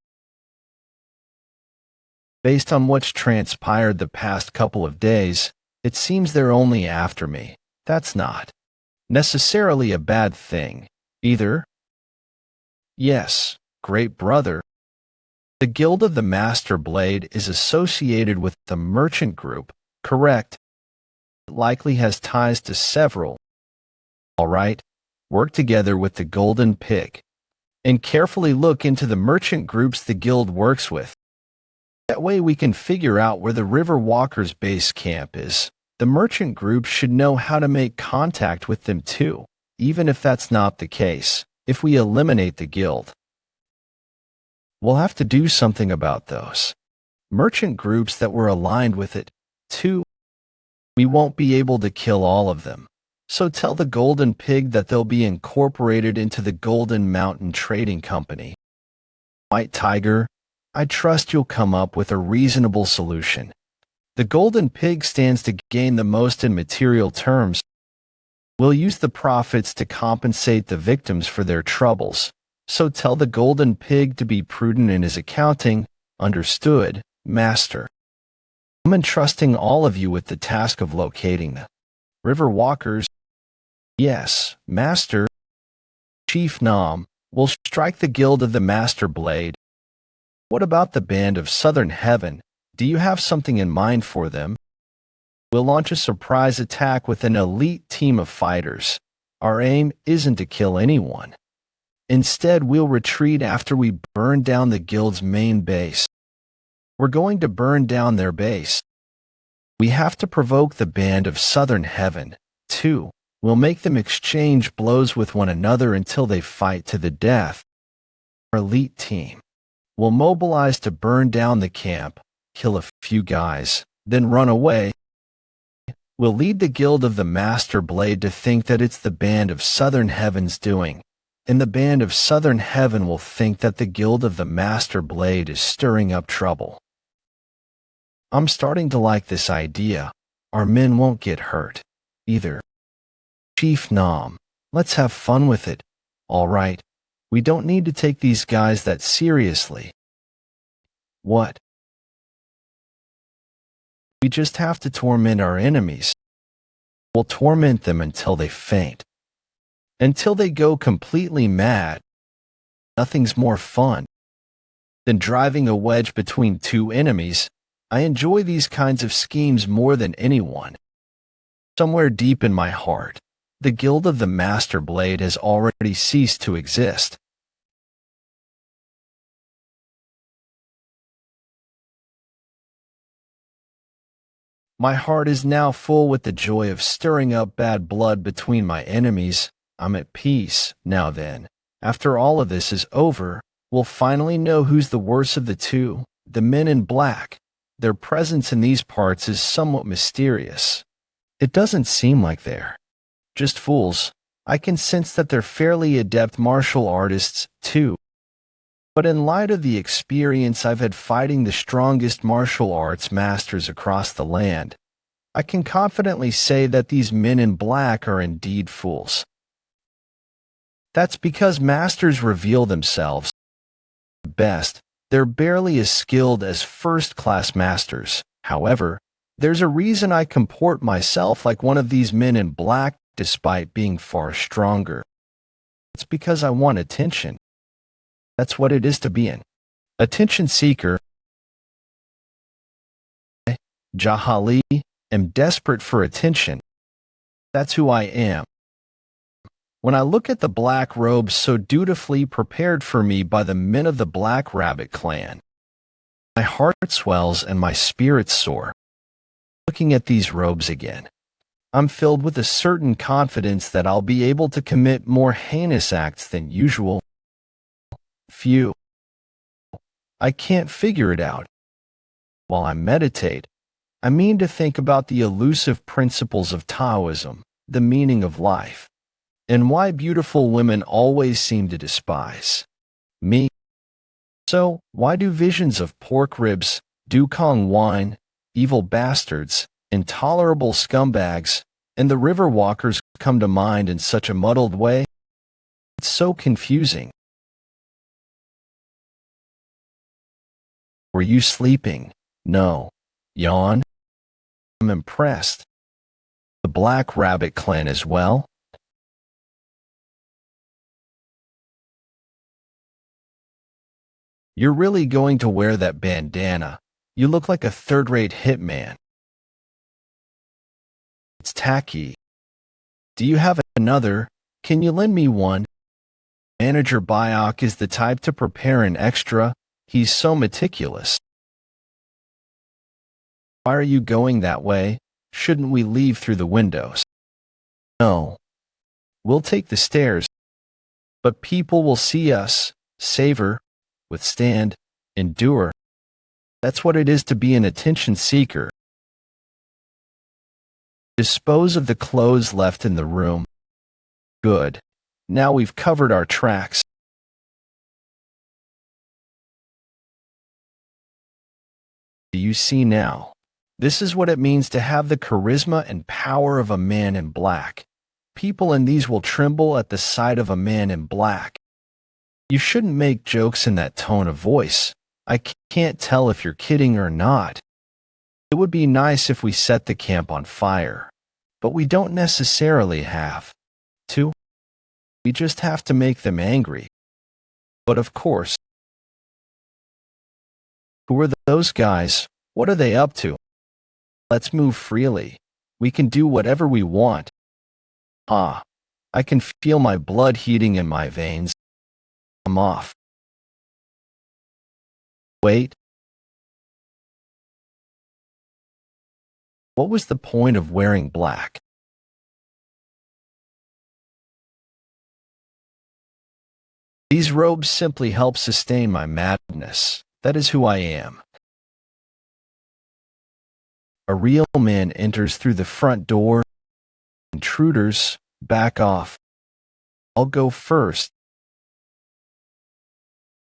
Based on what's transpired the past couple of days, it seems they're only after me. That's not necessarily a bad thing, either. Yes, great brother. The Guild of the Master Blade is associated with the merchant group, correct? It likely has ties to several. All right, work together with the Golden Pig, and carefully look into the merchant groups the guild works with. That way we can figure out where the River Walkers' base camp is. The merchant group should know how to make contact with them too, even if that's not the case. If we eliminate the guild, we'll have to do something about those merchant groups that were aligned with it, too. We won't be able to kill all of them, so tell the Golden Pig that they'll be incorporated into the Golden Mountain Trading Company. White Tiger, I trust you'll come up with a reasonable solution. The Golden Pig stands to gain the most in material terms. We'll use the profits to compensate the victims for their troubles. So tell the Golden Pig to be prudent in his accounting. Understood, Master. I'm entrusting all of you with the task of locating the River Walkers. Yes, Master. Chief Nam will strike the Guild of the Master Blade. What about the Band of Southern Heaven? Do you have something in mind for them? We'll launch a surprise attack with an elite team of fighters. Our aim isn't to kill anyone. Instead, we'll retreat after we burn down the guild's main base. We're going to burn down their base. We have to provoke the band of Southern Heaven, too. We'll make them exchange blows with one another until they fight to the death. Our elite team will mobilize to burn down the camp, kill a few guys, then run away. We'll lead the Guild of the Master Blade to think that it's the Band of Southern Heaven's doing, and the Band of Southern Heaven will think that the Guild of the Master Blade is stirring up trouble. I'm starting to like this idea. Our men won't get hurt, either. Chief Nam, let's have fun with it. All right, we don't need to take these guys that seriously. What? We just have to torment our enemies. We'll torment them until they faint. Until they go completely mad. Nothing's more fun than driving a wedge between two enemies. I enjoy these kinds of schemes more than anyone. Somewhere deep in my heart, the Guild of the Master Blade has already ceased to exist. My heart is now full with the joy of stirring up bad blood between my enemies. I'm at peace. Now then, after all of this is over, we'll finally know who's the worst of the two, the men in black. Their presence in these parts is somewhat mysterious. It doesn't seem like they're just fools. I can sense that they're fairly adept martial artists, too. But in light of the experience I've had fighting the strongest martial arts masters across the land, I can confidently say that these men in black are indeed fools. That's because masters reveal themselves best. They're barely as skilled as first-class masters. However, there's a reason I comport myself like one of these men in black despite being far stronger. It's because I want attention. That's what it is to be an attention seeker. Jaha am desperate for attention. That's who I am. When I look at the black robes so dutifully prepared for me by the men of the Black Rabbit clan, my heart swells and my spirits soar. Looking at these robes again, I'm filled with a certain confidence that I'll be able to commit more heinous acts than usual. Phew. I can't figure it out. While I meditate, I mean to think about the elusive principles of Taoism, the meaning of life, and why beautiful women always seem to despise me. So, why do visions of pork ribs, dukong wine, evil bastards, intolerable scumbags, and the river walkers come to mind in such a muddled way? It's so confusing. Were you sleeping? No. Yawn? I'm impressed. The Black Rabbit clan as well? You're really going to wear that bandana. You look like a third-rate hitman. It's tacky. Do you have another? Can you lend me one? Manager Biok is the type to prepare an extra. He's so meticulous. Why are you going that way? Shouldn't we leave through the windows? No. We'll take the stairs. But people will see us, savor, withstand, endure. That's what it is to be an attention seeker. Dispose of the clothes left in the room. Good. Now we've covered our tracks. Do you see now? This is what it means to have the charisma and power of a man in black. People in these will tremble at the sight of a man in black. You shouldn't make jokes in that tone of voice. I can't tell if you're kidding or not. It would be nice if we set the camp on fire. But we don't necessarily have to. We just have to make them angry. But of course, who are those guys? What are they up to? Let's move freely. We can do whatever we want. Ah, I can feel my blood heating in my veins. I'm off. Wait. What was the point of wearing black? These robes simply help sustain my madness. That is who I am. A real man enters through the front door. Intruders, back off. I'll go first.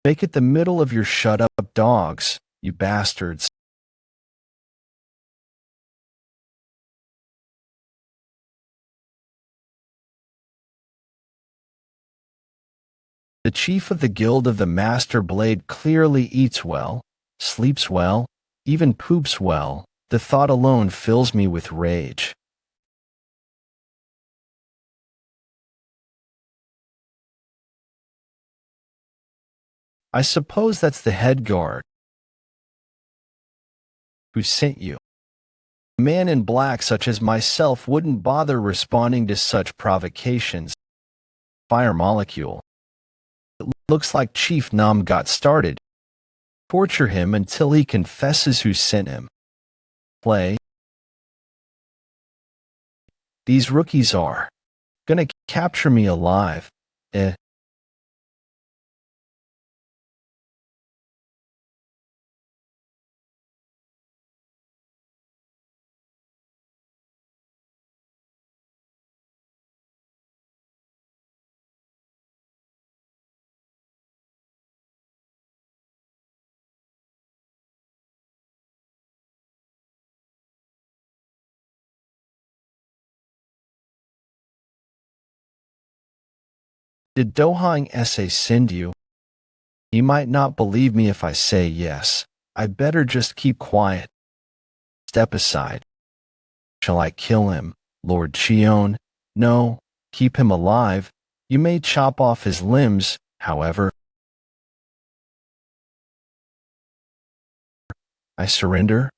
Make it the middle of your shut-up dogs, you bastards. The chief of the Guild of the Master Blade clearly eats well, sleeps well, even poops well. The thought alone fills me with rage. I suppose that's the head guard who sent you. A man in black such as myself wouldn't bother responding to such provocations. Fire molecule. It looks like Chief Nam got started. Torture him until he confesses who sent him. Play. These rookies are gonna capture me alive. Did Dohang SA send you? He might not believe me if I say yes. I better just keep quiet. Step aside. Shall I kill him, Lord Chion? No, keep him alive. You may chop off his limbs, however. I surrender.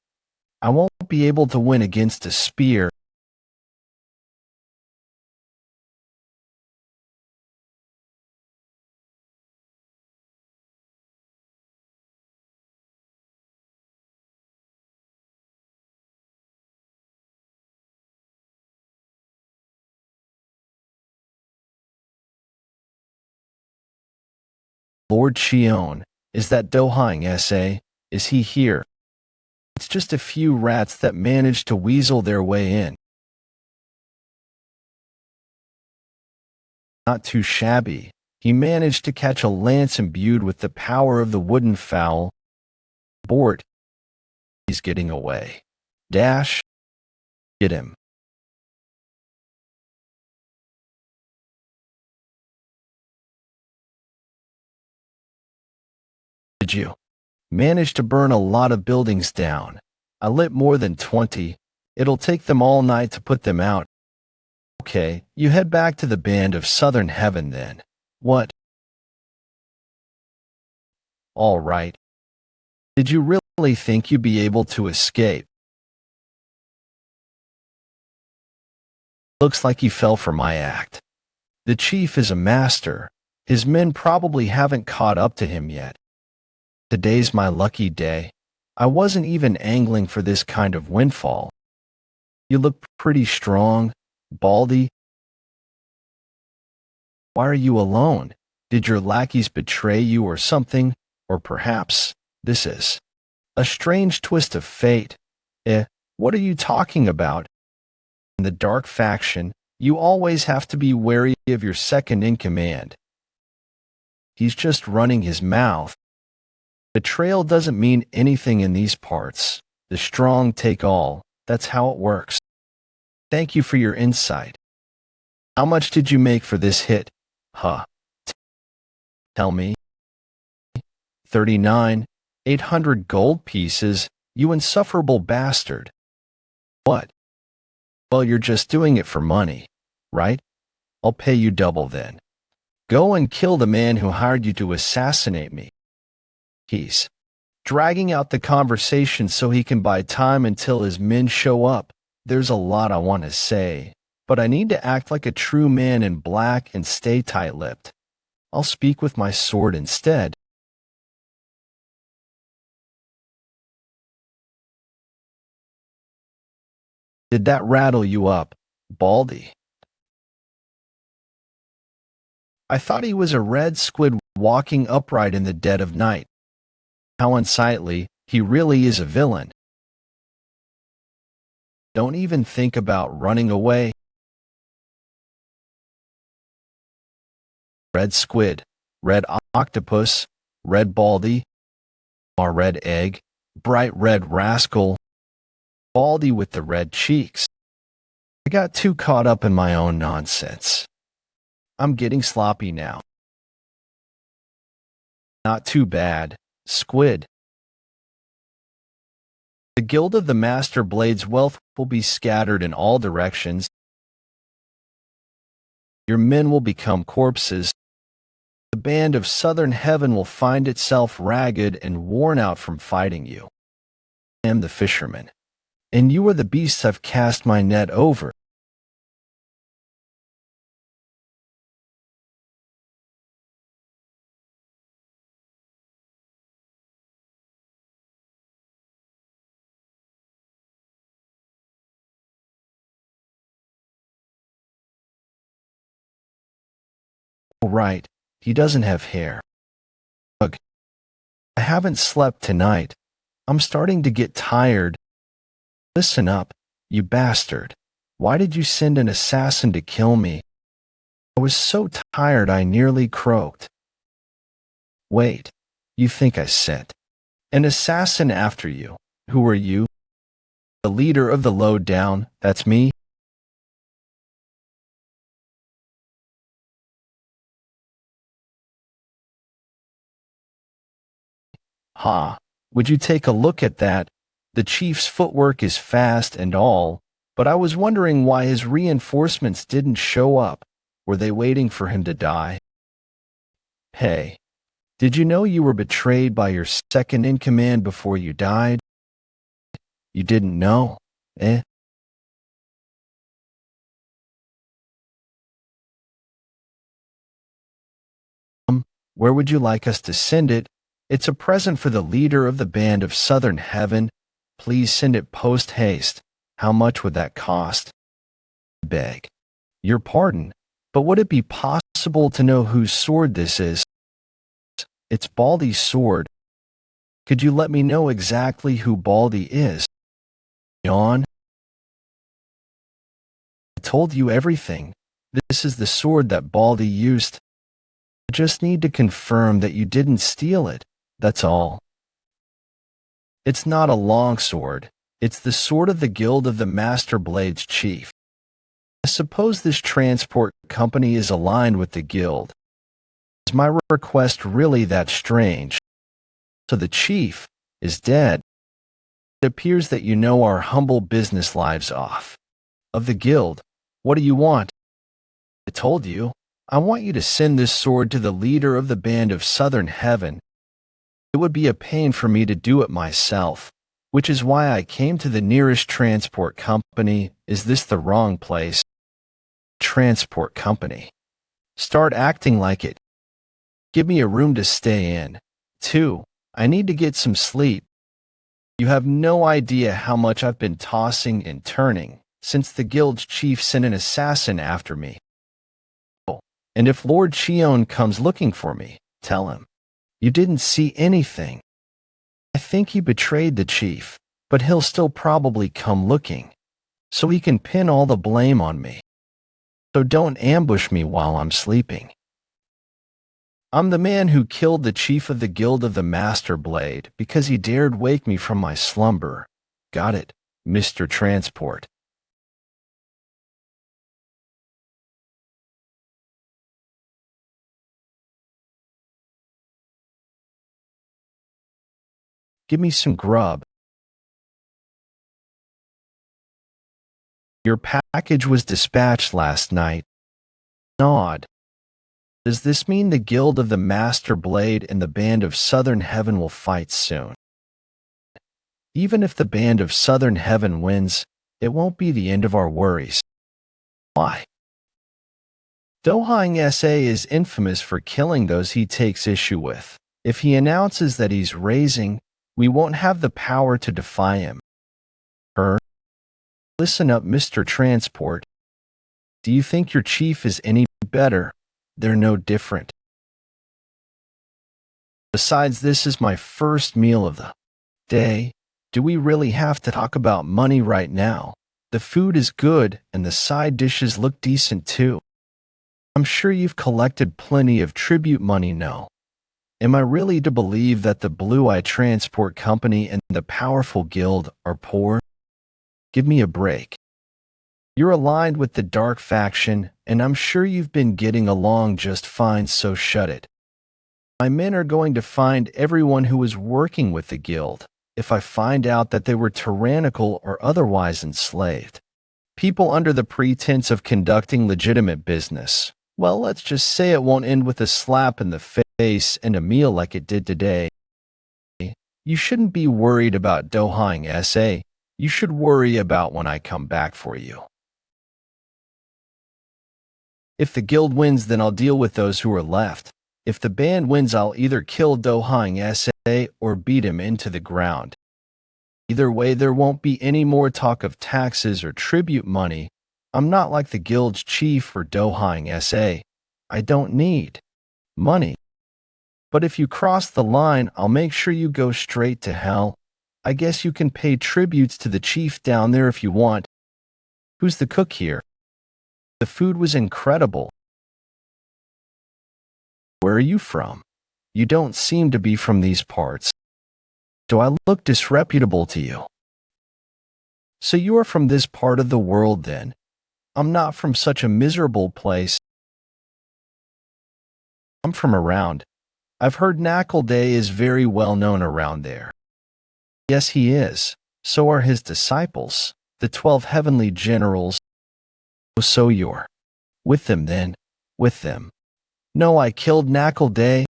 I won't be able to win against a spear. Lord Chion, is that Dohang SA? Is he here? It's just a few rats that managed to weasel their way in. Not too shabby. He managed to catch a lance imbued with the power of the wooden fowl. Bort. He's getting away. Dash. Get him. Did you manage to burn a lot of buildings down? I lit more than 20. It'll take them all night to put them out. Okay, you head back to the band of Southern Heaven then. What? All right. Did you really think you'd be able to escape? Looks like you fell for my act. The chief is a master. His men probably haven't caught up to him yet. Today's my lucky day. I wasn't even angling for this kind of windfall. You look pretty strong, Baldy. Why are you alone? Did your lackeys betray you or something? Or perhaps this is a strange twist of fate. What are you talking about? In the dark faction, you always have to be wary of your second in command. He's just running his mouth. Betrayal doesn't mean anything in these parts. The strong take all. That's how it works. Thank you for your insight. How much did you make for this hit? Huh. Tell me. 39,800 gold pieces, you insufferable bastard. What? Well, you're just doing it for money, right? I'll pay you double then. Go and kill the man who hired you to assassinate me. He's dragging out the conversation so he can buy time until his men show up. There's a lot I want to say, but I need to act like a true man in black and stay tight-lipped. I'll speak with my sword instead. Did that rattle you up, Baldy? I thought he was a red squid walking upright in the dead of night. How unsightly, he really is a villain. Don't even think about running away. Red squid, red octopus, red Baldy, a red egg, bright red rascal, Baldy with the red cheeks. I got too caught up in my own nonsense. I'm getting sloppy now. Not too bad, Squid. The guild of the Master Blade's wealth will be scattered in all directions. Your men will become corpses. The band of Southern Heaven will find itself ragged and worn out from fighting you. I am the fisherman, and you are the beasts I've cast my net over. Oh, right, he doesn't have hair. Ugh. I haven't slept tonight. I'm starting to get tired. Listen up, you bastard. Why did you send an assassin to kill me? I was so tired I nearly croaked. Wait, you think I sent an assassin after you? Who are you? The leader of the lowdown, that's me? Ha! Would you take a look at that? The chief's footwork is fast and all, but I was wondering why his reinforcements didn't show up. Were they waiting for him to die? Hey, did you know you were betrayed by your second-in-command before you died? You didn't know, eh? Where would you like us to send it? It's a present for the leader of the band of Southern Heaven. Please send it post-haste. How much would that cost? Beg your pardon, but would it be possible to know whose sword this is? It's Baldy's sword. Could you let me know exactly who Baldy is? Yawn. I told you everything. This is the sword that Baldy used. I just need to confirm that you didn't steal it, that's all. It's not a long sword. It's the sword of the Guild of the Master Blade's chief. I suppose this transport company is aligned with the guild. Is my request really that strange? So the chief is dead. It appears that you know our humble business lives off. Of the guild, what do you want? I told you. I want you to send this sword to the leader of the band of Southern Heaven. It would be a pain for me to do it myself, which is why I came to the nearest transport company. Is this the wrong place? Transport company. Start acting like it. Give me a room to stay in. 2. I need to get some sleep. You have no idea how much I've been tossing and turning since the guild's chief sent an assassin after me. Oh, and if Lord Chion comes looking for me, tell him. You didn't see anything. I think he betrayed the chief, but he'll still probably come looking, so he can pin all the blame on me. So don't ambush me while I'm sleeping. I'm the man who killed the chief of the Guild of the Master Blade because he dared wake me from my slumber. Got it, Mr. Transport. Give me some grub. Your package was dispatched last night. Odd. Does this mean the Guild of the Master Blade and the Band of Southern Heaven will fight soon? Even if the band of Southern Heaven wins, it won't be the end of our worries. Why? Dohang SA is infamous for killing those he takes issue with. If he announces that he's raising, we won't have the power to defy him. Listen up, Mr. Transport. Do you think your chief is any better? They're no different. Besides, this is my first meal of the day. Do we really have to talk about money right now? The food is good and the side dishes look decent too. I'm sure you've collected plenty of tribute money now. Am I really to believe that the Blue Eye Transport Company and the powerful guild are poor? Give me a break. You're aligned with the dark faction, and I'm sure you've been getting along just fine, so shut it. My men are going to find everyone who was working with the guild, if I find out that they were tyrannical or otherwise enslaved. People under the pretense of conducting legitimate business. Well, let's just say it won't end with a slap in the face and a meal like it did today. You shouldn't be worried about Dohang SA. You should worry about when I come back for you. If the guild wins, then I'll deal with those who are left. If the band wins, I'll either kill Dohang SA or beat him into the ground. Either way, there won't be any more talk of taxes or tribute money. I'm not like the guild's chief or Dohang SA. I don't need money. But if you cross the line, I'll make sure you go straight to hell. I guess you can pay tributes to the chief down there if you want. Who's the cook here? The food was incredible. Where are you from? You don't seem to be from these parts. Do I look disreputable to you? So you are from this part of the world then? I'm not from such a miserable place. I'm from around. I've heard Knuckle Day is very well known around there. Yes, he is. So are his disciples, the 12 heavenly generals. So you're with them then? With them. No, I killed Knuckle Day.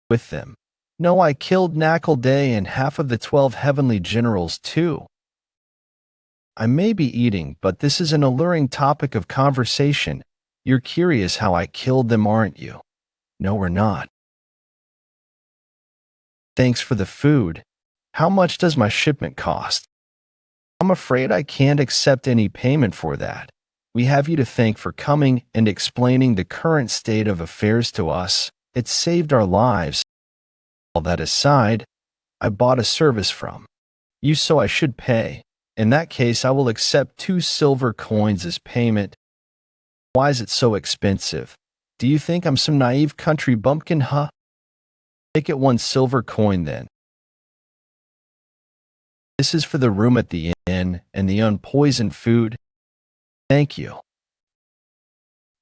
With them. No, I killed Knuckle Day and half of the 12 heavenly generals too. I may be eating, but this is an alluring topic of conversation. You're curious how I killed them, aren't you? No, we're not. Thanks for the food. How much does my shipment cost? I'm afraid I can't accept any payment for that. We have you to thank for coming and explaining the current state of affairs to us. It saved our lives. All that aside, I bought a service from you, so I should pay. In that case, I will accept 2 silver coins as payment. Why is it so expensive? Do you think I'm some naive country bumpkin, huh? Make it 1 silver coin then. This is for the room at the inn and the unpoisoned food. Thank you.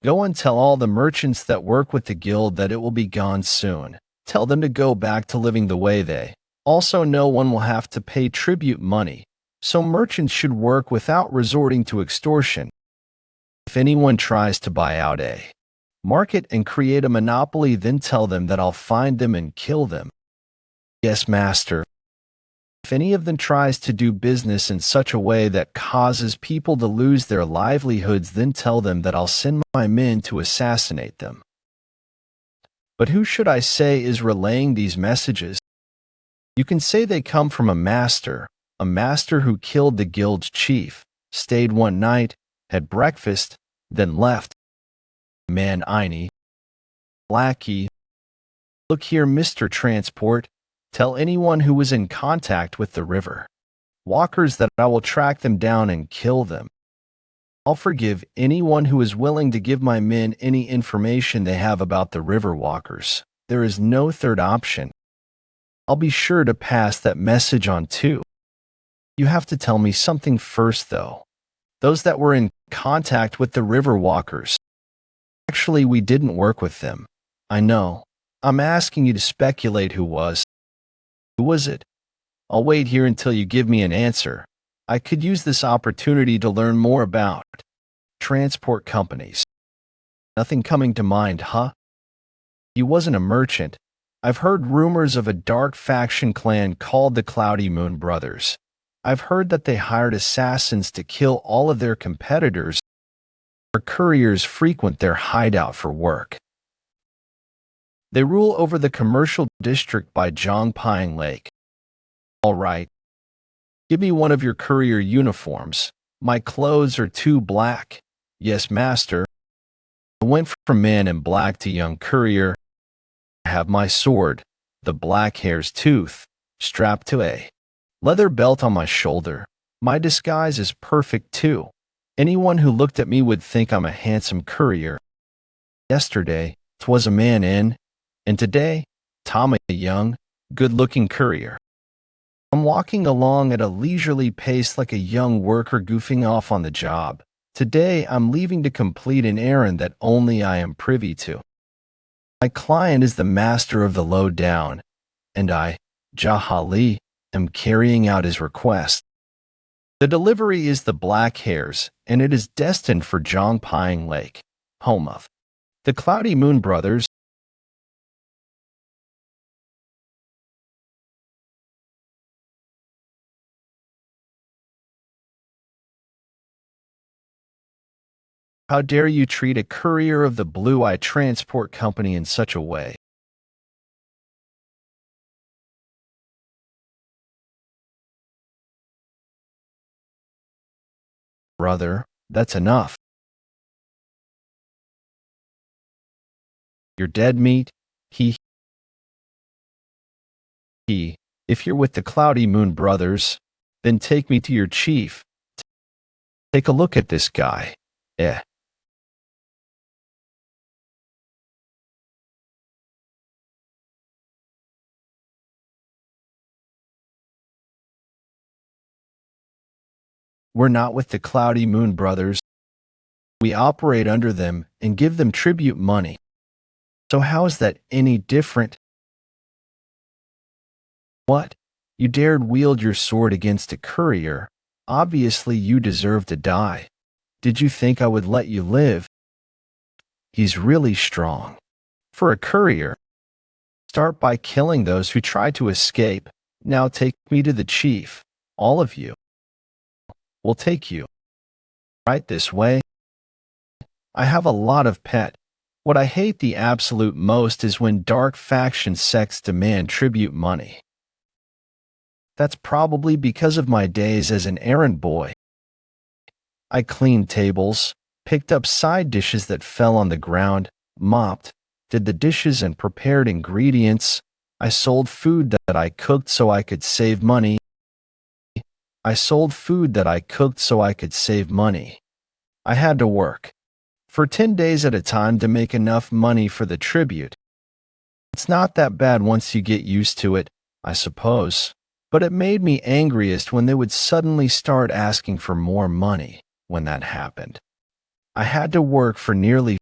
Go and tell all the merchants that work with the guild that it will be gone soon. Tell them to go back to living the way they. Also, no one will have to pay tribute money, so merchants should work without resorting to extortion. If anyone tries to buy out a market and create a monopoly, then tell them that I'll find them and kill them. Yes, master. If any of them tries to do business in such a way that causes people to lose their livelihoods, then tell them that I'll send my men to assassinate them. But who should I say is relaying these messages? You can say they come from a master who killed the guild's chief, stayed one night, had breakfast, then left. Man Ini. Lackey. Look here, Mr. Transport. Tell anyone who was in contact with the river walkers that I will track them down and kill them. I'll forgive anyone who is willing to give my men any information they have about the river walkers. There is no third option. I'll be sure to pass that message on too. You have to tell me something first, though. Those that were in contact with the river walkers. Actually, we didn't work with them. I know. I'm asking you to speculate who was. Who was it? I'll wait here until you give me an answer. I could use this opportunity to learn more about transport companies. Nothing coming to mind, huh? He wasn't a merchant. I've heard rumors of a dark faction clan called the Cloudy Moon Brothers. I've heard that they hired assassins to kill all of their competitors. Our couriers frequent their hideout for work. They rule over the commercial district by Zhangping Lake. All right. Give me one of your courier uniforms. My clothes are too black. Yes, master. I went from man in black to young courier. I have my sword, the black hare's tooth, strapped to a leather belt on my shoulder. My disguise is perfect too. Anyone who looked at me would think I'm a handsome courier. Yesterday, 'twas a man in, and today, Tom a young, good-looking courier. I'm walking along at a leisurely pace like a young worker goofing off on the job. Today, I'm leaving to complete an errand that only I am privy to. My client is the master of the lowdown, and I, Jaha, am carrying out his request. The delivery is the black hares, and it is destined for Zhangping Lake, home of the Cloudy Moon Brothers. How dare you treat a courier of the Blue Eye Transport Company in such a way? Brother, that's enough. You're dead meat? He. If you're with the Cloudy Moon Brothers, then take me to your chief. Take a look at this guy. Eh. We're not with the Cloudy Moon Brothers. We operate under them and give them tribute money. So how is that any different? What? You dared wield your sword against a courier. Obviously you deserve to die. Did you think I would let you live? He's really strong. For a courier, start by killing those who try to escape. Now take me to the chief. All of you. We'll take you. Right this way. I have a lot of pet. What I hate the absolute most is when dark faction sects demand tribute money. That's probably because of my days as an errand boy. I cleaned tables, picked up side dishes that fell on the ground, mopped, did the dishes and prepared ingredients. I sold food that I cooked so I could save money. I had to work for 10 days at a time to make enough money for the tribute. It's not that bad once you get used to it, I suppose. But it made me angriest when they would suddenly start asking for more money. When that happened, I had to work for nearly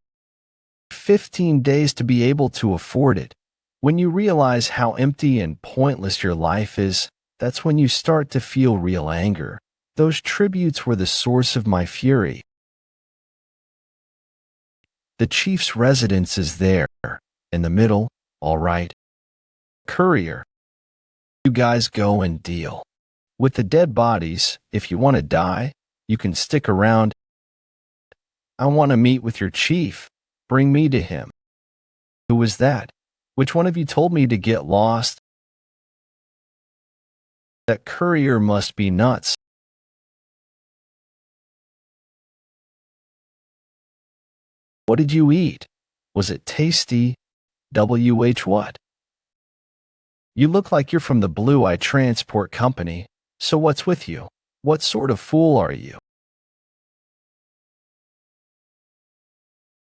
15 days to be able to afford it. When you realize how empty and pointless your life is, that's when you start to feel real anger. Those tributes were the source of my fury. The chief's residence is there, in the middle, all right. Courier. You guys go and deal with the dead bodies. If you want to die, you can stick around. I want to meet with your chief. Bring me to him. Who was that? Which one of you told me to get lost? That courier must be nuts. What did you eat? Was it tasty? What? You look like you're from the Blue Eye Transport Company, so what's with you? What sort of fool are you?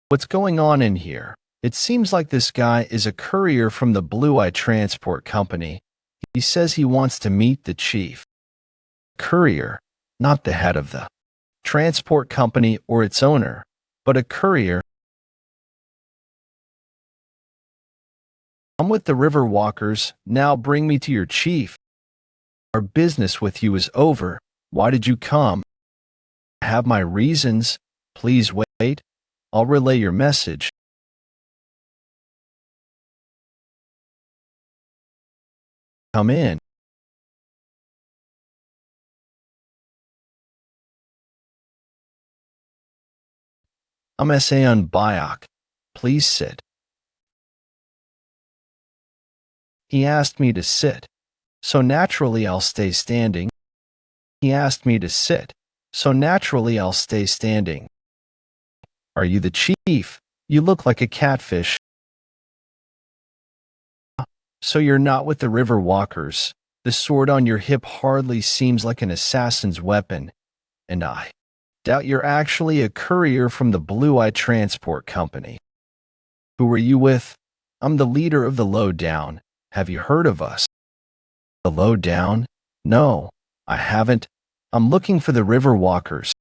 What's going on in here? It seems like this guy is a courier from the Blue Eye Transport Company. He says he wants to meet the chief. Courier, not the head of the transport company or its owner, but a courier. I'm with the River Walkers. Now bring me to your chief. Our business with you is over. Why did you come? I have my reasons. Please wait. I'll relay your message. Come in. I'm Esayan Bayok. Please sit. He asked me to sit, so naturally I'll stay standing. He asked me to sit, so naturally I'll stay standing. Are you the chief? You look like a catfish. So you're not with the river walkers. The sword on your hip hardly seems like an assassin's weapon. And I doubt you're actually a courier from the Blue Eye Transport Company. Who are you with? I'm the leader of the Lowdown. Have you heard of us? The Lowdown? No, I haven't. I'm looking for the river walkers.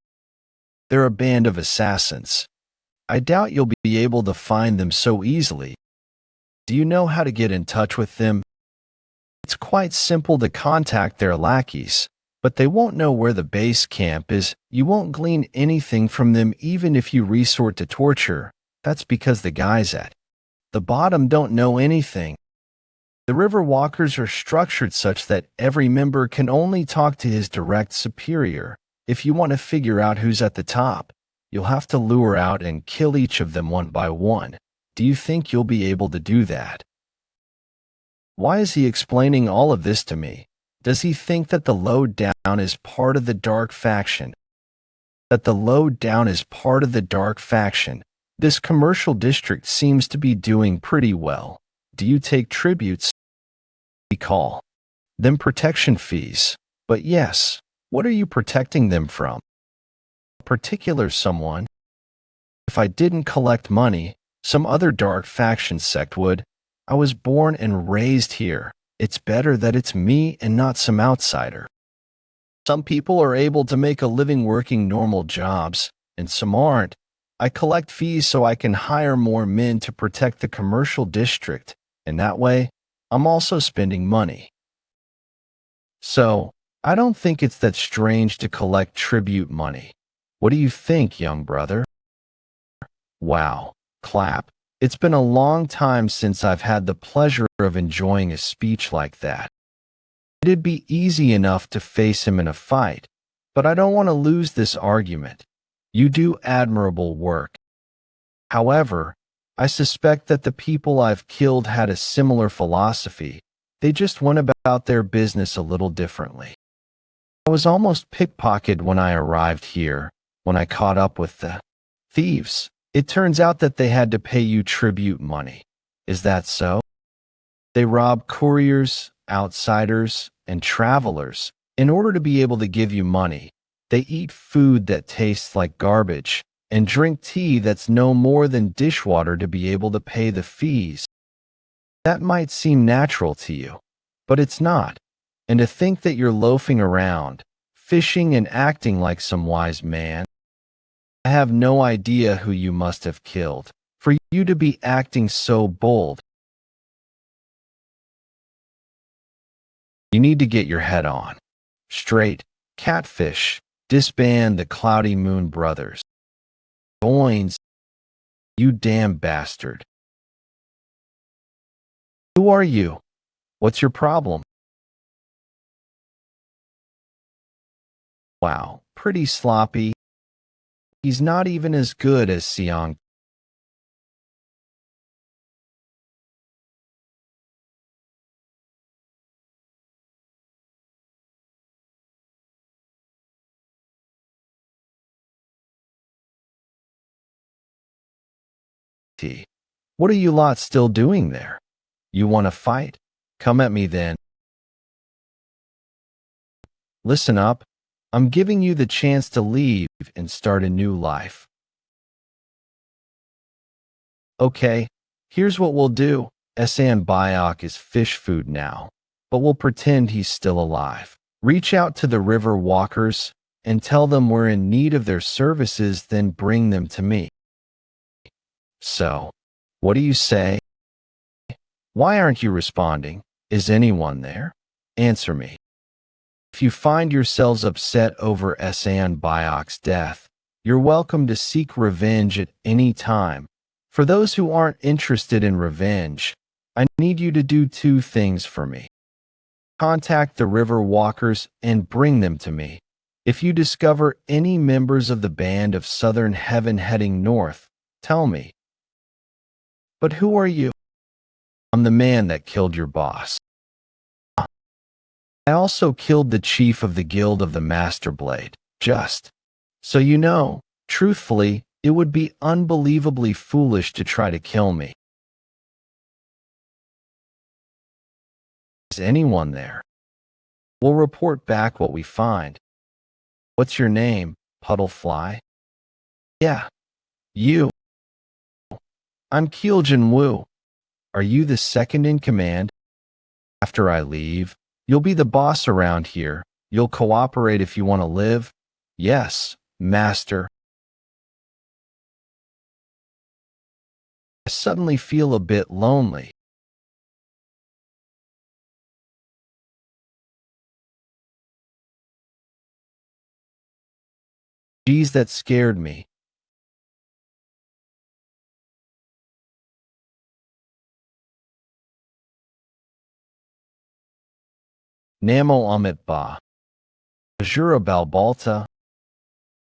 They're a band of assassins. I doubt you'll be able to find them so easily. Do you know how to get in touch with them? It's quite simple to contact their lackeys, but they won't know where the base camp is. You won't glean anything from them even if you resort to torture. That's because the guys at the bottom don't know anything. The river walkers are structured such that every member can only talk to his direct superior. If you want to figure out who's at the top, you'll have to lure out and kill each of them one by one. Do you think you'll be able to do that? Why is he explaining all of this to me? Does he think that the Lowdown is part of the dark faction? That the Lowdown is part of the dark faction? This commercial district seems to be doing pretty well. Do you take tributes? We call them protection fees. But yes, what are you protecting them from? A particular someone? If I didn't collect money, some other dark faction sect would. I was born and raised here. It's better that it's me and not some outsider. Some people are able to make a living working normal jobs, and some aren't. I collect fees so I can hire more men to protect the commercial district, and that way, I'm also spending money. So, I don't think it's that strange to collect tribute money. What do you think, young brother? Wow. Clap. It's been a long time since I've had the pleasure of enjoying a speech like that. It'd be easy enough to face him in a fight, but I don't want to lose this argument. You do admirable work. However, I suspect that the people I've killed had a similar philosophy. They just went about their business a little differently. I was almost pickpocketed when I arrived here, when I caught up with the thieves. It turns out that they had to pay you tribute money. Is that so? They rob couriers, outsiders, and travelers in order to be able to give you money. They eat food that tastes like garbage and drink tea that's no more than dishwater to be able to pay the fees. That might seem natural to you, but it's not. And to think that you're loafing around, fishing and acting like some wise man. I have no idea who you must have killed for you to be acting so bold. You need to get your head on straight, catfish. Disband the Cloudy Moon Brothers. Boins, you damn bastard. Who are you? What's your problem? Wow, pretty sloppy. He's not even as good as Seong. What are you lot still doing there? You want to fight? Come at me then. Listen up. I'm giving you the chance to leave and start a new life. Okay, here's what we'll do. Esan Bayok is fish food now, but we'll pretend he's still alive. Reach out to the river walkers and tell them we're in need of their services, then bring them to me. So, what do you say? Why aren't you responding? Is anyone there? Answer me. If you find yourselves upset over Esan Bayok's death, you're welcome to seek revenge at any time. For those who aren't interested in revenge, I need you to do two things for me. Contact the river walkers and bring them to me. If you discover any members of the band of Southern Heaven heading north, tell me. But who are you? I'm the man that killed your boss. I also killed the chief of the Guild of the Master Blade, just so you know. Truthfully, it would be unbelievably foolish to try to kill me. Is anyone there? We'll report back what we find. What's your name, Puddlefly? Yeah, you. I'm Keeljin Wu. Are you the second in command? After I leave, you'll be the boss around here. You'll cooperate if you want to live? Yes, Master. I suddenly feel a bit lonely. Geez, that scared me. Namo Amit Ba. Azura Balbalta.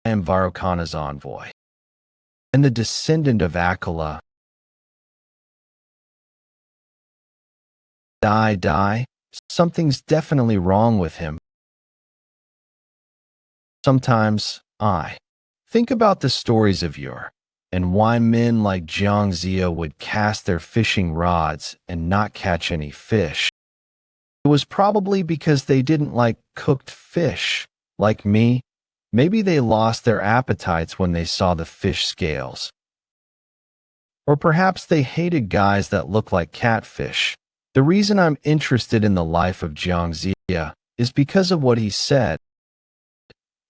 I am Varukana's envoy, and the descendant of Akala. Die. Something's definitely wrong with him. Sometimes I think about the stories of yore, and why men like Jiang Zia would cast their fishing rods and not catch any fish. It was probably because they didn't like cooked fish, like me. Maybe they lost their appetites when they saw the fish scales. Or perhaps they hated guys that look like catfish. The reason I'm interested in the life of Jiang Zia is because of what he said.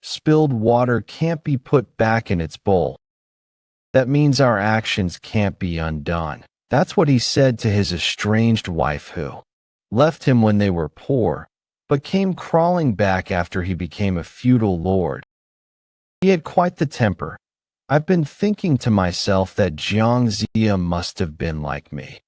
Spilled water can't be put back in its bowl. That means our actions can't be undone. That's what he said to his estranged wife who left him when they were poor, but came crawling back after he became a feudal lord. He had quite the temper. I've been thinking to myself that Jiang Zia must have been like me.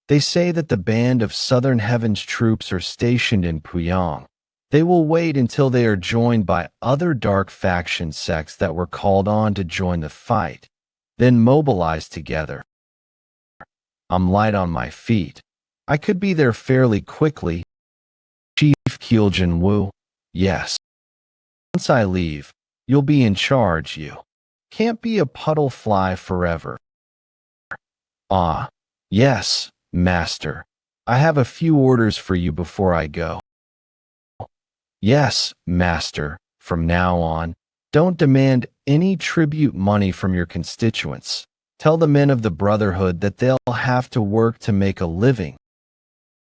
They say that the band of Southern Heaven's troops are stationed in Puyang. They will wait until they are joined by other dark faction sects that were called on to join the fight, then mobilize together. I'm light on my feet. I could be there fairly quickly. Chief Keeljin Wu, yes. Once I leave, you'll be in charge. You can't be a puddle fly forever. Ah, yes, Master. I have a few orders for you before I go. Yes, Master. From now on, don't demand any tribute money from your constituents. Tell the men of the Brotherhood that they'll have to work to make a living.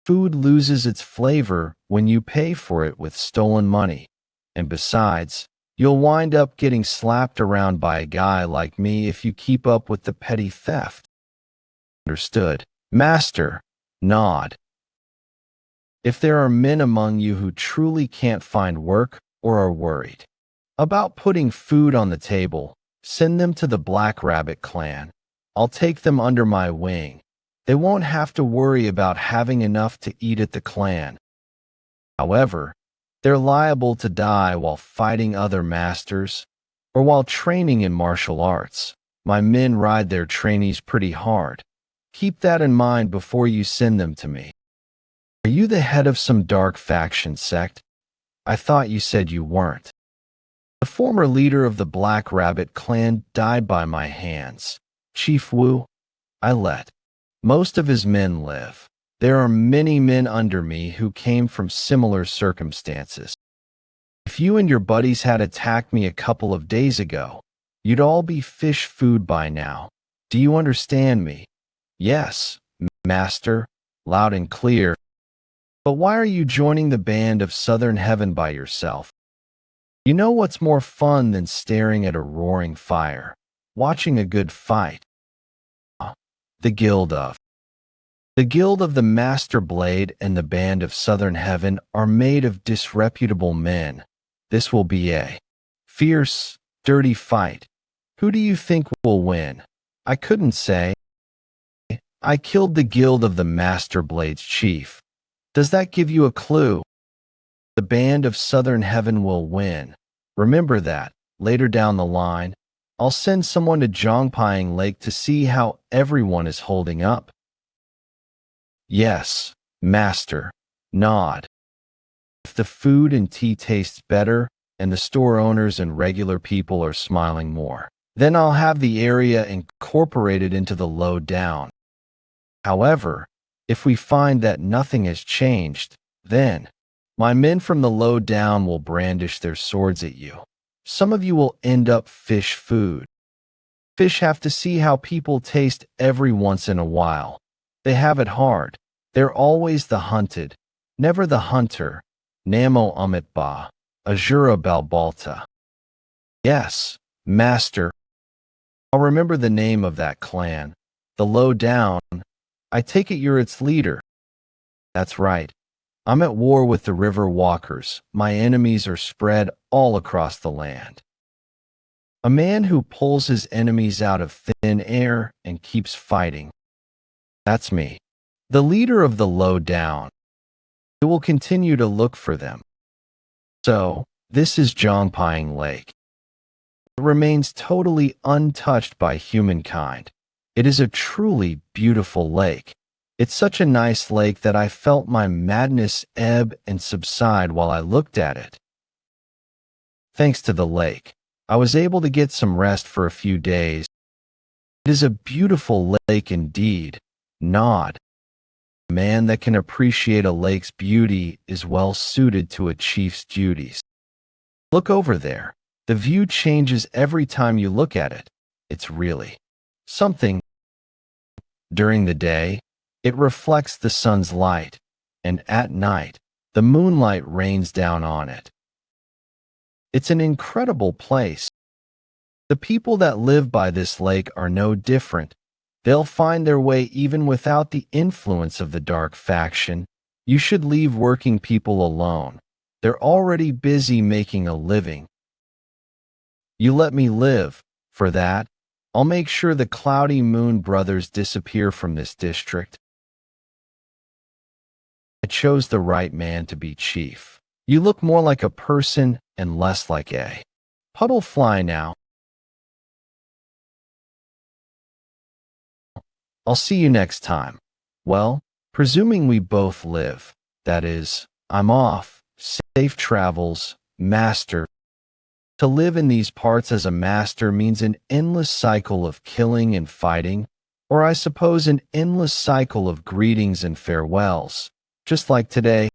Food loses its flavor when you pay for it with stolen money. And besides, you'll wind up getting slapped around by a guy like me if you keep up with the petty theft. Understood, Master. Nod. If there are men among you who truly can't find work or are worried about putting food on the table, send them to the Black Rabbit clan. I'll take them under my wing. They won't have to worry about having enough to eat at the clan. However, they're liable to die while fighting other masters or while training in martial arts. My men ride their trainees pretty hard. Keep that in mind before you send them to me. Are you the head of some dark faction sect? I thought you said you weren't. The former leader of the Black Rabbit clan died by my hands. Chief Wu, I let most of his men live. There are many men under me who came from similar circumstances. If you and your buddies had attacked me a couple of days ago, you'd all be fish food by now. Do you understand me? Yes, Master, loud and clear. But why are you joining the band of Southern Heaven by yourself? You know what's more fun than staring at a roaring fire, watching a good fight? The Guild of the Master Blade and the Band of Southern Heaven are made of disreputable men. This will be a fierce, dirty fight. Who do you think will win? I couldn't say. I killed the guild of the Master Blade's chief. Does that give you a clue? The band of Southern Heaven will win. Remember that. Later down the line, I'll send someone to Zhongpying Lake to see how everyone is holding up. Yes, Master. Nod. If the food and tea tastes better, and the store owners and regular people are smiling more, then I'll have the area incorporated into the lowdown. However, if we find that nothing has changed, then my men from the lowdown will brandish their swords at you. Some of you will end up fish food. Fish have to see how people taste every once in a while. They have it hard. They're always the hunted, never the hunter. Namo Amitba, Azura Balbalta. Yes, Master. I'll remember the name of that clan. The Lowdown. I take it you're its leader. That's right. I'm at war with the river walkers. My enemies are spread all across the land. A man who pulls his enemies out of thin air and keeps fighting. That's me. The leader of the Lowdown. I will continue to look for them. So, this is Zhongpying Lake. It remains totally untouched by humankind. It is a truly beautiful lake. It's such a nice lake that I felt my madness ebb and subside while I looked at it. Thanks to the lake, I was able to get some rest for a few days. It is a beautiful lake indeed. Nod. A man that can appreciate a lake's beauty is well suited to a chief's duties. Look over there. The view changes every time you look at it. It's really something. During the day, it reflects the sun's light, and at night, the moonlight rains down on it. It's an incredible place. The people that live by this lake are no different. They'll find their way even without the influence of the dark faction. You should leave working people alone. They're already busy making a living. You let me live. For that, I'll make sure the Cloudy Moon brothers disappear from this district. I chose the right man to be chief. You look more like a person and less like a puddle fly now. I'll see you next time. Well, presuming we both live. That is, I'm off. Safe travels, Master. To live in these parts as a master means an endless cycle of killing and fighting, or I suppose an endless cycle of greetings and farewells, just like today.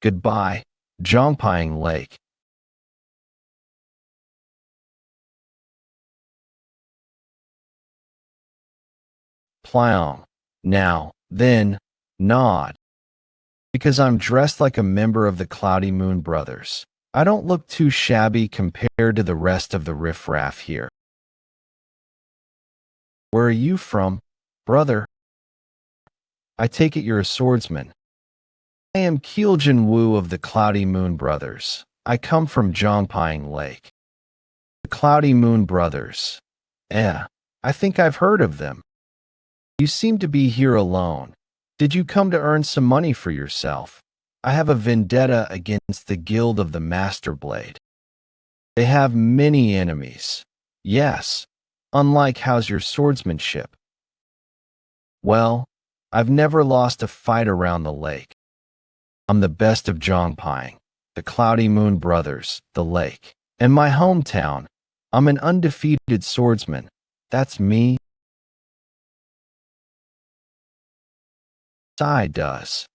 Goodbye, Zhongpying Lake. Plow. Now, then, nod. Because I'm dressed like a member of the Cloudy Moon brothers. I don't look too shabby compared to the rest of the riffraff here. Where are you from, brother? I take it you're a swordsman. I am Keeljin Wu of the Cloudy Moon brothers. I come from Zhongpying Lake. The Cloudy Moon brothers. I think I've heard of them. You seem to be here alone. Did you come to earn some money for yourself? I have a vendetta against the Guild of the Master Blade. They have many enemies. Yes, unlike how's your swordsmanship? Well, I've never lost a fight around the lake. I'm the best of Zhongpying, the Cloudy Moon brothers, the lake, and my hometown. I'm an undefeated swordsman. That's me. Sai does.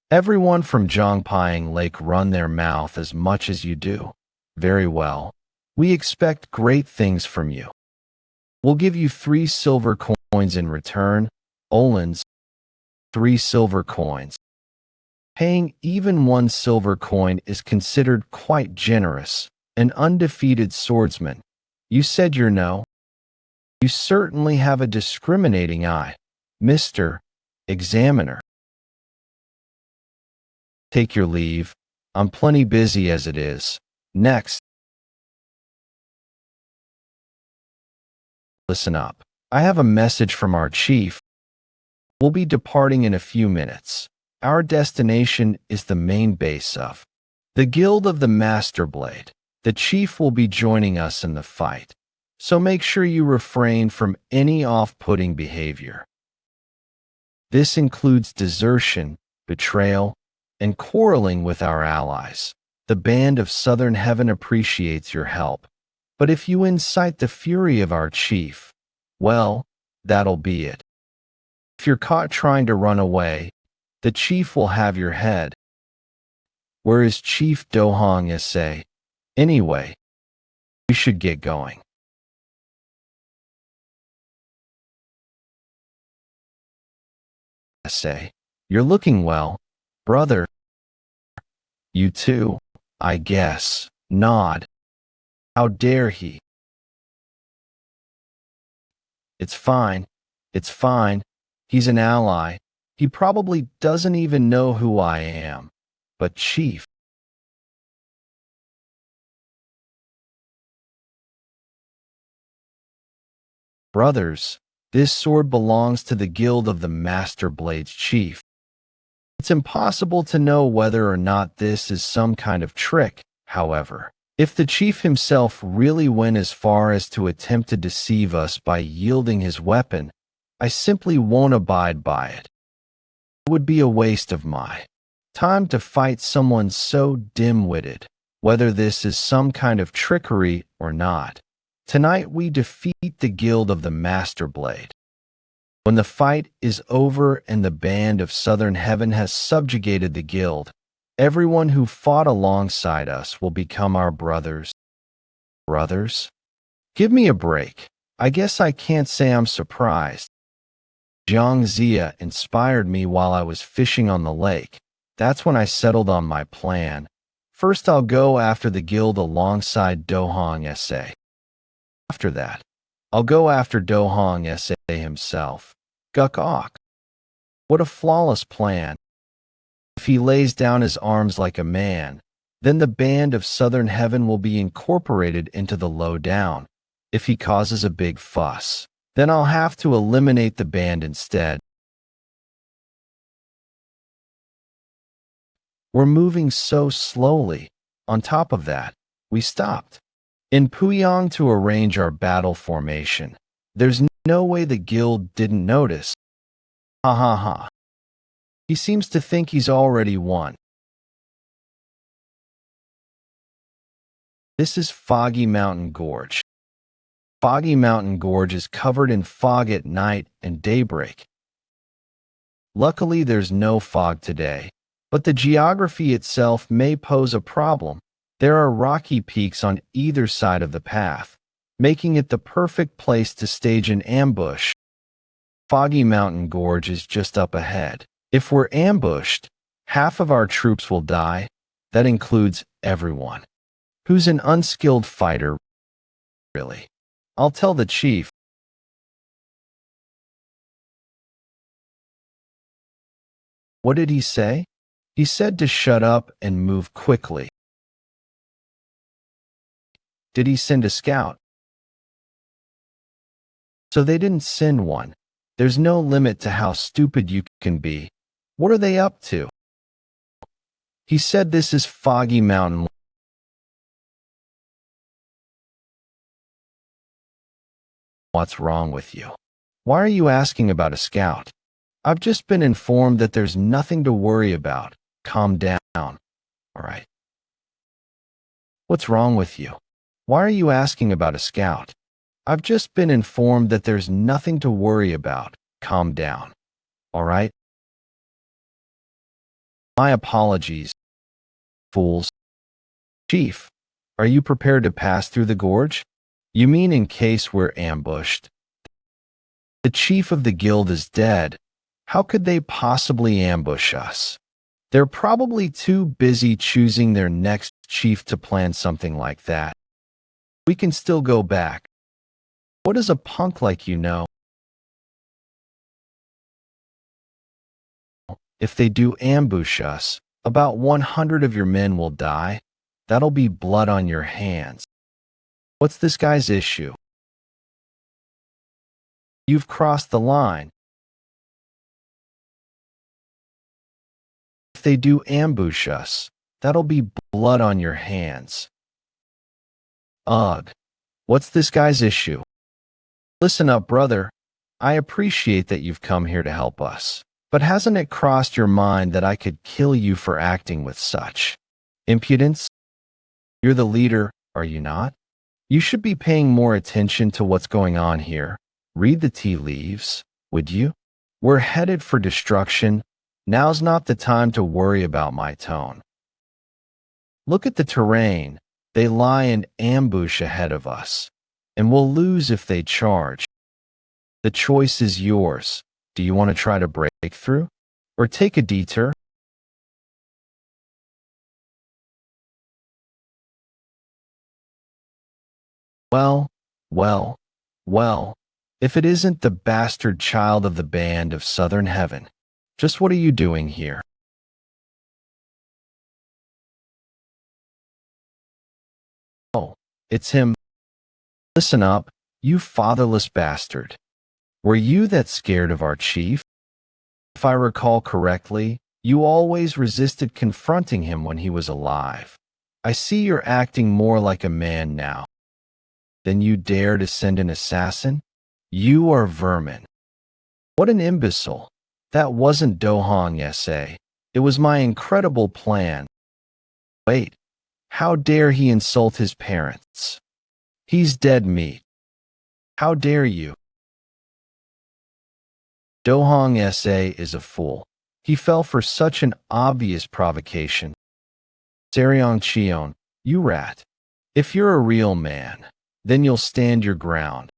Everyone from Zhongpying Lake run their mouth as much as you do. Very well. We expect great things from you. We'll give you 3 silver coins in return. Olens, 3 silver coins. Paying even 1 silver coin is considered quite generous. An undefeated swordsman. You said you're no. You certainly have a discriminating eye, Mr. Examiner. Take your leave. I'm plenty busy as it is. Next. Listen up. I have a message from our chief. We'll be departing in a few minutes. Our destination is the main base of the Guild of the Master Blade. The chief will be joining us in the fight, so make sure you refrain from any off-putting behavior. This includes desertion, betrayal, and quarreling with our allies. The Band of Southern Heaven appreciates your help, but if you incite the fury of our chief, well, that'll be it. If you're caught trying to run away, the chief will have your head. Where is Chief Dohong Issei? Anyway, we should get going. Issei, you're looking well, brother. You too, I guess. Nod. How dare he? It's fine. It's fine. He's an ally. He probably doesn't even know who I am. But Chief. Brothers, this sword belongs to the Guild of the Master Blade's chief. It's impossible to know whether or not this is some kind of trick, however. If the chief himself really went as far as to attempt to deceive us by yielding his weapon, I simply won't abide by it. It would be a waste of my time to fight someone so dim-witted, whether this is some kind of trickery or not. Tonight we defeat the Guild of the Master Blade. When the fight is over and the Band of Southern Heaven has subjugated the guild, everyone who fought alongside us will become our brothers. Brothers? Give me a break. I guess I can't say I'm surprised. Zhang Zia inspired me while I was fishing on the lake. That's when I settled on my plan. First I'll go after the guild alongside Dohong Issei. After that, I'll go after Dohong Issei himself. Guk-ok. What a flawless plan. If he lays down his arms like a man, then the Band of Southern Heaven will be incorporated into the lowdown. If he causes a big fuss, then I'll have to eliminate the band instead. We're moving so slowly. On top of that, we stopped in Puyang to arrange our battle formation. There's no way the guild didn't notice. Ha ha ha. He seems to think he's already won. This is Foggy Mountain Gorge. Foggy Mountain Gorge is covered in fog at night and daybreak. Luckily, there's no fog today, but the geography itself may pose a problem. There are rocky peaks on either side of the path, making it the perfect place to stage an ambush. Foggy Mountain Gorge is just up ahead. If we're ambushed, half of our troops will die. That includes everyone who's an unskilled fighter, really. I'll tell the chief. What did he say? He said to shut up and move quickly. Did he send a scout? So they didn't send one. There's no limit to how stupid you can be. What are they up to? He said this is Foggy Mountain. What's wrong with you? Why are you asking about a scout? I've just been informed that there's nothing to worry about. Calm down. All right. What's wrong with you? Why are you asking about a scout? I've just been informed that there's nothing to worry about. Calm down. All right? My apologies, fools. Chief, are you prepared to pass through the gorge? You mean in case we're ambushed? The chief of the guild is dead. How could they possibly ambush us? They're probably too busy choosing their next chief to plan something like that. We can still go back. What does a punk like you know? If they do ambush us, about 100 of your men will die. That'll be blood on your hands. What's this guy's issue? You've crossed the line. they do ambush us, that'll be blood on your hands. Ugh, what's this guy's issue? Listen up, brother. I appreciate that you've come here to help us, but hasn't it crossed your mind that I could kill you for acting with such impudence? You're the leader, are you not? You should be paying more attention to what's going on here. Read the tea leaves, would you? We're headed for destruction. Now's not the time to worry about my tone. Look at the terrain. They lie in ambush ahead of us, and we'll lose if they charge. The choice is yours. Do you want to try to break through, or take a detour? Well, well, well, if it isn't the bastard child of the band of Southern Heaven, just what are you doing here? Oh, it's him. Listen up, you fatherless bastard. Were you that scared of our chief? If I recall correctly, you always resisted confronting him when he was alive. I see you're acting more like a man now. Then you dare to send an assassin? You are vermin. What an imbecile. That wasn't Dohong essay. It was my incredible plan. Wait, how dare he insult his parents? He's dead meat. How dare you? Dohong essay is a fool. He fell for such an obvious provocation. Seryong Cheon, you rat. If you're a real man, then you'll stand your ground.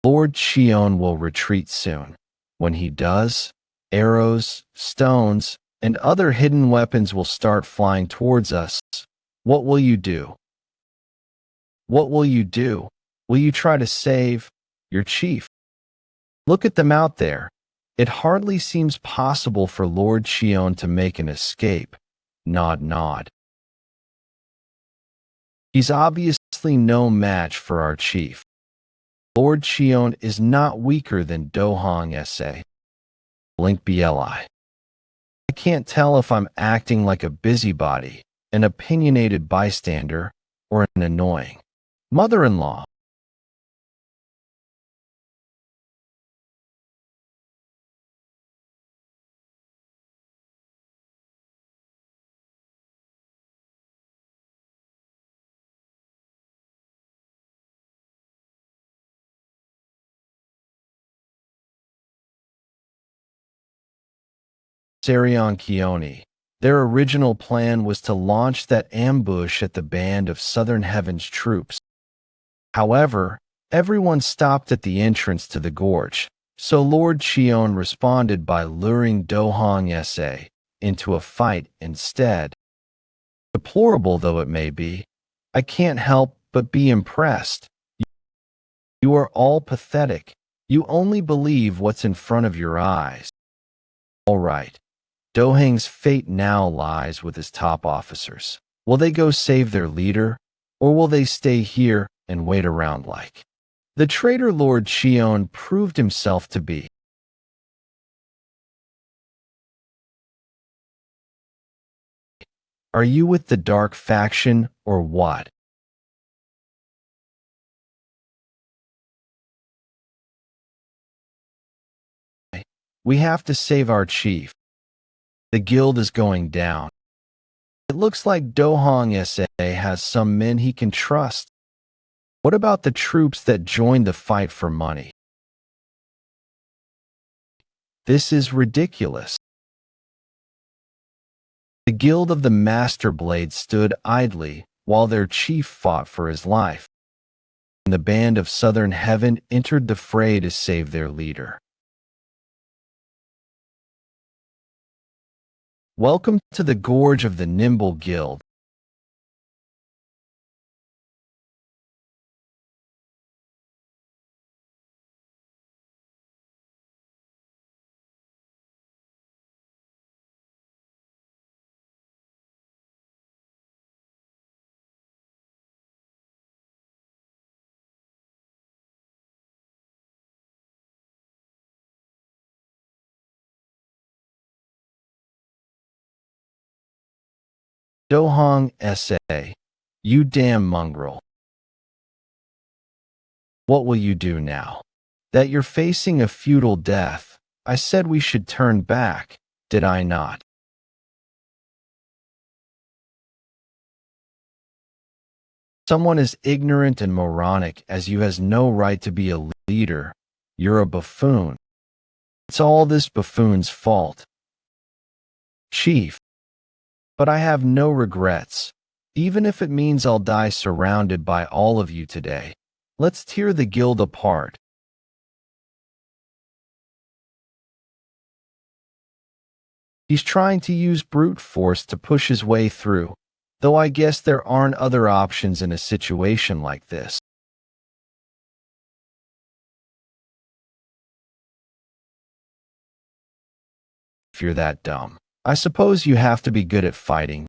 Lord Cheon will retreat soon. When he does, arrows, stones, and other hidden weapons will start flying towards us. What will you do? What will you do? Will you try to save your chief? Look at them out there. It hardly seems possible for Lord Cheon to make an escape. Nod, nod. He's obviously no match for our chief. Lord Cheon is not weaker than Dohong essay. Blink BLI. I can't tell if I'm acting like a busybody, an opinionated bystander, or an annoying mother-in-law. Saryon Keone. Their original plan was to launch that ambush at the band of Southern Heaven's troops. However, everyone stopped at the entrance to the gorge, so Lord Cheon responded by luring Dohong essay into a fight instead. Deplorable though it may be, I can't help but be impressed. You are all pathetic. You only believe what's in front of your eyes. All right. Dohang's fate now lies with his top officers. Will they go save their leader, or will they stay here and wait around like the traitor Lord Cheon proved himself to be? Are you with the dark faction or what? We have to save our chief. The guild is going down. It looks like Dohong SA has some men he can trust. What about the troops that joined the fight for money? This is ridiculous. The guild of the Master Blade stood idly while their chief fought for his life. And the band of Southern Heaven entered the fray to save their leader. Welcome to the Gorge of the Nimble Guild. Dohong S.A. You damn mongrel. What will you do now? That you're facing a futile death. I said we should turn back, did I not? Someone as ignorant and moronic as you has no right to be a leader. You're a buffoon. It's all this buffoon's fault. Chief. But I have no regrets, even if it means I'll die surrounded by all of you today. Let's tear the guild apart. He's trying to use brute force to push his way through, though I guess there aren't other options in a situation like this. If you're that dumb, I suppose you have to be good at fighting.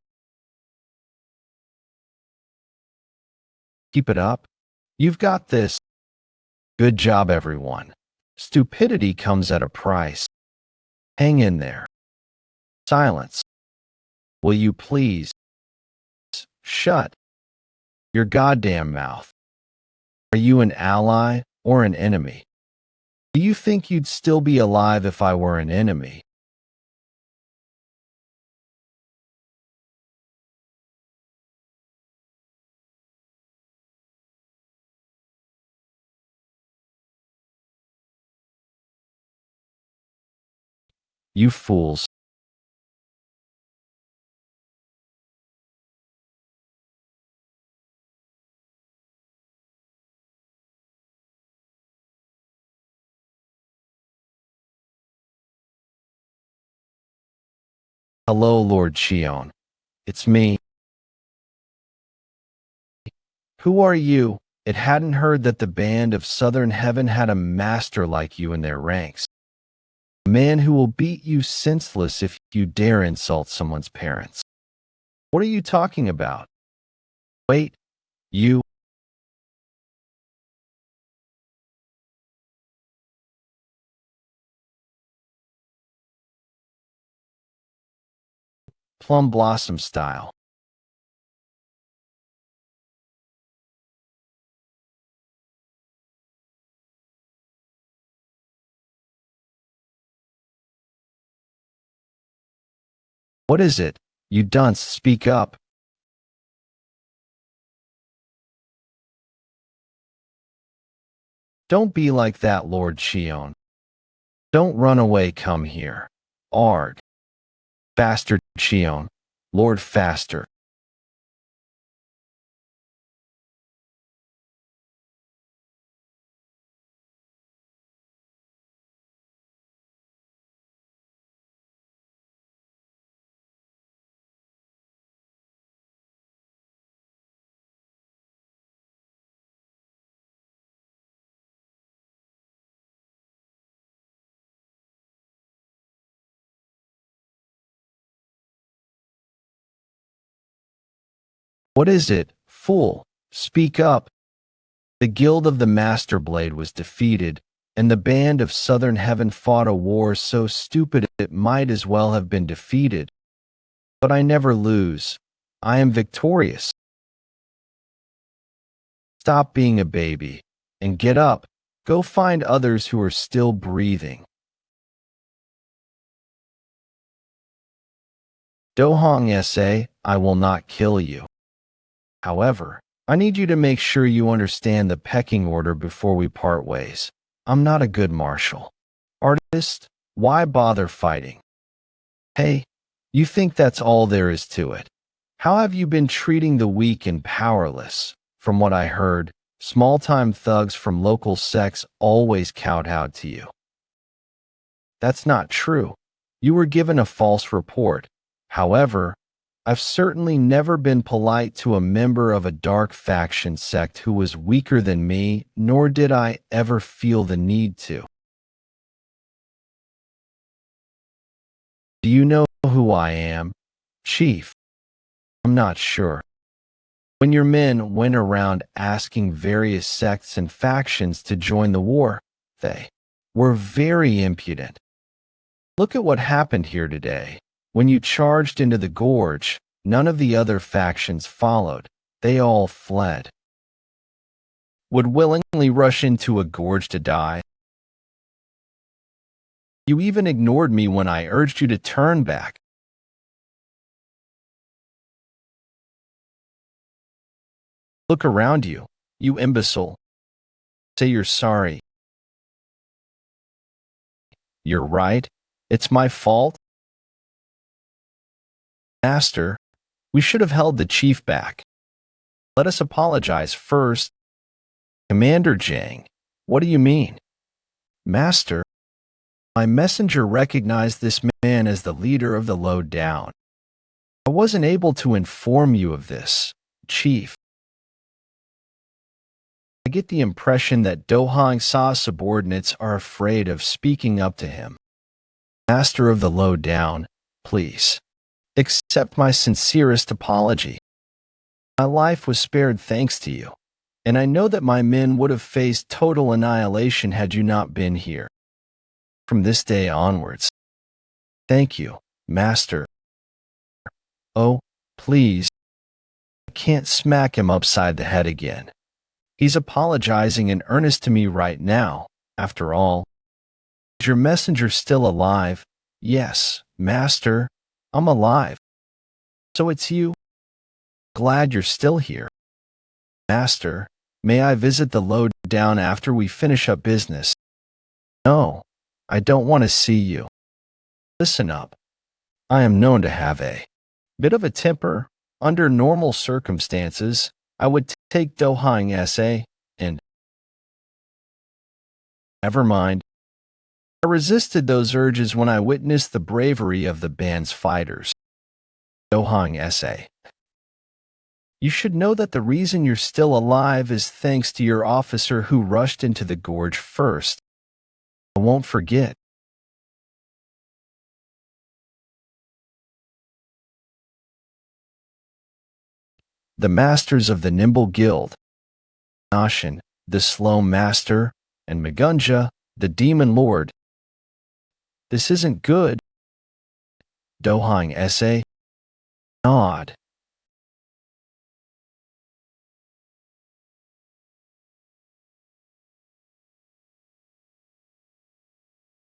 Keep it up. You've got this. Good job, everyone. Stupidity comes at a price. Hang in there. Silence. Will you please shut your goddamn mouth? Are you an ally or an enemy? Do you think you'd still be alive if I were an enemy? You fools. Hello, Lord Chion. It's me. Who are you? It hadn't heard that the band of Southern Heaven had a master like you in their ranks. A man who will beat you senseless if you dare insult someone's parents. What are you talking about? Wait, you. Plum Blossom style. What is it? You dunce, speak up. Don't be like that, Lord Chion. Don't run away, come here. Ard. Faster, Chion. Lord faster. What is it, fool? Speak up. The Guild of the Master Blade was defeated, and the band of Southern Heaven fought a war so stupid it might as well have been defeated. But I never lose. I am victorious. Stop being a baby, and get up. Go find others who are still breathing. Dohong S.A., I will not kill you. However, I need you to make sure you understand the pecking order before we part ways. I'm not a good marshal. Artist, why bother fighting? Hey, you think that's all there is to it? How have you been treating the weak and powerless? From what I heard, small-time thugs from local sects always kowtowed to you. That's not true. You were given a false report. However, I've certainly never been polite to a member of a dark faction sect who was weaker than me, nor did I ever feel the need to. Do you know who I am, Chief? I'm not sure. When your men went around asking various sects and factions to join the war, they were very impudent. Look at what happened here today. When you charged into the gorge, None of the other factions followed. They all fled. Would willingly rush into a gorge to die. You even ignored me when I urged you to turn back. Look around you, you imbecile. Say you're sorry. You're right. It's my fault. Master, we should have held the chief back. Let us apologize first. Commander Jang, what do you mean? Master, my messenger recognized this man as the leader of the lowdown. I wasn't able to inform you of this, Chief. I get the impression that Do Hong Sa's subordinates are afraid of speaking up to him. Master of the lowdown, please, accept my sincerest apology. My life was spared thanks to you, and I know that my men would have faced total annihilation had you not been here. From this day onwards. Thank you, Master. Oh, please. I can't smack him upside the head again. He's apologizing in earnest to me right now, after all. Is your messenger still alive? Yes, Master, I'm alive. So it's you? Glad you're still here. Master, may I visit the lowdown after we finish up business? No, I don't want to see you. Listen up. I am known to have a bit of a temper. Under normal circumstances, I would take Do Hong Sa and never mind. I resisted those urges when I witnessed the bravery of the band's fighters. Do Hong Sa. You should know that the reason you're still alive is thanks to your officer who rushed into the gorge first. I won't forget. The masters of the Nimble Guild, Nashin, the Slow Master, and Magunja, the Demon Lord. This isn't good. Do Hong Sa. Nod.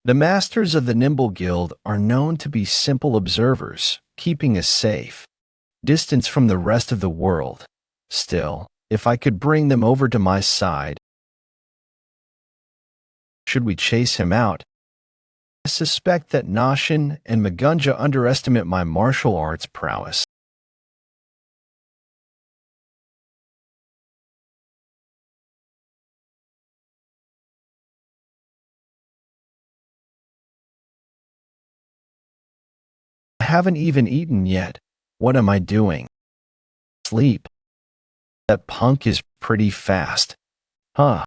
The masters of the Nimble Guild are known to be simple observers, keeping us safe, distance from the rest of the world. Still, if I could bring them over to my side, should we chase him out? I suspect that Nashin and Magunja underestimate my martial arts prowess. I haven't even eaten yet. What am I doing? Sleep. That punk is pretty fast. Huh.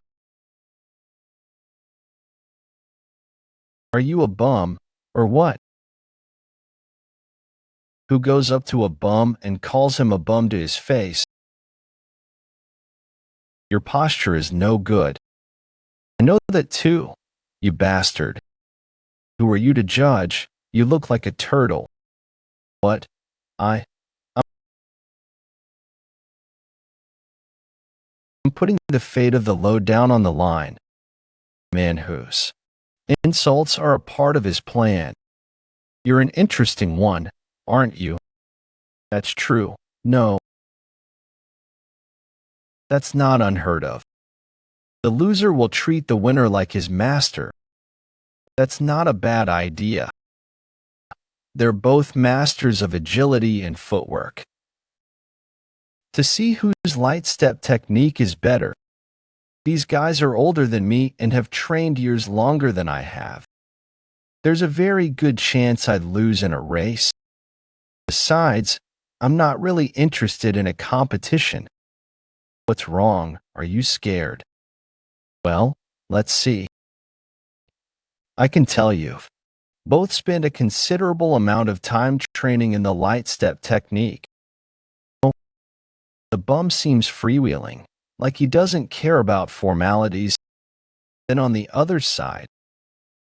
Are you a bum, or what? Who goes up to a bum and calls him a bum to his face? Your posture is no good. I know that too, you bastard. Who are you to judge? You look like a turtle. What? I'm putting the fate of the lowdown on the line. Man whose insults are a part of his plan. You're an interesting one, aren't you? That's true. No. That's not unheard of. The loser will treat the winner like his master. That's not a bad idea. They're both masters of agility and footwork. To see whose light step technique is better. These guys are older than me and have trained years longer than I have. There's a very good chance I'd lose in a race. Besides, I'm not really interested in a competition. What's wrong? Are you scared? Well, let's see. I can tell you. Both spend a considerable amount of time training in the light step technique. The bum seems freewheeling, like he doesn't care about formalities. Then on the other side,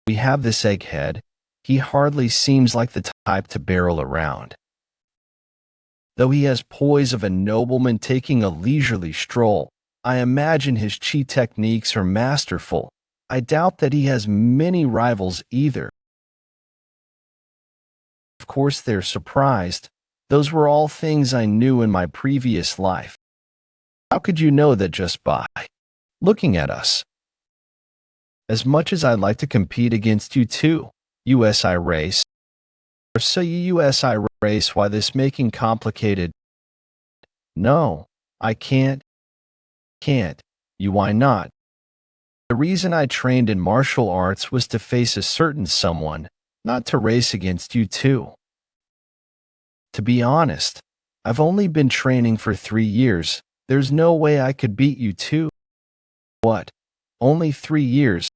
we have this egghead. He hardly seems like the type to barrel around. Though he has poise of a nobleman taking a leisurely stroll, I imagine his chi techniques are masterful. I doubt that he has many rivals either. Of course, they're surprised. Those were all things I knew in my previous life. How could you know that just by looking at us? As much as I'd like to compete against you too, USI race. Or so USI race, why this making complicated? No, I can't. You why not? The reason I trained in martial arts was to face a certain someone, not to race against you too. To be honest, I've only been training for 3 years. There's no way I could beat you too. What? Only 3 years?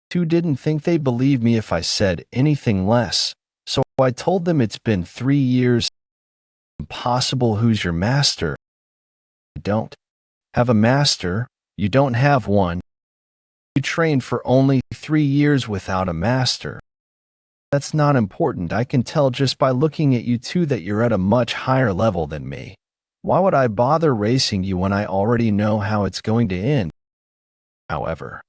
Two didn't think they'd believe me if I said anything less, so I told them it's been 3 years. Impossible. Who's your master? I don't have a master. You don't have one. You trained for only 3 years without a master. That's not important. I can tell just by looking at you two that you're at a much higher level than me. Why would I bother racing you when I already know how it's going to end? However,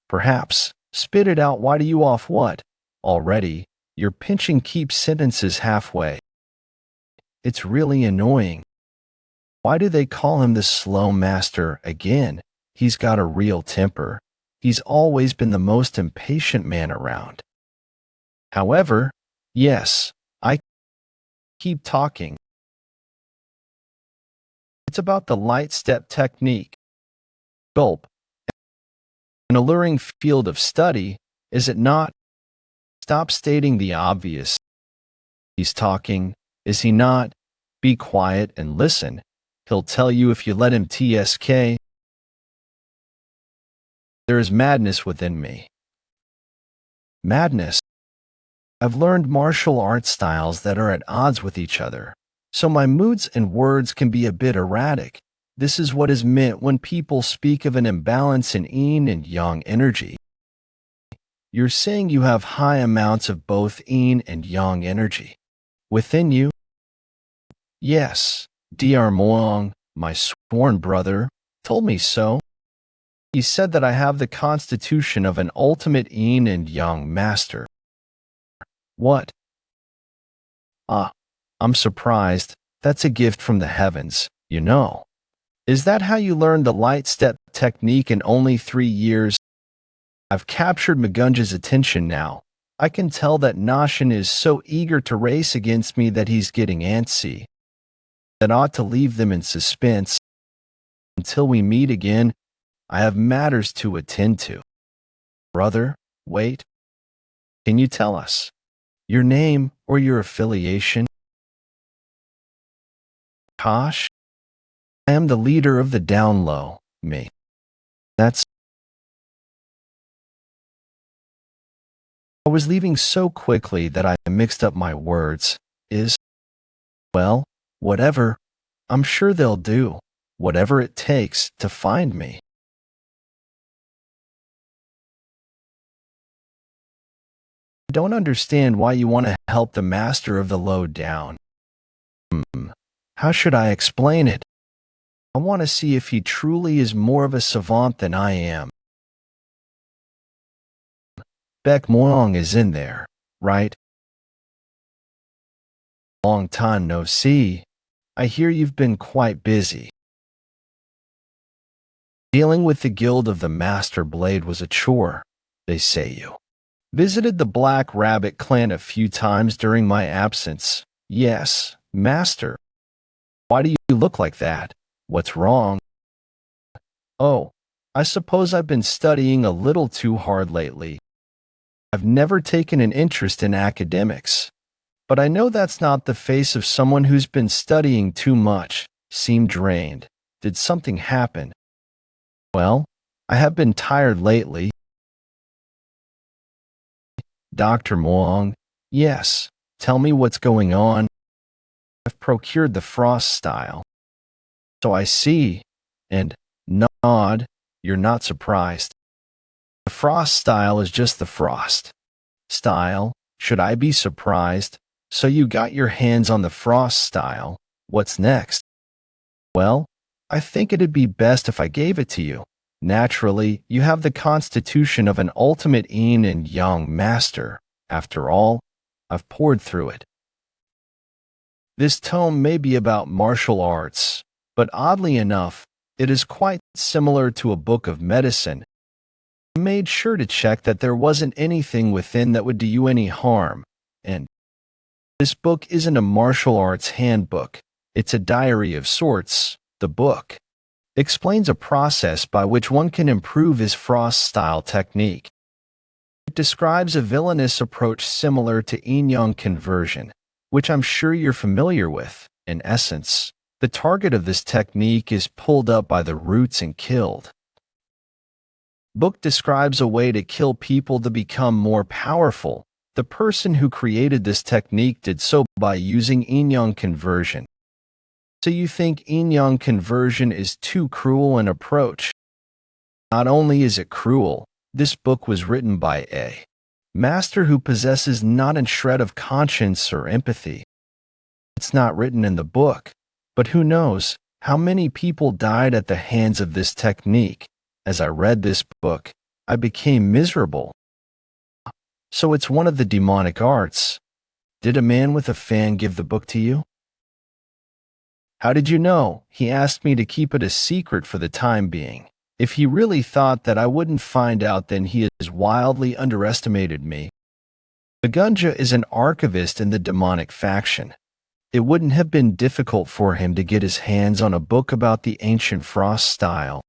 perhaps, spit it out. Why do you off what? Already, you're pinching keep sentences halfway. It's really annoying. Why do they call him the slow master again? He's got a real temper. He's always been the most impatient man around. However, yes, I keep talking. It's about the light step technique. Gulp. An alluring field of study, is it not? Stop stating the obvious. He's talking, is he not? Be quiet and listen. He'll tell you if you let him. TSK. There is madness within me. Madness. I've learned martial arts styles that are at odds with each other, so my moods and words can be a bit erratic. This is what is meant when people speak of an imbalance in yin and yang energy. You're saying you have high amounts of both yin and yang energy within you? Yes, Dr. Moong, my sworn brother, told me so. He said that I have the constitution of an ultimate yin and yang master. What? Ah, I'm surprised. That's a gift from the heavens, you know. Is that how you learned the light step technique in only 3 years? I've captured Magunja's attention now. I can tell that Nashin is so eager to race against me that he's getting antsy. That ought to leave them in suspense. Until we meet again, I have matters to attend to. Brother, wait. Can you tell us your name or your affiliation? Kosh? I am the leader of the down low, me. That's... I was leaving so quickly that I mixed up my words. Well, whatever. I'm sure they'll do whatever it takes to find me. I don't understand why you want to help the master of the low down. How should I explain it? I want to see if he truly is more of a savant than I am. Beck Moong is in there, right? Long time no see. I hear you've been quite busy. Dealing with the guild of the Master Blade was a chore, they say you. Visited the Black Rabbit clan a few times during my absence. Yes, Master. Why do you look like that? What's wrong? Oh, I suppose I've been studying a little too hard lately. I've never taken an interest in academics. But I know that's not the face of someone who's been studying too much, seemed drained. Did something happen? Well, I have been tired lately. Dr. Moong, yes, tell me what's going on. I've procured the frost style. So I see, and nod, you're not surprised. The frost style is just the frost style. Should I be surprised? So you got your hands on the frost style. What's next? Well, I think it'd be best if I gave it to you. Naturally, you have the constitution of an ultimate yin and yang master. After all, I've poured through it. This tome may be about martial arts, but oddly enough, it is quite similar to a book of medicine. I made sure to check that there wasn't anything within that would do you any harm, and this book isn't a martial arts handbook. It's a diary of sorts. The book explains a process by which one can improve his frost-style technique. It describes a villainous approach similar to yin-yang conversion, which I'm sure you're familiar with. In essence, the target of this technique is pulled up by the roots and killed. Book describes a way to kill people to become more powerful. The person who created this technique did so by using yin-yang conversion. So you think yin-yang conversion is too cruel an approach? Not only is it cruel, this book was written by a master who possesses not a shred of conscience or empathy. It's not written in the book, but who knows how many people died at the hands of this technique. As I read this book, I became miserable. So it's one of the demonic arts. Did a man with a fan give the book to you? How did you know? He asked me to keep it a secret for the time being. If he really thought that I wouldn't find out, then he has wildly underestimated me. The Gunja is an archivist in the demonic faction. It wouldn't have been difficult for him to get his hands on a book about the ancient frost style.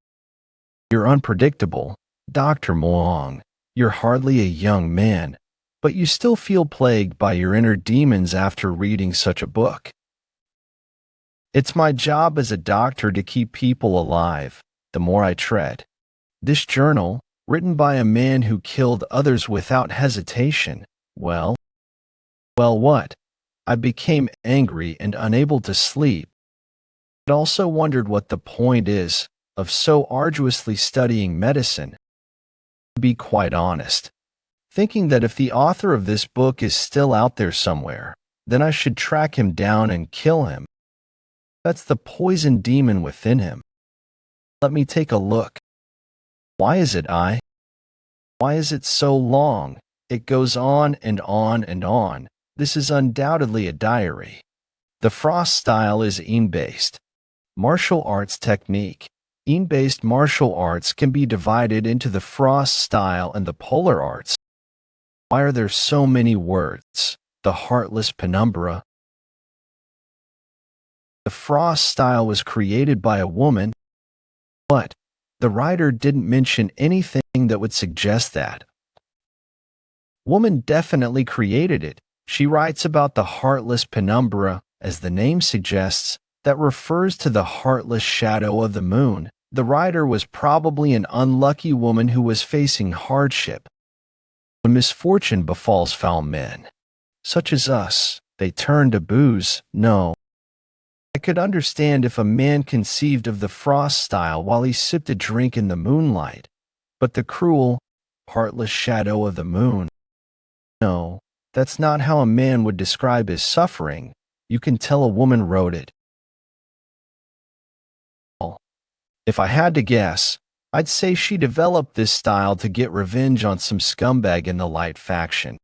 You're unpredictable, Dr. Moong. You're hardly a young man, but you still feel plagued by your inner demons after reading such a book. It's my job as a doctor to keep people alive. The more I tread. This journal, written by a man who killed others without hesitation, well, what? I became angry and unable to sleep. I also wondered what the point is of so arduously studying medicine. To be quite honest, thinking that if the author of this book is still out there somewhere, then I should track him down and kill him. That's the poison demon within him. Let me take a look. Why is it I? Why is it so long? It goes on and on and on. This is undoubtedly a diary. The frost style is yin-based. Martial arts technique. Yin-based martial arts can be divided into the frost style and the polar arts. Why are there so many words? The heartless penumbra. The frost style was created by a woman. But the writer didn't mention anything that would suggest that. Woman definitely created it. She writes about the heartless penumbra, as the name suggests, that refers to the heartless shadow of the moon. The writer was probably an unlucky woman who was facing hardship. When misfortune befalls foul men, such as us, they turn to booze. No. I could understand if a man conceived of the frost style while he sipped a drink in the moonlight, but the cruel, heartless shadow of the moon. No, that's not how a man would describe his suffering. You can tell a woman wrote it. If I had to guess, I'd say she developed this style to get revenge on some scumbag in the light faction.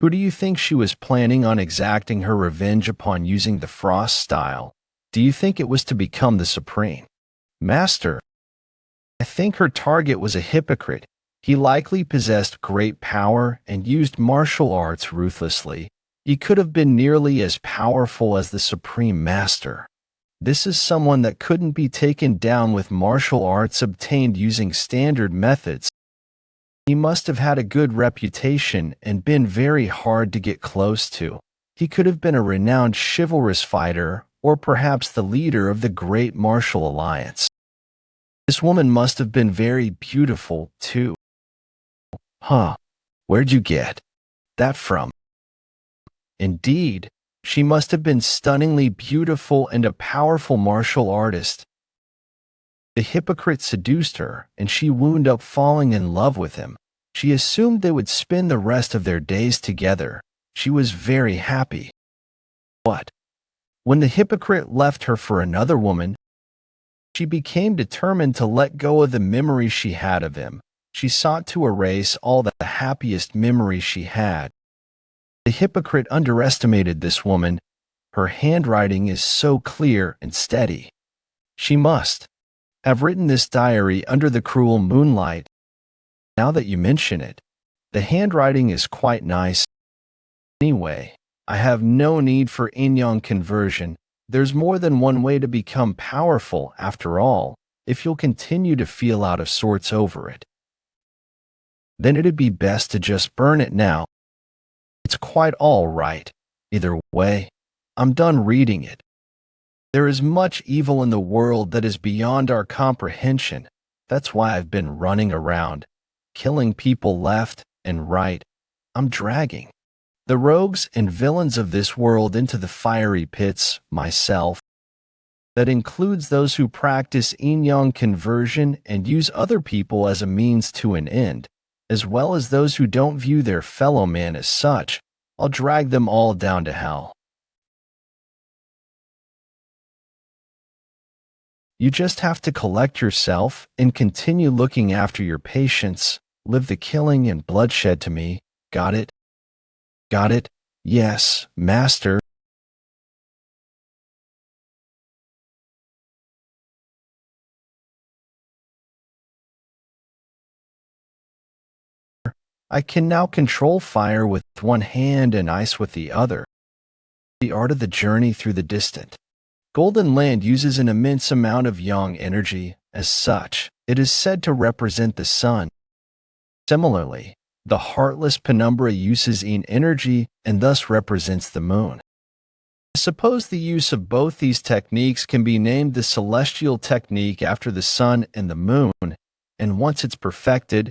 Who do you think she was planning on exacting her revenge upon using the frost style? Do you think it was to become the supreme master? I think her target was a hypocrite. He likely possessed great power and used martial arts ruthlessly. He could have been nearly as powerful as the supreme master. This is someone that couldn't be taken down with martial arts obtained using standard methods. He must have had a good reputation and been very hard to get close to. He could have been a renowned chivalrous fighter, or perhaps the leader of the Great Martial Alliance. This woman must have been very beautiful, too. Huh. Where'd you get that from? Indeed, she must have been stunningly beautiful and a powerful martial artist. The hypocrite seduced her, and she wound up falling in love with him. She assumed they would spend the rest of their days together. She was very happy. What? When the hypocrite left her for another woman, she became determined to let go of the memory she had of him. She sought to erase all the happiest memories she had. The hypocrite underestimated this woman. Her handwriting is so clear and steady. She must have written this diary under the cruel moonlight. Now that you mention it, the handwriting is quite nice. Anyway, I have no need for yin-yang conversion. There's more than one way to become powerful, after all, if you'll continue to feel out of sorts over it. Then it'd be best to just burn it now. It's quite all right. Either way, I'm done reading it. There is much evil in the world that is beyond our comprehension. That's why I've been running around, killing people left and right. I'm dragging the rogues and villains of this world into the fiery pits myself. That includes those who practice yin-yang conversion and use other people as a means to an end, as well as those who don't view their fellow man as such. I'll drag them all down to hell. You just have to collect yourself and continue looking after your patients. Live the killing and bloodshed to me. Got it? Got it? Yes, master. I can now control fire with one hand and ice with the other. The art of the journey through the distant Golden Land uses an immense amount of yang energy. As such, it is said to represent the sun. Similarly, the heartless penumbra uses yin energy and thus represents the moon. I suppose the use of both these techniques can be named the celestial technique after the sun and the moon, and once it's perfected,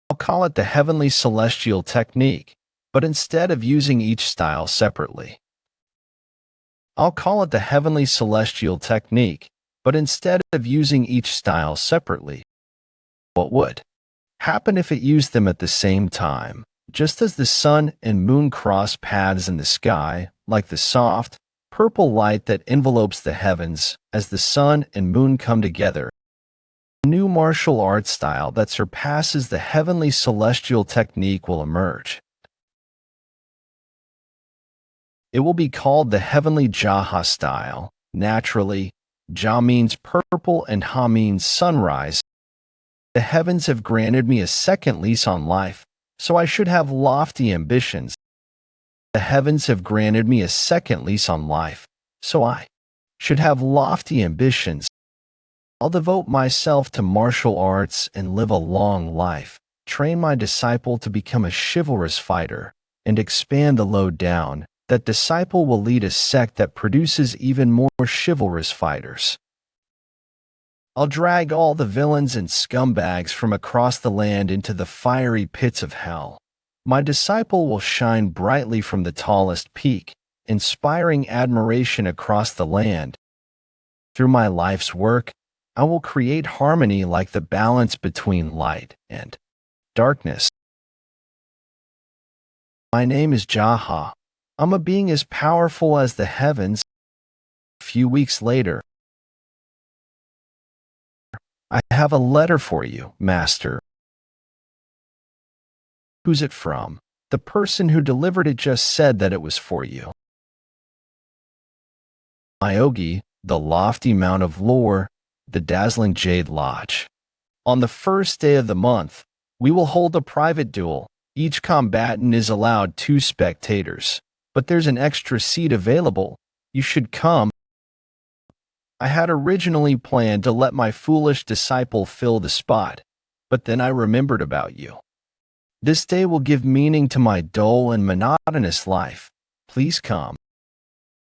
I'll call it the heavenly celestial technique, but instead of using each style separately. I'll call it the heavenly celestial technique, but instead of using each style separately. What would happen if it used them at the same time? Just as the sun and moon cross paths in the sky, like the soft, purple light that envelopes the heavens, as the sun and moon come together, a new martial arts style that surpasses the heavenly celestial technique will emerge. It will be called the heavenly Jaha style. Naturally, Ja means purple and Ha means sunrise. The heavens have granted me a second lease on life, so I should have lofty ambitions. The heavens have granted me a second lease on life, so I should have lofty ambitions. I'll devote myself to martial arts and live a long life, train my disciple to become a chivalrous fighter, and expand the lowdown. That disciple will lead a sect that produces even more chivalrous fighters. I'll drag all the villains and scumbags from across the land into the fiery pits of hell. My disciple will shine brightly from the tallest peak, inspiring admiration across the land. Through my life's work, I will create harmony like the balance between light and darkness. My name is Jaha. I'm a being as powerful as the heavens. A few weeks later, I have a letter for you, Master. Who's it from? The person who delivered it just said that it was for you. Myogi, the lofty mount of lore, the dazzling Jade Lodge. On the first day of the month, we will hold a private duel. Each combatant is allowed 2 spectators. But there's an extra seat available. You should come. I had originally planned to let my foolish disciple fill the spot, but then I remembered about you. This day will give meaning to my dull and monotonous life. Please come.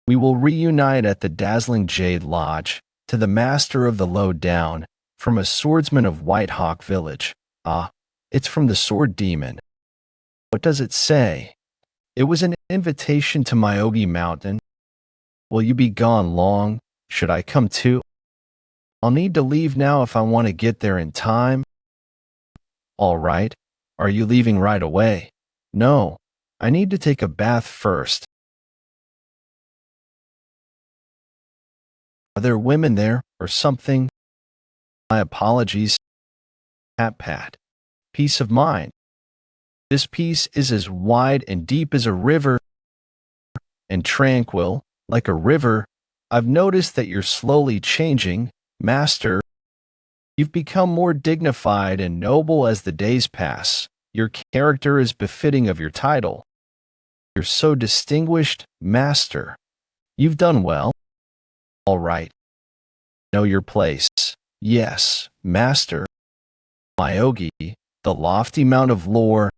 We will reunite at the dazzling Jade Lodge, to the master of the lowdown, from a swordsman of White Hawk Village. Ah, it's from the Sword Demon. What does it say? It was an invitation to Myogi Mountain. Will you be gone long? Should I come too? I'll need to leave now if I want to get there in time. All right. Are you leaving right away? No. I need to take a bath first. Are there women there, or something? My apologies. Pat pat. Peace of mind. This peace is as wide and deep as a river, and tranquil, like a river. I've noticed that you're slowly changing, Master. You've become more dignified and noble as the days pass. Your character is befitting of your title. You're so distinguished, Master. You've done well. All right. Know your place. Yes, Master. Myogi, the lofty mount of lore.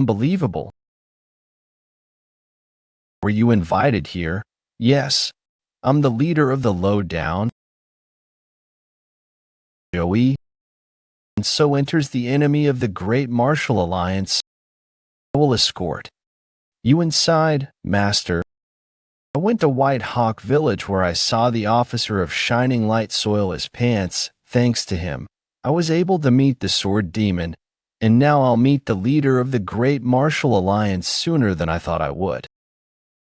Unbelievable. Were you invited here? Yes. I'm the leader of the lowdown. Joey. And so enters the enemy of the Great Martial Alliance. I will escort you inside, Master. I went to White Hawk Village where I saw the officer of Shining Light soil his pants. Thanks to him, I was able to meet the Sword Demon, and now I'll meet the leader of the Great Martial Alliance sooner than I thought I would.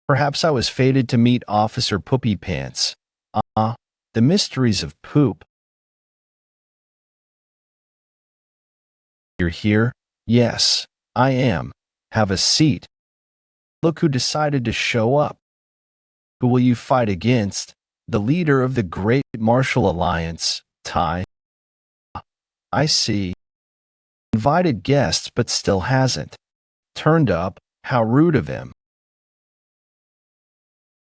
Perhaps I was fated to meet Officer Poopy Pants. The mysteries of poop. You're here? Yes, I am. Have a seat. Look who decided to show up. Who will you fight against? The leader of the Great Martial Alliance, Tai. I see. Invited guests but still hasn't turned up. How rude of him.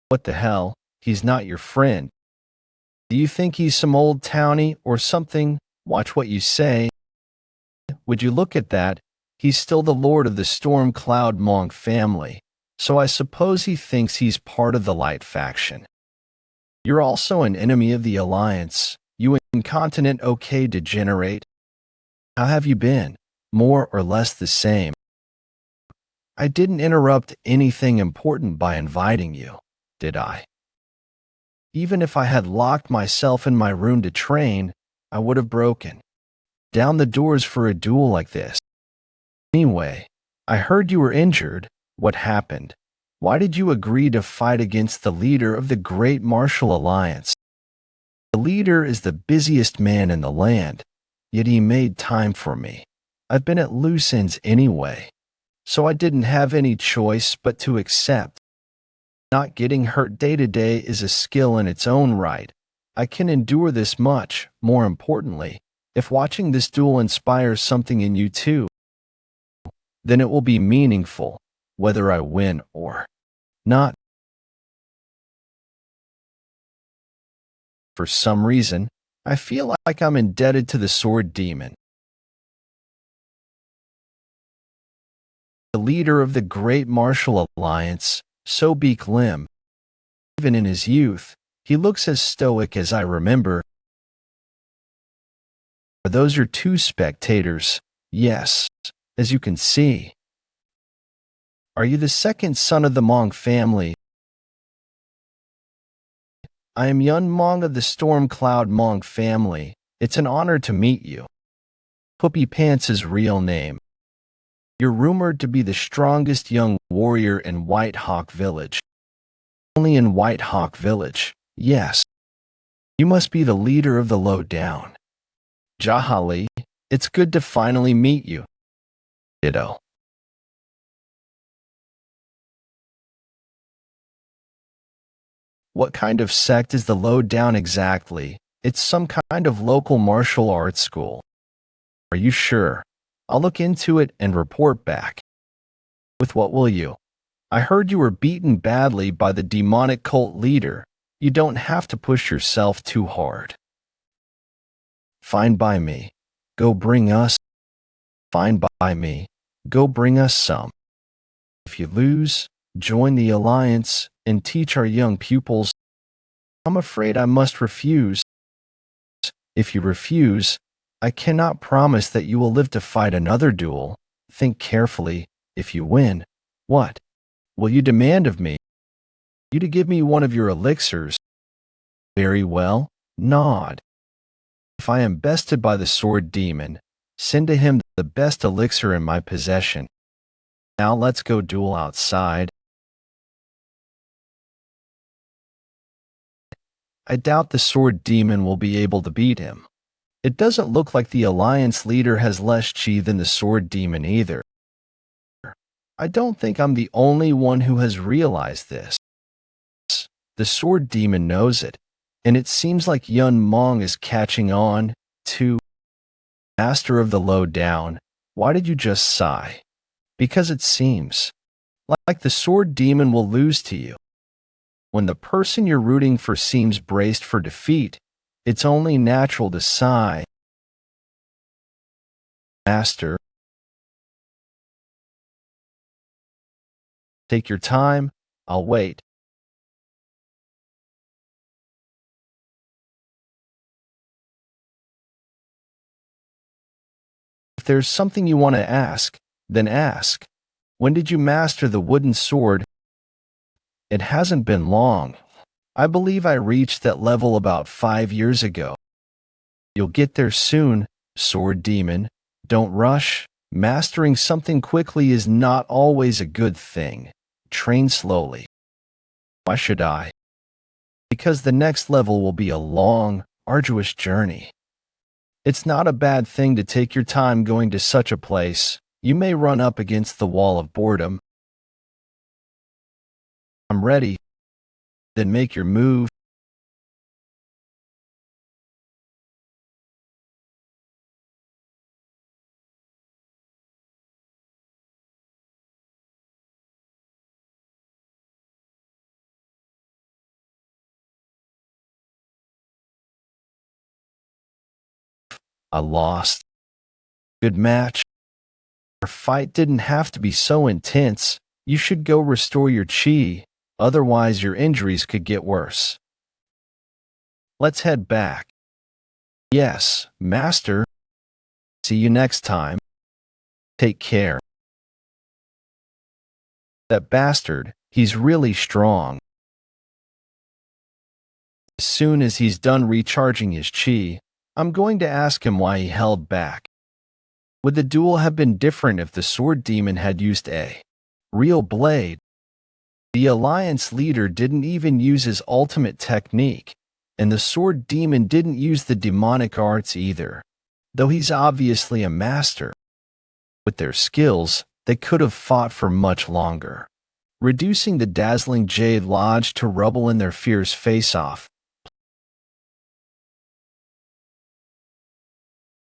What the hell? He's not your friend. Do you think he's some old townie or something? Watch what you say. Would you look at that? He's still the lord of the Storm Cloud Monk family, so I suppose he thinks he's part of the Light faction. You're also an enemy of the Alliance, you incontinent okay degenerate. How have you been? More or less the same. I didn't interrupt anything important by inviting you, did I? Even if I had locked myself in my room to train, I would have broken down the doors for a duel like this. Anyway, I heard you were injured. What happened? Why did you agree to fight against the leader of the Great Martial Alliance? The leader is the busiest man in the land, yet he made time for me. I've been at loose ends anyway, so I didn't have any choice but to accept. Not getting hurt day to day is a skill in its own right. I can endure this much. More importantly, if watching this duel inspires something in you too, then it will be meaningful, whether I win or not. For some reason, I feel like I'm indebted to the Sword Demon, the leader of the Great Martial Alliance, so Beak Lim. Even in his youth, he looks as stoic as I remember. Are those your two spectators? Yes, as you can see. Are you the second son of the Mong family? I am Yun Mong of the Storm Cloud Mong family. It's an honor to meet you. Poopy Pants' real name. You're rumored to be the strongest young warrior in White Hawk Village. Only in White Hawk Village, yes. You must be the leader of the lowdown. Jaha, it's good to finally meet you. Ditto. What kind of sect is the lowdown exactly? It's some kind of local martial arts school. Are you sure? I'll look into it and report back. With what will you? I heard you were beaten badly by the demonic cult leader. You don't have to push yourself too hard. Fine by me. Go bring us. Fine by me. Go bring us some. If you lose, join the Alliance and teach our young pupils. I'm afraid I must refuse. If you refuse, I cannot promise that you will live to fight another duel. Think carefully. If you win, what will you demand of me? You to give me one of your elixirs. Very well, nod. If I am bested by the Sword Demon, Send to him the best elixir in my possession. Now let's go duel outside. I doubt the sword demon will be able to beat him. It doesn't look like the alliance leader has less chi than the sword demon either. I don't think I'm the only one who has realized this. The sword demon knows it, and it seems like Yun Mong is catching on, too. Master of the lowdown, why did you just sigh? Because it seems like the sword demon will lose to you. When the person you're rooting for seems braced for defeat, it's only natural to sigh. Master, take your time, I'll wait. If there's something you want to ask, then ask. When did you master the wooden sword? It hasn't been long. I believe I reached that level about 5 years ago. You'll get there soon, sword demon. Don't rush. Mastering something quickly is not always a good thing. Train slowly. Why should I? Because the next level will be a long, arduous journey. It's not a bad thing to take your time going to such a place. You may run up against the wall of boredom. I'm ready. Then make your move. I lost. Good match. Our fight didn't have to be so intense. You should go restore your chi, otherwise your injuries could get worse. Let's head back. Yes, master. See you next time. Take care. That bastard, he's really strong. As soon as he's done recharging his chi, I'm going to ask him why he held back. Would the duel have been different if the sword demon had used a real blade? The alliance leader didn't even use his ultimate technique, and the sword demon didn't use the demonic arts either, though he's obviously a master. With their skills, they could have fought for much longer, reducing the dazzling Jade Lodge to rubble in their fierce face-off.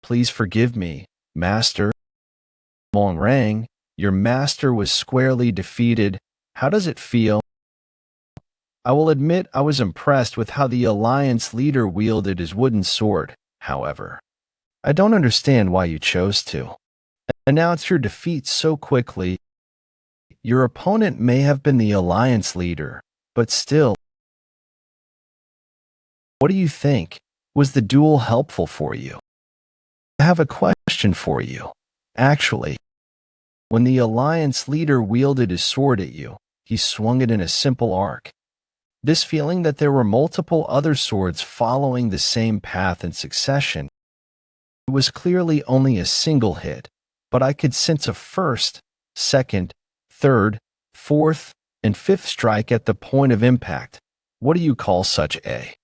Please forgive me, Master. Mong Rang, your master was squarely defeated. How does it feel? I will admit I was impressed with how the alliance leader wielded his wooden sword, however. I don't understand why you chose to announce your defeat so quickly. Your opponent may have been the alliance leader, but still. What do you think? Was the duel helpful for you? I have a question for you. Actually, when the alliance leader wielded his sword at you, he swung it in a simple arc. This feeling that there were multiple other swords following the same path in succession. It was clearly only a single hit, but I could sense a first, second, third, fourth, and fifth strike at the point of impact. What do you call such a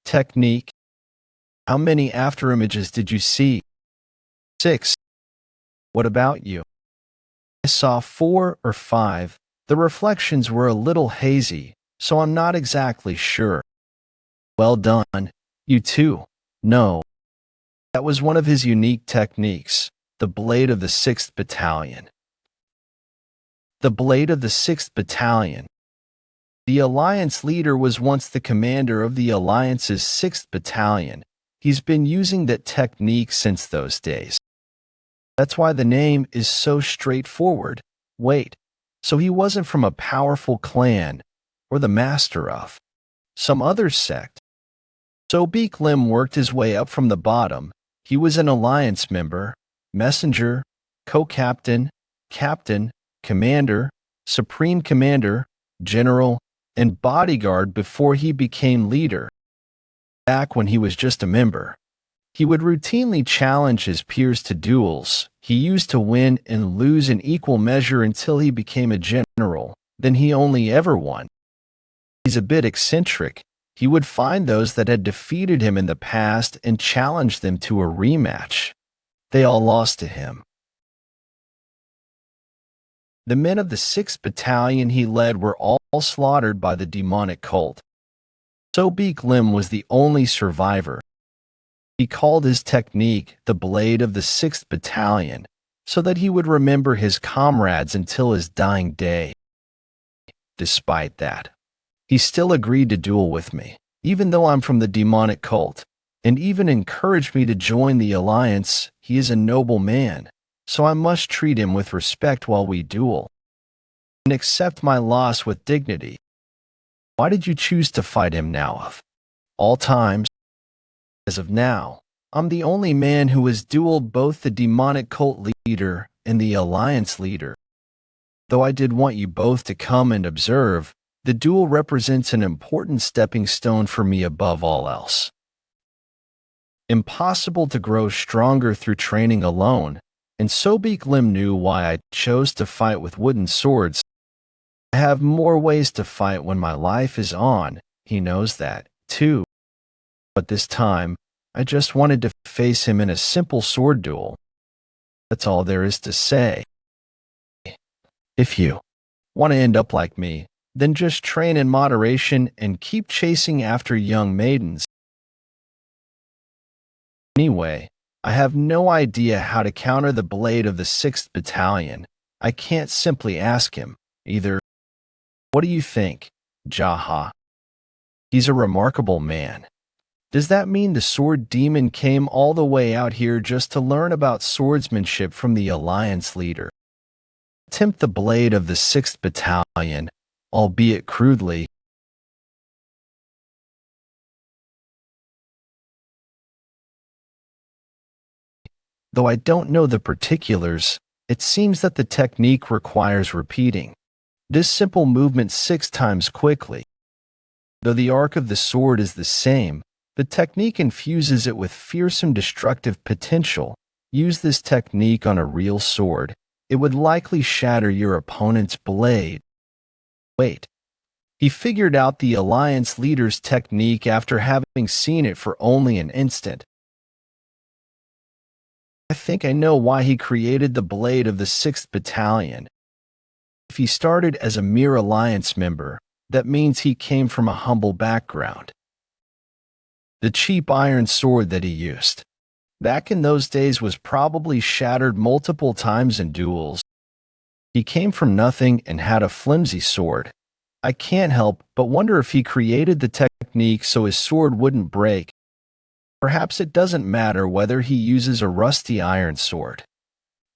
technique? How many afterimages did you see? 6. What about you? I saw 4 or 5. The reflections were a little hazy, so I'm not exactly sure. Well done. You too. No. That was one of his unique techniques, the blade of the 6th Battalion. The blade of the 6th Battalion. The Alliance leader was once the commander of the Alliance's 6th Battalion. He's been using that technique since those days. That's why the name is so straightforward. Wait, so he wasn't from a powerful clan, or the master of some other sect. So Beak Lim worked his way up from the bottom. He was an alliance member, messenger, co-captain, captain, commander, supreme commander, general, and bodyguard before he became leader. Back when he was just a member. He would routinely challenge his peers to duels. He used to win and lose in equal measure until he became a general. Then he only ever won. He's a bit eccentric. He would find those that had defeated him in the past and challenge them to a rematch. They all lost to him. The men of the 6th Battalion he led were all slaughtered by the demonic cult. Sobek Lim was the only survivor. He called his technique the Blade of the 6th Battalion, so that he would remember his comrades until his dying day. Despite that, he still agreed to duel with me, even though I'm from the demonic cult, and even encouraged me to join the alliance. He is a noble man, so I must treat him with respect while we duel, and accept my loss with dignity. Why did you choose to fight him now of all times? As of now, I'm the only man who has dueled both the demonic cult leader and the alliance leader. Though I did want you both to come and observe, the duel represents an important stepping stone for me above all else. Impossible to grow stronger through training alone, and Sobek Lim knew why I chose to fight with wooden swords. I have more ways to fight when my life is on. He knows that, too. But this time, I just wanted to face him in a simple sword duel. That's all there is to say. If you want to end up like me, then just train in moderation and keep chasing after young maidens. Anyway, I have no idea how to counter the Blade of the 6th Battalion. I can't simply ask him, either. What do you think, Jaha? He's a remarkable man. Does that mean the sword demon came all the way out here just to learn about swordsmanship from the alliance leader? Attempt the Blade of the 6th Battalion, albeit crudely. Though I don't know the particulars, it seems that the technique requires repeating this simple movement 6 times quickly. Though the arc of the sword is the same, the technique infuses it with fearsome destructive potential. Use this technique on a real sword. It would likely shatter your opponent's blade. Wait. He figured out the alliance leader's technique after having seen it for only an instant. I think I know why he created the Blade of the 6th Battalion. If he started as a mere alliance member, that means he came from a humble background. The cheap iron sword that he used back in those days was probably shattered multiple times in duels. He came from nothing and had a flimsy sword. I can't help but wonder if he created the technique so his sword wouldn't break. Perhaps it doesn't matter whether he uses a rusty iron sword,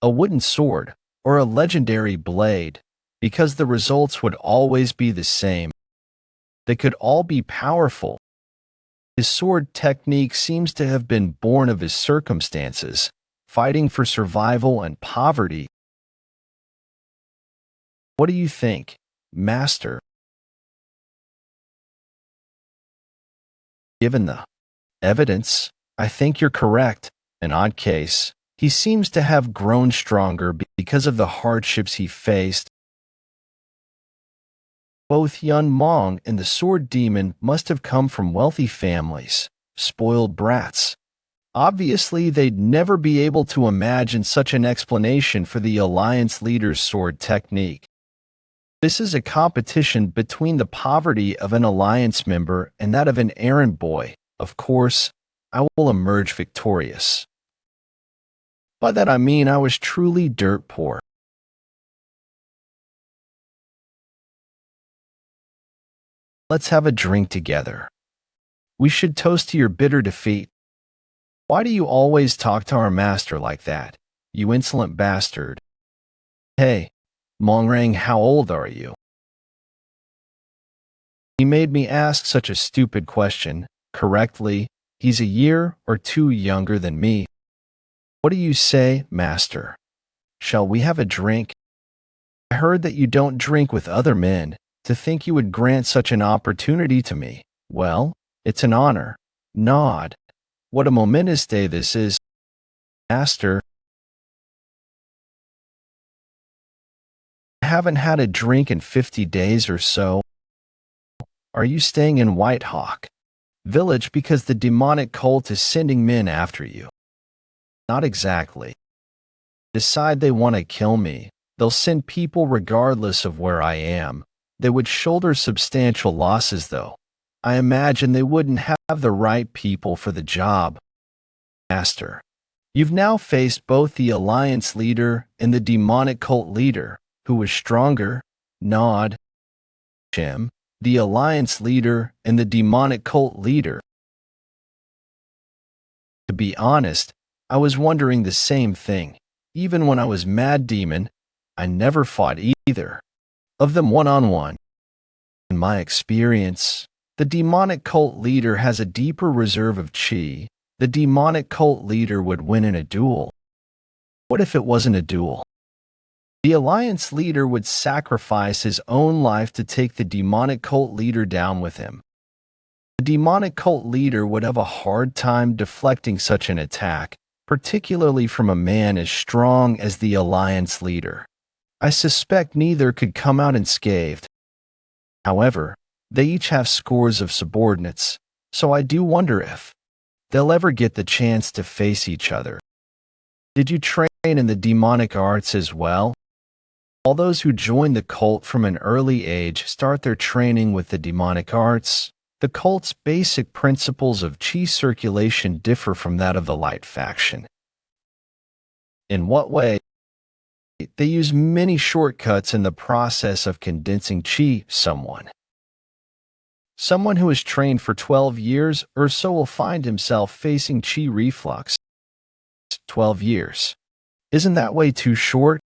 a wooden sword, or a legendary blade, because the results would always be the same. They could all be powerful. His sword technique seems to have been born of his circumstances, fighting for survival and poverty. What do you think, Master? Given the evidence, I think you're correct. An odd case. He seems to have grown stronger because of the hardships he faced. Both Yun Mong and the Sword Demon must have come from wealthy families, spoiled brats. Obviously, they'd never be able to imagine such an explanation for the Alliance leader's sword technique. This is a competition between the poverty of an Alliance member and that of an errand boy. Of course, I will emerge victorious. By that I mean I was truly dirt poor. Let's have a drink together. We should toast to your bitter defeat. Why do you always talk to our master like that, you insolent bastard? Hey, Mongrang, how old are you? He made me ask such a stupid question. Correctly, he's a year or two younger than me. What do you say, master? Shall we have a drink? I heard that you don't drink with other men. To think you would grant such an opportunity to me, well, it's an honor. Nod. What a momentous day this is, Master. I haven't had a drink in 50 days or so. Are you staying in Whitehawk Village because the demonic cult is sending men after you? Not exactly. Decide they want to kill me. They'll send people regardless of where I am. They would shoulder substantial losses, though. I imagine they wouldn't have the right people for the job. Master, you've now faced both the Alliance leader and the demonic cult leader. Who was stronger? Nod. Jim, the Alliance leader and the demonic cult leader. To be honest, I was wondering the same thing. Even when I was Mad Demon, I never fought either of them one-on-one. In my experience, the demonic cult leader has a deeper reserve of chi. The demonic cult leader would win in a duel. What if it wasn't a duel? The Alliance leader would sacrifice his own life to take the demonic cult leader down with him. The demonic cult leader would have a hard time deflecting such an attack, particularly from a man as strong as the Alliance leader. I suspect neither could come out unscathed. However, they each have scores of subordinates, so I do wonder if they'll ever get the chance to face each other. Did you train in the demonic arts as well? All those who join the cult from an early age start their training with the demonic arts. The cult's basic principles of chi circulation differ from that of the light faction. In what way? They use many shortcuts in the process of condensing chi. Someone who has trained for 12 years or so will find himself facing chi reflux. 12 years. Isn't that way too short?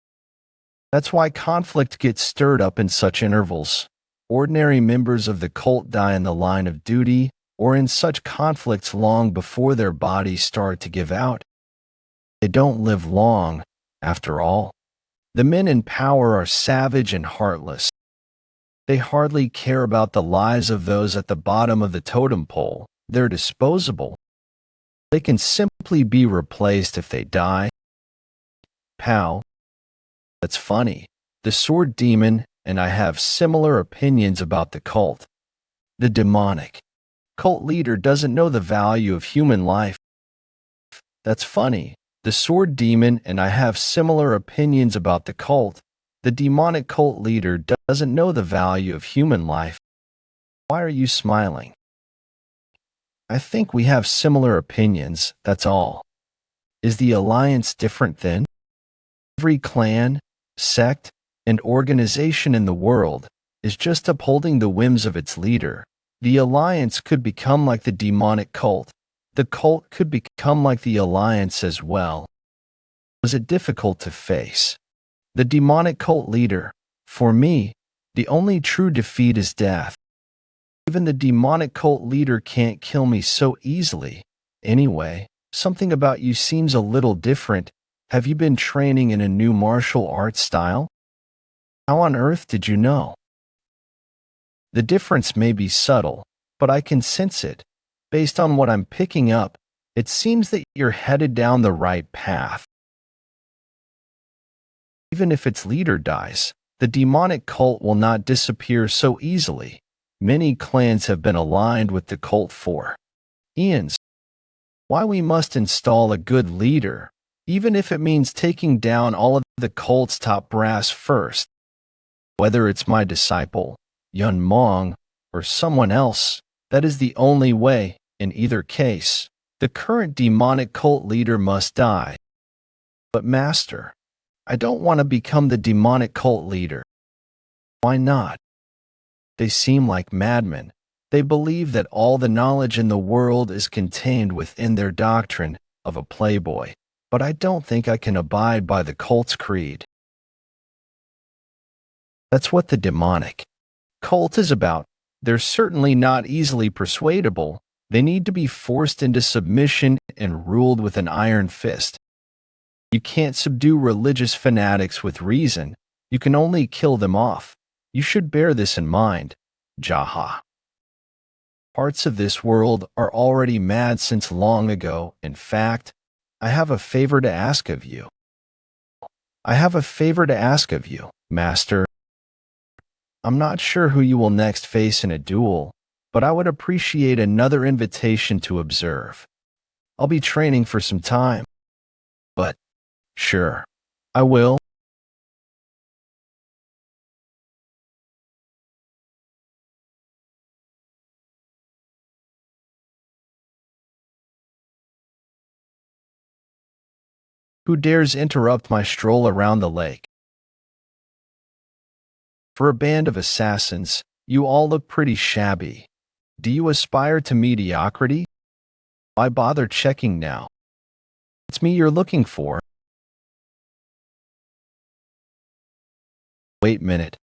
That's why conflict gets stirred up in such intervals. Ordinary members of the cult die in the line of duty or in such conflicts long before their bodies start to give out. They don't live long, after all. The men in power are savage and heartless. They hardly care about the lives of those at the bottom of the totem pole. They're disposable. They can simply be replaced if they die. Pow. That's funny. The sword demon and I have similar opinions about the cult. The demonic cult leader doesn't know the value of human life. That's funny. The sword demon and I have similar opinions about the cult. The demonic cult leader doesn't know the value of human life. Why are you smiling? I think we have similar opinions, that's all. Is the Alliance different then? Every clan, sect, and organization in the world is just upholding the whims of its leader. The Alliance could become like the demonic cult. The cult could become like the Alliance as well. Was it difficult to face the demonic cult leader? For me, the only true defeat is death. Even the demonic cult leader can't kill me so easily. Anyway, something about you seems a little different. Have you been training in a new martial arts style? How on earth did you know? The difference may be subtle, but I can sense it. Based on what I'm picking up, it seems that you're headed down the right path. Even if its leader dies, the demonic cult will not disappear so easily. Many clans have been aligned with the cult for eons. Why we must install a good leader, even if it means taking down all of the cult's top brass first. Whether it's my disciple, Yun Mong, or someone else, that is the only way. In either case, the current demonic cult leader must die. But Master, I don't want to become the demonic cult leader. Why not? They seem like madmen. They believe that all the knowledge in the world is contained within their doctrine of a playboy. But I don't think I can abide by the cult's creed. That's what the demonic cult is about. They're certainly not easily persuadable. They need to be forced into submission and ruled with an iron fist. You can't subdue religious fanatics with reason. You can only kill them off. You should bear this in mind, Jaha. Parts of this world are already mad since long ago. In fact, I have a favor to ask of you. I have a favor to ask of you, Master. I'm not sure who you will next face in a duel, but I would appreciate another invitation to observe. I'll be training for some time. But, sure, I will. Who dares interrupt my stroll around the lake? For a band of assassins, you all look pretty shabby. Do you aspire to mediocrity? Why bother checking now? It's me you're looking for. Wait a minute.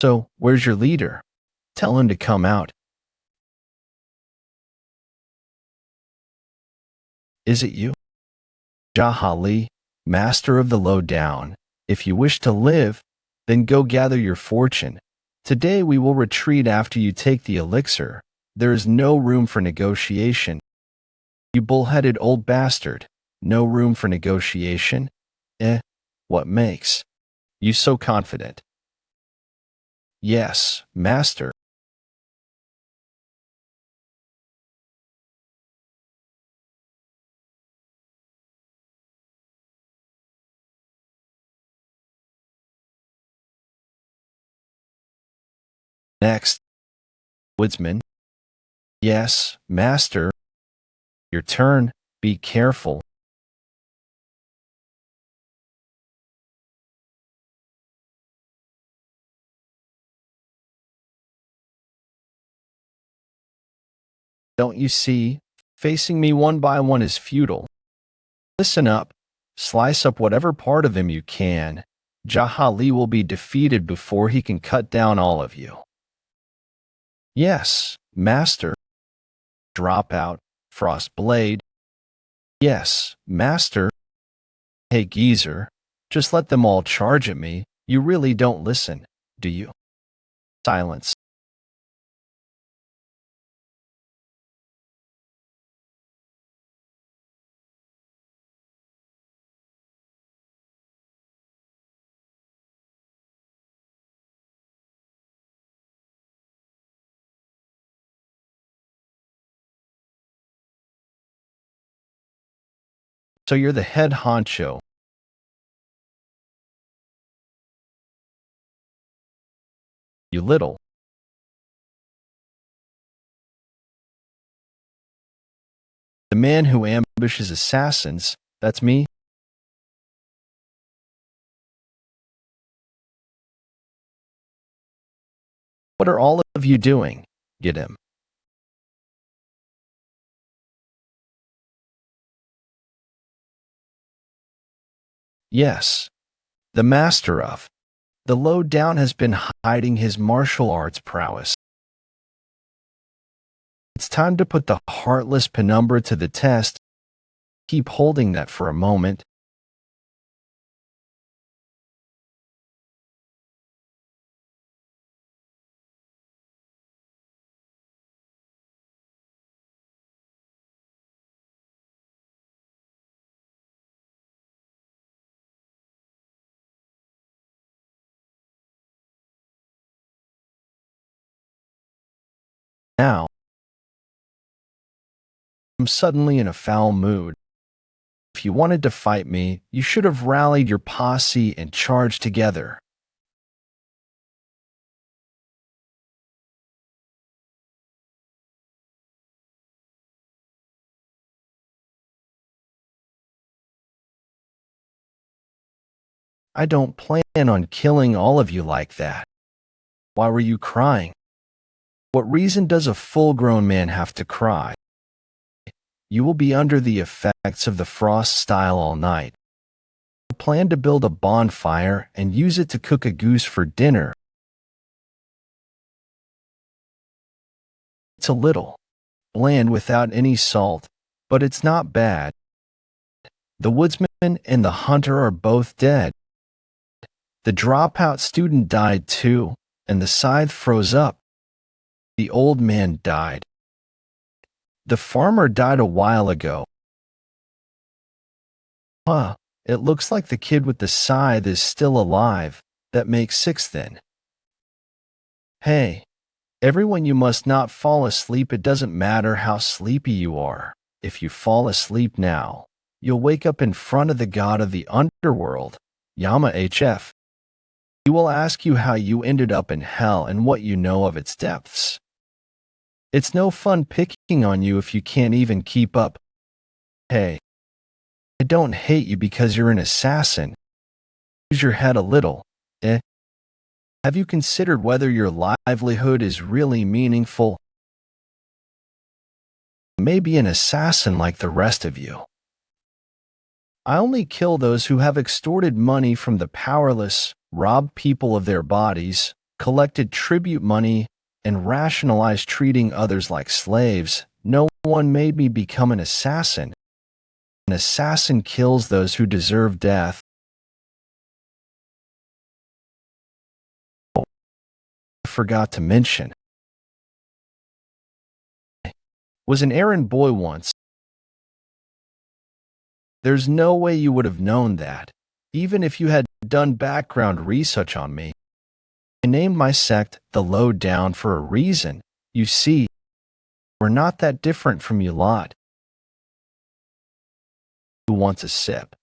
So, where's your leader? Tell him to come out. Is it you? Jaha, master of the lowdown. If you wish to live, then go gather your fortune. Today we will retreat after you take the elixir. There is no room for negotiation. You bull-headed old bastard. No room for negotiation? What makes you so confident? Yes, master. Next, woodsman. Yes, master. Your turn. Be careful. Don't you see? Facing me one by one is futile. Listen up. Slice up whatever part of him you can. Jaha will be defeated before he can cut down all of you. Yes, master. Drop out. Frost blade. Yes, master. Hey, geezer. Just let them all charge at me. You really don't listen, do you? Silence. So you're the head honcho. You little. The man who ambushes assassins, that's me. What are all of you doing? Get him. Yes, the master of the lowdown has been hiding his martial arts prowess. It's time to put the heartless penumbra to the test. Keep holding that for a moment. Now, I'm suddenly in a foul mood. If you wanted to fight me, you should have rallied your posse and charged together. I don't plan on killing all of you like that. Why were you crying? What reason does a full-grown man have to cry? You will be under the effects of the frost style all night. I plan to build a bonfire and use it to cook a goose for dinner. It's a little bland without any salt, but it's not bad. The woodsman and the hunter are both dead. The dropout student died too, and the scythe froze up. The old man died. The farmer died a while ago. Huh, it looks like the kid with the scythe is still alive. That makes 6 then. Hey, everyone, you must not fall asleep. It doesn't matter how sleepy you are. If you fall asleep now, you'll wake up in front of the god of the underworld, Yama HF. He will ask you how you ended up in hell and what you know of its depths. It's no fun picking on you if you can't even keep up. Hey, I don't hate you because you're an assassin. Use your head a little, eh? Have you considered whether your livelihood is really meaningful? Maybe an assassin like the rest of you. I only kill those who have extorted money from the powerless, robbed people of their bodies, collected tribute money, and rationalized treating others like slaves. No one made me become an assassin. An assassin kills those who deserve death. I forgot to mention. I was an errand boy once. There's no way you would have known that, even if you had done background research on me. I named my sect the Lowdown for a reason. You see, we're not that different from you lot. Who wants a sip?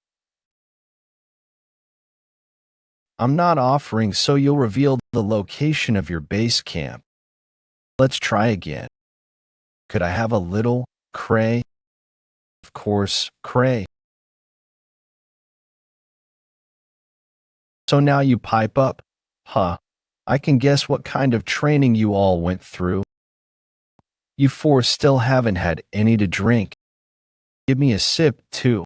I'm not offering, so you'll reveal the location of your base camp. Let's try again. Could I have a little cray? Of course, cray. So now you pipe up. Huh. I can guess what kind of training you all went through. You 4 still haven't had any to drink. Give me a sip, too.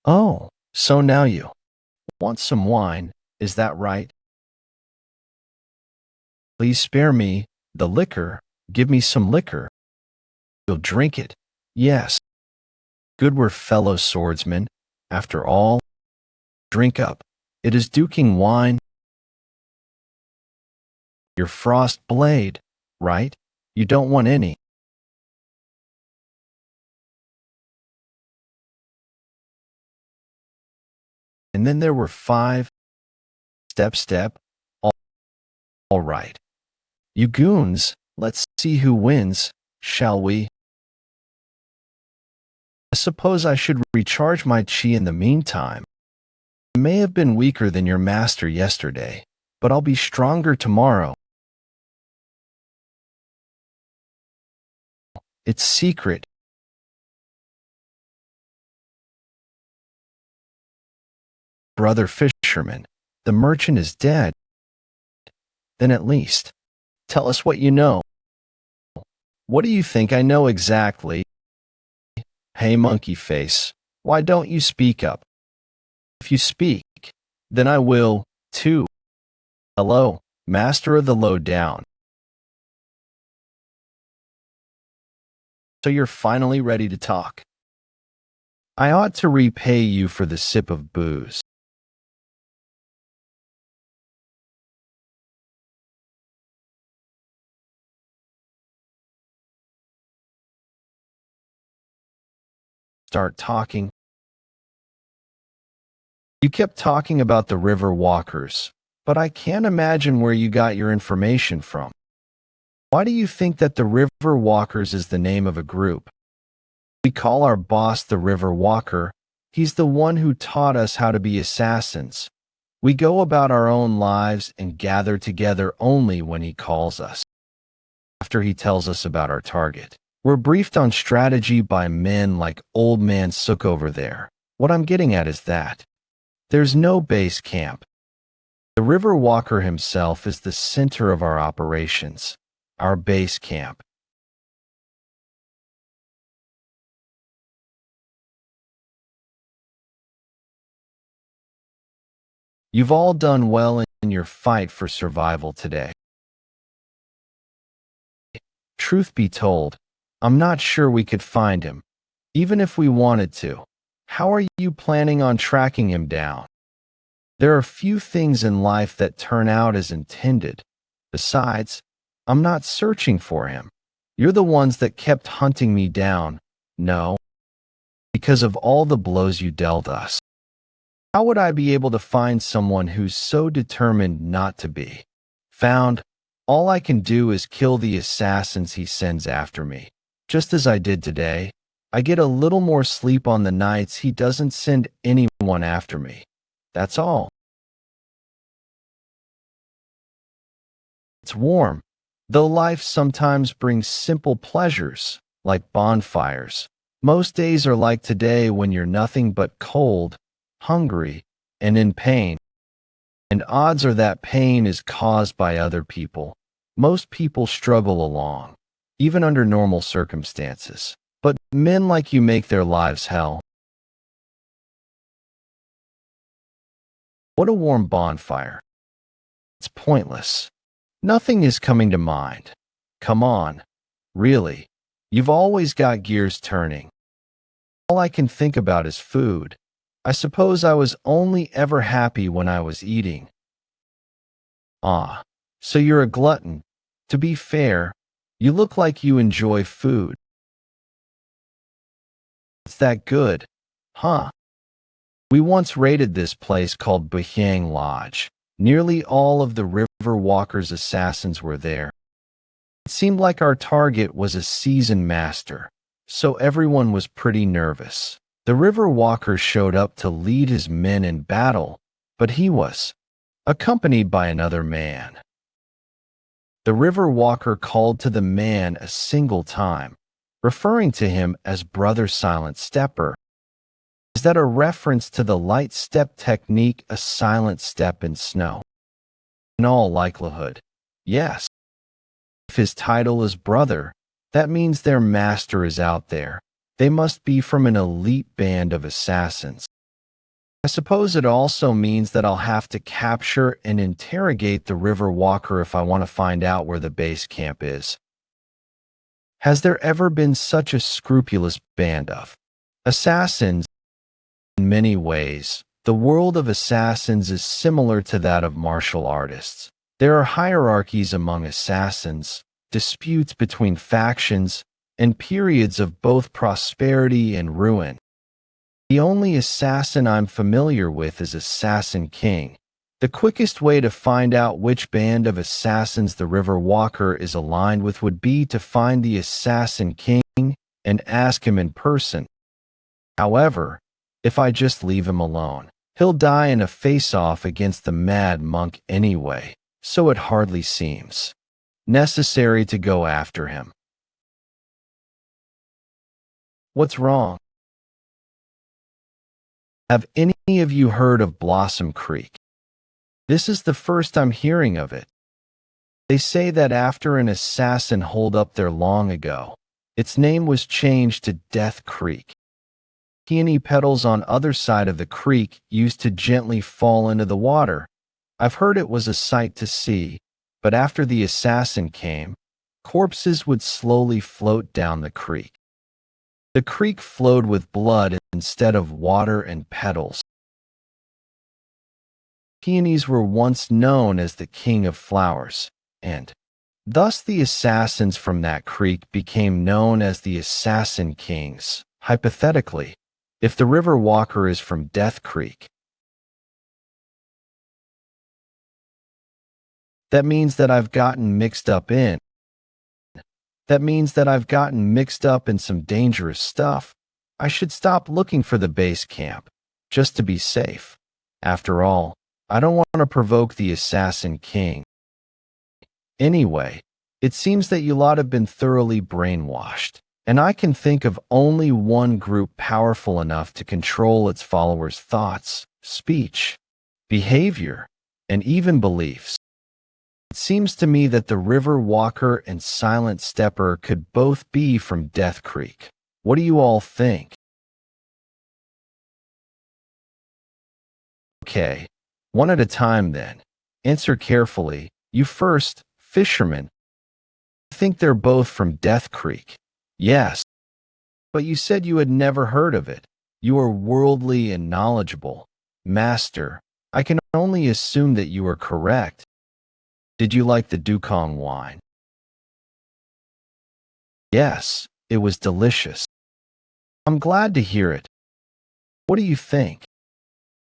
Oh, so now you want some wine, is that right? Please spare me the liquor. Give me some liquor. You'll drink it. Yes. Good, we're fellow swordsmen. After all, drink up. It is duking wine. Your frost blade, right? You don't want any. And then there were 5. Step. All right. You goons, let's see who wins, shall we? I suppose I should recharge my chi in the meantime. I may have been weaker than your master yesterday, but I'll be stronger tomorrow. It's secret. Brother fisherman, the merchant is dead. Then at least, tell us what you know. What do you think I know exactly? Hey, monkey face, why don't you speak up? If you speak, then I will, too. Hello, master of the Lowdown. So you're finally ready to talk. I ought to repay you for the sip of booze. Start talking. You kept talking about the river walkers, but I can't imagine where you got your information from. Why do you think that the river walkers is the name of a group? We call our boss the river walker. He's the one who taught us how to be assassins. We go about our own lives and gather together only when he calls us. After he tells us about our target, we're briefed on strategy by men like Old Man Sook over there. What I'm getting at is that there's no base camp. The river walker himself is the center of our operations, our base camp. You've all done well in your fight for survival today. Truth be told, I'm not sure we could find him, even if we wanted to. How are you planning on tracking him down? There are few things in life that turn out as intended. Besides, I'm not searching for him. You're the ones that kept hunting me down. No, because of all the blows you dealt us. How would I be able to find someone who's so determined not to be found? All I can do is kill the assassins he sends after me. Just as I did today, I get a little more sleep on the nights he doesn't send anyone after me. That's all. It's warm, though life sometimes brings simple pleasures, like bonfires. Most days are like today when you're nothing but cold, hungry, and in pain. And odds are that pain is caused by other people. Most people struggle along, even under normal circumstances. But men like you make their lives hell. What a warm bonfire. It's pointless. Nothing is coming to mind. Come on. Really. You've always got gears turning. All I can think about is food. I suppose I was only ever happy when I was eating. Ah, so you're a glutton. To be fair, you look like you enjoy food. It's that good, huh? We once raided this place called Bhyang Lodge. Nearly all of the River Walker's assassins were there. It seemed like our target was a seasoned master, so everyone was pretty nervous. The River Walker showed up to lead his men in battle, but he was accompanied by another man. The River Walker called to the man a single time, referring to him as Brother Silent Stepper. Is that a reference to the light step technique, a silent step in snow? In all likelihood, yes. If his title is brother, that means their master is out there. They must be from an elite band of assassins. I suppose it also means that I'll have to capture and interrogate the River Walker if I want to find out where the base camp is. Has there ever been such a scrupulous band of assassins? In many ways, the world of assassins is similar to that of martial artists. There are hierarchies among assassins, disputes between factions, and periods of both prosperity and ruin. The only assassin I'm familiar with is Assassin King. The quickest way to find out which band of assassins the River Walker is aligned with would be to find the Assassin King and ask him in person. However, if I just leave him alone, he'll die in a face-off against the Mad Monk anyway, so it hardly seems necessary to go after him. What's wrong? Have any of you heard of Blossom Creek? This is the first I'm hearing of it. They say that after an assassin holed up there long ago, its name was changed to Death Creek. Peony petals on other side of the creek used to gently fall into the water. I've heard it was a sight to see, but after the assassin came, corpses would slowly float down the creek. The creek flowed with blood instead of water and petals. Peonies were once known as the king of flowers, and thus the assassins from that creek became known as the Assassin Kings. Hypothetically, if the River Walker is from Death Creek, that means that I've gotten mixed up in some dangerous stuff. I should stop looking for the base camp, just to be safe. After all, I don't want to provoke the Assassin King. Anyway, it seems that you lot have been thoroughly brainwashed, and I can think of only one group powerful enough to control its followers' thoughts, speech, behavior, and even beliefs. It seems to me that the River Walker and Silent Stepper could both be from Death Creek. What do you all think? Okay, one at a time then. Answer carefully. You first, fisherman. I think they're both from Death Creek. Yes, but you said you had never heard of it. You are worldly and knowledgeable. Master, I can only assume that you are correct. Did you like the dukong wine? Yes, it was delicious. I'm glad to hear it. What do you think?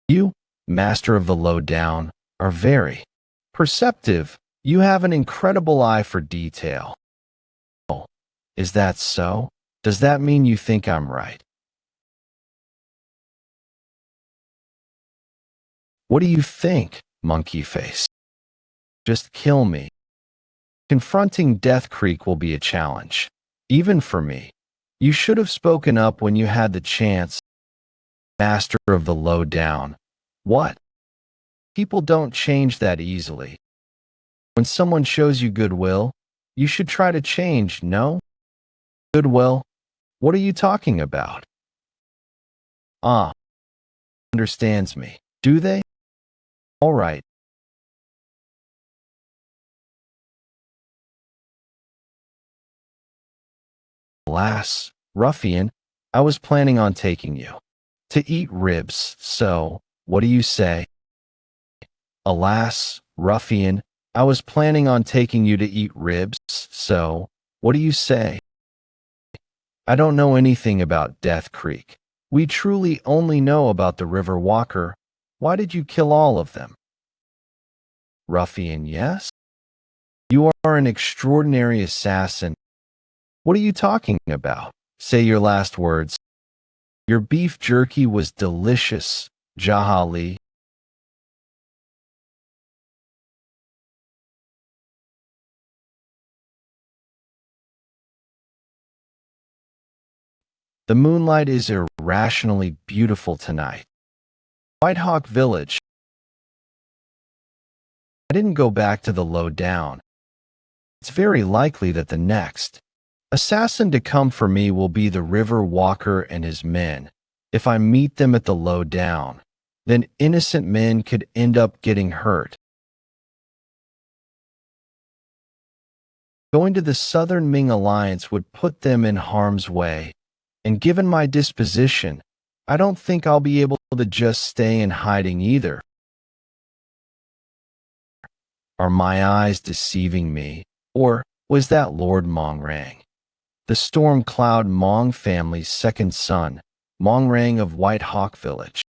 You, master of the lowdown, are very perceptive. You have an incredible eye for detail. Oh, is that so? Does that mean you think I'm right? What do you think, monkey face? Just kill me. Confronting Death Creek will be a challenge, even for me. You should have spoken up when you had the chance, master of the lowdown. What? People don't change that easily. When someone shows you goodwill, you should try to change, no? Goodwill? What are you talking about? Ah, understands me. Do they? All right. Alas, ruffian, I was planning on taking you to eat ribs, so what do you say? Alas, ruffian, I was planning on taking you to eat ribs, so what do you say? I don't know anything about Death Creek. We truly only know about the River Walker. Why did you kill all of them? Ruffian, yes? You are an extraordinary assassin. What are you talking about? Say your last words. Your beef jerky was delicious, Jaha. The moonlight is irrationally beautiful tonight. White Hawk Village. I didn't go back to the lowdown. It's very likely that the next assassin to come for me will be the River Walker and his men. If I meet them at the lowdown, then innocent men could end up getting hurt. Going to the Southern Ming Alliance would put them in harm's way, and given my disposition, I don't think I'll be able to just stay in hiding either. Are my eyes deceiving me, or was that Lord Mongrang, the Storm Cloud Mong family's second son, Mongrang of White Hawk Village?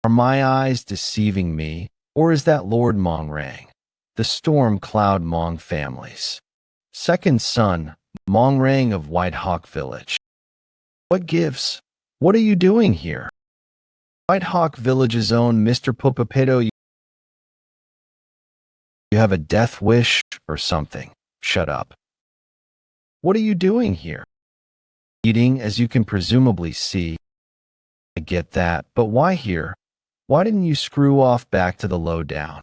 Are my eyes deceiving me, or is that Lord Mongrang, the Storm Cloud Mong family's second son, Mongrang of White Hawk Village? What gives? What are you doing here? White Hawk Village's own Mr. Pupapedo, you have a death wish or something. Shut up. What are you doing here? Eating, as you can presumably see. I get that, but why here? Why didn't you screw off back to the lowdown?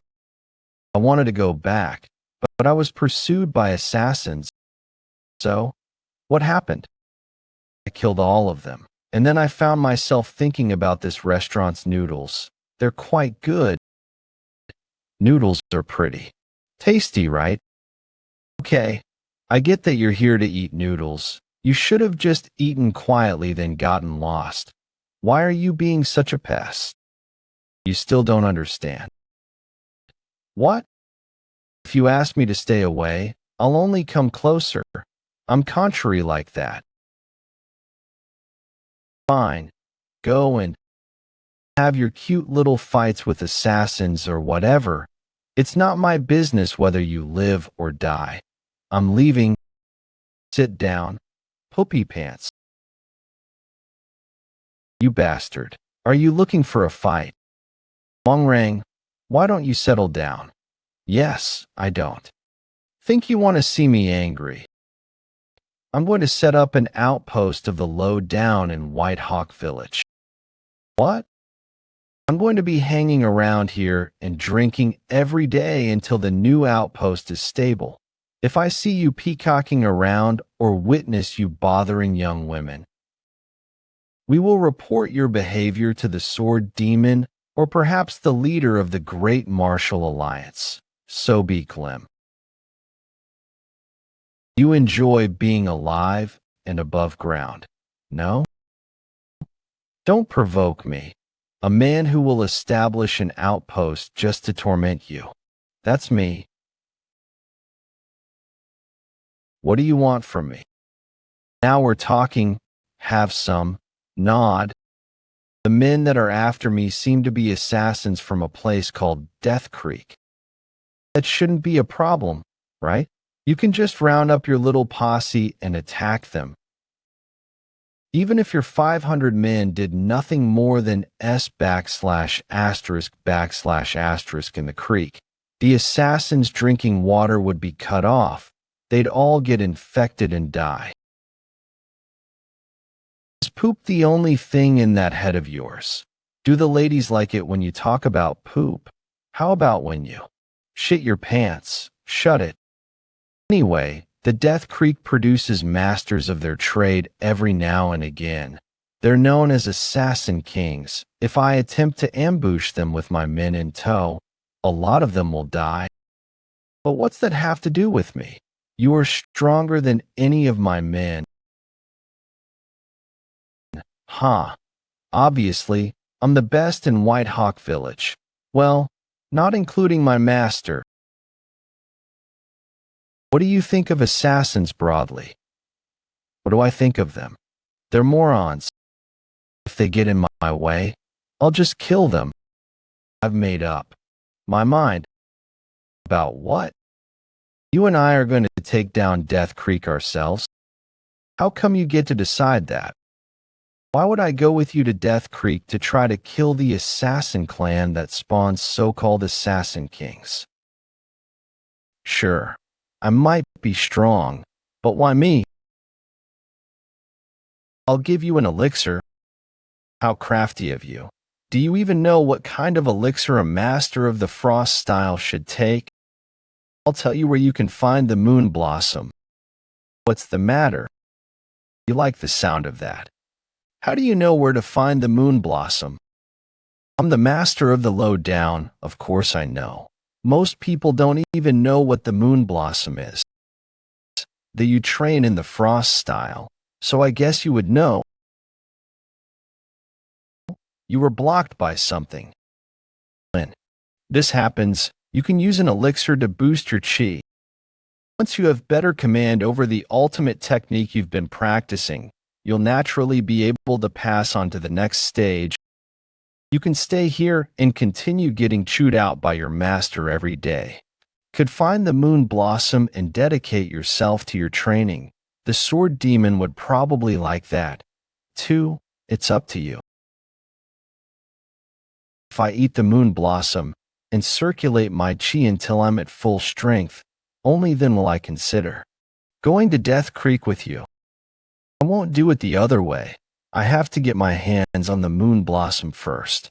I wanted to go back, but I was pursued by assassins. So, what happened? I killed all of them, and then I found myself thinking about this restaurant's noodles. They're quite good. Noodles are pretty tasty, right? Okay, I get that you're here to eat noodles. You should have just eaten quietly then gotten lost. Why are you being such a pest? You still don't understand. What? If you ask me to stay away, I'll only come closer. I'm contrary like that. Fine, go and have your cute little fights with assassins or whatever. It's not my business whether you live or die. I'm leaving. Sit down. Poopy pants. You bastard. Are you looking for a fight? Mongrang, why don't you settle down? Yes, I don't. Think you want to see me angry. I'm going to set up an outpost of the lowdown in White Hawk Village. What? I'm going to be hanging around here and drinking every day until the new outpost is stable. If I see you peacocking around or witness you bothering young women, we will report your behavior to the Sword Demon or perhaps the leader of the Great Martial Alliance, Sobi Clem. You enjoy being alive and above ground, no? Don't provoke me. A man who will establish an outpost just to torment you. That's me. What do you want from me? Now we're talking. Have some. Nod. The men that are after me seem to be assassins from a place called Death Creek. That shouldn't be a problem, right? You can just round up your little posse and attack them. Even if your 500 men did nothing more than S \*** in the creek, the assassins drinking water would be cut off. They'd all get infected and die. Is poop the only thing in that head of yours? Do the ladies like it when you talk about poop? How about when you shit your pants? Shut it. Anyway, the Death Creek produces masters of their trade every now and again. They're known as assassin kings. If I attempt to ambush them with my men in tow, a lot of them will die. But what's that have to do with me? You are stronger than any of my men. Huh. Obviously, I'm the best in White Hawk Village. Well, not including my master. What do you think of assassins broadly? What do I think of them? They're morons. If they get in my way, I'll just kill them. I've made up my mind. About what? You and I are going to take down Death Creek ourselves. How come you get to decide that? Why would I go with you to Death Creek to try to kill the assassin clan that spawns so-called assassin kings? Sure, I might be strong, but why me? I'll give you an elixir. How crafty of you. Do you even know what kind of elixir a master of the frost style should take? I'll tell you where you can find the moon blossom. What's the matter? You like the sound of that. How do you know where to find the moon blossom? I'm the master of the lowdown, of course I know. Most people don't even know what the moon blossom is. That you train in the frost style, so I guess you would know. You were blocked by something. When this happens, you can use an elixir to boost your chi. Once you have better command over the ultimate technique you've been practicing, you'll naturally be able to pass on to the next stage. You can stay here and continue getting chewed out by your master every day. Could find the moon blossom and dedicate yourself to your training. The sword demon would probably like that. 2. It's up to you. If I eat the moon blossom and circulate my chi until I'm at full strength, only then will I consider going to Death Creek with you. I won't do it the other way. I have to get my hands on the moon blossom first.